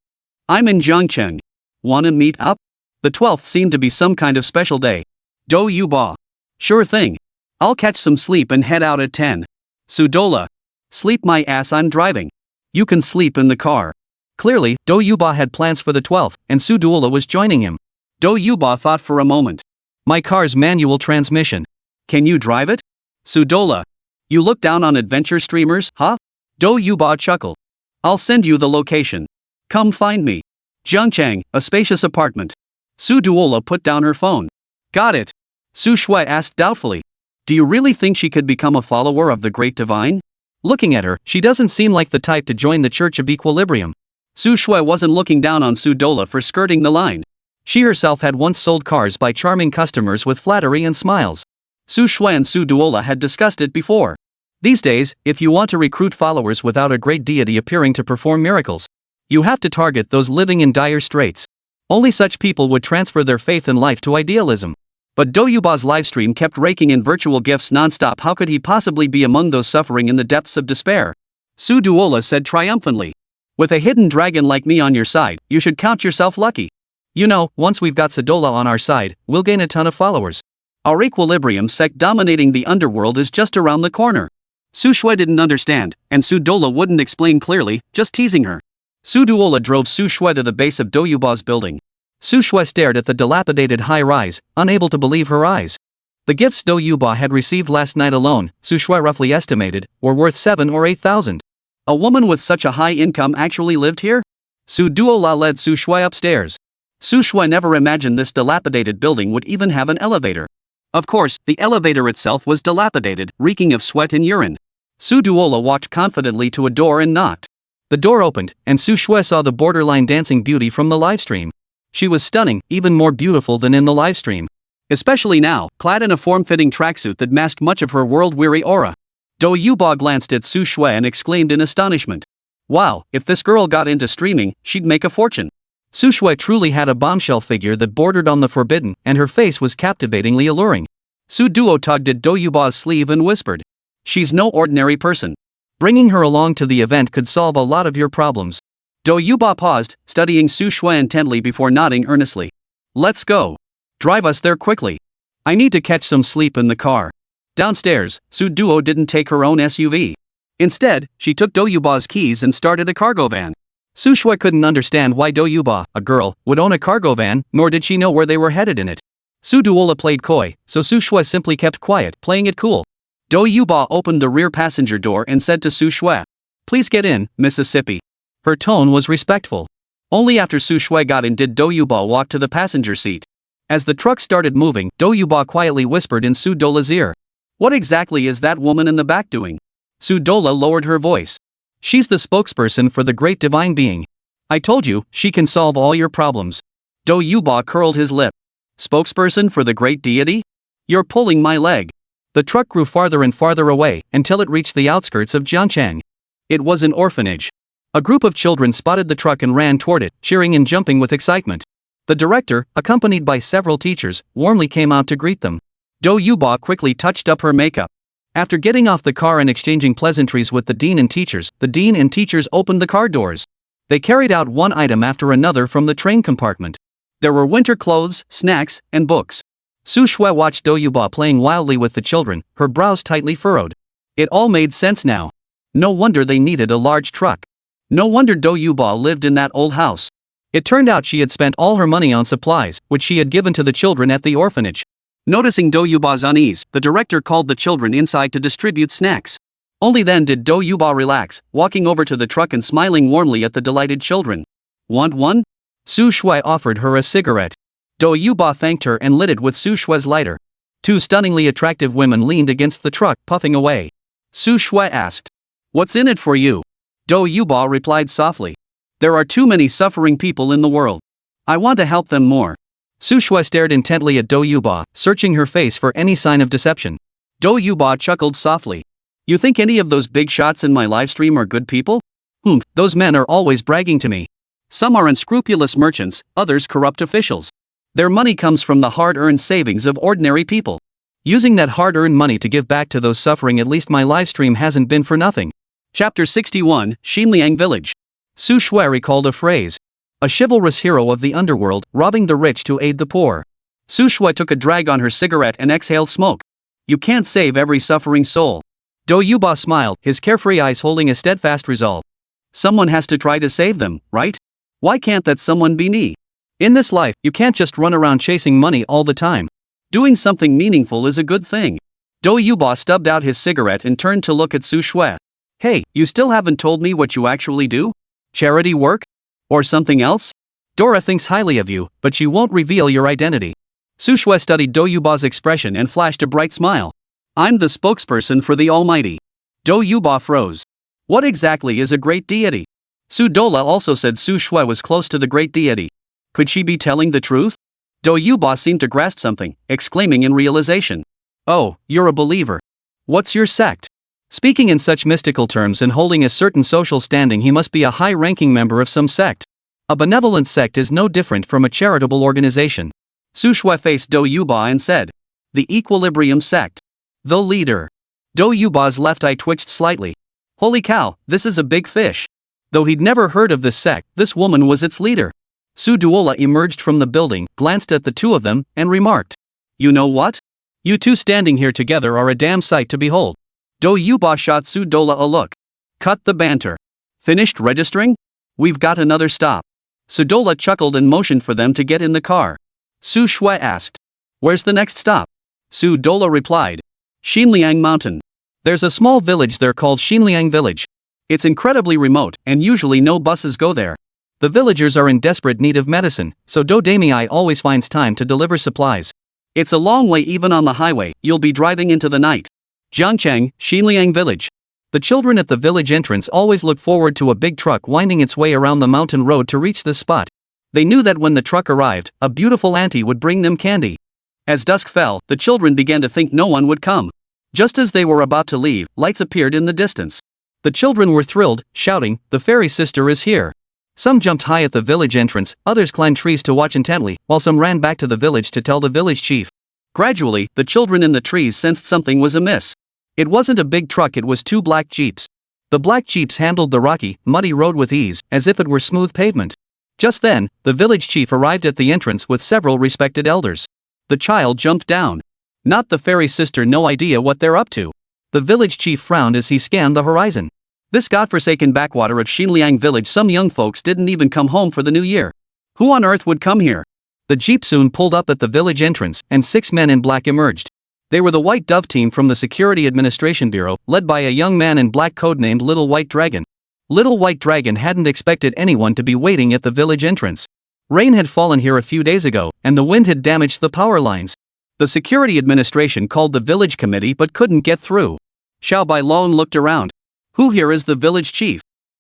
I'm in Zhangcheng. Wanna meet up?" The 12th seemed to be some kind of special day. Do Yuba. "Sure thing. I'll catch some sleep and head out at 10. Sudola. "Sleep my ass, I'm driving. You can sleep in the car." Clearly, Do Yuba had plans for the 12th, and Sudola was joining him. Do Yuba thought for a moment. "My car's manual transmission. Can you drive it?" Sudola. "You look down on adventure streamers, huh?" Do Yuba chuckled. "I'll send you the location. Come find me. Zhangcheng, a spacious apartment." Sudola put down her phone. "Got it." Su Shui asked doubtfully. "Do you really think she could become a follower of the Great Divine?" Looking at her, she doesn't seem like the type to join the Church of Equilibrium. Su Shui wasn't looking down on Sudola for skirting the line. She herself had once sold cars by charming customers with flattery and smiles. Su Shui and Sudola had discussed it before. These days, if you want to recruit followers without a great deity appearing to perform miracles, you have to target those living in dire straits. Only such people would transfer their faith in life to idealism. But Do Yuba's livestream kept raking in virtual gifts non-stop. How could he possibly be among those suffering in the depths of despair? Sudola said triumphantly. "With a hidden dragon like me on your side, you should count yourself lucky. You know, once we've got Sudola on our side, we'll gain a ton of followers. Our Equilibrium sect dominating the underworld is just around the corner." Su Shui didn't understand, and Sudola wouldn't explain clearly, just teasing her. Sudola drove Su Shui to the base of Do Yuba's building. Su Shui stared at the dilapidated high-rise, unable to believe her eyes. The gifts Do Yuba had received last night alone, Su Shui roughly estimated, were worth 7,000 or 8,000. A woman with such a high income actually lived here? Sudola led Su Shui upstairs. Su Shui never imagined this dilapidated building would even have an elevator. Of course, the elevator itself was dilapidated, reeking of sweat and urine. Sudola walked confidently to a door and knocked. The door opened, and Su Shui saw the borderline dancing beauty from the livestream. She was stunning, even more beautiful than in the livestream. Especially now, clad in a form-fitting tracksuit that masked much of her world-weary aura. Do Yuba glanced at Su Shui and exclaimed in astonishment. Wow, if this girl got into streaming, she'd make a fortune. Su Shui truly had a bombshell figure that bordered on the forbidden, and her face was captivatingly alluring. Su Duo tugged at Do Yuba's sleeve and whispered. "She's no ordinary person. Bringing her along to the event could solve a lot of your problems." Do Yuba paused, studying Su Shui intently before nodding earnestly. "Let's go. Drive us there quickly. I need to catch some sleep in the car." Downstairs, Suduo didn't take her own SUV. Instead, she took Doyuba's keys and started a cargo van. Su Shui couldn't understand why Doyuba, a girl, would own a cargo van, nor did she know where they were headed in it. Su Duola played coy, so Su Shui simply kept quiet, playing it cool. Doyuba opened the rear passenger door and said to Su Shui, "Please get in, Mississippi." Her tone was respectful. Only after Su Shui got in did Doyuba walk to the passenger seat. As the truck started moving, Doyuba quietly whispered in Su Dola's ear, "What exactly is that woman in the back doing?" Su Dola lowered her voice. "She's the spokesperson for the great divine being. I told you, she can solve all your problems." Doyuba curled his lip. "Spokesperson for the great deity? You're pulling my leg." The truck grew farther and farther away, until it reached the outskirts of Jiangchang. It was an orphanage. A group of children spotted the truck and ran toward it, cheering and jumping with excitement. The director, accompanied by several teachers, warmly came out to greet them. Doyuba quickly touched up her makeup. After getting off the car and exchanging pleasantries with the dean and teachers opened the car doors. They carried out one item after another from the train compartment. There were winter clothes, snacks, and books. Su Shui watched Doyuba playing wildly with the children, her brows tightly furrowed. It all made sense now. No wonder they needed a large truck. No wonder Doyuba lived in that old house. It turned out she had spent all her money on supplies, which she had given to the children at the orphanage. Noticing Doyuba's unease, the director called the children inside to distribute snacks. Only then did Doyuba relax, walking over to the truck and smiling warmly at the delighted children. "Want one?" Su Shui offered her a cigarette. Doyuba thanked her and lit it with Su Shui's lighter. Two stunningly attractive women leaned against the truck, puffing away. Su Shui asked, "What's in it for you?" Doyuba replied softly, "There are too many suffering people in the world. I want to help them more." Su Shui stared intently at Doyuba, searching her face for any sign of deception. Doyuba chuckled softly. "You think any of those big shots in my livestream are good people? Those men are always bragging to me. Some are unscrupulous merchants, others corrupt officials. Their money comes from the hard-earned savings of ordinary people. Using that hard-earned money to give back to those suffering, at least my livestream hasn't been for nothing." Chapter 61, Xinliang Village. Su Shui recalled a phrase. A chivalrous hero of the underworld, robbing the rich to aid the poor. Su Shui took a drag on her cigarette and exhaled smoke. "You can't save every suffering soul." Doyuba smiled, his carefree eyes holding a steadfast resolve. "Someone has to try to save them, right? Why can't that someone be me? In this life, you can't just run around chasing money all the time. Doing something meaningful is a good thing." Doyuba stubbed out his cigarette and turned to look at Su Shui. "Hey, you still haven't told me what you actually do? Charity work? Or something else? Dora thinks highly of you, but she won't reveal your identity." Su Shui studied Doyuba's expression and flashed a bright smile. "I'm the spokesperson for the Almighty." Doyuba froze. "What exactly is a great deity?" Su Dola also said Su Shui was close to the great deity. Could she be telling the truth? Doyuba seemed to grasp something, exclaiming in realization, "Oh, you're a believer. What's your sect?" Speaking in such mystical terms and holding a certain social standing, he must be a high-ranking member of some sect. A benevolent sect is no different from a charitable organization. Su Shui faced Doyuba and said, "The Equilibrium Sect. The leader." Doyuba's left eye twitched slightly. Holy cow, this is a big fish. Though he'd never heard of this sect, this woman was its leader. Su Duola emerged from the building, glanced at the two of them, and remarked, "You know what? You two standing here together are a damn sight to behold." Doyuba shot Su Dola a look. "Cut the banter. Finished registering? We've got another stop." Su Dola chuckled and motioned for them to get in the car. Su Shui asked, "Where's the next stop?" Su Dola replied, "Xinliang Mountain. There's a small village there called Xinliang Village. It's incredibly remote, and usually no buses go there. The villagers are in desperate need of medicine, so Do Damei always finds time to deliver supplies. It's a long way even on the highway, you'll be driving into the night. Jiangchang, Xinliang Village." The children at the village entrance always look forward to a big truck winding its way around the mountain road to reach this spot. They knew that when the truck arrived, a beautiful auntie would bring them candy. As dusk fell, the children began to think no one would come. Just as they were about to leave, lights appeared in the distance. The children were thrilled, shouting, "The fairy sister is here." Some jumped high at the village entrance, others climbed trees to watch intently, while some ran back to the village to tell the village chief. Gradually, the children in the trees sensed something was amiss. It wasn't a big truck, it was two black jeeps. The black jeeps handled the rocky, muddy road with ease, as if it were smooth pavement. Just then, the village chief arrived at the entrance with several respected elders. The child jumped down. Not the fairy sister, no idea what they're up to. The village chief frowned as he scanned the horizon. This godforsaken backwater of Xinliang village, some young folks didn't even come home for the new year. Who on earth would come here? The jeep soon pulled up at the village entrance, and 6 men in black emerged. They were the White Dove team from the Security Administration Bureau, led by a young man in black codenamed Little White Dragon. Little White Dragon hadn't expected anyone to be waiting at the village entrance. Rain had fallen here a few days ago, and the wind had damaged the power lines. The Security Administration called the village committee but couldn't get through. Xiao Bailong looked around. Who here is the village chief?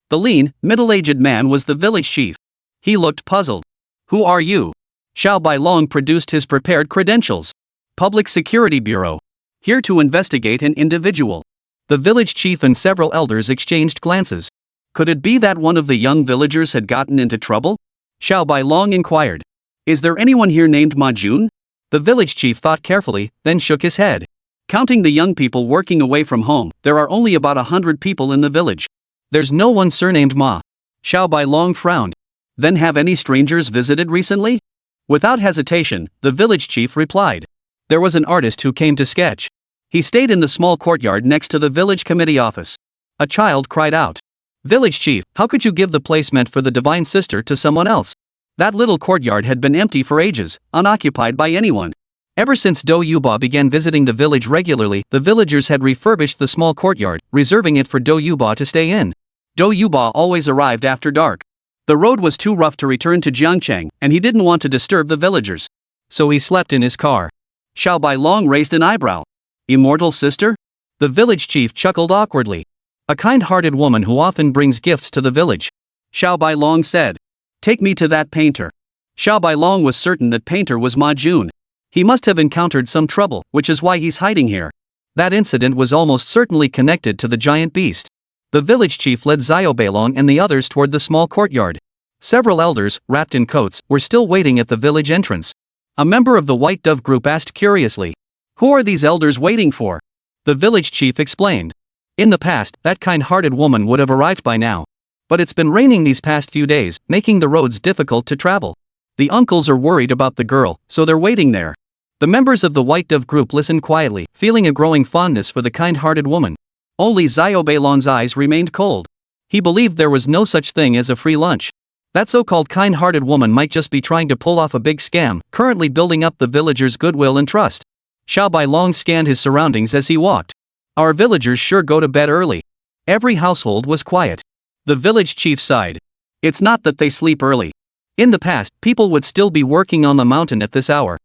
The lean, middle-aged man was the village chief. He looked puzzled. Who are you? Xiao Bailong produced his prepared credentials. Public Security Bureau. Here to investigate an individual. The village chief and several elders exchanged glances. Could it be that one of the young villagers had gotten into trouble? Xiao Bailong inquired. Is there anyone here named Ma Jun? The village chief thought carefully, then shook his head. Counting the young people working away from home, there are only about 100 people in the village. There's no one surnamed Ma. Xiao Bailong frowned. Then have any strangers visited recently? Without hesitation, the village chief replied. There was an artist who came to sketch. He stayed in the small courtyard next to the village committee office. A child cried out. Village chief, how could you give the place meant for the divine sister to someone else? That little courtyard had been empty for ages, unoccupied by anyone. Ever since Do Yuba began visiting the village regularly, the villagers had refurbished the small courtyard, reserving it for Do Yuba to stay in. Do Yuba always arrived after dark. The road was too rough to return to Jiangcheng, and he didn't want to disturb the villagers. So he slept in his car. Xiao Bailong raised an eyebrow. Immortal sister? The village chief chuckled awkwardly. A kind-hearted woman who often brings gifts to the village. Xiao Bailong said. Take me to that painter. Xiao Bailong was certain that painter was Ma Jun. He must have encountered some trouble, which is why he's hiding here. That incident was almost certainly connected to the giant beast. The village chief led Xiao Bailong and the others toward the small courtyard. Several elders, wrapped in coats, were still waiting at the village entrance. A member of the White Dove group asked curiously. Who are these elders waiting for? The village chief explained. In the past, that kind-hearted woman would have arrived by now. But it's been raining these past few days, making the roads difficult to travel. The uncles are worried about the girl, so they're waiting there. The members of the White Dove group listened quietly, feeling a growing fondness for the kind-hearted woman. Only Xiao Bailong's eyes remained cold. He believed there was no such thing as a free lunch. That so-called kind-hearted woman might just be trying to pull off a big scam, currently building up the villagers' goodwill and trust. Xiao Bailong scanned his surroundings as he walked. Our villagers sure go to bed early. Every household was quiet. The village chief sighed. It's not that they sleep early. In the past, people would still be working on the mountain at this hour.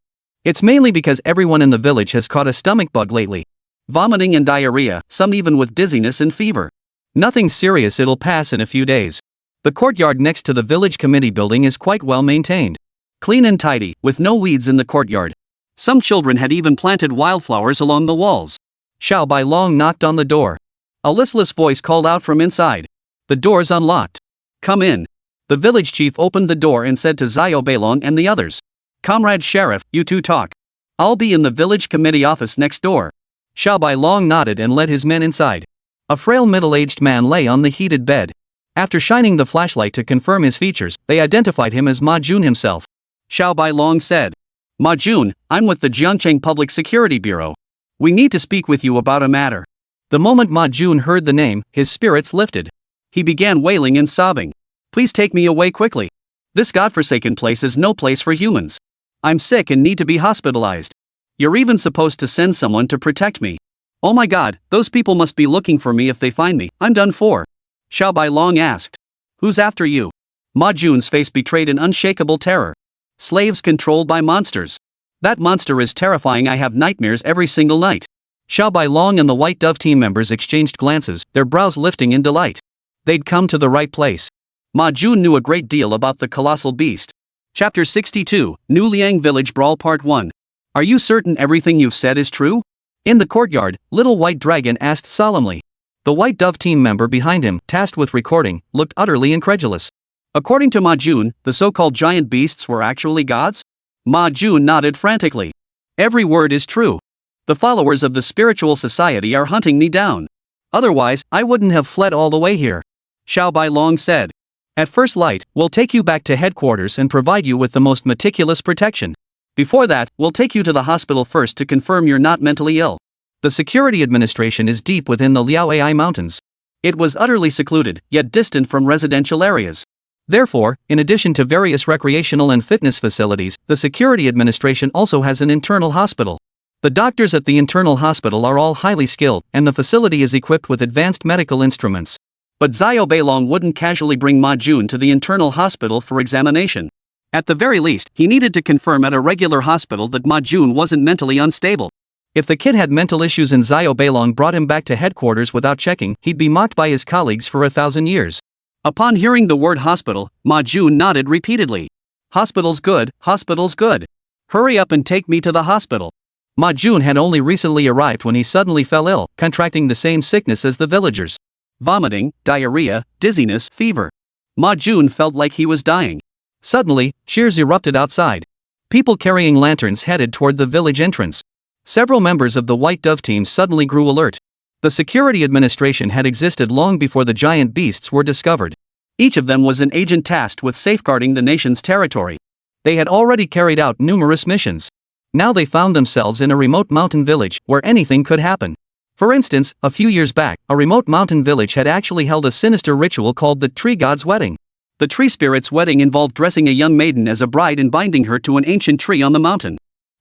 It's mainly because everyone in the village has caught a stomach bug lately. Vomiting and diarrhea, some even with dizziness and fever. Nothing serious, it'll pass in a few days. The courtyard next to the village committee building is quite well maintained. Clean and tidy, with no weeds in the courtyard. Some children had even planted wildflowers along the walls. Xiao Bailong knocked on the door. A listless voice called out from inside. The door's unlocked. Come in. The village chief opened the door and said to Xiao Bailong and the others. Comrade Sheriff, you two talk. I'll be in the village committee office next door. Xiao Bailong nodded and led his men inside. A frail middle-aged man lay on the heated bed. After shining the flashlight to confirm his features, they identified him as Ma Jun himself. Xiao Bailong said. Ma Jun, I'm with the Jiangcheng Public Security Bureau. We need to speak with you about a matter. The moment Ma Jun heard the name, his spirits lifted. He began wailing and sobbing. Please take me away quickly. This godforsaken place is no place for humans. I'm sick and need to be hospitalized. You're even supposed to send someone to protect me. Oh my god, those people must be looking for me if they find me. I'm done for. Xiao Bailong asked. Who's after you? Ma Jun's face betrayed an unshakable terror. Slaves controlled by monsters. That monster is terrifying. I have nightmares every single night. Xiao Bailong and the White Dove team members exchanged glances, their brows lifting in delight. They'd come to the right place. Ma Jun knew a great deal about the colossal beast. Chapter 62, New Liang Village Brawl Part 1. Are you certain everything you've said is true? In the courtyard, Little White Dragon asked solemnly. The White Dove team member behind him, tasked with recording, looked utterly incredulous. According to Ma Jun, the so-called giant beasts were actually gods? Ma Jun nodded frantically. Every word is true. The followers of the spiritual society are hunting me down. Otherwise, I wouldn't have fled all the way here. Xiao Bailong said. At first light, we'll take you back to headquarters and provide you with the most meticulous protection. Before that, we'll take you to the hospital first to confirm you're not mentally ill. The security administration is deep within the Liao AI mountains. It was utterly secluded, yet distant from residential areas. Therefore, in addition to various recreational and fitness facilities, the security administration also has an internal hospital. The doctors at the internal hospital are all highly skilled, and the facility is equipped with advanced medical instruments. But Xiao Beilong wouldn't casually bring Ma Jun to the internal hospital for examination. At the very least, he needed to confirm at a regular hospital that Ma Jun wasn't mentally unstable. If the kid had mental issues and Xiao Beilong brought him back to headquarters without checking, he'd be mocked by his colleagues for 1,000 years. Upon hearing the word hospital, Ma Jun nodded repeatedly. Hospital's good, hospital's good. Hurry up and take me to the hospital. Ma Jun had only recently arrived when he suddenly fell ill, contracting the same sickness as the villagers. Vomiting, diarrhea, dizziness, fever. Ma Jun felt like he was dying. Suddenly, cheers erupted outside. People carrying lanterns headed toward the village entrance. Several members of the White Dove team suddenly grew alert. The security administration had existed long before the giant beasts were discovered. Each of them was an agent tasked with safeguarding the nation's territory. They had already carried out numerous missions. Now they found themselves in a remote mountain village, where anything could happen. For instance, a few years back, a remote mountain village had actually held a sinister ritual called the Tree God's Wedding. The tree spirit's wedding involved dressing a young maiden as a bride and binding her to an ancient tree on the mountain.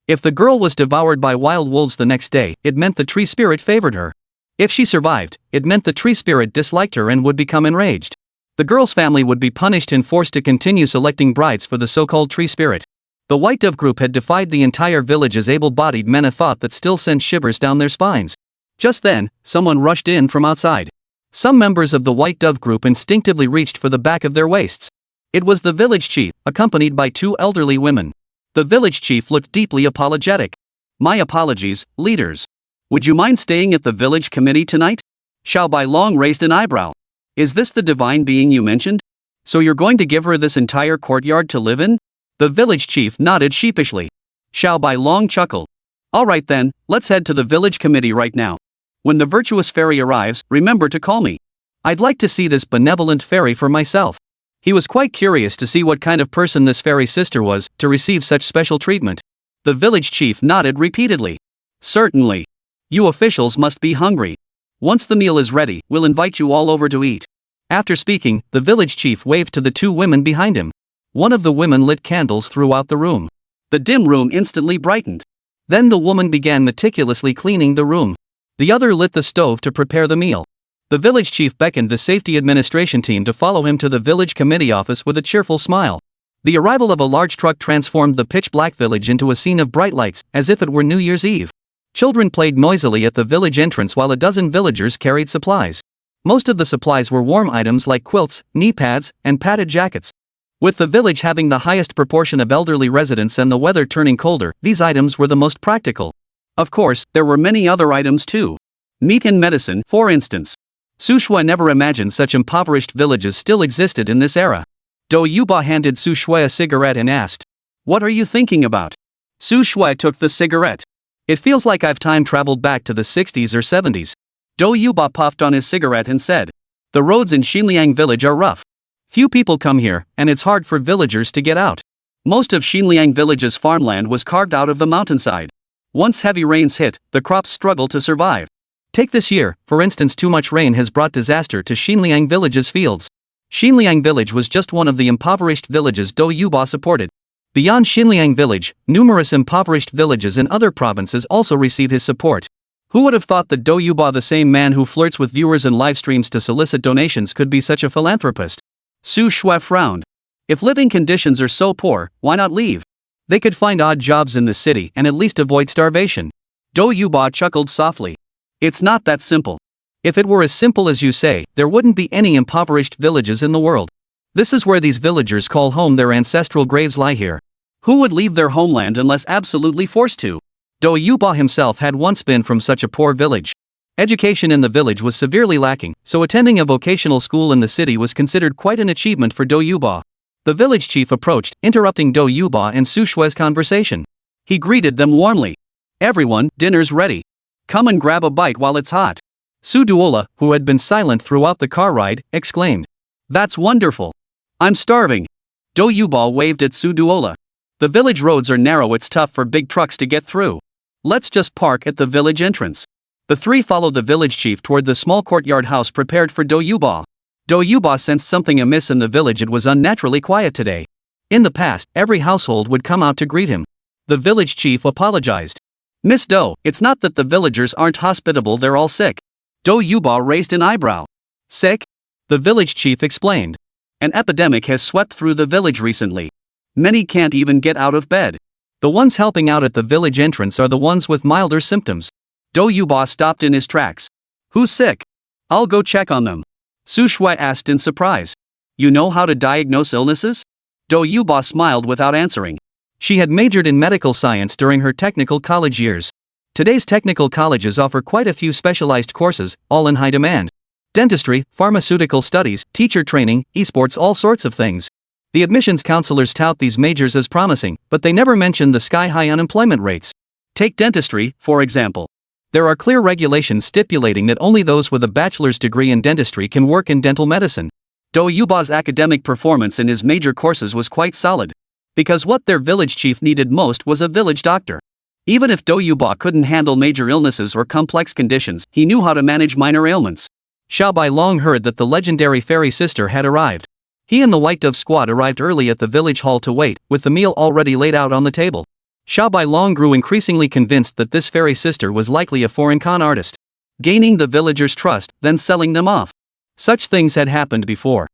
If the girl was devoured by wild wolves the next day, it meant the tree spirit favored her. If she survived, it meant the tree spirit disliked her and would become enraged. The girl's family would be punished and forced to continue selecting brides for the so-called tree spirit. The White Dove group had defied the entire village as able-bodied men, a thought that still sent shivers down their spines. Just then, someone rushed in from outside. Some members of the White Dove group instinctively reached for the back of their waists. It was the village chief, accompanied by two elderly women. The village chief looked deeply apologetic. My apologies, leaders. Would you mind staying at the village committee tonight? Xiao Beilong raised an eyebrow. Is this the divine being you mentioned? So you're going to give her this entire courtyard to live in? The village chief nodded sheepishly. Xiao Beilong chuckled. All right then, let's head to the village committee right now. When the virtuous fairy arrives, remember to call me. I'd like to see this benevolent fairy for myself. He was quite curious to see what kind of person this fairy sister was, to receive such special treatment. The village chief nodded repeatedly. Certainly. You officials must be hungry. Once the meal is ready, we'll invite you all over to eat. After speaking, the village chief waved to the two women behind him. One of the women lit candles throughout the room. The dim room instantly brightened. Then the woman began meticulously cleaning the room. The other lit the stove to prepare the meal. The village chief beckoned the safety administration team to follow him to the village committee office with a cheerful smile. The arrival of a large truck transformed the pitch-black village into a scene of bright lights, as if it were New Year's Eve. Children played noisily at the village entrance while a dozen villagers carried supplies. Most of the supplies were warm items like quilts, knee pads, and padded jackets. With the village having the highest proportion of elderly residents and the weather turning colder, these items were the most practical. Of course, there were many other items too. Meat and medicine, for instance. Su Shui never imagined such impoverished villages still existed in this era. Do Yuba handed Su Shui a cigarette and asked, "What are you thinking about?" Su Shui took the cigarette. "It feels like I've time traveled back to the 60s or 70s. Do Yuba puffed on his cigarette and said, "The roads in Xinliang village are rough. Few people come here, and it's hard for villagers to get out. Most of Xinliang village's farmland was carved out of the mountainside. Once heavy rains hit, the crops struggle to survive. Take this year, for instance, too much rain has brought disaster to Xinliang village's fields." Xinliang village was just one of the impoverished villages Do Yuba supported. Beyond Xinliang village, numerous impoverished villages in other provinces also receive his support. Who would have thought that Do Yuba, the same man who flirts with viewers in live streams to solicit donations, could be such a philanthropist? Su Shui frowned. If living conditions are so poor, why not leave? They could find odd jobs in the city and at least avoid starvation. Do Yuba chuckled softly. It's not that simple. If it were as simple as you say, there wouldn't be any impoverished villages in the world. This is where these villagers call home. Their ancestral graves lie here. Who would leave their homeland unless absolutely forced to? Do Yuba himself had once been from such a poor village. Education in the village was severely lacking, so attending a vocational school in the city was considered quite an achievement for Do Yuba. The village chief approached, interrupting Do Yuba and Su Shui's conversation. He greeted them warmly. "Everyone, dinner's ready. Come and grab a bite while it's hot." Su Duola, who had been silent throughout the car ride, exclaimed, "That's wonderful. I'm starving." Do Yuba waved at Su Duola. The village roads are narrow, it's tough for big trucks to get through. Let's just park at the village entrance. The three followed the village chief toward the small courtyard house prepared for Do Yuba. Do Yuba sensed something amiss in the village. It was unnaturally quiet today. In the past, every household would come out to greet him. The village chief apologized. Miss Do, it's not that the villagers aren't hospitable, they're all sick. Do Yuba raised an eyebrow. Sick? The village chief explained. An epidemic has swept through the village recently. Many can't even get out of bed. The ones helping out at the village entrance are the ones with milder symptoms. Do Yuba stopped in his tracks. Who's sick? I'll go check on them. Su Shui asked in surprise. You know how to diagnose illnesses? Do Yuba smiled without answering. She had majored in medical science during her technical college years. Today's technical colleges offer quite a few specialized courses, all in high demand. Dentistry, pharmaceutical studies, teacher training, esports, all sorts of things. The admissions counselors tout these majors as promising, but they never mention the sky-high unemployment rates. Take dentistry, for example. There are clear regulations stipulating that only those with a bachelor's degree in dentistry can work in dental medicine. Do Yuba's academic performance in his major courses was quite solid. Because what their village chief needed most was a village doctor. Even if Do Yuba couldn't handle major illnesses or complex conditions, he knew how to manage minor ailments. Xiao Bai Long heard that the legendary fairy sister had arrived. He and the White Dove squad arrived early at the village hall to wait, with the meal already laid out on the table. Xiao Bai Long grew increasingly convinced that this fairy sister was likely a foreign con artist. Gaining the villagers' trust, then selling them off. Such things had happened before.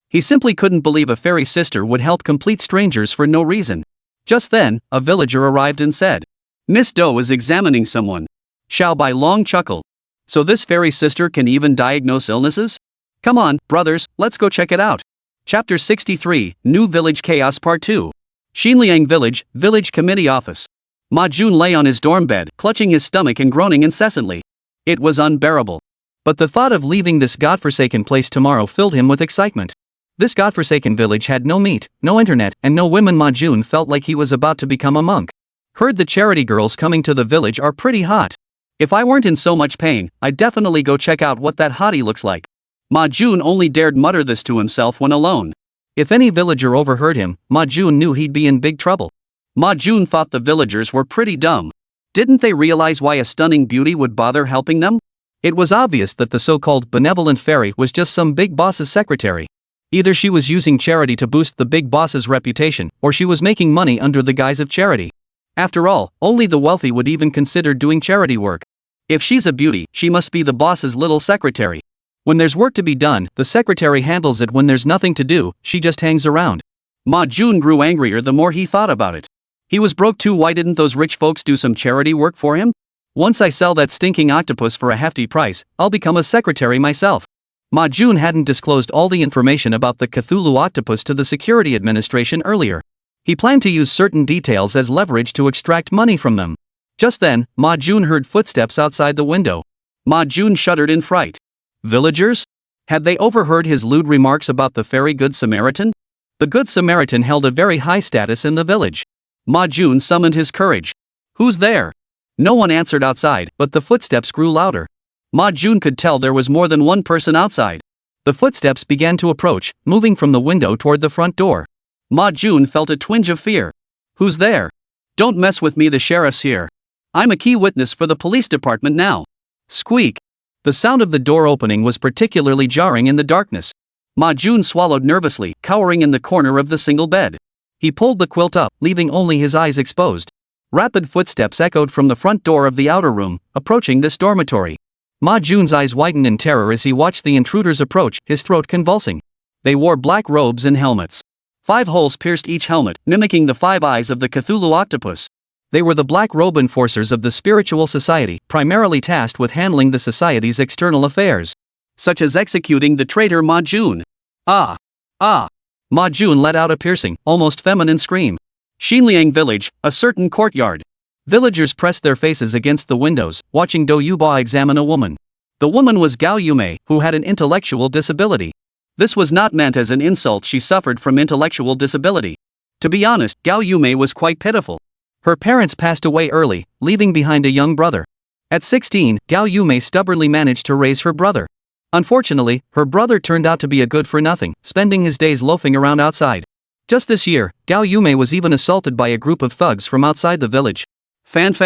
He simply couldn't believe a fairy sister would help complete strangers for no reason. Just then, a villager arrived and said, Miss Do is examining someone. Xiao Bai Long chuckled. So this fairy sister can even diagnose illnesses? Come on, brothers, let's go check it out. Chapter 63, New Village Chaos Part 2. Xinliang Village, Village Committee Office. Ma Jun lay on his dorm bed, clutching his stomach and groaning incessantly. It was unbearable. But the thought of leaving this godforsaken place tomorrow filled him with excitement. This godforsaken village had no meat, no internet, and no women. Ma Jun felt like he was about to become a monk. Heard the charity girls coming to the village are pretty hot. If I weren't in so much pain, I'd definitely go check out what that hottie looks like. Ma Jun only dared mutter this to himself when alone. If any villager overheard him, Ma Jun knew he'd be in big trouble. Ma Jun thought the villagers were pretty dumb. Didn't they realize why a stunning beauty would bother helping them? It was obvious that the so-called benevolent fairy was just some big boss's secretary. Either she was using charity to boost the big boss's reputation, or she was making money under the guise of charity. After all, only the wealthy would even consider doing charity work. If she's a beauty, she must be the boss's little secretary. When there's work to be done, the secretary handles it. When there's nothing to do, she just hangs around. Ma Jun grew angrier the more he thought about it. He was broke too. Why didn't those rich folks do some charity work for him? Once I sell that stinking octopus for a hefty price, I'll become a secretary myself. Ma Jun hadn't disclosed all the information about the Cthulhu octopus to the Security Administration earlier. He planned to use certain details as leverage to extract money from them. Just then, Ma Jun heard footsteps outside the window. Ma Jun shuddered in fright. Villagers? Had they overheard his lewd remarks about the fairy Good Samaritan? The Good Samaritan held a very high status in the village. Ma Jun summoned his courage. Who's there? No one answered outside, but the footsteps grew louder. Ma Jun could tell there was more than one person outside. The footsteps began to approach, moving from the window toward the front door. Ma Jun felt a twinge of fear. Who's there? Don't mess with me, the sheriff's here. I'm a key witness for the police department now. Squeak. The sound of the door opening was particularly jarring in the darkness. Ma Jun swallowed nervously, cowering in the corner of the single bed. He pulled the quilt up, leaving only his eyes exposed. Rapid footsteps echoed from the front door of the outer room, approaching this dormitory. Ma Jun's eyes widened in terror as he watched the intruders approach, his throat convulsing. They wore black robes and helmets. 5 holes pierced each helmet, mimicking the 5 eyes of the Cthulhu octopus. They were the Black Robe Enforcers of the Spiritual Society, primarily tasked with handling the society's external affairs, such as executing the traitor Ma Jun. Ah! Ah! Ma Jun let out a piercing, almost feminine scream. Xinliang Village, a certain courtyard. Villagers pressed their faces against the windows, watching Do Yuba examine a woman. The woman was Gao Yume, who had an intellectual disability. This was not meant as an insult. She suffered from intellectual disability. To be honest, Gao Yume was quite pitiful. Her parents passed away early, leaving behind a young brother. At 16, Gao Yume stubbornly managed to raise her brother. Unfortunately, her brother turned out to be a good-for-nothing, spending his days loafing around outside. Just this year, Gao Yume was even assaulted by a group of thugs from outside the village. Fan.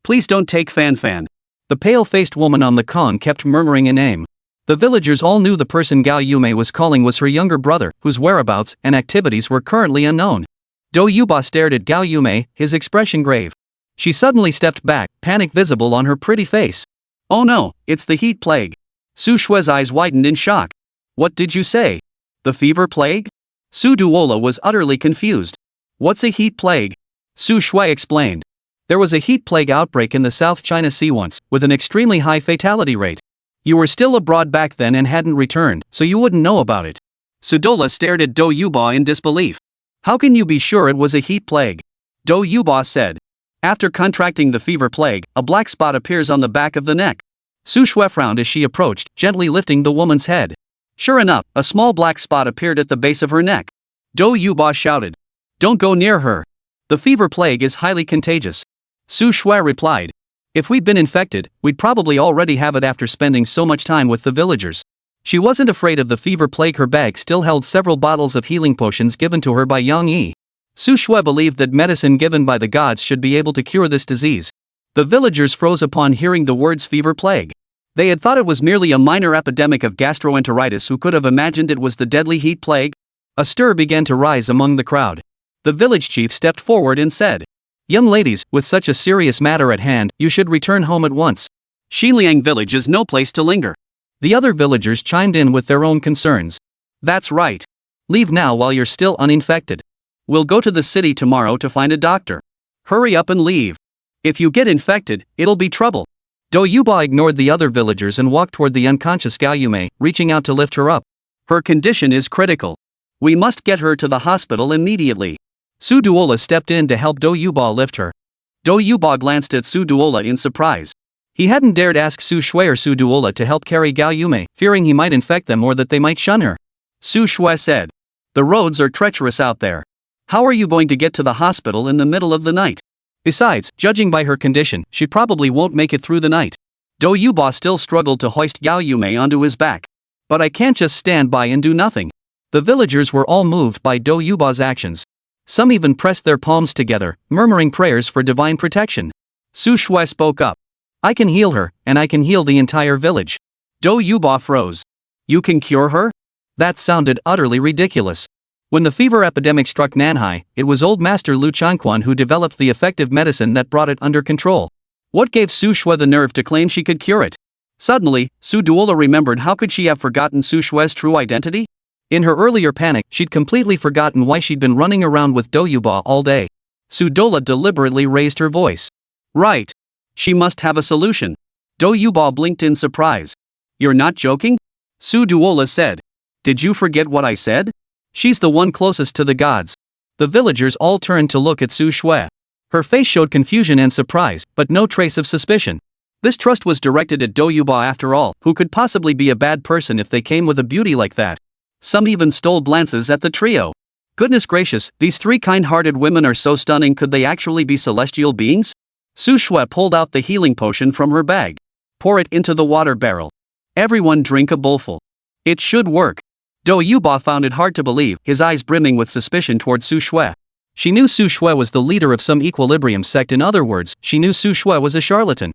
Please don't take Fan. The pale-faced woman on the con kept murmuring a name. The villagers all knew the person Gao Yume was calling was her younger brother, whose whereabouts and activities were currently unknown. Do Yuba stared at Gao Yume, his expression grave. She suddenly stepped back, panic visible on her pretty face. Oh no, it's the heat plague. Su Shue's eyes widened in shock. What did you say? The fever plague? Su Duola was utterly confused. What's a heat plague? Su Shui explained. There was a heat plague outbreak in the South China Sea once, with an extremely high fatality rate. You were still abroad back then and hadn't returned, so you wouldn't know about it. Sudola stared at Do Yuba in disbelief. How can you be sure it was a heat plague? Do Yuba said. After contracting the fever plague, a black spot appears on the back of the neck. Su Shui frowned as she approached, gently lifting the woman's head. Sure enough, a small black spot appeared at the base of her neck. Do Yuba shouted. Don't go near her. The fever plague is highly contagious. Su Shui replied. If we'd been infected, we'd probably already have it after spending so much time with the villagers. She wasn't afraid of the fever plague. Her bag still held several bottles of healing potions given to her by Yang Yi. Su Shui believed that medicine given by the gods should be able to cure this disease. The villagers froze upon hearing the words fever plague. They had thought it was merely a minor epidemic of gastroenteritis. Who could have imagined it was the deadly heat plague? A stir began to rise among the crowd. The village chief stepped forward and said, Young ladies, with such a serious matter at hand, you should return home at once. Xiliang village is no place to linger. The other villagers chimed in with their own concerns. That's right. Leave now while you're still uninfected. We'll go to the city tomorrow to find a doctor. Hurry up and leave. If you get infected, it'll be trouble. Do Yuba ignored the other villagers and walked toward the unconscious Gao Yume, reaching out to lift her up. Her condition is critical. We must get her to the hospital immediately. Su Duola stepped in to help Do Yuba lift her. Do Yuba glanced at Su Duola in surprise. He hadn't dared ask Su Shui or Su Duola to help carry Gao Yume, fearing he might infect them or that they might shun her. Su Shui said. The roads are treacherous out there. How are you going to get to the hospital in the middle of the night? Besides, judging by her condition, she probably won't make it through the night. Do Yuba still struggled to hoist Gao Yume onto his back. But I can't just stand by and do nothing. The villagers were all moved by Do Yuba's actions. Some even pressed their palms together, murmuring prayers for divine protection. Su Shui spoke up. I can heal her, and I can heal the entire village. Do Yuba froze. You can cure her? That sounded utterly ridiculous. When the fever epidemic struck Nanhai, it was old master Liu Changquan who developed the effective medicine that brought it under control. What gave Su Shui the nerve to claim she could cure it? Suddenly, Su Duola remembered. How could she have forgotten Su Shui's true identity? In her earlier panic, she'd completely forgotten why she'd been running around with Do Yuba all day. Su Duola deliberately raised her voice. Right. She must have a solution. Do Yuba blinked in surprise. You're not joking? Su Duola said. Did you forget what I said? She's the one closest to the gods. The villagers all turned to look at Su Shui. Her face showed confusion and surprise, but no trace of suspicion. This trust was directed at Do Yuba after all. Who could possibly be a bad person if they came with a beauty like that? Some even stole glances at the trio. Goodness gracious, these three kind-hearted women are so stunning. Could they actually be celestial beings? Su Shui pulled out the healing potion from her bag. Pour it into the water barrel. Everyone drink a bowlful. It should work. Do Yuba found it hard to believe, his eyes brimming with suspicion toward Su Shui. She knew Su Shui was the leader of some equilibrium sect. In other words, she knew Su Shui was a charlatan.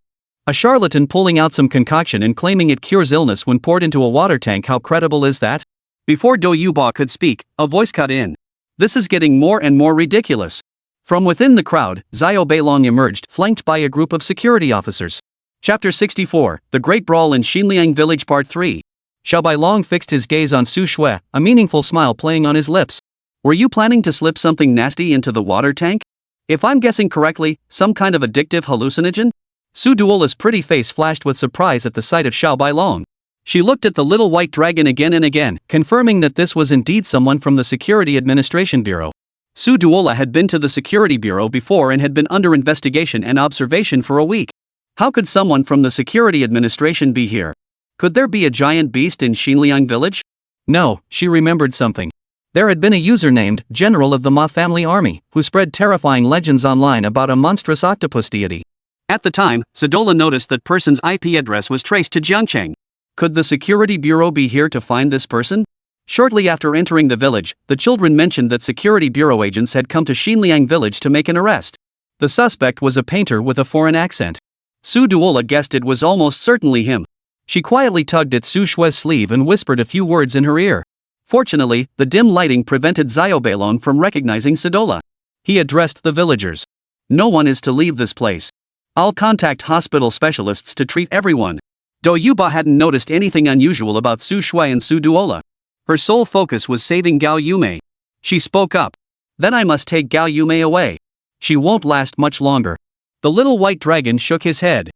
A charlatan pulling out some concoction and claiming it cures illness when poured into a water tank. How credible is that? Before Do Yuba could speak, a voice cut in. This is getting more and more ridiculous. From within the crowd, Xiao Beilong emerged, flanked by a group of security officers. Chapter 64, The Great Brawl in Xinliang Village Part 3. Xiao Beilong fixed his gaze on Su Shui, a meaningful smile playing on his lips. Were you planning to slip something nasty into the water tank? If I'm guessing correctly, some kind of addictive hallucinogen? Su Duola's pretty face flashed with surprise at the sight of Xiao Beilong. She looked at the little white dragon again and again, confirming that this was indeed someone from the Security Administration Bureau. Su Duola had been to the Security Bureau before and had been under investigation and observation for a week. How could someone from the Security Administration be here? Could there be a giant beast in Xinliang village? No, she remembered something. There had been a user named General of the Ma Family Army, who spread terrifying legends online about a monstrous octopus deity. At the time, Sudola noticed that person's IP address was traced to Jiangcheng. Could the Security Bureau be here to find this person? Shortly after entering the village, the children mentioned that security bureau agents had come to Xinliang village to make an arrest. The suspect was a painter with a foreign accent. Suzu guessed it was almost certainly him. She quietly tugged at Su Shue's sleeve and whispered a few words in her ear. Fortunately, the dim lighting prevented Xiaobelong from recognizing Sidola. He addressed the villagers. No one is to leave this place. I'll contact hospital specialists to treat everyone. Do Yuba hadn't noticed anything unusual about Su Shui and Suduola. Her sole focus was saving Gao Yume. She spoke up. Then I must take Gao Yume away. She won't last much longer. The little white dragon shook his head.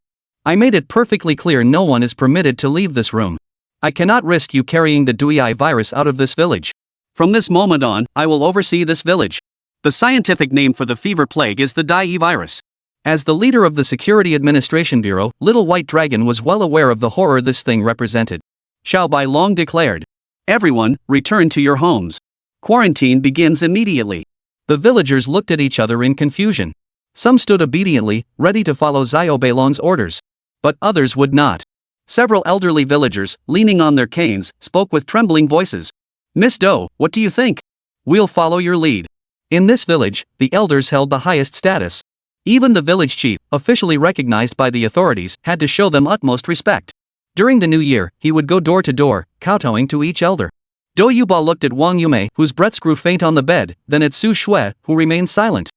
I made it perfectly clear no one is permitted to leave this room. I cannot risk you carrying the Dui virus out of this village. From this moment on, I will oversee this village. The scientific name for the fever plague is the Dai virus. As the leader of the Security Administration Bureau, Little White Dragon was well aware of the horror this thing represented. Xiao Bailong declared. Everyone, return to your homes. Quarantine begins immediately. The villagers looked at each other in confusion. Some stood obediently, ready to follow Xiaobelong's orders. But others would not. Several elderly villagers, leaning on their canes, spoke with trembling voices. Miss Doe, what do you think? We'll follow your lead. In this village, the elders held the highest status. Even the village chief, officially recognized by the authorities, had to show them utmost respect. During the new year, he would go door to door, kowtowing to each elder. Do Yuba looked at Wang Yume, whose breaths grew faint on the bed, then at Su Shui, who remained silent.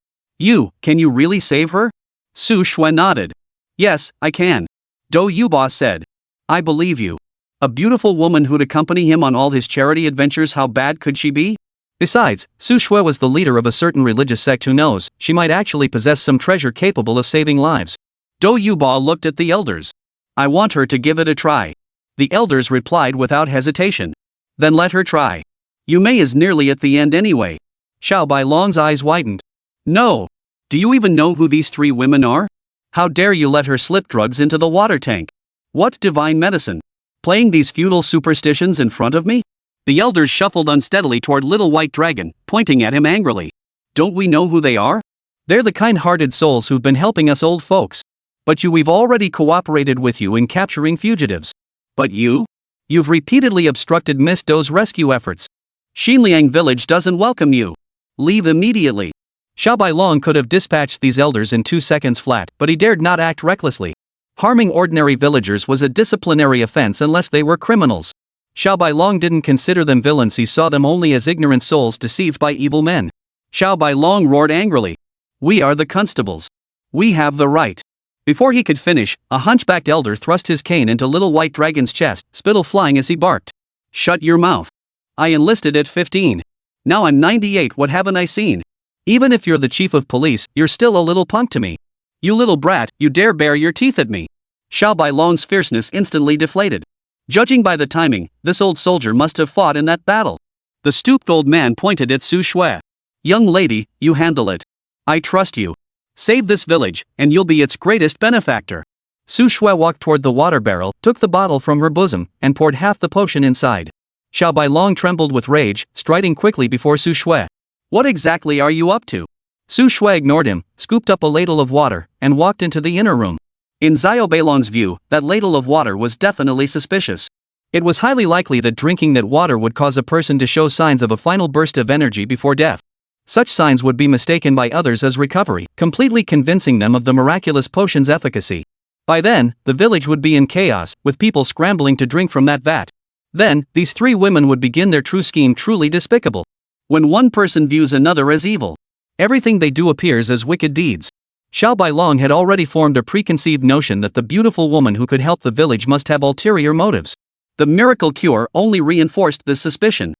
Can you really save her? Su Shui nodded. Yes, I can. Do Yuba said. I believe you. A beautiful woman who'd accompany him on all his charity adventures, how bad could she be? Besides, Su Shui was the leader of a certain religious sect who knows, she might actually possess some treasure capable of saving lives. Do Yuba looked at the elders. I want her to give it a try. The elders replied without hesitation. Then let her try. Yume is nearly at the end anyway. Xiao Bailong's eyes widened. No. Do you even know who these three women are? How dare you let her slip drugs into the water tank? What divine medicine? Playing these feudal superstitions in front of me? The elders shuffled unsteadily toward Little White Dragon, pointing at him angrily. Don't we know who they are? They're the kind-hearted souls who've been helping us old folks. But we've already cooperated with you in capturing fugitives. But you've repeatedly obstructed Miss Doe's rescue efforts. Xinliang village doesn't welcome you. Leave immediately. Xiao Bailong could have dispatched these elders in 2 seconds flat, but he dared not act recklessly. Harming ordinary villagers was a disciplinary offense unless they were criminals. Xiao Bailong didn't consider them villains, he saw them only as ignorant souls deceived by evil men. Xiao Bailong roared angrily. We are the constables. We have the right. Before he could finish, a hunchbacked elder thrust his cane into Little White Dragon's chest, spittle flying as he barked. Shut your mouth. I enlisted at 15. Now I'm 98, what haven't I seen? Even if you're the chief of police, you're still a little punk to me. You little brat, you dare bare your teeth at me. Xiao Bailong's fierceness instantly deflated. Judging by the timing, this old soldier must have fought in that battle. The stooped old man pointed at Su Shui. Young lady, you handle it. I trust you. Save this village, and you'll be its greatest benefactor. Su Shui walked toward the water barrel, took the bottle from her bosom, and poured half the potion inside. Xiao Bailong trembled with rage, striding quickly before Su Shui. What exactly are you up to? Su Shui ignored him, scooped up a ladle of water, and walked into the inner room. In Xiaobelong's view, that ladle of water was definitely suspicious. It was highly likely that drinking that water would cause a person to show signs of a final burst of energy before death. Such signs would be mistaken by others as recovery, completely convincing them of the miraculous potion's efficacy. By then, the village would be in chaos, with people scrambling to drink from that vat. Then, these three women would begin their true scheme, truly despicable. When one person views another as evil, everything they do appears as wicked deeds. Xiao Bailong had already formed a preconceived notion that the beautiful woman who could help the village must have ulterior motives. The miracle cure only reinforced this suspicion.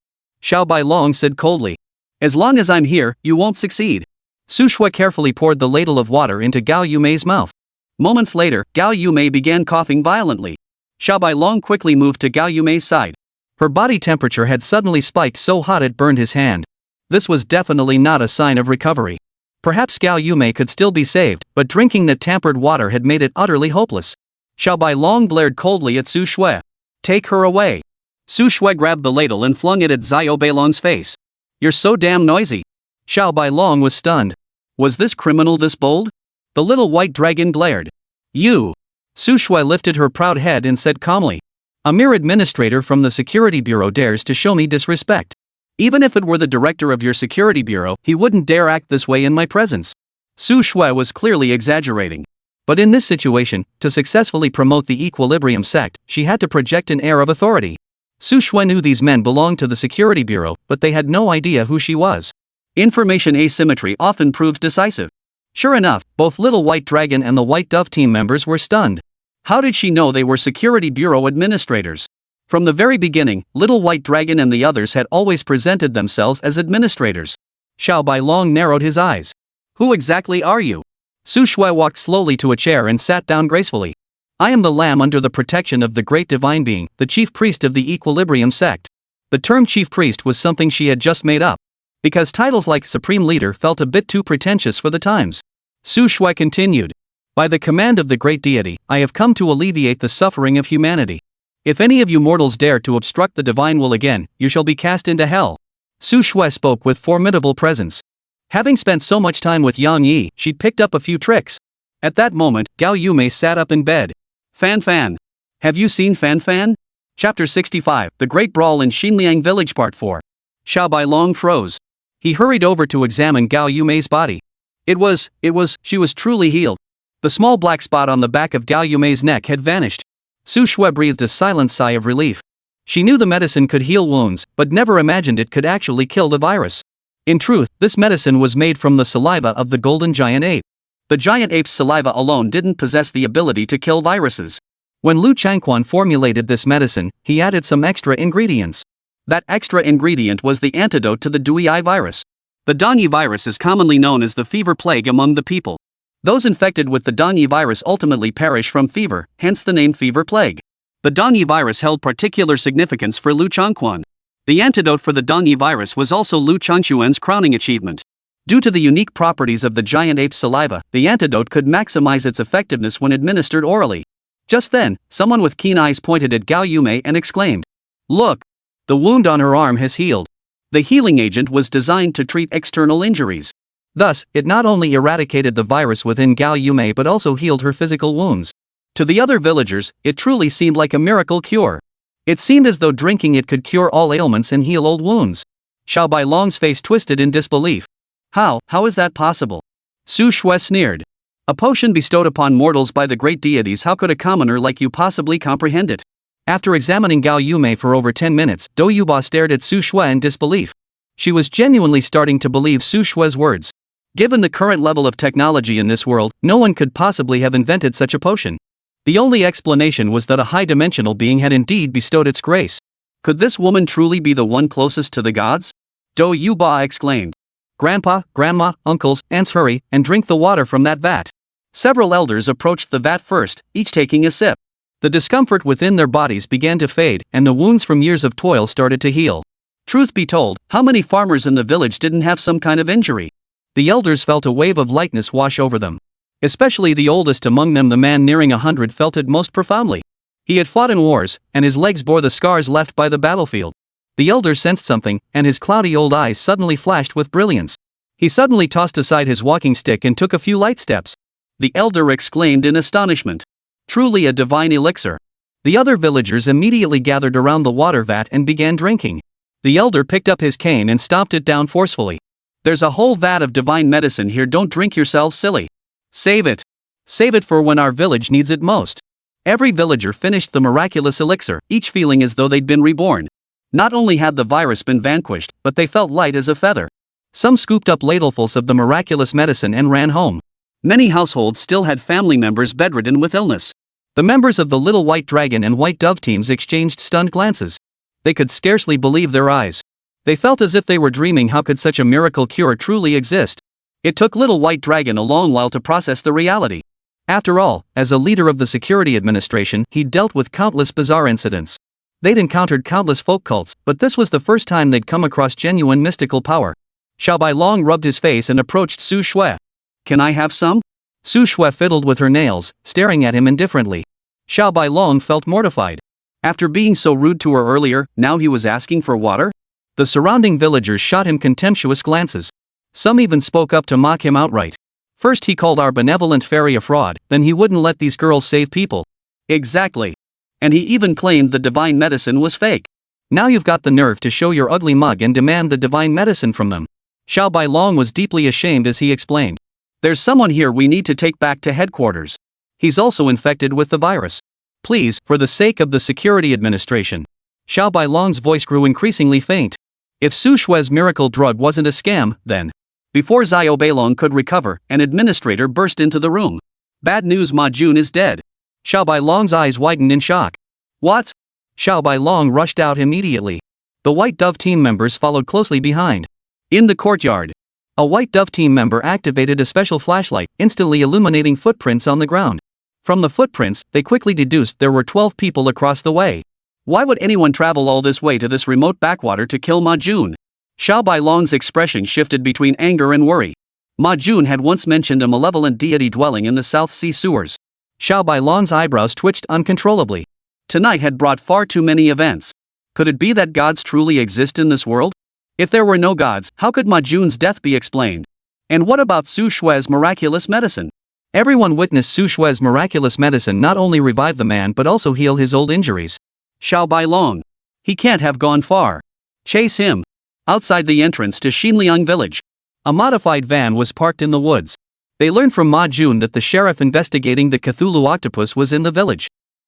Xiao Bailong said coldly. As long as I'm here, you won't succeed. Su Shui carefully poured the ladle of water into Gao Yumei's mouth. Moments later, Gao Yumei began coughing violently. Xiao Bailong quickly moved to Gao Yumei's side. Her body temperature had suddenly spiked so hot it burned his hand. This was definitely not a sign of recovery. Perhaps Gao Yumei could still be saved, but drinking that tampered water had made it utterly hopeless. Xiao Bailong glared coldly at Su Shui. Take her away. Su Shui grabbed the ladle and flung it at Xiaobelong's face. You're so damn noisy. Xiao Bailong was stunned. Was this criminal this bold? The little white dragon glared. You. Su Shui lifted her proud head and said calmly. A mere administrator from the security bureau dares to show me disrespect. Even if it were the director of your security bureau, he wouldn't dare act this way in my presence. Su Shui was clearly exaggerating. But in this situation, to successfully promote the Equilibrium sect, she had to project an air of authority. Su Shui knew these men belonged to the security bureau, but they had no idea who she was. Information asymmetry often proves decisive. Sure enough, both Little White Dragon and the White Dove team members were stunned. How did she know they were security bureau administrators? From the very beginning, Little White Dragon and the others had always presented themselves as administrators. Xiao Bailong narrowed his eyes. Who exactly are you? Su Shui walked slowly to a chair and sat down gracefully. I am the lamb under the protection of the great divine being, the chief priest of the Equilibrium sect. The term chief priest was something she had just made up, because titles like supreme leader felt a bit too pretentious for the times. Su Shui continued. By the command of the great deity, I have come to alleviate the suffering of humanity. If any of you mortals dare to obstruct the divine will again, you shall be cast into hell. Su Shui spoke with formidable presence. Having spent so much time with Yang Yi, she'd picked up a few tricks. At that moment, Gao Yumei sat up in bed. Fan Fan. Have you seen Fan Fan? Chapter 65, The Great Brawl in Xinliang Village Part 4. Xiao Bailong froze. He hurried over to examine Gao Yumei's body. She was truly healed. The small black spot on the back of Gao Yumei's neck had vanished. Su Shui breathed a silent sigh of relief. She knew the medicine could heal wounds, but never imagined it could actually kill the virus. In truth, this medicine was made from the saliva of the golden giant ape. The giant ape's saliva alone didn't possess the ability to kill viruses. When Liu Changquan formulated this medicine, he added some extra ingredients. That extra ingredient was the antidote to the Dui virus. The Danyi virus is commonly known as the fever plague among the people. Those infected with the Danyi virus ultimately perish from fever, hence the name fever plague. The Danyi virus held particular significance for Liu Changquan. The antidote for the Danyi virus was also Liu Changquan's crowning achievement. Due to the unique properties of the giant ape's saliva, the antidote could maximize its effectiveness when administered orally. Just then, someone with keen eyes pointed at Gao Yumei and exclaimed, "Look! The wound on her arm has healed." The healing agent was designed to treat external injuries. Thus, it not only eradicated the virus within Gao Yumei but also healed her physical wounds. To the other villagers, it truly seemed like a miracle cure. It seemed as though drinking it could cure all ailments and heal old wounds. Xiao Bailong's face twisted in disbelief. How is that possible? Su Shui sneered. A potion bestowed upon mortals by the great deities, how could a commoner like you possibly comprehend it? After examining Gao Yumei for over 10 minutes, Dou Yuba stared at Su Shui in disbelief. She was genuinely starting to believe Su Shui's words. Given the current level of technology in this world, no one could possibly have invented such a potion. The only explanation was that a high-dimensional being had indeed bestowed its grace. Could this woman truly be the one closest to the gods? Dou Yuba exclaimed. Grandpa, Grandma, uncles, aunts, hurry and drink the water from that vat. Several elders approached the vat first, each taking a sip. The discomfort within their bodies began to fade, and the wounds from years of toil started to heal. Truth be told, how many farmers in the village didn't have some kind of injury? The elders felt a wave of lightness wash over them. Especially the oldest among them, the man nearing 100, felt it most profoundly. He had fought in wars, and his legs bore the scars left by the battlefield. The elder sensed something, and his cloudy old eyes suddenly flashed with brilliance. He suddenly tossed aside his walking stick and took a few light steps. The elder exclaimed in astonishment. Truly a divine elixir. The other villagers immediately gathered around the water vat and began drinking. The elder picked up his cane and stomped it down forcefully. There's a whole vat of divine medicine here, don't drink yourselves silly. Save it. Save it for when our village needs it most. Every villager finished the miraculous elixir, each feeling as though they'd been reborn. Not only had the virus been vanquished, but they felt light as a feather. Some scooped up ladlefuls of the miraculous medicine and ran home. Many households still had family members bedridden with illness. The members of the Little White Dragon and White Dove teams exchanged stunned glances. They could scarcely believe their eyes. They felt as if they were dreaming. How could such a miracle cure truly exist? It took Little White Dragon a long while to process the reality. After all, as a leader of the security administration, he'd dealt with countless bizarre incidents. They'd encountered countless folk cults, but this was the first time they'd come across genuine mystical power. Xiao Bailong rubbed his face and approached Su Shui. Can I have some? Su Shui fiddled with her nails, staring at him indifferently. Xiao Bailong felt mortified. After being so rude to her earlier, now he was asking for water? The surrounding villagers shot him contemptuous glances. Some even spoke up to mock him outright. First he called our benevolent fairy a fraud, then he wouldn't let these girls save people. Exactly. And he even claimed the divine medicine was fake. Now you've got the nerve to show your ugly mug and demand the divine medicine from them. Xiao Bailong was deeply ashamed as he explained. There's someone here we need to take back to headquarters. He's also infected with the virus. Please, for the sake of the security administration. Xiao Bailong's voice grew increasingly faint. If Su Shue's miracle drug wasn't a scam, then... Before Xiao Bailong could recover, an administrator burst into the room. Bad news, Ma Jun is dead. Xiao Bailong's eyes widened in shock. What? Xiao Bailong rushed out immediately. The White Dove team members followed closely behind. In the courtyard, a White Dove team member activated a special flashlight, instantly illuminating footprints on the ground. From the footprints, they quickly deduced there were 12 people across the way. Why would anyone travel all this way to this remote backwater to kill Ma Jun? Xiao Bailong's expression shifted between anger and worry. Ma Jun had once mentioned a malevolent deity dwelling in the South Sea sewers. Xiao Bailong's eyebrows twitched uncontrollably. Tonight had brought far too many events. Could it be that gods truly exist in this world? If there were no gods, how could Ma Jun's death be explained? And what about Su Shue's miraculous medicine? Everyone witnessed Su Shue's miraculous medicine not only revive the man but also heal his old injuries. Xiao Bailong. He can't have gone far. Chase him. Outside the entrance to Xinliang village, a modified van was parked in the woods. They learned from Ma Jun that the sheriff investigating the Cthulhu octopus was in the village.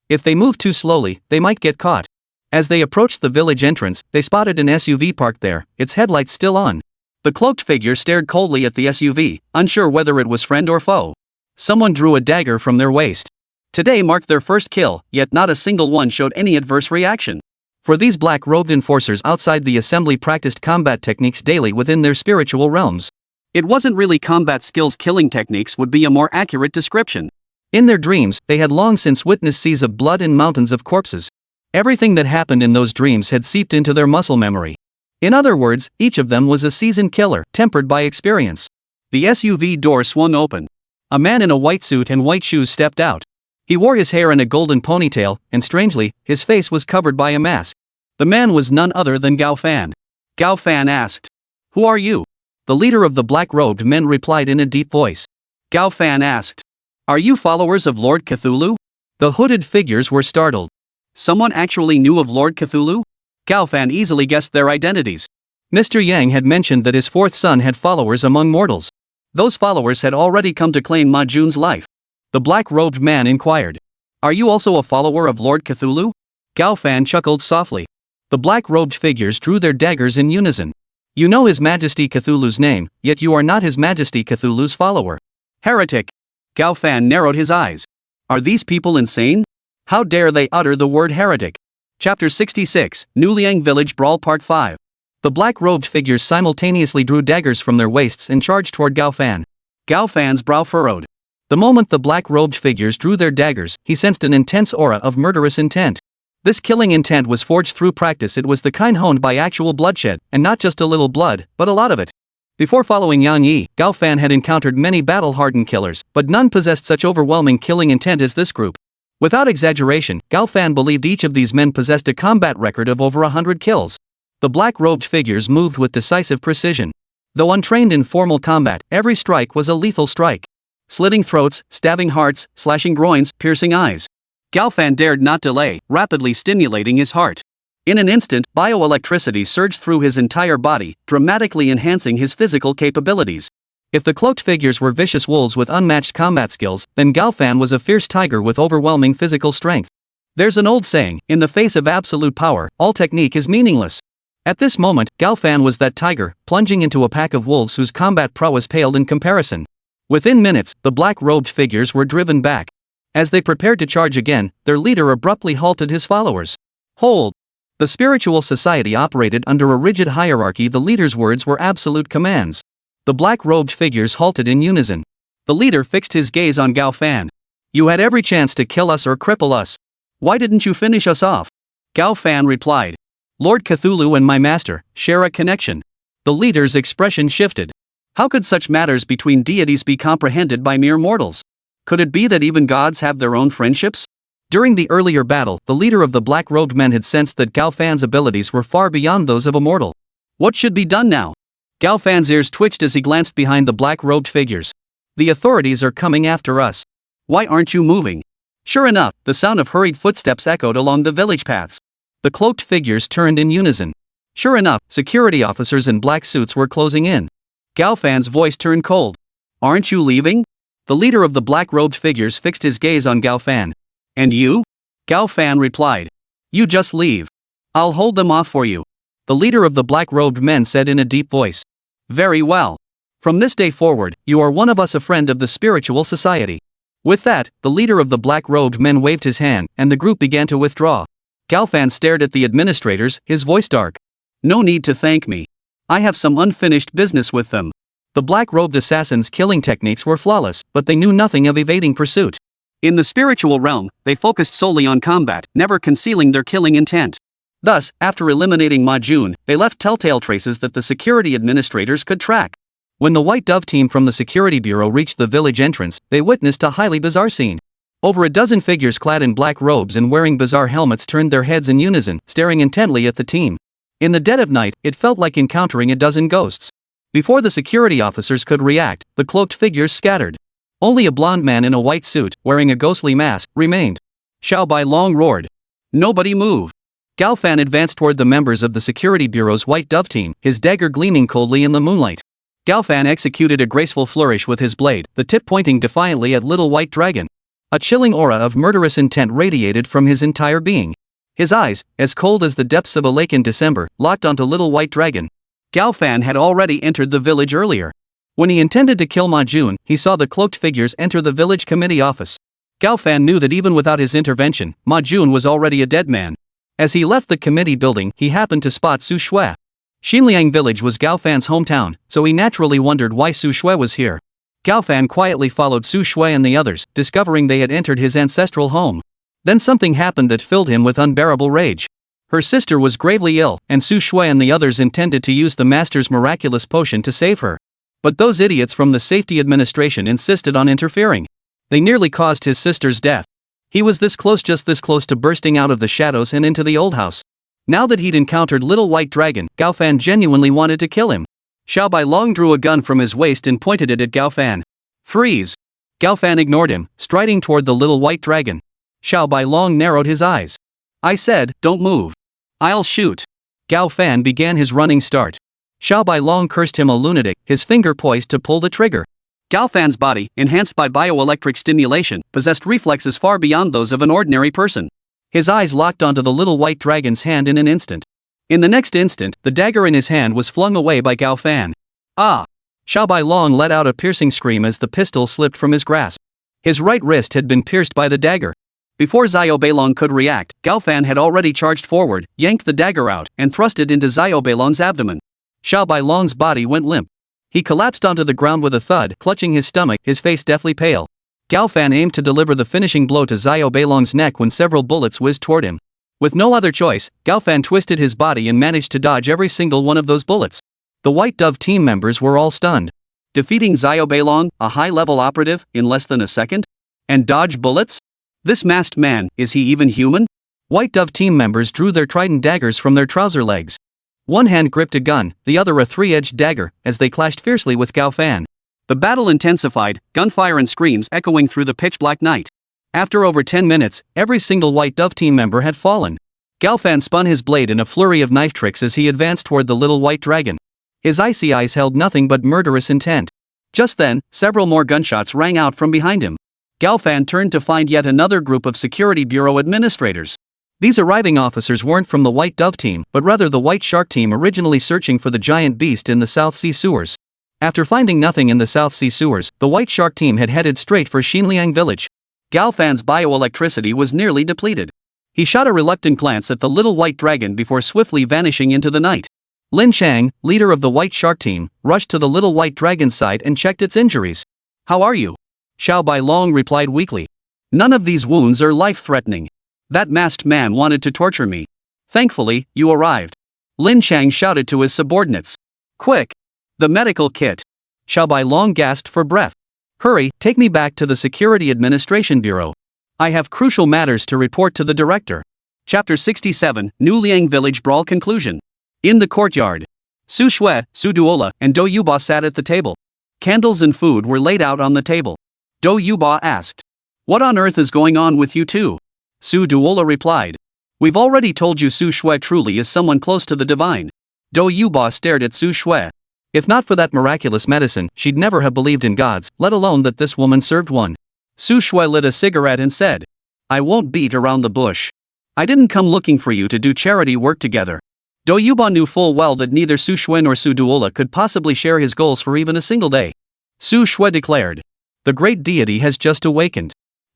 If they moved too slowly, they might get caught. As they approached the village entrance, they spotted an SUV parked there, its headlights still on. The cloaked figure stared coldly at the SUV, unsure whether it was friend or foe. Someone drew a dagger from their waist. Today marked their first kill, yet not a single one showed any adverse reaction. For these black-robed enforcers outside the assembly practiced combat techniques daily within their spiritual realms. It wasn't really combat skills, killing techniques would be a more accurate description. In their dreams, they had long since witnessed seas of blood and mountains of corpses. Everything that happened in those dreams had seeped into their muscle memory. In other words, each of them was a seasoned killer, tempered by experience. The SUV door swung open. A man in a white suit and white shoes stepped out. He wore his hair in a golden ponytail, and strangely, his face was covered by a mask. The man was none other than Gao Fan. Gao Fan asked, "Who are you?" The leader of the black-robed men replied in a deep voice. Gao Fan asked, "Are you followers of Lord Cthulhu?" The hooded figures were startled. Someone actually knew of Lord Cthulhu? Gao Fan easily guessed their identities. Mr. Yang had mentioned that his fourth son had followers among mortals. Those followers had already come to claim Ma Jun's life. The black-robed man inquired, "Are you also a follower of Lord Cthulhu?" Gao Fan chuckled softly. The black-robed figures drew their daggers in unison. You know His Majesty Cthulhu's name, yet you are not His Majesty Cthulhu's follower. Heretic! Gao Fan narrowed his eyes. Are these people insane? How dare they utter the word heretic? Chapter 66, Nuliang Village Brawl Part 5. The black-robed figures simultaneously drew daggers from their waists and charged toward Gao Fan. Gao Fan's brow furrowed. The moment the black-robed figures drew their daggers, he sensed an intense aura of murderous intent. This killing intent was forged through practice. It was the kind honed by actual bloodshed, and not just a little blood, but a lot of it. Before following Yang Yi, Gao Fan had encountered many battle-hardened killers, but none possessed such overwhelming killing intent as this group. Without exaggeration, Gao Fan believed each of these men possessed a combat record of over 100 kills. The black-robed figures moved with decisive precision. Though untrained in formal combat, every strike was a lethal strike. Slitting throats, stabbing hearts, slashing groins, piercing eyes. Gao Fan dared not delay, rapidly stimulating his heart. In an instant, bioelectricity surged through his entire body, dramatically enhancing his physical capabilities. If the cloaked figures were vicious wolves with unmatched combat skills, then Gao Fan was a fierce tiger with overwhelming physical strength. There's an old saying, in the face of absolute power, all technique is meaningless. At this moment, Gao Fan was that tiger, plunging into a pack of wolves whose combat prowess paled in comparison. Within minutes, the black-robed figures were driven back. As they prepared to charge again, their leader abruptly halted his followers. Hold! The spiritual society operated under a rigid hierarchy. The leader's words were absolute commands. The black-robed figures halted in unison. The leader fixed his gaze on Gao Fan. You had every chance to kill us or cripple us. Why didn't you finish us off? Gao Fan replied. Lord Cthulhu and my master share a connection. The leader's expression shifted. How could such matters between deities be comprehended by mere mortals? Could it be that even gods have their own friendships? During the earlier battle, the leader of the black-robed men had sensed that Gao Fan's abilities were far beyond those of a mortal. What should be done now? Gao Fan's ears twitched as he glanced behind the black-robed figures. The authorities are coming after us. Why aren't you moving? Sure enough, the sound of hurried footsteps echoed along the village paths. The cloaked figures turned in unison. Sure enough, security officers in black suits were closing in. Gao Fan's voice turned cold. Aren't you leaving? The leader of the black-robed figures fixed his gaze on Gao Fan. And you? Gao Fan replied. You just leave. I'll hold them off for you. The leader of the black-robed men said in a deep voice. Very well. From this day forward, you are one of us, a friend of the spiritual society. With that, the leader of the black-robed men waved his hand, and the group began to withdraw. Gao Fan stared at the administrators, his voice dark. No need to thank me. I have some unfinished business with them. The black-robed assassins' killing techniques were flawless, but they knew nothing of evading pursuit. In the spiritual realm, they focused solely on combat, never concealing their killing intent. Thus, after eliminating Ma Jun, they left telltale traces that the security administrators could track. When the White Dove team from the Security Bureau reached the village entrance, they witnessed a highly bizarre scene. Over a dozen figures clad in black robes and wearing bizarre helmets turned their heads in unison, staring intently at the team. In the dead of night, it felt like encountering a dozen ghosts. Before the security officers could react, the cloaked figures scattered. Only a blond man in a white suit, wearing a ghostly mask, remained. Xiao Bai Long roared. Nobody move. Gao Fan advanced toward the members of the Security Bureau's White Dove team, his dagger gleaming coldly in the moonlight. Gao Fan executed a graceful flourish with his blade, the tip pointing defiantly at Little White Dragon. A chilling aura of murderous intent radiated from his entire being. His eyes, as cold as the depths of a lake in December, locked onto Little White Dragon. Gao Fan had already entered the village earlier. When he intended to kill Ma Jun, he saw the cloaked figures enter the village committee office. Gao Fan knew that even without his intervention, Ma Jun was already a dead man. As he left the committee building, he happened to spot Su Shui. Xinliang village was Gao Fan's hometown, so he naturally wondered why Su Shui was here. Gao Fan quietly followed Su Shui and the others, discovering they had entered his ancestral home. Then something happened that filled him with unbearable rage. Her sister was gravely ill, and Su Shui and the others intended to use the master's miraculous potion to save her. But those idiots from the safety administration insisted on interfering. They nearly caused his sister's death. He was this close, just this close to bursting out of the shadows and into the old house. Now that he'd encountered Little White Dragon, Gao Fan genuinely wanted to kill him. Xiao Bai Long drew a gun from his waist and pointed it at Gao Fan. Freeze! Gao Fan ignored him, striding toward the Little White Dragon. Xiao Bai Long narrowed his eyes. I said, don't move. I'll shoot. Gao Fan began his running start. Xiao Bai Long cursed him a lunatic, his finger poised to pull the trigger. Gao Fan's body, enhanced by bioelectric stimulation, possessed reflexes far beyond those of an ordinary person. His eyes locked onto the Little White Dragon's hand in an instant. In the next instant, the dagger in his hand was flung away by Gao Fan. Ah! Xiao Bai Long let out a piercing scream as the pistol slipped from his grasp. His right wrist had been pierced by the dagger. Before Xiao Beilong could react, Gao Fan had already charged forward, yanked the dagger out, and thrust it into Xiao Beilong's abdomen. Xiao Bailong's body went limp. He collapsed onto the ground with a thud, clutching his stomach, his face deathly pale. Gao Fan aimed to deliver the finishing blow to Xiao Beilong's neck when several bullets whizzed toward him. With no other choice, Gao Fan twisted his body and managed to dodge every single one of those bullets. The White Dove team members were all stunned. Defeating Xiao Beilong, a high-level operative, in less than a second? And dodge bullets? This masked man, is he even human? White Dove team members drew their trident daggers from their trouser legs. One hand gripped a gun, the other a three-edged dagger, as they clashed fiercely with Gao Fan. The battle intensified, gunfire and screams echoing through the pitch-black night. After over 10 minutes, every single White Dove team member had fallen. Gao Fan spun his blade in a flurry of knife tricks as he advanced toward the Little White Dragon. His icy eyes held nothing but murderous intent. Just then, several more gunshots rang out from behind him. Gao Fan turned to find yet another group of Security Bureau administrators. These arriving officers weren't from the White Dove team, but rather the White Shark team originally searching for the giant beast in the South Sea sewers. After finding nothing in the South Sea sewers, the White Shark team had headed straight for Xinliang village. Gao Fan's bioelectricity was nearly depleted. He shot a reluctant glance at the Little White Dragon before swiftly vanishing into the night. Lin Chang, leader of the White Shark team, rushed to the Little White Dragon's side and checked its injuries. How are you? Xiao Bai Long replied weakly. None of these wounds are life-threatening. That masked man wanted to torture me. Thankfully, you arrived. Lin Chang shouted to his subordinates. Quick! The medical kit. Xiao Bai Long gasped for breath. Hurry, take me back to the Security Administration Bureau. I have crucial matters to report to the director. Chapter 67, New Liang Village Brawl Conclusion. In the courtyard. Su Shui, Su Duola, and Do Yuba sat at the table. Candles and food were laid out on the table. Do Yuba asked. What on earth is going on with you two? Suzu replied. We've already told you Su Shui truly is someone close to the divine. Do Yuba stared at Su Shui. If not for that miraculous medicine, she'd never have believed in gods, let alone that this woman served one. Su Shui lit a cigarette and said, I won't beat around the bush. I didn't come looking for you to do charity work together. Do Yuba knew full well that neither Su Shui nor Suzu could possibly share his goals for even a single day. Su Shui declared. The great deity has just awakened.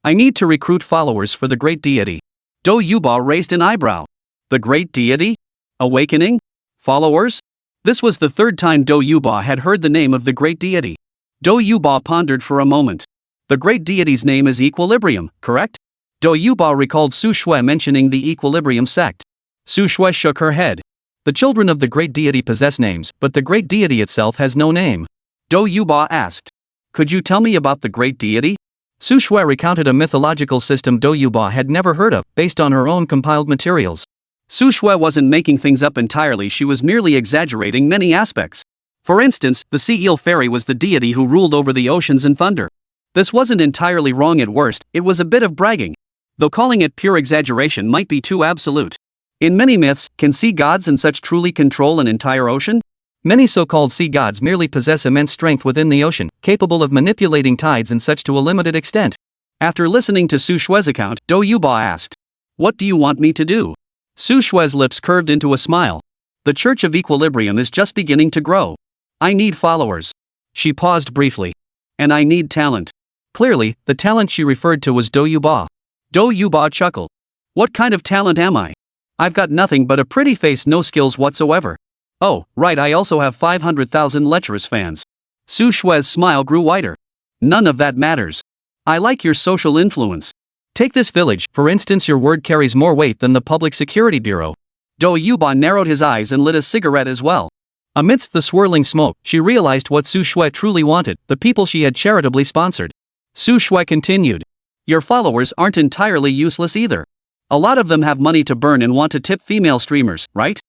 I need to recruit followers for the great deity. Do Yuba raised an eyebrow. The great deity? Awakening? Followers? This was the third time Do Yuba had heard the name of the great deity. Do Yuba pondered for a moment. The great deity's name is Equilibrium, correct? Do Yuba recalled Su Shui mentioning the Equilibrium sect. Su Shui shook her head. The children of the great deity possess names, but the great deity itself has no name. Do Yuba asked. Could you tell me about the great deity? Su Shui recounted a mythological system Do Yuba had never heard of, based on her own compiled materials. Su Shui wasn't making things up entirely, she was merely exaggerating many aspects. For instance, the sea eel fairy was the deity who ruled over the oceans and thunder. This wasn't entirely wrong at worst, it was a bit of bragging. Though calling it pure exaggeration might be too absolute. In many myths, can sea gods and such truly control an entire ocean? Many so-called sea gods merely possess immense strength within the ocean, capable of manipulating tides and such to a limited extent. After listening to Su Shui's account, Do Yuba asked, What do you want me to do? Su Shui's lips curved into a smile. The Church of Equilibrium is just beginning to grow. I need followers. She paused briefly. And I need talent. Clearly, the talent she referred to was Do Yuba. Do Yuba chuckled. What kind of talent am I? I've got nothing but a pretty face, no skills whatsoever. Oh, right, I also have 500,000 lecherous fans. Su Shui's smile grew wider. None of that matters. I like your social influence. Take this village, for instance, your word carries more weight than the Public Security Bureau. Do Yuba narrowed his eyes and lit a cigarette as well. Amidst the swirling smoke, she realized what Su Shui truly wanted, the people she had charitably sponsored. Su Shui continued. Your followers aren't entirely useless either. A lot of them have money to burn and want to tip female streamers, right?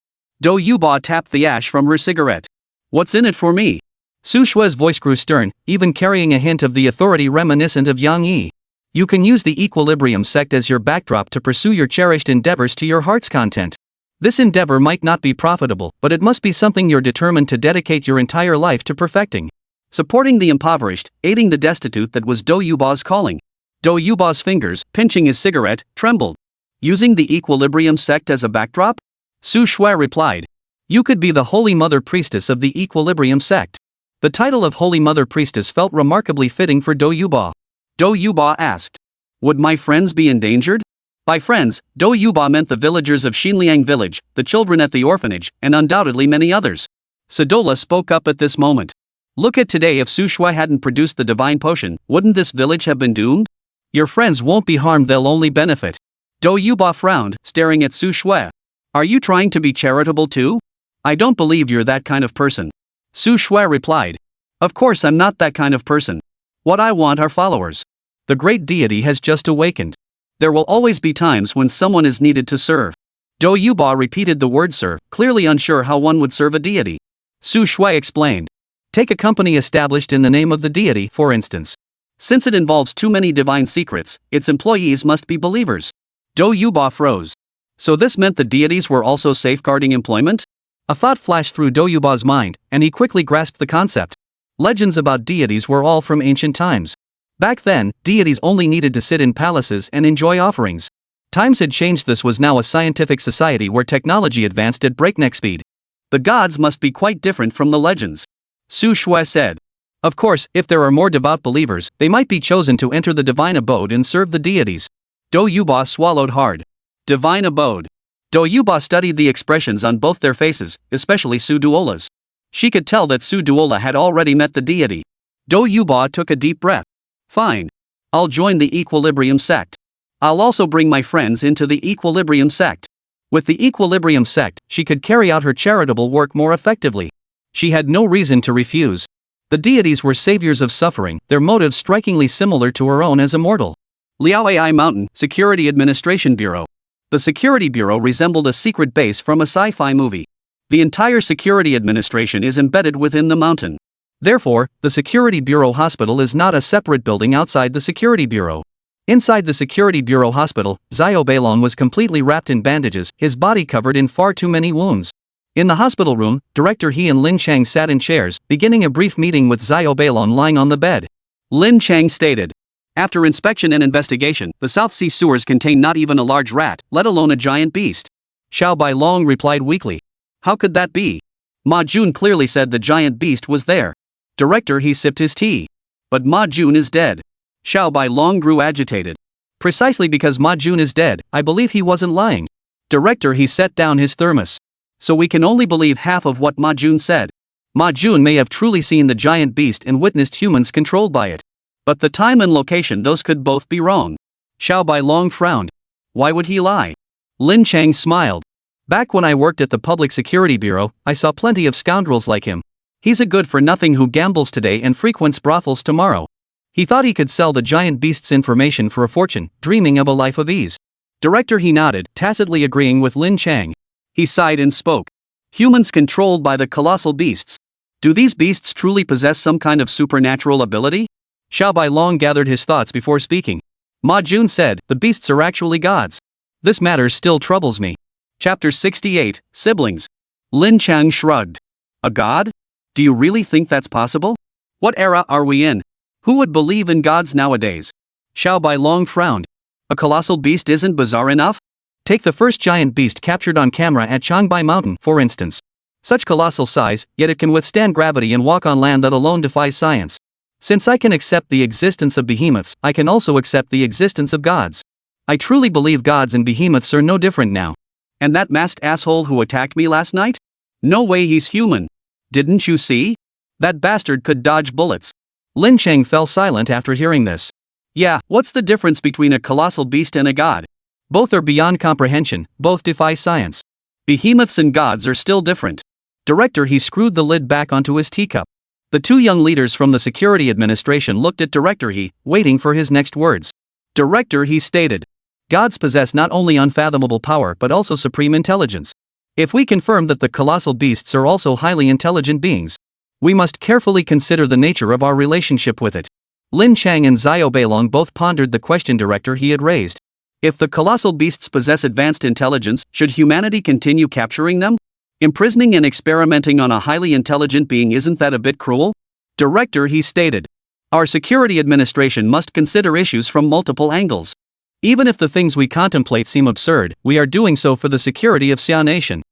Do Yuba tapped the ash from her cigarette. What's in it for me? Su Shui's voice grew stern, even carrying a hint of the authority reminiscent of Yang Yi. You can use the Equilibrium sect as your backdrop to pursue your cherished endeavors to your heart's content. This endeavor might not be profitable, but it must be something you're determined to dedicate your entire life to perfecting. Supporting the impoverished, aiding the destitute, that was Do Yuba's calling. Do Yuba's fingers, pinching his cigarette, trembled. Using the Equilibrium sect as a backdrop? Su Shui replied. You could be the Holy Mother Priestess of the Equilibrium sect. The title of Holy Mother Priestess felt remarkably fitting for Do Yuba. Do Yuba asked. Would my friends be endangered? By friends, Do Yuba meant the villagers of Xinliang village, the children at the orphanage, and undoubtedly many others. Sadola spoke up at this moment. Look at today, if Su Shui hadn't produced the divine potion, wouldn't this village have been doomed? Your friends won't be harmed, they'll only benefit. Do Yuba frowned, staring at Su Shui. Are you trying to be charitable too? I don't believe you're that kind of person. Su Shui replied. Of course I'm not that kind of person. What I want are followers. The great deity has just awakened. There will always be times when someone is needed to serve. Do Yuba repeated the word serve, clearly unsure how one would serve a deity. Su Shui explained. Take a company established in the name of the deity, for instance. Since it involves too many divine secrets, its employees must be believers. Do Yuba froze. So this meant the deities were also safeguarding employment? A thought flashed through Do Yuba's mind, and he quickly grasped the concept. Legends about deities were all from ancient times. Back then, deities only needed to sit in palaces and enjoy offerings. Times had changed. This was now a scientific society where technology advanced at breakneck speed. The gods must be quite different from the legends. Su Shui said. Of course, if there are more devout believers, they might be chosen to enter the divine abode and serve the deities. Do Yuba swallowed hard. Divine abode. Do Yuba studied the expressions on both their faces, especially Suzu's. She could tell that Suzu had already met the deity. Do Yuba took a deep breath. Fine. I'll join the Equilibrium sect. I'll also bring my friends into the Equilibrium sect. With the Equilibrium sect, she could carry out her charitable work more effectively. She had no reason to refuse. The deities were saviors of suffering, their motives strikingly similar to her own as a mortal. Liaoai Mountain, Security Administration Bureau. The Security Bureau resembled a secret base from a sci-fi movie. The entire security administration is embedded within the mountain. Therefore, the Security Bureau Hospital is not a separate building outside the Security Bureau. Inside the Security Bureau hospital, Xiao Beilong was completely wrapped in bandages, his body covered in far too many wounds. In the hospital room, Director He and Lin Chang sat in chairs, beginning a brief meeting with Xiao Beilong lying on the bed. Lin Chang stated, "After inspection and investigation, the South Sea sewers contain not even a large rat, let alone a giant beast." Xiao Beilong replied weakly, "How could that be? Ma Jun clearly said the giant beast was there." Director He sipped his tea. "But Ma Jun is dead." Xiao Beilong grew agitated. "Precisely because Ma Jun is dead, I believe he wasn't lying." Director He set down his thermos. "So we can only believe half of what Ma Jun said. Ma Jun may have truly seen the giant beast and witnessed humans controlled by it. But the time and location, those could both be wrong." Xiao Beilong frowned. "Why would he lie?" Lin Chang smiled. "Back when I worked at the Public Security Bureau, I saw plenty of scoundrels like him. He's a good-for-nothing who gambles today and frequents brothels tomorrow. He thought he could sell the giant beast's information for a fortune, dreaming of a life of ease." Director He nodded, tacitly agreeing with Lin Chang. He sighed and spoke. "Humans controlled by the colossal beasts. Do these beasts truly possess some kind of supernatural ability?" Xiao Beilong gathered his thoughts before speaking. Ma Jun said, "The beasts are actually gods. This matter still troubles me." Chapter 68, Siblings. Lin Chang shrugged. "A god? Do you really think that's possible? What era are we in? Who would believe in gods nowadays?" Xiao Beilong frowned. "A colossal beast isn't bizarre enough? Take the first giant beast captured on camera at Changbai Mountain, for instance. Such colossal size, yet it can withstand gravity and walk on land that alone defies science. Since I can accept the existence of behemoths, I can also accept the existence of gods. I truly believe gods and behemoths are no different now. And that masked asshole who attacked me last night? No way he's human. Didn't you see? That bastard could dodge bullets." Lin Chang fell silent after hearing this. "Yeah, what's the difference between a colossal beast and a god? Both are beyond comprehension, both defy science. Behemoths and gods are still different." Director He screwed the lid back onto his teacup. The two young leaders from the Security Administration looked at Director He, waiting for his next words. Director He stated, "Gods possess not only unfathomable power but also supreme intelligence. If we confirm that the colossal beasts are also highly intelligent beings, we must carefully consider the nature of our relationship with it." Lin Chang and Xiao Beilong both pondered the question Director He had raised. If the colossal beasts possess advanced intelligence, should humanity continue capturing them? Imprisoning and experimenting on a highly intelligent being, isn't that a bit cruel? Director He stated, "Our security administration must consider issues from multiple angles. Even if the things we contemplate seem absurd, we are doing so for the security of Xia Nation.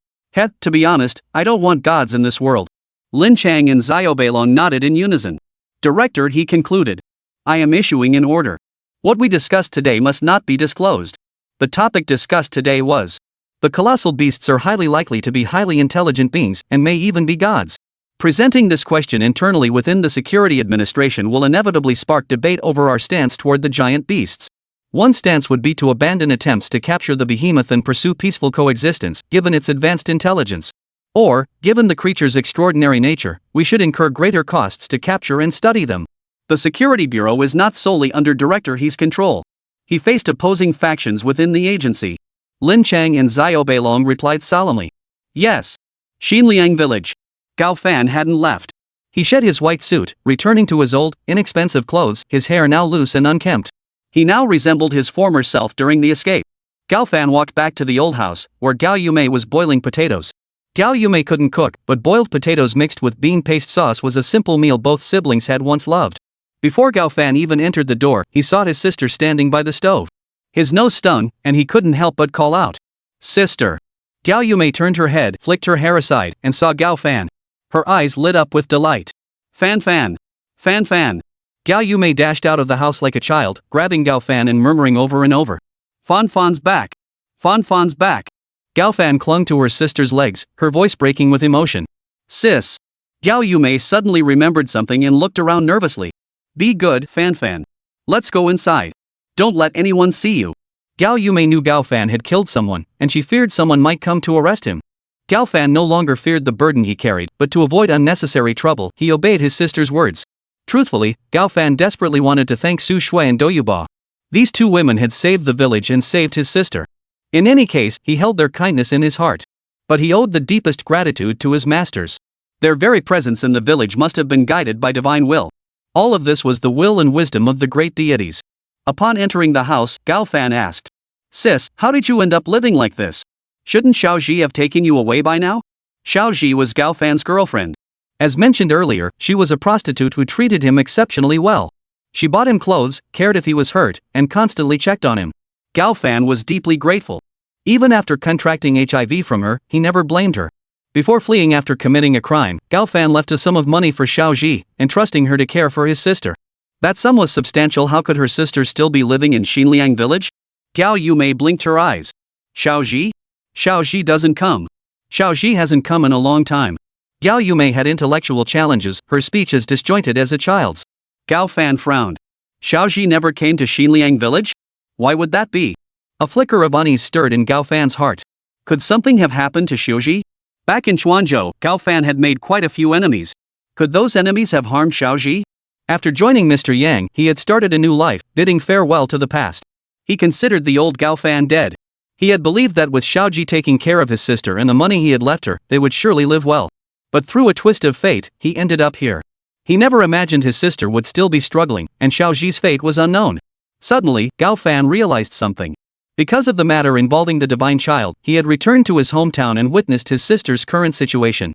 To be honest, I don't want gods in this world." Lin Chang and Xiao Beilong nodded in unison. Director He concluded, "I am issuing an order. What we discussed today must not be disclosed." The topic discussed today was, the colossal beasts are highly likely to be highly intelligent beings and may even be gods. Presenting this question internally within the Security Administration will inevitably spark debate over our stance toward the giant beasts. One stance would be to abandon attempts to capture the behemoth and pursue peaceful coexistence, given its advanced intelligence. Or, given the creature's extraordinary nature, we should incur greater costs to capture and study them. The Security Bureau is not solely under Director He's control. He faced opposing factions within the agency. Lin Chang and Xiao Beilong replied solemnly, "Yes." Xinliang Village. Gao Fan hadn't left. He shed his white suit, returning to his old, inexpensive clothes, his hair now loose and unkempt. He now resembled his former self during the escape. Gao Fan walked back to the old house, where Gao Yumei was boiling potatoes. Gao Yumei couldn't cook, but boiled potatoes mixed with bean paste sauce was a simple meal both siblings had once loved. Before Gao Fan even entered the door, he saw his sister standing by the stove. His nose stung, and he couldn't help but call out, "Sister!" Gao Yumei turned her head, flicked her hair aside, and saw Gao Fan. Her eyes lit up with delight. "Fan Fan! Fan Fan!" Gao Yumei dashed out of the house like a child, grabbing Gao Fan and murmuring over and over, "Fan Fan's back! Fan Fan's back!" Gao Fan clung to her sister's legs, her voice breaking with emotion. "Sis!" Gao Yumei suddenly remembered something and looked around nervously. "Be good, Fan Fan. Let's go inside. Don't let anyone see you." Gao Yumei knew Gao Fan had killed someone, and she feared someone might come to arrest him. Gao Fan no longer feared the burden he carried, but to avoid unnecessary trouble, he obeyed his sister's words. Truthfully, Gao Fan desperately wanted to thank Su Shui and Doyuba. These two women had saved the village and saved his sister. In any case, he held their kindness in his heart. But he owed the deepest gratitude to his masters. Their very presence in the village must have been guided by divine will. All of this was the will and wisdom of the great deities. Upon entering the house, Gao Fan asked, "Sis, how did you end up living like this? Shouldn't Xiaoji have taken you away by now?" Xiaoji was Gao Fan's girlfriend. As mentioned earlier, she was a prostitute who treated him exceptionally well. She bought him clothes, cared if he was hurt, and constantly checked on him. Gao Fan was deeply grateful. Even after contracting HIV from her, he never blamed her. Before fleeing after committing a crime, Gao Fan left a sum of money for Xiaoji, entrusting her to care for his sister. That sum was substantial. How could her sister still be living in Xinliang village? Gao Yumei blinked her eyes. Xiaoji? Xiaoji doesn't come. Xiaoji hasn't come in a long time. Gao Yumei had intellectual challenges, her speech as disjointed as a child's. Gao Fan frowned. Xiaoji never came to Xinliang village? Why would that be? A flicker of unease stirred in Gao Fan's heart. Could something have happened to Xiaoji? Back in Chuanzhou, Gao Fan had made quite a few enemies. Could those enemies have harmed Xiaoji? After joining Mr. Yang, he had started a new life, bidding farewell to the past. He considered the old Gao Fan dead. He had believed that with Xiaoji taking care of his sister and the money he had left her, they would surely live well. But through a twist of fate, he ended up here. He never imagined his sister would still be struggling, and Xiaoji's fate was unknown. Suddenly, Gao Fan realized something. Because of the matter involving the divine child, he had returned to his hometown and witnessed his sister's current situation.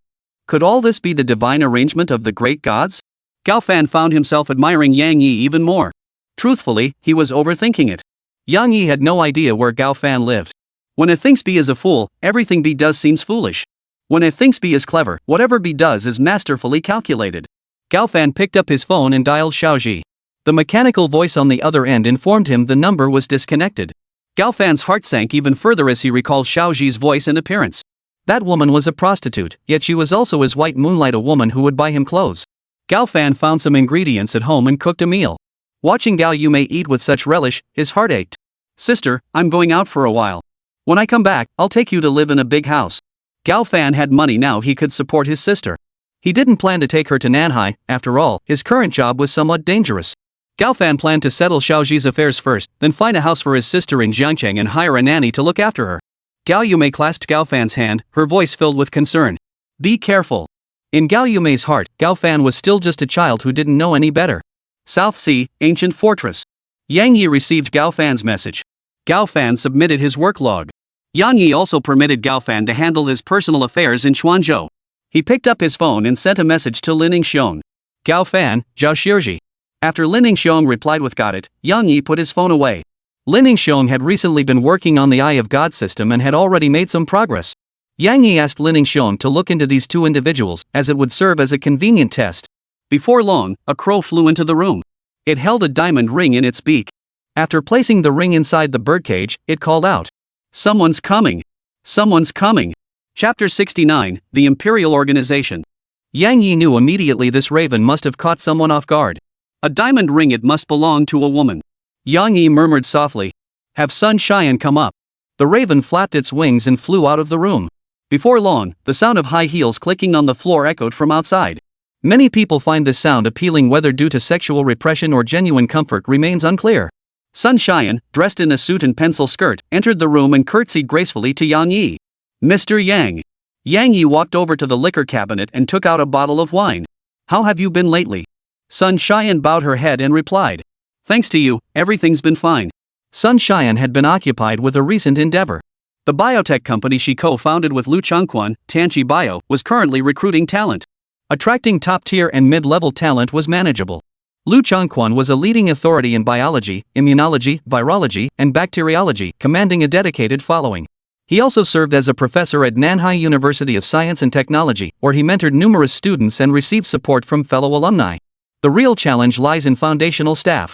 Could all this be the divine arrangement of the great gods? Gao Fan found himself admiring Yang Yi even more. Truthfully, he was overthinking it. Yang Yi had no idea where Gao Fan lived. When a thinks B is a fool, everything B does seems foolish. When a thinks B is clever, whatever B does is masterfully calculated. Gao Fan picked up his phone and dialed Xiaoji. The mechanical voice on the other end informed him the number was disconnected. Gao Fan's heart sank even further as he recalled Xiaoji's voice and appearance. That woman was a prostitute, yet she was also his white moonlight, a woman who would buy him clothes. Gao Fan found some ingredients at home and cooked a meal. Watching Gao Yumei eat with such relish, his heart ached. "Sister, I'm going out for a while. When I come back, I'll take you to live in a big house." Gao Fan had money now, he could support his sister. He didn't plan to take her to Nanhai, after all, his current job was somewhat dangerous. Gao Fan planned to settle Xiaoji's affairs first, then find a house for his sister in Jiangcheng and hire a nanny to look after her. Gao Yumei clasped Gao Fan's hand, her voice filled with concern. "Be careful." In Gao Yumei's heart, Gao Fan was still just a child who didn't know any better. South Sea, Ancient Fortress. Yang Yi received Gao Fan's message. Gao Fan submitted his work log. Yang Yi also permitted Gao Fan to handle his personal affairs in Chuanzhou. He picked up his phone and sent a message to Lin Xiong. "Gao Fan, Zhao Shirji." After Lin Xiong replied with "got it," Yang Yi put his phone away. Lin Xiong had recently been working on the Eye of God system and had already made some progress. Yang Yi asked Lin Xiong to look into these two individuals, as it would serve as a convenient test. Before long, a crow flew into the room. It held a diamond ring in its beak. After placing the ring inside the birdcage, it called out, "Someone's coming! Someone's coming!" Chapter 69, The Imperial Organization. Yang Yi knew immediately this raven must have caught someone off guard. A diamond ring, it must belong to a woman. Yang Yi murmured softly, "Have Sun Xian come up." The raven flapped its wings and flew out of the room. Before long, the sound of high heels clicking on the floor echoed from outside. Many people find this sound appealing, whether due to sexual repression or genuine comfort remains unclear. Sun Xian, dressed in a suit and pencil skirt, entered the room and curtsied gracefully to Yang Yi. "Mr. Yang." Yang Yi walked over to the liquor cabinet and took out a bottle of wine. "How have you been lately?" Sun Xian bowed her head and replied, "Thanks to you, everything's been fine." Sun Xian had been occupied with a recent endeavor. The biotech company she co-founded with Liu Changquan, Tianqi Bio, was currently recruiting talent. Attracting top-tier and mid-level talent was manageable. Liu Changquan was a leading authority in biology, immunology, virology, and bacteriology, commanding a dedicated following. He also served as a professor at Nanhai University of Science and Technology, where he mentored numerous students and received support from fellow alumni. The real challenge lies in foundational staff.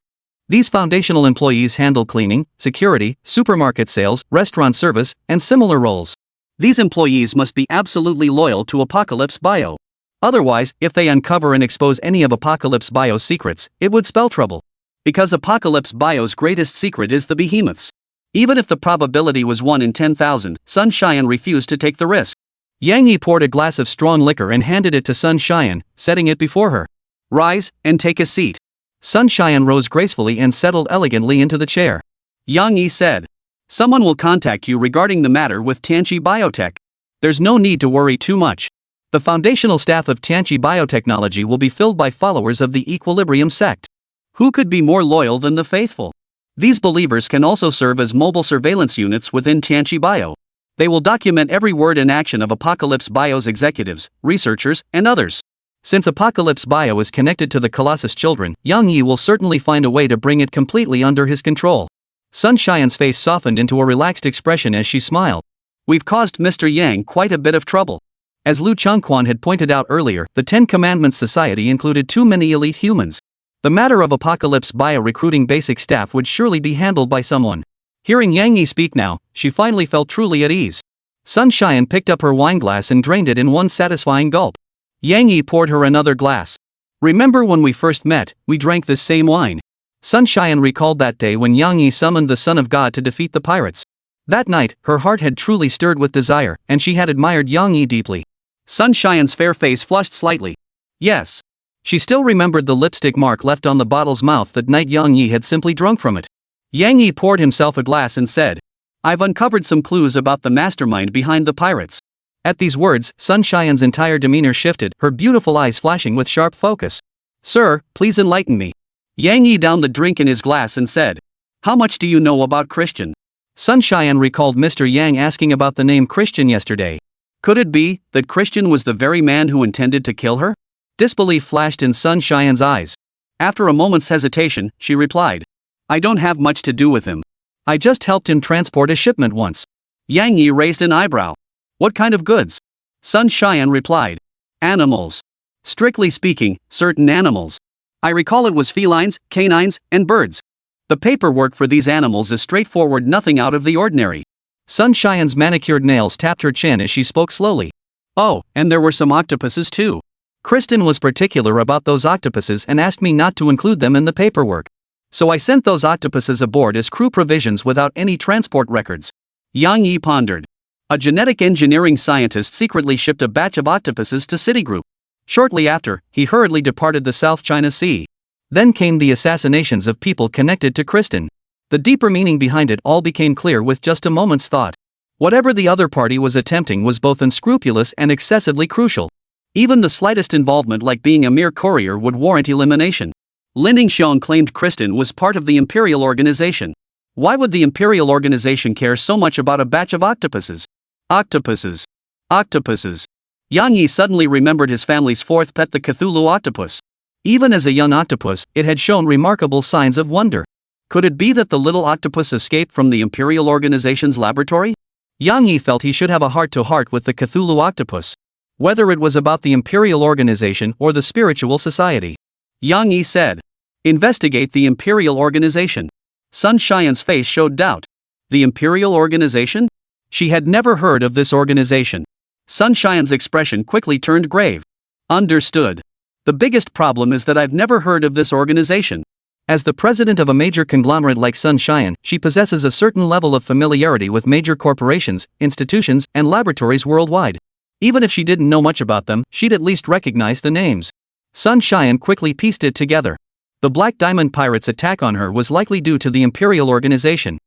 These foundational employees handle cleaning, security, supermarket sales, restaurant service, and similar roles. These employees must be absolutely loyal to Apocalypse Bio. Otherwise, if they uncover and expose any of Apocalypse Bio's secrets, it would spell trouble. Because Apocalypse Bio's greatest secret is the behemoths. Even if the probability was 1 in 10,000, Sun Xian refused to take the risk. Yang Yi poured a glass of strong liquor and handed it to Sun Xian, setting it before her. "Rise, and take a seat." Sun Xian rose gracefully and settled elegantly into the chair. Yang Yi said, "Someone will contact you regarding the matter with Tianqi Biotech. There's no need to worry too much. The foundational staff of Tianqi Biotechnology will be filled by followers of the Equilibrium sect. Who could be more loyal than the faithful?" These believers can also serve as mobile surveillance units within Tianqi Bio. They will document every word and action of Apocalypse Bio's executives, researchers, and others. Since Apocalypse Bio is connected to the Colossus children, Yang Yi will certainly find a way to bring it completely under his control. Sun Xian's face softened into a relaxed expression as she smiled. We've caused Mr. Yang quite a bit of trouble. As Liu Changquan had pointed out earlier, the Ten Commandments Society included too many elite humans. The matter of Apocalypse Bio recruiting basic staff would surely be handled by someone. Hearing Yang Yi speak now, she finally felt truly at ease. Sun Xian picked up her wineglass and drained it in one satisfying gulp. Yang Yi poured her another glass. Remember when we first met, we drank this same wine. Sun Xian recalled that day when Yang Yi summoned the Son of God to defeat the pirates. That night, her heart had truly stirred with desire, and she had admired Yang Yi deeply. Sun Xian's fair face flushed slightly. Yes. She still remembered the lipstick mark left on the bottle's mouth that night Yang Yi had simply drunk from it. Yang Yi poured himself a glass and said, I've uncovered some clues about the mastermind behind the pirates. At these words, Sun Xian's entire demeanor shifted, her beautiful eyes flashing with sharp focus. Sir, please enlighten me. Yang Yi downed the drink in his glass and said, How much do you know about Christian? Sun Xian recalled Mr. Yang asking about the name Christian yesterday. Could it be that Christian was the very man who intended to kill her? Disbelief flashed in Sun Xian's eyes. After a moment's hesitation, she replied, I don't have much to do with him. I just helped him transport a shipment once. Yang Yi raised an eyebrow. What kind of goods? Sun Xian replied. Animals. Strictly speaking, certain animals. I recall it was felines, canines, and birds. The paperwork for these animals is straightforward, nothing out of the ordinary. Sun Xian's manicured nails tapped her chin as she spoke slowly. Oh, and there were some octopuses too. Kristen was particular about those octopuses and asked me not to include them in the paperwork. So I sent those octopuses aboard as crew provisions without any transport records. Yang Yi pondered. A genetic engineering scientist secretly shipped a batch of octopuses to Citigroup. Shortly after, he hurriedly departed the South China Sea. Then came the assassinations of people connected to Kristen. The deeper meaning behind it all became clear with just a moment's thought. Whatever the other party was attempting was both unscrupulous and excessively crucial. Even the slightest involvement, like being a mere courier, would warrant elimination. Lin Xiong claimed Kristen was part of the Imperial Organization. Why would the Imperial Organization care so much about a batch of octopuses? Octopuses. Octopuses. Yang Yi suddenly remembered his family's fourth pet, the Cthulhu octopus. Even as a young octopus, it had shown remarkable signs of wonder. Could it be that the little octopus escaped from the Imperial Organization's laboratory? Yang Yi felt he should have a heart-to-heart with the Cthulhu octopus. Whether it was about the Imperial Organization or the Spiritual Society. Yang Yi said, Investigate the Imperial Organization. Sun Xian's face showed doubt. The Imperial Organization? She had never heard of this organization. Sun Xian's expression quickly turned grave. Understood. The biggest problem is that I've never heard of this organization. As the president of a major conglomerate like Sun Xian, she possesses a certain level of familiarity with major corporations, institutions, and laboratories worldwide. Even if she didn't know much about them, she'd at least recognize the names. Sun Xian quickly pieced it together. The Black Diamond Pirates' attack on her was likely due to the Imperial Organization.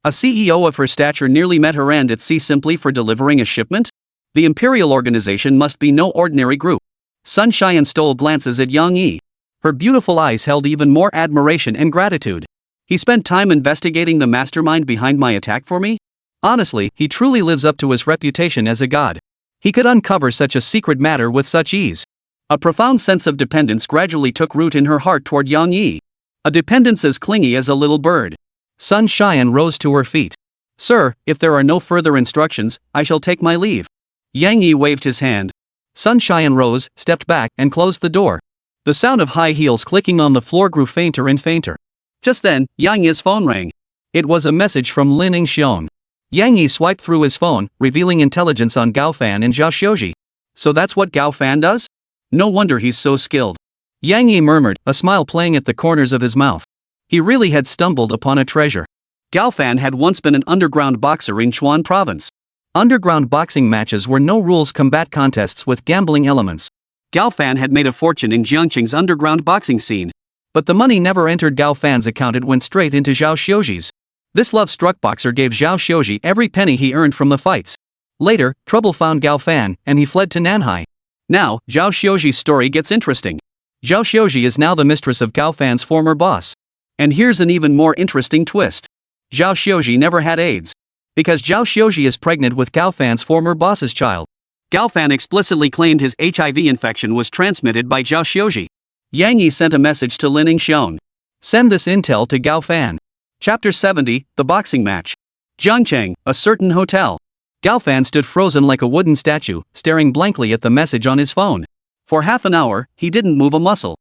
A CEO of her stature nearly met her end at sea simply for delivering a shipment? The Imperial Organization must be no ordinary group. Sun Xian stole glances at Yang Yi. Her beautiful eyes held even more admiration and gratitude. He spent time investigating the mastermind behind my attack for me? Honestly, he truly lives up to his reputation as a god. He could uncover such a secret matter with such ease. A profound sense of dependence gradually took root in her heart toward Yang Yi. A dependence as clingy as a little bird. Sun Xian rose to her feet. Sir, if there are no further instructions, I shall take my leave. Yang Yi waved his hand. Sun Xian rose, stepped back, and closed the door. The sound of high heels clicking on the floor grew fainter and fainter. Just then, Yang Yi's phone rang. It was a message from Lin Xiong. Yang Yi swiped through his phone, revealing intelligence on Gao Fan and Zhao Xiuji. So that's what Gao Fan does? No wonder he's so skilled. Yang Yi murmured, a smile playing at the corners of his mouth. He really had stumbled upon a treasure. Gao Fan had once been an underground boxer in Chuan province. Underground boxing matches were no-rules combat contests with gambling elements. Gao Fan had made a fortune in Jiangqing's underground boxing scene. But the money never entered Gao Fan's account, it went straight into Zhao Xiuji's. This love-struck boxer gave Zhao Xiuji every penny he earned from the fights. Later, trouble found Gao Fan, and he fled to Nanhai. Now, Zhao Xiuji's story gets interesting. Zhao Xiuji is now the mistress of Gao Fan's former boss. And here's an even more interesting twist. Zhao Xiuji never had AIDS. Because Zhao Xiuji is pregnant with Gao Fan's former boss's child. Gao Fan explicitly claimed his HIV infection was transmitted by Zhao Xiuji. Yang Yi sent a message to Lin Xiong. Send this intel to Gao Fan. Chapter 70, The Boxing Match. Zhangcheng, a certain hotel. Gao Fan stood frozen like a wooden statue, staring blankly at the message on his phone. For half an hour, he didn't move a muscle.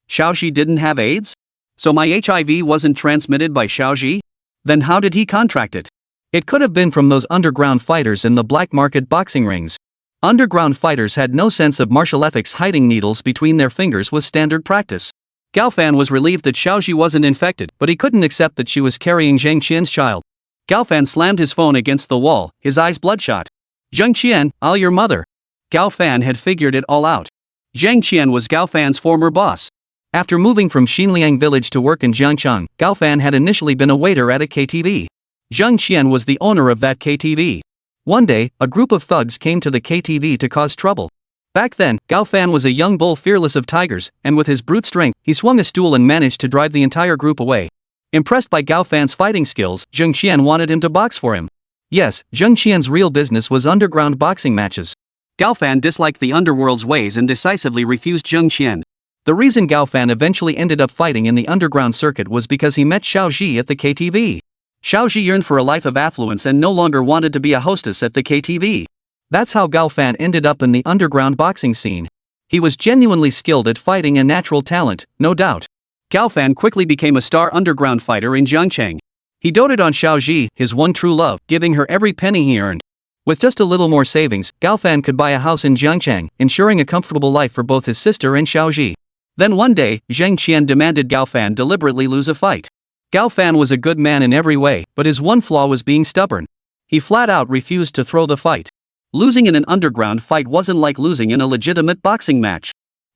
Xiaoxi didn't have AIDS? So my HIV wasn't transmitted by Xiaoxi? Then how did he contract it? It could have been from those underground fighters in the black market boxing rings. Underground fighters had no sense of martial ethics. Hiding needles between their fingers was standard practice. Gao Fan was relieved that Xiaoxi wasn't infected, but he couldn't accept that she was carrying Zhang Qian's child. Gao Fan slammed his phone against the wall, his eyes bloodshot. Zhang Qian, I'll your mother. Gao Fan had figured it all out. Zhang Qian was Gao Fan's former boss. After moving from Xinliang village to work in Jiangchang, Gao Fan had initially been a waiter at a KTV. Zhang Qian was the owner of that KTV. One day, a group of thugs came to the KTV to cause trouble. Back then, Gao Fan was a young bull fearless of tigers, and with his brute strength, he swung a stool and managed to drive the entire group away. Impressed by Gao Fan's fighting skills, Zhang Qian wanted him to box for him. Yes, Zhang Qian's real business was underground boxing matches. Gao Fan disliked the underworld's ways and decisively refused Zhang Qian. The reason Gao Fan eventually ended up fighting in the underground circuit was because he met Xiaoxi at the KTV. Xiaoxi yearned for a life of affluence and no longer wanted to be a hostess at the KTV. That's how Gao Fan ended up in the underground boxing scene. He was genuinely skilled at fighting and natural talent, no doubt. Gao Fan quickly became a star underground fighter in Jiangcheng. He doted on Xiaoxi, his one true love, giving her every penny he earned. With just a little more savings, Gao Fan could buy a house in Jiangcheng, ensuring a comfortable life for both his sister and Xiaoxi. Then one day, Zhang Qian demanded Gao Fan deliberately lose a fight. Gao Fan was a good man in every way, but his one flaw was being stubborn. He flat out refused to throw the fight. Losing in an underground fight wasn't like losing in a legitimate boxing match.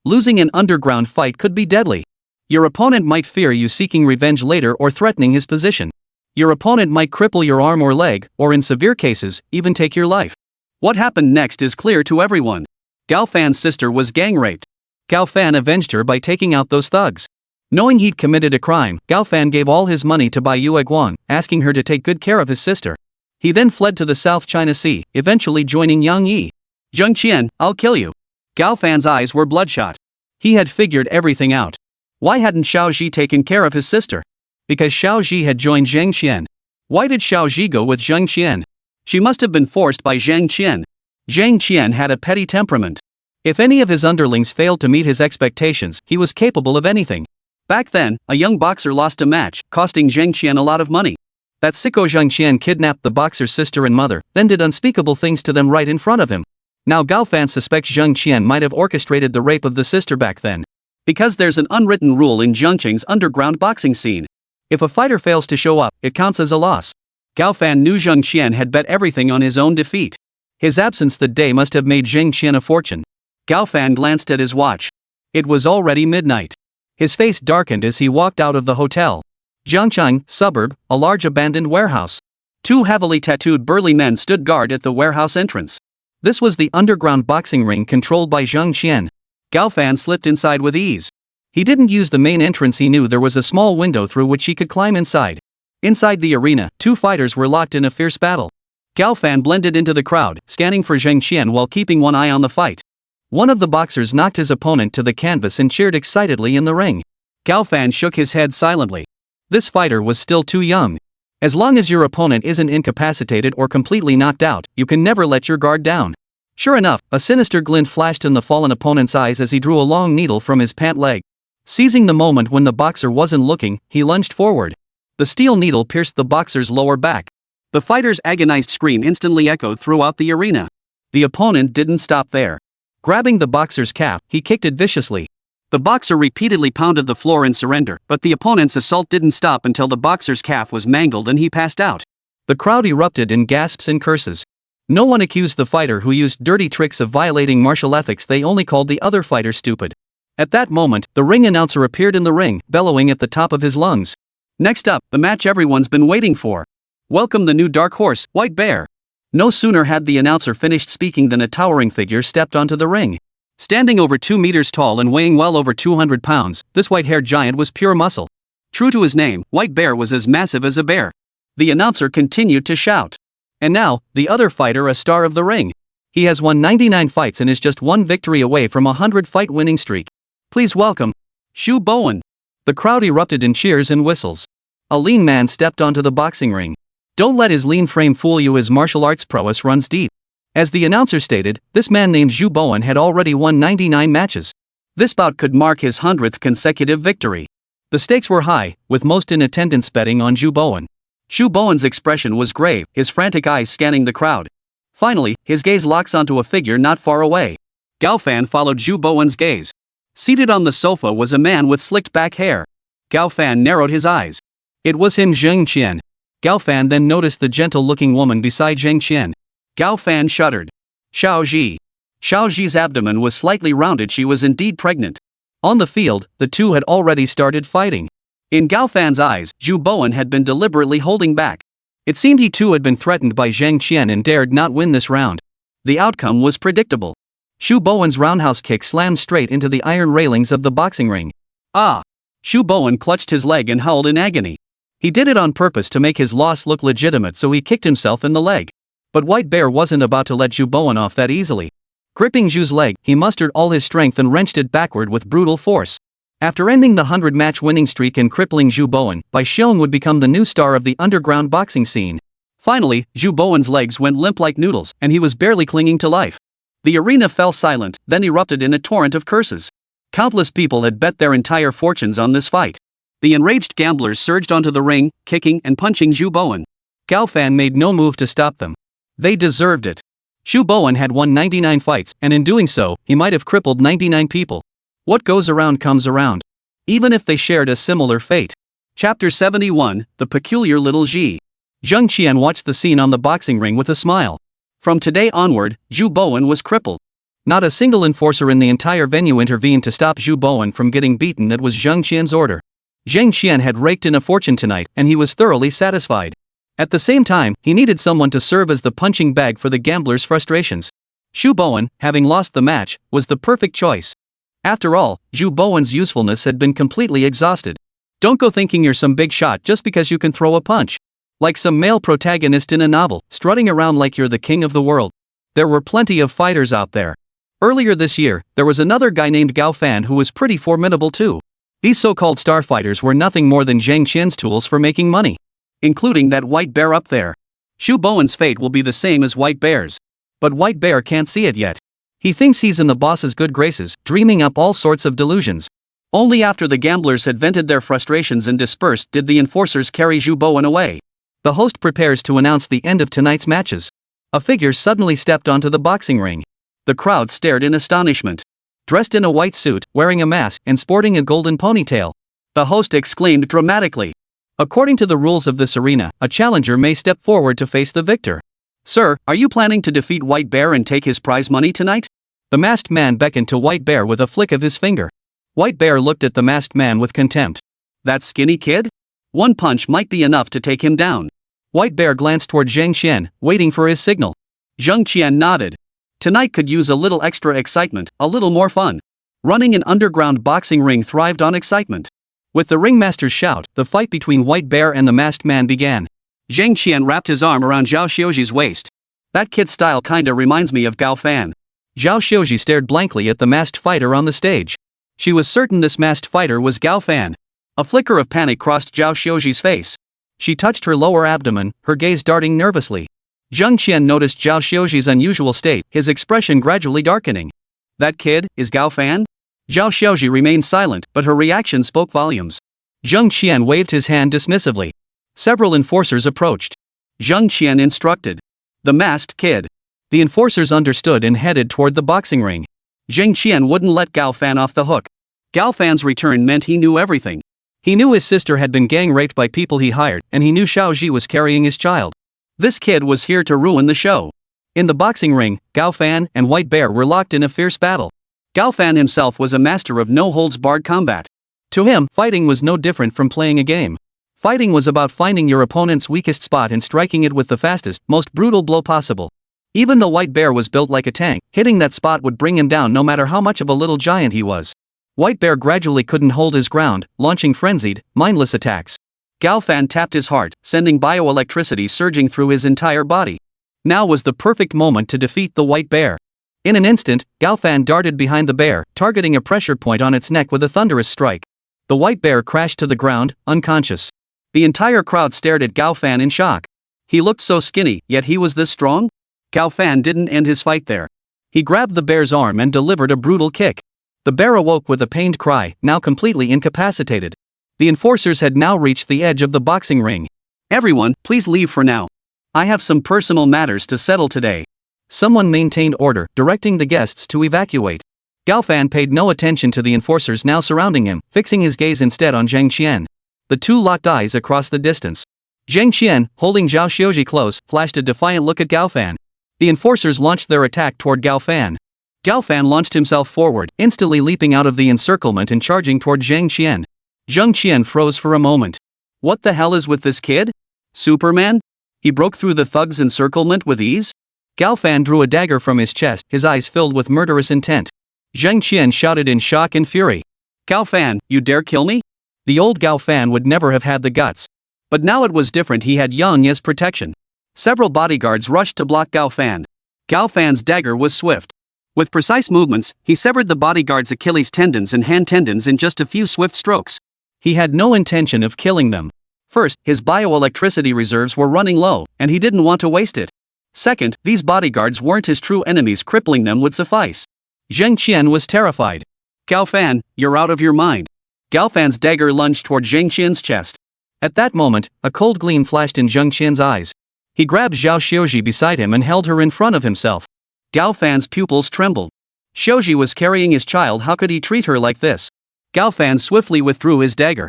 Losing an underground fight could be deadly. Your opponent might fear you seeking revenge later or threatening his position. Your opponent might cripple your arm or leg, or in severe cases, even take your life. What happened next is clear to everyone. Gao Fan's sister was gang raped. Gao Fan avenged her by taking out those thugs. Knowing he'd committed a crime, Gao Fan gave all his money to Bai Yueguan, asking her to take good care of his sister. He then fled to the South China Sea, eventually joining Yang Yi. Zhang Qian, I'll kill you. Gao Fan's eyes were bloodshot. He had figured everything out. Why hadn't Xiaoxi taken care of his sister? Because Xiaoxi had joined Zhang Qian. Why did Xiaoxi go with Zhang Qian? She must have been forced by Zhang Qian. Zhang Qian had a petty temperament. If any of his underlings failed to meet his expectations, he was capable of anything. Back then, a young boxer lost a match, costing Zhang Qian a lot of money. That sicko Zhang Qian kidnapped the boxer's sister and mother, then did unspeakable things to them right in front of him. Now Gao Fan suspects Zhang Qian might have orchestrated the rape of the sister back then. Because there's an unwritten rule in Jiangcheng's underground boxing scene. If a fighter fails to show up, it counts as a loss. Gao Fan knew Zhang Qian had bet everything on his own defeat. His absence that day must have made Zhang Qian a fortune. Gao Fan glanced at his watch. It was already midnight. His face darkened as he walked out of the hotel. Jiangcheng, suburb, a large abandoned warehouse. Two heavily tattooed burly men stood guard at the warehouse entrance. This was the underground boxing ring controlled by Zhang Qian. Gao Fan slipped inside with ease. He didn't use the main entrance. He knew there was a small window through which he could climb inside. Inside the arena, two fighters were locked in a fierce battle. Gao Fan blended into the crowd, scanning for Zhang Qian while keeping one eye on the fight. One of the boxers knocked his opponent to the canvas and cheered excitedly in the ring. Gao Fan shook his head silently. This fighter was still too young. As long as your opponent isn't incapacitated or completely knocked out, you can never let your guard down. Sure enough, a sinister glint flashed in the fallen opponent's eyes as he drew a long needle from his pant leg. Seizing the moment when the boxer wasn't looking, he lunged forward. The steel needle pierced the boxer's lower back. The fighter's agonized scream instantly echoed throughout the arena. The opponent didn't stop there. Grabbing the boxer's calf, he kicked it viciously. The boxer repeatedly pounded the floor in surrender, but the opponent's assault didn't stop until the boxer's calf was mangled and he passed out. The crowd erupted in gasps and curses. No one accused the fighter who used dirty tricks of violating martial ethics. They only called the other fighter stupid. At that moment, the ring announcer appeared in the ring, bellowing at the top of his lungs. Next up, the match everyone's been waiting for. Welcome the new dark horse, White Bear. No sooner had the announcer finished speaking than a towering figure stepped onto the ring. Standing over 2 meters tall and weighing well over 200 pounds, this white-haired giant was pure muscle. True to his name, White Bear was as massive as a bear. The announcer continued to shout. And now, the other fighter, a star of the ring. He has won 99 fights and is just one victory away from a 100-fight winning streak. Please welcome Shu Bowen. The crowd erupted in cheers and whistles. A lean man stepped onto the boxing ring. Don't let his lean frame fool you, his martial arts prowess runs deep. As the announcer stated, this man named Shu Bowen had already won 99 matches. This bout could mark his 100th consecutive victory. The stakes were high, with most in attendance betting on Shu Bowen. Shu Bowen's expression was grave, his frantic eyes scanning the crowd. Finally, his gaze locks onto a figure not far away. Gao Fan followed Shu Bowen's gaze. Seated on the sofa was a man with slicked back hair. Gao Fan narrowed his eyes. It was him, Zheng Qian. Gao Fan then noticed the gentle-looking woman beside Zheng Qian. Gao Fan shuddered. Xiao Ji. Xiao Ji's abdomen was slightly rounded, she was indeed pregnant. On the field, the two had already started fighting. In Gao Fan's eyes, Shu Bowen had been deliberately holding back. It seemed he too had been threatened by Zheng Qian and dared not win this round. The outcome was predictable. Shu Bowen's roundhouse kick slammed straight into the iron railings of the boxing ring. Ah! Shu Bowen clutched his leg and howled in agony. He did it on purpose to make his loss look legitimate, so he kicked himself in the leg. But White Bear wasn't about to let Shu Bowen off that easily. Gripping Shu's leg, he mustered all his strength and wrenched it backward with brutal force. After ending the 100-match winning streak and crippling Shu Bowen, Bai Xiong would become the new star of the underground boxing scene. Finally, Shu Bowen's legs went limp like noodles, and he was barely clinging to life. The arena fell silent, then erupted in a torrent of curses. Countless people had bet their entire fortunes on this fight. The enraged gamblers surged onto the ring, kicking and punching Shu Bowen. Gao Fan made no move to stop them. They deserved it. Shu Bowen had won 99 fights, and in doing so, he might have crippled 99 people. What goes around comes around. Even if they shared a similar fate. Chapter 71, The Peculiar Little Ji. Zheng Qian watched the scene on the boxing ring with a smile. From today onward, Shu Bowen was crippled. Not a single enforcer in the entire venue intervened to stop Shu Bowen from getting beaten. That was Zheng Qian's order. Zheng Qian had raked in a fortune tonight, and he was thoroughly satisfied. At the same time, he needed someone to serve as the punching bag for the gamblers' frustrations. Shu Bowen, having lost the match, was the perfect choice. After all, Shu Bowen's usefulness had been completely exhausted. Don't go thinking you're some big shot just because you can throw a punch. Like some male protagonist in a novel, strutting around like you're the king of the world. There were plenty of fighters out there. Earlier this year, there was another guy named Gao Fan who was pretty formidable too. These so-called star fighters were nothing more than Zheng Qian's tools for making money. Including that White Bear up there. Shu Bowen's fate will be the same as White Bear's. But White Bear can't see it yet. He thinks he's in the boss's good graces, dreaming up all sorts of delusions. Only after the gamblers had vented their frustrations and dispersed did the enforcers carry Shu Bowen away. The host prepares to announce the end of tonight's matches. A figure suddenly stepped onto the boxing ring. The crowd stared in astonishment. Dressed in a white suit, wearing a mask, and sporting a golden ponytail. The host exclaimed dramatically. According to the rules of this arena, a challenger may step forward to face the victor. Sir, are you planning to defeat White Bear and take his prize money tonight? The masked man beckoned to White Bear with a flick of his finger. White Bear looked at the masked man with contempt. That skinny kid? One punch might be enough to take him down. White Bear glanced toward Zheng Qian, waiting for his signal. Zheng Qian nodded. Tonight could use a little extra excitement, a little more fun. Running an underground boxing ring thrived on excitement. With the ringmaster's shout, the fight between White Bear and the masked man began. Zheng Qian wrapped his arm around Zhao Xiuji's waist. That kid's style kinda reminds me of Gao Fan. Zhao Xiuji stared blankly at the masked fighter on the stage. She was certain this masked fighter was Gao Fan. A flicker of panic crossed Zhao Xiuji's face. She touched her lower abdomen, her gaze darting nervously. Zheng Qian noticed Zhao Xiuji's unusual state, his expression gradually darkening. That kid, is Gao Fan? Zhao Xiuji remained silent, but her reaction spoke volumes. Zheng Qian waved his hand dismissively. Several enforcers approached. Zheng Qian instructed. The masked kid. The enforcers understood and headed toward the boxing ring. Zheng Qian wouldn't let Gao Fan off the hook. Gao Fan's return meant he knew everything. He knew his sister had been gang raped by people he hired, and he knew Xiao Ji was carrying his child. This kid was here to ruin the show. In the boxing ring, Gao Fan and White Bear were locked in a fierce battle. Gao Fan himself was a master of no-holds-barred combat. To him, fighting was no different from playing a game. Fighting was about finding your opponent's weakest spot and striking it with the fastest, most brutal blow possible. Even though White Bear was built like a tank, hitting that spot would bring him down no matter how much of a little giant he was. White Bear gradually couldn't hold his ground, launching frenzied, mindless attacks. Gao Fan tapped his heart, sending bioelectricity surging through his entire body. Now was the perfect moment to defeat the White Bear. In an instant, Gao Fan darted behind the bear, targeting a pressure point on its neck with a thunderous strike. The White Bear crashed to the ground, unconscious. The entire crowd stared at Gao Fan in shock. He looked so skinny, yet he was this strong? Gao Fan didn't end his fight there. He grabbed the bear's arm and delivered a brutal kick. The bear awoke with a pained cry, now completely incapacitated. The enforcers had now reached the edge of the boxing ring. Everyone, please leave for now. I have some personal matters to settle today. Someone maintained order, directing the guests to evacuate. Gao Fan paid no attention to the enforcers now surrounding him, fixing his gaze instead on Zhang Qian. The two locked eyes across the distance. Zhang Qian, holding Zhao Xiuji close, flashed a defiant look at Gao Fan. The enforcers launched their attack toward Gao Fan. Gao Fan launched himself forward, instantly leaping out of the encirclement and charging toward Zhang Qian. Zhang Qian froze for a moment. What the hell is with this kid? Superman? He broke through the thug's encirclement with ease? Gao Fan drew a dagger from his chest, his eyes filled with murderous intent. Zhang Qian shouted in shock and fury. Gao Fan, you dare kill me? The old Gao Fan would never have had the guts. But now it was different, he had Yang Ye's protection. Several bodyguards rushed to block Gao Fan. Gao Fan's dagger was swift. With precise movements, he severed the bodyguard's Achilles tendons and hand tendons in just a few swift strokes. He had no intention of killing them. First, his bioelectricity reserves were running low, and he didn't want to waste it. Second, these bodyguards weren't his true enemies, crippling them would suffice. Zhang Qian was terrified. Gao Fan, you're out of your mind. Gao Fan's dagger lunged toward Zhang Qian's chest. At that moment, a cold gleam flashed in Zhang Qian's eyes. He grabbed Zhao Xiuji beside him and held her in front of himself. Gao Fan's pupils trembled. Xiuji was carrying his child, how could he treat her like this? Gao Fan swiftly withdrew his dagger.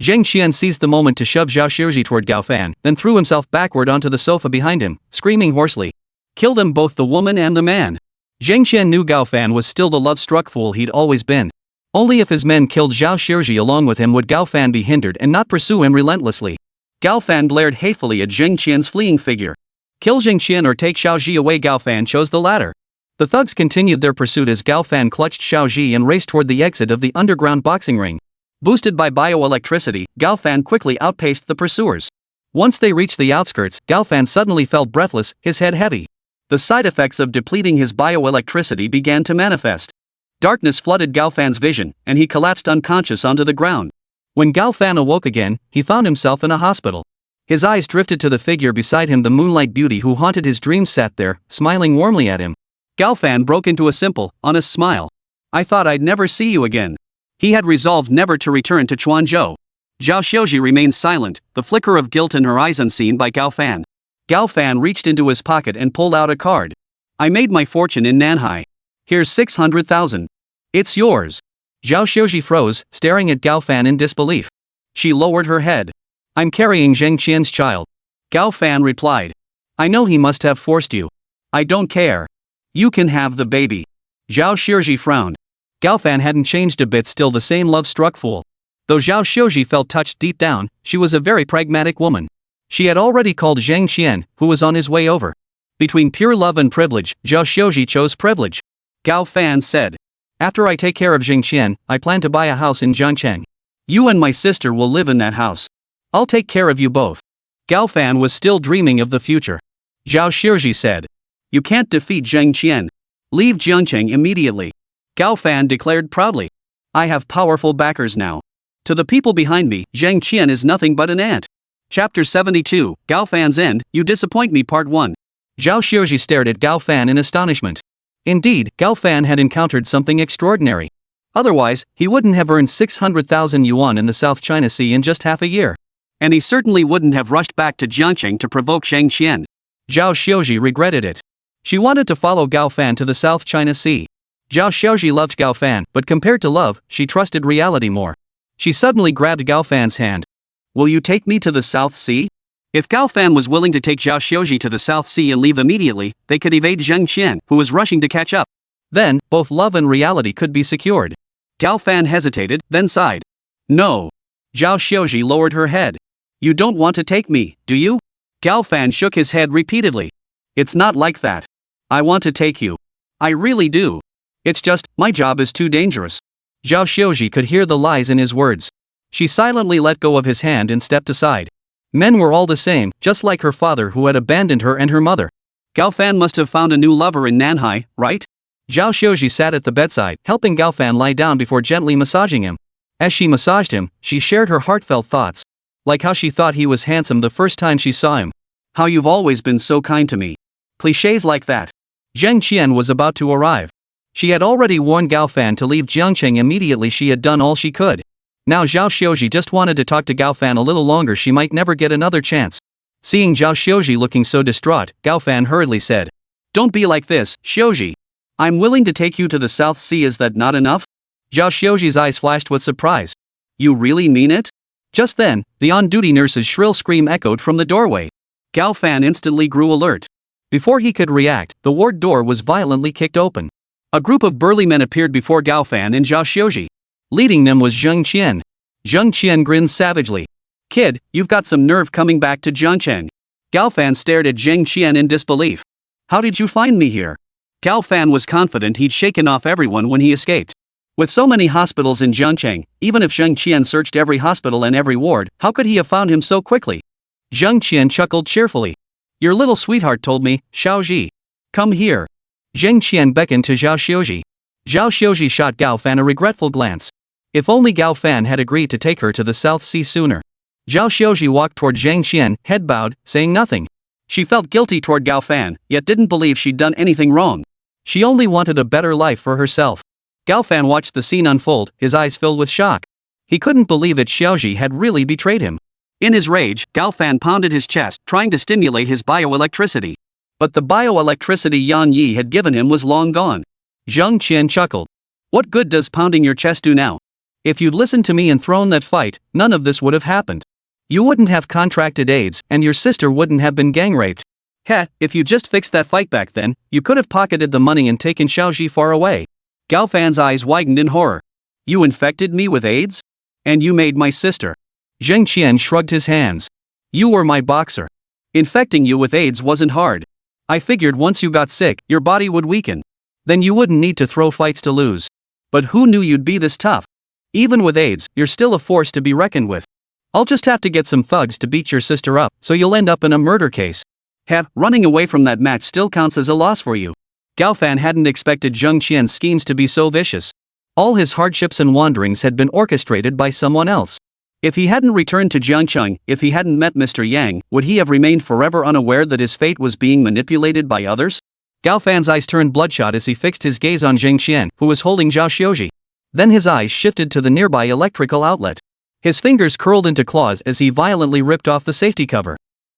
Zhang Qian seized the moment to shove Zhao Xiuji toward Gao Fan, then threw himself backward onto the sofa behind him, screaming hoarsely. Kill them both, the woman and the man. Zhang Qian knew Gao Fan was still the love-struck fool he'd always been. Only if his men killed Zhao Xiuji along with him would Gao Fan be hindered and not pursue him relentlessly. Gao Fan glared hatefully at Zhang Qian's fleeing figure. Kill Zhang Qian or take Xiaoji away. Gao Fan chose the latter. The thugs continued their pursuit as Gao Fan clutched Xiaoji and raced toward the exit of the underground boxing ring. Boosted by bioelectricity, Gao Fan quickly outpaced the pursuers. Once they reached the outskirts, Gao Fan suddenly felt breathless, his head heavy. The side effects of depleting his bioelectricity began to manifest. Darkness flooded Gao Fan's vision, and he collapsed unconscious onto the ground. When Gao Fan awoke again, he found himself in a hospital. His eyes drifted to the figure beside him. The moonlight beauty who haunted his dreams sat there, smiling warmly at him. Gao Fan broke into a simple, honest smile. I thought I'd never see you again. He had resolved never to return to Quanzhou. Zhao Xiuji remained silent, the flicker of guilt in her eyes unseen by Gao Fan. Gao Fan reached into his pocket and pulled out a card. I made my fortune in Nanhai. Here's 600,000. It's yours. Zhao Xiuji froze, staring at Gao Fan in disbelief. She lowered her head. I'm carrying Zhang Qian's child. Gao Fan replied. I know he must have forced you. I don't care. You can have the baby. Zhao Xiuji frowned. Gao Fan hadn't changed a bit, still the same love-struck fool. Though Zhao Xiuji felt touched deep down, she was a very pragmatic woman. She had already called Zhang Qian, who was on his way over. Between pure love and privilege, Zhao Xiuji chose privilege. Gao Fan said. After I take care of Zhang Qian, I plan to buy a house in Jiangcheng. You and my sister will live in that house. I'll take care of you both. Gao Fan was still dreaming of the future. Zhao Xiuji said. You can't defeat Zhang Qian. Leave Jiangcheng immediately. Gao Fan declared proudly. I have powerful backers now. To the people behind me, Zhang Qian is nothing but an ant. Chapter 72, Gao Fan's End, You Disappoint Me Part 1. Zhao Xiuji stared at Gao Fan in astonishment. Indeed, Gao Fan had encountered something extraordinary. Otherwise, he wouldn't have earned 600,000 yuan in the South China Sea in just half a year. And he certainly wouldn't have rushed back to Jiangcheng to provoke Zhang Qian. Zhao Xiuji regretted it. She wanted to follow Gao Fan to the South China Sea. Zhao Xiuji loved Gao Fan, but compared to love, she trusted reality more. She suddenly grabbed Gao Fan's hand. Will you take me to the South Sea? If Gao Fan was willing to take Zhao Xiuji to the South Sea and leave immediately, they could evade Zhang Qian, who was rushing to catch up. Then, both love and reality could be secured. Gao Fan hesitated, then sighed. No. Zhao Xiuji lowered her head. You don't want to take me, do you? Gao Fan shook his head repeatedly. It's not like that. I want to take you. I really do. It's just, my job is too dangerous. Zhao Xiuji could hear the lies in his words. She silently let go of his hand and stepped aside. Men were all the same, just like her father who had abandoned her and her mother. Gao Fan must have found a new lover in Nanhai, right? Zhao Xiuji sat at the bedside, helping Gao Fan lie down before gently massaging him. As she massaged him, she shared her heartfelt thoughts. Like how she thought he was handsome the first time she saw him. How you've always been so kind to me. Clichés like that. Zheng Qian was about to arrive. She had already warned Gao Fan to leave Jiangcheng immediately. She had done all she could. Now Zhao Xiuji just wanted to talk to Gao Fan a little longer. She might never get another chance. Seeing Zhao Xiuji looking so distraught, Gao Fan hurriedly said, "Don't be like this, Xiuji. I'm willing to take you to the South Sea. Is that not enough?" Zhao Xiuji's eyes flashed with surprise. "You really mean it?" Just then, the on-duty nurse's shrill scream echoed from the doorway. Gao Fan instantly grew alert. Before he could react, the ward door was violently kicked open. A group of burly men appeared before Gao Fan and Zhao Xiuji. Leading them was Zheng Qian. Zheng Qian grinned savagely. "Kid, you've got some nerve coming back to Jiangcheng." Gao Fan stared at Zheng Qian in disbelief. "How did you find me here?" Gao Fan was confident he'd shaken off everyone when he escaped. With so many hospitals in Jiangcheng, even if Zheng Qian searched every hospital and every ward, how could he have found him so quickly? Zheng Qian chuckled cheerfully. "Your little sweetheart told me, Xiaoji. Come here." Zheng Qian beckoned to Zhao Xiuji. Zhao Xiuji shot Gao Fan a regretful glance. If only Gao Fan had agreed to take her to the South Sea sooner. Zhao Xiuji walked toward Zheng Qian, head bowed, saying nothing. She felt guilty toward Gao Fan, yet didn't believe she'd done anything wrong. She only wanted a better life for herself. Gao Fan watched the scene unfold, his eyes filled with shock. He couldn't believe that Xiaoji had really betrayed him. In his rage, Gao Fan pounded his chest, trying to stimulate his bioelectricity. But the bioelectricity Yan Yi had given him was long gone. Zheng Qian chuckled. "What good does pounding your chest do now? If you'd listened to me and thrown that fight, none of this would have happened. You wouldn't have contracted AIDS, and your sister wouldn't have been gang raped. Heh, if you just fixed that fight back then, you could have pocketed the money and taken Xiaoji far away." Gao Fan's eyes widened in horror. "You infected me with AIDS? And you made my sister?" Zheng Qian shrugged his hands. "You were my boxer. Infecting you with AIDS wasn't hard. I figured once you got sick, your body would weaken. Then you wouldn't need to throw fights to lose. But who knew you'd be this tough? Even with AIDS, you're still a force to be reckoned with. I'll just have to get some thugs to beat your sister up, so you'll end up in a murder case. Heh, running away from that match still counts as a loss for you." Gao Fan hadn't expected Zheng Qian's schemes to be so vicious. All his hardships and wanderings had been orchestrated by someone else. If he hadn't returned to Jiangcheng, if he hadn't met Mr. Yang, would he have remained forever unaware that his fate was being manipulated by others? Gao Fan's eyes turned bloodshot as he fixed his gaze on Zheng Qian, who was holding Zhao Xiuji. Then his eyes shifted to the nearby electrical outlet. His fingers curled into claws as he violently ripped off the safety cover.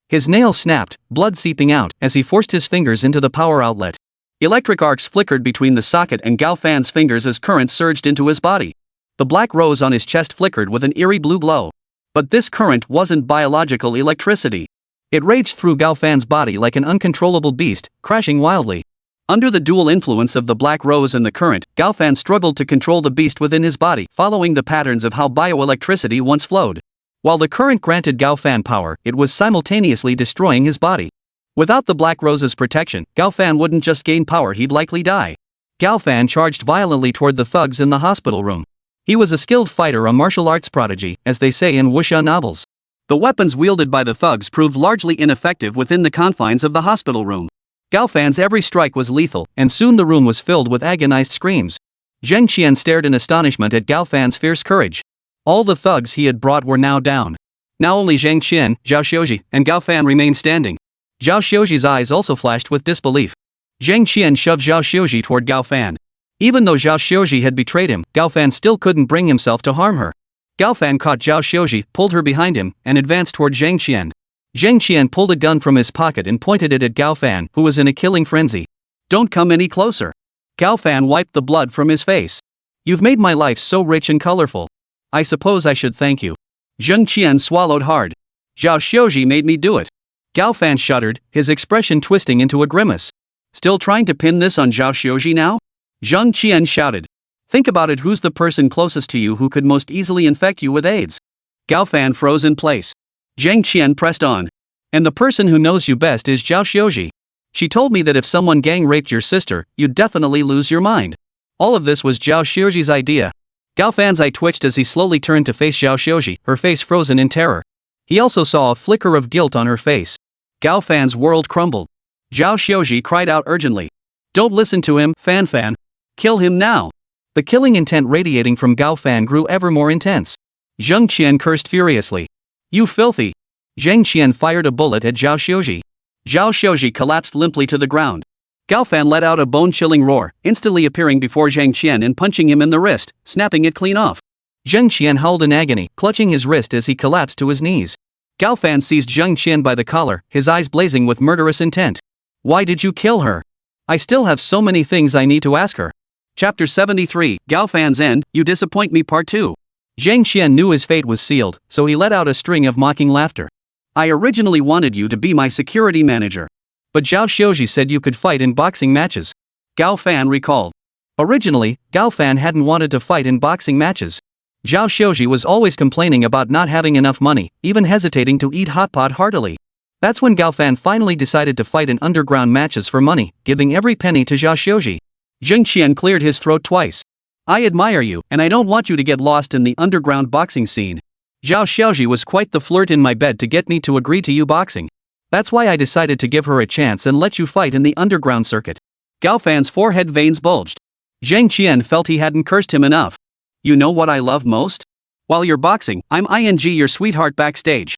His nails snapped, blood seeping out, as he forced his fingers into the power outlet. Electric arcs flickered between the socket and Gao Fan's fingers as current surged into his body. The black rose on his chest flickered with an eerie blue glow. But this current wasn't biological electricity. It raged through Gao Fan's body like an uncontrollable beast, crashing wildly. Under the dual influence of the black rose and the current, Gao Fan struggled to control the beast within his body, following the patterns of how bioelectricity once flowed. While the current granted Gao Fan power, it was simultaneously destroying his body. Without the black rose's protection, Gao Fan wouldn't just gain power, he'd likely die. Gao Fan charged violently toward the thugs in the hospital room. He was a skilled fighter, a martial arts prodigy, as they say in wuxia novels. The weapons wielded by the thugs proved largely ineffective within the confines of the hospital room. Gao Fan's every strike was lethal, and soon the room was filled with agonized screams. Zheng Qian stared in astonishment at Gao Fan's fierce courage. All the thugs he had brought were now down. Now only Zheng Qian, Zhao Xiuji, and Gao Fan remained standing. Zhao Xiuji's eyes also flashed with disbelief. Zheng Qian shoved Zhao Xiuji toward Gao Fan. Even though Zhao Xiuji had betrayed him, Gao Fan still couldn't bring himself to harm her. Gao Fan caught Zhao Xiuji, pulled her behind him, and advanced toward Zheng Qian. Zheng Qian pulled a gun from his pocket and pointed it at Gao Fan, who was in a killing frenzy. "Don't come any closer." Gao Fan wiped the blood from his face. "You've made my life so rich and colorful. I suppose I should thank you." Zheng Qian swallowed hard. "Zhao Xiuji made me do it." Gao Fan shuddered, his expression twisting into a grimace. "Still trying to pin this on Zhao Xiuji now?" Zheng Qian shouted. "Think about it, who's the person closest to you who could most easily infect you with AIDS?" Gao Fan froze in place. Zheng Qian pressed on. "And the person who knows you best is Zhao Xiuji. She told me that if someone gang raped your sister, you'd definitely lose your mind. All of this was Zhao Xiuji's idea." Gao Fan's eye twitched as he slowly turned to face Zhao Xiuji, her face frozen in terror. He also saw a flicker of guilt on her face. Gao Fan's world crumbled. Zhao Xiuji cried out urgently. Don't listen to him, Fan Fan. Kill him now. The killing intent radiating from Gao Fan grew ever more intense. Zheng Qian cursed furiously. You filthy. Zheng Qian fired a bullet at Zhao Xiuji. Zhao Xiuji collapsed limply to the ground. Gao Fan let out a bone-chilling roar, instantly appearing before Zheng Qian and punching him in the wrist, snapping it clean off. Zheng Qian howled in agony, clutching his wrist as he collapsed to his knees. Gao Fan seized Zheng Qian by the collar, his eyes blazing with murderous intent. Why did you kill her? I still have so many things I need to ask her. Chapter 73, Gao Fan's End, You Disappoint Me Part 2. Zheng Qian knew his fate was sealed, so he let out a string of mocking laughter. I originally wanted you to be my security manager. But Zhao Xiuji said you could fight in boxing matches. Gao Fan recalled. Originally, Gao Fan hadn't wanted to fight in boxing matches. Zhao Xiuji was always complaining about not having enough money, even hesitating to eat hot pot heartily. That's when Gao Fan finally decided to fight in underground matches for money, giving every penny to Zhao Xiuji. Zheng Qian cleared his throat twice. I admire you, and I don't want you to get lost in the underground boxing scene. Zhao Xiuji was quite the flirt in my bed to get me to agree to you boxing. That's why I decided to give her a chance and let you fight in the underground circuit. Gao Fan's forehead veins bulged. Zheng Qian felt he hadn't cursed him enough. You know what I love most? While you're boxing, I'm your sweetheart backstage.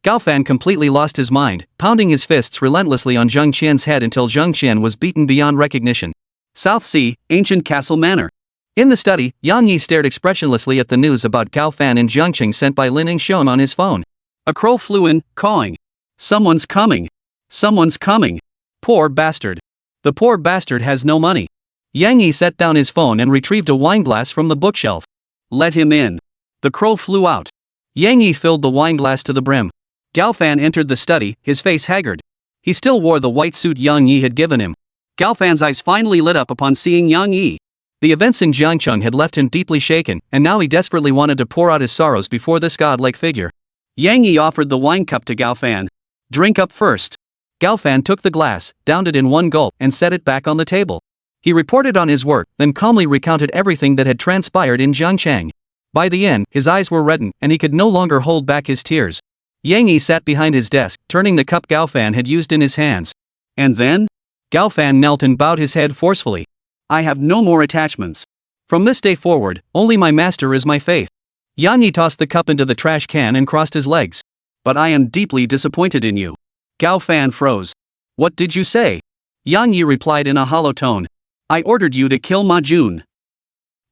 Gao Fan completely lost his mind, pounding his fists relentlessly on Zheng Qian's head until Zheng Qian was beaten beyond recognition. South Sea, Ancient Castle Manor. In the study, Yang Yi stared expressionlessly at the news about Gao Fan and Jiangqing sent by Lin Yingxion on his phone. A crow flew in, cawing. Someone's coming. Someone's coming. Poor bastard. The poor bastard has no money. Yang Yi set down his phone and retrieved a wineglass from the bookshelf. Let him in. The crow flew out. Yang Yi filled the wineglass to the brim. Gao Fan entered the study, his face haggard. He still wore the white suit Yang Yi had given him. Gao Fan's eyes finally lit up upon seeing Yang Yi. The events in Jiangcheng had left him deeply shaken, and now he desperately wanted to pour out his sorrows before this godlike figure. Yang Yi offered the wine cup to Gao Fan. Drink up first. Gao Fan took the glass, downed it in one gulp, and set it back on the table. He reported on his work, then calmly recounted everything that had transpired in Jiangcheng. By the end, his eyes were reddened, and he could no longer hold back his tears. Yang Yi sat behind his desk, turning the cup Gao Fan had used in his hands. And then? Gao Fan knelt and bowed his head forcefully. I have no more attachments. From this day forward, only my master is my faith. Yang Yi tossed the cup into the trash can and crossed his legs. But I am deeply disappointed in you. Gao Fan froze. What did you say? Yang Yi replied in a hollow tone. I ordered you to kill Ma Jun.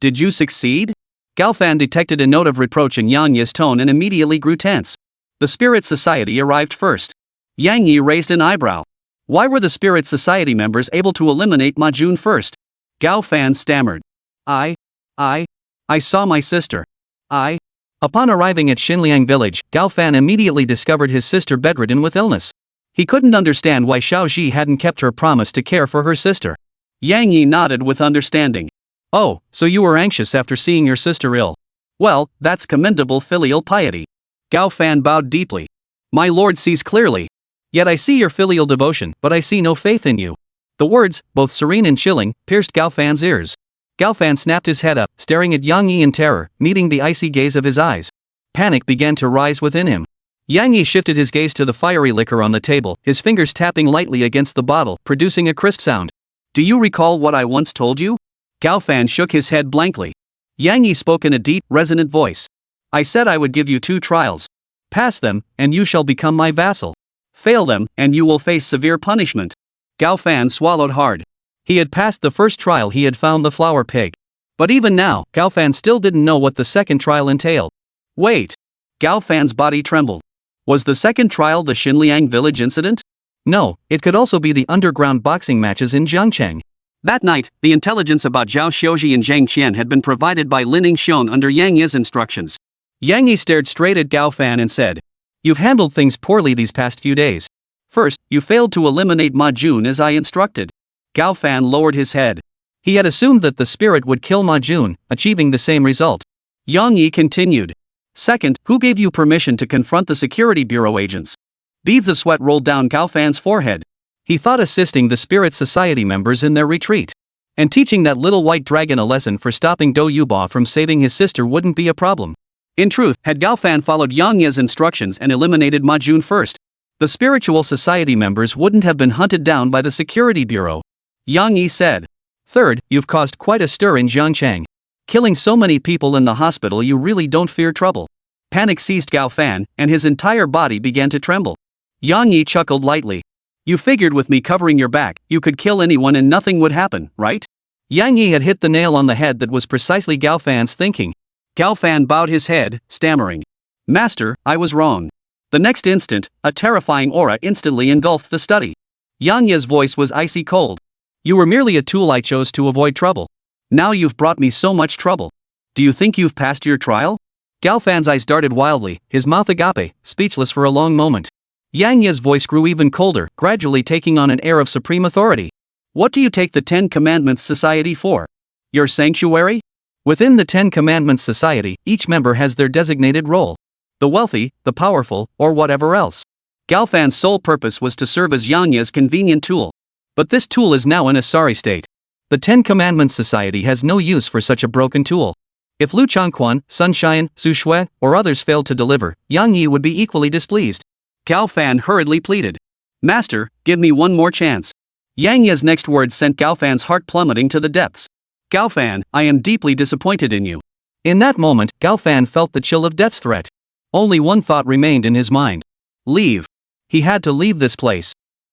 Did you succeed? Gao Fan detected a note of reproach in Yang Yi's tone and immediately grew tense. The Spirit Society arrived first. Yang Yi raised an eyebrow. Why were the Spirit Society members able to eliminate Ma Jun first? Gao Fan stammered. I saw my sister. Upon arriving at Xinliang village, Gao Fan immediately discovered his sister bedridden with illness. He couldn't understand why Xiao Ji hadn't kept her promise to care for her sister. Yang Yi nodded with understanding. Oh, so you were anxious after seeing your sister ill. Well, that's commendable filial piety. Gao Fan bowed deeply. My lord sees clearly. Yet I see your filial devotion, but I see no faith in you. The words, both serene and chilling, pierced Gao Fan's ears. Gao Fan snapped his head up, staring at Yang Yi in terror, meeting the icy gaze of his eyes. Panic began to rise within him. Yang Yi shifted his gaze to the fiery liquor on the table, his fingers tapping lightly against the bottle, producing a crisp sound. Do you recall what I once told you? Gao Fan shook his head blankly. Yang Yi spoke in a deep, resonant voice. I said I would give you 2 trials. Pass them, and you shall become my vassal. Fail them, and you will face severe punishment. Gao Fan swallowed hard. He had passed the first trial, he had found the flower pig. But even now, Gao Fan still didn't know what the second trial entailed. Wait. Gao Fan's body trembled. Was the second trial the Xinliang village incident? No, it could also be the underground boxing matches in Jiangcheng. That night, the intelligence about Zhao Xiuji and Zheng Qian had been provided by Lin Yingxion under Yang Yi's instructions. Yang Yi stared straight at Gao Fan and said, You've handled things poorly these past few days. First, you failed to eliminate Ma Jun as I instructed. Gao Fan lowered his head. He had assumed that the spirit would kill Ma Jun, achieving the same result. Yang Yi continued. Second, who gave you permission to confront the Security Bureau agents? Beads of sweat rolled down Gao Fan's forehead. He thought assisting the Spirit Society members in their retreat. And teaching that little white dragon a lesson for stopping Do Yuba from saving his sister wouldn't be a problem. In truth, had Gao Fan followed Yang Ye's instructions and eliminated Ma Jun first, the spiritual society members wouldn't have been hunted down by the security bureau. Yang Yi said. Third, you've caused quite a stir in Jiangchang. Killing so many people in the hospital, you really don't fear trouble. Panic seized Gao Fan, and his entire body began to tremble. Yang Yi chuckled lightly. You figured with me covering your back, you could kill anyone and nothing would happen, right? Yang Yi had hit the nail on the head. That was precisely Gao Fan's thinking. Gao Fan bowed his head, stammering. Master, I was wrong. The next instant, a terrifying aura instantly engulfed the study. Yang Yi's voice was icy cold. You were merely a tool I chose to avoid trouble. Now you've brought me so much trouble. Do you think you've passed your trial? Gao Fan's eyes darted wildly, his mouth agape, speechless for a long moment. Yang Ye's voice grew even colder, gradually taking on an air of supreme authority. What do you take the 10 Commandments Society for? Your sanctuary? Within the 10 Commandments Society, each member has their designated role. The wealthy, the powerful, or whatever else. Gao Fan's sole purpose was to serve as Yang Ye's convenient tool. But this tool is now in a sorry state. The 10 Commandments Society has no use for such a broken tool. If Liu Changquan, Sunshine, Su Shui, or others failed to deliver, Yang Yi would be equally displeased. Gao Fan hurriedly pleaded. Master, give me one more chance. Yang Ye's next words sent Gao Fan's heart plummeting to the depths. Gao Fan, I am deeply disappointed in you. In that moment, Gao Fan felt the chill of death's threat. Only one thought remained in his mind. Leave. He had to leave this place.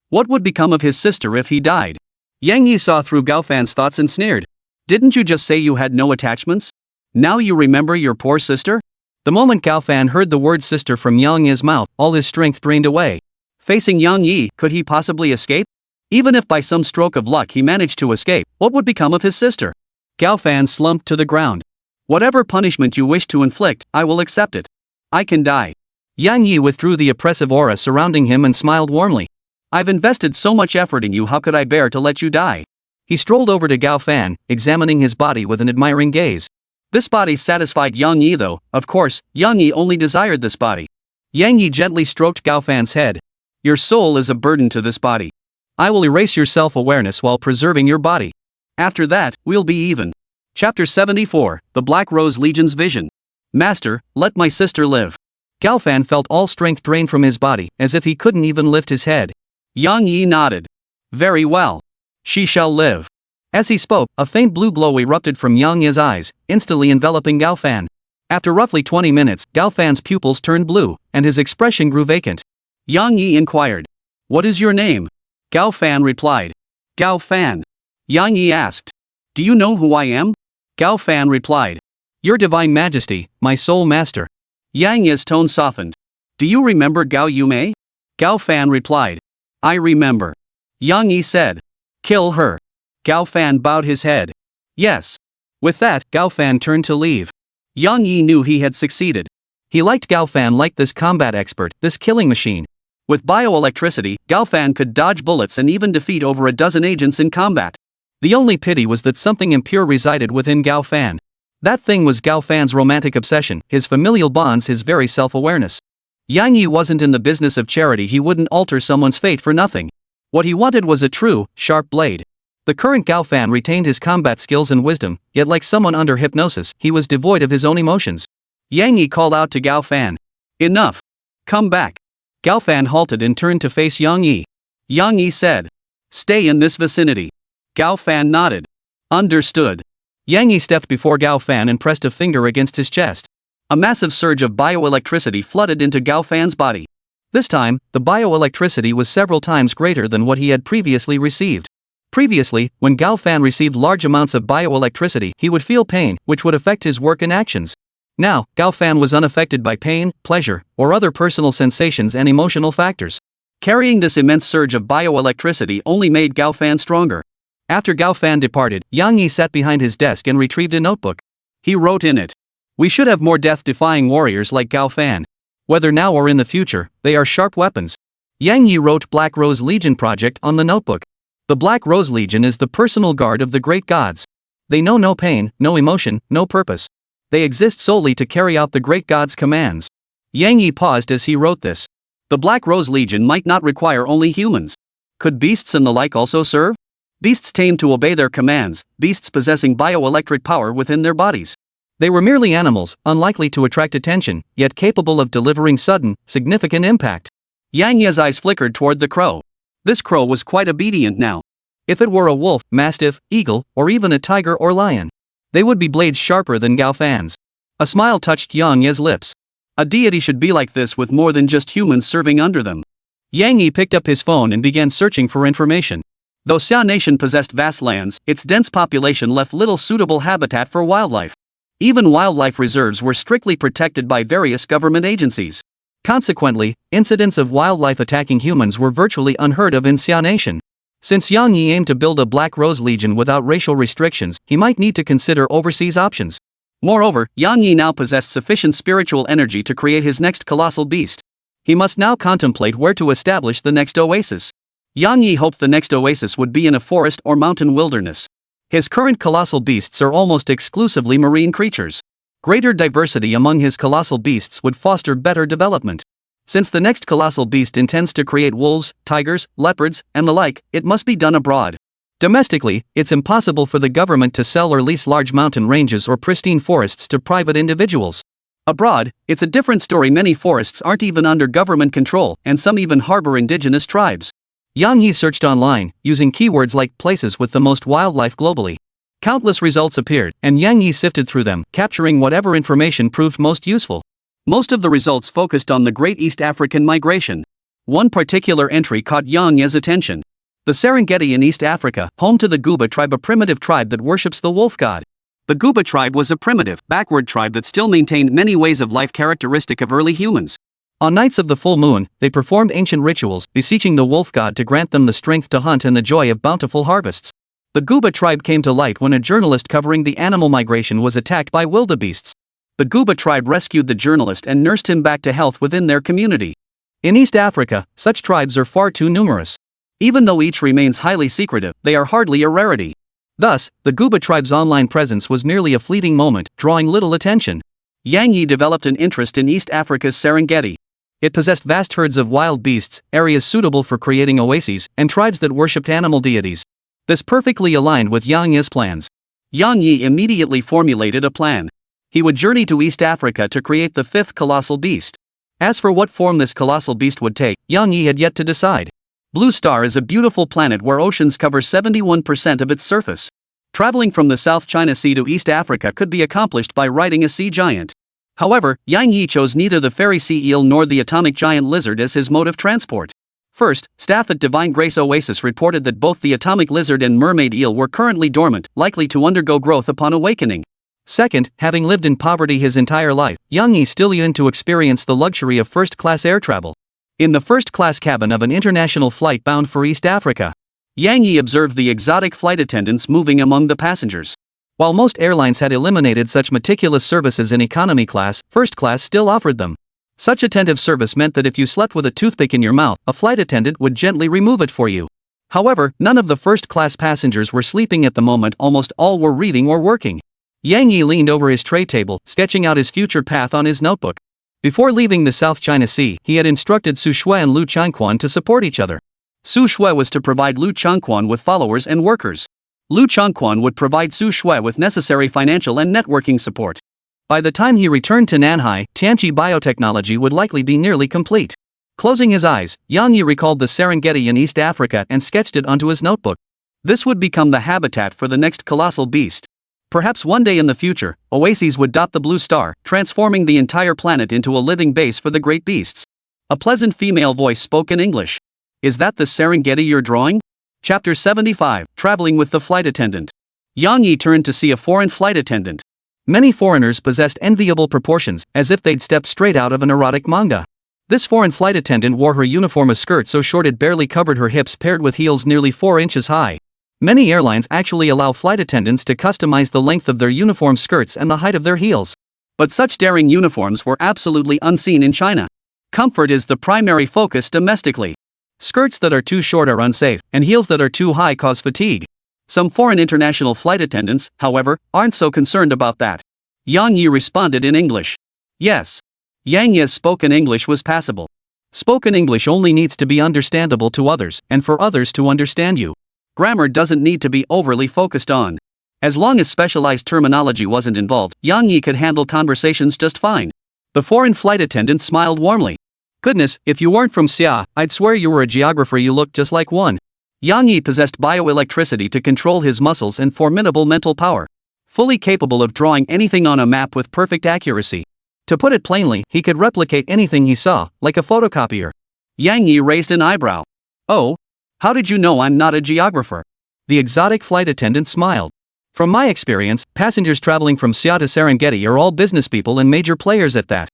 What would become of his sister if he died? Yang Yi saw through Gao Fan's thoughts and sneered. Didn't you just say you had no attachments? Now you remember your poor sister? The moment Gao Fan heard the word sister from Yang Yi's mouth, all his strength drained away. Facing Yang Yi, could he possibly escape? Even if by some stroke of luck he managed to escape, what would become of his sister? Gao Fan slumped to the ground. Whatever punishment you wish to inflict, I will accept it. I can die. Yang Yi withdrew the oppressive aura surrounding him and smiled warmly. I've invested so much effort in you, how could I bear to let you die? He strolled over to Gao Fan, examining his body with an admiring gaze. This body satisfied Yang Yi though, of course, Yang Yi only desired this body. Yang Yi gently stroked Gao Fan's head. Your soul is a burden to this body. I will erase your self-awareness while preserving your body. After that, we'll be even. Chapter 74, The Black Rose Legion's Vision. Master, let my sister live. Gao Fan felt all strength drain from his body, as if he couldn't even lift his head. Yang Yi nodded. Very well. She shall live. As he spoke, a faint blue glow erupted from Yang Yi's eyes, instantly enveloping Gao Fan. After roughly 20 minutes, Gao Fan's pupils turned blue, and his expression grew vacant. Yang Yi inquired. What is your name? Gao Fan replied. Gao Fan. Yang Yi asked. Do you know who I am? Gao Fan replied. Your Divine Majesty, my soul master. Yang Yi's tone softened. Do you remember Gao Yume? Gao Fan replied. I remember. Yang Yi said. Kill her. Gao Fan bowed his head. Yes. With that, Gao Fan turned to leave. Yang Yi knew he had succeeded. He liked Gao Fan like this combat expert, this killing machine. With bioelectricity, Gao Fan could dodge bullets and even defeat over a dozen agents in combat. The only pity was that something impure resided within Gao Fan. That thing was Gao Fan's romantic obsession, his familial bonds, his very self-awareness. Yang Yi wasn't in the business of charity. He wouldn't alter someone's fate for nothing. What he wanted was a true, sharp blade. The current Gao Fan retained his combat skills and wisdom, yet like someone under hypnosis, he was devoid of his own emotions. Yang Yi called out to Gao Fan. Enough. Come back. Gao Fan halted and turned to face Yang Yi. Yang Yi said. Stay in this vicinity. Gao Fan nodded. Understood. Yang Yi stepped before Gao Fan and pressed a finger against his chest. A massive surge of bioelectricity flooded into Gao Fan's body. This time, the bioelectricity was several times greater than what he had previously received. Previously, when Gao Fan received large amounts of bioelectricity, he would feel pain, which would affect his work and actions. Now, Gao Fan was unaffected by pain, pleasure, or other personal sensations and emotional factors. Carrying this immense surge of bioelectricity only made Gao Fan stronger. After Gao Fan departed, Yang Yi sat behind his desk and retrieved a notebook. He wrote in it. We should have more death-defying warriors like Gao Fan. Whether now or in the future, they are sharp weapons. Yang Yi wrote Black Rose Legion Project on the notebook. The Black Rose Legion is the personal guard of the great gods. They know no pain, no emotion, no purpose. They exist solely to carry out the great god's commands. Yang Yi paused as he wrote this. The Black Rose Legion might not require only humans. Could beasts and the like also serve? Beasts tamed to obey their commands, beasts possessing bioelectric power within their bodies. They were merely animals, unlikely to attract attention, yet capable of delivering sudden, significant impact. Yang Ye's eyes flickered toward the crow. This crow was quite obedient now. If it were a wolf, mastiff, eagle, or even a tiger or lion, they would be blades sharper than Gao Fan's. A smile touched Yang Ye's lips. A deity should be like this with more than just humans serving under them. Yang Yi picked up his phone and began searching for information. Though Xia Nation possessed vast lands, its dense population left little suitable habitat for wildlife. Even wildlife reserves were strictly protected by various government agencies. Consequently, incidents of wildlife attacking humans were virtually unheard of in Xia Nation. Since Yang Yi aimed to build a Black Rose Legion without racial restrictions, he might need to consider overseas options. Moreover, Yang Yi now possessed sufficient spiritual energy to create his next colossal beast. He must now contemplate where to establish the next oasis. Yang Yi hoped the next oasis would be in a forest or mountain wilderness. His current colossal beasts are almost exclusively marine creatures. Greater diversity among his colossal beasts would foster better development. Since the next colossal beast intends to create wolves, tigers, leopards, and the like, it must be done abroad. Domestically, it's impossible for the government to sell or lease large mountain ranges or pristine forests to private individuals. Abroad, it's a different story. Many forests aren't even under government control, and some even harbor indigenous tribes. Yang Yi searched online, using keywords like places with the most wildlife globally. Countless results appeared, and Yang Yi sifted through them, capturing whatever information proved most useful. Most of the results focused on the Great East African Migration. One particular entry caught Yang Yi's attention. The Serengeti in East Africa, home to the Guba tribe, a primitive tribe that worships the wolf god. The Guba tribe was a primitive, backward tribe that still maintained many ways of life characteristic of early humans. On nights of the full moon, they performed ancient rituals, beseeching the wolf god to grant them the strength to hunt and the joy of bountiful harvests. The Guba tribe came to light when a journalist covering the animal migration was attacked by wildebeests. The Guba tribe rescued the journalist and nursed him back to health within their community. In East Africa, such tribes are far too numerous. Even though each remains highly secretive, they are hardly a rarity. Thus, the Guba tribe's online presence was merely a fleeting moment, drawing little attention. Yang Yi developed an interest in East Africa's Serengeti. It possessed vast herds of wild beasts, areas suitable for creating oases, and tribes that worshipped animal deities. This perfectly aligned with Yang Yi's plans. Yang Yi immediately formulated a plan. He would journey to East Africa to create the fifth colossal beast. As for what form this colossal beast would take, Yang Yi had yet to decide. Blue Star is a beautiful planet where oceans cover 71% of its surface. Traveling from the South China Sea to East Africa could be accomplished by riding a sea giant. However, Yang Yi chose neither the fairy sea eel nor the atomic giant lizard as his mode of transport. First, staff at Divine Grace Oasis reported that both the atomic lizard and mermaid eel were currently dormant, likely to undergo growth upon awakening. Second, having lived in poverty his entire life, Yang Yi still yearned to experience the luxury of first-class air travel. In the first-class cabin of an international flight bound for East Africa, Yang Yi observed the exotic flight attendants moving among the passengers. While most airlines had eliminated such meticulous services in economy class, first class still offered them. Such attentive service meant that if you slept with a toothpick in your mouth, a flight attendant would gently remove it for you. However, none of the first-class passengers were sleeping at the moment. Almost all were reading or working. Yang Yi leaned over his tray table, sketching out his future path on his notebook. Before leaving the South China Sea, he had instructed Su Shui and Liu Changquan to support each other. Su Shui was to provide Liu Changquan with followers and workers. Liu Changquan would provide Su Shui with necessary financial and networking support. By the time he returned to Nanhai, Tianqi biotechnology would likely be nearly complete. Closing his eyes, Yang Yi recalled the Serengeti in East Africa and sketched it onto his notebook. This would become the habitat for the next colossal beast. Perhaps one day in the future, oases would dot the blue star, transforming the entire planet into a living base for the great beasts. A pleasant female voice spoke in English. Is that the Serengeti you're drawing? Chapter 75, Traveling with the Flight Attendant. Yang Yi turned to see a foreign flight attendant. Many foreigners possessed enviable proportions, as if they'd stepped straight out of an erotic manga. This foreign flight attendant wore her uniform a skirt so short it barely covered her hips, paired with heels nearly 4 inches high. Many airlines actually allow flight attendants to customize the length of their uniform skirts and the height of their heels. But such daring uniforms were absolutely unseen in China. Comfort is the primary focus domestically. Skirts that are too short are unsafe, and heels that are too high cause fatigue. Some foreign international flight attendants, however, aren't so concerned about that. Yang Yi responded in English. Yes. Yang Yi's spoken English was passable. Spoken English only needs to be understandable to others, and for others to understand you. Grammar doesn't need to be overly focused on. As long as specialized terminology wasn't involved, Yang Yi could handle conversations just fine. The foreign flight attendant smiled warmly. Goodness, if you weren't from Xia, I'd swear you were a geographer. You looked just like one. Yang Yi possessed bioelectricity to control his muscles and formidable mental power. Fully capable of drawing anything on a map with perfect accuracy. To put it plainly, he could replicate anything he saw, like a photocopier. Yang Yi raised an eyebrow. Oh? How did you know I'm not a geographer? The exotic flight attendant smiled. From my experience, passengers traveling from Xia to Serengeti are all business people and major players at that.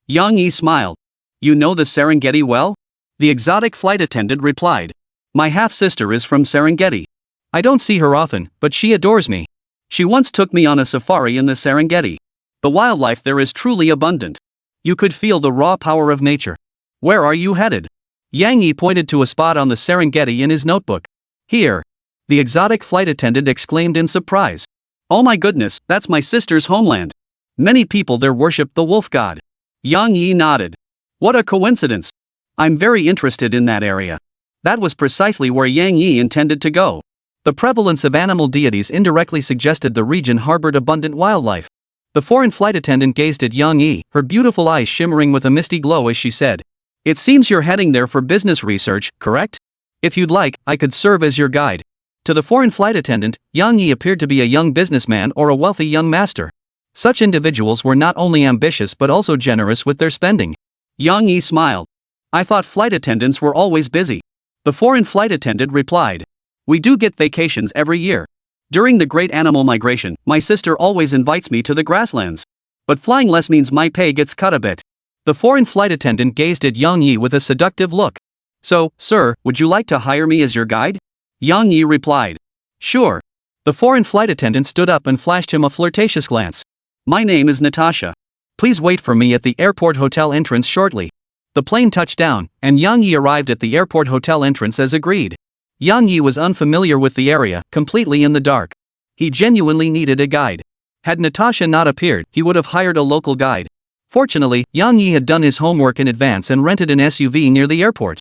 Yang Yi smiled. You know the Serengeti well? The exotic flight attendant replied. My half-sister is from Serengeti. I don't see her often, but she adores me. She once took me on a safari in the Serengeti. The wildlife there is truly abundant. You could feel the raw power of nature. Where are you headed? Yang Yi pointed to a spot on the Serengeti in his notebook. Here. The exotic flight attendant exclaimed in surprise. Oh my goodness, that's my sister's homeland. Many people there worship the wolf god. Yang Yi nodded. What a coincidence. I'm very interested in that area. That was precisely where Yang Yi intended to go. The prevalence of animal deities indirectly suggested the region harbored abundant wildlife. The foreign flight attendant gazed at Yang Yi, her beautiful eyes shimmering with a misty glow as she said. It seems you're heading there for business research, correct? If you'd like, I could serve as your guide. To the foreign flight attendant, Yang Yi appeared to be a young businessman or a wealthy young master. Such individuals were not only ambitious but also generous with their spending. Yang Yi smiled. I thought flight attendants were always busy. The foreign flight attendant replied. We do get vacations every year. During the great animal migration, my sister always invites me to the grasslands. But flying less means my pay gets cut a bit. The foreign flight attendant gazed at Yang Yi with a seductive look. So, sir, would you like to hire me as your guide? Yang Yi replied. Sure. The foreign flight attendant stood up and flashed him a flirtatious glance. My name is Natasha. Please wait for me at the airport hotel entrance shortly. The plane touched down, and Yang Yi arrived at the airport hotel entrance as agreed. Yang Yi was unfamiliar with the area, completely in the dark. He genuinely needed a guide. Had Natasha not appeared, he would have hired a local guide. Fortunately, Yang Yi had done his homework in advance and rented an SUV near the airport.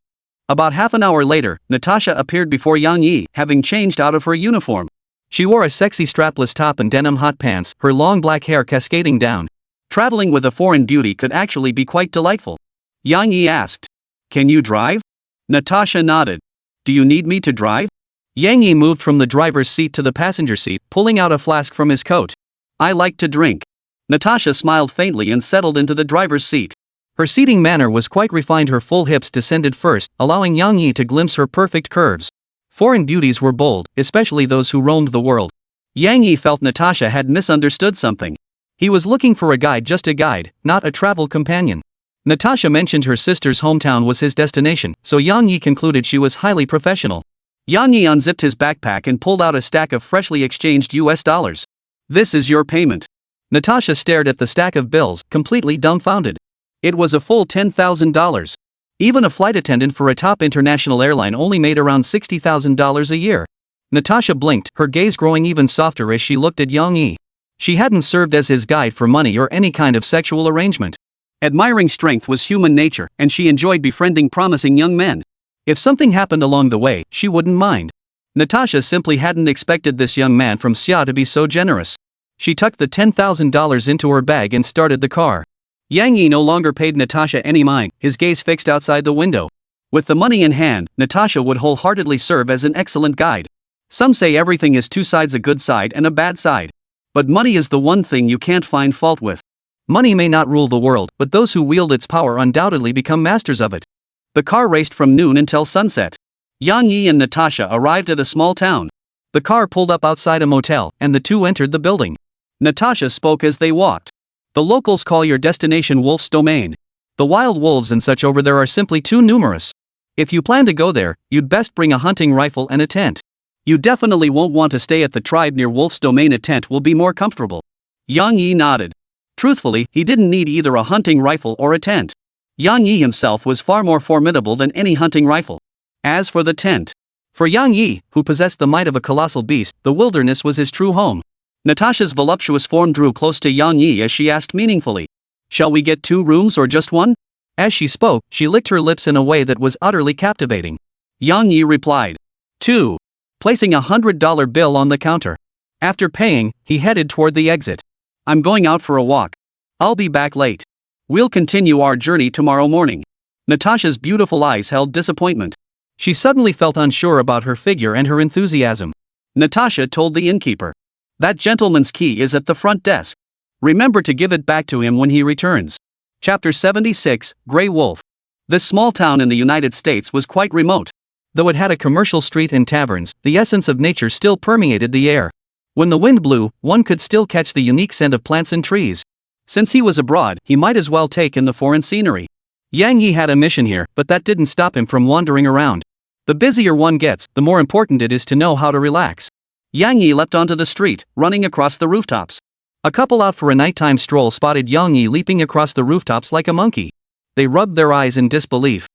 About half an hour later, Natasha appeared before Yang Yi, having changed out of her uniform. She wore a sexy strapless top and denim hot pants, her long black hair cascading down. Traveling with a foreign beauty could actually be quite delightful. Yang Yi asked. Can you drive? Natasha nodded. Do you need me to drive? Yang Yi moved from the driver's seat to the passenger seat, pulling out a flask from his coat. I like to drink. Natasha smiled faintly and settled into the driver's seat. Her seating manner was quite refined. Her full hips descended first, allowing Yang Yi to glimpse her perfect curves. Foreign beauties were bold, especially those who roamed the world. Yang Yi felt Natasha had misunderstood something. He was looking for a guide, just a guide, not a travel companion. Natasha mentioned her sister's hometown was his destination, so Yang Yi concluded she was highly professional. Yang Yi unzipped his backpack and pulled out a stack of freshly exchanged US dollars. This is your payment. Natasha stared at the stack of bills, completely dumbfounded. It was a full $10,000. Even a flight attendant for a top international airline only made around $60,000 a year. Natasha blinked, her gaze growing even softer as she looked at Yang Yi. She hadn't served as his guide for money or any kind of sexual arrangement. Admiring strength was human nature, and she enjoyed befriending promising young men. If something happened along the way, she wouldn't mind. Natasha simply hadn't expected this young man from Xia to be so generous. She tucked the $10,000 into her bag and started the car. Yang Yi no longer paid Natasha any mind, his gaze fixed outside the window. With the money in hand, Natasha would wholeheartedly serve as an excellent guide. Some say everything is two sides, a good side and a bad side. But money is the one thing you can't find fault with. Money may not rule the world, but those who wield its power undoubtedly become masters of it. The car raced from noon until sunset. Yang Yi and Natasha arrived at a small town. The car pulled up outside a motel, and the two entered the building. Natasha spoke as they walked. The locals call your destination Wolf's Domain. The wild wolves and such over there are simply too numerous. If you plan to go there, you'd best bring a hunting rifle and a tent. You definitely won't want to stay at the tribe near Wolf's Domain. A tent will be more comfortable. Yang Yi nodded. Truthfully, he didn't need either a hunting rifle or a tent. Yang Yi himself was far more formidable than any hunting rifle. As for the tent, for Yang Yi, who possessed the might of a colossal beast, the wilderness was his true home. Natasha's voluptuous form drew close to Yang Yi as she asked meaningfully, "Shall we get 2 rooms or just one?" As she spoke, she licked her lips in a way that was utterly captivating. Yang Yi replied, 2. placing $100 bill on the counter. After paying, he headed toward the exit. I'm going out for a walk. I'll be back late. We'll continue our journey tomorrow morning. Natasha's beautiful eyes held disappointment. She suddenly felt unsure about her figure and her enthusiasm. Natasha told the innkeeper. That gentleman's key is at the front desk. Remember to give it back to him when he returns. Chapter 76, Grey Wolf. This small town in the United States was quite remote. Though it had a commercial street and taverns, the essence of nature still permeated the air. When the wind blew, one could still catch the unique scent of plants and trees. Since he was abroad, he might as well take in the foreign scenery. Yang Yi had a mission here, but that didn't stop him from wandering around. The busier one gets, the more important it is to know how to relax. Yang Yi leapt onto the street, running across the rooftops. A couple out for a nighttime stroll spotted Yang Yi leaping across the rooftops like a monkey. They rubbed their eyes in disbelief.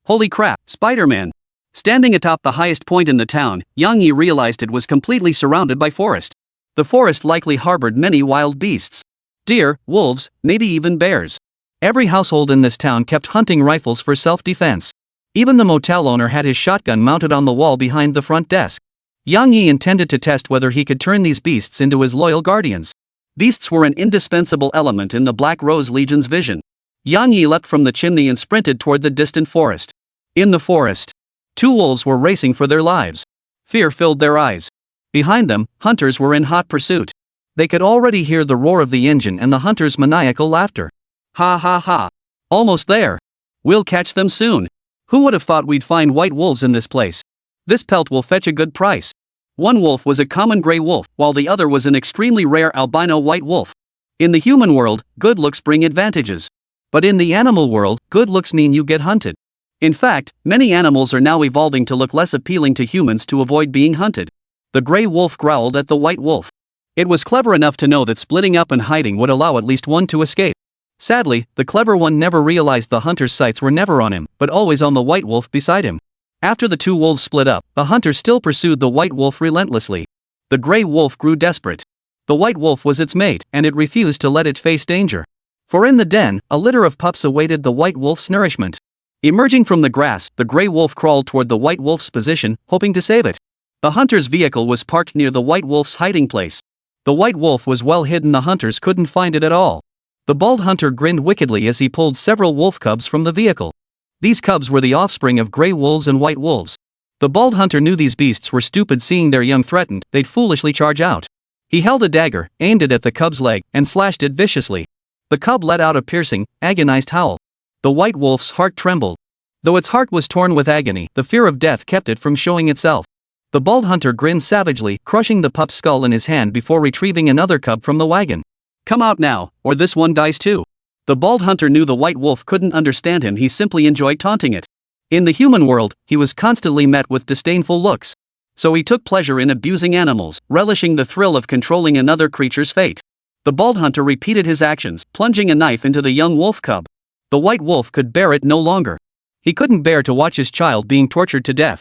Holy crap, Spider-Man! Standing atop the highest point in the town, Yang Yi realized it was completely surrounded by forest. The forest likely harbored many wild beasts. Deer, wolves, maybe even bears. Every household in this town kept hunting rifles for self-defense. Even the motel owner had his shotgun mounted on the wall behind the front desk. Yang Yi intended to test whether he could turn these beasts into his loyal guardians. Beasts were an indispensable element in the Black Rose Legion's vision. Yang Yi leapt from the chimney and sprinted toward the distant forest. In the forest, two wolves were racing for their lives. Fear filled their eyes. Behind them, hunters were in hot pursuit. They could already hear the roar of the engine and the hunters' maniacal laughter. Ha ha ha. Almost there. We'll catch them soon. Who would have thought we'd find white wolves in this place? This pelt will fetch a good price. One wolf was a common gray wolf, while the other was an extremely rare albino white wolf. In the human world, good looks bring advantages. But in the animal world, good looks mean you get hunted. In fact, many animals are now evolving to look less appealing to humans to avoid being hunted. The gray wolf growled at the white wolf. It was clever enough to know that splitting up and hiding would allow at least one to escape. Sadly, the clever one never realized the hunter's sights were never on him, but always on the white wolf beside him. After the two wolves split up, the hunter still pursued the white wolf relentlessly. The gray wolf grew desperate. The white wolf was its mate, and it refused to let it face danger. For in the den, a litter of pups awaited the white wolf's nourishment. Emerging from the grass, the gray wolf crawled toward the white wolf's position, hoping to save it. The hunter's vehicle was parked near the white wolf's hiding place. The white wolf was well hidden, the hunters couldn't find it at all. The bald hunter grinned wickedly as he pulled several wolf cubs from the vehicle. These cubs were the offspring of gray wolves and white wolves. The bald hunter knew these beasts were stupid. Seeing their young threatened, they'd foolishly charge out. He held a dagger, aimed it at the cub's leg, and slashed it viciously. The cub let out a piercing, agonized howl. The white wolf's heart trembled. Though its heart was torn with agony, the fear of death kept it from showing itself. The bald hunter grinned savagely, crushing the pup's skull in his hand before retrieving another cub from the wagon. Come out now, or this one dies too. The bald hunter knew the white wolf couldn't understand him. He simply enjoyed taunting it. In the human world, he was constantly met with disdainful looks. So he took pleasure in abusing animals, relishing the thrill of controlling another creature's fate. The bald hunter repeated his actions, plunging a knife into the young wolf cub. The white wolf could bear it no longer. He couldn't bear to watch his child being tortured to death.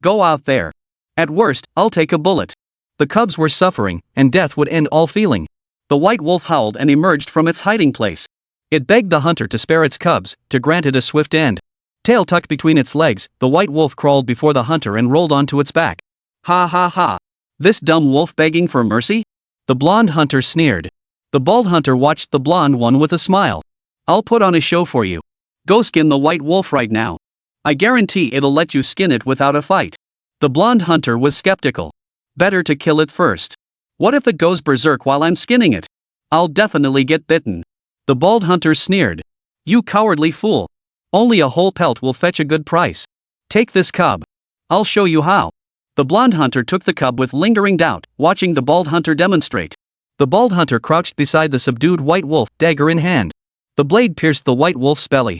Go out there. At worst, I'll take a bullet. The cubs were suffering, and death would end all feeling. The white wolf howled and emerged from its hiding place. It begged the hunter to spare its cubs, to grant it a swift end. Tail tucked between its legs, the white wolf crawled before the hunter and rolled onto its back. Ha ha ha. This dumb wolf begging for mercy? The blonde hunter sneered. The bald hunter watched the blonde one with a smile. I'll put on a show for you. Go skin the white wolf right now. I guarantee it'll let you skin it without a fight. The blonde hunter was skeptical. Better to kill it first. What if it goes berserk while I'm skinning it? I'll definitely get bitten. The bald hunter sneered. You cowardly fool. Only a whole pelt will fetch a good price. Take this cub. I'll show you how. The blonde hunter took the cub with lingering doubt, watching the bald hunter demonstrate. The bald hunter crouched beside the subdued white wolf, dagger in hand. The blade pierced the white wolf's belly.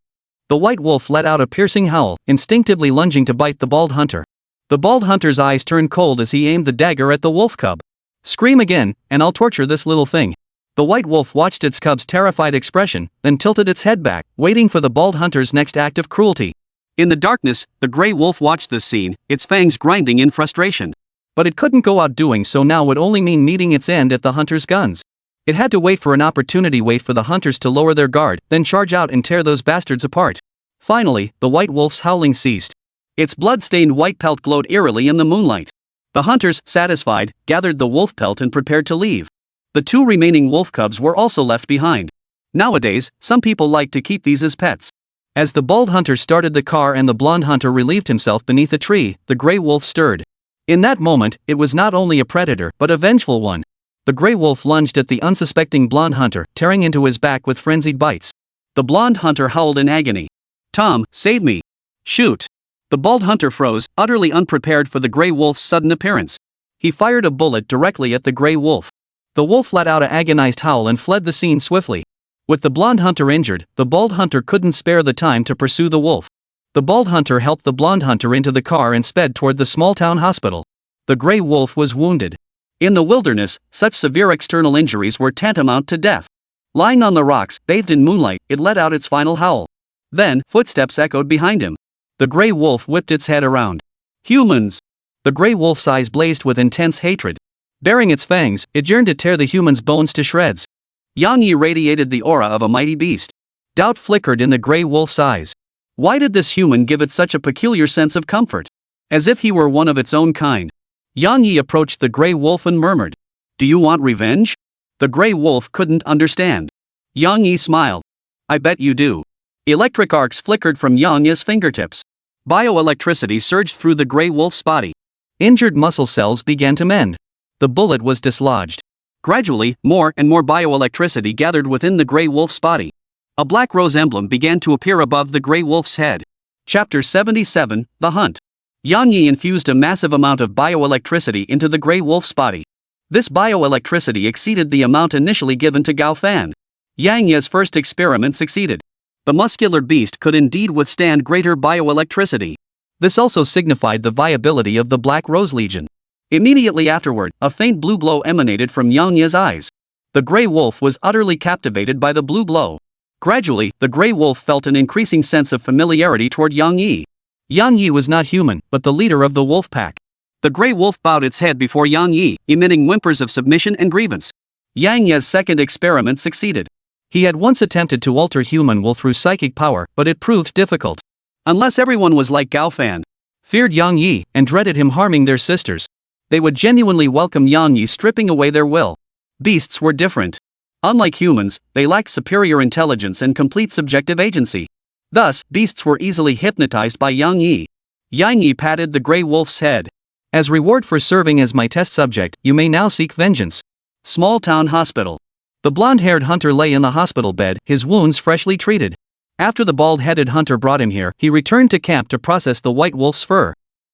The white wolf let out a piercing howl, instinctively lunging to bite the bald hunter. The bald hunter's eyes turned cold as he aimed the dagger at the wolf cub. Scream again, and I'll torture this little thing. The white wolf watched its cub's terrified expression, then tilted its head back, waiting for the bald hunter's next act of cruelty. In the darkness, the gray wolf watched this scene, its fangs grinding in frustration. But it couldn't go out doing so now would only mean meeting its end at the hunter's guns. It had to wait for an opportunity, wait for the hunters to lower their guard, then charge out and tear those bastards apart. Finally, the white wolf's howling ceased. Its blood-stained white pelt glowed eerily in the moonlight. The hunters, satisfied, gathered the wolf pelt and prepared to leave. The 2 remaining wolf cubs were also left behind. Nowadays, some people like to keep these as pets. As the bald hunter started the car and the blonde hunter relieved himself beneath a tree, the gray wolf stirred. In that moment, it was not only a predator but a vengeful one. The gray wolf lunged at the unsuspecting blonde hunter, tearing into his back with frenzied bites. The blonde hunter howled in agony. "Tom, save me! Shoot!" The bald hunter froze, utterly unprepared for the gray wolf's sudden appearance. He fired a bullet directly at the gray wolf. The wolf let out an agonized howl and fled the scene swiftly. With the blonde hunter injured, the bald hunter couldn't spare the time to pursue the wolf. The bald hunter helped the blonde hunter into the car and sped toward the small-town hospital. The gray wolf was wounded. In the wilderness, such severe external injuries were tantamount to death. Lying on the rocks, bathed in moonlight, it let out its final howl. Then, footsteps echoed behind him. The gray wolf whipped its head around. "Humans!" The gray wolf's eyes blazed with intense hatred. Baring its fangs, it yearned to tear the human's bones to shreds. Yang Yi radiated the aura of a mighty beast. Doubt flickered in the gray wolf's eyes. Why did this human give it such a peculiar sense of comfort? As if he were one of its own kind. Yang Yi approached the gray wolf and murmured, "Do you want revenge?" The gray wolf couldn't understand. Yang Yi smiled. "I bet you do." Electric arcs flickered from Yang Yi's fingertips. Bioelectricity surged through the gray wolf's body. Injured muscle cells began to mend. The bullet was dislodged. Gradually, more and more bioelectricity gathered within the gray wolf's body. A black rose emblem began to appear above the gray wolf's head. Chapter 77, The Hunt. Yang Yi infused a massive amount of bioelectricity into the gray wolf's body. This bioelectricity exceeded the amount initially given to Gao Fan. Yang Yi's first experiment succeeded. The muscular beast could indeed withstand greater bioelectricity. This also signified the viability of the Black Rose Legion. Immediately afterward, a faint blue glow emanated from Yang Yi's eyes. The gray wolf was utterly captivated by the blue glow. Gradually, the gray wolf felt an increasing sense of familiarity toward Yang Yi. Yang Yi was not human, but the leader of the wolf pack. The gray wolf bowed its head before Yang Yi, emitting whimpers of submission and grievance. Yang Yi's second experiment succeeded. He had once attempted to alter human will through psychic power, but it proved difficult. Unless everyone was like Gao Fan, feared Yang Yi, and dreaded him harming their sisters, they would genuinely welcome Yang Yi stripping away their will. Beasts were different. Unlike humans, they lacked superior intelligence and complete subjective agency. Thus, beasts were easily hypnotized by Yang Yi. Yang Yi patted the gray wolf's head. "As reward for serving as my test subject, you may now seek vengeance." Small town hospital. The blonde-haired hunter lay in the hospital bed, his wounds freshly treated. After the bald-headed hunter brought him here, he returned to camp to process the white wolf's fur.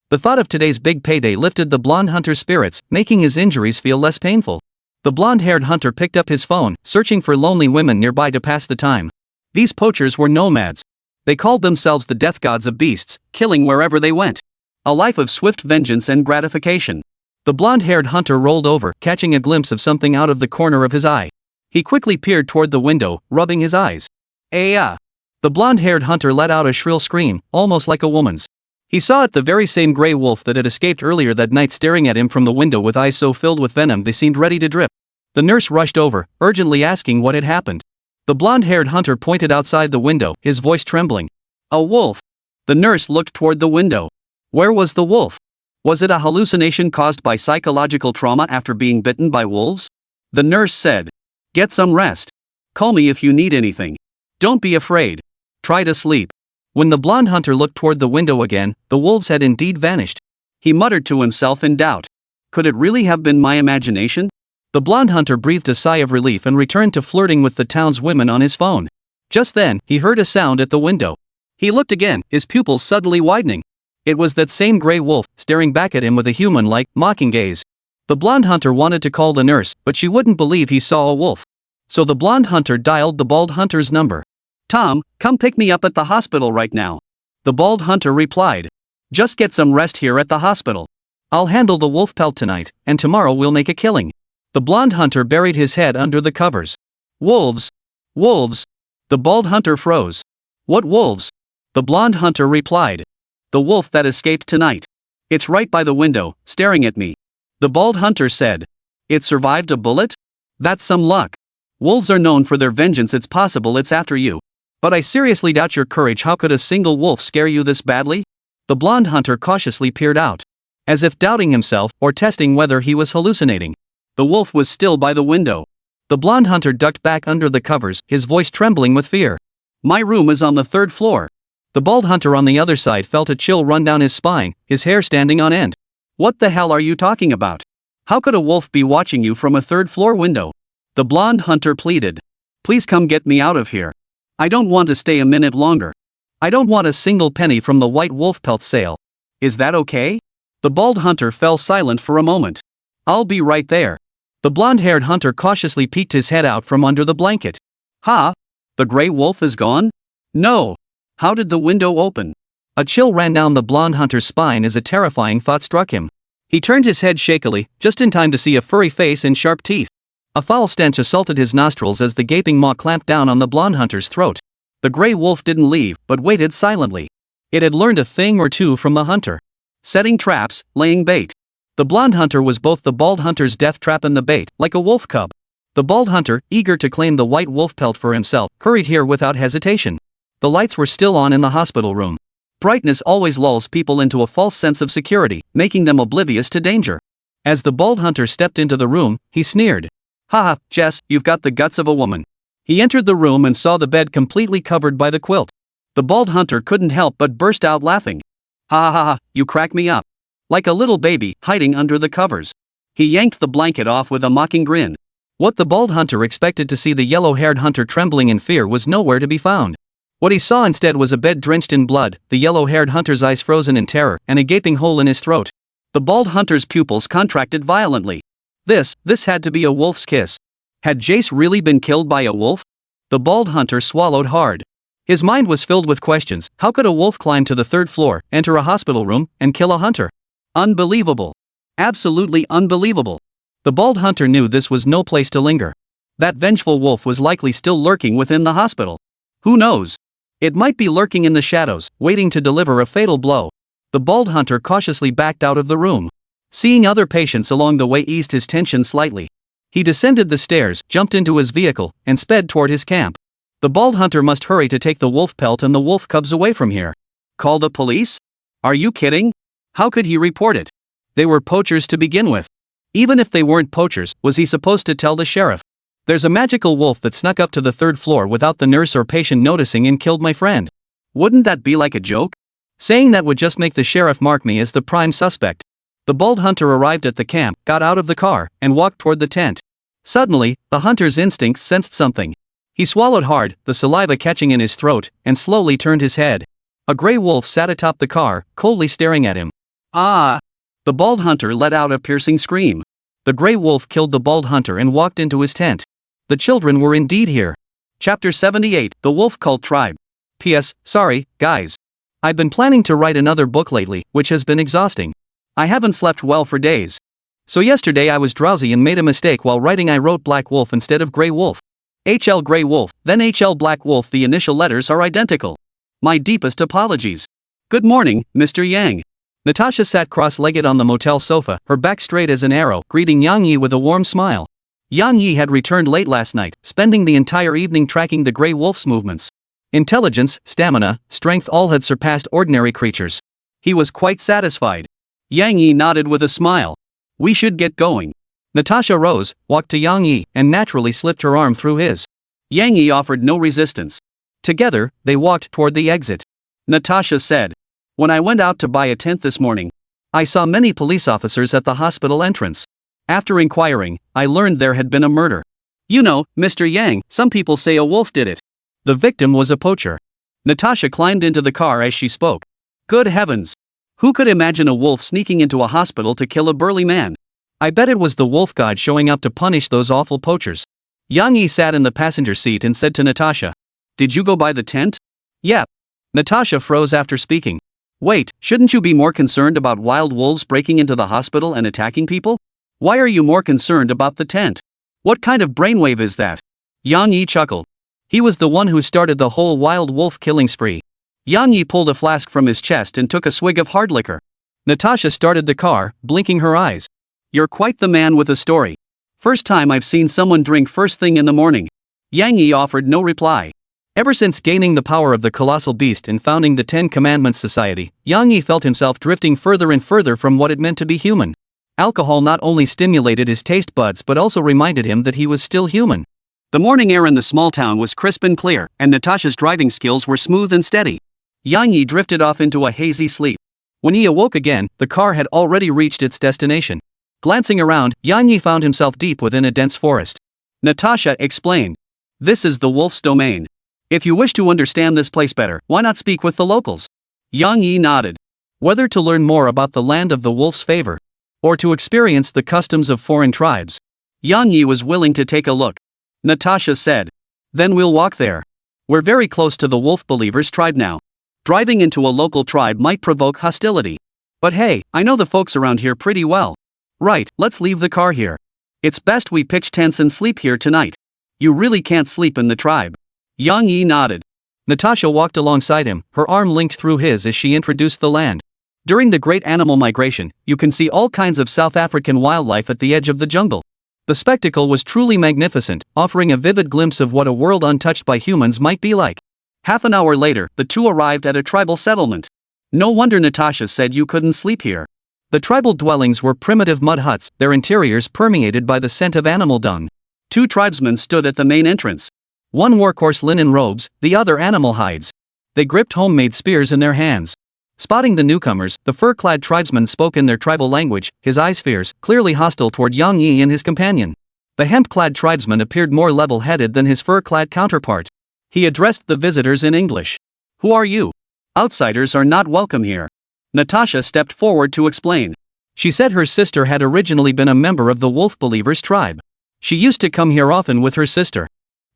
The thought of today's big payday lifted the blonde hunter's spirits, making his injuries feel less painful. The blonde-haired hunter picked up his phone, searching for lonely women nearby to pass the time. These poachers were nomads. They called themselves the death gods of beasts, killing wherever they went. A life of swift vengeance and gratification. The blonde-haired hunter rolled over, catching a glimpse of something out of the corner of his eye. He quickly peered toward the window, rubbing his eyes. "Ah!" The blonde-haired hunter let out a shrill scream, almost like a woman's. He saw it the very same gray wolf that had escaped earlier that night staring at him from the window with eyes so filled with venom they seemed ready to drip. The nurse rushed over, urgently asking what had happened. The blonde-haired hunter pointed outside the window, his voice trembling. "A wolf!" The nurse looked toward the window. Where was the wolf? Was it a hallucination caused by psychological trauma after being bitten by wolves? The nurse said, "Get some rest. Call me if you need anything. Don't be afraid. Try to sleep." When the blonde hunter looked toward the window again, the wolves had indeed vanished. He muttered to himself in doubt. Could it really have been my imagination? The blonde hunter breathed a sigh of relief and returned to flirting with the town's women on his phone. Just then, he heard a sound at the window. He looked again, his pupils suddenly widening. It was that same gray wolf, staring back at him with a human-like, mocking gaze. The blonde hunter wanted to call the nurse, but she wouldn't believe he saw a wolf. So the blonde hunter dialed the bald hunter's number. "Tom, come pick me up at the hospital right now." The bald hunter replied. "Just get some rest here at the hospital. I'll handle the wolf pelt tonight, and tomorrow we'll make a killing." The blonde hunter buried his head under the covers. "Wolves! Wolves!" The bald hunter froze. "What wolves?" The blonde hunter replied. "The wolf that escaped tonight. It's right by the window, staring at me." The bald hunter said. "It survived a bullet? That's some luck. Wolves are known for their vengeance. It's possible it's after you. But I seriously doubt your courage. How could a single wolf scare you this badly?" The blonde hunter cautiously peered out. as if doubting himself or testing whether he was hallucinating. The wolf was still by the window. The blonde hunter ducked back under the covers, his voice trembling with fear. My room is on the 3rd floor. The bald hunter on the other side felt a chill run down his spine, his hair standing on end. What the hell are you talking about? How could a wolf be watching you from a 3rd floor window? The blonde hunter pleaded. Please come get me out of here. I don't want to stay a minute longer. I don't want a single penny from the white wolf pelt sale. Is that okay? The bald hunter fell silent for a moment. I'll be right there. The blonde-haired hunter cautiously peeked his head out from under the blanket. Ha! The gray wolf is gone? No. How did the window open? A chill ran down the blonde hunter's spine as a terrifying thought struck him. He turned his head shakily, just in time to see a furry face and sharp teeth. A foul stench assaulted his nostrils as the gaping maw clamped down on the blonde hunter's throat. The gray wolf didn't leave, but waited silently. It had learned a thing or two from the hunter. Setting traps, laying bait. The blonde hunter was both the bald hunter's death trap and the bait, like a wolf cub. The bald hunter, eager to claim the white wolf pelt for himself, hurried here without hesitation. The lights were still on in the hospital room. Brightness always lulls people into a false sense of security, making them oblivious to danger. As the bald hunter stepped into the room, he sneered. Haha, Jess, you've got the guts of a woman. He entered the room and saw the bed completely covered by the quilt. The bald hunter couldn't help but burst out laughing. Ha ha ha, you crack me up. Like a little baby, hiding under the covers. He yanked the blanket off with a mocking grin. What the bald hunter expected to see the yellow-haired hunter trembling in fear was nowhere to be found. What he saw instead was a bed drenched in blood, the yellow-haired hunter's eyes frozen in terror, and a gaping hole in his throat. The bald hunter's pupils contracted violently. This had to be a wolf's kiss. Had Jace really been killed by a wolf? The bald hunter swallowed hard. His mind was filled with questions. How could a wolf climb to the 3rd floor, enter a hospital room, and kill a hunter? Unbelievable. Absolutely unbelievable. The bald hunter knew this was no place to linger. That vengeful wolf was likely still lurking within the hospital. Who knows? It might be lurking in the shadows, waiting to deliver a fatal blow. The bald hunter cautiously backed out of the room. Seeing other patients along the way eased his tension slightly. He descended the stairs, jumped into his vehicle, and sped toward his camp. The bald hunter must hurry to take the wolf pelt and the wolf cubs away from here. Call the police? Are you kidding? How could he report it? They were poachers to begin with. Even if they weren't poachers, was he supposed to tell the sheriff? There's a magical wolf that snuck up to the 3rd floor without the nurse or patient noticing and killed my friend. Wouldn't that be like a joke? Saying that would just make the sheriff mark me as the prime suspect. The bald hunter arrived at the camp, got out of the car, and walked toward the tent. Suddenly, the hunter's instincts sensed something. He swallowed hard, the saliva catching in his throat, and slowly turned his head. A gray wolf sat atop the car, coldly staring at him. Ah! The bald hunter let out a piercing scream. The gray wolf killed the bald hunter and walked into his tent. The children were indeed here. Chapter 78, The Wolf Cult Tribe. P.S. Sorry, guys. I've been planning to write another book lately, which has been exhausting. I haven't slept well for days. So yesterday I was drowsy and made a mistake while writing. I wrote Black Wolf instead of Gray Wolf. HL Gray Wolf, then HL Black Wolf. The initial letters are identical. My deepest apologies. Good morning, Mr. Yang. Natasha sat cross-legged on the motel sofa, her back straight as an arrow, greeting Yang Yi with a warm smile. Yang Yi had returned late last night, spending the entire evening tracking the Gray Wolf's movements. Intelligence, stamina, strength all had surpassed ordinary creatures. He was quite satisfied. Yang Yi nodded with a smile. We should get going. Natasha rose, walked to Yang Yi, and naturally slipped her arm through his. Yang Yi offered no resistance. Together, they walked toward the exit. Natasha said, When I went out to buy a tent this morning, I saw many police officers at the hospital entrance. After inquiring, I learned there had been a murder. You know, Mr. Yang, some people say a wolf did it. The victim was a poacher. Natasha climbed into the car as she spoke. Good heavens! Who could imagine a wolf sneaking into a hospital to kill a burly man? I bet it was the wolf god showing up to punish those awful poachers. Yang Yi sat in the passenger seat and said to Natasha, Did you go buy the tent? Yep. Natasha froze after speaking. Wait, shouldn't you be more concerned about wild wolves breaking into the hospital and attacking people? Why are you more concerned about the tent? What kind of brainwave is that? Yang Yi chuckled. He was the one who started the whole wild wolf killing spree. Yang Yi pulled a flask from his chest and took a swig of hard liquor. Natasha started the car, blinking her eyes. You're quite the man with a story. First time I've seen someone drink first thing in the morning. Yang Yi offered no reply. Ever since gaining the power of the colossal beast and founding the Ten Commandments Society, Yang Yi felt himself drifting further and further from what it meant to be human. Alcohol not only stimulated his taste buds but also reminded him that he was still human. The morning air in the small town was crisp and clear, and Natasha's driving skills were smooth and steady. Yang Yi drifted off into a hazy sleep. When he awoke again, the car had already reached its destination. Glancing around, Yang Yi found himself deep within a dense forest. Natasha explained. This is the wolf's domain. If you wish to understand this place better, why not speak with the locals? Yang Yi nodded. Whether to learn more about the land of the wolf's favor, or to experience the customs of foreign tribes, Yang Yi was willing to take a look. Natasha said. Then we'll walk there. We're very close to the wolf believers' tribe now. Driving into a local tribe might provoke hostility. But hey, I know the folks around here pretty well. Right, let's leave the car here. It's best we pitch tents and sleep here tonight. You really can't sleep in the tribe. Yang Yi nodded. Natasha walked alongside him, her arm linked through his as she introduced the land. During the Great Animal Migration, you can see all kinds of South African wildlife at the edge of the jungle. The spectacle was truly magnificent, offering a vivid glimpse of what a world untouched by humans might be like. Half an hour later, the two arrived at a tribal settlement. No wonder Natasha said you couldn't sleep here. The tribal dwellings were primitive mud huts, their interiors permeated by the scent of animal dung. Two tribesmen stood at the main entrance. One wore coarse linen robes, the other animal hides. They gripped homemade spears in their hands. Spotting the newcomers, the fur-clad tribesman spoke in their tribal language, his eyes fierce, clearly hostile toward Yang Yi and his companion. The hemp-clad tribesman appeared more level-headed than his fur-clad counterpart. He addressed the visitors in English. Who are you? Outsiders are not welcome here. Natasha stepped forward to explain. She said her sister had originally been a member of the Wolf Believers tribe. She used to come here often with her sister.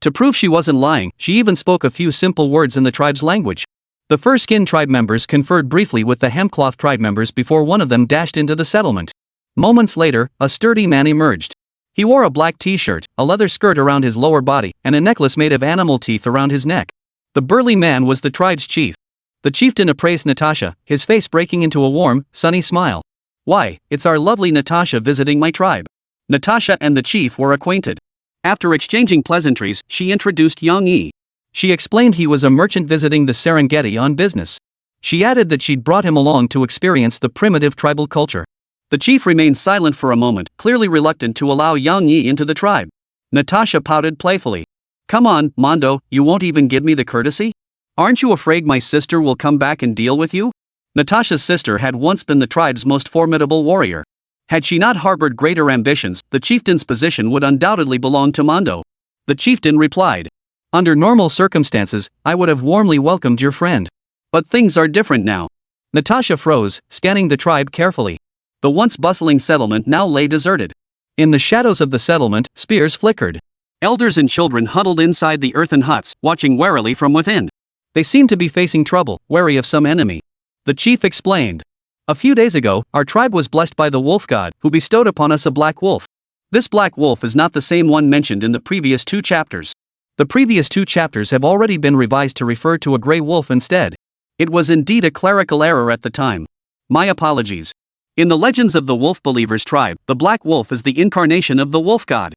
To prove she wasn't lying, she even spoke a few simple words in the tribe's language. The fur-skin tribe members conferred briefly with the hemcloth tribe members before one of them dashed into the settlement. Moments later, a sturdy man emerged. He wore a black t-shirt, a leather skirt around his lower body, and a necklace made of animal teeth around his neck. The burly man was the tribe's chief. The chieftain appraised Natasha, his face breaking into a warm, sunny smile. Why, it's our lovely Natasha visiting my tribe. Natasha and the chief were acquainted. After exchanging pleasantries, she introduced Yang Yi. She explained he was a merchant visiting the Serengeti on business. She added that she'd brought him along to experience the primitive tribal culture. The chief remained silent for a moment, clearly reluctant to allow Yang Yi into the tribe. Natasha pouted playfully. Come on, Mondo, you won't even give me the courtesy? Aren't you afraid my sister will come back and deal with you? Natasha's sister had once been the tribe's most formidable warrior. Had she not harbored greater ambitions, the chieftain's position would undoubtedly belong to Mondo. The chieftain replied. Under normal circumstances, I would have warmly welcomed your friend. But things are different now. Natasha froze, scanning the tribe carefully. The once bustling settlement now lay deserted. In the shadows of the settlement, spears flickered. Elders and children huddled inside the earthen huts, watching warily from within. They seemed to be facing trouble, wary of some enemy. The chief explained. A few days ago, our tribe was blessed by the wolf god, who bestowed upon us a black wolf. This black wolf is not the same one mentioned in the previous 2 chapters. The previous 2 chapters have already been revised to refer to a gray wolf instead. It was indeed a clerical error at the time. My apologies. In the legends of the Wolf Believers tribe, the black wolf is the incarnation of the wolf god.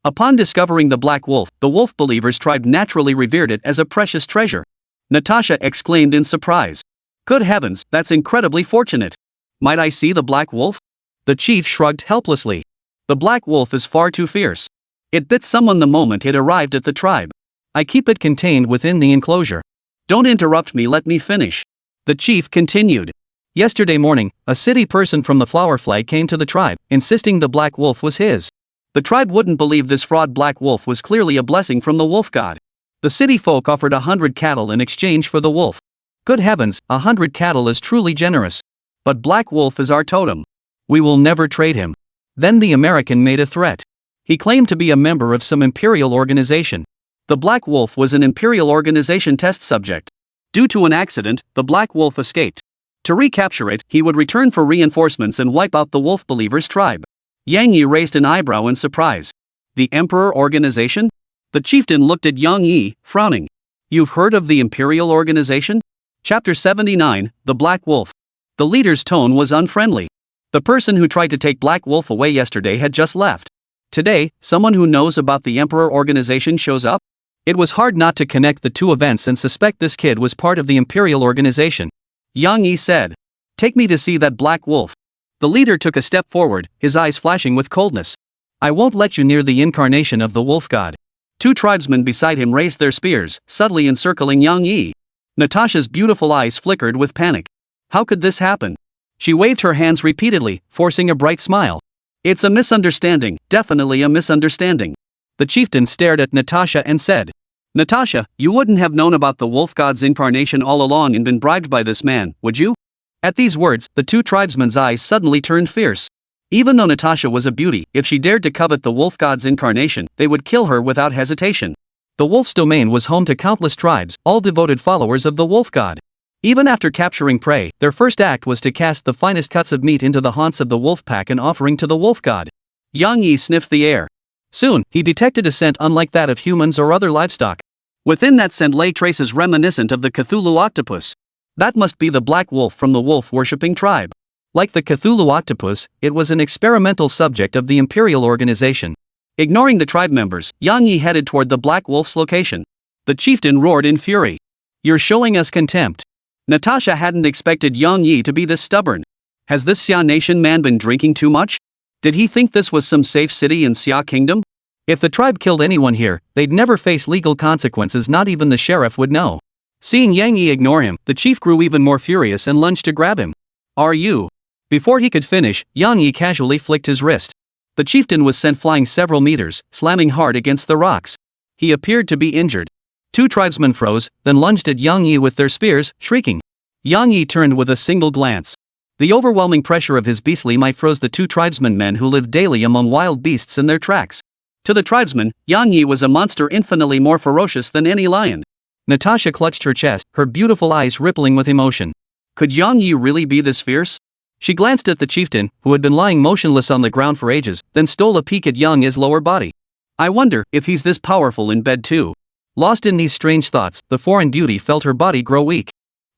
Upon discovering the black wolf, the Wolf Believers tribe naturally revered it as a precious treasure. Natasha exclaimed in surprise. Good heavens, that's incredibly fortunate. Might I see the black wolf? The chief shrugged helplessly. The black wolf is far too fierce. It bit someone the moment it arrived at the tribe. I keep it contained within the enclosure. Don't interrupt me, let me finish. The chief continued. Yesterday morning, a city person from the Flower Flag came to the tribe, insisting the black wolf was his. The tribe wouldn't believe this fraud black wolf was clearly a blessing from the wolf god. The city folk offered 100 cattle in exchange for the wolf. Good heavens, 100 cattle is truly generous. But black wolf is our totem. We will never trade him. Then the American made a threat. He claimed to be a member of some imperial organization. The black wolf was an imperial organization test subject. Due to an accident, the black wolf escaped. To recapture it, he would return for reinforcements and wipe out the Wolf Believers tribe. Yang Yi raised an eyebrow in surprise. The Emperor Organization? The chieftain looked at Yang Yi, frowning. You've heard of the Imperial Organization? Chapter 79, The Black Wolf. The leader's tone was unfriendly. The person who tried to take Black Wolf away yesterday had just left. Today, someone who knows about the Emperor Organization shows up? It was hard not to connect the two events and suspect this kid was part of the Imperial organization. Yang Yi said. Take me to see that black wolf. The leader took a step forward, his eyes flashing with coldness. I won't let you near the incarnation of the wolf god. Two tribesmen beside him raised their spears, subtly encircling Yang Yi. Natasha's beautiful eyes flickered with panic. How could this happen? She waved her hands repeatedly, forcing a bright smile. It's a misunderstanding, definitely a misunderstanding. The chieftain stared at Natasha and said, Natasha, you wouldn't have known about the wolf god's incarnation all along and been bribed by this man, would you? At these words, the two tribesmen's eyes suddenly turned fierce. Even though Natasha was a beauty, if she dared to covet the wolf god's incarnation, they would kill her without hesitation. The wolf's domain was home to countless tribes, all devoted followers of the wolf god. Even after capturing prey, their first act was to cast the finest cuts of meat into the haunts of the wolf pack, an offering to the wolf god. Yang Yi sniffed the air. Soon, he detected a scent unlike that of humans or other livestock. Within that scent lay traces reminiscent of the Cthulhu octopus. That must be the black wolf from the wolf-worshipping tribe. Like the Cthulhu octopus, it was an experimental subject of the Imperial organization. Ignoring the tribe members, Yang Yi headed toward the black wolf's location. The chieftain roared in fury. You're showing us contempt. Natasha hadn't expected Yang Yi to be this stubborn. Has this Xia Nation man been drinking too much? Did he think this was some safe city in Xia Kingdom? If the tribe killed anyone here, they'd never face legal consequences, not even the sheriff would know. Seeing Yang Yi ignore him, the chief grew even more furious and lunged to grab him. Are you? Before he could finish, Yang Yi casually flicked his wrist. The chieftain was sent flying several meters, slamming hard against the rocks. He appeared to be injured. Two tribesmen froze, then lunged at Yang Yi with their spears, shrieking. Yang Yi turned with a single glance. The overwhelming pressure of his beastly might froze the two tribesmen, men who lived daily among wild beasts, in their tracks. To the tribesmen, Yang Yi was a monster infinitely more ferocious than any lion. Natasha clutched her chest, her beautiful eyes rippling with emotion. Could Yang Yi really be this fierce? She glanced at the chieftain, who had been lying motionless on the ground for ages, then stole a peek at Yang Yi's lower body. I wonder if he's this powerful in bed too. Lost in these strange thoughts, the foreign beauty felt her body grow weak.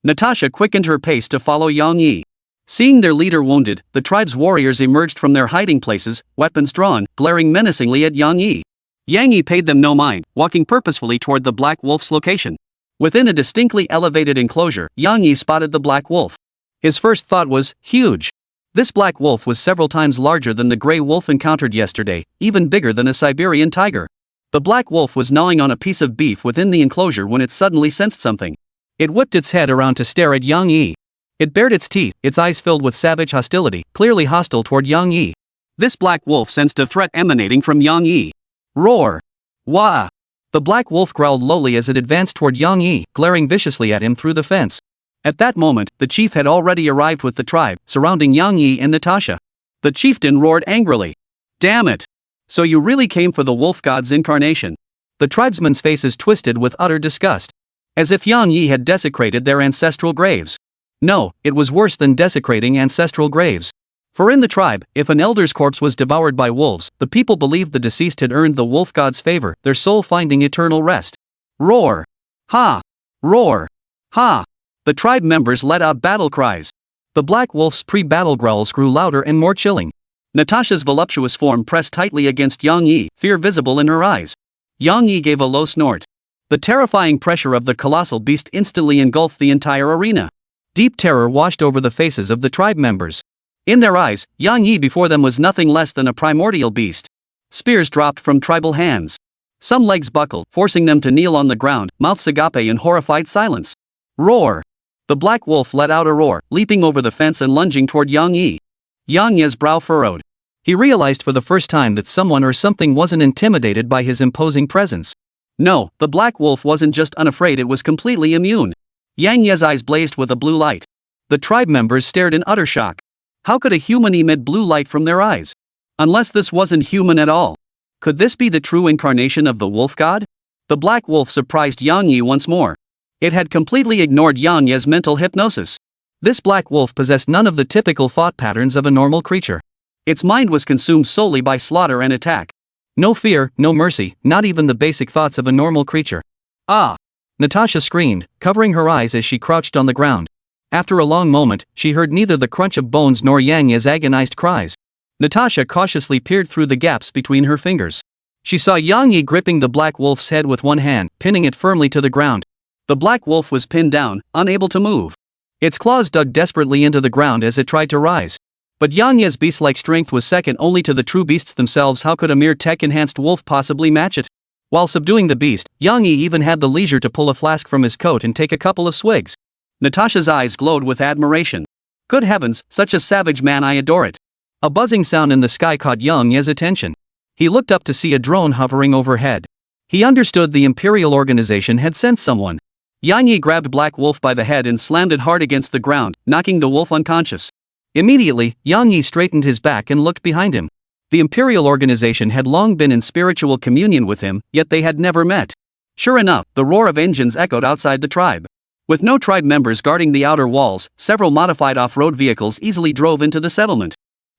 Natasha quickened her pace to follow Yang Yi. Seeing their leader wounded, the tribe's warriors emerged from their hiding places, weapons drawn, glaring menacingly at Yang Yi. Yang Yi paid them no mind, walking purposefully toward the black wolf's location. Within a distinctly elevated enclosure, Yang Yi spotted the black wolf. His first thought was, huge. This black wolf was several times larger than the gray wolf encountered yesterday, even bigger than a Siberian tiger. The black wolf was gnawing on a piece of beef within the enclosure when it suddenly sensed something. It whipped its head around to stare at Yang Yi. It bared its teeth, its eyes filled with savage hostility, clearly hostile toward Yang Yi. This black wolf sensed a threat emanating from Yang Yi. Roar! Wah! The black wolf growled lowly as it advanced toward Yang Yi, glaring viciously at him through the fence. At that moment, the chief had already arrived with the tribe, surrounding Yang Yi and Natasha. The chieftain roared angrily. Damn it! So you really came for the wolf god's incarnation? The tribesmen's faces twisted with utter disgust. As if Yang Yi had desecrated their ancestral graves. No, it was worse than desecrating ancestral graves. For in the tribe, if an elder's corpse was devoured by wolves, the people believed the deceased had earned the wolf god's favor, their soul finding eternal rest. Roar! Ha! Roar! Ha! The tribe members let out battle cries. The black wolf's pre-battle growls grew louder and more chilling. Natasha's voluptuous form pressed tightly against Yang Yi, fear visible in her eyes. Yang Yi gave a low snort. The terrifying pressure of the colossal beast instantly engulfed the entire arena. Deep terror washed over the faces of the tribe members. In their eyes, Yang Yi before them was nothing less than a primordial beast. Spears dropped from tribal hands. Some legs buckled, forcing them to kneel on the ground, mouths agape in horrified silence. Roar! The black wolf let out a roar, leaping over the fence and lunging toward Yang Yi. Yang Yi's brow furrowed. He realized for the first time that someone or something wasn't intimidated by his imposing presence. No, the black wolf wasn't just unafraid, it was completely immune. Yang Yi's eyes blazed with a blue light. The tribe members stared in utter shock. How could a human emit blue light from their eyes? Unless this wasn't human at all. Could this be the true incarnation of the wolf god? The black wolf surprised Yang Yi once more. It had completely ignored Yang Yi's mental hypnosis. This black wolf possessed none of the typical thought patterns of a normal creature. Its mind was consumed solely by slaughter and attack. No fear, no mercy, not even the basic thoughts of a normal creature. Ah! Natasha screamed, covering her eyes as she crouched on the ground. After a long moment, she heard neither the crunch of bones nor Yang Yi's agonized cries. Natasha cautiously peered through the gaps between her fingers. She saw Yang Yi gripping the black wolf's head with one hand, pinning it firmly to the ground. The black wolf was pinned down, unable to move. Its claws dug desperately into the ground as it tried to rise. But Yang Yi's beast-like strength was second only to the true beasts themselves. How could a mere tech-enhanced wolf possibly match it? While subduing the beast, Yang Yi even had the leisure to pull a flask from his coat and take a couple of swigs. Natasha's eyes glowed with admiration. Good heavens, such a savage man, I adore it. A buzzing sound in the sky caught Yang Yi's attention. He looked up to see a drone hovering overhead. He understood the Imperial Organization had sent someone. Yang Yi grabbed Black Wolf by the head and slammed it hard against the ground, knocking the wolf unconscious. Immediately, Yang Yi straightened his back and looked behind him. The Imperial Organization had long been in spiritual communion with him, yet they had never met. Sure enough, the roar of engines echoed outside the tribe. With no tribe members guarding the outer walls, several modified off-road vehicles easily drove into the settlement.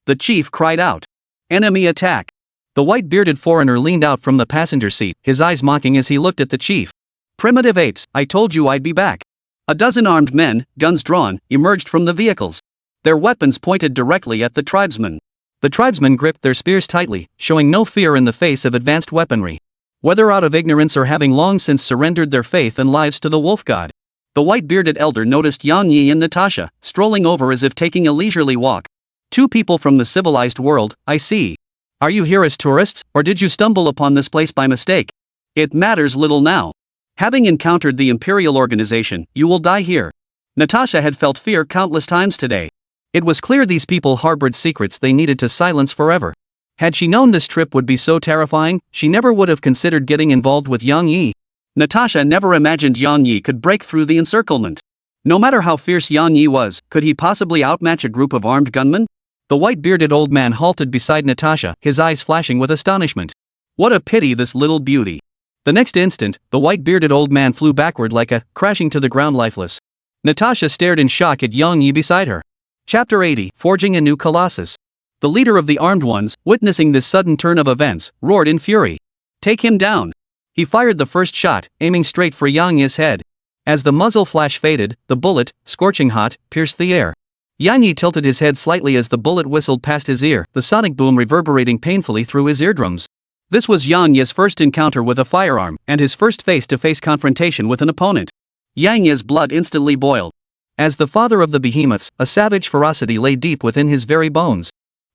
The chief cried out, "Enemy attack!" The white-bearded foreigner leaned out from the passenger seat, his eyes mocking as he looked at the chief. "Primitive apes, I told you I'd be back." A dozen armed men, guns drawn, emerged from the vehicles. Their weapons pointed directly at the tribesmen. The tribesmen gripped their spears tightly, showing no fear in the face of advanced weaponry. Whether out of ignorance or having long since surrendered their faith and lives to the wolf god. The white-bearded elder noticed Yang Yi and Natasha, strolling over as if taking a leisurely walk. "Two people from the civilized world, I see. Are you here as tourists, or did you stumble upon this place by mistake? It matters little now. Having encountered the Imperial Organization, you will die here." Natasha had felt fear countless times today. It was clear these people harbored secrets they needed to silence forever. Had she known this trip would be so terrifying, she never would have considered getting involved with Yang Yi. Natasha never imagined Yang Yi could break through the encirclement. No matter how fierce Yang Yi was, could he possibly outmatch a group of armed gunmen? The white-bearded old man halted beside Natasha, his eyes flashing with astonishment. What a pity, this little beauty. The next instant, the white-bearded old man flew backward like a, crashing to the ground lifeless. Natasha stared in shock at Yang Yi beside her. Chapter 80, Forging a New Colossus. The leader of the armed ones, witnessing this sudden turn of events, roared in fury. "Take him down!" He fired the first shot, aiming straight for Yang Yi's head. As the muzzle flash faded, the bullet, scorching hot, pierced the air. Yang Yi tilted his head slightly as the bullet whistled past his ear, the sonic boom reverberating painfully through his eardrums. This was Yang Yi's first encounter with a firearm, and his first face-to-face confrontation with an opponent. Yang Yi's blood instantly boiled. As the father of the behemoths, a savage ferocity lay deep within his very bones.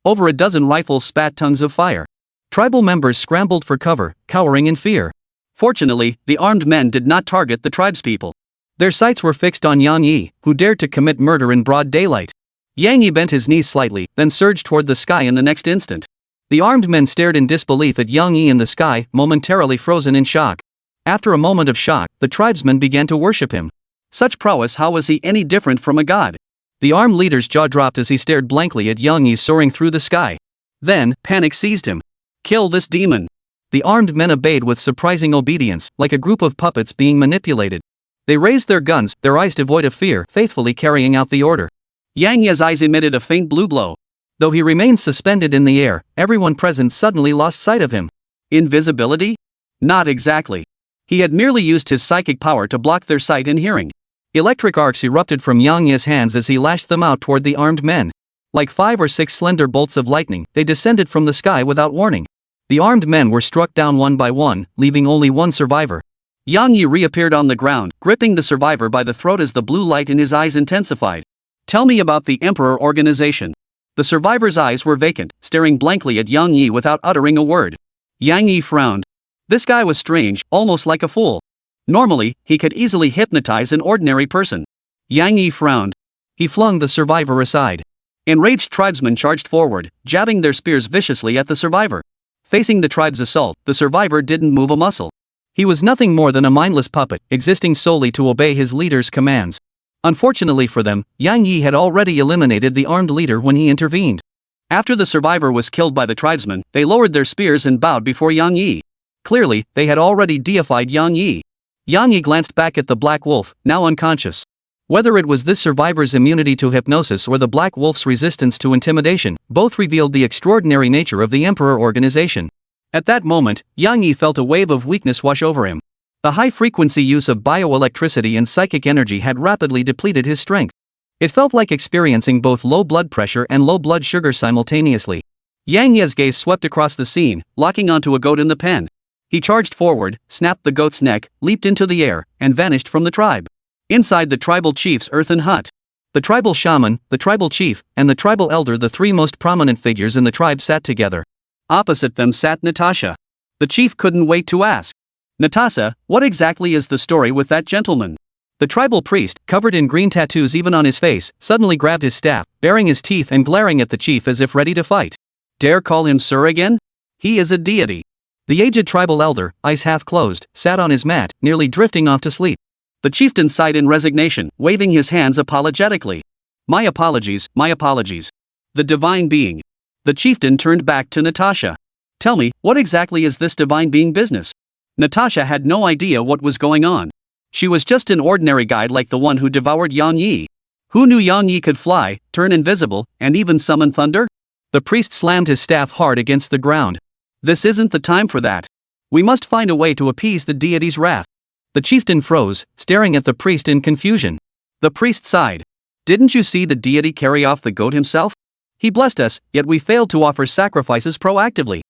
Over a dozen rifles spat tongues of fire. Tribal members scrambled for cover, cowering in fear. Fortunately, the armed men did not target the tribespeople. Their sights were fixed on Yang Yi, who dared to commit murder in broad daylight. Yang Yi bent his knees slightly, then surged toward the sky in the next instant. The armed men stared in disbelief at Yang Yi in the sky, momentarily frozen in shock. After a moment of shock, the tribesmen began to worship him. Such prowess, how was he any different from a god? The armed leader's jaw dropped as he stared blankly at Yang Yi soaring through the sky. Then, panic seized him. "Kill this demon!" The armed men obeyed with surprising obedience, like a group of puppets being manipulated. They raised their guns, their eyes devoid of fear, faithfully carrying out the order. Yang Yi's eyes emitted a faint blue glow. Though he remained suspended in the air, everyone present suddenly lost sight of him. Invisibility? Not exactly. He had merely used his psychic power to block their sight and hearing. Electric arcs erupted from Yang Yi's hands as he lashed them out toward the armed men. Like 5 or 6 slender bolts of lightning, they descended from the sky without warning. The armed men were struck down one by one, leaving only one survivor. Yang Yi reappeared on the ground, gripping the survivor by the throat as the blue light in his eyes intensified. "Tell me about the Emperor Organization." The survivor's eyes were vacant, staring blankly at Yang Yi without uttering a word. Yang Yi frowned. This guy was strange, almost like a fool. Normally, he could easily hypnotize an ordinary person. Yang Yi frowned. He flung the survivor aside. Enraged tribesmen charged forward, jabbing their spears viciously at the survivor. Facing the tribe's assault, the survivor didn't move a muscle. He was nothing more than a mindless puppet, existing solely to obey his leader's commands. Unfortunately for them, Yang Yi had already eliminated the armed leader when he intervened. After the survivor was killed by the tribesmen, they lowered their spears and bowed before Yang Yi. Clearly, they had already deified Yang Yi. Yang Yi glanced back at the black wolf, now unconscious. Whether it was this survivor's immunity to hypnosis or the black wolf's resistance to intimidation, both revealed the extraordinary nature of the Emperor Organization. At that moment, Yang Yi felt a wave of weakness wash over him. The high-frequency use of bioelectricity and psychic energy had rapidly depleted his strength. It felt like experiencing both low blood pressure and low blood sugar simultaneously. Yang Ye's gaze swept across the scene, locking onto a goat in the pen. He charged forward, snapped the goat's neck, leaped into the air, and vanished from the tribe. Inside the tribal chief's earthen hut, the tribal shaman, the tribal chief, and the tribal elder, the three most prominent figures in the tribe, sat together. Opposite them sat Natasha. The chief couldn't wait to ask, "Natasha, what exactly is the story with that gentleman?" The tribal priest, covered in green tattoos even on his face, suddenly grabbed his staff, baring his teeth and glaring at the chief as if ready to fight. "Dare call him sir again? He is a deity." The aged tribal elder, eyes half closed, sat on his mat, nearly drifting off to sleep. The chieftain sighed in resignation, waving his hands apologetically. My apologies, my apologies. The divine being." The chieftain turned back to Natasha. "Tell me, what exactly is this divine being business?" Natasha had no idea what was going on. She was just an ordinary guide like the one who devoured Yang Yi. Who knew Yang Yi could fly, turn invisible, and even summon thunder? The priest slammed his staff hard against the ground. "This isn't the time for that. We must find a way to appease the deity's wrath." The chieftain froze, staring at the priest in confusion. The priest sighed. "Didn't you see the deity carry off the goat himself? He blessed us, yet we failed to offer sacrifices proactively.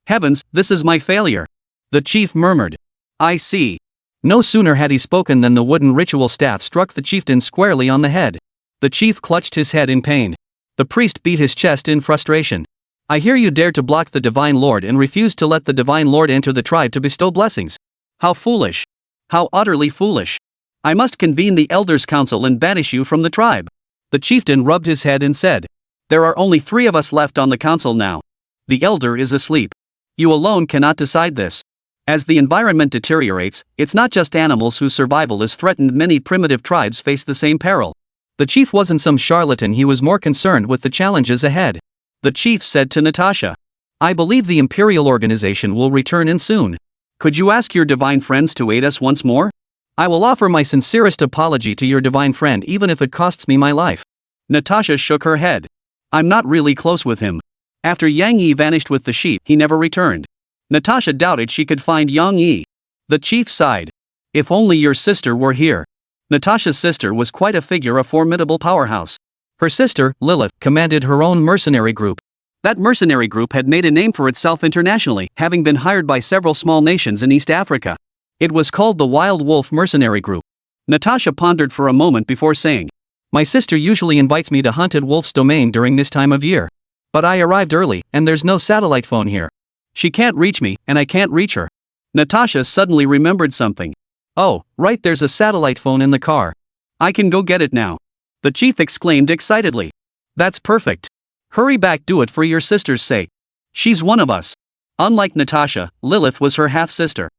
Heavens, this is my failure." The chief murmured. "I see." No sooner had he spoken than the wooden ritual staff struck the chieftain squarely on the head. The chief clutched his head in pain. The priest beat his chest in frustration. "I hear you dared to block the Divine Lord and refused to let the Divine Lord enter the tribe to bestow blessings. How foolish. How utterly foolish. I must convene the Elders' Council and banish you from the tribe." The chieftain rubbed his head and said, "There are only 3 of us left on the council now. The elder is asleep. You alone cannot decide this. As the environment deteriorates, it's not just animals whose survival is threatened. Many primitive tribes face the same peril." The chief wasn't some charlatan, he was more concerned with the challenges ahead. The chief said to Natasha, "I believe the Imperial Organization will return in soon. Could you ask your divine friends to aid us once more? I will offer my sincerest apology to your divine friend even if it costs me my life." Natasha shook her head. "I'm not really close with him. After Yang Yi vanished with the sheep, he never returned." Natasha doubted she could find Yang Yi. The chief sighed. "If only your sister were here." Natasha's sister was quite a figure, a formidable powerhouse. Her sister, Lilith, commanded her own mercenary group. That mercenary group had made a name for itself internationally, having been hired by several small nations in East Africa. It was called the Wild Wolf Mercenary Group. Natasha pondered for a moment before saying, "My sister usually invites me to Hunted Wolf's domain during this time of year. But I arrived early, and there's no satellite phone here. She can't reach me, and I can't reach her." Natasha suddenly remembered something. "Oh, right, there's a satellite phone in the car. I can go get it now." The chief exclaimed excitedly. "That's perfect. Hurry back, do it for your sister's sake. She's one of us." Unlike Natasha, Lilith was her half-sister.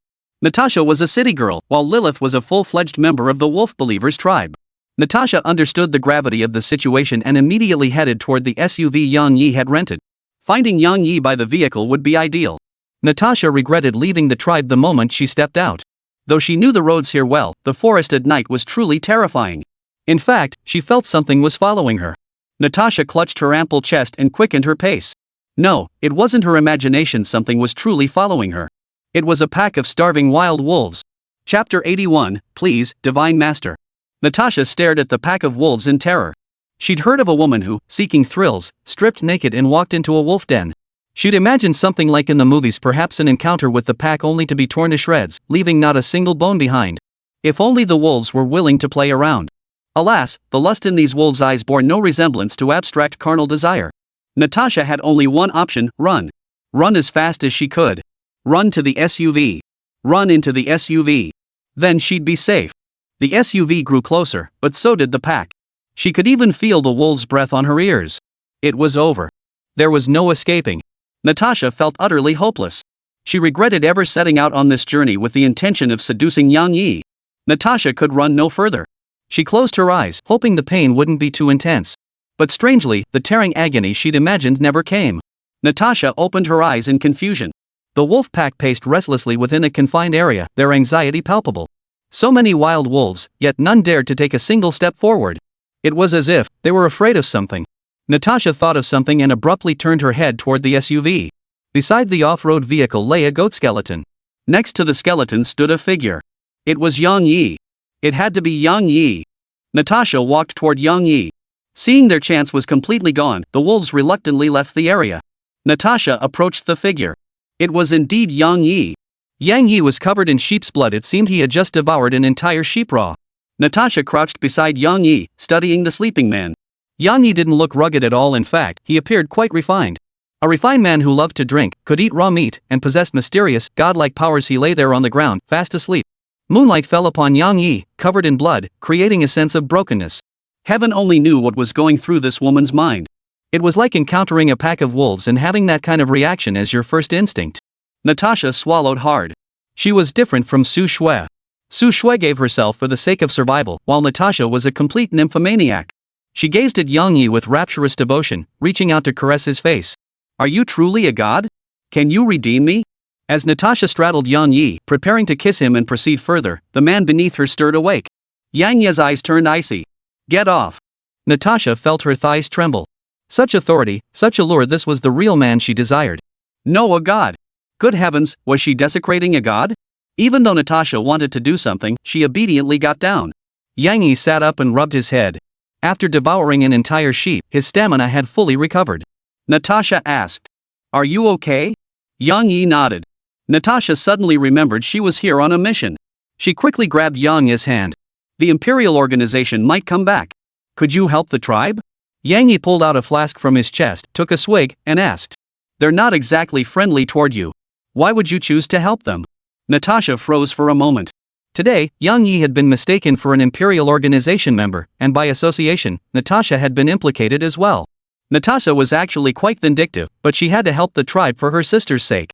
Natasha was a city girl, while Lilith was a full-fledged member of the Wolf Believers tribe. Natasha understood the gravity of the situation and immediately headed toward the SUV Yang Yi had rented. Finding Yang Yi by the vehicle would be ideal. Natasha regretted leaving the tribe the moment she stepped out. Though she knew the roads here well, the forest at night was truly terrifying. In fact, she felt something was following her. Natasha clutched her ample chest and quickened her pace. No, it wasn't her imagination, something was truly following her. It was a pack of starving wild wolves. Chapter 81, Please, Divine Master. Natasha stared at the pack of wolves in terror. She'd heard of a woman who, seeking thrills, stripped naked and walked into a wolf den. She'd imagined something like in the movies, perhaps an encounter with the pack only to be torn to shreds, leaving not a single bone behind. If only the wolves were willing to play around. Alas, the lust in these wolves' eyes bore no resemblance to abstract carnal desire. Natasha had only one option: run. Run as fast as she could. Run to the SUV. Run into the SUV. Then she'd be safe. The SUV grew closer, but so did the pack. She could even feel the wolves' breath on her ears. It was over. There was no escaping. Natasha felt utterly hopeless. She regretted ever setting out on this journey with the intention of seducing Yang Yi. Natasha could run no further. She closed her eyes, hoping the pain wouldn't be too intense. But strangely, the tearing agony she'd imagined never came. Natasha opened her eyes in confusion. The wolf pack paced restlessly within a confined area, their anxiety palpable. So many wild wolves, yet none dared to take a single step forward. It was as if they were afraid of something. Natasha thought of something and abruptly turned her head toward the SUV. Beside the off-road vehicle lay a goat skeleton. Next to the skeleton stood a figure. It was Yang Yi. It had to be Yang Yi. Natasha walked toward Yang Yi. Seeing their chance was completely gone, the wolves reluctantly left the area. Natasha approached the figure. It was indeed Yang Yi. Yang Yi was covered in sheep's blood. It seemed he had just devoured an entire sheep raw. Natasha crouched beside Yang Yi, studying the sleeping man. Yang Yi didn't look rugged at all. In fact, he appeared quite refined. A refined man who loved to drink, could eat raw meat, and possessed mysterious, godlike powers. He lay there on the ground, fast asleep. Moonlight fell upon Yang Yi, covered in blood, creating a sense of brokenness. Heaven only knew what was going through this woman's mind. It was like encountering a pack of wolves and having that kind of reaction as your first instinct. Natasha swallowed hard. She was different from Su Shui. Su Shui gave herself for the sake of survival, while Natasha was a complete nymphomaniac. She gazed at Yang Yi with rapturous devotion, reaching out to caress his face. Are you truly a god? Can you redeem me? As Natasha straddled Yang Yi, preparing to kiss him and proceed further, the man beneath her stirred awake. Yang Yi's eyes turned icy. Get off. Natasha felt her thighs tremble. Such authority, such allure, this was the real man she desired. No, a god. Good heavens, was she desecrating a god? Even though Natasha wanted to do something, she obediently got down. Yang Yi sat up and rubbed his head. After devouring an entire sheep, his stamina had fully recovered. Natasha asked, "Are you okay?" Yang Yi nodded. Natasha suddenly remembered she was here on a mission. She quickly grabbed Yang Yi's hand. The Imperial organization might come back. Could you help the tribe? Yang Yi pulled out a flask from his chest, took a swig, and asked. They're not exactly friendly toward you. Why would you choose to help them? Natasha froze for a moment. Today, Yang Yi had been mistaken for an Imperial organization member, and by association, Natasha had been implicated as well. Natasha was actually quite vindictive, but she had to help the tribe for her sister's sake.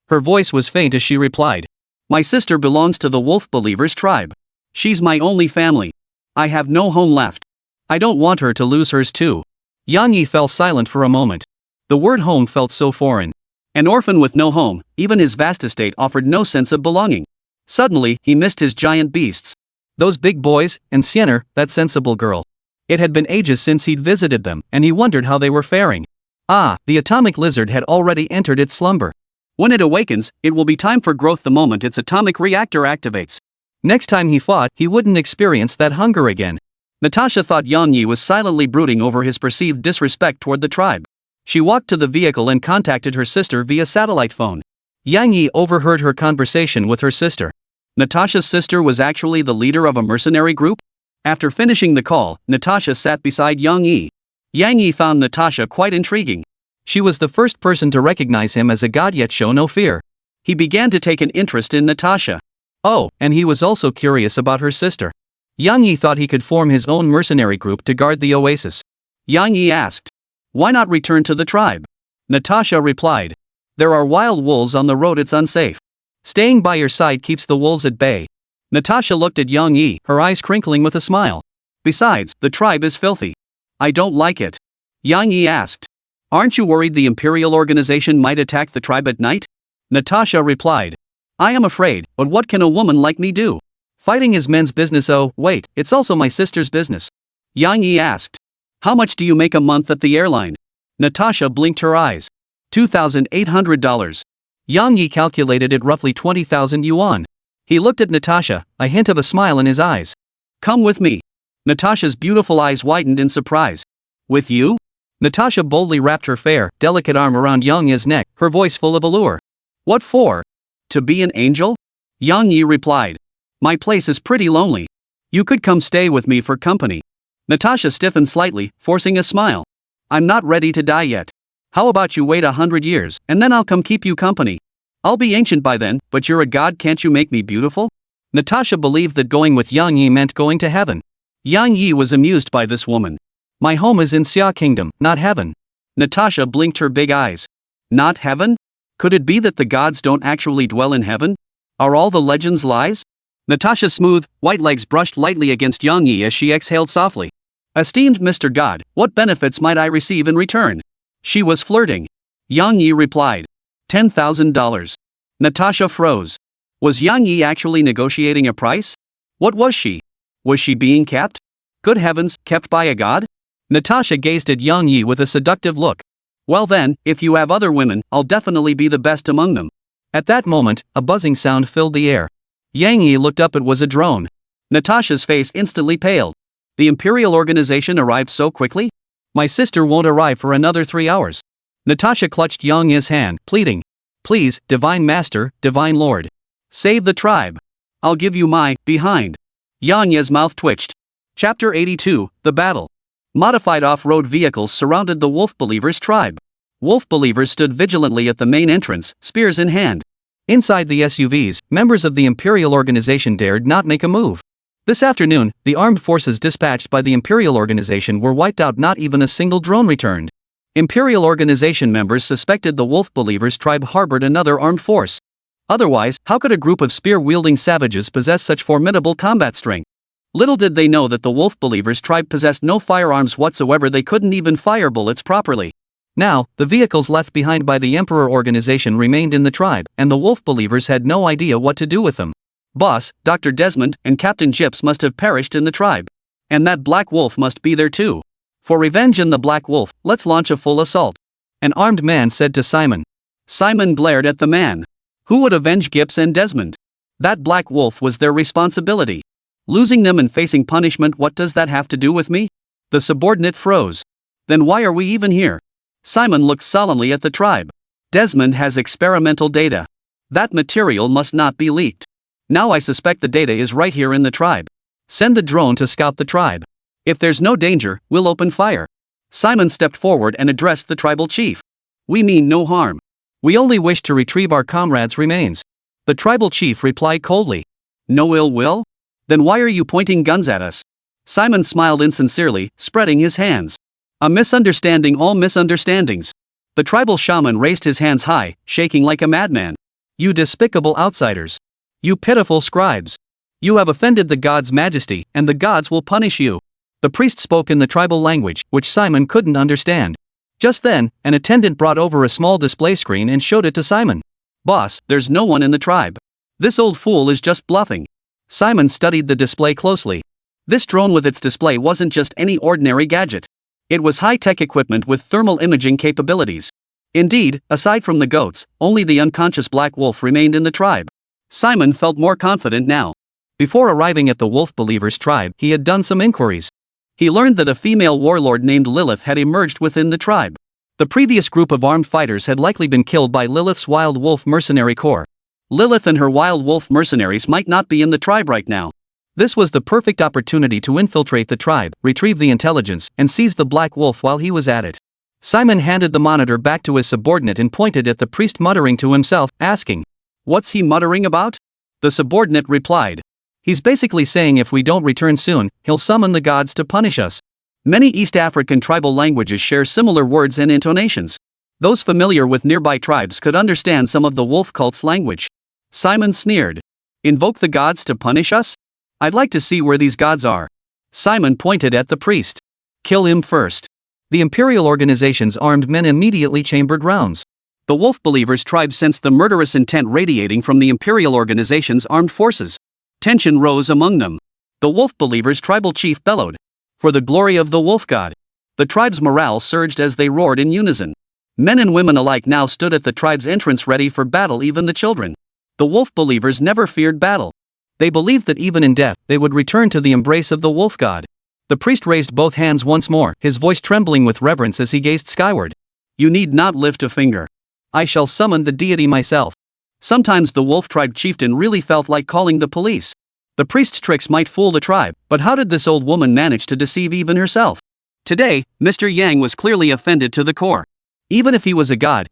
Her voice was faint as she replied. My sister belongs to the Wolf Believers tribe. She's my only family. I have no home left. I don't want her to lose hers too. Yang Yi fell silent for a moment. The word home felt so foreign. An orphan with no home, even his vast estate offered no sense of belonging. Suddenly, he missed his giant beasts. Those big boys, and Sienna, that sensible girl. It had been ages since he'd visited them, and he wondered how they were faring. Ah, the atomic lizard had already entered its slumber. When it awakens, it will be time for growth the moment its atomic reactor activates. Next time he fought, he wouldn't experience that hunger again. Natasha thought Yang Yi was silently brooding over his perceived disrespect toward the tribe. She walked to the vehicle and contacted her sister via satellite phone. Yang Yi overheard her conversation with her sister. Natasha's sister was actually the leader of a mercenary group? After finishing the call, Natasha sat beside Yang Yi. Yang Yi found Natasha quite intriguing. She was the first person to recognize him as a god yet show no fear. He began to take an interest in Natasha. Oh, and he was also curious about her sister. Yang Yi thought he could form his own mercenary group to guard the oasis. Yang Yi asked, why not return to the tribe? Natasha replied, there are wild wolves on the road, it's unsafe. Staying by your side keeps the wolves at bay. Natasha looked at Yang Yi, her eyes crinkling with a smile. Besides, the tribe is filthy. I don't like it. Yang Yi asked, aren't you worried the Imperial organization might attack the tribe at night? Natasha replied, I am afraid, but what can a woman like me do? Fighting is men's business. Oh, wait, it's also my sister's business. Yang Yi asked, how much do you make a month at the airline? Natasha blinked her eyes. $2,800. Yang Yi calculated it roughly 20,000 yuan. He looked at Natasha, a hint of a smile in his eyes. Come with me. Natasha's beautiful eyes widened in surprise. With you? Natasha boldly wrapped her fair, delicate arm around Yang Yi's neck, her voice full of allure. What for? To be an angel? Yang Yi replied. My place is pretty lonely. You could come stay with me for company. Natasha stiffened slightly, forcing a smile. I'm not ready to die yet. How about you wait 100 years, and then I'll come keep you company. I'll be ancient by then, but you're a god, can't you make me beautiful? Natasha believed that going with Yang Yi meant going to heaven. Yang Yi was amused by this woman. My home is in Xia Kingdom, not heaven. Natasha blinked her big eyes. Not heaven? Could it be that the gods don't actually dwell in heaven? Are all the legends lies? Natasha's smooth, white legs brushed lightly against Yang Yi as she exhaled softly. Esteemed Mr. God, what benefits might I receive in return? She was flirting. Yang Yi replied. $10,000. Natasha froze. Was Yang Yi actually negotiating a price? What was she? Was she being kept? Good heavens, kept by a god? Natasha gazed at Yang Yi with a seductive look. Well then, if you have other women, I'll definitely be the best among them. At that moment, a buzzing sound filled the air. Yang Yi looked up. It was a drone. Natasha's face instantly paled. The Imperial organization arrived so quickly? My sister won't arrive for another 3 hours. Natasha clutched Yang Ye's hand, pleading. Please, Divine Master, Divine Lord. Save the tribe. I'll give you my behind. Yang Ye's mouth twitched. Chapter 82, The Battle. Modified off-road vehicles surrounded the Wolf Believers tribe. Wolf Believers stood vigilantly at the main entrance, spears in hand. Inside the SUVs, members of the Imperial Organization dared not make a move. This afternoon, the armed forces dispatched by the Imperial Organization were wiped out, not even a single drone returned. Imperial Organization members suspected the Wolf Believers tribe harbored another armed force. Otherwise, how could a group of spear-wielding savages possess such formidable combat strength? Little did they know that the Wolf Believers tribe possessed no firearms whatsoever. They couldn't even fire bullets properly. Now, the vehicles left behind by the Emperor Organization remained in the tribe, and the Wolf Believers had no idea what to do with them. Boss, Dr. Desmond, and Captain Gyps must have perished in the tribe. And that Black Wolf must be there too. For revenge in the Black Wolf, let's launch a full assault. An armed man said to Simon. Simon glared at the man. Who would avenge Gyps and Desmond? That Black Wolf was their responsibility. Losing them and facing punishment, what does that have to do with me? The subordinate froze. Then why are we even here? Simon looked solemnly at the tribe. Desmond has experimental data. That material must not be leaked. Now I suspect the data is right here in the tribe. Send the drone to scout the tribe. If there's no danger, we'll open fire. Simon stepped forward and addressed the tribal chief. We mean no harm. We only wish to retrieve our comrades' remains. The tribal chief replied coldly. No ill will? Then why are you pointing guns at us? Simon smiled insincerely, spreading his hands. A misunderstanding, all misunderstandings. The tribal shaman raised his hands high, shaking like a madman. You despicable outsiders. You pitiful scribes. You have offended the gods' majesty, and the gods will punish you. The priest spoke in the tribal language, which Simon couldn't understand. Just then, an attendant brought over a small display screen and showed it to Simon. Boss, there's no one in the tribe. This old fool is just bluffing. Simon studied the display closely. This drone with its display wasn't just any ordinary gadget. It was high-tech equipment with thermal imaging capabilities. Indeed, aside from the goats, only the unconscious Black Wolf remained in the tribe. Simon felt more confident now. Before arriving at the Wolf Believers tribe, he had done some inquiries. He learned that a female warlord named Lilith had emerged within the tribe. The previous group of armed fighters had likely been killed by Lilith's Wild Wolf Mercenary Corps. Lilith and her Wild Wolf mercenaries might not be in the tribe right now. This was the perfect opportunity to infiltrate the tribe, retrieve the intelligence, and seize the Black Wolf while he was at it. Simon handed the monitor back to his subordinate and pointed at the priest, muttering to himself, asking, "What's he muttering about?" The subordinate replied, "He's basically saying if we don't return soon, he'll summon the gods to punish us." Many East African tribal languages share similar words and intonations. Those familiar with nearby tribes could understand some of the wolf cult's language. Simon sneered. "Invoke the gods to punish us? I'd like to see where these gods are." Simon pointed at the priest. "Kill him first." The Imperial Organization's armed men immediately chambered rounds. The Wolf Believers tribe sensed the murderous intent radiating from the Imperial Organization's armed forces. Tension rose among them. The Wolf Believers tribal chief bellowed, "For the glory of the Wolf God." The tribe's morale surged as they roared in unison. Men and women alike now stood at the tribe's entrance ready for battle, even the children. The Wolf Believers never feared battle. They believed that even in death, they would return to the embrace of the Wolf God. The priest raised both hands once more, his voice trembling with reverence as he gazed skyward. "You need not lift a finger. I shall summon the deity myself." Sometimes the Wolf tribe chieftain really felt like calling the police. The priest's tricks might fool the tribe, but how did this old woman manage to deceive even herself? Today, Mr. Yang was clearly offended to the core. Even if he was a god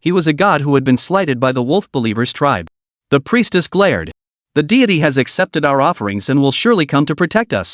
who had been slighted by the Wolf Believers tribe. The priestess glared. "The deity has accepted our offerings and will surely come to protect us."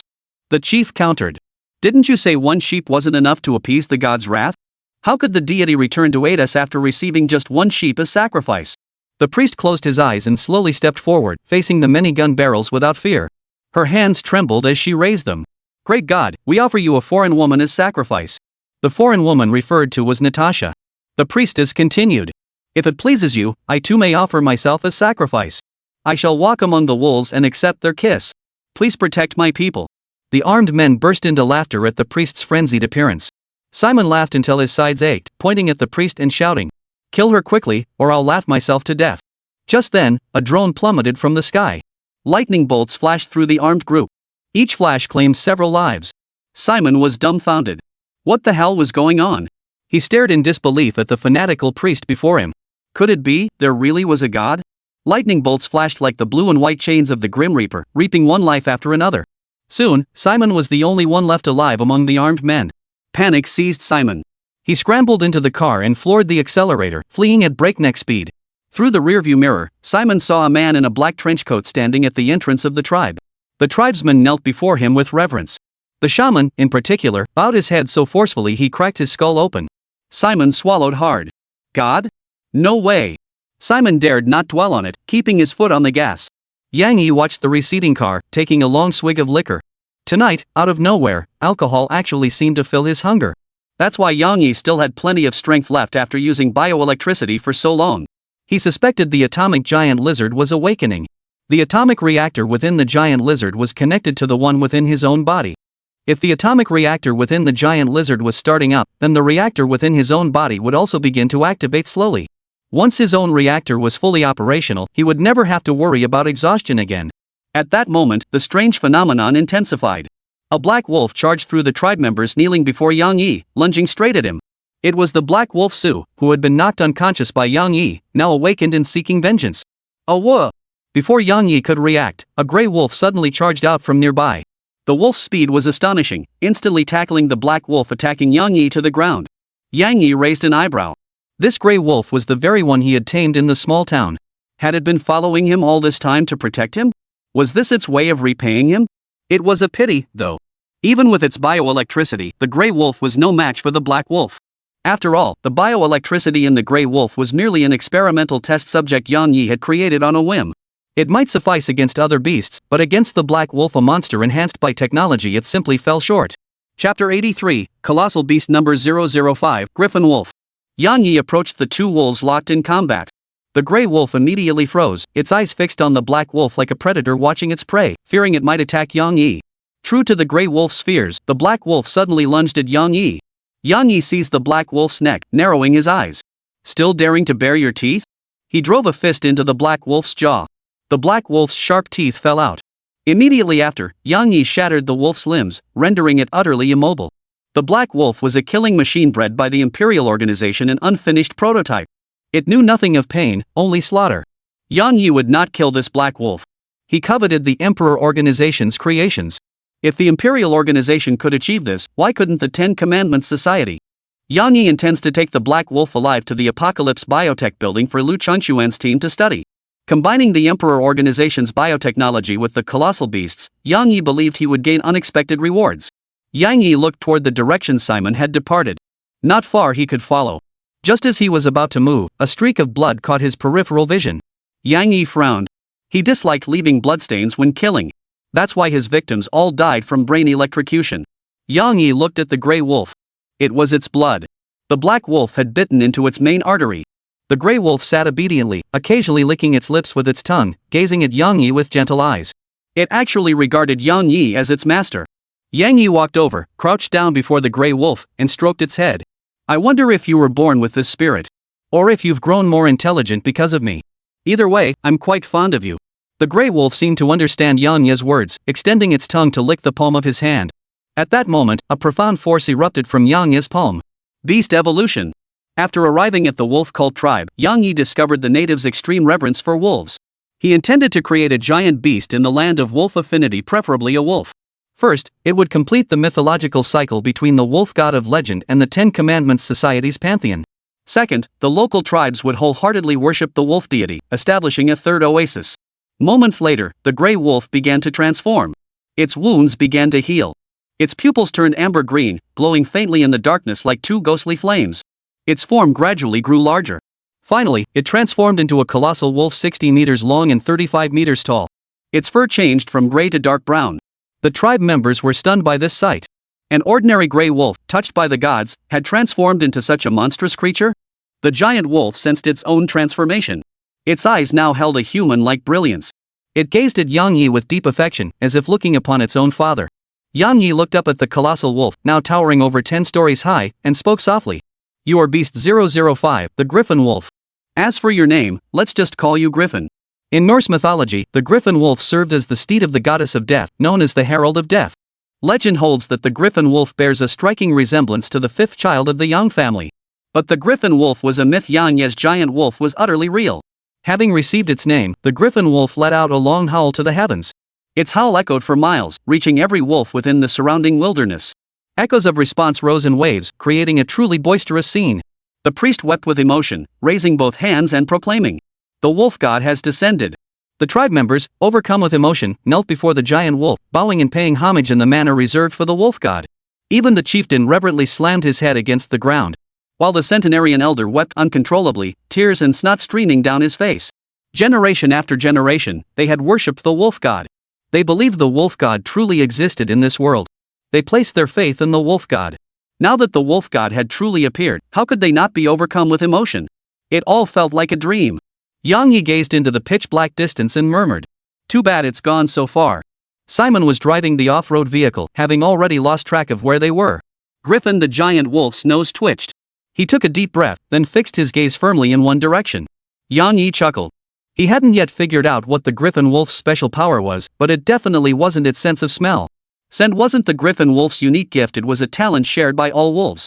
The chief countered. "Didn't you say one sheep wasn't enough to appease the god's wrath? How could the deity return to aid us after receiving just one sheep as sacrifice?" The priest closed his eyes and slowly stepped forward, facing the many gun barrels without fear. Her hands trembled as she raised them. "Great God, we offer you a foreign woman as sacrifice." The foreign woman referred to was Natasha. The priestess continued, "If it pleases you, I too may offer myself as sacrifice. I shall walk among the wolves and accept their kiss. Please protect my people." The armed men burst into laughter at the priest's frenzied appearance. Simon laughed until his sides ached, pointing at the priest and shouting, "Kill her quickly, or I'll laugh myself to death." Just then, a drone plummeted from the sky. Lightning bolts flashed through the armed group. Each flash claimed several lives. Simon was dumbfounded. What the hell was going on? He stared in disbelief at the fanatical priest before him. Could it be, there really was a god? Lightning bolts flashed like the blue and white chains of the Grim Reaper, reaping one life after another. Soon, Simon was the only one left alive among the armed men. Panic seized Simon. He scrambled into the car and floored the accelerator, fleeing at breakneck speed. Through the rearview mirror, Simon saw a man in a black trenchcoat standing at the entrance of the tribe. The tribesman knelt before him with reverence. The shaman, in particular, bowed his head so forcefully he cracked his skull open. Simon swallowed hard. God? No way. Simon dared not dwell on it, keeping his foot on the gas. Yang Yi watched the receding car, taking a long swig of liquor. Tonight, out of nowhere, alcohol actually seemed to fill his hunger. That's why Yang Yi still had plenty of strength left after using bioelectricity for so long. He suspected the atomic giant lizard was awakening. The atomic reactor within the giant lizard was connected to the one within his own body. If the atomic reactor within the giant lizard was starting up, then the reactor within his own body would also begin to activate slowly. Once his own reactor was fully operational, he would never have to worry about exhaustion again. At that moment, the strange phenomenon intensified. A black wolf charged through the tribe members kneeling before Yang Yi, lunging straight at him. It was the black wolf Su, who had been knocked unconscious by Yang Yi, now awakened and seeking vengeance. Whoa! Before Yang Yi could react, a grey wolf suddenly charged out from nearby. The wolf's speed was astonishing, instantly tackling the black wolf, attacking Yang Yi to the ground. Yang Yi raised an eyebrow. This grey wolf was the very one he had tamed in the small town. Had it been following him all this time to protect him? Was this its way of repaying him? It was a pity, though. Even with its bioelectricity, the grey wolf was no match for the black wolf. After all, the bioelectricity in the grey wolf was merely an experimental test subject Yang Yi had created on a whim. It might suffice against other beasts, but against the black wolf, a monster enhanced by technology, it simply fell short. Chapter 83, Colossal Beast Number 005, Griffin Wolf. Yang Yi approached the two wolves locked in combat. The grey wolf immediately froze, its eyes fixed on the black wolf like a predator watching its prey, fearing it might attack Yang Yi. True to the grey wolf's fears, the black wolf suddenly lunged at Yang Yi. Yang Yi seized the black wolf's neck, narrowing his eyes. Still daring to bare your teeth? He drove a fist into the black wolf's jaw. The black wolf's sharp teeth fell out. Immediately after, Yang Yi shattered the wolf's limbs, rendering it utterly immobile. The black wolf was a killing machine bred by the Imperial Organization, an unfinished prototype. It knew nothing of pain, only slaughter. Yang Yi would not kill this black wolf. He coveted the Emperor Organization's creations. If the Imperial Organization could achieve this, why couldn't the Ten Commandments Society? Yang Yi intends to take the black wolf alive to the Apocalypse Biotech building for Liu Changquan's team to study. Combining the Emperor Organization's biotechnology with the colossal beasts, Yang Yi believed he would gain unexpected rewards. Yang Yi looked toward the direction Simon had departed. Not far he could follow. Just as he was about to move, a streak of blood caught his peripheral vision. Yang Yi frowned. He disliked leaving bloodstains when killing. That's why his victims all died from brain electrocution. Yang Yi looked at the grey wolf. It was its blood. The black wolf had bitten into its main artery. The grey wolf sat obediently, occasionally licking its lips with its tongue, gazing at Yang Yi with gentle eyes. It actually regarded Yang Yi as its master. Yang Yi walked over, crouched down before the grey wolf, and stroked its head. I wonder if you were born with this spirit. Or if you've grown more intelligent because of me. Either way, I'm quite fond of you. The grey wolf seemed to understand Yang Yi's words, extending its tongue to lick the palm of his hand. At that moment, a profound force erupted from Yang Yi's palm. Beast evolution. After arriving at the wolf cult tribe, Yang Yi discovered the natives' extreme reverence for wolves. He intended to create a giant beast in the land of wolf affinity, preferably a wolf. First, it would complete the mythological cycle between the wolf god of legend and the Ten Commandments Society's pantheon. Second, the local tribes would wholeheartedly worship the wolf deity, establishing a third oasis. Moments later, the grey wolf began to transform. Its wounds began to heal. Its pupils turned amber green, glowing faintly in the darkness like two ghostly flames. Its form gradually grew larger. Finally, it transformed into a colossal wolf 60 meters long and 35 meters tall. Its fur changed from gray to dark brown. The tribe members were stunned by this sight. An ordinary grey wolf, touched by the gods, had transformed into such a monstrous creature? The giant wolf sensed its own transformation. Its eyes now held a human-like brilliance. It gazed at Yang Yi with deep affection, as if looking upon its own father. Yang Yi looked up at the colossal wolf, now towering over 10 stories high, and spoke softly. You are Beast 005, the Griffin Wolf. As for your name, let's just call you Griffin. In Norse mythology, the Griffin Wolf served as the steed of the goddess of death, known as the Herald of Death. Legend holds that the Griffin Wolf bears a striking resemblance to the fifth child of the Yang family. But the griffin wolf was a myth. Yang Ye's giant wolf was utterly real. Having received its name, the griffin wolf let out a long howl to the heavens. Its howl echoed for miles, reaching every wolf within the surrounding wilderness. Echoes of response rose in waves, creating a truly boisterous scene. The priest wept with emotion, raising both hands and proclaiming, "The wolf god has descended." The tribe members, overcome with emotion, knelt before the giant wolf, bowing and paying homage in the manner reserved for the wolf god. Even the chieftain reverently slammed his head against the ground, while the centenarian elder wept uncontrollably, tears and snot streaming down his face. Generation after generation, they had worshipped the wolf god. They believed the wolf god truly existed in this world. They placed their faith in the wolf god. Now that the wolf god had truly appeared, how could they not be overcome with emotion? It all felt like a dream. Yang Yi gazed into the pitch-black distance and murmured, "Too bad it's gone so far." Simon was driving the off-road vehicle, having already lost track of where they were. Griffin the giant wolf's nose twitched. He took a deep breath, then fixed his gaze firmly in one direction. Yang Yi chuckled. He hadn't yet figured out what the griffin wolf's special power was, but it definitely wasn't its sense of smell. Scent wasn't the griffin wolf's unique gift, it was a talent shared by all wolves.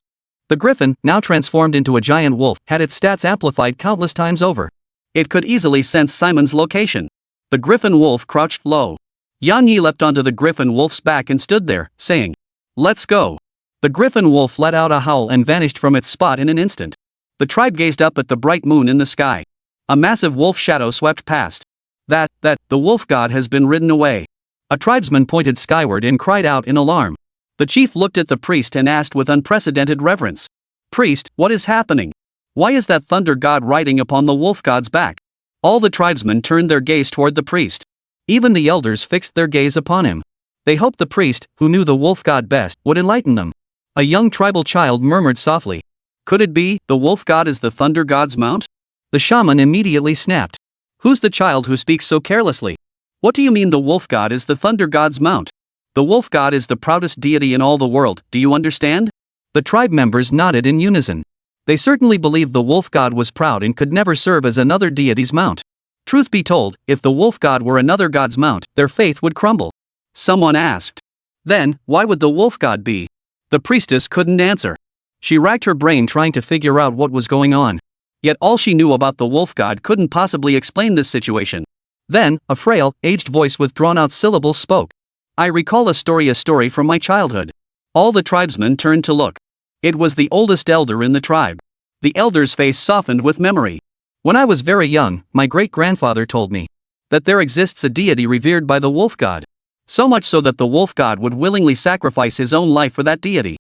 The griffin, now transformed into a giant wolf, had its stats amplified countless times over. It could easily sense Simon's location. The griffin wolf crouched low. Yang Yi leapt onto the griffin wolf's back and stood there, saying, "Let's go." The griffin wolf let out a howl and vanished from its spot in an instant. The tribe gazed up at the bright moon in the sky. A massive wolf shadow swept past. The wolf god has been ridden away. A tribesman pointed skyward and cried out in alarm. The chief looked at the priest and asked with unprecedented reverence, "Priest, what is happening? Why is that thunder god riding upon the wolf god's back?" All the tribesmen turned their gaze toward the priest. Even the elders fixed their gaze upon him. They hoped the priest, who knew the wolf god best, would enlighten them. A young tribal child murmured softly, "Could it be, the wolf god is the thunder god's mount?" The shaman immediately snapped. "Who's the child who speaks so carelessly? What do you mean the wolf god is the thunder god's mount? The wolf god is the proudest deity in all the world, do you understand?" The tribe members nodded in unison. They certainly believed the wolf god was proud and could never serve as another deity's mount. Truth be told, if the wolf god were another god's mount, their faith would crumble. Someone asked, "Then, why would the wolf god be?" The priestess couldn't answer. She racked her brain trying to figure out what was going on. Yet all she knew about the wolf god couldn't possibly explain this situation. Then, a frail, aged voice with drawn-out syllables spoke. "I recall a story from my childhood." All the tribesmen turned to look. It was the oldest elder in the tribe. The elder's face softened with memory. "When I was very young, my great-grandfather told me that there exists a deity revered by the wolf god. So much so that the wolf god would willingly sacrifice his own life for that deity."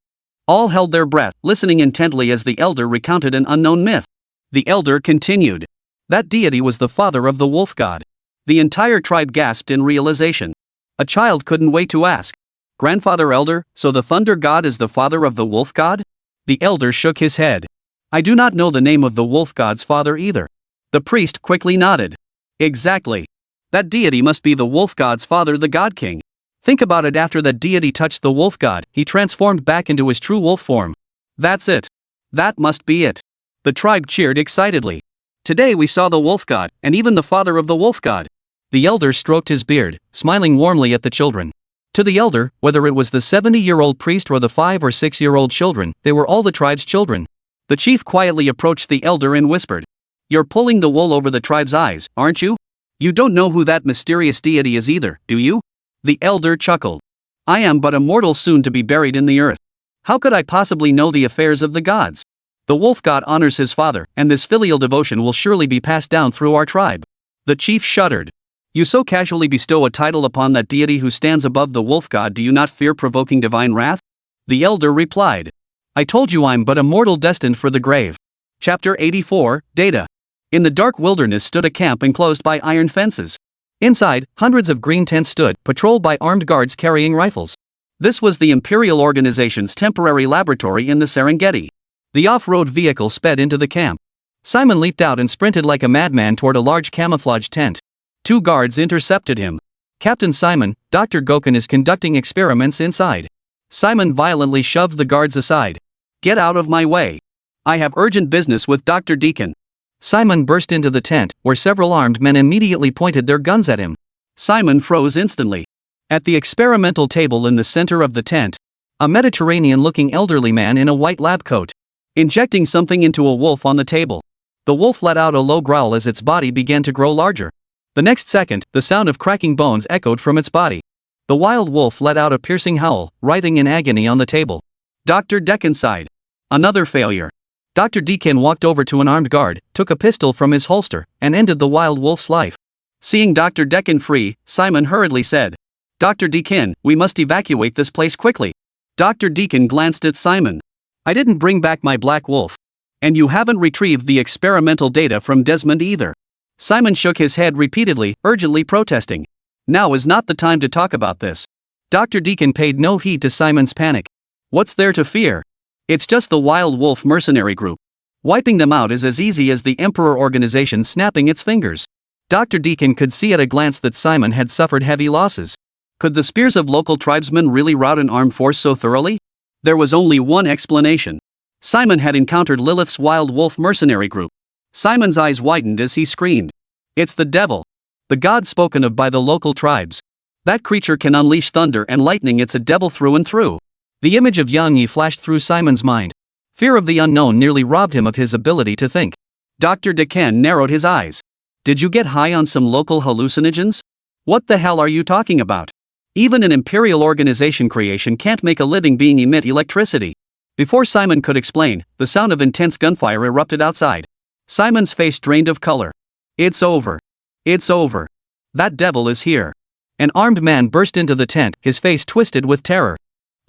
All held their breath, listening intently as the elder recounted an unknown myth. The elder continued. That deity was the father of the wolf god. The entire tribe gasped in realization. A child couldn't wait to ask, "Grandfather elder, so the thunder god is the father of the wolf god?" The elder shook his head. "I do not know the name of the wolf god's father either." The priest quickly nodded. "Exactly. That deity must be the wolf god's father, the god king. Think about it, after that deity touched the wolf god, he transformed back into his true wolf form. That's it. That must be it." The tribe cheered excitedly. "Today we saw the wolf god, and even the father of the wolf god." The elder stroked his beard, smiling warmly at the children. To the elder, whether it was the 70-year-old priest or the 5 or 6-year-old children, they were all the tribe's children. The chief quietly approached the elder and whispered, "You're pulling the wool over the tribe's eyes, aren't you? You don't know who that mysterious deity is either, do you?" The elder chuckled. "I am but a mortal soon to be buried in the earth. How could I possibly know the affairs of the gods? The wolf god honors his father, and this filial devotion will surely be passed down through our tribe." The chief shuddered. "You so casually bestow a title upon that deity who stands above the wolf god, do you not fear provoking divine wrath?" The elder replied, "I told you I'm but a mortal destined for the grave." Chapter 84, Data. In the dark wilderness stood a camp enclosed by iron fences. Inside, hundreds of green tents stood, patrolled by armed guards carrying rifles. This was the Imperial Organization's temporary laboratory in the Serengeti. The off-road vehicle sped into the camp. Simon leaped out and sprinted like a madman toward a large camouflage tent. 2 guards intercepted him. "Captain Simon, Dr. Gokan is conducting experiments inside." Simon violently shoved the guards aside. "Get out of my way. I have urgent business with Dr. Deacon." Simon burst into the tent, where several armed men immediately pointed their guns at him. Simon froze instantly. At the experimental table in the center of the tent, a Mediterranean-looking elderly man in a white lab coat. injecting something into a wolf on the table. The wolf let out a low growl as its body began to grow larger. The next second, the sound of cracking bones echoed from its body. The wild wolf let out a piercing howl, writhing in agony on the table. Dr. Dekan sighed. Another failure. Dr. Dekan walked over to an armed guard, took a pistol from his holster, and ended the wild wolf's life. Seeing Dr. Dekan free, Simon hurriedly said, "Dr. Dekan, we must evacuate this place quickly." Dr. Dekan glanced at Simon. "I didn't bring back my black wolf. And you haven't retrieved the experimental data from Desmond either." Simon shook his head repeatedly, urgently protesting. Now is not the time to talk about this. Dr. Dekan paid no heed to Simon's panic. What's there to fear? It's just the Wild Wolf mercenary group. Wiping them out is as easy as the Emperor organization snapping its fingers. Dr. Dekan could see at a glance that Simon had suffered heavy losses. Could the spears of local tribesmen really rout an armed force so thoroughly? There was only one explanation. Simon had encountered Lilith's Wild Wolf mercenary group. Simon's eyes widened as he screamed. It's the devil. The god spoken of by the local tribes. That creature can unleash thunder and lightning. It's a devil through and through. The image of Yang Yi flashed through Simon's mind. Fear of the unknown nearly robbed him of his ability to think. Dr. Dekan narrowed his eyes. Did you get high on some local hallucinogens? What the hell are you talking about? Even an imperial organization creation can't make a living being emit electricity. Before Simon could explain, the sound of intense gunfire erupted outside. Simon's face drained of color. It's over. It's over. That devil is here. An armed man burst into the tent, his face twisted with terror.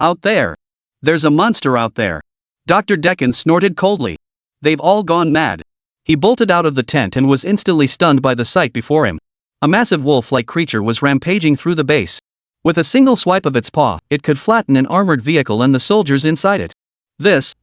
Out there. There's a monster out there. Dr. Dekan snorted coldly. They've all gone mad. He bolted out of the tent and was instantly stunned by the sight before him. A massive wolf-like creature was rampaging through the base. With a single swipe of its paw, it could flatten an armored vehicle and the soldiers inside it. This.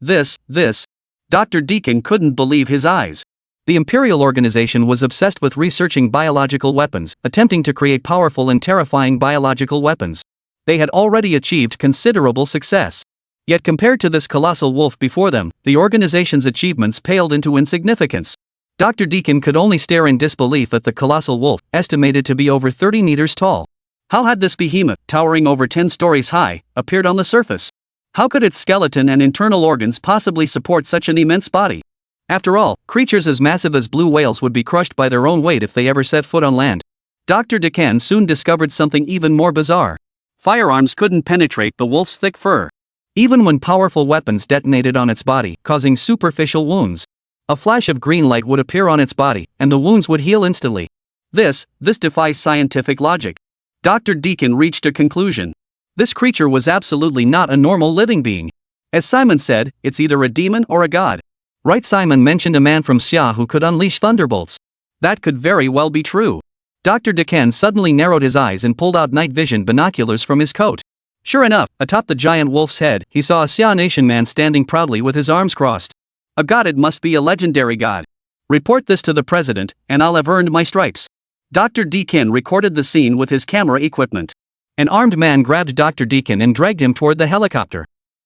Dr. Dekan couldn't believe his eyes. The Imperial organization was obsessed with researching biological weapons, attempting to create powerful and terrifying biological weapons. They had already achieved considerable success. Yet compared to this colossal wolf before them, the organization's achievements paled into insignificance. Dr. Dekan could only stare in disbelief at the colossal wolf, estimated to be over 30 meters tall. How had this behemoth, towering over 10 stories high, appeared on the surface? How could its skeleton and internal organs possibly support such an immense body? After all, creatures as massive as blue whales would be crushed by their own weight if they ever set foot on land. Dr. Dekan soon discovered something even more bizarre. Firearms couldn't penetrate the wolf's thick fur. Even when powerful weapons detonated on its body, causing superficial wounds. A flash of green light would appear on its body, and the wounds would heal instantly. This defies scientific logic. Dr. Dekan reached a conclusion. This creature was absolutely not a normal living being. As Simon said, it's either a demon or a god. Right, Simon mentioned a man from Xia who could unleash thunderbolts. That could very well be true. Dr. Dekan suddenly narrowed his eyes and pulled out night vision binoculars from his coat. Sure enough, atop the giant wolf's head, he saw a Xia Nation man standing proudly with his arms crossed. A god, it must be a legendary god. Report this to the president, and I'll have earned my stripes. Dr. Dekan recorded the scene with his camera equipment. An armed man grabbed Dr. Dekan and dragged him toward the helicopter.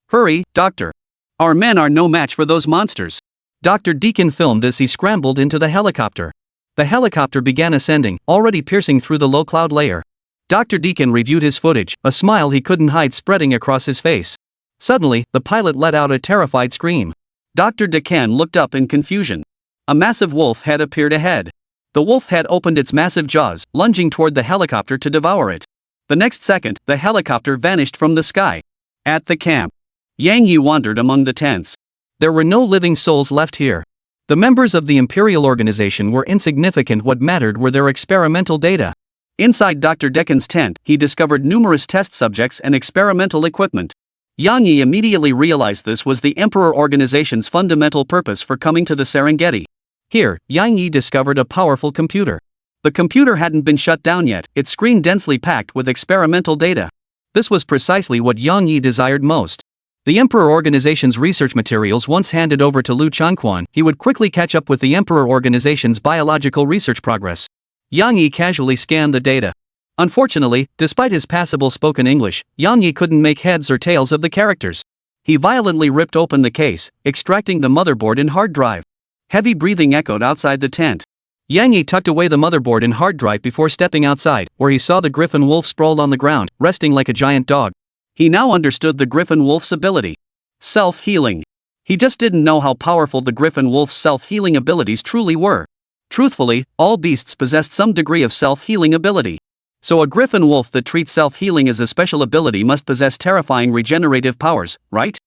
Hurry, doctor. Our men are no match for those monsters. Dr. Dekan filmed as he scrambled into the helicopter. The helicopter began ascending, already piercing through the low cloud layer. Dr. Dekan reviewed his footage, a smile he couldn't hide spreading across his face. Suddenly, the pilot let out a terrified scream. Dr. Dekan looked up in confusion. A massive wolf head appeared ahead. The wolf head opened its massive jaws, lunging toward the helicopter to devour it. The next second, the helicopter vanished from the sky. At the camp, Yang Yi wandered among the tents. There were no living souls left here. The members of the Imperial organization were insignificant. What mattered were their experimental data. Inside Dr. Dekan's tent, he discovered numerous test subjects and experimental equipment. Yang Yi immediately realized this was the Emperor organization's fundamental purpose for coming to the Serengeti. Here, Yang Yi discovered a powerful computer. The computer hadn't been shut down yet, its screen densely packed with experimental data. This was precisely what Yang Yi desired most. The Emperor organization's research materials once handed over to Liu Changquan, he would quickly catch up with the Emperor organization's biological research progress. Yang Yi casually scanned the data. Unfortunately, despite his passable spoken English, Yang Yi couldn't make heads or tails of the characters. He violently ripped open the case, extracting the motherboard and hard drive. Heavy breathing echoed outside the tent. Yang Yi tucked away the motherboard and hard drive before stepping outside, where he saw the griffin wolf sprawled on the ground, resting like a giant dog. He now understood the griffin wolf's ability. Self-healing. He just didn't know how powerful the griffin wolf's self-healing abilities truly were. Truthfully, all beasts possessed some degree of self-healing ability. So a griffin wolf that treats self-healing as a special ability must possess terrifying regenerative powers, right?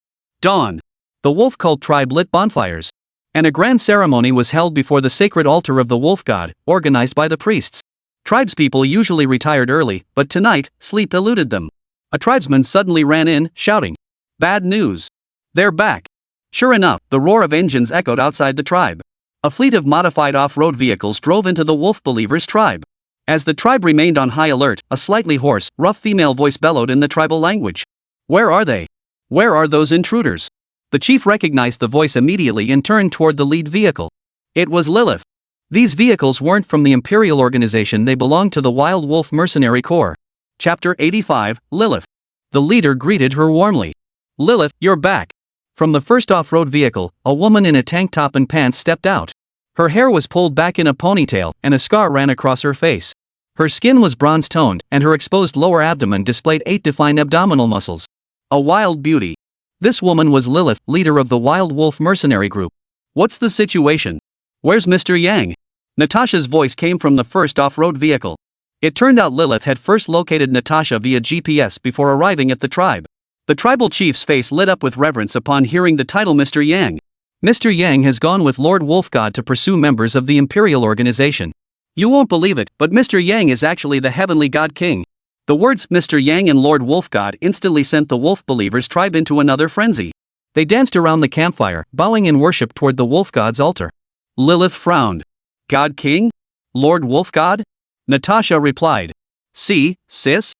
Dawn. The wolf cult tribe lit bonfires. And a grand ceremony was held before the sacred altar of the wolf god, organized by the priests. Tribespeople usually retired early, but tonight, sleep eluded them. A tribesman suddenly ran in, shouting, "Bad news! They're back!" Sure enough, the roar of engines echoed outside the tribe. A fleet of modified off-road vehicles drove into the wolf believers' tribe. As the tribe remained on high alert, a slightly hoarse, rough female voice bellowed in the tribal language. "Where are they? Where are those intruders?" The chief recognized the voice immediately and turned toward the lead vehicle. It was Lilith. These vehicles weren't from the Imperial organization, they belonged to the Wild Wolf Mercenary Corps. Chapter 85, Lilith. The leader greeted her warmly. "Lilith, you're back." From the first off-road vehicle, a woman in a tank top and pants stepped out. Her hair was pulled back in a ponytail, and a scar ran across her face. Her skin was bronze-toned, and her exposed lower abdomen displayed 8 defined abdominal muscles. A wild beauty. This woman was Lilith, leader of the Wild Wolf Mercenary Group. "What's the situation? Where's Mr. Yang?" Natasha's voice came from the first off-road vehicle. It turned out Lilith had first located Natasha via GPS before arriving at the tribe. The tribal chief's face lit up with reverence upon hearing the title Mr. Yang. "Mr. Yang has gone with Lord Wolfgod to pursue members of the Imperial organization. You won't believe it, but Mr. Yang is actually the Heavenly God King." The words Mr. Yang and Lord Wolfgod instantly sent the Wolf Believers tribe into another frenzy. They danced around the campfire, bowing in worship toward the Wolf God's altar. Lilith frowned. "God King? Lord Wolfgod?" Natasha replied. "See, sis?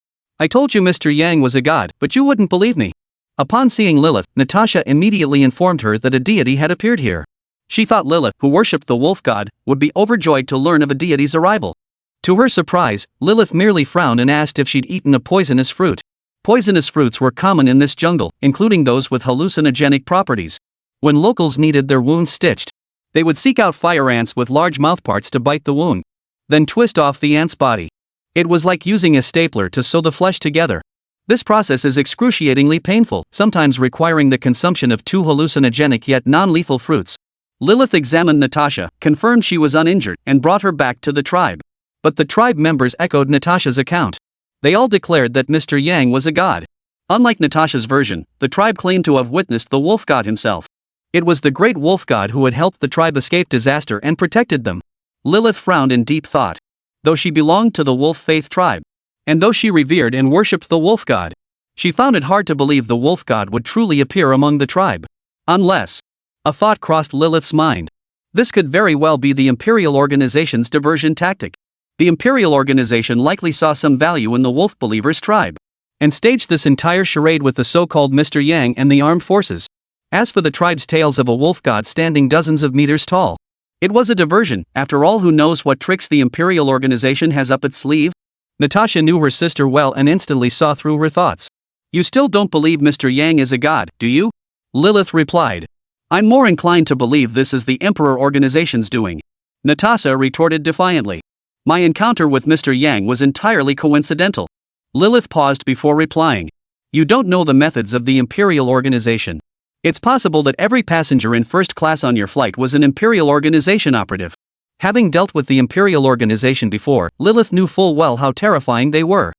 I told you Mr. Yang was a god, but you wouldn't believe me." Upon seeing Lilith, Natasha immediately informed her that a deity had appeared here. She thought Lilith, who worshipped the wolf god, would be overjoyed to learn of a deity's arrival. To her surprise, Lilith merely frowned and asked if she'd eaten a poisonous fruit. Poisonous fruits were common in this jungle, including those with hallucinogenic properties. When locals needed their wounds stitched, they would seek out fire ants with large mouthparts to bite the wound, then twist off the ant's body. It was like using a stapler to sew the flesh together. This process is excruciatingly painful, sometimes requiring the consumption of 2 hallucinogenic yet non-lethal fruits. Lilith examined Natasha, confirmed she was uninjured, and brought her back to the tribe. But the tribe members echoed Natasha's account. They all declared that Mr. Yang was a god. Unlike Natasha's version, the tribe claimed to have witnessed the wolf god himself. It was the great wolf god who had helped the tribe escape disaster and protected them. Lilith frowned in deep thought. Though she belonged to the wolf faith tribe, and though she revered and worshipped the wolf god, she found it hard to believe the wolf god would truly appear among the tribe. Unless a thought crossed Lilith's mind. This could very well be the Imperial organization's diversion tactic. The Imperial organization likely saw some value in the Wolf Believers tribe, and staged this entire charade with the so-called Mr. Yang and the armed forces. As for the tribe's tales of a wolf god standing dozens of meters tall, it was a diversion. After all, who knows what tricks the Imperial organization has up its sleeve? Natasha knew her sister well and instantly saw through her thoughts. "You still don't believe Mr. Yang is a god, do you?" Lilith replied. "I'm more inclined to believe this is the Emperor organization's doing." Natasha retorted defiantly. "My encounter with Mr. Yang was entirely coincidental." Lilith paused before replying. "You don't know the methods of the Imperial organization. It's possible that every passenger in first class on your flight was an Imperial organization operative." Having dealt with the Imperial organization before, Lilith knew full well how terrifying they were.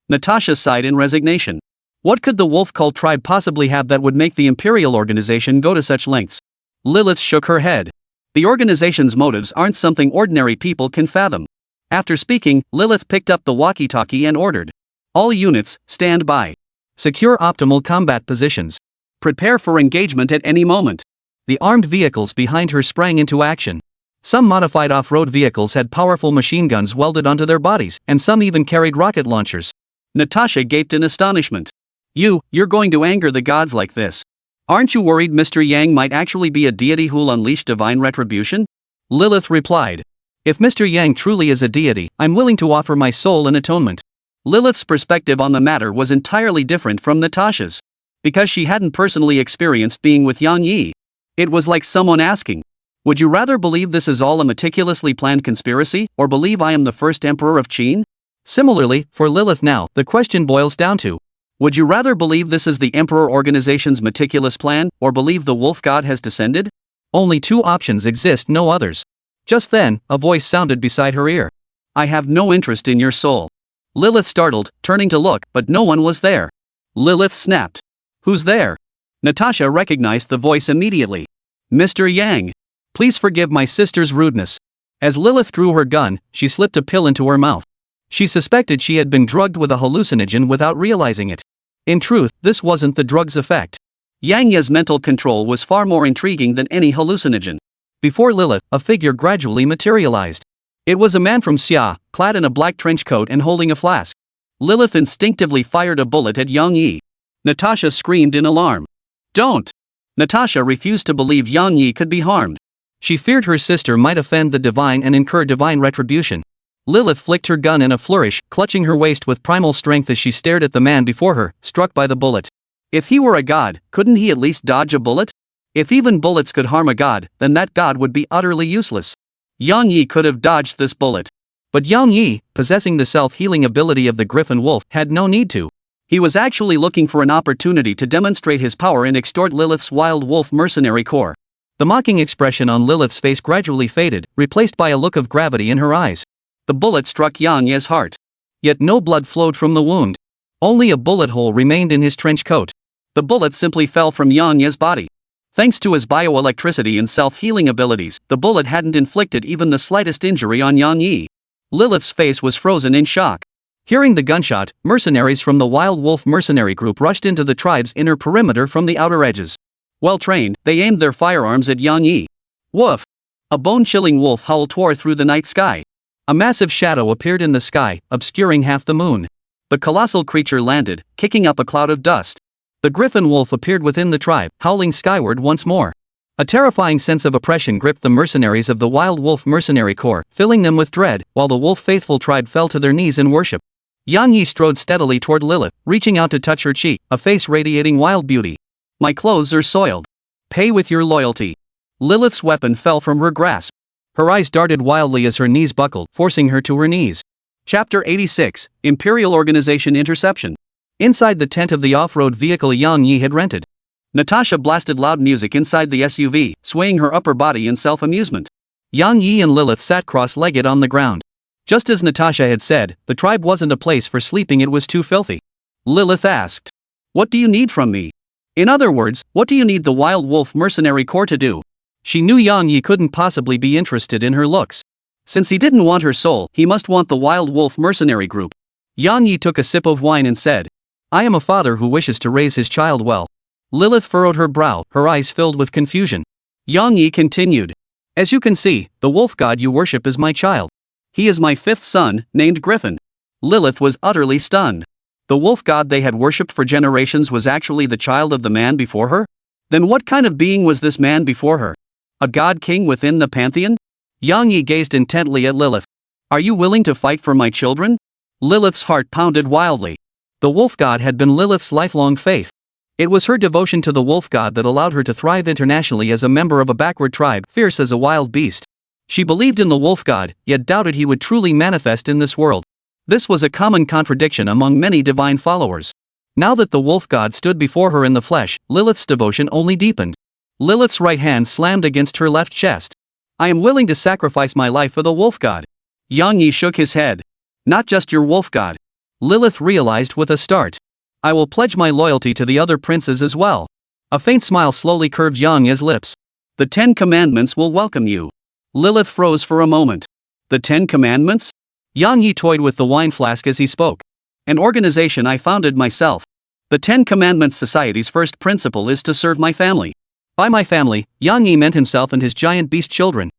Natasha sighed in resignation. What could the wolf cult tribe possibly have that would make the Imperial organization go to such lengths? Lilith shook her head. The organization's motives aren't something ordinary people can fathom. After speaking, Lilith picked up the walkie-talkie and ordered, "All units, stand by. Secure optimal combat positions. Prepare for engagement at any moment." The armed vehicles behind her sprang into action. Some modified off-road vehicles had powerful machine guns welded onto their bodies, and some even carried rocket launchers. Natasha gaped in astonishment. You're going to anger the gods like this? Aren't you worried Mr. Yang might actually be a deity who'll unleash divine retribution? Lilith replied. If Mr. Yang truly is a deity, I'm willing to offer my soul in atonement. Lilith's perspective on the matter was entirely different from Natasha's. Because she hadn't personally experienced being with Yang Yi. It was like someone asking, would you rather believe this is all a meticulously planned conspiracy, or believe I am the first emperor of Qin? Similarly, for Lilith now, the question boils down to, Would you rather believe this is the Emperor Organization's meticulous plan, or believe the wolf god has descended? Only two options exist, no others. Just then, a voice sounded beside her ear. I have no interest in your soul. Lilith startled, turning to look, but no one was there. Lilith snapped. Who's there? Natasha recognized the voice immediately. Mr. Yang. Please forgive my sister's rudeness. As Lilith drew her gun, she slipped a pill into her mouth. She suspected she had been drugged with a hallucinogen without realizing it. In truth, this wasn't the drug's effect. Yang Ye's mental control was far more intriguing than any hallucinogen. Before Lilith, a figure gradually materialized. It was a man from Xia, clad in a black trench coat and holding a flask. Lilith instinctively fired a bullet at Yang Yi. Natasha screamed in alarm. Don't! Natasha refused to believe Yang Yi could be harmed. She feared her sister might offend the divine and incur divine retribution. Lilith flicked her gun in a flourish, clutching her waist with primal strength as she stared at the man before her, struck by the bullet. If he were a god, couldn't he at least dodge a bullet? If even bullets could harm a god, then that god would be utterly useless. Yang Yi could have dodged this bullet. But Yang Yi, possessing the self-healing ability of the Griffin Wolf, had no need to. He was actually looking for an opportunity to demonstrate his power and extort Lilith's wild wolf mercenary core. The mocking expression on Lilith's face gradually faded, replaced by a look of gravity in her eyes. The bullet struck Yang Ye's heart. Yet no blood flowed from the wound. Only a bullet hole remained in his trench coat. The bullet simply fell from Yang Ye's body. Thanks to his bioelectricity and self-healing abilities, the bullet hadn't inflicted even the slightest injury on Yang Yi. Lilith's face was frozen in shock. Hearing the gunshot, mercenaries from the Wild Wolf mercenary group rushed into the tribe's inner perimeter from the outer edges. Well trained, they aimed their firearms at Yang Yi. Woof! A bone-chilling wolf howl tore through the night sky. A massive shadow appeared in the sky, obscuring half the moon. The colossal creature landed, kicking up a cloud of dust. The griffin wolf appeared within the tribe, howling skyward once more. A terrifying sense of oppression gripped the mercenaries of the Wild Wolf mercenary corps, filling them with dread, while the wolf faithful tribe fell to their knees in worship. Yang Yi strode steadily toward Lilith, reaching out to touch her cheek, a face radiating wild beauty. My clothes are soiled. Pay with your loyalty. Lilith's weapon fell from her grasp. Her eyes darted wildly as her knees buckled, forcing her to her knees. Chapter 86, Imperial Organization Interception. Inside the tent of the off-road vehicle Yang Yi had rented, Natasha blasted loud music inside the SUV, swaying her upper body in self-amusement. Yang Yi and Lilith sat cross-legged on the ground. Just as Natasha had said, the tribe wasn't a place for sleeping, it was too filthy. Lilith asked. What do you need from me? In other words, what do you need the Wild Wolf mercenary corps to do? She knew Yang Yi couldn't possibly be interested in her looks. Since he didn't want her soul, he must want the Wild Wolf mercenary group. Yang Yi took a sip of wine and said, I am a father who wishes to raise his child well. Lilith furrowed her brow, her eyes filled with confusion. Yang Yi continued. As you can see, the wolf god you worship is my child. He is my fifth son, named Griffin. Lilith was utterly stunned. The wolf god they had worshipped for generations was actually the child of the man before her? Then what kind of being was this man before her? A god king within the pantheon? Yang Yi gazed intently at Lilith. Are you willing to fight for my children? Lilith's heart pounded wildly. The wolf god had been Lilith's lifelong faith. It was her devotion to the wolf god that allowed her to thrive internationally as a member of a backward tribe, fierce as a wild beast. She believed in the wolf god, yet doubted he would truly manifest in this world. This was a common contradiction among many divine followers. Now that the wolf god stood before her in the flesh, Lilith's devotion only deepened. Lilith's right hand slammed against her left chest. I am willing to sacrifice my life for the wolf god. Yang Yi shook his head. Not just your wolf god. Lilith realized with a start. I will pledge my loyalty to the other princes as well. A faint smile slowly curved Yang Yi's lips. The 10 Commandments will welcome you. Lilith froze for a moment. The 10 Commandments? Yang Yi toyed with the wine flask as he spoke. An organization I founded myself. The 10 Commandments Society's first principle is to serve my family. By my family, Yang Yi meant himself and his giant beast children.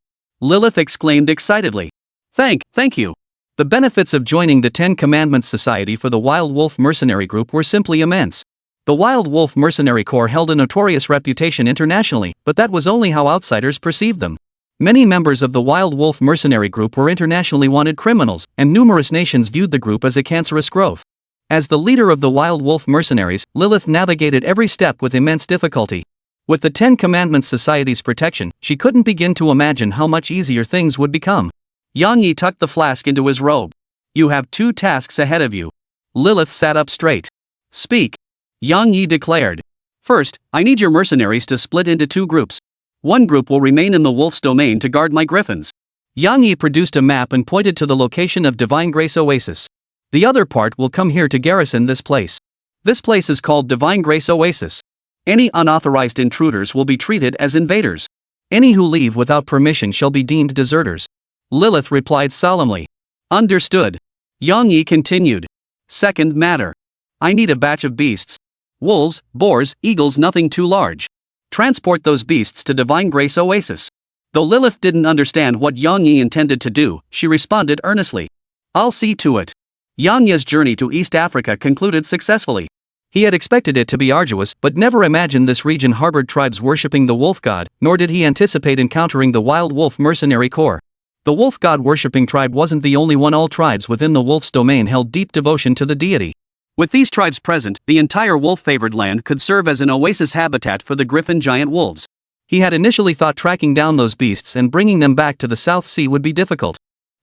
Lilith exclaimed excitedly. Thank you. The benefits of joining the 10 Commandments Society for the Wild Wolf mercenary group were simply immense. The Wild Wolf mercenary corps held a notorious reputation internationally, but that was only how outsiders perceived them. Many members of the Wild Wolf mercenary group were internationally wanted criminals, and numerous nations viewed the group as a cancerous growth. As the leader of the Wild Wolf mercenaries, Lilith navigated every step with immense difficulty. With the 10 Commandments Society's protection, she couldn't begin to imagine how much easier things would become. Yang Yi tucked the flask into his robe. You have 2 tasks ahead of you. Lilith sat up straight. Speak. Yang Yi declared. First, I need your mercenaries to split into 2 groups. One group will remain in the wolf's domain to guard my griffins. Yang Yi produced a map and pointed to the location of Divine Grace Oasis. The other part will come here to garrison this place. This place is called Divine Grace Oasis. Any unauthorized intruders will be treated as invaders. Any who leave without permission shall be deemed deserters. Lilith replied solemnly. Understood. Yang Yi continued. Second matter. I need a batch of beasts. Wolves, boars, eagles, nothing too large. Transport those beasts to Divine Grace Oasis. Though Lilith didn't understand what Yang Yi intended to do, she responded earnestly. I'll see to it. Yang Yi's journey to East Africa concluded successfully. He had expected it to be arduous but never imagined this region harbored tribes worshipping the wolf god, nor did he anticipate encountering the wild wolf mercenary corps. The wolf god worshipping tribe wasn't the only one. All tribes within the wolf's domain held deep devotion to the deity. With these tribes present, the entire wolf-favored land could serve as an oasis habitat for the griffin giant wolves. He had initially thought tracking down those beasts and bringing them back to the South Sea would be difficult.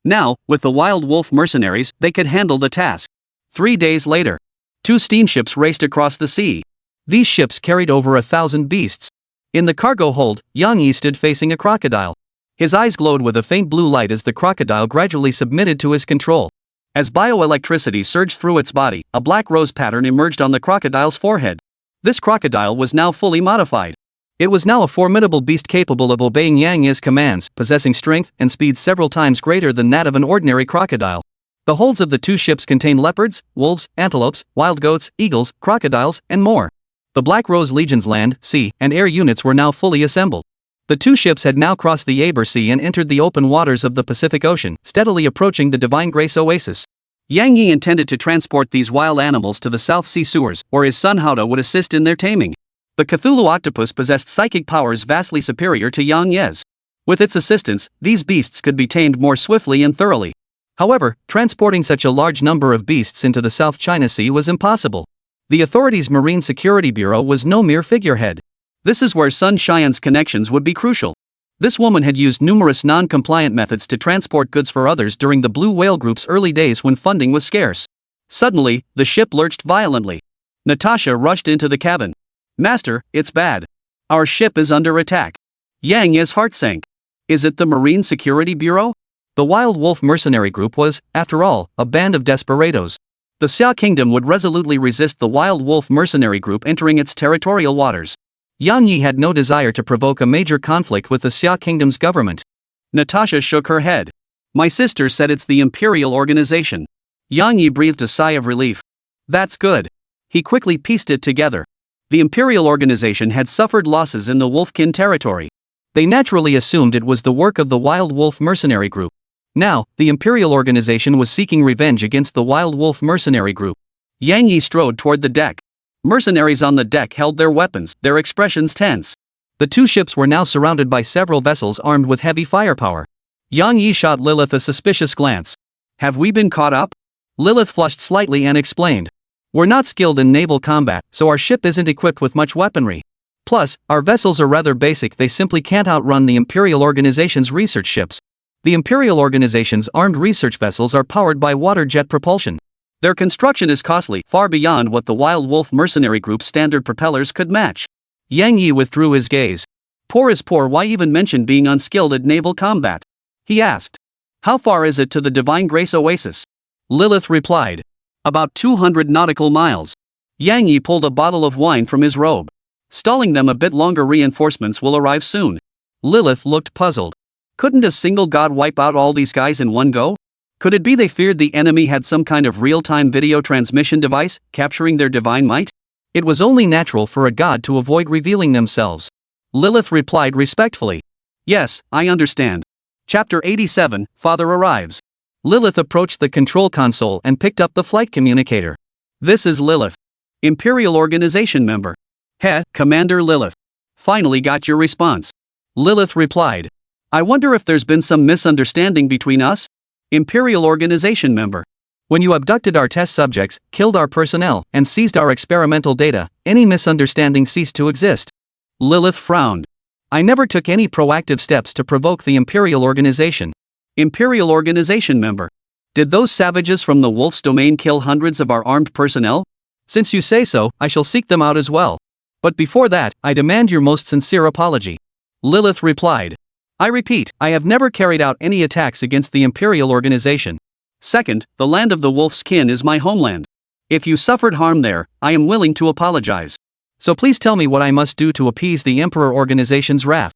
Now, with the wild wolf mercenaries, they could handle the task. 3 days later, 2 steamships raced across the sea. These ships carried over 1,000 beasts. In the cargo hold, Yang Yi stood facing a crocodile. His eyes glowed with a faint blue light as the crocodile gradually submitted to his control. As bioelectricity surged through its body, a black rose pattern emerged on the crocodile's forehead. This crocodile was now fully modified. It was now a formidable beast capable of obeying Yang Yi's commands, possessing strength and speed several times greater than that of an ordinary crocodile. The holds of the 2 ships contained leopards, wolves, antelopes, wild goats, eagles, crocodiles, and more. The Black Rose Legion's land, sea, and air units were now fully assembled. The 2 ships had now crossed the Aber Sea and entered the open waters of the Pacific Ocean, steadily approaching the Divine Grace Oasis. Yang Yi intended to transport these wild animals to the South Sea sewers, where his son Hauda would assist in their taming. The Cthulhu octopus possessed psychic powers vastly superior to Yang Yi's. With its assistance, these beasts could be tamed more swiftly and thoroughly. However, transporting such a large number of beasts into the South China Sea was impossible. The authorities' Marine Security Bureau was no mere figurehead. This is where Sun Xian's connections would be crucial. This woman had used numerous non-compliant methods to transport goods for others during the Blue Whale Group's early days when funding was scarce. Suddenly, the ship lurched violently. Natasha rushed into the cabin. Master, it's bad. Our ship is under attack. Yang Yi's heart sank. Is it the Marine Security Bureau? The Wild Wolf Mercenary Group was, after all, a band of desperados. The Xia Kingdom would resolutely resist the Wild Wolf Mercenary Group entering its territorial waters. Yang Yi had no desire to provoke a major conflict with the Xia Kingdom's government. Natasha shook her head. My sister said it's the Imperial Organization. Yang Yi breathed a sigh of relief. That's good. He quickly pieced it together. The Imperial Organization had suffered losses in the Wolfkin territory. They naturally assumed it was the work of the Wild Wolf Mercenary Group. Now, the Imperial Organization was seeking revenge against the Wild Wolf Mercenary Group. Yang Yi strode toward the deck. Mercenaries on the deck held their weapons, their expressions tense. The 2 ships were now surrounded by several vessels armed with heavy firepower. Yang Yi shot Lilith a suspicious glance. Have we been caught up? Lilith flushed slightly and explained. We're not skilled in naval combat, so our ship isn't equipped with much weaponry. Plus, our vessels are rather basic. They simply can't outrun the Imperial Organization's research ships. The Imperial Organization's armed research vessels are powered by water jet propulsion. Their construction is costly, far beyond what the Wild Wolf Mercenary Group's standard propellers could match. Yang Yi withdrew his gaze. Poor is poor. Why even mention being unskilled at naval combat? He asked. How far is it to the Divine Grace Oasis? Lilith replied. About 200 nautical miles. Yang Yi pulled a bottle of wine from his robe. Stalling them a bit longer, reinforcements will arrive soon. Lilith looked puzzled. Couldn't a single god wipe out all these guys in one go? Could it be they feared the enemy had some kind of real-time video transmission device, capturing their divine might? It was only natural for a god to avoid revealing themselves. Lilith replied respectfully. Yes, I understand. Chapter 87, Father Arrives. Lilith approached the control console and picked up the flight communicator. This is Lilith. Imperial Organization member. Commander Lilith. Finally got your response. Lilith replied. I wonder if there's been some misunderstanding between us? Imperial Organization member. When you abducted our test subjects, killed our personnel, and seized our experimental data, any misunderstanding ceased to exist. Lilith frowned. I never took any proactive steps to provoke the Imperial Organization. Imperial Organization member. Did those savages from the Wolf's domain kill hundreds of our armed personnel? Since you say so, I shall seek them out as well. But before that, I demand your most sincere apology. Lilith replied. I repeat, I have never carried out any attacks against the Imperial Organization. Second, the land of the wolf's kin is my homeland. If you suffered harm there, I am willing to apologize. So please tell me what I must do to appease the Emperor Organization's wrath.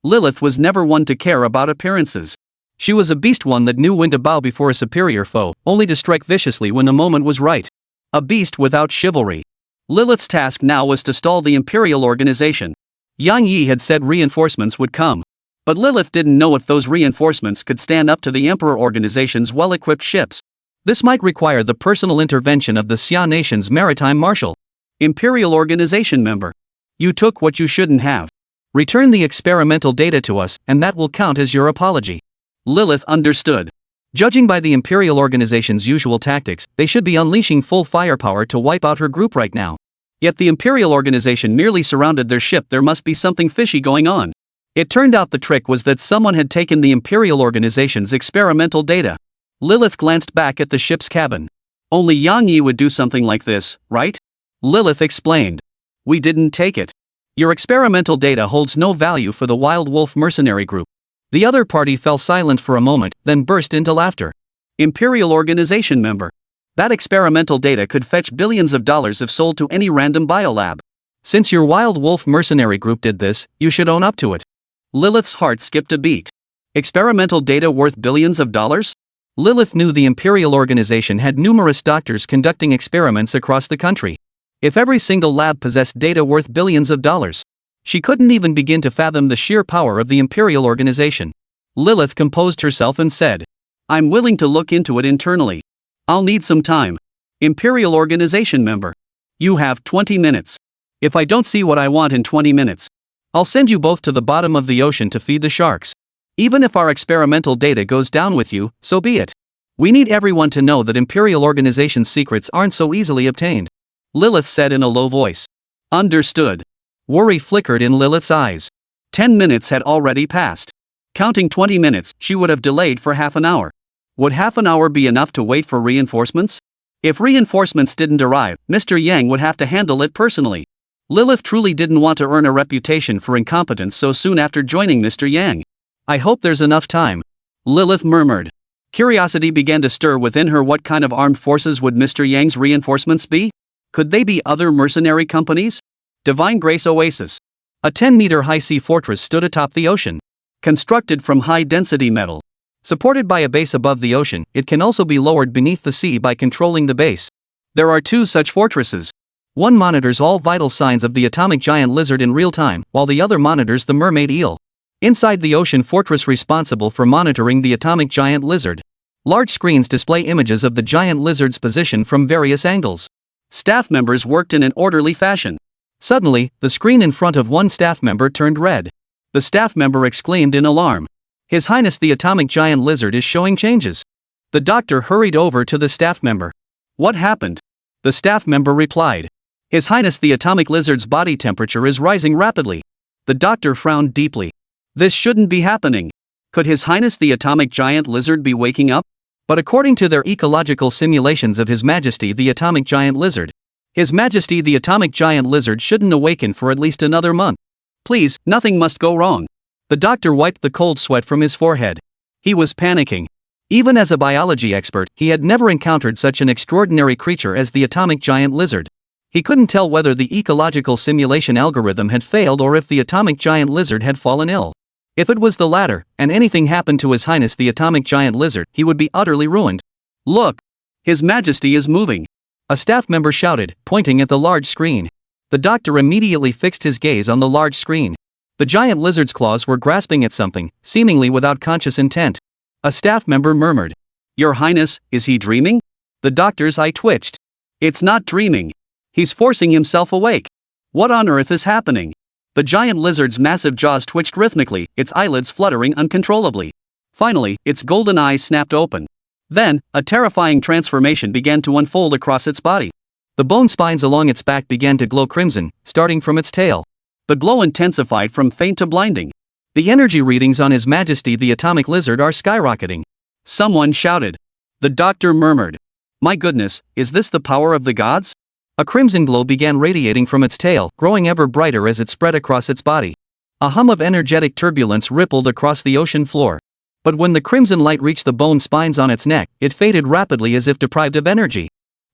Lilith was never one to care about appearances. She was a beast, one that knew when to bow before a superior foe, only to strike viciously when the moment was right. A beast without chivalry. Lilith's task now was to stall the Imperial Organization. Yang Yi had said reinforcements would come. But Lilith didn't know if those reinforcements could stand up to the Emperor Organization's well-equipped ships. This might require the personal intervention of the Xia Nation's maritime marshal. Imperial Organization member. You took what you shouldn't have. Return the experimental data to us, and that will count as your apology. Lilith understood. Judging by the Imperial Organization's usual tactics, they should be unleashing full firepower to wipe out her group right now. Yet the Imperial Organization merely surrounded their ship. There must be something fishy going on. It turned out the trick was that someone had taken the Imperial Organization's experimental data. Lilith glanced back at the ship's cabin. Only Yang Yi would do something like this, right? Lilith explained. We didn't take it. Your experimental data holds no value for the Wild Wolf mercenary group. The other party fell silent for a moment, then burst into laughter. Imperial Organization member. That experimental data could fetch billions of dollars if sold to any random biolab. Since your Wild Wolf mercenary group did this, you should own up to it. Lilith's heart skipped a beat. Experimental data worth billions of dollars? Lilith knew the Imperial Organization had numerous doctors conducting experiments across the country. If every single lab possessed data worth billions of dollars, she couldn't even begin to fathom the sheer power of the Imperial Organization. Lilith composed herself and said, I'm willing to look into it internally. I'll need some time. Imperial Organization member. You have 20 minutes. If I don't see what I want in 20 minutes, I'll send you both to the bottom of the ocean to feed the sharks. Even if our experimental data goes down with you, so be it. We need everyone to know that Imperial Organization's secrets aren't so easily obtained. Lilith said in a low voice. Understood. Worry flickered in Lilith's eyes. 10 minutes had already passed. Counting 20 minutes, she would have delayed for half an hour. Would half an hour be enough to wait for reinforcements? If reinforcements didn't arrive, Mr. Yang would have to handle it personally. Lilith truly didn't want to earn a reputation for incompetence so soon after joining Mr. Yang. I hope there's enough time. Lilith murmured. Curiosity began to stir within her. What kind of armed forces would Mr. Yang's reinforcements be? Could they be other mercenary companies? Divine Grace Oasis. A 10-meter-high sea fortress stood atop the ocean. Constructed from high-density metal. Supported by a base above the ocean, it can also be lowered beneath the sea by controlling the base. There are two such fortresses. One monitors all vital signs of the atomic giant lizard in real time, while the other monitors the mermaid eel. Inside the ocean fortress responsible for monitoring the atomic giant lizard. Large screens display images of the giant lizard's position from various angles. Staff members worked in an orderly fashion. Suddenly, the screen in front of one staff member turned red. The staff member exclaimed in alarm. His Highness the atomic giant lizard is showing changes. The doctor hurried over to the staff member. What happened? The staff member replied. His Highness the atomic lizard's body temperature is rising rapidly. The doctor frowned deeply. This shouldn't be happening. Could His Highness the atomic giant lizard be waking up? But according to their ecological simulations of His Majesty the atomic giant lizard, His Majesty the atomic giant lizard shouldn't awaken for at least another month. Please, nothing must go wrong. The doctor wiped the cold sweat from his forehead. He was panicking. Even as a biology expert, he had never encountered such an extraordinary creature as the atomic giant lizard. He couldn't tell whether the ecological simulation algorithm had failed or if the atomic giant lizard had fallen ill. If it was the latter, and anything happened to His Highness the atomic giant lizard, he would be utterly ruined. Look! His Majesty is moving! A staff member shouted, pointing at the large screen. The doctor immediately fixed his gaze on the large screen. The giant lizard's claws were grasping at something, seemingly without conscious intent. A staff member murmured. Your Highness, is he dreaming? The doctor's eye twitched. It's not dreaming. He's forcing himself awake. What on earth is happening? The giant lizard's massive jaws twitched rhythmically, its eyelids fluttering uncontrollably. Finally, its golden eyes snapped open. Then, a terrifying transformation began to unfold across its body. The bone spines along its back began to glow crimson, starting from its tail. The glow intensified from faint to blinding. The energy readings on His Majesty the atomic lizard are skyrocketing. Someone shouted. The doctor murmured. My goodness, is this the power of the gods? A crimson glow began radiating from its tail, growing ever brighter as it spread across its body. A hum of energetic turbulence rippled across the ocean floor. But when the crimson light reached the bone spines on its neck, it faded rapidly as if deprived of energy.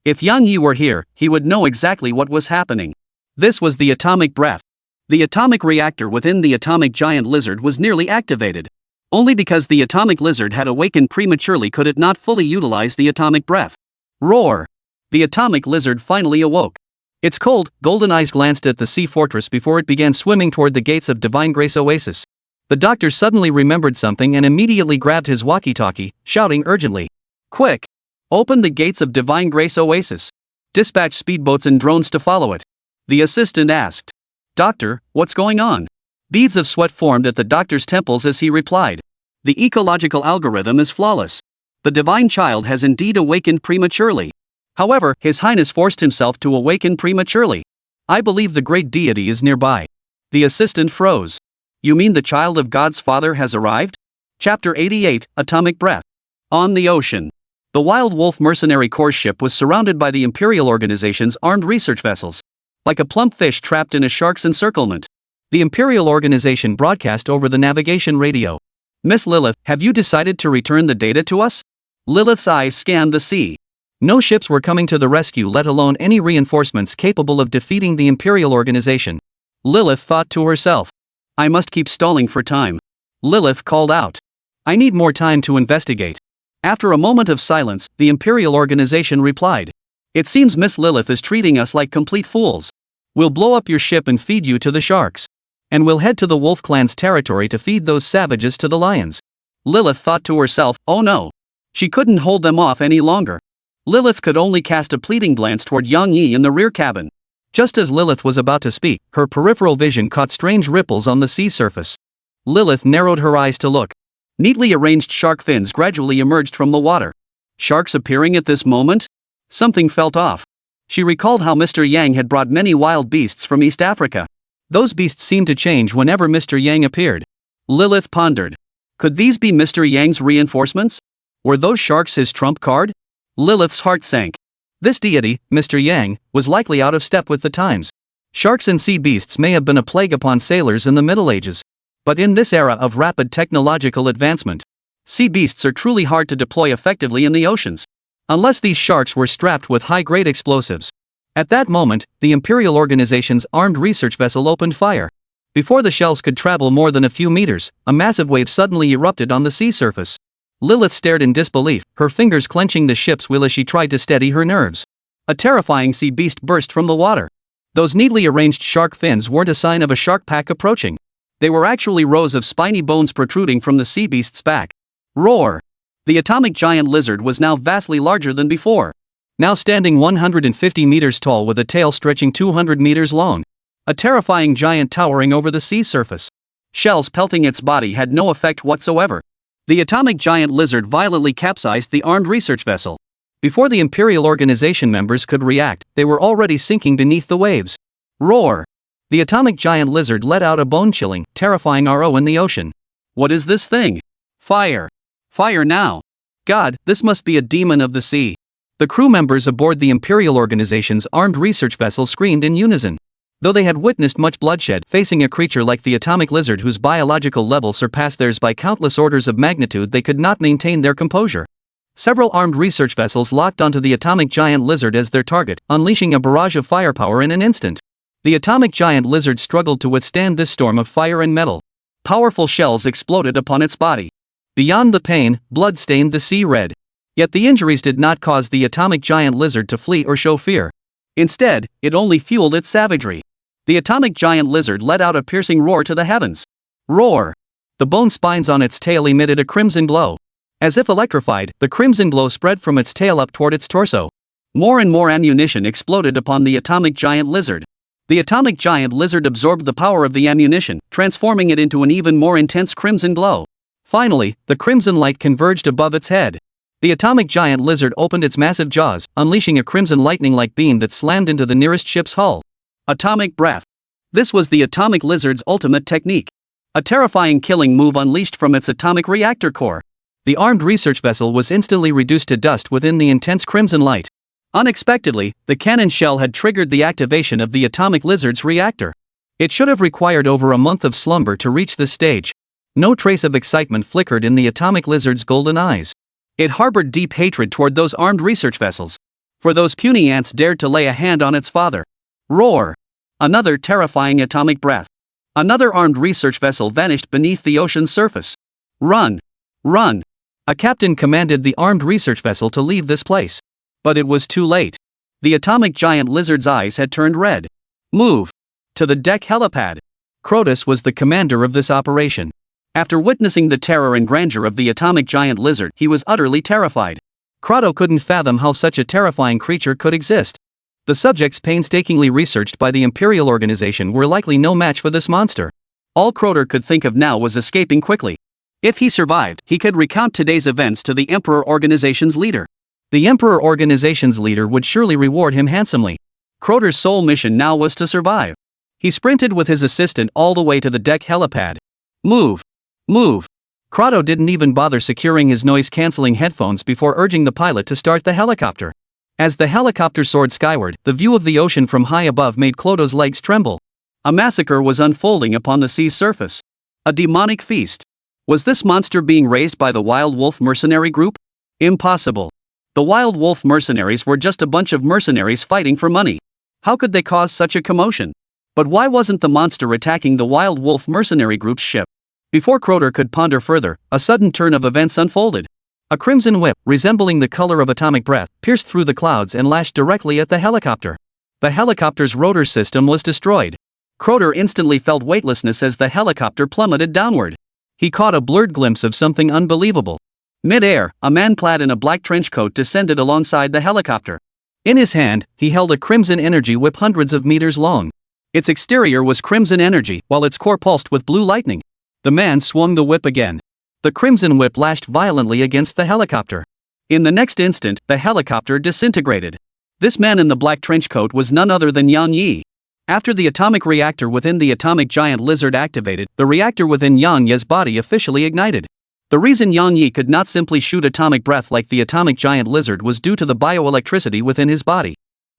If Yang Yi were here, he would know exactly what was happening. This was the atomic breath. The atomic reactor within the atomic giant lizard was nearly activated. Only because the atomic lizard had awakened prematurely could it not fully utilize the atomic breath. Roar! The atomic lizard finally awoke. Its cold, golden eyes glanced at the sea fortress before it began swimming toward the gates of Divine Grace Oasis. The doctor suddenly remembered something and immediately grabbed his walkie-talkie, shouting urgently, "Quick! Open the gates of Divine Grace Oasis. Dispatch speedboats and drones to follow it." The assistant asked, "Doctor, what's going on?" Beads of sweat formed at the doctor's temples as he replied, "The ecological algorithm is flawless. The divine child has indeed awakened prematurely. However, His Highness forced himself to awaken prematurely. I believe the great deity is nearby." The assistant froze. "You mean the child of God's father has arrived?" Chapter 88, Atomic Breath. On the ocean. The Wild Wolf mercenary course ship was surrounded by the Imperial Organization's armed research vessels. Like a plump fish trapped in a shark's encirclement. The Imperial Organization broadcast over the navigation radio. "Miss Lilith, have you decided to return the data to us?" Lilith's eyes scanned the sea. No ships were coming to the rescue, let alone any reinforcements capable of defeating the Imperial Organization. Lilith thought to herself, "I must keep stalling for time." Lilith called out, "I need more time to investigate." After a moment of silence, the Imperial Organization replied, "It seems Miss Lilith is treating us like complete fools. We'll blow up your ship and feed you to the sharks. And we'll head to the Wolf Clan's territory to feed those savages to the lions." Lilith thought to herself, "Oh no." She couldn't hold them off any longer. Lilith could only cast a pleading glance toward Yang Yi in the rear cabin. Just as Lilith was about to speak, her peripheral vision caught strange ripples on the sea surface. Lilith narrowed her eyes to look. Neatly arranged shark fins gradually emerged from the water. Sharks appearing at this moment? Something felt off. She recalled how Mr. Yang had brought many wild beasts from East Africa. Those beasts seemed to change whenever Mr. Yang appeared. Lilith pondered. Could these be Mr. Yang's reinforcements? Were those sharks his trump card? Lilith's heart sank. This deity, Mr. Yang, was likely out of step with the times. Sharks and sea beasts may have been a plague upon sailors in the Middle Ages. But in this era of rapid technological advancement, sea beasts are truly hard to deploy effectively in the oceans. Unless these sharks were strapped with high-grade explosives. At that moment, the Imperial Organization's armed research vessel opened fire. Before the shells could travel more than a few meters, a massive wave suddenly erupted on the sea surface. Lilith stared in disbelief, her fingers clenching the ship's wheel as she tried to steady her nerves. A terrifying sea beast burst from the water. Those neatly arranged shark fins weren't a sign of a shark pack approaching. They were actually rows of spiny bones protruding from the sea beast's back. Roar! The atomic giant lizard was now vastly larger than before. Now standing 150 meters tall with a tail stretching 200 meters long. A terrifying giant towering over the sea surface. Shells pelting its body had no effect whatsoever. The atomic giant lizard violently capsized the armed research vessel. Before the Imperial Organization members could react, they were already sinking beneath the waves. Roar! The atomic giant lizard let out a bone-chilling, terrifying roar in the ocean. What is this thing? Fire! Fire now! God, this must be a demon of the sea. The crew members aboard the Imperial Organization's armed research vessel screamed in unison. Though they had witnessed much bloodshed facing a creature like the atomic lizard whose biological level surpassed theirs by countless orders of magnitude, they could not maintain their composure. Several armed research vessels locked onto the atomic giant lizard as their target, unleashing a barrage of firepower in an instant. The atomic giant lizard struggled to withstand this storm of fire and metal. Powerful shells exploded upon its body. Beyond the pain, blood stained the sea red. Yet the injuries did not cause the atomic giant lizard to flee or show fear. Instead, it only fueled its savagery. The atomic giant lizard let out a piercing roar to the heavens. Roar! The bone spines on its tail emitted a crimson glow. As if electrified, the crimson glow spread from its tail up toward its torso. More and more ammunition exploded upon the atomic giant lizard. The atomic giant lizard absorbed the power of the ammunition, transforming it into an even more intense crimson glow. Finally, the crimson light converged above its head. The atomic giant lizard opened its massive jaws, unleashing a crimson lightning-like beam that slammed into the nearest ship's hull. Atomic breath. This was the atomic lizard's ultimate technique. A terrifying killing move unleashed from its atomic reactor core. The armed research vessel was instantly reduced to dust within the intense crimson light. Unexpectedly, the cannon shell had triggered the activation of the atomic lizard's reactor. It should have required over a month of slumber to reach this stage. No trace of excitement flickered in the atomic lizard's golden eyes. It harbored deep hatred toward those armed research vessels. For those puny ants dared to lay a hand on its father. Roar! Another terrifying atomic breath. Another armed research vessel vanished beneath the ocean's surface. Run! Run! A captain commanded the armed research vessel to leave this place. But it was too late. The atomic giant lizard's eyes had turned red. Move! To the deck helipad. Crotus was the commander of this operation. After witnessing the terror and grandeur of the atomic giant lizard, he was utterly terrified. Crotto couldn't fathom how such a terrifying creature could exist. The subjects painstakingly researched by the Imperial Organization were likely no match for this monster. All Crotter could think of now was escaping quickly. If he survived, he could recount today's events to the Emperor Organization's leader. The Emperor Organization's leader would surely reward him handsomely. Crotter's sole mission now was to survive. He sprinted with his assistant all the way to the deck helipad. Move! Move! Crotto didn't even bother securing his noise-canceling headphones before urging the pilot to start the helicopter. As the helicopter soared skyward, the view of the ocean from high above made Clodo's legs tremble. A massacre was unfolding upon the sea's surface. A demonic feast. Was this monster being raised by the Wild Wolf mercenary group? Impossible. The Wild Wolf mercenaries were just a bunch of mercenaries fighting for money. How could they cause such a commotion? But why wasn't the monster attacking the Wild Wolf mercenary group's ship? Before Crotter could ponder further, a sudden turn of events unfolded. A crimson whip, resembling the color of atomic breath, pierced through the clouds and lashed directly at the helicopter. The helicopter's rotor system was destroyed. Crotter instantly felt weightlessness as the helicopter plummeted downward. He caught a blurred glimpse of something unbelievable. Mid-air, a man clad in a black trench coat descended alongside the helicopter. In his hand, he held a crimson energy whip hundreds of meters long. Its exterior was crimson energy, while its core pulsed with blue lightning. The man swung the whip again. The crimson whip lashed violently against the helicopter. In the next instant, the helicopter disintegrated. This man in the black trench coat was none other than Yang Yi. After the atomic reactor within the atomic giant lizard activated, the reactor within Yang Yi's body officially ignited. The reason Yang Yi could not simply shoot atomic breath like the atomic giant lizard was due to the bioelectricity within his body.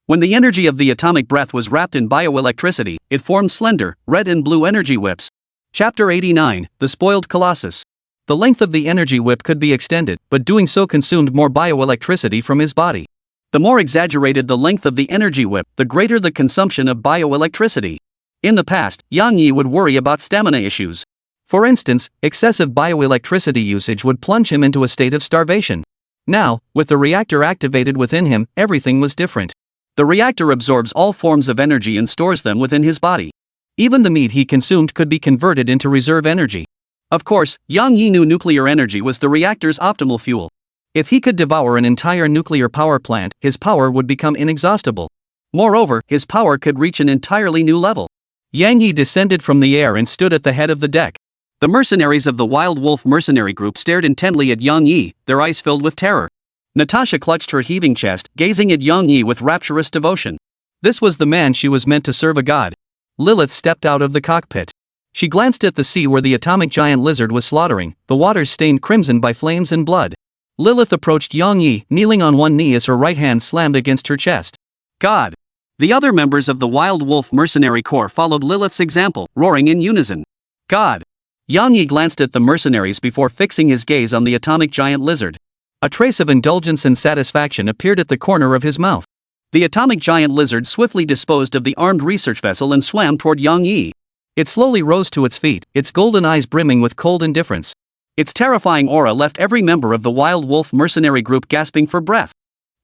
When the energy of the atomic breath was wrapped in bioelectricity, it formed slender, red and blue energy whips. Chapter 89, The Spoiled Colossus. The length of the energy whip could be extended, but doing so consumed more bioelectricity from his body. The more exaggerated the length of the energy whip, the greater the consumption of bioelectricity. In the past, Yang Yi would worry about stamina issues. For instance, excessive bioelectricity usage would plunge him into a state of starvation. Now, with the reactor activated within him, everything was different. The reactor absorbs all forms of energy and stores them within his body. Even the meat he consumed could be converted into reserve energy. Of course, Yang Yi knew nuclear energy was the reactor's optimal fuel. If he could devour an entire nuclear power plant, his power would become inexhaustible. Moreover, his power could reach an entirely new level. Yang Yi descended from the air and stood at the head of the deck. The mercenaries of the Wild Wolf mercenary group stared intently at Yang Yi, their eyes filled with terror. Natasha clutched her heaving chest, gazing at Yang Yi with rapturous devotion. This was the man she was meant to serve, a god. Lilith stepped out of the cockpit. She glanced at the sea where the atomic giant lizard was slaughtering, the waters stained crimson by flames and blood. Lilith approached Yang Yi, kneeling on one knee as her right hand slammed against her chest. God! The other members of the Wild Wolf mercenary corps followed Lilith's example, roaring in unison. God! Yang Yi glanced at the mercenaries before fixing his gaze on the atomic giant lizard. A trace of indulgence and satisfaction appeared at the corner of his mouth. The atomic giant lizard swiftly disposed of the armed research vessel and swam toward Yang Yi. It slowly rose to its feet, its golden eyes brimming with cold indifference. Its terrifying aura left every member of the Wild Wolf mercenary group gasping for breath.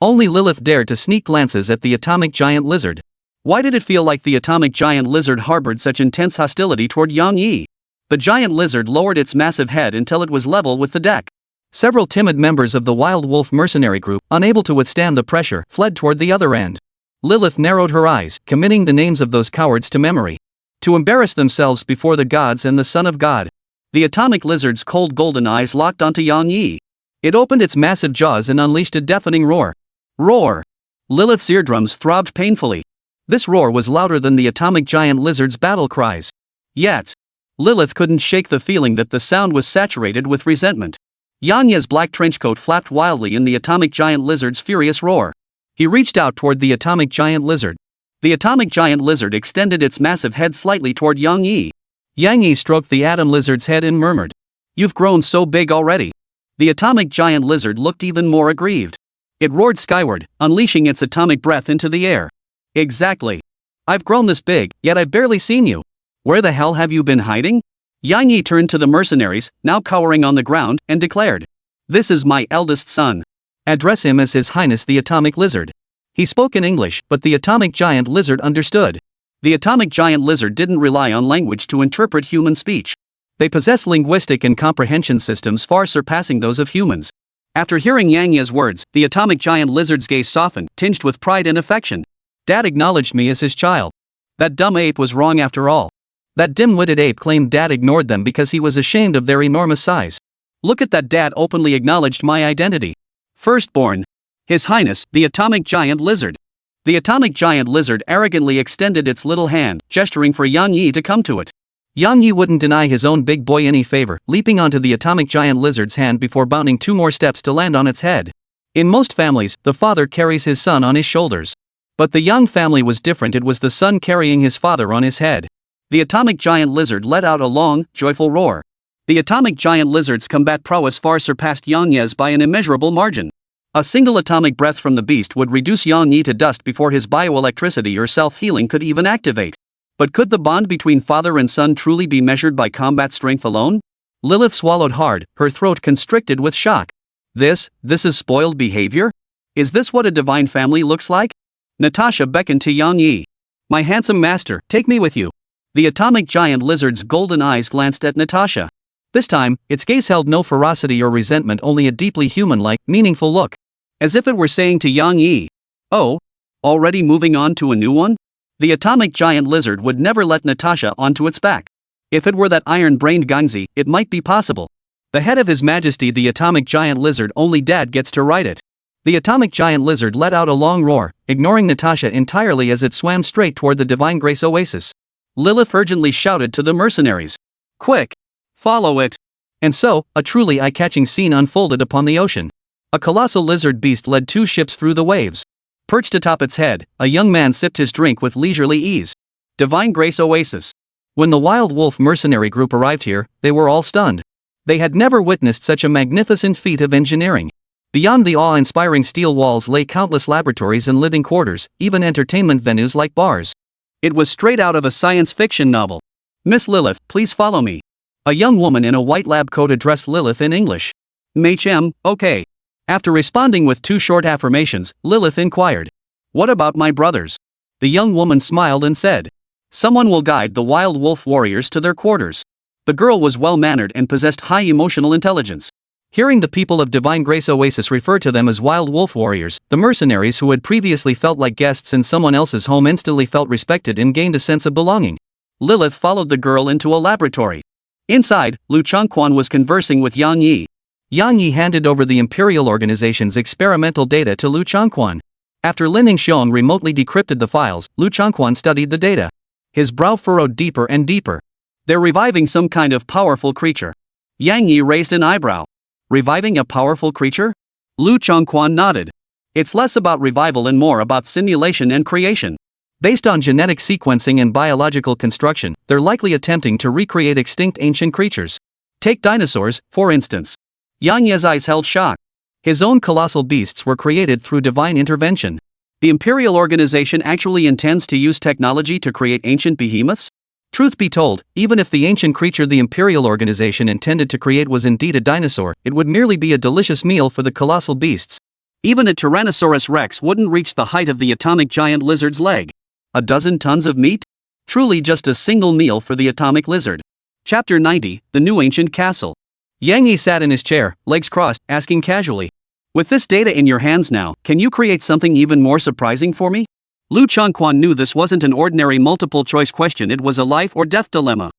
Only Lilith dared to sneak glances at the atomic giant lizard. Why did it feel like the atomic giant lizard harbored such intense hostility toward Yang Yi? The giant lizard lowered its massive head until it was level with the deck. Several timid members of the Wild Wolf mercenary group, unable to withstand the pressure, fled toward the other end. Lilith narrowed her eyes, committing the names of those cowards to memory. To embarrass themselves before the gods and the Son of God. The atomic lizard's cold golden eyes locked onto Yang Yi. It opened its massive jaws and unleashed a deafening roar. Roar! Lilith's eardrums throbbed painfully. This roar was louder than the atomic giant lizard's battle cries. Yet, Lilith couldn't shake the feeling that the sound was saturated with resentment. Yang Yi's black trenchcoat flapped wildly in the atomic giant lizard's furious roar. He reached out toward the atomic giant lizard. The atomic giant lizard extended its massive head slightly toward Yang Yi. Yang Yi stroked the atom lizard's head and murmured, "You've grown so big already." The atomic giant lizard looked even more aggrieved. It roared skyward, unleashing its atomic breath into the air. "Exactly. I've grown this big, yet I've barely seen you. Where the hell have you been hiding?" Yang Yi turned to the mercenaries, now cowering on the ground, and declared, "This is my eldest son. Address him as His Highness the Atomic Lizard." He spoke in English, but the atomic giant lizard understood. The atomic giant lizard didn't rely on language to interpret human speech. They possess linguistic and comprehension systems far surpassing those of humans. After hearing Yang Yi's words, the atomic giant lizard's gaze softened, tinged with pride and affection. Dad acknowledged me as his child. That dumb ape was wrong after all. That dim-witted ape claimed Dad ignored them because he was ashamed of their enormous size. Look at that, Dad openly acknowledged my identity. Firstborn. His Highness, the atomic giant lizard. The atomic giant lizard arrogantly extended its little hand, gesturing for Yang Yi to come to it. Yang Yi wouldn't deny his own big boy any favor, leaping onto the atomic giant lizard's hand before bounding 2 more steps to land on its head. In most families, the father carries his son on his shoulders. But the Yang family was different. It was the son carrying his father on his head. The atomic giant lizard let out a long, joyful roar. The atomic giant lizard's combat prowess far surpassed Yang Yi's by an immeasurable margin. A single atomic breath from the beast would reduce Yang Yi to dust before his bioelectricity or self-healing could even activate. But could the bond between father and son truly be measured by combat strength alone? Lilith swallowed hard, her throat constricted with shock. This is spoiled behavior? Is this what a divine family looks like? Natasha beckoned to Yang Yi. "My handsome master, take me with you." The atomic giant lizard's golden eyes glanced at Natasha. This time, its gaze held no ferocity or resentment, only a deeply human-like, meaningful look. As if it were saying to Yang Yi, "Oh? Already moving on to a new one?" The atomic giant lizard would never let Natasha onto its back. If it were that iron-brained Gangzi, it might be possible. The head of His Majesty the atomic giant lizard, only Dad gets to ride it. The atomic giant lizard let out a long roar, ignoring Natasha entirely as it swam straight toward the Divine Grace Oasis. Lilith urgently shouted to the mercenaries, "Quick! Follow it!" And so, a truly eye-catching scene unfolded upon the ocean. A colossal lizard beast led 2 ships through the waves. Perched atop its head, a young man sipped his drink with leisurely ease. Divine Grace Oasis. When the Wild Wolf mercenary group arrived here, they were all stunned. They had never witnessed such a magnificent feat of engineering. Beyond the awe-inspiring steel walls lay countless laboratories and living quarters, even entertainment venues like bars. It was straight out of a science fiction novel. "Miss Lilith, please follow me." A young woman in a white lab coat addressed Lilith in English. "MHM, okay." After responding with 2 short affirmations, Lilith inquired, "What about my brothers?" The young woman smiled and said, "Someone will guide the Wild Wolf warriors to their quarters." The girl was well-mannered and possessed high emotional intelligence. Hearing the people of Divine Grace Oasis refer to them as Wild Wolf warriors, the mercenaries who had previously felt like guests in someone else's home instantly felt respected and gained a sense of belonging. Lilith followed the girl into a laboratory. Inside, Liu Changquan was conversing with Yang Yi. Yang Yi handed over the Imperial Organization's experimental data to Liu Changquan. After Lin Xiong remotely decrypted the files, Liu Changquan studied the data. His brow furrowed deeper and deeper. "They're reviving some kind of powerful creature." Yang Yi raised an eyebrow. "Reviving a powerful creature?" Liu Changquan nodded. "It's less about revival and more about simulation and creation. Based on genetic sequencing and biological construction, they're likely attempting to recreate extinct ancient creatures. Take dinosaurs, for instance." Yang Yi's eyes held shock. His own colossal beasts were created through divine intervention. The Imperial Organization actually intends to use technology to create ancient behemoths? Truth be told, even if the ancient creature the Imperial Organization intended to create was indeed a dinosaur, it would merely be a delicious meal for the colossal beasts. Even a Tyrannosaurus Rex wouldn't reach the height of the atomic giant lizard's leg. A dozen tons of meat? Truly just a single meal for the atomic lizard. Chapter 90, The New Ancient Castle. Yang Yi sat in his chair, legs crossed, asking casually, "With this data in your hands now, can you create something even more surprising for me?" Liu Changquan knew this wasn't an ordinary multiple-choice question, it was a life-or-death dilemma.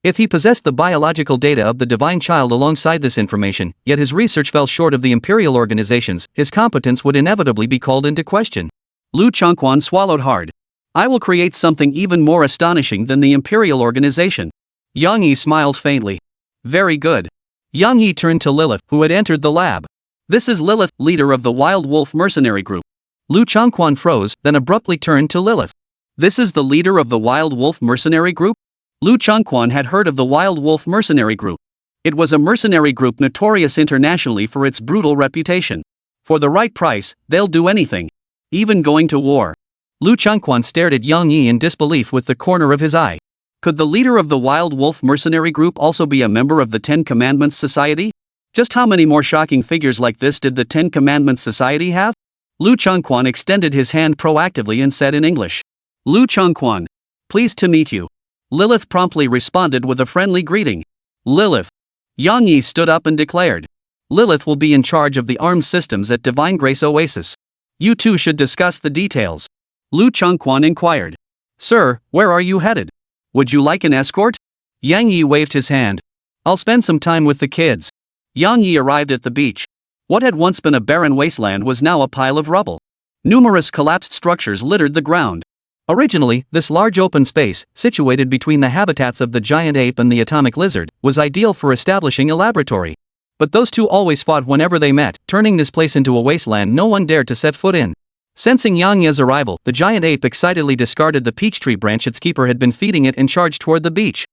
If he possessed the biological data of the divine child alongside this information, yet his research fell short of the Imperial Organization's, his competence would inevitably be called into question. Liu Changquan swallowed hard. "I will create something even more astonishing than the Imperial Organization." Yang Yi smiled faintly. "Very good." Yang Yi turned to Lilith, who had entered the lab. "This is Lilith, leader of the Wild Wolf mercenary group." Liu Changquan froze, then abruptly turned to Lilith. This is the leader of the Wild Wolf mercenary group? Liu Changquan had heard of the Wild Wolf mercenary group. It was a mercenary group notorious internationally for its brutal reputation. For the right price, they'll do anything. Even going to war. Liu Changquan stared at Yang Yi in disbelief with the corner of his eye. Could the leader of the Wild Wolf mercenary group also be a member of the Ten Commandments Society? Just how many more shocking figures like this did the Ten Commandments Society have? Liu Changquan extended his hand proactively and said in English. Liu Changquan. Pleased to meet you. Lilith promptly responded with a friendly greeting. Lilith. Yang Yi stood up and declared. Lilith will be in charge of the armed systems at Divine Grace Oasis. You two should discuss the details. Liu Changquan inquired. Sir, where are you headed? Would you like an escort? Yang Yi waved his hand. I'll spend some time with the kids. Yang Yi arrived at the beach. What had once been a barren wasteland was now a pile of rubble. Numerous collapsed structures littered the ground. Originally, this large open space, situated between the habitats of the giant ape and the atomic lizard, was ideal for establishing a laboratory. But those two always fought whenever they met, turning this place into a wasteland no one dared to set foot in. Sensing Yang Yi's arrival, the giant ape excitedly discarded the peach tree branch its keeper had been feeding it and charged toward the beach.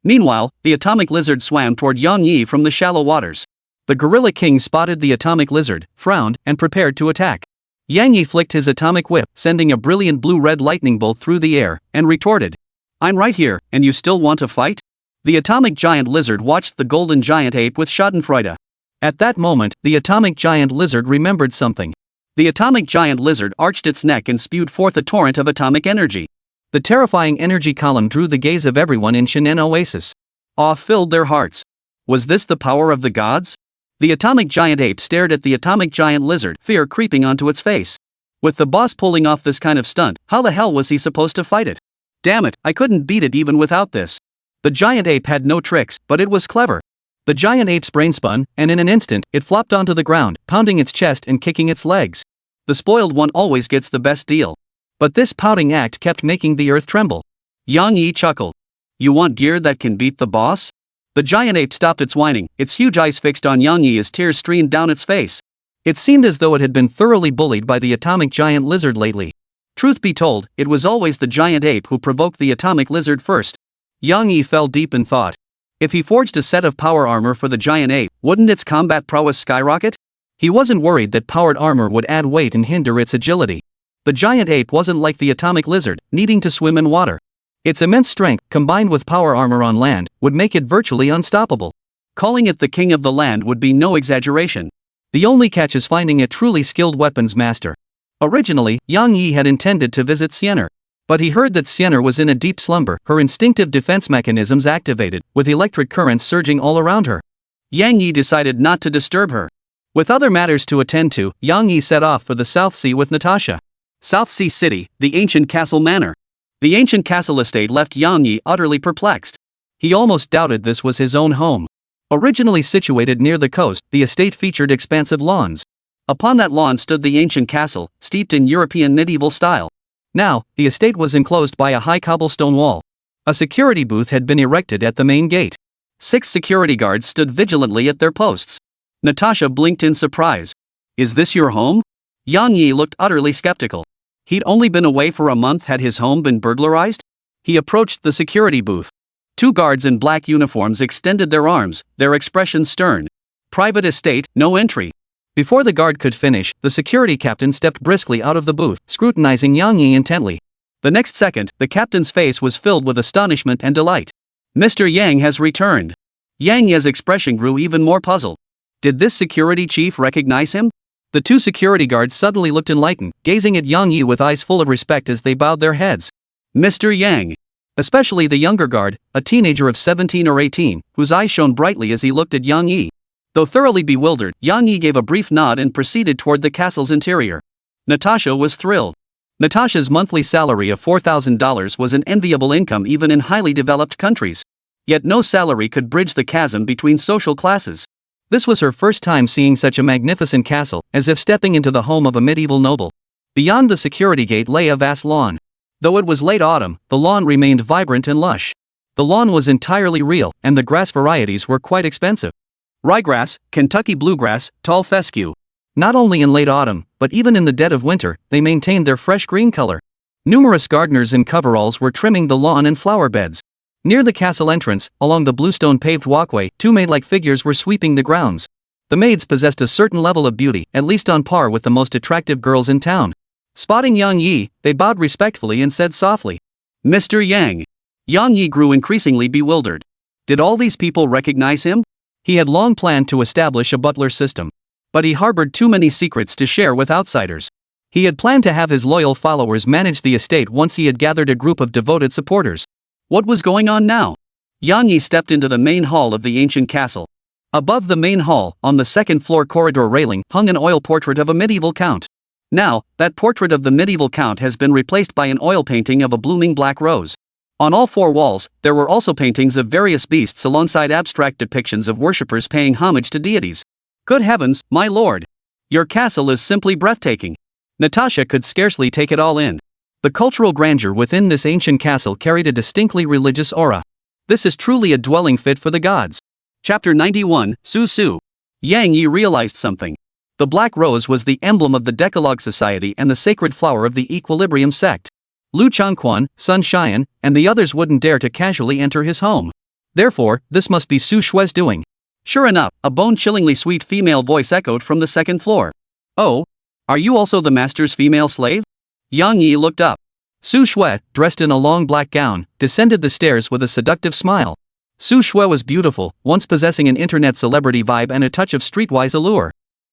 Meanwhile, the atomic lizard swam toward Yang Yi from the shallow waters. The gorilla king spotted the atomic lizard, frowned, and prepared to attack. Yang Yi flicked his atomic whip, sending a brilliant blue-red lightning bolt through the air, and retorted. I'm right here, and you still want to fight? The atomic giant lizard watched the golden giant ape with schadenfreude. At that moment, the atomic giant lizard remembered something. The atomic giant lizard arched its neck and spewed forth a torrent of atomic energy. The terrifying energy column drew the gaze of everyone in Shenen Oasis. Awe filled their hearts. Was this the power of the gods? The atomic giant ape stared at the atomic giant lizard, fear creeping onto its face. With the boss pulling off this kind of stunt, how the hell was he supposed to fight it? Damn it, I couldn't beat it even without this. The giant ape had no tricks, but it was clever. The giant ape's brain spun, and in an instant, it flopped onto the ground, pounding its chest and kicking its legs. The spoiled one always gets the best deal. But this pouting act kept making the earth tremble. Yang Yi chuckled. You want gear that can beat the boss? The giant ape stopped its whining, its huge eyes fixed on Yang Yi as tears streamed down its face. It seemed as though it had been thoroughly bullied by the atomic giant lizard lately. Truth be told, it was always the giant ape who provoked the atomic lizard first. Yang Yi fell deep in thought. If he forged a set of power armor for the giant ape, wouldn't its combat prowess skyrocket? He wasn't worried that powered armor would add weight and hinder its agility. The giant ape wasn't like the atomic lizard, needing to swim in water. Its immense strength, combined with power armor on land, would make it virtually unstoppable. Calling it the king of the land would be no exaggeration. The only catch is finding a truly skilled weapons master. Originally, Yang Yi had intended to visit Siener. But he heard that Siener was in a deep slumber, her instinctive defense mechanisms activated, with electric currents surging all around her. Yang Yi decided not to disturb her. With other matters to attend to, Yang Yi set off for the South Sea with Natasha. South Sea City, the ancient castle manor. The ancient castle estate left Yang Yi utterly perplexed. He almost doubted this was his own home. Originally situated near the coast, the estate featured expansive lawns. Upon that lawn stood the ancient castle, steeped in European medieval style. Now, the estate was enclosed by a high cobblestone wall. A security booth had been erected at the main gate. 6 security guards stood vigilantly at their posts. Natasha blinked in surprise. Is this your home? Yang Yi looked utterly skeptical. He'd only been away for a month. Had his home been burglarized? He approached the security booth. 2 guards in black uniforms extended their arms, their expressions stern. Private estate, no entry. Before the guard could finish, the security captain stepped briskly out of the booth, scrutinizing Yang Yi intently. The next second, the captain's face was filled with astonishment and delight. Mr. Yang has returned. Yang Yi's expression grew even more puzzled. Did this security chief recognize him? The 2 security guards suddenly looked enlightened, gazing at Yang Yi with eyes full of respect as they bowed their heads. Mr. Yang. Especially the younger guard, a teenager of 17 or 18, whose eyes shone brightly as he looked at Yang Yi. Though thoroughly bewildered, Yang Yi gave a brief nod and proceeded toward the castle's interior. Natasha was thrilled. Natasha's monthly salary of $4,000 was an enviable income even in highly developed countries. Yet no salary could bridge the chasm between social classes. This was her first time seeing such a magnificent castle, as if stepping into the home of a medieval noble. Beyond the security gate lay a vast lawn. Though it was late autumn, the lawn remained vibrant and lush. The lawn was entirely real, and the grass varieties were quite expensive. Ryegrass, Kentucky bluegrass, tall fescue. Not only in late autumn, but even in the dead of winter, they maintained their fresh green color. Numerous gardeners in coveralls were trimming the lawn and flower beds. Near the castle entrance, along the bluestone paved walkway, two maid-like figures were sweeping the grounds. The maids possessed a certain level of beauty, at least on par with the most attractive girls in town. Spotting Yang Yi, they bowed respectfully and said softly, "Mr. Yang." Yang Yi grew increasingly bewildered. Did all these people recognize him? He had long planned to establish a butler system. But he harbored too many secrets to share with outsiders. He had planned to have his loyal followers manage the estate once he had gathered a group of devoted supporters. What was going on now? Yang Yi stepped into the main hall of the ancient castle. Above the main hall, on the second-floor corridor railing, hung an oil portrait of a medieval count. Now, that portrait of the medieval count has been replaced by an oil painting of a blooming black rose. On all four walls, there were also paintings of various beasts alongside abstract depictions of worshippers paying homage to deities. Good heavens, my lord! Your castle is simply breathtaking. Natasha could scarcely take it all in. The cultural grandeur within this ancient castle carried a distinctly religious aura. This is truly a dwelling fit for the gods. Chapter 91, Suzu. Yang Yi realized something. The black rose was the emblem of the Decalogue Society and the sacred flower of the Equilibrium sect. Liu Changquan, Sun Xian, and the others wouldn't dare to casually enter his home. Therefore, this must be Su Shue's doing. Sure enough, a bone-chillingly sweet female voice echoed from the second floor. "Oh? Are you also the master's female slave?" Yang Yi looked up. Su Shue, dressed in a long black gown, descended the stairs with a seductive smile. Su Shue was beautiful, once possessing an internet celebrity vibe and a touch of streetwise allure.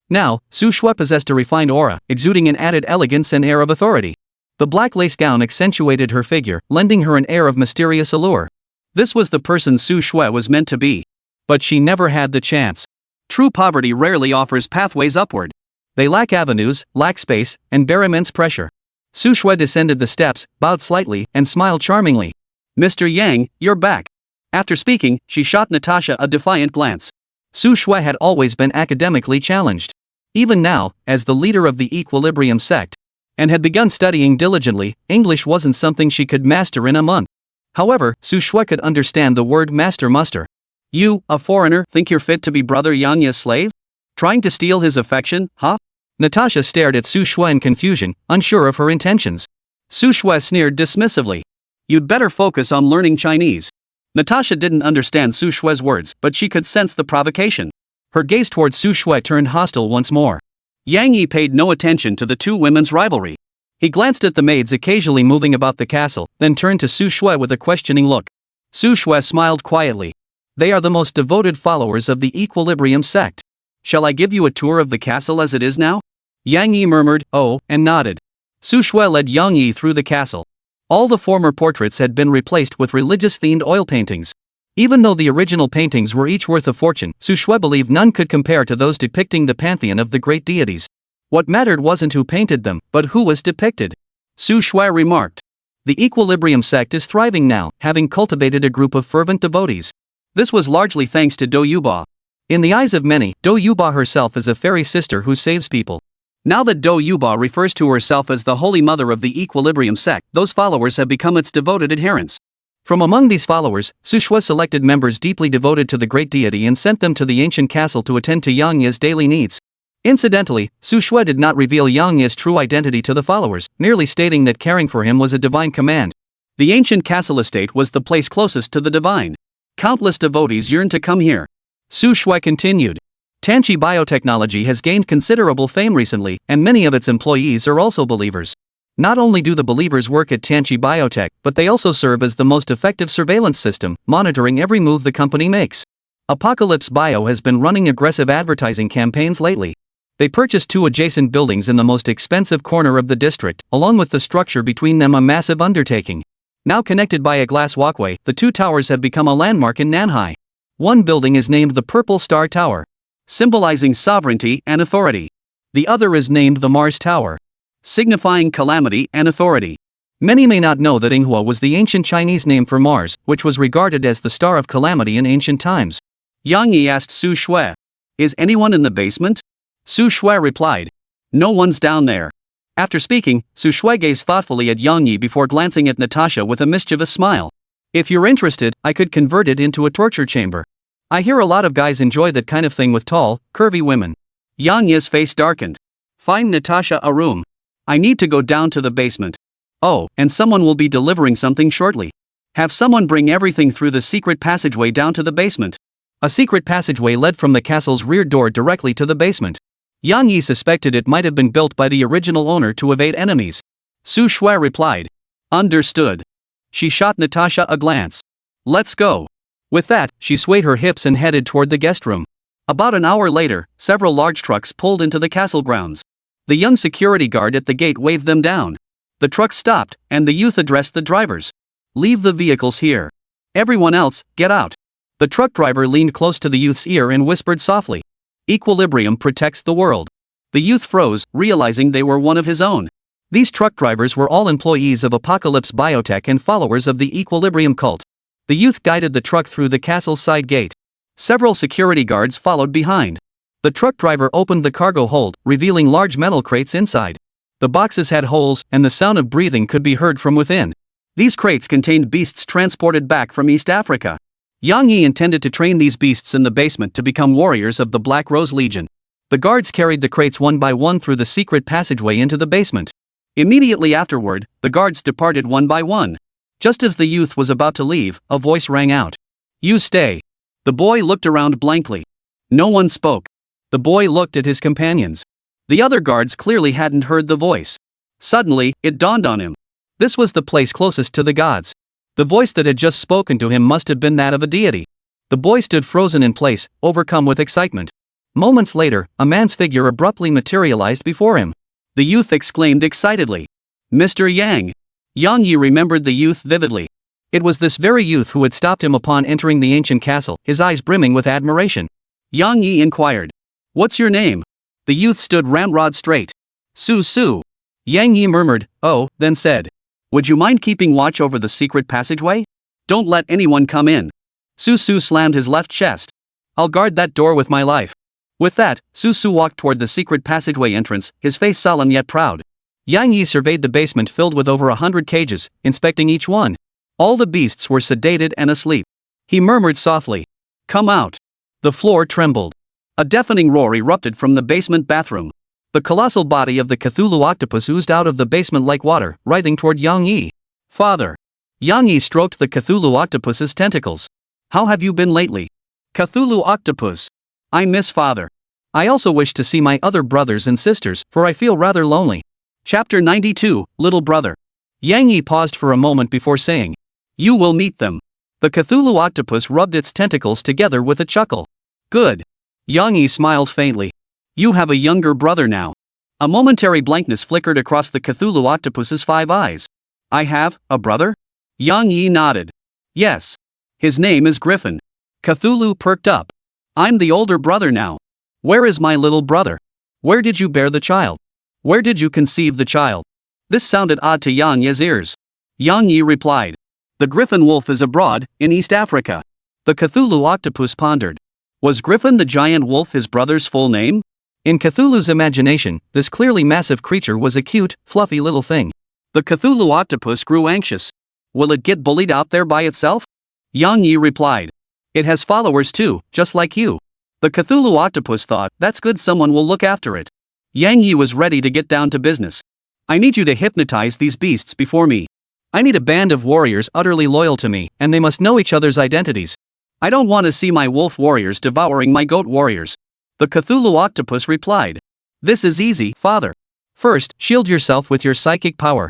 Now, Su Shue possessed a refined aura, exuding an added elegance and air of authority. The black lace gown accentuated her figure, lending her an air of mysterious allure. This was the person Su Shue was meant to be. But she never had the chance. True poverty rarely offers pathways upward. They lack avenues, lack space, and bear immense pressure. Su Shue descended the steps, bowed slightly, and smiled charmingly. "Mr. Yang, you're back." After speaking, she shot Natasha a defiant glance. Su Shue had always been academically challenged. Even now, as the leader of the Equilibrium sect, and had begun studying diligently, English wasn't something she could master in a month. However, Su Shue could understand the word master muster. "You, a foreigner, think you're fit to be Brother Yang Yi's slave? Trying to steal his affection, huh?" Natasha stared at Su Shue in confusion, unsure of her intentions. Su Shue sneered dismissively. "You'd better focus on learning Chinese." Natasha didn't understand Su Shue's words, but she could sense the provocation. Her gaze towards Su Shue turned hostile once more. Yang Yi paid no attention to the two women's rivalry. He glanced at the maids occasionally moving about the castle, then turned to Su Shue with a questioning look. Su Shue smiled quietly. "They are the most devoted followers of the Equilibrium sect. Shall I give you a tour of the castle as it is now?" Yang Yi murmured, "Oh," and nodded. Su Shue led Yang Yi through the castle. All the former portraits had been replaced with religious-themed oil paintings. Even though the original paintings were each worth a fortune, Su Shue believed none could compare to those depicting the pantheon of the great deities. What mattered wasn't who painted them, but who was depicted. Su Shue remarked. The Equilibrium sect is thriving now, having cultivated a group of fervent devotees. This was largely thanks to Do Yuba. In the eyes of many, Do Yuba herself is a fairy sister who saves people. Now that Do Yuba refers to herself as the Holy Mother of the Equilibrium sect, those followers have become its devoted adherents. From among these followers, Su Shue selected members deeply devoted to the great deity and sent them to the ancient castle to attend to Yang Yi's daily needs. Incidentally, Su Shue did not reveal Yang Yi's true identity to the followers, merely stating that caring for him was a divine command. The ancient castle estate was the place closest to the divine. Countless devotees yearned to come here. Su Shue continued. Tanchi Biotechnology has gained considerable fame recently, and many of its employees are also believers. Not only do the believers work at Tanchi Biotech, but they also serve as the most effective surveillance system, monitoring every move the company makes. Apocalypse Bio has been running aggressive advertising campaigns lately. They purchased two adjacent buildings in the most expensive corner of the district, along with the structure between them a massive undertaking. Now connected by a glass walkway, the two towers have become a landmark in Nanhai. One building is named the Purple Star Tower, symbolizing sovereignty and authority. The other is named the Mars Tower, signifying calamity and authority. Many may not know that Inghua was the ancient Chinese name for Mars, which was regarded as the star of calamity in ancient times. Yang Yi asked Su Shue, "Is anyone in the basement?" Su Shue replied, "No one's down there." After speaking, Su Shue gazed thoughtfully at Yang Yi before glancing at Natasha with a mischievous smile. "If you're interested, I could convert it into a torture chamber. I hear a lot of guys enjoy that kind of thing with tall, curvy women." Yang Yi's face darkened. Find Natasha a room. I need to go down to the basement. Oh, and someone will be delivering something shortly. Have someone bring everything through the secret passageway down to the basement. A secret passageway led from the castle's rear door directly to the basement. Yang Yi suspected it might have been built by the original owner to evade enemies. Su Shui replied. Understood. She shot Natasha a glance. Let's go. With that, she swayed her hips and headed toward the guest room. About an hour later, several large trucks pulled into the castle grounds. The young security guard at the gate waved them down. The trucks stopped, and the youth addressed the drivers. Leave the vehicles here. Everyone else, get out. The truck driver leaned close to the youth's ear and whispered softly. Equilibrium protects the world. The youth froze, realizing they were one of his own. These truck drivers were all employees of Apocalypse Biotech and followers of the Equilibrium cult. The youth guided the truck through the castle's side gate. Several security guards followed behind. The truck driver opened the cargo hold, revealing large metal crates inside. The boxes had holes, and the sound of breathing could be heard from within. These crates contained beasts transported back from East Africa. Yang Yi intended to train these beasts in the basement to become warriors of the Black Rose Legion. The guards carried the crates one by one through the secret passageway into the basement. Immediately afterward, the guards departed one by one. Just as the youth was about to leave, a voice rang out. You stay. The boy looked around blankly. No one spoke. The boy looked at his companions. The other guards clearly hadn't heard the voice. Suddenly, it dawned on him. This was the place closest to the gods. The voice that had just spoken to him must have been that of a deity. The boy stood frozen in place, overcome with excitement. Moments later, a man's figure abruptly materialized before him. The youth exclaimed excitedly. Mr. Yang. Yang Yi remembered the youth vividly. It was this very youth who had stopped him upon entering the ancient castle, his eyes brimming with admiration. Yang Yi inquired. What's your name? The youth stood ramrod straight. Suzu. Yang Yi murmured, oh, then said. Would you mind keeping watch over the secret passageway? Don't let anyone come in. Suzu slammed his left chest. I'll guard that door with my life. With that, Suzu walked toward the secret passageway entrance, his face solemn yet proud. Yang Yi surveyed the basement filled with over 100 cages, inspecting each one. All the beasts were sedated and asleep. He murmured softly. Come out. The floor trembled. A deafening roar erupted from the basement bathroom. The colossal body of the Cthulhu octopus oozed out of the basement like water, writhing toward Yang Yi. Father. Yang Yi stroked the Cthulhu octopus's tentacles. How have you been lately? Cthulhu octopus. I miss father. I also wish to see my other brothers and sisters, for I feel rather lonely. Chapter 92, Little Brother. Yang Yi paused for a moment before saying. You will meet them. The Cthulhu octopus rubbed its tentacles together with a chuckle. Good. Yang Yi smiled faintly. You have a younger brother now. A momentary blankness flickered across the Cthulhu octopus's 5 eyes. I have a brother? Yang Yi nodded. Yes. His name is Griffin. Cthulhu perked up. I'm the older brother now. Where is my little brother? Where did you bear the child? Where did you conceive the child? This sounded odd to Yang Yi's ears. Yang Yi replied. The Griffin wolf is abroad, in East Africa. The Cthulhu octopus pondered. Was Griffin the giant wolf his brother's full name? In Cthulhu's imagination, this clearly massive creature was a cute, fluffy little thing. The Cthulhu octopus grew anxious. Will it get bullied out there by itself? Yang Yi replied. It has followers too, just like you. The Cthulhu octopus thought, that's good, someone will look after it. Yang Yi was ready to get down to business. I need you to hypnotize these beasts before me. I need a band of warriors utterly loyal to me, and they must know each other's identities. I don't want to see my wolf warriors devouring my goat warriors. The Cthulhu octopus replied. This is easy, father. First, shield yourself with your psychic power.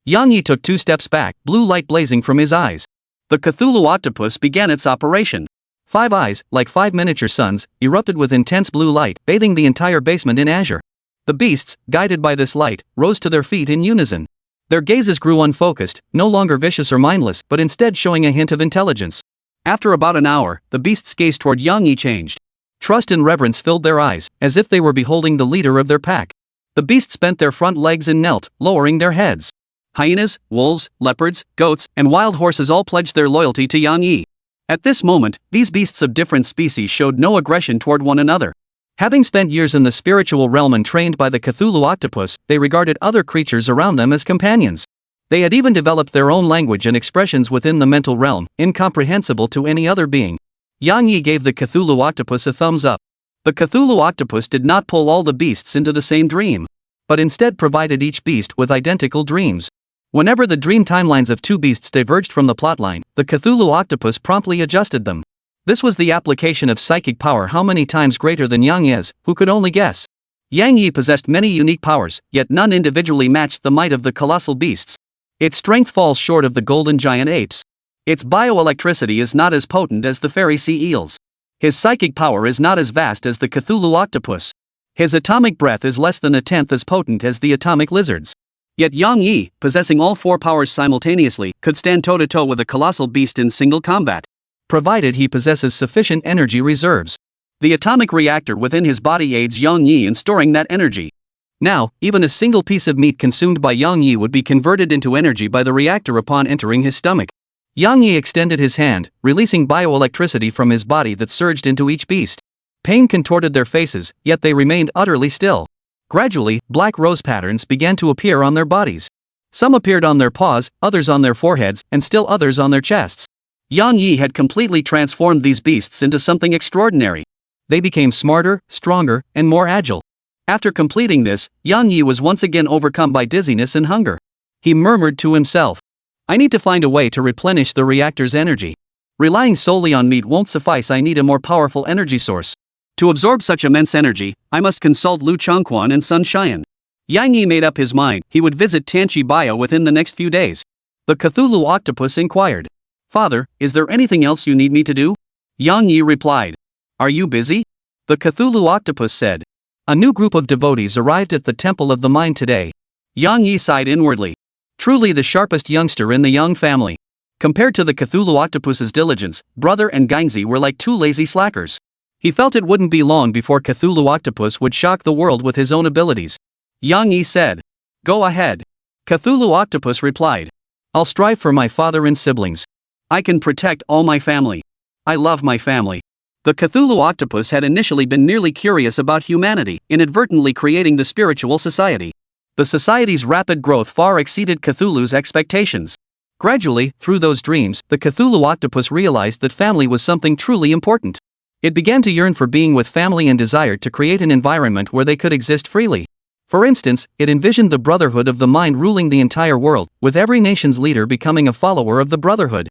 Yang Yi took 2 steps back, blue light blazing from his eyes. The Cthulhu octopus began its operation. 5 eyes, like 5 miniature suns, erupted with intense blue light, bathing the entire basement in azure. The beasts, guided by this light, rose to their feet in unison. Their gazes grew unfocused, no longer vicious or mindless, but instead showing a hint of intelligence. After about an hour, the beasts' gaze toward Yang Yi changed. Trust and reverence filled their eyes, as if they were beholding the leader of their pack. The beasts bent their front legs and knelt, lowering their heads. Hyenas, wolves, leopards, goats, and wild horses all pledged their loyalty to Yang Yi. At this moment, these beasts of different species showed no aggression toward one another. Having spent years in the spiritual realm and trained by the Cthulhu octopus, they regarded other creatures around them as companions. They had even developed their own language and expressions within the mental realm, incomprehensible to any other being. Yang Yi gave the Cthulhu octopus a thumbs up. The Cthulhu octopus did not pull all the beasts into the same dream, but instead provided each beast with identical dreams. Whenever the dream timelines of two beasts diverged from the plotline, the Cthulhu octopus promptly adjusted them. This was the application of psychic power how many times greater than Yang Yi's, who could only guess. Yang Yi possessed many unique powers, yet none individually matched the might of the colossal beasts. Its strength falls short of the golden giant apes. Its bioelectricity is not as potent as the fairy sea eels. His psychic power is not as vast as the Cthulhu octopus. His atomic breath is less than a tenth as potent as the atomic lizards. Yet Yang Yi, possessing all four powers simultaneously, could stand toe-to-toe with a colossal beast in single combat, provided he possesses sufficient energy reserves. The atomic reactor within his body aids Yang Yi in storing that energy. Now, even a single piece of meat consumed by Yang Yi would be converted into energy by the reactor upon entering his stomach. Yang Yi extended his hand, releasing bioelectricity from his body that surged into each beast. Pain contorted their faces, yet they remained utterly still. Gradually, black rose patterns began to appear on their bodies. Some appeared on their paws, others on their foreheads, and still others on their chests. Yang Yi had completely transformed these beasts into something extraordinary. They became smarter, stronger, and more agile. After completing this, Yang Yi was once again overcome by dizziness and hunger. He murmured to himself, "I need to find a way to replenish the reactor's energy. Relying solely on meat won't suffice, I need a more powerful energy source. To absorb such immense energy, I must consult Liu Changquan and Sun Xian." Yang Yi made up his mind he would visit Tianqi Bio within the next few days. The Cthulhu octopus inquired, "Father, is there anything else you need me to do?" Yang Yi replied, "Are you busy?" The Cthulhu octopus said, "A new group of devotees arrived at the Temple of the Mind today." Yang Yi sighed inwardly. Truly the sharpest youngster in the Yang family. Compared to the Cthulhu octopus's diligence, brother and Gangzi were like two lazy slackers. He felt it wouldn't be long before Cthulhu octopus would shock the world with his own abilities. Yang Yi said, "Go ahead." Cthulhu octopus replied, "I'll strive for my father and siblings. I can protect all my family. I love my family." The Cthulhu octopus had initially been nearly curious about humanity, inadvertently creating the spiritual society. The society's rapid growth far exceeded Cthulhu's expectations. Gradually, through those dreams, the Cthulhu octopus realized that family was something truly important. It began to yearn for being with family and desired to create an environment where they could exist freely. For instance, it envisioned the Brotherhood of the Mind ruling the entire world, with every nation's leader becoming a follower of the Brotherhood.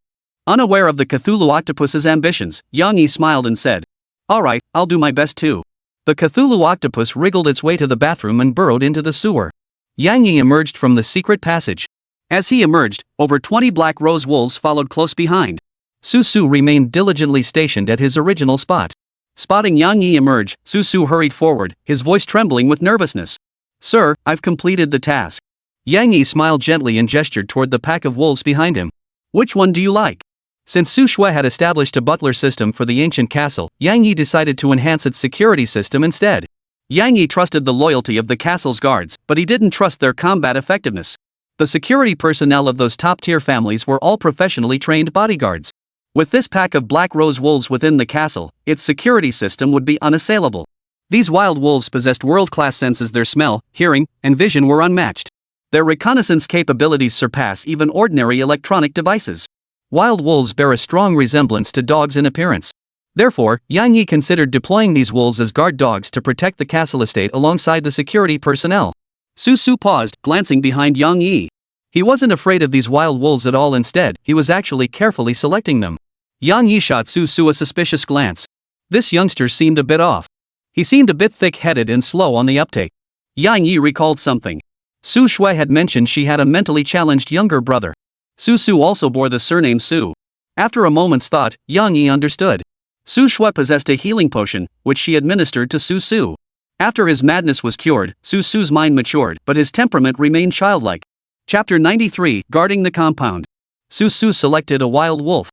Unaware of the Cthulhu octopus's ambitions, Yang Yi smiled and said, "Alright, I'll do my best too." The Cthulhu octopus wriggled its way to the bathroom and burrowed into the sewer. Yang Yi emerged from the secret passage. As he emerged, over 20 black rose wolves followed close behind. Suzu remained diligently stationed at his original spot. Spotting Yang Yi emerge, Suzu hurried forward, his voice trembling with nervousness. "Sir, I've completed the task." Yang Yi smiled gently and gestured toward the pack of wolves behind him. "Which one do you like?" Since Su Shui had established a butler system for the ancient castle, Yang Yi decided to enhance its security system instead. Yang Yi trusted the loyalty of the castle's guards, but he didn't trust their combat effectiveness. The security personnel of those top-tier families were all professionally trained bodyguards. With this pack of black rose wolves within the castle, its security system would be unassailable. These wild wolves possessed world-class senses. Their smell, hearing, and vision were unmatched. Their reconnaissance capabilities surpass even ordinary electronic devices. Wild wolves bear a strong resemblance to dogs in appearance. Therefore, Yang Yi considered deploying these wolves as guard dogs to protect the castle estate alongside the security personnel. Suzu paused, glancing behind Yang Yi. He wasn't afraid of these wild wolves at all. Instead, he was actually carefully selecting them. Yang Yi shot Suzu a suspicious glance. This youngster seemed a bit off. He seemed a bit thick-headed and slow on the uptake. Yang Yi recalled something. Su Shui had mentioned she had a mentally challenged younger brother. Suzu also bore the surname Su. After a moment's thought, Yang Yi understood. Su Shui possessed a healing potion, which she administered to Suzu. After his madness was cured, Suzu's mind matured, but his temperament remained childlike. Chapter 93, Guarding the Compound. Suzu selected a wild wolf.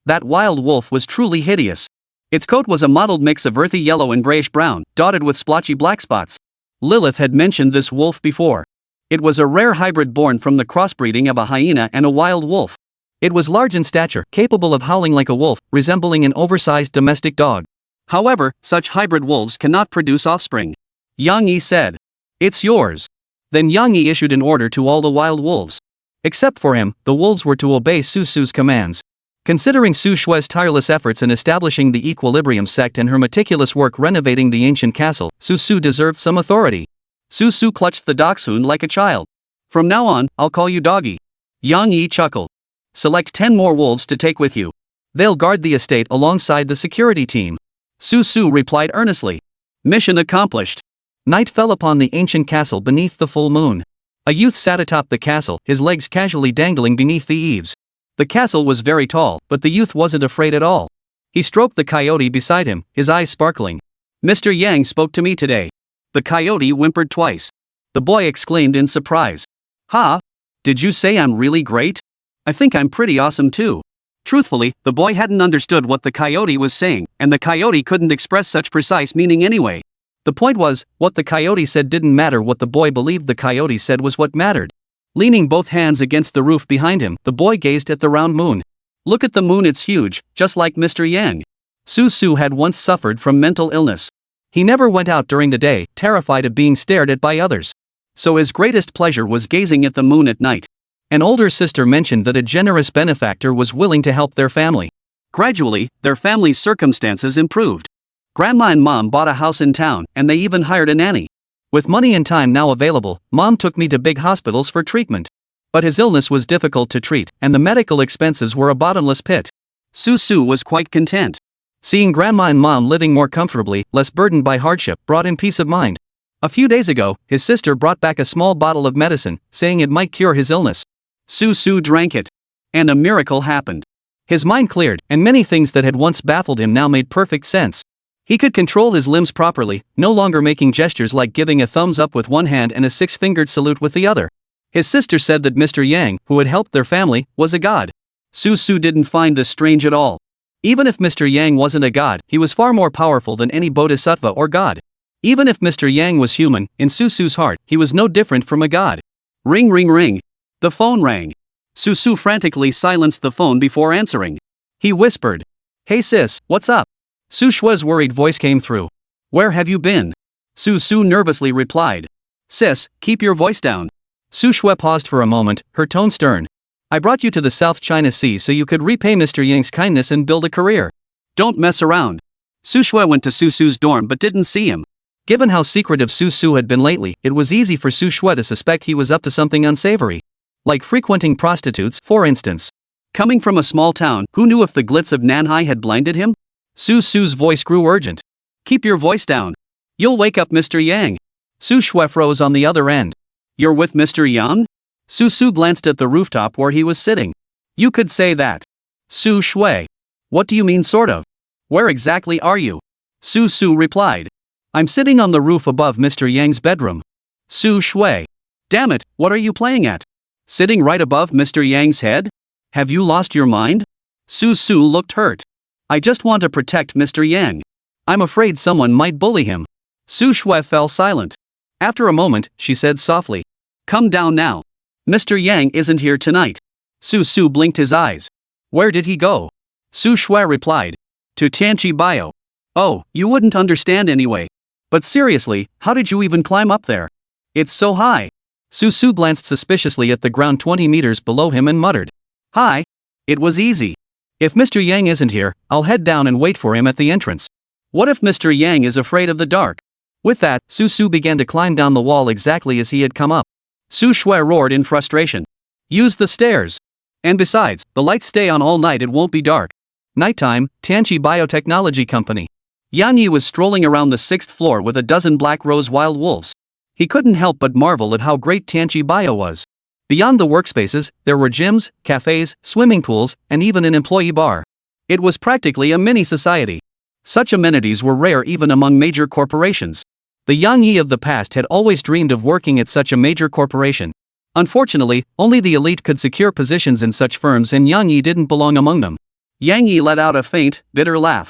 That wild wolf was truly hideous. Its coat was a mottled mix of earthy yellow and grayish-brown, dotted with splotchy black spots. Lilith had mentioned this wolf before. It was a rare hybrid born from the crossbreeding of a hyena and a wild wolf. It was large in stature, capable of howling like a wolf, resembling an oversized domestic dog. However, such hybrid wolves cannot produce offspring. Yang Yi said, "It's yours." Then Yang Yi issued an order to all the wild wolves. Except for him, the wolves were to obey Suzu's commands. Considering Su Shue's tireless efforts in establishing the Equilibrium sect and her meticulous work renovating the ancient castle, Suzu deserved some authority. Suzu clutched the dachshund like a child. From now on, I'll call you Doggy. Yang Yi chuckled. Select 10 more wolves to take with you. They'll guard the estate alongside the security team. Suzu replied earnestly. Mission accomplished. Night fell upon the ancient castle beneath the full moon. A youth sat atop the castle, his legs casually dangling beneath the eaves. The castle was very tall, but the youth wasn't afraid at all. He stroked the coyote beside him, his eyes sparkling. Mr. Yang spoke to me today. The coyote whimpered twice. The boy exclaimed in surprise. Ha! Did you say I'm really great? I think I'm pretty awesome too. Truthfully, the boy hadn't understood what the coyote was saying, and the coyote couldn't express such precise meaning anyway. The point was, what the coyote said didn't matter, what the boy believed the coyote said was what mattered. Leaning both hands against the roof behind him, the boy gazed at the round moon. Look at the moon, it's huge, just like Mr. Yang. Suzu had once suffered from mental illness. He never went out during the day, terrified of being stared at by others. So his greatest pleasure was gazing at the moon at night. An older sister mentioned that a generous benefactor was willing to help their family. Gradually, their family's circumstances improved. Grandma and Mom bought a house in town, and they even hired a nanny. With money and time now available, Mom took me to big hospitals for treatment. But his illness was difficult to treat, and the medical expenses were a bottomless pit. Suzu was quite content. Seeing Grandma and Mom living more comfortably, less burdened by hardship, brought him peace of mind. A few days ago, his sister brought back a small bottle of medicine, saying it might cure his illness. Suzu drank it. And a miracle happened. His mind cleared, and many things that had once baffled him now made perfect sense. He could control his limbs properly, no longer making gestures like giving a thumbs up with one hand and a six-fingered salute with the other. His sister said that Mr. Yang, who had helped their family, was a god. Suzu didn't find this strange at all. Even if Mr. Yang wasn't a god, he was far more powerful than any bodhisattva or god. Even if Mr. Yang was human, in Suzu's heart, he was no different from a god. Ring ring ring. The phone rang. Suzu frantically silenced the phone before answering. He whispered. Hey sis, what's up? Su Shue's worried voice came through. Where have you been? Suzu nervously replied. Sis, keep your voice down. Su Shue paused for a moment, her tone stern. I brought you to the South China Sea so you could repay Mr. Yang's kindness and build a career. Don't mess around. Su Shue went to Suzu's dorm but didn't see him. Given how secretive Suzu had been lately, it was easy for Su Shue to suspect he was up to something unsavory. Like frequenting prostitutes, for instance. Coming from a small town, who knew if the glitz of Nanhai had blinded him? Suzu's voice grew urgent. Keep your voice down. You'll wake up Mr. Yang. Su Shue froze on the other end. You're with Mr. Yang? Suzu glanced at the rooftop where he was sitting. You could say that. Su Shue. What do you mean sort of? Where exactly are you? Suzu replied. I'm sitting on the roof above Mr. Yang's bedroom. Su Shue. Damn it, what are you playing at? Sitting right above Mr. Yang's head? Have you lost your mind? Suzu looked hurt. I just want to protect Mr. Yang. I'm afraid someone might bully him. Su Shue fell silent. After a moment, she said softly. Come down now. Mr. Yang isn't here tonight. Suzu blinked his eyes. Where did he go? Su Shue replied. To Tianqi Bio. Oh, you wouldn't understand anyway. But seriously, how did you even climb up there? It's so high. Suzu glanced suspiciously at the ground 20 meters below him and muttered. Hi. It was easy. If Mr. Yang isn't here, I'll head down and wait for him at the entrance. What if Mr. Yang is afraid of the dark? With that, Suzu began to climb down the wall exactly as he had come up. Su Shue roared in frustration. Use the stairs. And besides, the lights stay on all night, it won't be dark. Nighttime, Tianqi Biotechnology Company. Yang Yi was strolling around the 6th floor with a dozen black rose wild wolves. He couldn't help but marvel at how great Tianqi Bio was. Beyond the workspaces, there were gyms, cafes, swimming pools, and even an employee bar. It was practically a mini-society. Such amenities were rare even among major corporations. The Yang Yi of the past had always dreamed of working at such a major corporation. Unfortunately, only the elite could secure positions in such firms, and Yang Yi didn't belong among them. Yang Yi let out a faint, bitter laugh.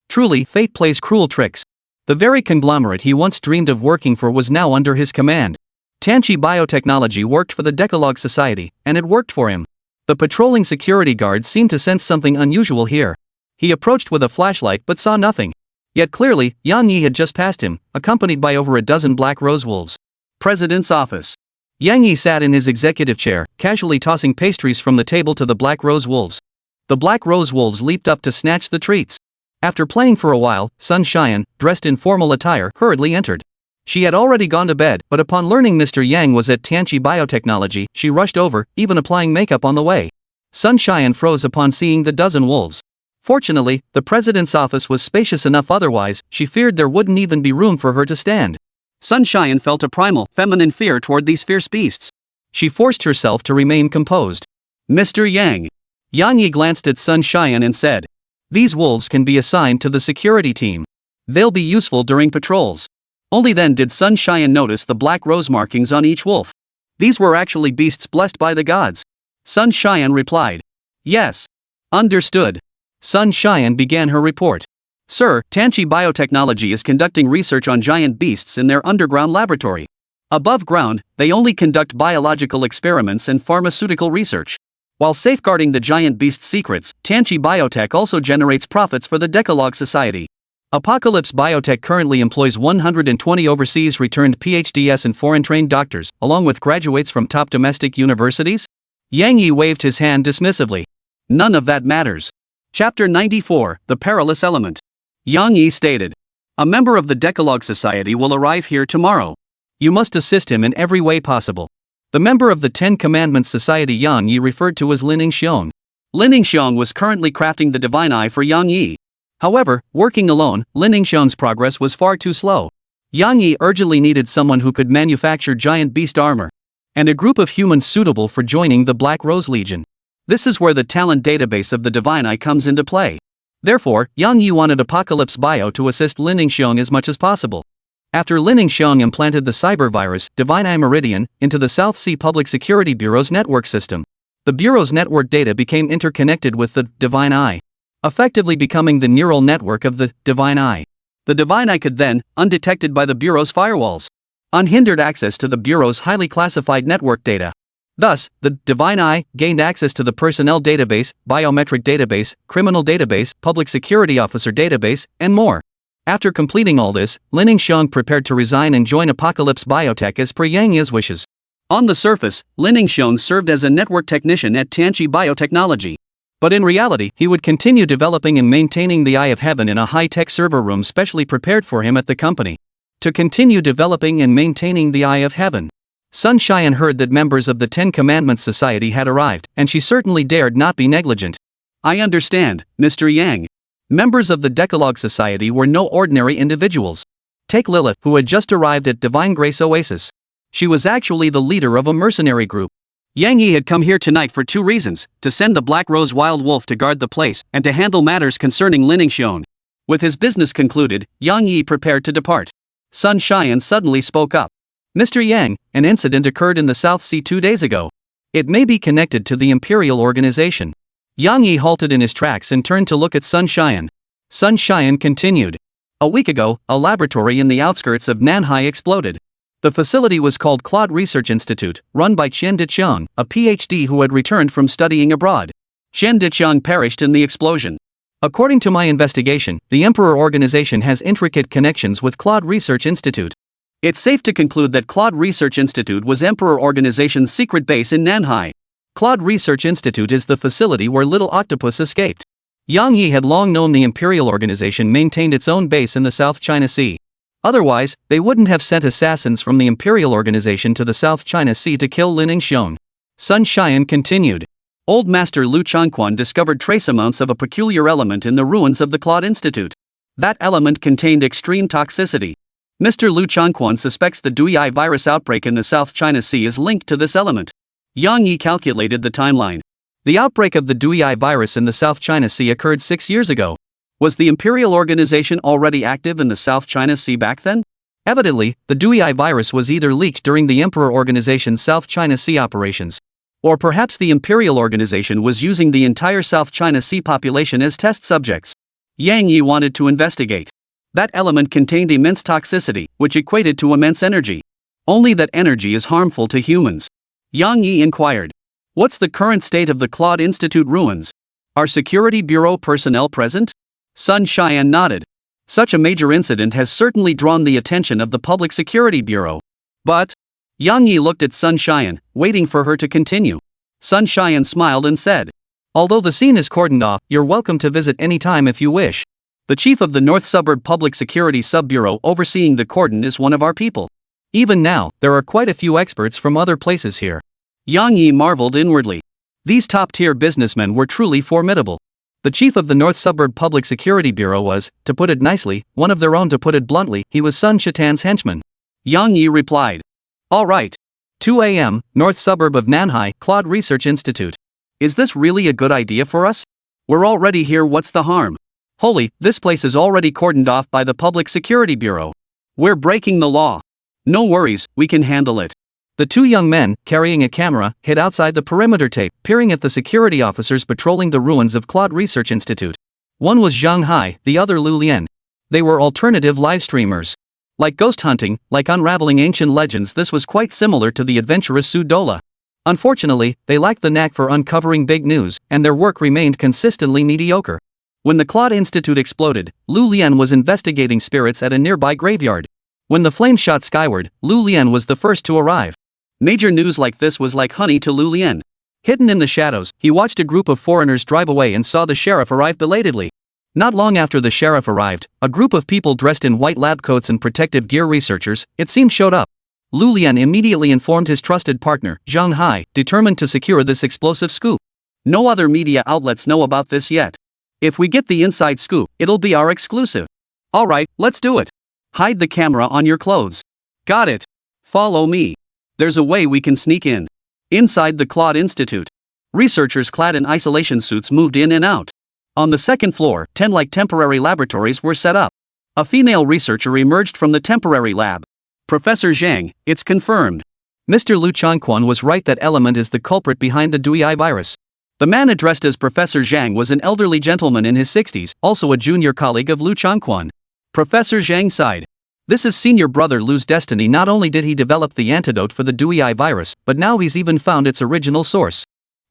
Truly, fate plays cruel tricks. The very conglomerate he once dreamed of working for was now under his command. Tianqi Biotechnology worked for the Decalogue Society, and it worked for him. The patrolling security guard seemed to sense something unusual here. He approached with a flashlight but saw nothing. Yet clearly, Yang Yi had just passed him, accompanied by over a dozen black rose wolves. President's office. Yang Yi sat in his executive chair, casually tossing pastries from the table to the black rose wolves. The Black Rose wolves leaped up to snatch the treats. After playing for a while, Sunshine, dressed in formal attire, hurriedly entered. She had already gone to bed, but upon learning Mr. Yang was at Tianqi Biotechnology, she rushed over, even applying makeup on the way. Sunshine froze upon seeing the dozen wolves. Fortunately, the president's office was spacious enough, otherwise, she feared there wouldn't even be room for her to stand. Sunshine felt a primal, feminine fear toward these fierce beasts. She forced herself to remain composed. Mr. Yang. Yang Yi glanced at Sunshine and said, "These wolves can be assigned to the security team. They'll be useful during patrols." Only then did Sunshine notice the black rose markings on each wolf. These were actually beasts blessed by the gods. Sunshine replied, "Yes. Understood." Sunshine began her report. "Sir, Tianqi Biotechnology is conducting research on giant beasts in their underground laboratory. Above ground, they only conduct biological experiments and pharmaceutical research. While safeguarding the giant beast secrets, Tianqi Biotech also generates profits for the Decalogue Society. Apocalypse Biotech currently employs 120 overseas returned PhDs and foreign-trained doctors, along with graduates from top domestic universities." Yang Yi waved his hand dismissively. "None of that matters." Chapter 94, The Perilous Element. Yang Yi stated, "A member of the Decalogue Society will arrive here tomorrow. You must assist him in every way possible." The member of the Ten Commandments Society Yang Yi referred to as Lin Xiong. Lin Xiong was currently crafting the Divine Eye for Yang Yi. However, working alone, Lin Xiong's progress was far too slow. Yang Yi urgently needed someone who could manufacture giant beast armor, and a group of humans suitable for joining the Black Rose Legion. This is where the talent database of the Divine Eye comes into play. Therefore, Yang Yi wanted Apocalypse Bio to assist Lin Xiong as much as possible. After Lin Xiong implanted the cyber virus, Divine Eye Meridian, into the South Sea Public Security Bureau's network system, the Bureau's network data became interconnected with the Divine Eye, effectively becoming the neural network of the Divine Eye. The Divine Eye could then, undetected by the Bureau's firewalls, unhindered access to the Bureau's highly classified network data. Thus, the Divine Eye gained access to the personnel database, biometric database, criminal database, public security officer database, and more. After completing all this, Lin Xiong prepared to resign and join Apocalypse Biotech as per Yang Yi's wishes. On the surface, Lin Xiong served as a network technician at Tianqi Biotechnology. But in reality, he would continue developing and maintaining the Eye of Heaven in a high-tech server room specially prepared for him at the company. To continue developing and maintaining the Eye of Heaven. Sunshine heard that members of the Ten Commandments Society had arrived, and she certainly dared not be negligent. "I understand, Mr. Yang. Members of the Decalogue Society were no ordinary individuals. Take Lilith, who had just arrived at Divine Grace Oasis. She was actually the leader of a mercenary group. Yang Yi had come here tonight for two reasons, to send the Black Rose Wild Wolf to guard the place, and to handle matters concerning Lin Xiong." With his business concluded, Yang Yi prepared to depart. Sunshine suddenly spoke up. "Mr. Yang, an incident occurred in the South Sea 2 days ago. It may be connected to the Imperial Organization." Yang Yi halted in his tracks and turned to look at Sunshine. Sunshine continued. "A week ago, a laboratory in the outskirts of Manhwa exploded. The facility was called Claude Research Institute, run by Shengde Sanatorium, a PhD who had returned from studying abroad. Shengde Sanatorium perished in the explosion. According to my investigation, the Emperor Organization has intricate connections with Claude Research Institute. It's safe to conclude that Claude Research Institute was Emperor Organization's secret base in Nanhai. Claude Research Institute is the facility where Little Octopus escaped." Yang Yi had long known the Imperial Organization maintained its own base in the South China Sea. Otherwise, they wouldn't have sent assassins from the Imperial Organization to the South China Sea to kill Lin Xiong. Sunshine continued. "Old Master Liu Changquan discovered trace amounts of a peculiar element in the ruins of the Claude Institute. That element contained extreme toxicity. Mr. Liu Changquan suspects the Dui virus outbreak in the South China Sea is linked to this element." Yang Yi calculated the timeline. The outbreak of the Dui virus in the South China Sea occurred 6 years ago. Was the Imperial Organization already active in the South China Sea back then? Evidently, the Dui virus was either leaked during the Emperor Organization's South China Sea operations, or perhaps the Imperial Organization was using the entire South China Sea population as test subjects. Yang Yi wanted to investigate. That element contained immense toxicity, which equated to immense energy. Only that energy is harmful to humans. Yang Yi inquired. "What's the current state of the Claude Institute ruins? Are Security Bureau personnel present?" Sunshine nodded. "Such a major incident has certainly drawn the attention of the Public Security Bureau. But..." Yang Yi looked at Sunshine, waiting for her to continue. Sunshine smiled and said, Although the scene is cordoned off, you're welcome to visit anytime if you wish. The chief of the North Suburb Public Security Sub-Bureau overseeing the cordon is one of our people. Even now, there are quite a few experts from other places here. Yang Yi marveled inwardly. These top-tier businessmen were truly formidable. The chief of the North Suburb Public Security Bureau was, to put it nicely, one of their own. To put it bluntly, he was Sun Shitan's henchman. Yang Yi replied. All right. 2 a.m., North Suburb of Nanhai, Claude Research Institute. Is this really a good idea for us? We're already here, what's the harm? Holy, this place is already cordoned off by the Public Security Bureau. We're breaking the law. No worries, we can handle it. The two young men, carrying a camera, hid outside the perimeter tape, peering at the security officers patrolling the ruins of Claude Research Institute. One was Zhang Hai, the other Liu Lian. They were alternative live streamers. Like ghost hunting, like unraveling ancient legends, this was quite similar to the adventurous Su Dola. Unfortunately, they lacked the knack for uncovering big news, and their work remained consistently mediocre. When the Claude Institute exploded, Liu Lian was investigating spirits at a nearby graveyard. When the flames shot skyward, Liu Lian was the first to arrive. Major news like this was like honey to Liu Lian. Hidden in the shadows, he watched a group of foreigners drive away and saw the sheriff arrive belatedly. Not long after the sheriff arrived, a group of people dressed in white lab coats and protective gear, researchers, it seemed, showed up. Liu Lian immediately informed his trusted partner, Zhang Hai, determined to secure this explosive scoop. No other media outlets know about this yet. If we get the inside scoop, it'll be our exclusive. Alright, let's do it. Hide the camera on your clothes. Got it. Follow me. There's a way we can sneak in. Inside the Claude Institute, researchers clad in isolation suits moved in and out. On the second floor, 10 temporary laboratories were set up. A female researcher emerged from the temporary lab. Professor Zhang, it's confirmed. Mr. Liu Changquan was right, that element is the culprit behind the Dui virus. The man addressed as Professor Zhang was an elderly gentleman in his 60s, also a junior colleague of Liu Changquan. Professor Zhang sighed. This is senior brother Liu's destiny. Not only did he develop the antidote for the Dui virus, but now he's even found its original source.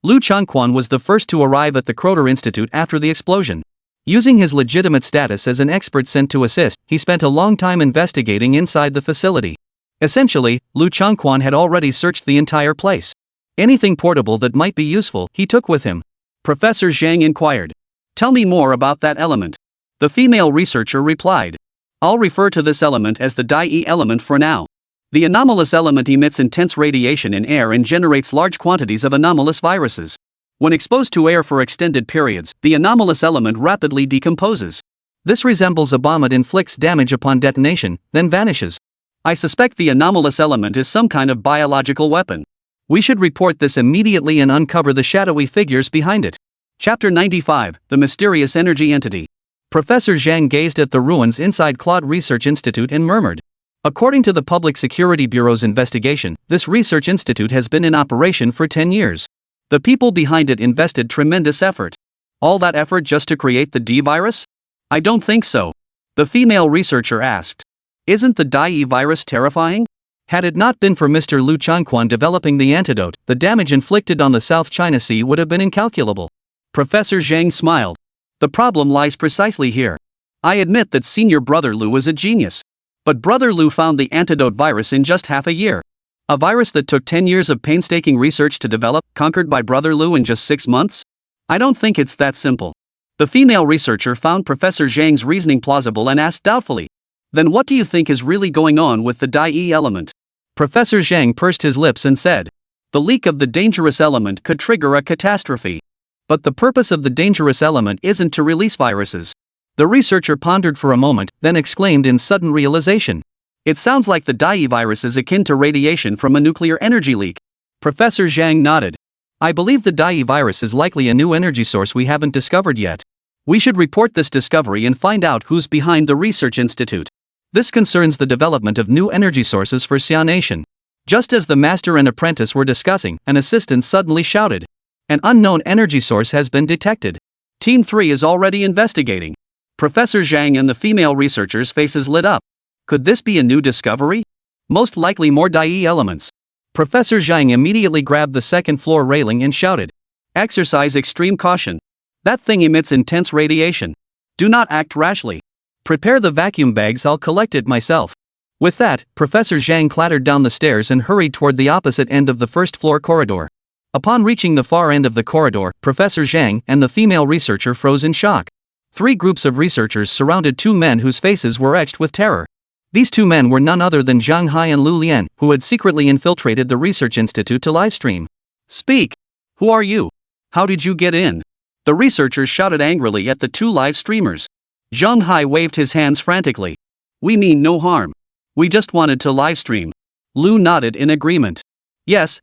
Liu Changquan was the first to arrive at the Traitor Institute after the explosion. Using his legitimate status as an expert sent to assist, he spent a long time investigating inside the facility. Essentially, Liu Changquan had already searched the entire place. Anything portable that might be useful, he took with him. Professor Zhang inquired. Tell me more about that element. The female researcher replied. I'll refer to this element as the Dai element for now. The anomalous element emits intense radiation in air and generates large quantities of anomalous viruses. When exposed to air for extended periods, the anomalous element rapidly decomposes. This resembles a bomb. It inflicts damage upon detonation, then vanishes. I suspect the anomalous element is some kind of biological weapon. We should report this immediately and uncover the shadowy figures behind it. Chapter 95, The Mysterious Energy Entity. Professor Zhang gazed at the ruins inside Claude Research Institute and murmured. According to the Public Security Bureau's investigation, this research institute has been in operation for 10 years. The people behind it invested tremendous effort. All that effort just to create the D virus? I don't think so. The female researcher asked. Isn't the Dai virus terrifying? Had it not been for Mr. Liu Changquan developing the antidote, the damage inflicted on the South China Sea would have been incalculable. Professor Zhang smiled. The problem lies precisely here. I admit that senior brother Liu was a genius. But brother Liu found the antidote virus in just half a year. A virus that took 10 years of painstaking research to develop, conquered by brother Liu in just 6 months? I don't think it's that simple. The female researcher found Professor Zhang's reasoning plausible and asked doubtfully. Then what do you think is really going on with the Dai element? Professor Zhang pursed his lips and said. The leak of the dangerous element could trigger a catastrophe. But the purpose of the dangerous element isn't to release viruses. The researcher pondered for a moment, then exclaimed in sudden realization. It sounds like the Dai virus is akin to radiation from a nuclear energy leak. Professor Zhang nodded. I believe the Dai virus is likely a new energy source we haven't discovered yet. We should report this discovery and find out who's behind the research institute. This concerns the development of new energy sources for Xia Nation. Just as the master and apprentice were discussing, an assistant suddenly shouted. An unknown energy source has been detected. Team 3 is already investigating. Professor Zhang and the female researchers' faces lit up. Could this be a new discovery? Most likely more Dai elements. Professor Zhang immediately grabbed the second floor railing and shouted. Exercise extreme caution. That thing emits intense radiation. Do not act rashly. Prepare the vacuum bags, I'll collect it myself. With that, Professor Zhang clattered down the stairs and hurried toward the opposite end of the first floor corridor. Upon reaching the far end of the corridor, Professor Zhang and the female researcher froze in shock. 3 groups of researchers surrounded 2 men whose faces were etched with terror. These 2 men were none other than Zhang Hai and Lu Lian, who had secretly infiltrated the research institute to livestream. "Speak! Who are you? How did you get in?" The researchers shouted angrily at the 2 live streamers. Zhang Hai waved his hands frantically. "We mean no harm. We just wanted to livestream." Lu nodded in agreement. Yes,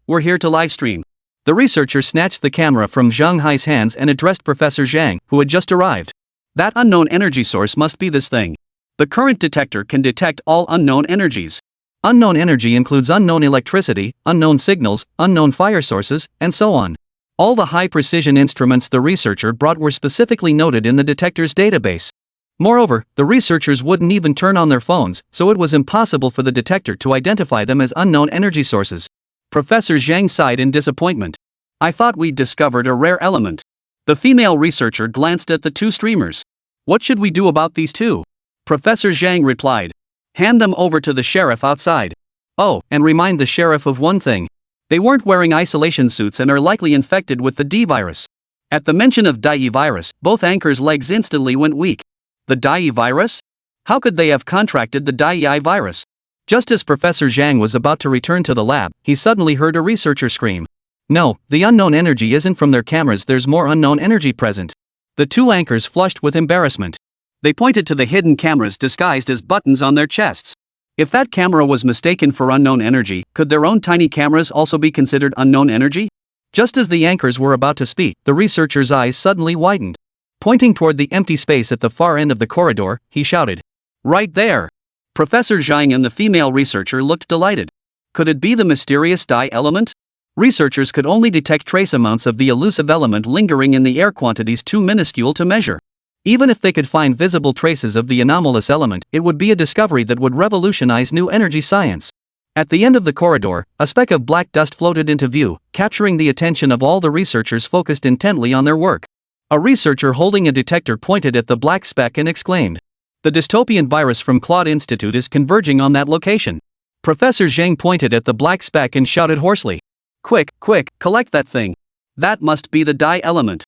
we're here to livestream." The researcher snatched the camera from Zhang Hai's hands and addressed Professor Zhang, who had just arrived. "That unknown energy source must be this thing. The current detector can detect all unknown energies." Unknown energy includes unknown electricity, unknown signals, unknown fire sources, and so on. All the high-precision instruments the researcher brought were specifically noted in the detector's database. Moreover, the researchers wouldn't even turn on their phones, so it was impossible for the detector to identify them as unknown energy sources. Professor Zhang sighed in disappointment. "I thought we'd discovered a rare element." The female researcher glanced at the 2 streamers. "What should we do about these 2? Professor Zhang replied. "Hand them over to the sheriff outside. Oh, and remind the sheriff of one thing. They weren't wearing isolation suits and are likely infected with the D virus." At the mention of Dai virus, both anchors' legs instantly went weak. The Dai virus? How could they have contracted the Dai virus? Just as Professor Zhang was about to return to the lab, he suddenly heard a researcher scream. "No, the unknown energy isn't from their cameras, there's more unknown energy present." The 2 anchors flushed with embarrassment. They pointed to the hidden cameras disguised as buttons on their chests. If that camera was mistaken for unknown energy, could their own tiny cameras also be considered unknown energy? Just as the anchors were about to speak, the researcher's eyes suddenly widened. Pointing toward the empty space at the far end of the corridor, he shouted, "Right there!" Professor Zhang and the female researcher looked delighted. Could it be the mysterious dye element? Researchers could only detect trace amounts of the elusive element lingering in the air, quantities too minuscule to measure. Even if they could find visible traces of the anomalous element, it would be a discovery that would revolutionize new energy science. At the end of the corridor, a speck of black dust floated into view, capturing the attention of all the researchers focused intently on their work. A researcher holding a detector pointed at the black speck and exclaimed, "The dystopian virus from Claude Institute is converging on that location." Professor Zhang pointed at the black speck and shouted hoarsely, Quick, collect that thing. That must be the dye element.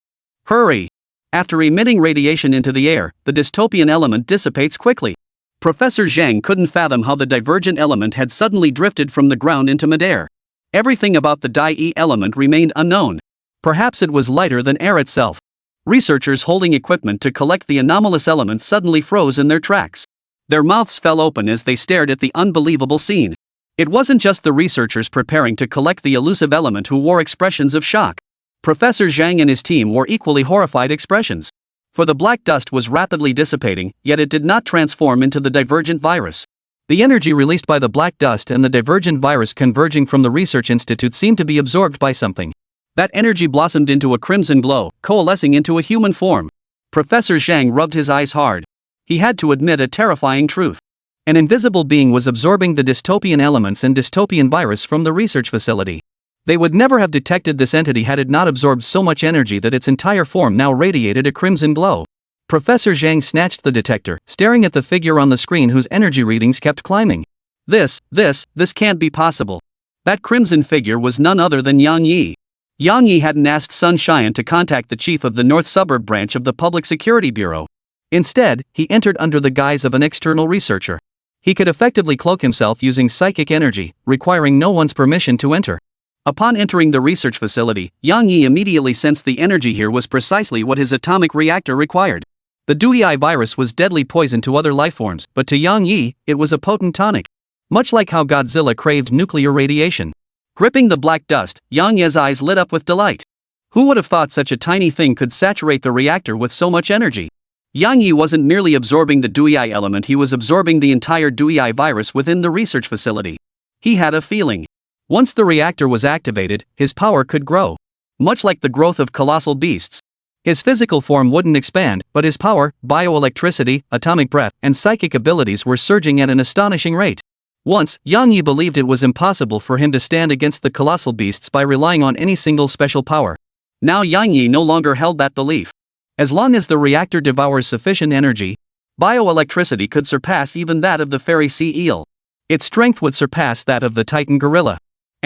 Hurry!" After emitting radiation into the air, the dystopian element dissipates quickly. Professor Zhang couldn't fathom how the divergent element had suddenly drifted from the ground into midair. Everything about the dye element remained unknown. Perhaps it was lighter than air itself. Researchers holding equipment to collect the anomalous elements suddenly froze in their tracks. Their mouths fell open as they stared at the unbelievable scene. It wasn't just the researchers preparing to collect the elusive element who wore expressions of shock. Professor Zhang and his team wore equally horrified expressions. For the black dust was rapidly dissipating, yet it did not transform into the divergent virus. The energy released by the black dust and the divergent virus converging from the research institute seemed to be absorbed by something. That energy blossomed into a crimson glow, coalescing into a human form. Professor Zhang rubbed his eyes hard. He had to admit a terrifying truth. An invisible being was absorbing the dystopian elements and dystopian virus from the research facility. They would never have detected this entity had it not absorbed so much energy that its entire form now radiated a crimson glow. Professor Zhang snatched the detector, staring at the figure on the screen whose energy readings kept climbing. This can't be possible. That crimson figure was none other than Yang Yi. Yang Yi hadn't asked Sun Xian to contact the chief of the North Suburb branch of the Public Security Bureau. Instead, he entered under the guise of an external researcher. He could effectively cloak himself using psychic energy, requiring no one's permission to enter. Upon entering the research facility, Yang Yi immediately sensed the energy here was precisely what his atomic reactor required. The Dui virus was deadly poison to other lifeforms, but to Yang Yi, it was a potent tonic. Much like how Godzilla craved nuclear radiation. Gripping the black dust, Yang Yi's eyes lit up with delight. Who would have thought such a tiny thing could saturate the reactor with so much energy? Yang Yi wasn't merely absorbing the Dui element, he was absorbing the entire Dui virus within the research facility. He had a feeling. Once the reactor was activated, his power could grow. Much like the growth of colossal beasts. His physical form wouldn't expand, but his power, bioelectricity, atomic breath, and psychic abilities were surging at an astonishing rate. Once, Yang Yi believed it was impossible for him to stand against the colossal beasts by relying on any single special power. Now Yang Yi no longer held that belief. As long as the reactor devours sufficient energy, bioelectricity could surpass even that of the fairy sea eel. Its strength would surpass that of the titan gorilla.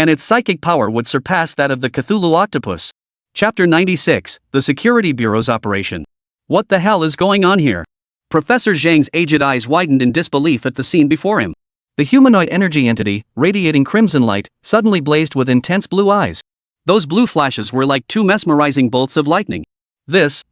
and its psychic power would surpass that of the Cthulhu octopus. Chapter 96, The Security Bureau's Operation. What the hell is going on here? Professor Zhang's aged eyes widened in disbelief at the scene before him. The humanoid energy entity, radiating crimson light, suddenly blazed with intense blue eyes. Those blue flashes were like two mesmerizing bolts of lightning. This.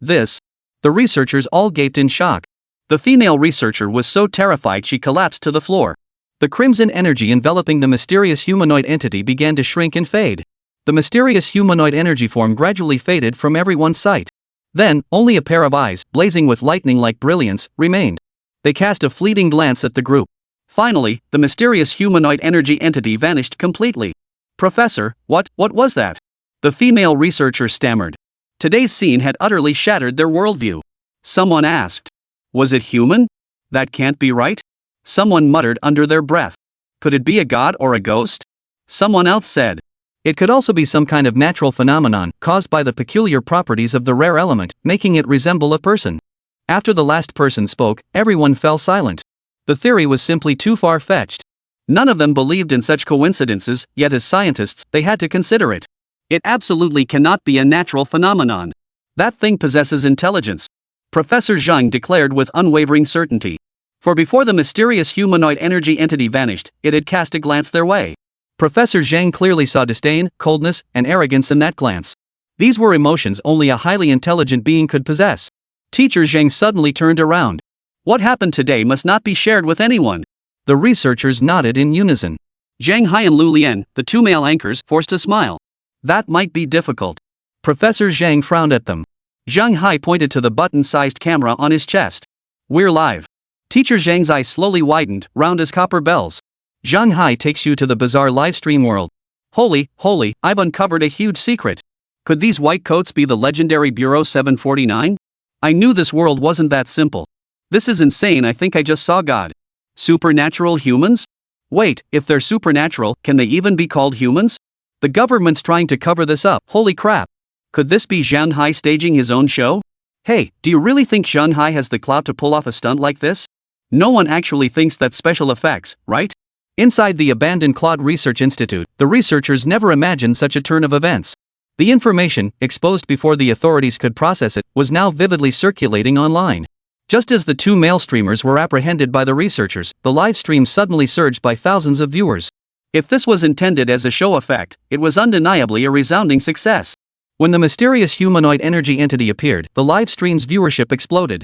The researchers all gaped in shock. The female researcher was so terrified she collapsed to the floor. The crimson energy enveloping the mysterious humanoid entity began to shrink and fade. The mysterious humanoid energy form gradually faded from everyone's sight. Then, only a pair of eyes, blazing with lightning-like brilliance, remained. They cast a fleeting glance at the group. Finally, the mysterious humanoid energy entity vanished completely. Professor, what was that? The female researcher stammered. Today's scene had utterly shattered their worldview. Someone asked, "Was it human? That can't be right?" Someone muttered under their breath. "Could it be a god or a ghost?" Someone else said, "It could also be some kind of natural phenomenon caused by the peculiar properties of the rare element, making it resemble a person." After the last person spoke, everyone fell silent. The theory was simply too far-fetched. None of them believed in such coincidences, yet as scientists, they had to consider it. It absolutely cannot be a natural phenomenon. That thing possesses intelligence. Professor Zhang declared with unwavering certainty. For before the mysterious humanoid energy entity vanished, it had cast a glance their way. Professor Zhang clearly saw disdain, coldness, and arrogance in that glance. These were emotions only a highly intelligent being could possess. Teacher Zhang suddenly turned around. What happened today must not be shared with anyone. The researchers nodded in unison. Zhang Hai and Lu Lian, the two male anchors, forced a smile. That might be difficult. Professor Zhang frowned at them. Zhang Hai pointed to the button-sized camera on his chest. "We're live." Teacher Zhang's eyes slowly widened, round as copper bells. Zhang Hai takes you to the bizarre livestream world. Holy, I've uncovered a huge secret. Could these white coats be the legendary Bureau 749? I knew this world wasn't that simple. This is insane. I think I just saw God. Supernatural humans? Wait, if they're supernatural, can they even be called humans? The government's trying to cover this up. Holy crap. Could this be Zhang Hai staging his own show? Hey, do you really think Zhang Hai has the clout to pull off a stunt like this? No one actually thinks that's special effects, right? Inside the abandoned Claude Research Institute, the researchers never imagined such a turn of events. The information, exposed before the authorities could process it, was now vividly circulating online. Just as the two male streamers were apprehended by the researchers, the live stream suddenly surged by thousands of viewers. If this was intended as a show effect, it was undeniably a resounding success. When the mysterious humanoid energy entity appeared, the live stream's viewership exploded.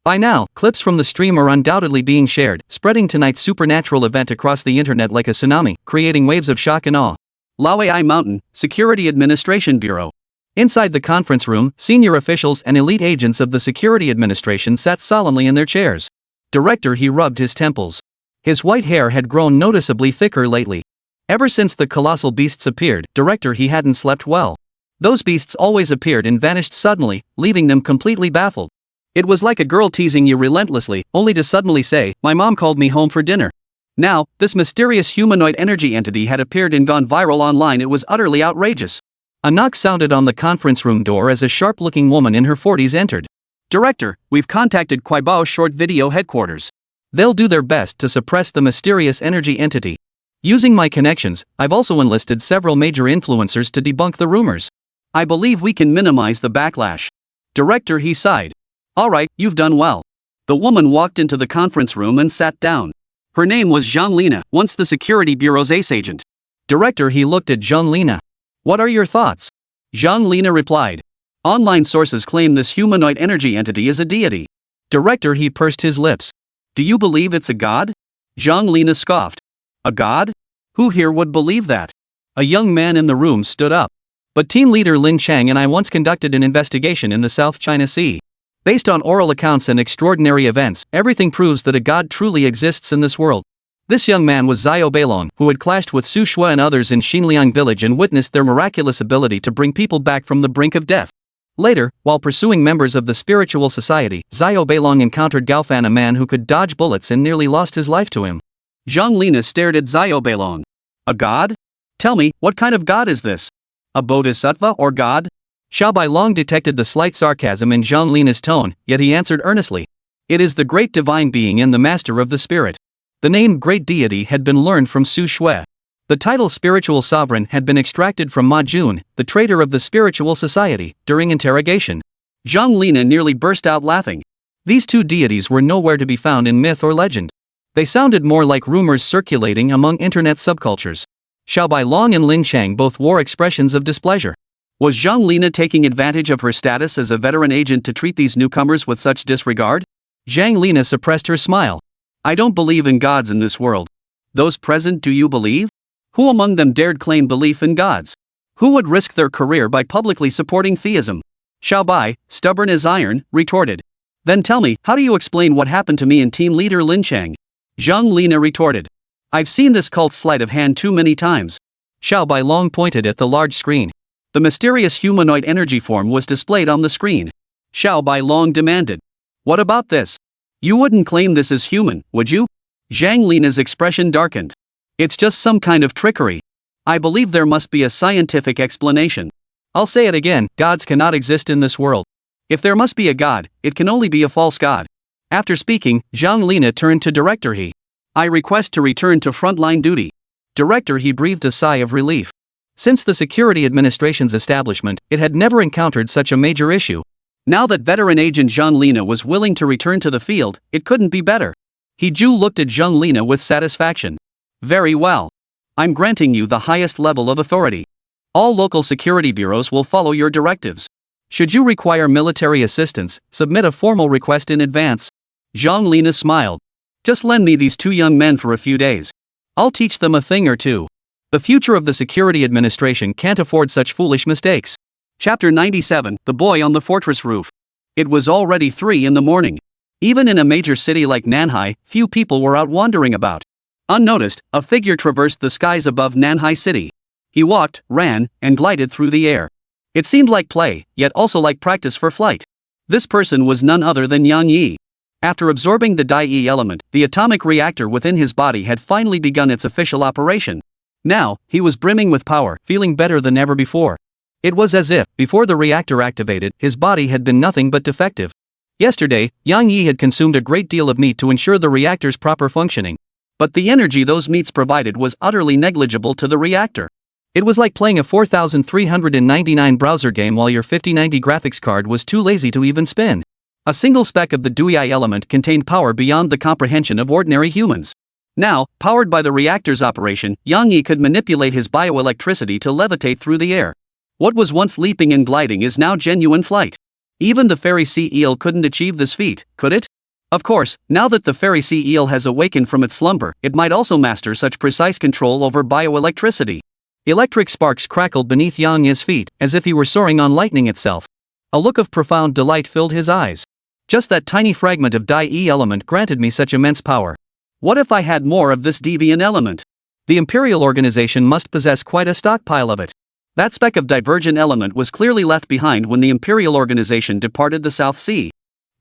By now, clips from the stream are undoubtedly being shared, spreading tonight's supernatural event across the internet like a tsunami, creating waves of shock and awe. Laoai Mountain, Security Administration Bureau. Inside the conference room, senior officials and elite agents of the Security Administration sat solemnly in their chairs. Director He rubbed his temples. His white hair had grown noticeably thicker lately. Ever since the colossal beasts appeared, Director He hadn't slept well. Those beasts always appeared and vanished suddenly, leaving them completely baffled. It was like a girl teasing you relentlessly, only to suddenly say, "My mom called me home for dinner." Now, this mysterious humanoid energy entity had appeared and gone viral online. It was utterly outrageous. A knock sounded on the conference room door as a sharp-looking woman in her 40s entered. "Director, we've contacted Kuaibao Short Video Headquarters. They'll do their best to suppress the mysterious energy entity. Using my connections, I've also enlisted several major influencers to debunk the rumors. I believe we can minimize the backlash." Director He sighed. "Alright, you've done well." The woman walked into the conference room and sat down. Her name was Zhang Lina, once the Security Bureau's ace agent. Director He looked at Zhang Lina. "What are your thoughts?" Zhang Lina replied. "Online sources claim this humanoid energy entity is a deity." Director He pursed his lips. "Do you believe it's a god?" Zhang Lina scoffed. "A god? Who here would believe that?" A young man in the room stood up. "But team leader Lin Chang and I once conducted an investigation in the South China Sea. Based on oral accounts and extraordinary events, everything proves that a god truly exists in this world." This young man was Xiao Beilong, who had clashed with Su Shui and others in Xinliang village and witnessed their miraculous ability to bring people back from the brink of death. Later, while pursuing members of the spiritual society, Xiao Beilong encountered Gaofan, a man who could dodge bullets, and nearly lost his life to him. Zhang Lina stared at Xiao Beilong. "A god? Tell me, what kind of god is this? A bodhisattva or god?" Xiao Beilong detected the slight sarcasm in Zhang Lina's tone, yet he answered earnestly. "It is the great divine being and the master of the spirit." The name Great Deity had been learned from Su Shui. The title Spiritual Sovereign had been extracted from Ma Jun, the traitor of the Spiritual Society, during interrogation. Zhang Lina nearly burst out laughing. These two deities were nowhere to be found in myth or legend. They sounded more like rumors circulating among internet subcultures. Xiao Bailong and Lin Chang both wore expressions of displeasure. Was Zhang Lina taking advantage of her status as a veteran agent to treat these newcomers with such disregard? Zhang Lina suppressed her smile. I don't believe in gods in this world. Those present, do you believe? Who among them dared claim belief in gods? Who would risk their career by publicly supporting theism? Xiao Bai, stubborn as iron, retorted. Then tell me, how do you explain what happened to me and team leader Lin Chang? Zhang Lina retorted. I've seen this cult sleight of hand too many times. Xiao Bailong pointed at the large screen. The mysterious humanoid energy form was displayed on the screen. Xiao Bailong demanded. What about this? You wouldn't claim this as human, would you? Zhang Lina's expression darkened. It's just some kind of trickery. I believe there must be a scientific explanation. I'll say it again, gods cannot exist in this world. If there must be a god, it can only be a false god. After speaking, Zhang Lina turned to Director He. I request to return to frontline duty. Director He breathed a sigh of relief. Since the Security Administration's establishment, it had never encountered such a major issue. Now that veteran agent Zhang Lina was willing to return to the field, it couldn't be better. He Ju looked at Zhang Lina with satisfaction. Very well. I'm granting you the highest level of authority. All local security bureaus will follow your directives. Should you require military assistance, submit a formal request in advance. Zhang Lina smiled. Just lend me these two young men for a few days. I'll teach them a thing or two. The future of the Security Administration can't afford such foolish mistakes. Chapter 97, The Boy on the Fortress Roof. It was already 3 in the morning. Even in a major city like Nanhai, few people were out wandering about. Unnoticed, a figure traversed the skies above Nanhai City. He walked, ran, and glided through the air. It seemed like play, yet also like practice for flight. This person was none other than Yang Yi. After absorbing the Dai element, the atomic reactor within his body had finally begun its official operation. Now, he was brimming with power, feeling better than ever before. It was as if, before the reactor activated, his body had been nothing but defective. Yesterday, Yang Yi had consumed a great deal of meat to ensure the reactor's proper functioning. But the energy those meats provided was utterly negligible to the reactor. It was like playing a 4,399 browser game while your 5090 graphics card was too lazy to even spin. A single speck of the Dui element contained power beyond the comprehension of ordinary humans. Now, powered by the reactor's operation, Yang Yi could manipulate his bioelectricity to levitate through the air. What was once leaping and gliding is now genuine flight. Even the fairy sea eel couldn't achieve this feat, could it? Of course, now that the fairy sea eel has awakened from its slumber, it might also master such precise control over bioelectricity. Electric sparks crackled beneath Yang Yi's feet, as if he were soaring on lightning itself. A look of profound delight filled his eyes. Just that tiny fragment of Dai element granted me such immense power. What if I had more of this deviant element? The Imperial Organization must possess quite a stockpile of it. That speck of divergent element was clearly left behind when the Imperial Organization departed the South Sea.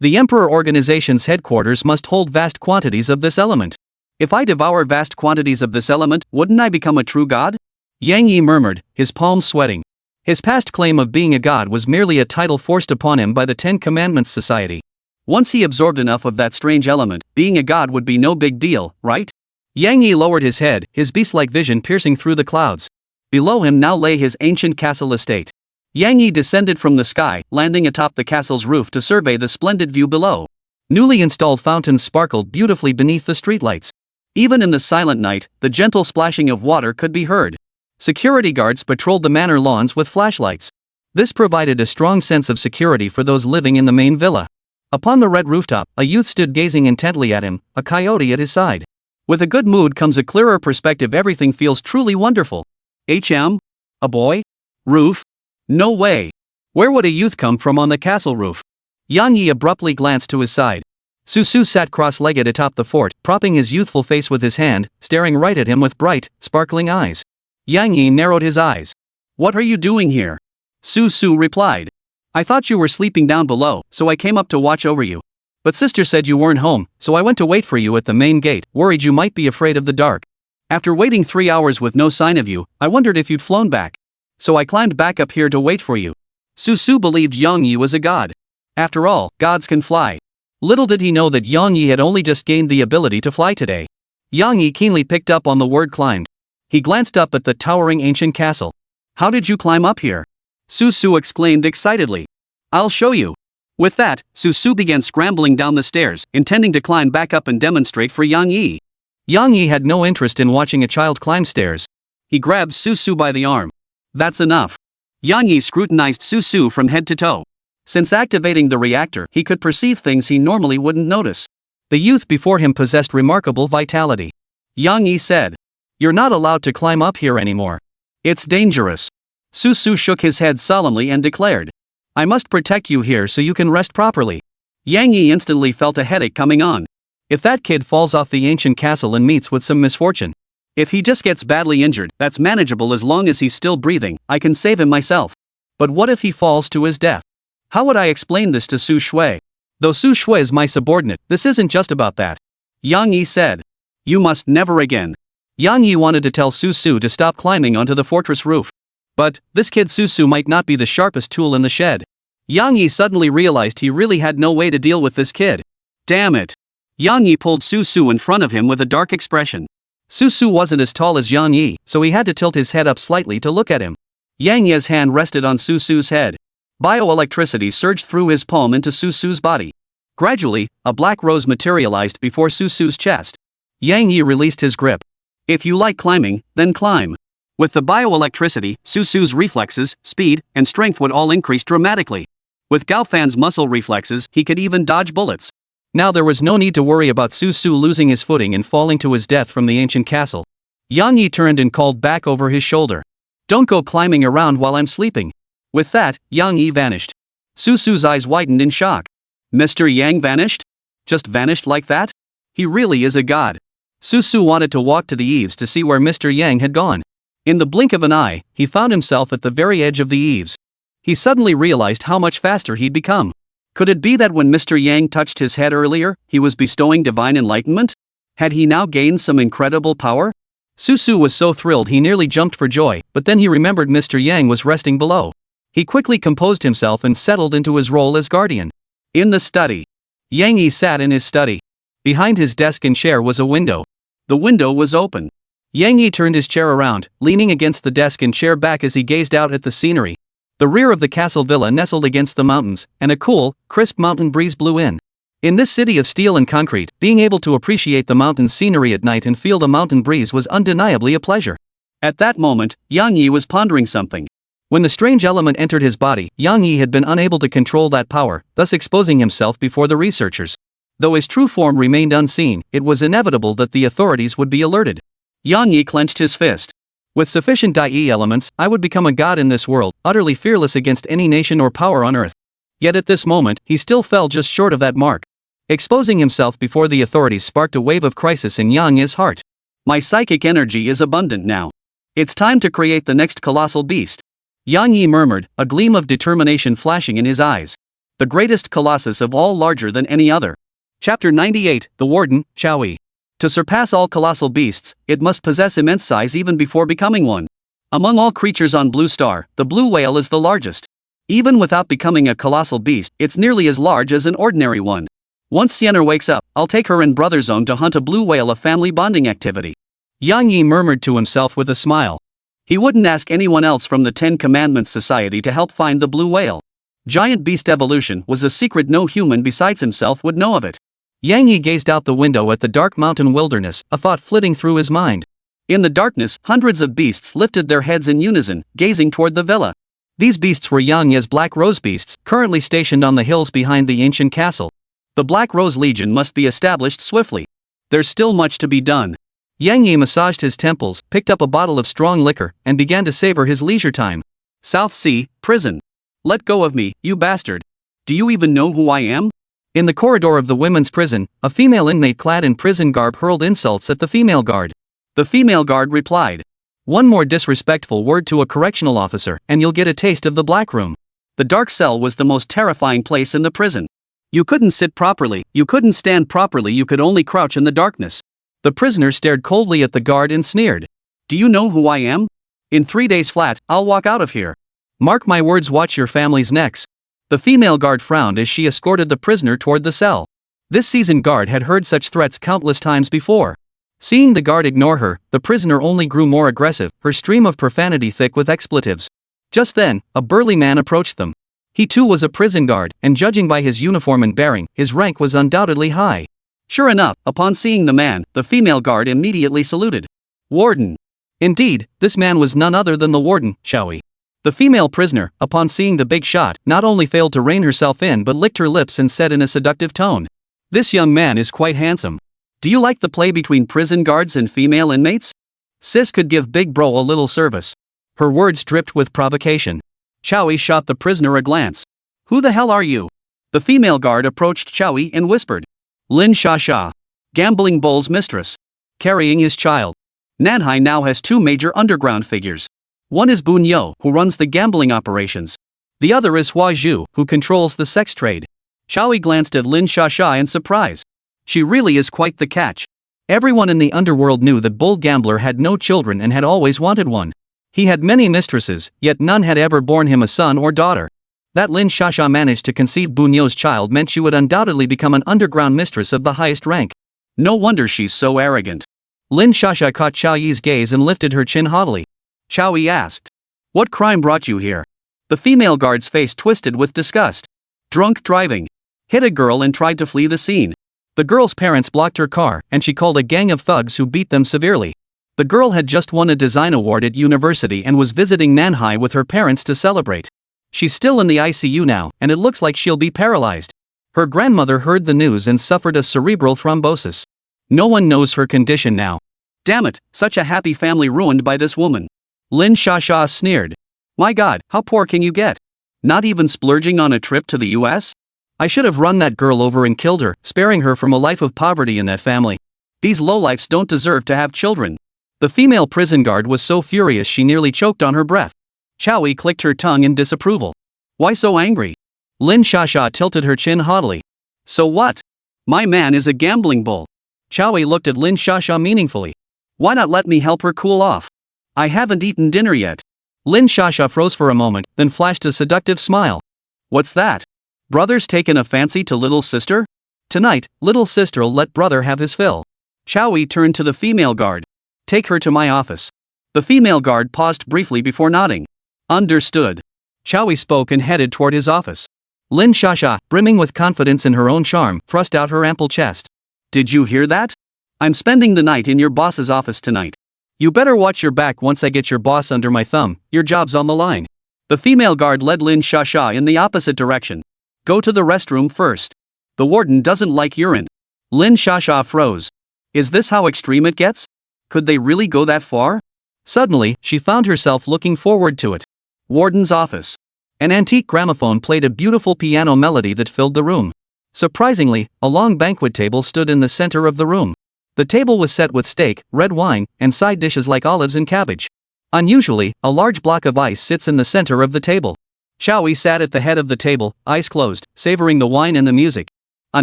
The Emperor Organization's headquarters must hold vast quantities of this element. If I devour vast quantities of this element, wouldn't I become a true god? Yang Yi murmured, his palms sweating. His past claim of being a god was merely a title forced upon him by the Ten Commandments Society. Once he absorbed enough of that strange element, being a god would be no big deal, right? Yang Yi lowered his head, his beast-like vision piercing through the clouds. Below him now lay his ancient castle estate. Yang Yi descended from the sky, landing atop the castle's roof to survey the splendid view below. Newly installed fountains sparkled beautifully beneath the streetlights. Even in the silent night, the gentle splashing of water could be heard. Security guards patrolled the manor lawns with flashlights. This provided a strong sense of security for those living in the main villa. Upon the red rooftop, a youth stood gazing intently at him, a coyote at his side. With a good mood comes a clearer perspective. Everything feels truly wonderful. A boy? Roof? No way. Where would a youth come from on the castle roof? Yang Yi abruptly glanced to his side. Suzu sat cross-legged atop the fort, propping his youthful face with his hand, staring right at him with bright, sparkling eyes. Yang Yi narrowed his eyes. What are you doing here? Suzu replied. I thought you were sleeping down below, so I came up to watch over you. But sister said you weren't home, so I went to wait for you at the main gate, worried you might be afraid of the dark. After waiting 3 hours with no sign of you, I wondered if you'd flown back. So I climbed back up here to wait for you. Suzu believed Yang Yi was a god. After all, gods can fly. Little did he know that Yang Yi had only just gained the ability to fly today. Yang Yi keenly picked up on the word climbed. He glanced up at the towering ancient castle. How did you climb up here? Suzu exclaimed excitedly. I'll show you. With that, Suzu began scrambling down the stairs, intending to climb back up and demonstrate for Yang Yi. Yang Yi had no interest in watching a child climb stairs. He grabbed Suzu by the arm. That's enough. Yang Yi scrutinized Suzu from head to toe. Since activating the reactor, he could perceive things he normally wouldn't notice. The youth before him possessed remarkable vitality. Yang Yi said, "You're not allowed to climb up here anymore. It's dangerous." Suzu shook his head solemnly and declared, "I must protect you here so you can rest properly." Yang Yi instantly felt a headache coming on. If that kid falls off the ancient castle and meets with some misfortune. If he just gets badly injured, that's manageable as long as he's still breathing, I can save him myself. But what if he falls to his death? How would I explain this to Su Shui? Though Su Shui is my subordinate, this isn't just about that. Yang Yi said. You must never again. Yang Yi wanted to tell Suzu to stop climbing onto the fortress roof. But, this kid Suzu might not be the sharpest tool in the shed. Yang Yi suddenly realized he really had no way to deal with this kid. Damn it. Yang Yi pulled Suzu in front of him with a dark expression. Suzu wasn't as tall as Yang Yi, so he had to tilt his head up slightly to look at him. Yang Yi's hand rested on Suzu's head. Bioelectricity surged through his palm into Suzu's body. Gradually, a black rose materialized before Suzu's chest. Yang Yi released his grip. If you like climbing, then climb. With the bioelectricity, Suzu's reflexes, speed, and strength would all increase dramatically. With Gao Fan's muscle reflexes, he could even dodge bullets. Now there was no need to worry about Suzu losing his footing and falling to his death from the ancient castle. Yang Yi turned and called back over his shoulder. Don't go climbing around while I'm sleeping. With that, Yang Yi vanished. Suzu's eyes widened in shock. Mr. Yang vanished? Just vanished like that? He really is a god. Suzu wanted to walk to the eaves to see where Mr. Yang had gone. In the blink of an eye, he found himself at the very edge of the eaves. He suddenly realized how much faster he'd become. Could it be that when Mr. Yang touched his head earlier, he was bestowing divine enlightenment? Had he now gained some incredible power? Suzu was so thrilled he nearly jumped for joy, but then he remembered Mr. Yang was resting below. He quickly composed himself and settled into his role as guardian. In the study. Yang Yi sat in his study. Behind his desk and chair was a window. The window was open. Yang Yi turned his chair around, leaning against the desk and chair back as he gazed out at the scenery. The rear of the castle villa nestled against the mountains, and a cool, crisp mountain breeze blew in. In this city of steel and concrete, being able to appreciate the mountain scenery at night and feel the mountain breeze was undeniably a pleasure. At that moment, Yang Yi was pondering something. When the strange element entered his body, Yang Yi had been unable to control that power, thus exposing himself before the researchers. Though his true form remained unseen, it was inevitable that the authorities would be alerted. Yang Yi clenched his fist. With sufficient Dai elements, I would become a god in this world, utterly fearless against any nation or power on earth. Yet at this moment, he still fell just short of that mark. Exposing himself before the authorities sparked a wave of crisis in Yang Yi's heart. My psychic energy is abundant now. It's time to create the next colossal beast. Yang Yi murmured, a gleam of determination flashing in his eyes. The greatest colossus of all, larger than any other. Chapter 98, The Warden, Chowie. To surpass all colossal beasts, it must possess immense size even before becoming one. Among all creatures on Blue Star, the blue whale is the largest. Even without becoming a colossal beast, it's nearly as large as an ordinary one. Once Sienna wakes up, I'll take her and Brother Zone to hunt a blue whale, a family bonding activity. Yang Yi murmured to himself with a smile. He wouldn't ask anyone else from the 10 Commandments Society to help find the blue whale. Giant beast evolution was a secret no human besides himself would know of it. Yang Yi gazed out the window at the dark mountain wilderness, a thought flitting through his mind. In the darkness, hundreds of beasts lifted their heads in unison, gazing toward the villa. These beasts were Yang Yi's Black Rose beasts, currently stationed on the hills behind the ancient castle. The Black Rose Legion must be established swiftly. There's still much to be done. Yang Yi massaged his temples, picked up a bottle of strong liquor, and began to savor his leisure time. South Sea, prison. Let go of me, you bastard. Do you even know who I am? In the corridor of the women's prison, a female inmate clad in prison garb hurled insults at the female guard. The female guard replied, "One more disrespectful word to a correctional officer, and you'll get a taste of the black room." The dark cell was the most terrifying place in the prison. You couldn't sit properly, you couldn't stand properly, you could only crouch in the darkness. The prisoner stared coldly at the guard and sneered. Do you know who I am? In 3 days flat, I'll walk out of here. Mark my words, watch your family's necks. The female guard frowned as she escorted the prisoner toward the cell. This seasoned guard had heard such threats countless times before. Seeing the guard ignore her, the prisoner only grew more aggressive, her stream of profanity thick with expletives. Just then, a burly man approached them. He too was a prison guard, and judging by his uniform and bearing, his rank was undoubtedly high. Sure enough, upon seeing the man, the female guard immediately saluted. Warden. Indeed, this man was none other than the warden, Xiaoyi. The female prisoner, upon seeing the big shot, not only failed to rein herself in but licked her lips and said in a seductive tone, "This young man is quite handsome. Do you like the play between prison guards and female inmates? Sis could give big bro a little service." Her words dripped with provocation. Xiaoyi shot the prisoner a glance. "Who the hell are you?" The female guard approached Xiaoyi and whispered. "Lin Xia, gambling bull's mistress. Carrying his child." Nanhai now has two major underground figures. One is Bun Yo, who runs the gambling operations. The other is Hua Zhu, who controls the sex trade. Xiaoyi glanced at Lin Xia in surprise. She really is quite the catch. Everyone in the underworld knew that Bull Gambler had no children and had always wanted one. He had many mistresses, yet none had ever borne him a son or daughter. That Lin Xia managed to conceive Bun Yo's child meant she would undoubtedly become an underground mistress of the highest rank. No wonder she's so arrogant. Lin Xia caught Xiaoyi's gaze and lifted her chin haughtily. Xiaoyi asked, "What crime brought you here?" The female guard's face twisted with disgust. "Drunk driving. Hit a girl and tried to flee the scene. The girl's parents blocked her car, and she called a gang of thugs who beat them severely. The girl had just won a design award at university and was visiting Nanhai with her parents to celebrate. She's still in the ICU now, and it looks like she'll be paralyzed. Her grandmother heard the news and suffered a cerebral thrombosis. No one knows her condition now. Damn it, such a happy family ruined by this woman." Lin Xia sneered. "My god, how poor can you get? Not even splurging on a trip to the US? I should have run that girl over and killed her, sparing her from a life of poverty in that family. These lowlifes don't deserve to have children." The female prison guard was so furious she nearly choked on her breath. Xiaoyi clicked her tongue in disapproval. "Why so angry?" Lin Xia tilted her chin haughtily. "So what? My man is a gambling bull." Xiaoyi looked at Lin Xia meaningfully. "Why not let me help her cool off? I haven't eaten dinner yet." Lin Xia froze for a moment, then flashed a seductive smile. "What's that? Brother's taken a fancy to little sister? Tonight, little sister'll let brother have his fill." Xiaoyi turned to the female guard. "Take her to my office." The female guard paused briefly before nodding. "Understood." Xiaoyi spoke and headed toward his office. Lin Xia, brimming with confidence in her own charm, thrust out her ample chest. "Did you hear that? I'm spending the night in your boss's office tonight. You better watch your back once I get your boss under my thumb, your job's on the line." The female guard led Lin Xia in the opposite direction. "Go to the restroom first. The warden doesn't like urine." Lin Xia froze. Is this how extreme it gets? Could they really go that far? Suddenly, she found herself looking forward to it. Warden's office. An antique gramophone played a beautiful piano melody that filled the room. Surprisingly, a long banquet table stood in the center of the room. The table was set with steak, red wine, and side dishes like olives and cabbage. Unusually, a large block of ice sits in the center of the table. Xiaoyi sat at the head of the table, eyes closed, savoring the wine and the music. A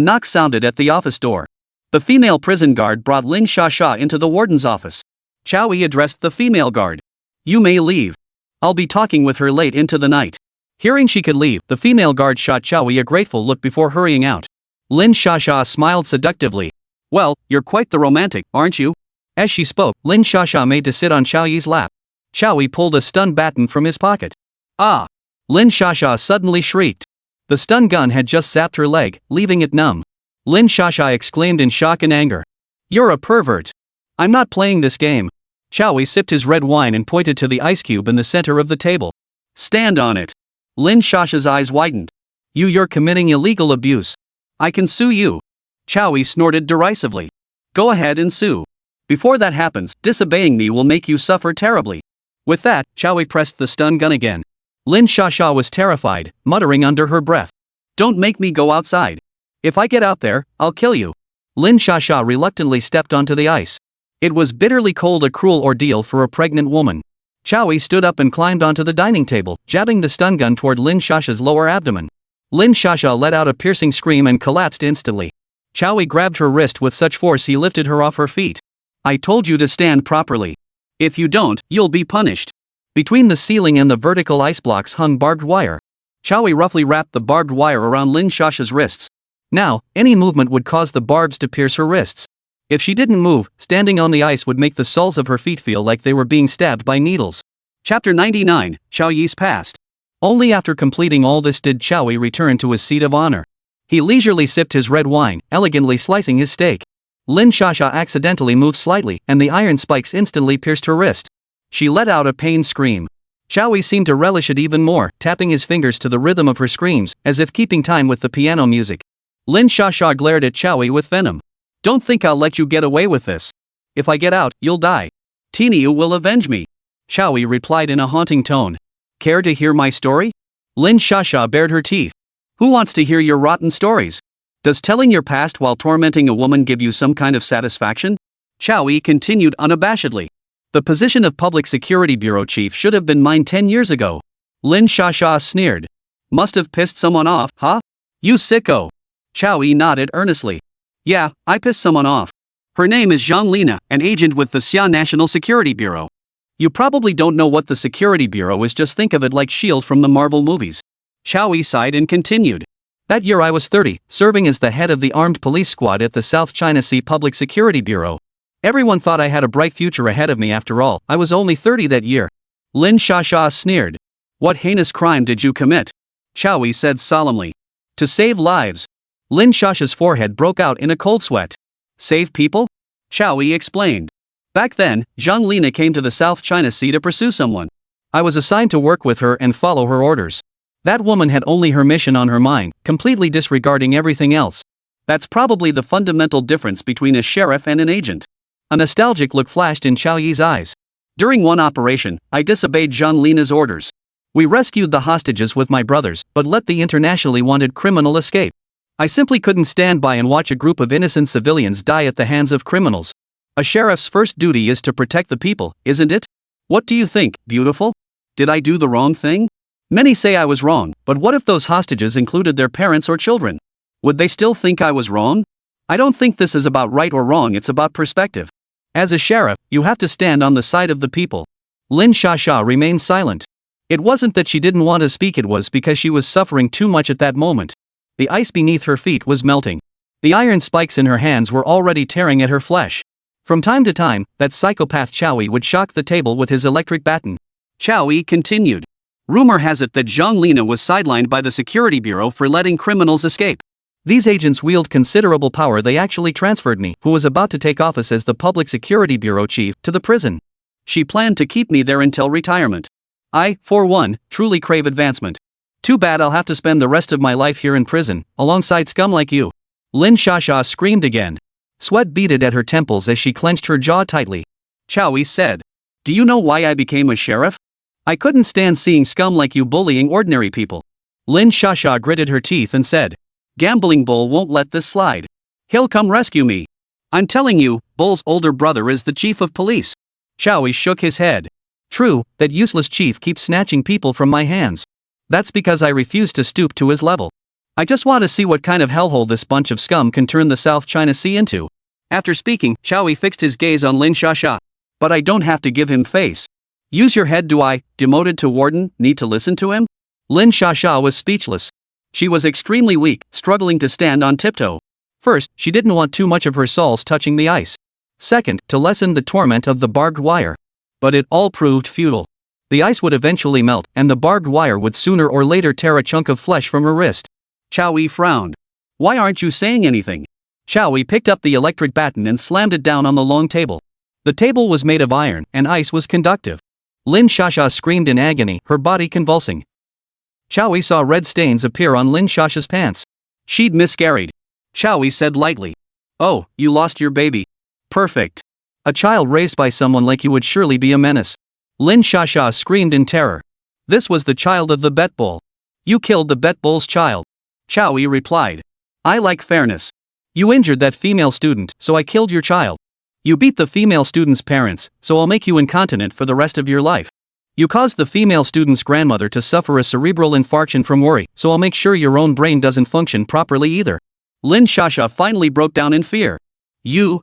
knock sounded at the office door. The female prison guard brought Lin Xia into the warden's office. Xiaoyi addressed the female guard. "You may leave. I'll be talking with her late into the night." Hearing she could leave, the female guard shot Xiaoyi a grateful look before hurrying out. Lin Xia smiled seductively. "Well, you're quite the romantic, aren't you?" As she spoke, Lin Xia made to sit on Xiaoyi's lap. Xiaoyi pulled a stun baton from his pocket. "Ah!" Lin Xia suddenly shrieked. The stun gun had just zapped her leg, leaving it numb. Lin Xia exclaimed in shock and anger. "You're a pervert. I'm not playing this game." Xiaoyi sipped his red wine and pointed to the ice cube in the center of the table. "Stand on it." Lin Xia's eyes widened. You're committing illegal abuse. I can sue you." Xiaoyi snorted derisively. "Go ahead and sue. Before that happens, disobeying me will make you suffer terribly." With that, Xiaoyi pressed the stun gun again. Lin Xia was terrified, muttering under her breath. "Don't make me go outside. If I get out there, I'll kill you." Lin Xia reluctantly stepped onto the ice. It was bitterly cold, a cruel ordeal for a pregnant woman. Xiaoyi stood up and climbed onto the dining table, jabbing the stun gun toward Lin Xia's lower abdomen. Lin Xia let out a piercing scream and collapsed instantly. Xiaoyi grabbed her wrist with such force he lifted her off her feet. "I told you to stand properly. If you don't, you'll be punished." Between the ceiling and the vertical ice blocks hung barbed wire. Xiaoyi roughly wrapped the barbed wire around Lin Xia's wrists. Now, any movement would cause the barbs to pierce her wrists. If she didn't move, standing on the ice would make the soles of her feet feel like they were being stabbed by needles. Chapter 99, Qiao Yi's Past. Only after completing all this did Qiao Yi return to his seat of honor. He leisurely sipped his red wine, elegantly slicing his steak. Lin Shasha accidentally moved slightly, and the iron spikes instantly pierced her wrist. She let out a pained scream. Qiao Yi seemed to relish it even more, tapping his fingers to the rhythm of her screams, as if keeping time with the piano music. Lin Shasha glared at Qiao Yi with venom. "Don't think I'll let you get away with this. If I get out, you'll die. Tiniu will avenge me." Qiao Yi replied in a haunting tone. "Care to hear my story?" Lin Shasha bared her teeth. "Who wants to hear your rotten stories? Does telling your past while tormenting a woman give you some kind of satisfaction?" Qiao Yi continued unabashedly. "The position of Public Security Bureau Chief should have been mine 10 years ago." Lin Shasha sneered. "Must have pissed someone off, huh? You sicko." Qiao Yi nodded earnestly. "Yeah, I pissed someone off. Her name is Zhang Lina, an agent with the Xia National Security Bureau. You probably don't know what the Security Bureau is, just think of it like S.H.I.E.L.D. from the Marvel movies." Qiao Yi sighed and continued. "That year I was 30, serving as the head of the armed police squad at the South China Sea Public Security Bureau. Everyone thought I had a bright future ahead of me. After all, I was only 30 that year." Lin Shasha sneered. "What heinous crime did you commit?" Qiao Yi said solemnly. "To save lives." Lin Shasha's forehead broke out in a cold sweat. "Save people?" Qiao Yi explained. "Back then, Zhang Lina came to the South China Sea to pursue someone. I was assigned to work with her and follow her orders. That woman had only her mission on her mind, completely disregarding everything else. That's probably the fundamental difference between a sheriff and an agent." A nostalgic look flashed in Qiao Yi's eyes. "During one operation, I disobeyed Zhang Lina's orders. We rescued the hostages with my brothers, but let the internationally wanted criminal escape. I simply couldn't stand by and watch a group of innocent civilians die at the hands of criminals. A sheriff's first duty is to protect the people, isn't it? What do you think, beautiful? Did I do the wrong thing? Many say I was wrong, but what if those hostages included their parents or children? Would they still think I was wrong? I don't think this is about right or wrong, it's about perspective. As a sheriff, you have to stand on the side of the people." Lin Shasha remained silent. It wasn't that she didn't want to speak, it was because she was suffering too much at that moment. The ice beneath her feet was melting. The iron spikes in her hands were already tearing at her flesh. From time to time, that psychopath Qiao Yi would shock the table with his electric baton. Qiao Yi continued. "Rumor has it that Zhang Lina was sidelined by the Security Bureau for letting criminals escape. These agents wield considerable power. They actually transferred me, who was about to take office as the Public Security Bureau Chief, to the prison. She planned to keep me there until retirement. I, for one, truly crave advancement. Too bad I'll have to spend the rest of my life here in prison, alongside scum like you." Lin Shasha screamed again. Sweat beaded at her temples as she clenched her jaw tightly. Qiao Yi said. "Do you know why I became a sheriff? I couldn't stand seeing scum like you bullying ordinary people." Lin Shasha gritted her teeth and said. "Gambling Bull won't let this slide. He'll come rescue me. I'm telling you, Bull's older brother is the chief of police." Qiao Yi shook his head. "True, that useless chief keeps snatching people from my hands. That's because I refuse to stoop to his level. I just want to see what kind of hellhole this bunch of scum can turn the South China Sea into." After speaking, Qiao Yi fixed his gaze on Lin Shasha. "But I don't have to give him face. Use your head. Do I, demoted to warden, need to listen to him?" Lin Shasha was speechless. She was extremely weak, struggling to stand on tiptoe. First, she didn't want too much of her soles touching the ice. Second, to lessen the torment of the barbed wire. But it all proved futile. The ice would eventually melt, and the barbed wire would sooner or later tear a chunk of flesh from her wrist. Qiao Yi frowned. "Why aren't you saying anything?" Qiao Yi picked up the electric baton and slammed it down on the long table. The table was made of iron, and ice was conductive. Lin Shasha screamed in agony, her body convulsing. Qiao Yi saw red stains appear on Lin Shasha's pants. "She'd miscarried." Qiao Yi said lightly. "Oh, you lost your baby. Perfect. A child raised by someone like you would surely be a menace." Lin Shasha screamed in terror. "This was the child of the bet bull. You killed the bet bull's child." Qiao Yi replied. "I like fairness. You injured that female student, so I killed your child. You beat the female student's parents, so I'll make you incontinent for the rest of your life. You caused the female student's grandmother to suffer a cerebral infarction from worry, so I'll make sure your own brain doesn't function properly either." Lin Shasha finally broke down in fear. You.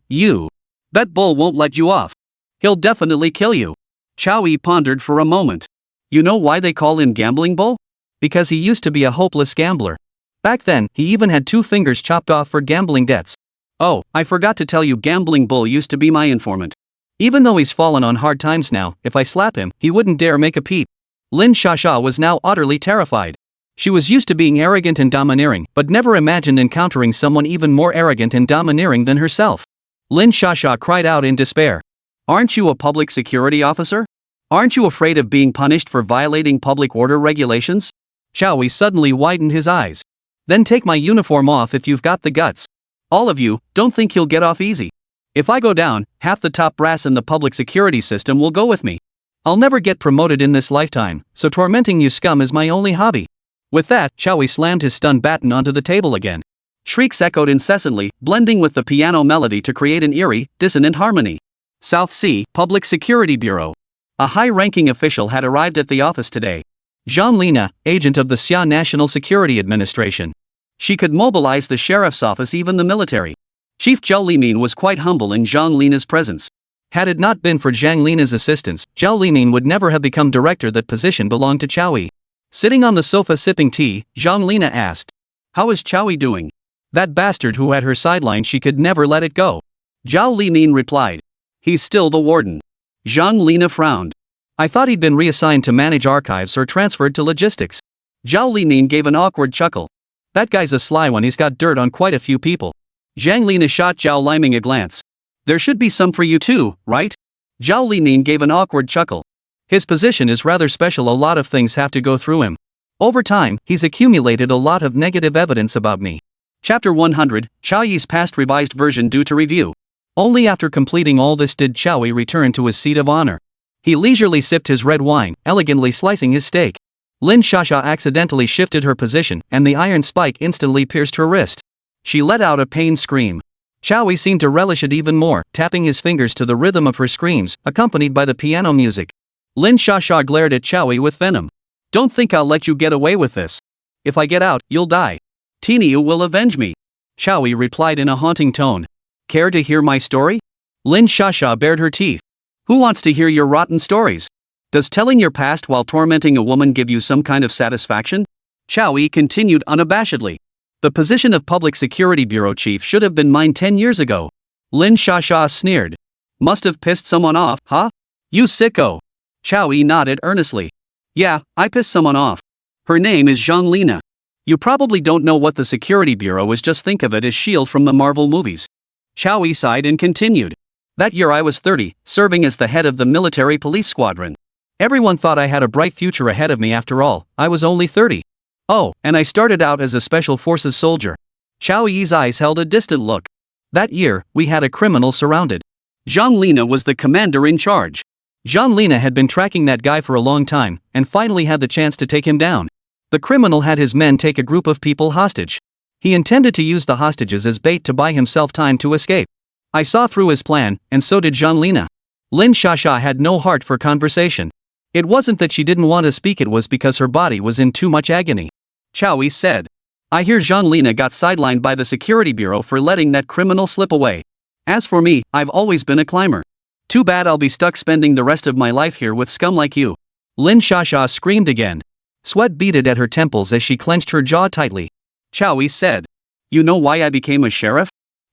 Bet bull won't let you off. He'll definitely kill you." Qiao Yi pondered for a moment. "You know why they call him Gambling Bull? Because he used to be a hopeless gambler. Back then, he even had 2 fingers chopped off for gambling debts. Oh, I forgot to tell you, Gambling Bull used to be my informant. Even though he's fallen on hard times now, if I slap him, he wouldn't dare make a peep. Lin Shasha was now utterly terrified. She was used to being arrogant and domineering, but never imagined encountering someone even more arrogant and domineering than herself. Lin Shasha cried out in despair. Aren't you a public security officer? Aren't you afraid of being punished for violating public order regulations? Chowie suddenly widened his eyes. Then take my uniform off if you've got the guts. All of you, don't think you'll get off easy. If I go down, half the top brass in the public security system will go with me. I'll never get promoted in this lifetime, so tormenting you scum is my only hobby. With that, Chowie slammed his stun baton onto the table again. Shrieks echoed incessantly, blending with the piano melody to create an eerie, dissonant harmony. South Sea Public Security Bureau. A high-ranking official had arrived at the office today. Zhang Lina, agent of the Xia National Security Administration. She could mobilize the sheriff's office, even the military. Chief Zhao Limin was quite humble in Zhang Lina's presence. Had it not been for Zhang Lina's assistance, Zhao Limin would never have become director. That position belonged to Chowie. Sitting on the sofa sipping tea, Zhang Lina asked, "How is Chowie doing?" That bastard who had her sidelined, she could never let it go. Zhao Limin replied, "He's still the warden." Zhang Lina frowned. "I thought he'd been reassigned to manage archives or transferred to logistics." Zhao Limin gave an awkward chuckle. "That guy's a sly one, he's got dirt on quite a few people." Zhang Lina shot Zhao Liming a glance. "There should be some for you too, right?" Zhao Limin gave an awkward chuckle. "His position is rather special, a lot of things have to go through him. Over time, he's accumulated a lot of negative evidence about me." Chapter 100, Chowi's past revised version due to review. Only after completing all this did Chowi return to his seat of honor. He leisurely sipped his red wine, elegantly slicing his steak. Lin Shasha accidentally shifted her position, and the iron spike instantly pierced her wrist. She let out a pained scream. Chowi seemed to relish it even more, tapping his fingers to the rhythm of her screams, accompanied by the piano music. Lin Shasha glared at Chowi with venom. "Don't think I'll let you get away with this. If I get out, you'll die. Tiniu will avenge me." Chowi replied in a haunting tone. "Care to hear my story?" Lin Shasha bared her teeth. "Who wants to hear your rotten stories? Does telling your past while tormenting a woman give you some kind of satisfaction?" Chowi continued unabashedly. "The position of Public Security Bureau Chief should have been mine 10 years ago." Lin Shasha sneered. "Must have pissed someone off, huh? You sicko." Chowi nodded earnestly. "Yeah, I pissed someone off. Her name is Zhang Lina. You probably don't know what the Security Bureau is, just think of it as S.H.I.E.L.D. from the Marvel movies." Chowi sighed and continued. "That year I was 30, serving as the head of the military police squadron. Everyone thought I had a bright future ahead of me. After all, I was only 30. Oh, and I started out as a special forces soldier." Chowi's eyes held a distant look. "That year, we had a criminal surrounded. Zhang Lina was the commander in charge. Zhang Lina had been tracking that guy for a long time, and finally had the chance to take him down. The criminal had his men take a group of people hostage. He intended to use the hostages as bait to buy himself time to escape. I saw through his plan, and so did Zhang Lina." Lin Shasha had no heart for conversation. It wasn't that she didn't want to speak, it was because her body was in too much agony. Chowi said, "I hear Zhang Lina got sidelined by the Security Bureau for letting that criminal slip away. As for me, I've always been a climber. Too bad I'll be stuck spending the rest of my life here with scum like you." Lin Shasha screamed again. Sweat beaded at her temples as she clenched her jaw tightly. Chowi said, "You know why I became a sheriff?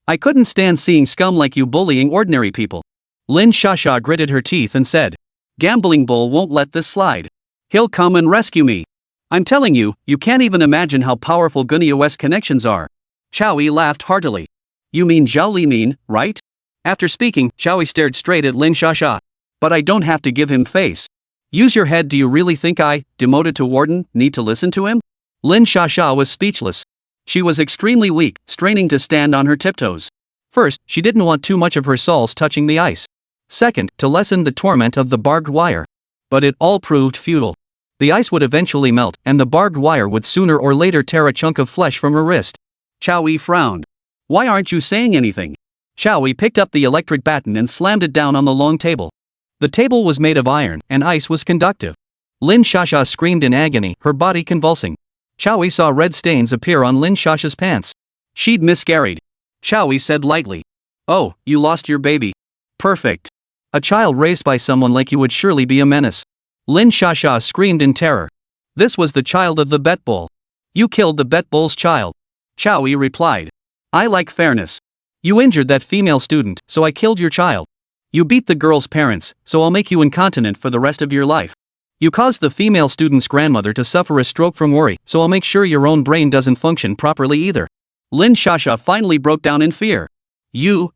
I couldn't stand seeing scum like you bullying ordinary people." Lin Shasha gritted her teeth and said, "Gambling Bull won't let this slide. He'll come and rescue me. I'm telling you, you can't even imagine how powerful Gunyu's connections are." Chowi laughed heartily. "You mean Zhao Limin, right?" After speaking, Chowi stared straight at Lin Shasha. "But I don't have to give him face. Use your head. Do you really think I, demoted to warden, need to listen to him?" Lin Shasha was speechless. She was extremely weak, straining to stand on her tiptoes. First, she didn't want too much of her soles touching the ice. Second, to lessen the torment of the barbed wire. But it all proved futile. The ice would eventually melt, and the barbed wire would sooner or later tear a chunk of flesh from her wrist. Chowi frowned. "Why aren't you saying anything?" Chowi picked up the electric baton and slammed it down on the long table. The table was made of iron, and ice was conductive. Lin Shasha screamed in agony, her body convulsing. Chowi saw red stains appear on Lin Shasha's pants. She'd miscarried. Chowi said lightly, "Oh, you lost your baby. Perfect. A child raised by someone like you would surely be a menace." Lin Shasha screamed in terror. "This was the child of the Bet Bull. You killed the Bet Bull's child." Chowi replied, "I like fairness. You injured that female student, so I killed your child. You beat the girl's parents, so I'll make you incontinent for the rest of your life. You caused the female student's grandmother to suffer a stroke from worry, so I'll make sure your own brain doesn't function properly either. Lin Shasha finally broke down in fear. You.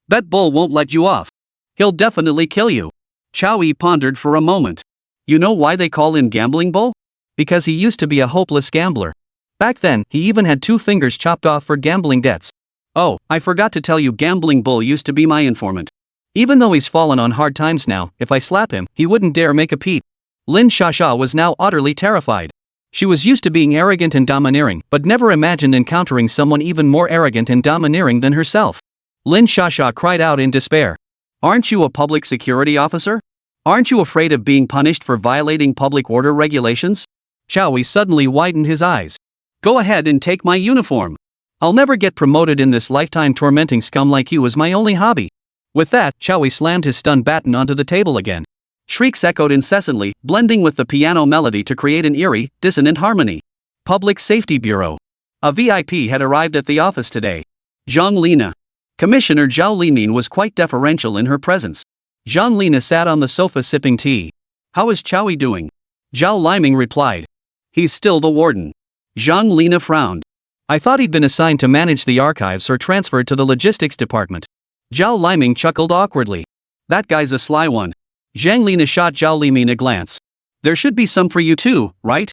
Bet Bull won't let you off. He'll definitely kill you. Chow Yi pondered for a moment. You know why they call him Gambling Bull? Because he used to be a hopeless gambler. Back then, he even had 2 fingers chopped off for gambling debts. Oh, I forgot to tell you, Gambling Bull used to be my informant. Even though he's fallen on hard times now, if I slap him, he wouldn't dare make a peep. Lin Shasha was now utterly terrified. She was used to being arrogant and domineering, but never imagined encountering someone even more arrogant and domineering than herself. Lin Shasha cried out in despair. Aren't you a public security officer? Aren't you afraid of being punished for violating public order regulations? Chow Yi suddenly widened his eyes. Go ahead and take my uniform. I'll never get promoted in this lifetime. Tormenting scum like you is my only hobby. With that, Chow Yi slammed his stun baton onto the table again. Shrieks echoed incessantly, blending with the piano melody to create an eerie, dissonant harmony. Public Safety Bureau. A VIP had arrived at the office today. Zhang Lina. Commissioner Zhao Limin was quite deferential in her presence. Zhang Lina sat on the sofa sipping tea. How is Chow Yi doing? Zhao Liming replied. He's still the warden. Zhang Lina frowned. I thought he'd been assigned to manage the archives or transferred to the logistics department. Zhao Liming chuckled awkwardly. That guy's a sly one. Zhang Lina shot Zhao Limin a glance. There should be some for you too, right?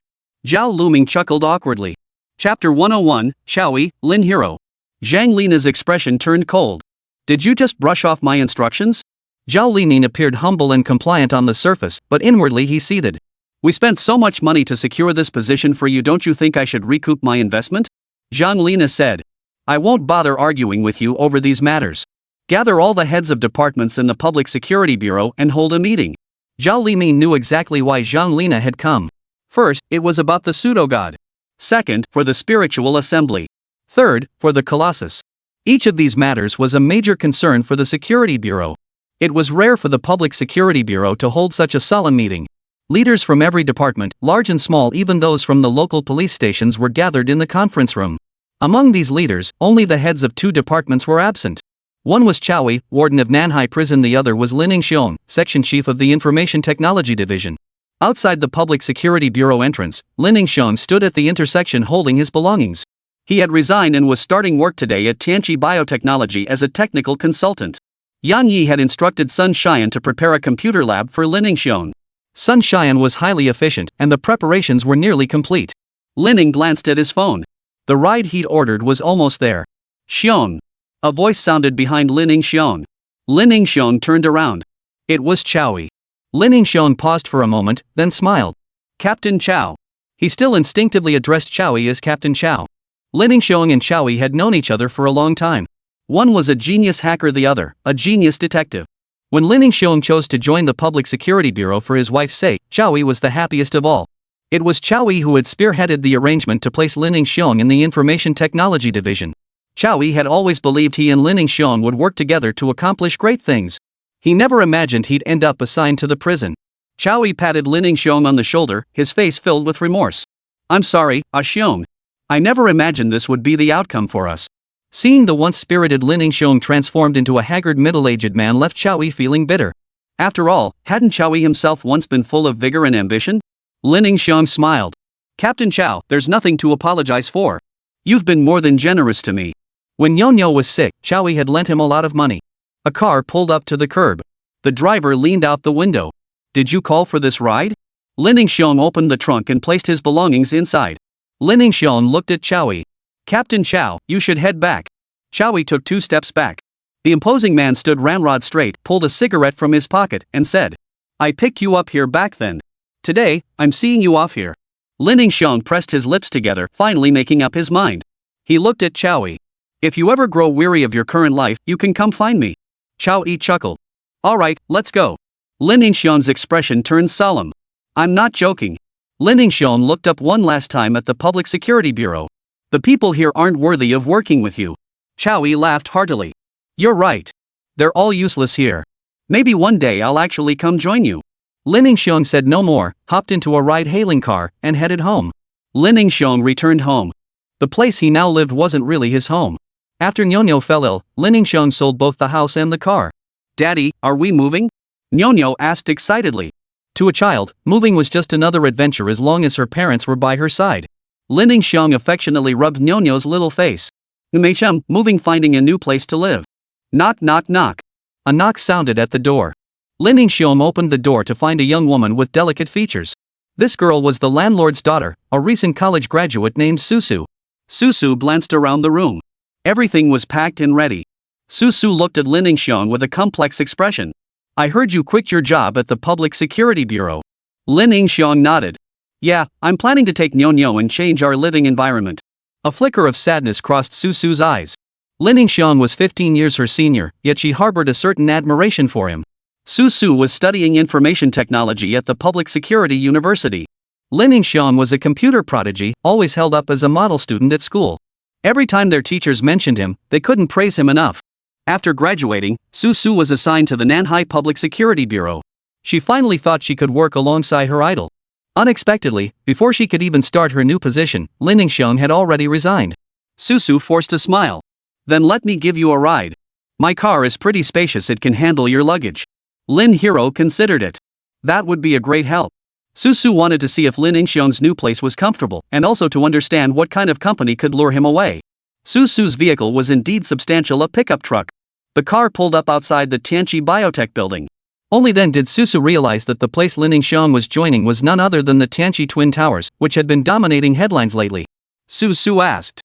Zhao Luming chuckled awkwardly. Chapter 101, Chow Yi, Lin Hero. Zhang Lina's expression turned cold. Did you just brush off my instructions? Zhao Limin appeared humble and compliant on the surface, but inwardly he seethed. We spent so much money to secure this position for you, don't you think I should recoup my investment? Zhang Lina said. I won't bother arguing with you over these matters. Gather all the heads of departments in the Public Security Bureau and hold a meeting. Zhao Limin knew exactly why Zhang Lina had come. First, it was about the pseudo-god. Second, for the spiritual assembly. Third, for the Colossus. Each of these matters was a major concern for the Security Bureau. It was rare for the Public Security Bureau to hold such a solemn meeting. Leaders from every department, large and small, even those from the local police stations, were gathered in the conference room. Among these leaders, only the heads of 2 departments were absent. One was Chow Yi, warden of Nanhai Prison. The other was Lin Xiong, section chief of the Information Technology Division. Outside the Public Security Bureau entrance, Lin Xiong stood at the intersection holding his belongings. He had resigned and was starting work today at Tianqi Biotechnology as a technical consultant. Yan Yi had instructed Sun Xian to prepare a computer lab for Lin Xiong. Sun Xian was highly efficient, and the preparations were nearly complete. Lin glanced at his phone. The ride he'd ordered was almost there. Xiong. A voice sounded behind Lin Xiong. Lin Xiong turned around. It was Chow Yi. Lin Xiong paused for a moment, then smiled. Captain Chow. He still instinctively addressed Chow Yi as Captain Chow. Lin Xiong and Chow Yi had known each other for a long time. One was a genius hacker, the other, a genius detective. When Lin Xiong chose to join the Public Security Bureau for his wife's sake, Chow Yi was the happiest of all. It was Chow Yi who had spearheaded the arrangement to place Lin Xiong in the Information Technology Division. Chow Yi had always believed he and Lin Xiong would work together to accomplish great things. He never imagined he'd end up assigned to the prison. Chow Yi patted Lin Xiong on the shoulder, his face filled with remorse. I'm sorry, Xiong. I never imagined this would be the outcome for us. Seeing the once spirited Lin Xiong transformed into a haggard middle-aged man left Chow Yi feeling bitter. After all, hadn't Chow Yi himself once been full of vigor and ambition? Lin Xiong smiled. Captain Chow, there's nothing to apologize for. You've been more than generous to me. When Yonyo was sick, Chow Yi had lent him a lot of money. A car pulled up to the curb. The driver leaned out the window. Did you call for this ride? Lin Xiong opened the trunk and placed his belongings inside. Lin Xiong looked at Chow Yi. Captain Chow, you should head back. Chow Yi took 2 steps back. The imposing man stood ramrod straight, pulled a cigarette from his pocket, and said, I picked you up here back then. Today, I'm seeing you off here. Lin Xiong pressed his lips together, finally making up his mind. He looked at Chow Yi. If you ever grow weary of your current life, you can come find me. Chow Yi chuckled. All right, let's go. Lin Xiong's expression turned solemn. I'm not joking. Lin Xiong looked up one last time at the Public Security Bureau. The people here aren't worthy of working with you. Chow Yi laughed heartily. You're right. They're all useless here. Maybe one day I'll actually come join you. Lin Xiong said no more, hopped into a ride-hailing car, and headed home. Lin Xiong returned home. The place he now lived wasn't really his home. After Nyonyo fell ill, Lin Xiong sold both the house and the car. "Daddy, are we moving?" Nyonyo asked excitedly. To a child, moving was just another adventure as long as her parents were by her side. Lin Xiong affectionately rubbed Nyonyo's little face. "Umechum, moving, finding a new place to live." Knock knock knock. A knock sounded at the door. Lin Xiong opened the door to find a young woman with delicate features. This girl was the landlord's daughter, a recent college graduate named Suzu. Suzu glanced around the room. Everything was packed and ready. Suzu looked at Lin Xiong with a complex expression. "I heard you quit your job at the Public Security Bureau." Lin Xiong nodded. "Yeah, I'm planning to take Nyonyo and change our living environment." A flicker of sadness crossed Suzu's eyes. Lin Xiong was 15 years her senior, yet she harbored a certain admiration for him. Suzu was studying information technology at the Public Security University. Lin Xiong was a computer prodigy, always held up as a model student at school. Every time their teachers mentioned him, they couldn't praise him enough. After graduating, Suzu was assigned to the Nanhai Public Security Bureau. She finally thought she could work alongside her idol. Unexpectedly, before she could even start her new position, Lin Xiong had already resigned. Suzu forced a smile. "Then let me give you a ride. My car is pretty spacious, it can handle your luggage." Lin Hiro considered it. That would be a great help. Suzu wanted to see if Lin Xiong's new place was comfortable, and also to understand what kind of company could lure him away. Suzu's vehicle was indeed substantial, a pickup truck. The car pulled up outside the Tianqi Biotech building. Only then did Suzu realize that the place Lin Xiong was joining was none other than the Tianqi Twin Towers, which had been dominating headlines lately. Suzu asked.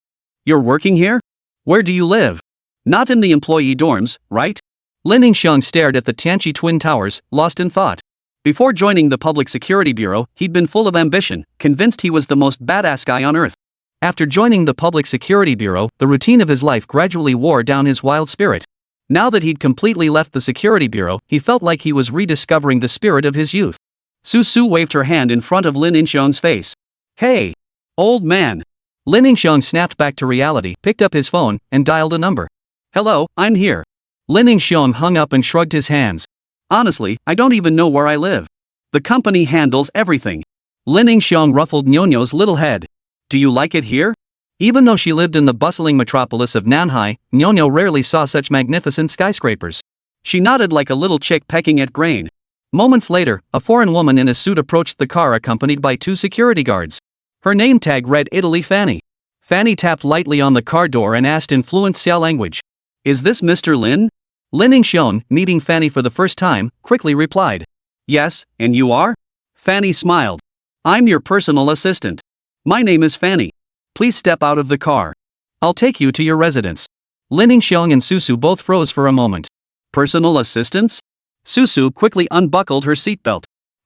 "You're working here? Where do you live? Not in the employee dorms, right?" Lin Xiong stared at the Tianqi Twin Towers, lost in thought. Before joining the Public Security Bureau, he'd been full of ambition, convinced he was the most badass guy on earth. After joining the Public Security Bureau, the routine of his life gradually wore down his wild spirit. Now that he'd completely left the Security Bureau, he felt like he was rediscovering the spirit of his youth. Suzu waved her hand in front of Lin Xiong's face. "Hey, old man." Lin Xiong snapped back to reality, picked up his phone, and dialed a number. "Hello, I'm here." Lin Xiong hung up and shrugged his hands. "Honestly, I don't even know where I live. The company handles everything." Lin Xiong ruffled Nyonyo's little head. "Do you like it here?" Even though she lived in the bustling metropolis of Nanhai, Nyonyo rarely saw such magnificent skyscrapers. She nodded like a little chick pecking at grain. Moments later, a foreign woman in a suit approached the car accompanied by 2 security guards. Her name tag read Italy Fanny. Fanny tapped lightly on the car door and asked in fluent Xiao language. "Is this Mr. Lin?" Lin Xiong, meeting Fanny for the first time, quickly replied. "Yes, and you are?" Fanny smiled. "I'm your personal assistant. My name is Fanny. Please step out of the car. I'll take you to your residence." Lin Xiong and Suzu both froze for a moment. "Personal assistants?" Suzu quickly unbuckled her seatbelt.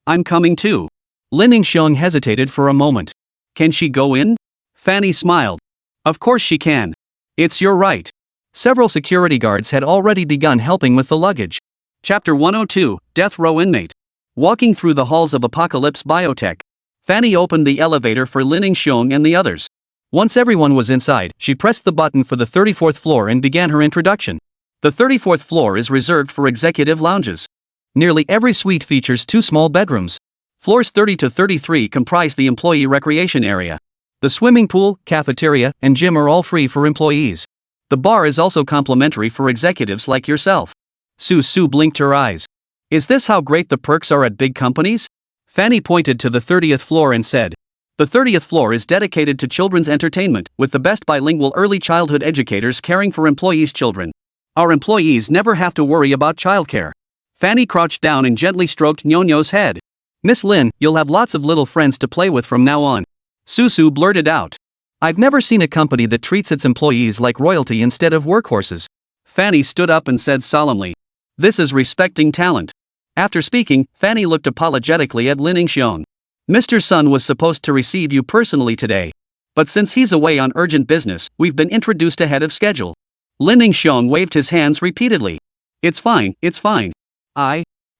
"I'm coming too." Lin Xiong hesitated for a moment. "Can she go in?" Fanny smiled. "Of course she can. It's your right." Several security guards had already begun helping with the luggage. Chapter 102, Death Row Inmate. Walking through the halls of Apocalypse Biotech, Fanny opened the elevator for Lin Xiong and the others. Once everyone was inside, she pressed the button for the 34th floor and began her introduction. The 34th floor is reserved for executive lounges. Nearly every suite features 2 small bedrooms. Floors 30 to 33 comprise the employee recreation area. The swimming pool, cafeteria, and gym are all free for employees. The bar is also complimentary for executives like yourself. Suzu blinked her eyes. "Is this how great the perks are at big companies?" Fanny pointed to the 30th floor and said. The 30th floor is dedicated to children's entertainment, with the best bilingual early childhood educators caring for employees' children. Our employees never have to worry about childcare. Fanny crouched down and gently stroked Nyonyo's head. "Miss Lin, you'll have lots of little friends to play with from now on." Suzu blurted out. "I've never seen a company that treats its employees like royalty instead of workhorses." Fanny stood up and said solemnly. "This is respecting talent." After speaking, Fanny looked apologetically at Lin Xiong. "Mr. Sun was supposed to receive you personally today. But since he's away on urgent business, we've been introduced ahead of schedule." Lin Xiong waved his hands repeatedly. It's fine.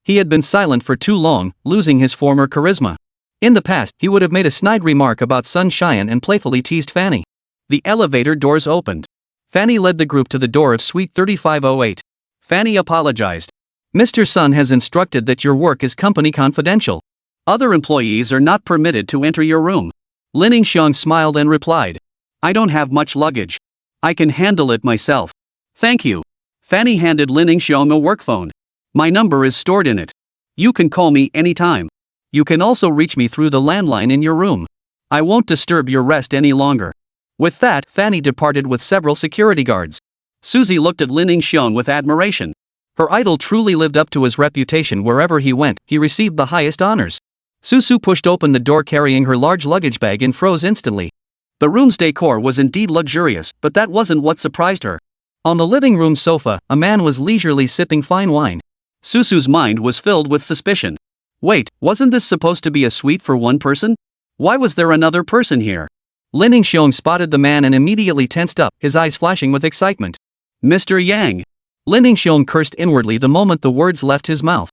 He had been silent for too long, losing his former charisma. In the past, he would have made a snide remark about Sun Xian and playfully teased Fanny. The elevator doors opened. Fanny led the group to the door of Suite 3508. Fanny apologized. "Mr. Sun has instructed that your work is company confidential. Other employees are not permitted to enter your room." Lin Xiong smiled and replied. "I don't have much luggage. I can handle it myself. Thank you. Fanny handed Lin Xiong a work phone. My number is stored in it. You can call me anytime. You can also reach me through the landline in your room. I won't disturb your rest any longer. With that, Fanny departed with several security guards. Suzy looked at Lin Xiong with admiration. Her idol truly lived up to his reputation. Wherever he went, he received the highest honors. Suzu pushed open the door carrying her large luggage bag and froze instantly. The room's decor was indeed luxurious, but that wasn't what surprised her. On the living room sofa, a man was leisurely sipping fine wine. Suzu's mind was filled with suspicion. Wait, wasn't this supposed to be a suite for one person? Why was there another person here? Lin Xiong spotted the man and immediately tensed up, his eyes flashing with excitement. Mr. Yang. Lin Xiong cursed inwardly the moment the words left his mouth.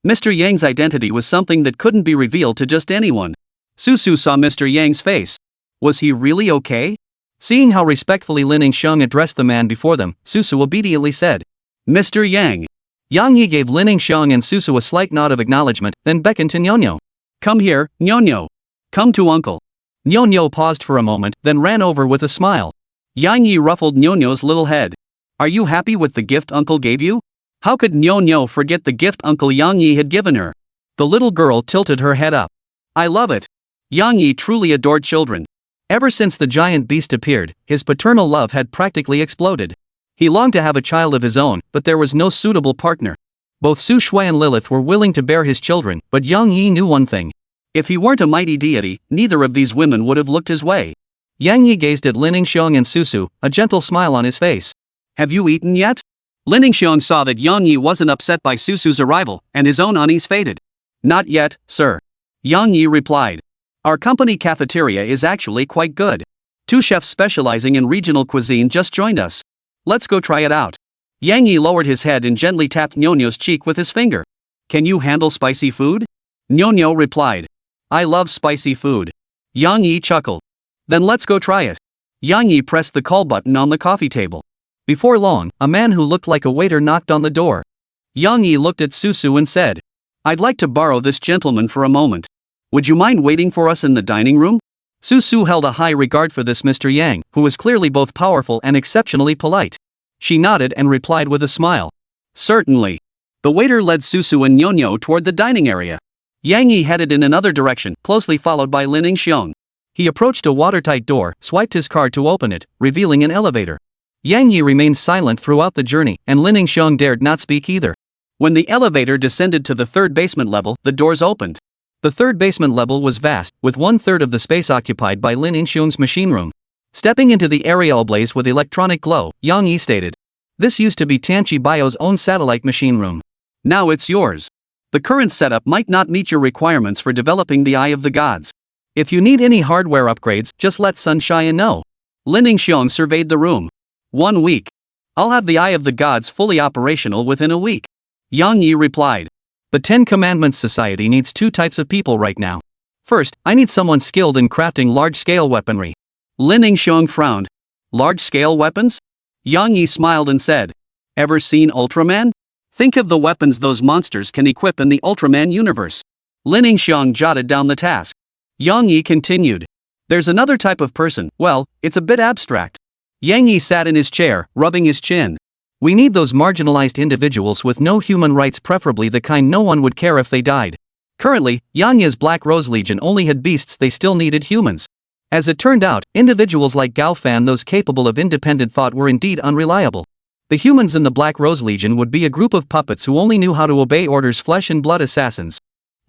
Mr. Yang's identity was something that couldn't be revealed to just anyone. Suzu saw Mr. Yang's face. Was he really okay? Seeing how respectfully Lin Xiong addressed the man before them, Suzu obediently said, Mr. Yang. Yang Yi gave Lin Xiong and Suzu a slight nod of acknowledgement, then beckoned to Nyonyo. Come here, Nyonyo. Come to uncle. Nyonyo paused for a moment, then ran over with a smile. Yang Yi ruffled Nyonyo's little head. Are you happy with the gift uncle gave you? How could Nyonyo forget the gift Uncle Yang Yi had given her? The little girl tilted her head up. I love it. Yang Yi truly adored children. Ever since the giant beast appeared, his paternal love had practically exploded. He longed to have a child of his own, but there was no suitable partner. Both Su Shui and Lilith were willing to bear his children, but Yang Yi knew one thing. If he weren't a mighty deity, neither of these women would have looked his way. Yang Yi gazed at Lin Xiong and Suzu, a gentle smile on his face. Have you eaten yet? Lin Xiong saw that Yang Yi wasn't upset by Suzu's arrival, and his own unease faded. Not yet, sir. Yang Yi replied. Our company cafeteria is actually quite good. 2 chefs specializing in regional cuisine just joined us. Let's go try it out. Yang Yi lowered his head and gently tapped Nyonyo's cheek with his finger. Can you handle spicy food? Nyonyo replied. I love spicy food. Yang Yi chuckled. Then let's go try it. Yang Yi pressed the call button on the coffee table. Before long, a man who looked like a waiter knocked on the door. Yang Yi looked at Suzu and said, I'd like to borrow this gentleman for a moment. Would you mind waiting for us in the dining room? Suzu held a high regard for this Mr. Yang, who was clearly both powerful and exceptionally polite. She nodded and replied with a smile. Certainly. The waiter led Suzu and Nyonyo toward the dining area. Yang Yi headed in another direction, closely followed by Lin Xiong. He approached a watertight door, swiped his card to open it, revealing an elevator. Yang Yi remained silent throughout the journey, and Lin Xiong dared not speak either. When the elevator descended to the 3rd basement level, the doors opened. The 3rd basement level was vast, with 1/3 of the space occupied by Lin Xiong's machine room. Stepping into the area ablaze with electronic glow, Yang Yi stated, This used to be Tanchi Bio's own satellite machine room. Now it's yours. The current setup might not meet your requirements for developing the Eye of the Gods. If you need any hardware upgrades, just let Sunshine know. Lin Xiong surveyed the room. 1 week. I'll have the Eye of the Gods fully operational within a week. Yang Yi replied. The 10 Commandments Society needs 2 types of people right now. First, I need someone skilled in crafting large-scale weaponry. Lin Xiong frowned. Large-scale weapons? Yang Yi smiled and said. Ever seen Ultraman? Think of the weapons those monsters can equip in the Ultraman universe. Lin Xiong jotted down the task. Yang Yi continued. There's another type of person, well, it's a bit abstract. Yang Yi sat in his chair, rubbing his chin. We need those marginalized individuals with no human rights, preferably the kind no one would care if they died. Currently, Yanya's Black Rose Legion only had beasts, they still needed humans. As it turned out, individuals like Gao Fan, those capable of independent thought, were indeed unreliable. The humans in the Black Rose Legion would be a group of puppets who only knew how to obey orders, flesh and blood assassins.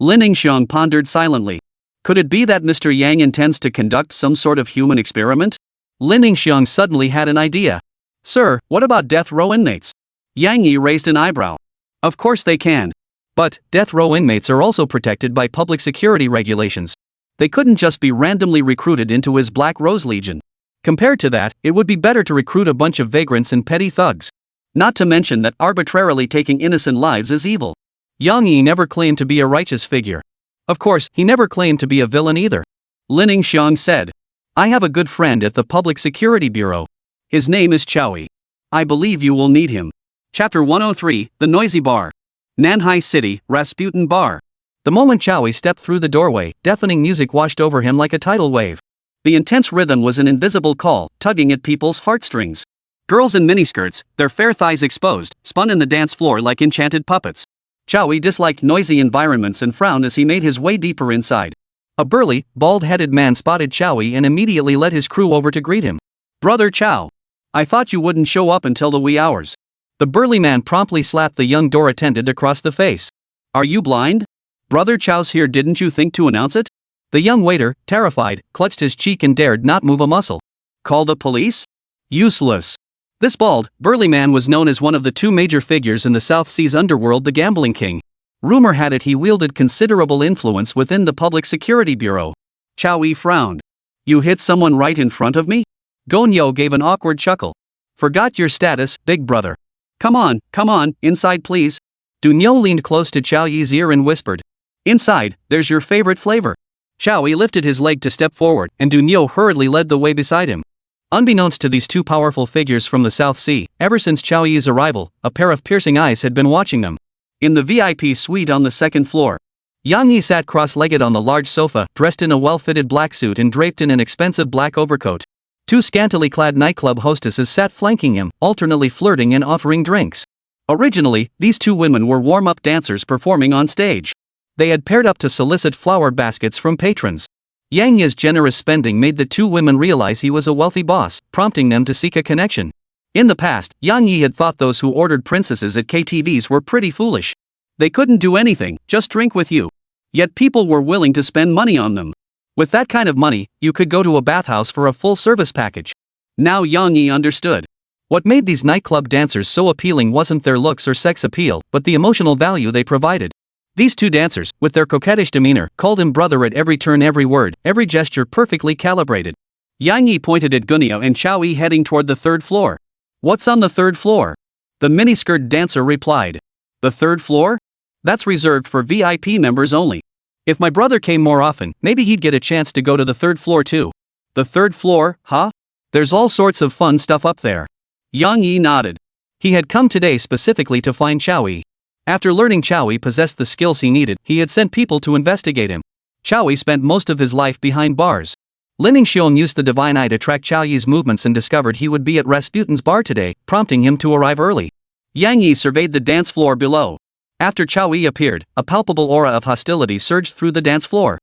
Lin Xiong pondered silently. Could it be that Mr. Yang intends to conduct some sort of human experiment? Lin Xiong suddenly had an idea. Sir, what about death row inmates? Yang Yi raised an eyebrow. Of course they can. But, death row inmates are also protected by public security regulations. They couldn't just be randomly recruited into his Black Rose Legion. Compared to that, it would be better to recruit a bunch of vagrants and petty thugs. Not to mention that arbitrarily taking innocent lives is evil. Yang Yi never claimed to be a righteous figure. Of course, he never claimed to be a villain either. Lin Xiong said. I have a good friend at the Public Security Bureau. His name is Chowie. I believe you will need him. Chapter 103, The Noisy Bar. Nanhai City, Rasputin Bar. The moment Chowie stepped through the doorway, deafening music washed over him like a tidal wave. The intense rhythm was an invisible call, tugging at people's heartstrings. Girls in miniskirts, their fair thighs exposed, spun in the dance floor like enchanted puppets. Chowie disliked noisy environments and frowned as he made his way deeper inside. A burly, bald-headed man spotted Chowie and immediately led his crew over to greet him. "Brother Chow. I thought you wouldn't show up until the wee hours." The burly man promptly slapped the young door attendant across the face. "Are you blind? Brother Chow's here, didn't you think to announce it?" The young waiter, terrified, clutched his cheek and dared not move a muscle. "Call the police? Useless." This bald, burly man was known as one of the two major figures in the South Seas underworld, the Gambling King. Rumor had it he wielded considerable influence within the Public Security Bureau. Chowie frowned. "You hit someone right in front of me?" Gonyo gave an awkward chuckle. "Forgot your status, big brother. Come on, inside please." Dunyo leaned close to Chow Yi's ear and whispered. "Inside, there's your favorite flavor." Chow Yi lifted his leg to step forward, and Dunyo hurriedly led the way beside him. Unbeknownst to these two powerful figures from the South Sea, ever since Chow Yi's arrival, a pair of piercing eyes had been watching them. In the VIP suite on the second floor, Yang Yi sat cross-legged on the large sofa, dressed in a well-fitted black suit and draped in an expensive black overcoat. Two scantily clad nightclub hostesses sat flanking him, alternately flirting and offering drinks. Originally, these two women were warm-up dancers performing on stage. They had paired up to solicit flower baskets from patrons. Yang Yi's generous spending made the two women realize he was a wealthy boss, prompting them to seek a connection. In the past, Yang Yi had thought those who ordered princesses at KTVs were pretty foolish. They couldn't do anything, just drink with you. Yet people were willing to spend money on them. With that kind of money, you could go to a bathhouse for a full service package. Now Yang Yi understood. What made these nightclub dancers so appealing wasn't their looks or sex appeal, but the emotional value they provided. These two dancers, with their coquettish demeanor, called him brother at every turn, every word, every gesture perfectly calibrated. Yang Yi pointed at Gunyo and Chow Yi heading toward the third floor. "What's on the third floor?" The miniskirt dancer replied. "The third floor? That's reserved for VIP members only. If my brother came more often, maybe he'd get a chance to go to the third floor too." "The third floor, huh? There's all sorts of fun stuff up there." Yang Yi nodded. He had come today specifically to find Chow Yi. After learning Chow Yi possessed the skills he needed, he had sent people to investigate him. Chow Yi spent most of his life behind bars. Lin Xiong used the divine eye to track Chow Yi's movements and discovered he would be at Rasputin's bar today, prompting him to arrive early. Yang Yi surveyed the dance floor below. After Chow Yi appeared, a palpable aura of hostility surged through the dance floor.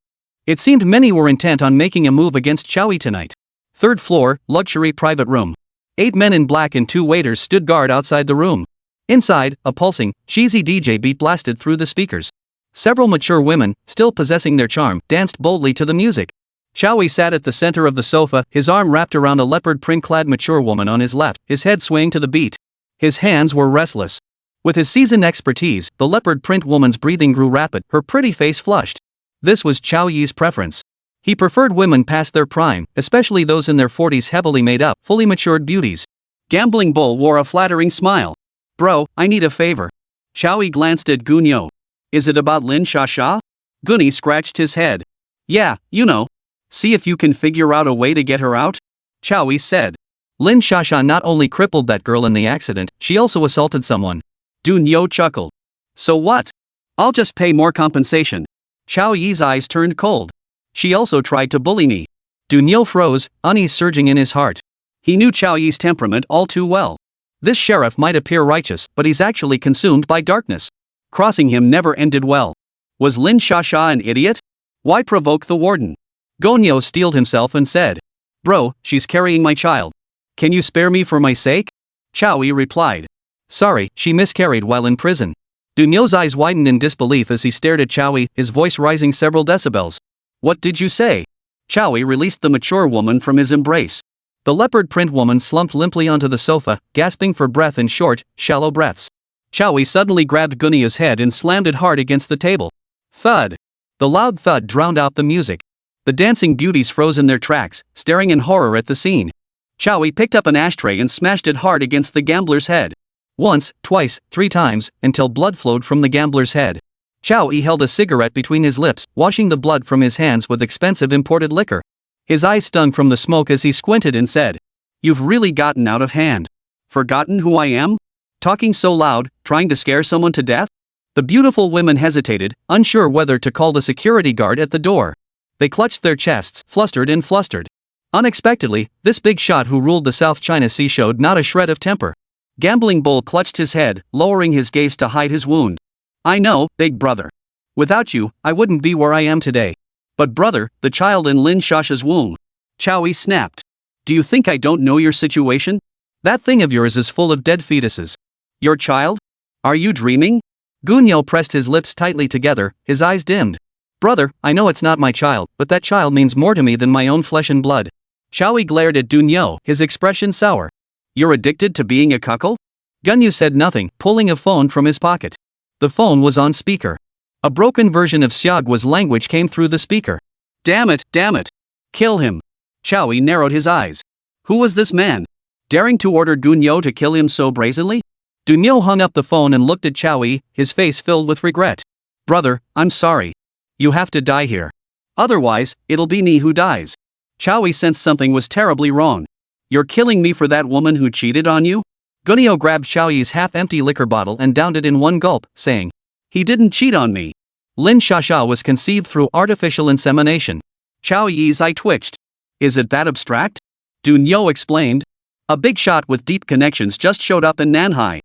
It seemed many were intent on making a move against Chow Yi tonight. Third floor, luxury private room. 8 men in black and 2 waiters stood guard outside the room. Inside, a pulsing, cheesy DJ beat blasted through the speakers. Several mature women, still possessing their charm, danced boldly to the music. Chow Yi sat at the center of the sofa, his arm wrapped around a leopard print-clad mature woman on his left, his head swaying to the beat. His hands were restless. With his seasoned expertise, the leopard print woman's breathing grew rapid, her pretty face flushed. This was Chow Yi's preference. He preferred women past their prime, especially those in their 40s, heavily made up, fully matured beauties. Gambling Bull wore a flattering smile. "Bro, I need a favor." Chow Yi glanced at Gunyo. "Is it about Lin Shasha?" Gunny scratched his head. "Yeah, you know. See if you can figure out a way to get her out?" Chow Yi said. "Lin Shasha not only crippled that girl in the accident, she also assaulted someone." Dunyo chuckled. "So what? I'll just pay more compensation." Chow Yi's eyes turned cold. "She also tried to bully me." Dunyo froze, unease surging in his heart. He knew Chow Yi's temperament all too well. This sheriff might appear righteous, but he's actually consumed by darkness. Crossing him never ended well. Was Lin Shasha an idiot? Why provoke the warden? Gonyo steeled himself and said, "Bro, she's carrying my child. Can you spare me for my sake?" Chow Yi replied, "Sorry, she miscarried while in prison." Dunyo's eyes widened in disbelief as he stared at Chow Yi, his voice rising several decibels. "What did you say?" Chow Yi released the mature woman from his embrace. The leopard print woman slumped limply onto the sofa, gasping for breath in short, shallow breaths. Chow Yi suddenly grabbed Gunya's head and slammed it hard against the table. Thud! The loud thud drowned out the music. The dancing beauties froze in their tracks, staring in horror at the scene. Chow Yi picked up an ashtray and smashed it hard against the gambler's head. Once, twice, 3 times, until blood flowed from the gambler's head. Chow Yi held a cigarette between his lips, washing the blood from his hands with expensive imported liquor. His eyes stung from the smoke as he squinted and said, "You've really gotten out of hand. Forgotten who I am? Talking so loud, trying to scare someone to death?" The beautiful women hesitated, unsure whether to call the security guard at the door. They clutched their chests, flustered and flustered. Unexpectedly, this big shot who ruled the South China Sea showed not a shred of temper. Gambling Bull clutched his head, lowering his gaze to hide his wound. I know, big brother. Without you, I wouldn't be where I am today. But brother, the child in Lin Shasha's womb. Chowie snapped. Do you think I don't know your situation? That thing of yours is full of dead fetuses. Your child? Are you dreaming? Gunyo pressed his lips tightly together, his eyes dimmed. Brother, I know it's not my child, but that child means more to me than my own flesh and blood. Chowie glared at Dunyo, his expression sour. You're addicted to being a cuckold? Gunyo said nothing, pulling a phone from his pocket. The phone was on speaker. A broken version of Xiaoguo's language came through the speaker. Damn it, damn it. Kill him. Chowie narrowed his eyes. Who was this man? Daring to order Gunyo to kill him so brazenly? Dunyo hung up the phone and looked at Chowie, his face filled with regret. Brother, I'm sorry. You have to die here. Otherwise, it'll be me who dies. Chowie sensed something was terribly wrong. You're killing me for that woman who cheated on you? Gunyo grabbed Chowie's half-empty liquor bottle and downed it in one gulp, saying, he didn't cheat on me. Lin Shasha was conceived through artificial insemination. Chowie's eye twitched. Is it that abstract? Dunyo explained. A big shot with deep connections just showed up in Nanhai.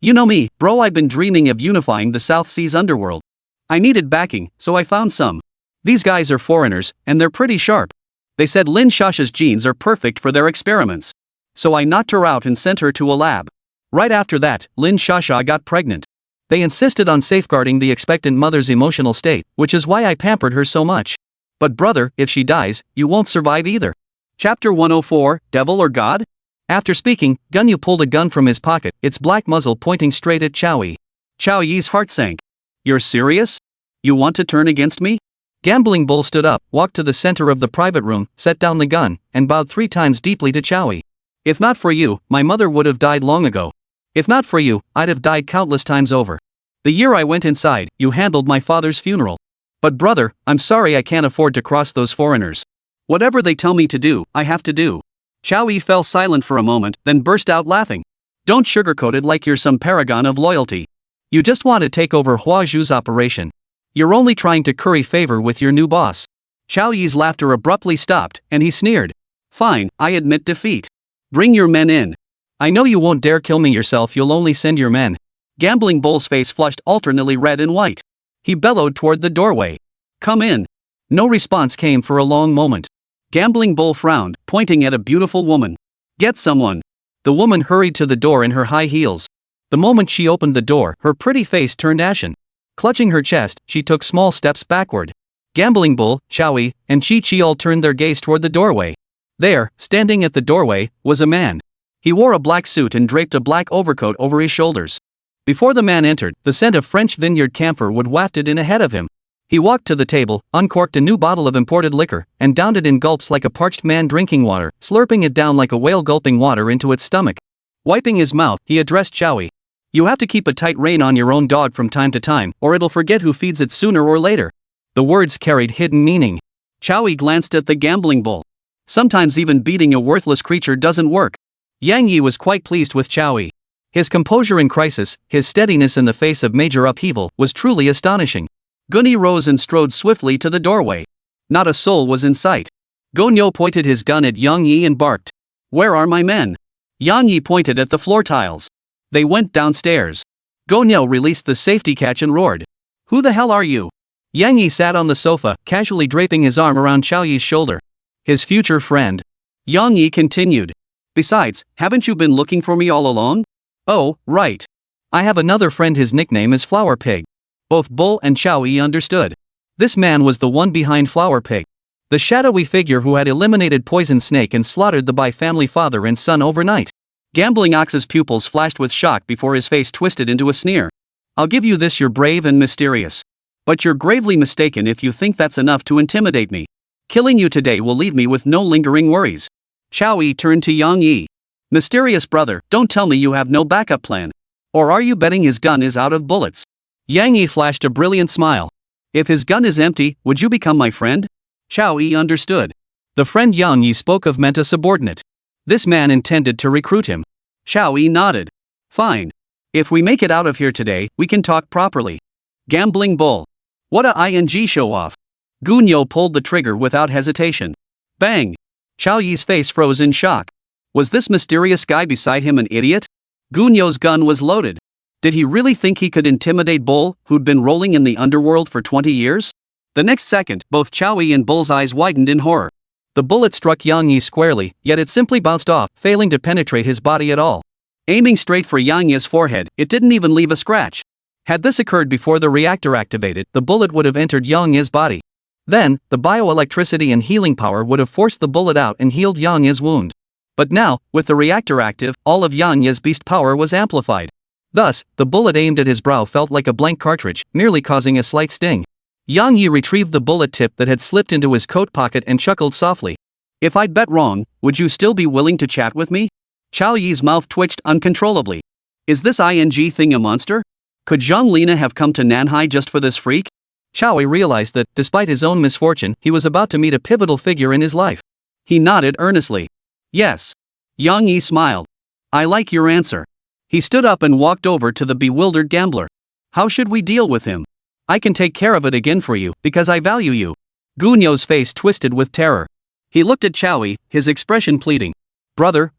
You know me, bro, I've been dreaming of unifying the South Seas underworld. I needed backing, so I found some. These guys are foreigners, and they're pretty sharp. They said Lin Shasha's genes are perfect for their experiments. So I knocked her out and sent her to a lab. Right after that, Lin Shasha got pregnant. They insisted on safeguarding the expectant mother's emotional state, which is why I pampered her so much. But brother, if she dies, you won't survive either. Chapter 104, Devil or God? After speaking, Gunyu pulled a gun from his pocket, its black muzzle pointing straight at Chowie. Chowie's heart sank. You're serious? You want to turn against me? Gambling Bull stood up, walked to the center of the private room, set down the gun, and bowed 3 times deeply to Chowie. If not for you, my mother would have died long ago. If not for you, I'd have died countless times over. The year I went inside, you handled my father's funeral. But brother, I'm sorry I can't afford to cross those foreigners. Whatever they tell me to do, I have to do. Chowie fell silent for a moment, then burst out laughing. Don't sugarcoat it like you're some paragon of loyalty. You just want to take over Hua Zhu's operation. You're only trying to curry favor with your new boss. Chowie's laughter abruptly stopped, and he sneered. Fine, I admit defeat. Bring your men in. I know you won't dare kill me yourself, you'll only send your men. Gambling Bull's face flushed alternately red and white. He bellowed toward the doorway. Come in. No response came for a long moment. Gambling Bull frowned, pointing at a beautiful woman. Get someone. The woman hurried to the door in her high heels. The moment she opened the door, her pretty face turned ashen. Clutching her chest, she took small steps backward. Gambling Bull, Chowie, and Chi-Chi all turned their gaze toward the doorway. There, standing at the doorway, was a man. He wore a black suit and draped a black overcoat over his shoulders. Before the man entered, the scent of French vineyard camphor would wafted in ahead of him. He walked to the table, uncorked a new bottle of imported liquor, and downed it in gulps like a parched man drinking water, slurping it down like a whale gulping water into its stomach. Wiping his mouth, he addressed Chowie. You have to keep a tight rein on your own dog from time to time, or it'll forget who feeds it sooner or later. The words carried hidden meaning. Chowie glanced at the Gambling Bull. Sometimes even beating a worthless creature doesn't work. Yang Yi was quite pleased with Chowie. His composure in crisis, his steadiness in the face of major upheaval, was truly astonishing. Gunyi rose and strode swiftly to the doorway. Not a soul was in sight. Gonyo pointed his gun at Yang Yi and barked. Where are my men? Yang Yi pointed at the floor tiles. They went downstairs. Gonyo released the safety catch and roared. Who the hell are you? Yang Yi sat on the sofa, casually draping his arm around Xiao Yi's shoulder. His future friend. Yang Yi continued. Besides, haven't you been looking for me all along? Oh, right. I have another friend, his nickname is Flower Pig. Both Bull and Xiao Yi understood. This man was the one behind Flower Pig. The shadowy figure who had eliminated Poison Snake and slaughtered the Bai family father and son overnight. Gambling Ox's pupils flashed with shock before his face twisted into a sneer. I'll give you this, you're brave and mysterious. But you're gravely mistaken if you think that's enough to intimidate me. Killing you today will leave me with no lingering worries. Xiao Yi turned to Yang Yi. Mysterious brother, don't tell me you have no backup plan. Or are you betting his gun is out of bullets? Yang Yi flashed a brilliant smile. If his gun is empty, would you become my friend? Xiao Yi understood. The friend Yang Yi spoke of meant a subordinate. This man intended to recruit him. Xiao Yi nodded. Fine. If we make it out of here today, we can talk properly. Gambling Bull. What a ing show off. Gunyo pulled the trigger without hesitation. Bang. Chao Yi's face froze in shock. Was this mysterious guy beside him an idiot? Gunyo's gun was loaded. Did he really think he could intimidate Bull, who'd been rolling in the underworld for 20 years? The next second, both Chao Yi and Bull's eyes widened in horror. The bullet struck Yang Yi squarely, yet it simply bounced off, failing to penetrate his body at all. Aiming straight for Yang Yi's forehead, it didn't even leave a scratch. Had this occurred before the reactor activated, the bullet would have entered Yang Yi's body. Then, the bioelectricity and healing power would have forced the bullet out and healed Yang Yi's wound. But now, with the reactor active, all of Yang Yi's beast power was amplified. Thus, the bullet aimed at his brow felt like a blank cartridge, merely causing a slight sting. Yang Yi retrieved the bullet tip that had slipped into his coat pocket and chuckled softly. If I'd bet wrong, would you still be willing to chat with me? Chao Yi's mouth twitched uncontrollably. Is this ING thing a monster? Could Zhang Lina have come to Nanhai just for this freak? Chao Yi realized that, despite his own misfortune, he was about to meet a pivotal figure in his life. He nodded earnestly. Yes. Yang Yi smiled. I like your answer. He stood up and walked over to the bewildered gambler. How should we deal with him? I can take care of it again for you, because I value you. Gunyo's face twisted with terror. He looked at Chao Yi, his expression pleading. Brother,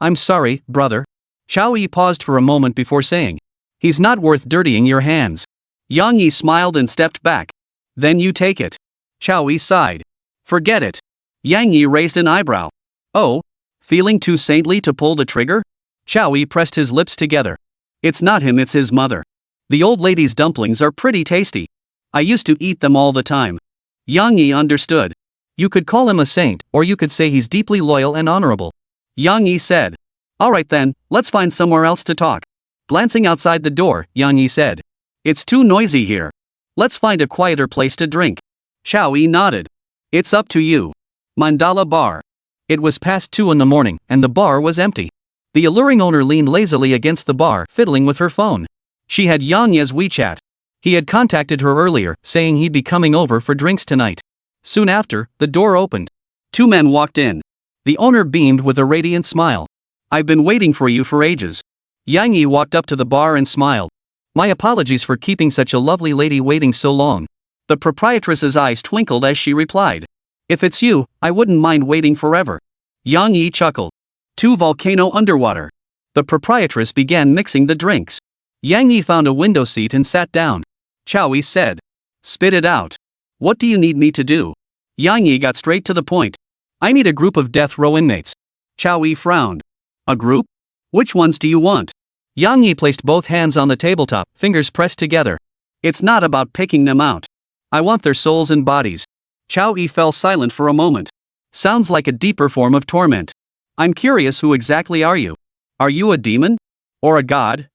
I'm sorry, brother. Chao Yi paused for a moment before saying. He's not worth dirtying your hands. Yang Yi smiled and stepped back. Then you take it. Chao Yi sighed. Forget it. Yang Yi raised an eyebrow. Oh? Feeling too saintly to pull the trigger? Chao Yi pressed his lips together. It's not him, it's his mother. The old lady's dumplings are pretty tasty. I used to eat them all the time. Yang Yi understood. You could call him a saint, or you could say he's deeply loyal and honorable. Yang Yi said. Alright then, let's find somewhere else to talk. Glancing outside the door, Yang Yi said. It's too noisy here. Let's find a quieter place to drink. Chao Yi nodded. It's up to you. Mandala Bar. It was past 2 in the morning, and the bar was empty. The alluring owner leaned lazily against the bar, fiddling with her phone. She had Yang Yi's WeChat. He had contacted her earlier, saying he'd be coming over for drinks tonight. Soon after, the door opened. 2 men walked in. The owner beamed with a radiant smile. I've been waiting for you for ages. Yang Yi walked up to the bar and smiled. My apologies for keeping such a lovely lady waiting so long. The proprietress's eyes twinkled as she replied. If it's you, I wouldn't mind waiting forever. Yang Yi chuckled. 2 volcano underwater. The proprietress began mixing the drinks. Yang Yi found a window seat and sat down. Chao Yi said. Spit it out. What do you need me to do? Yang Yi got straight to the point. I need a group of death row inmates. Chao Yi frowned. A group? Which ones do you want? Yang Yi placed both hands on the tabletop, fingers pressed together. It's not about picking them out. I want their souls and bodies. Chao Yi fell silent for a moment. Sounds like a deeper form of torment. I'm curious, who exactly are you? Are you a demon? Or a god?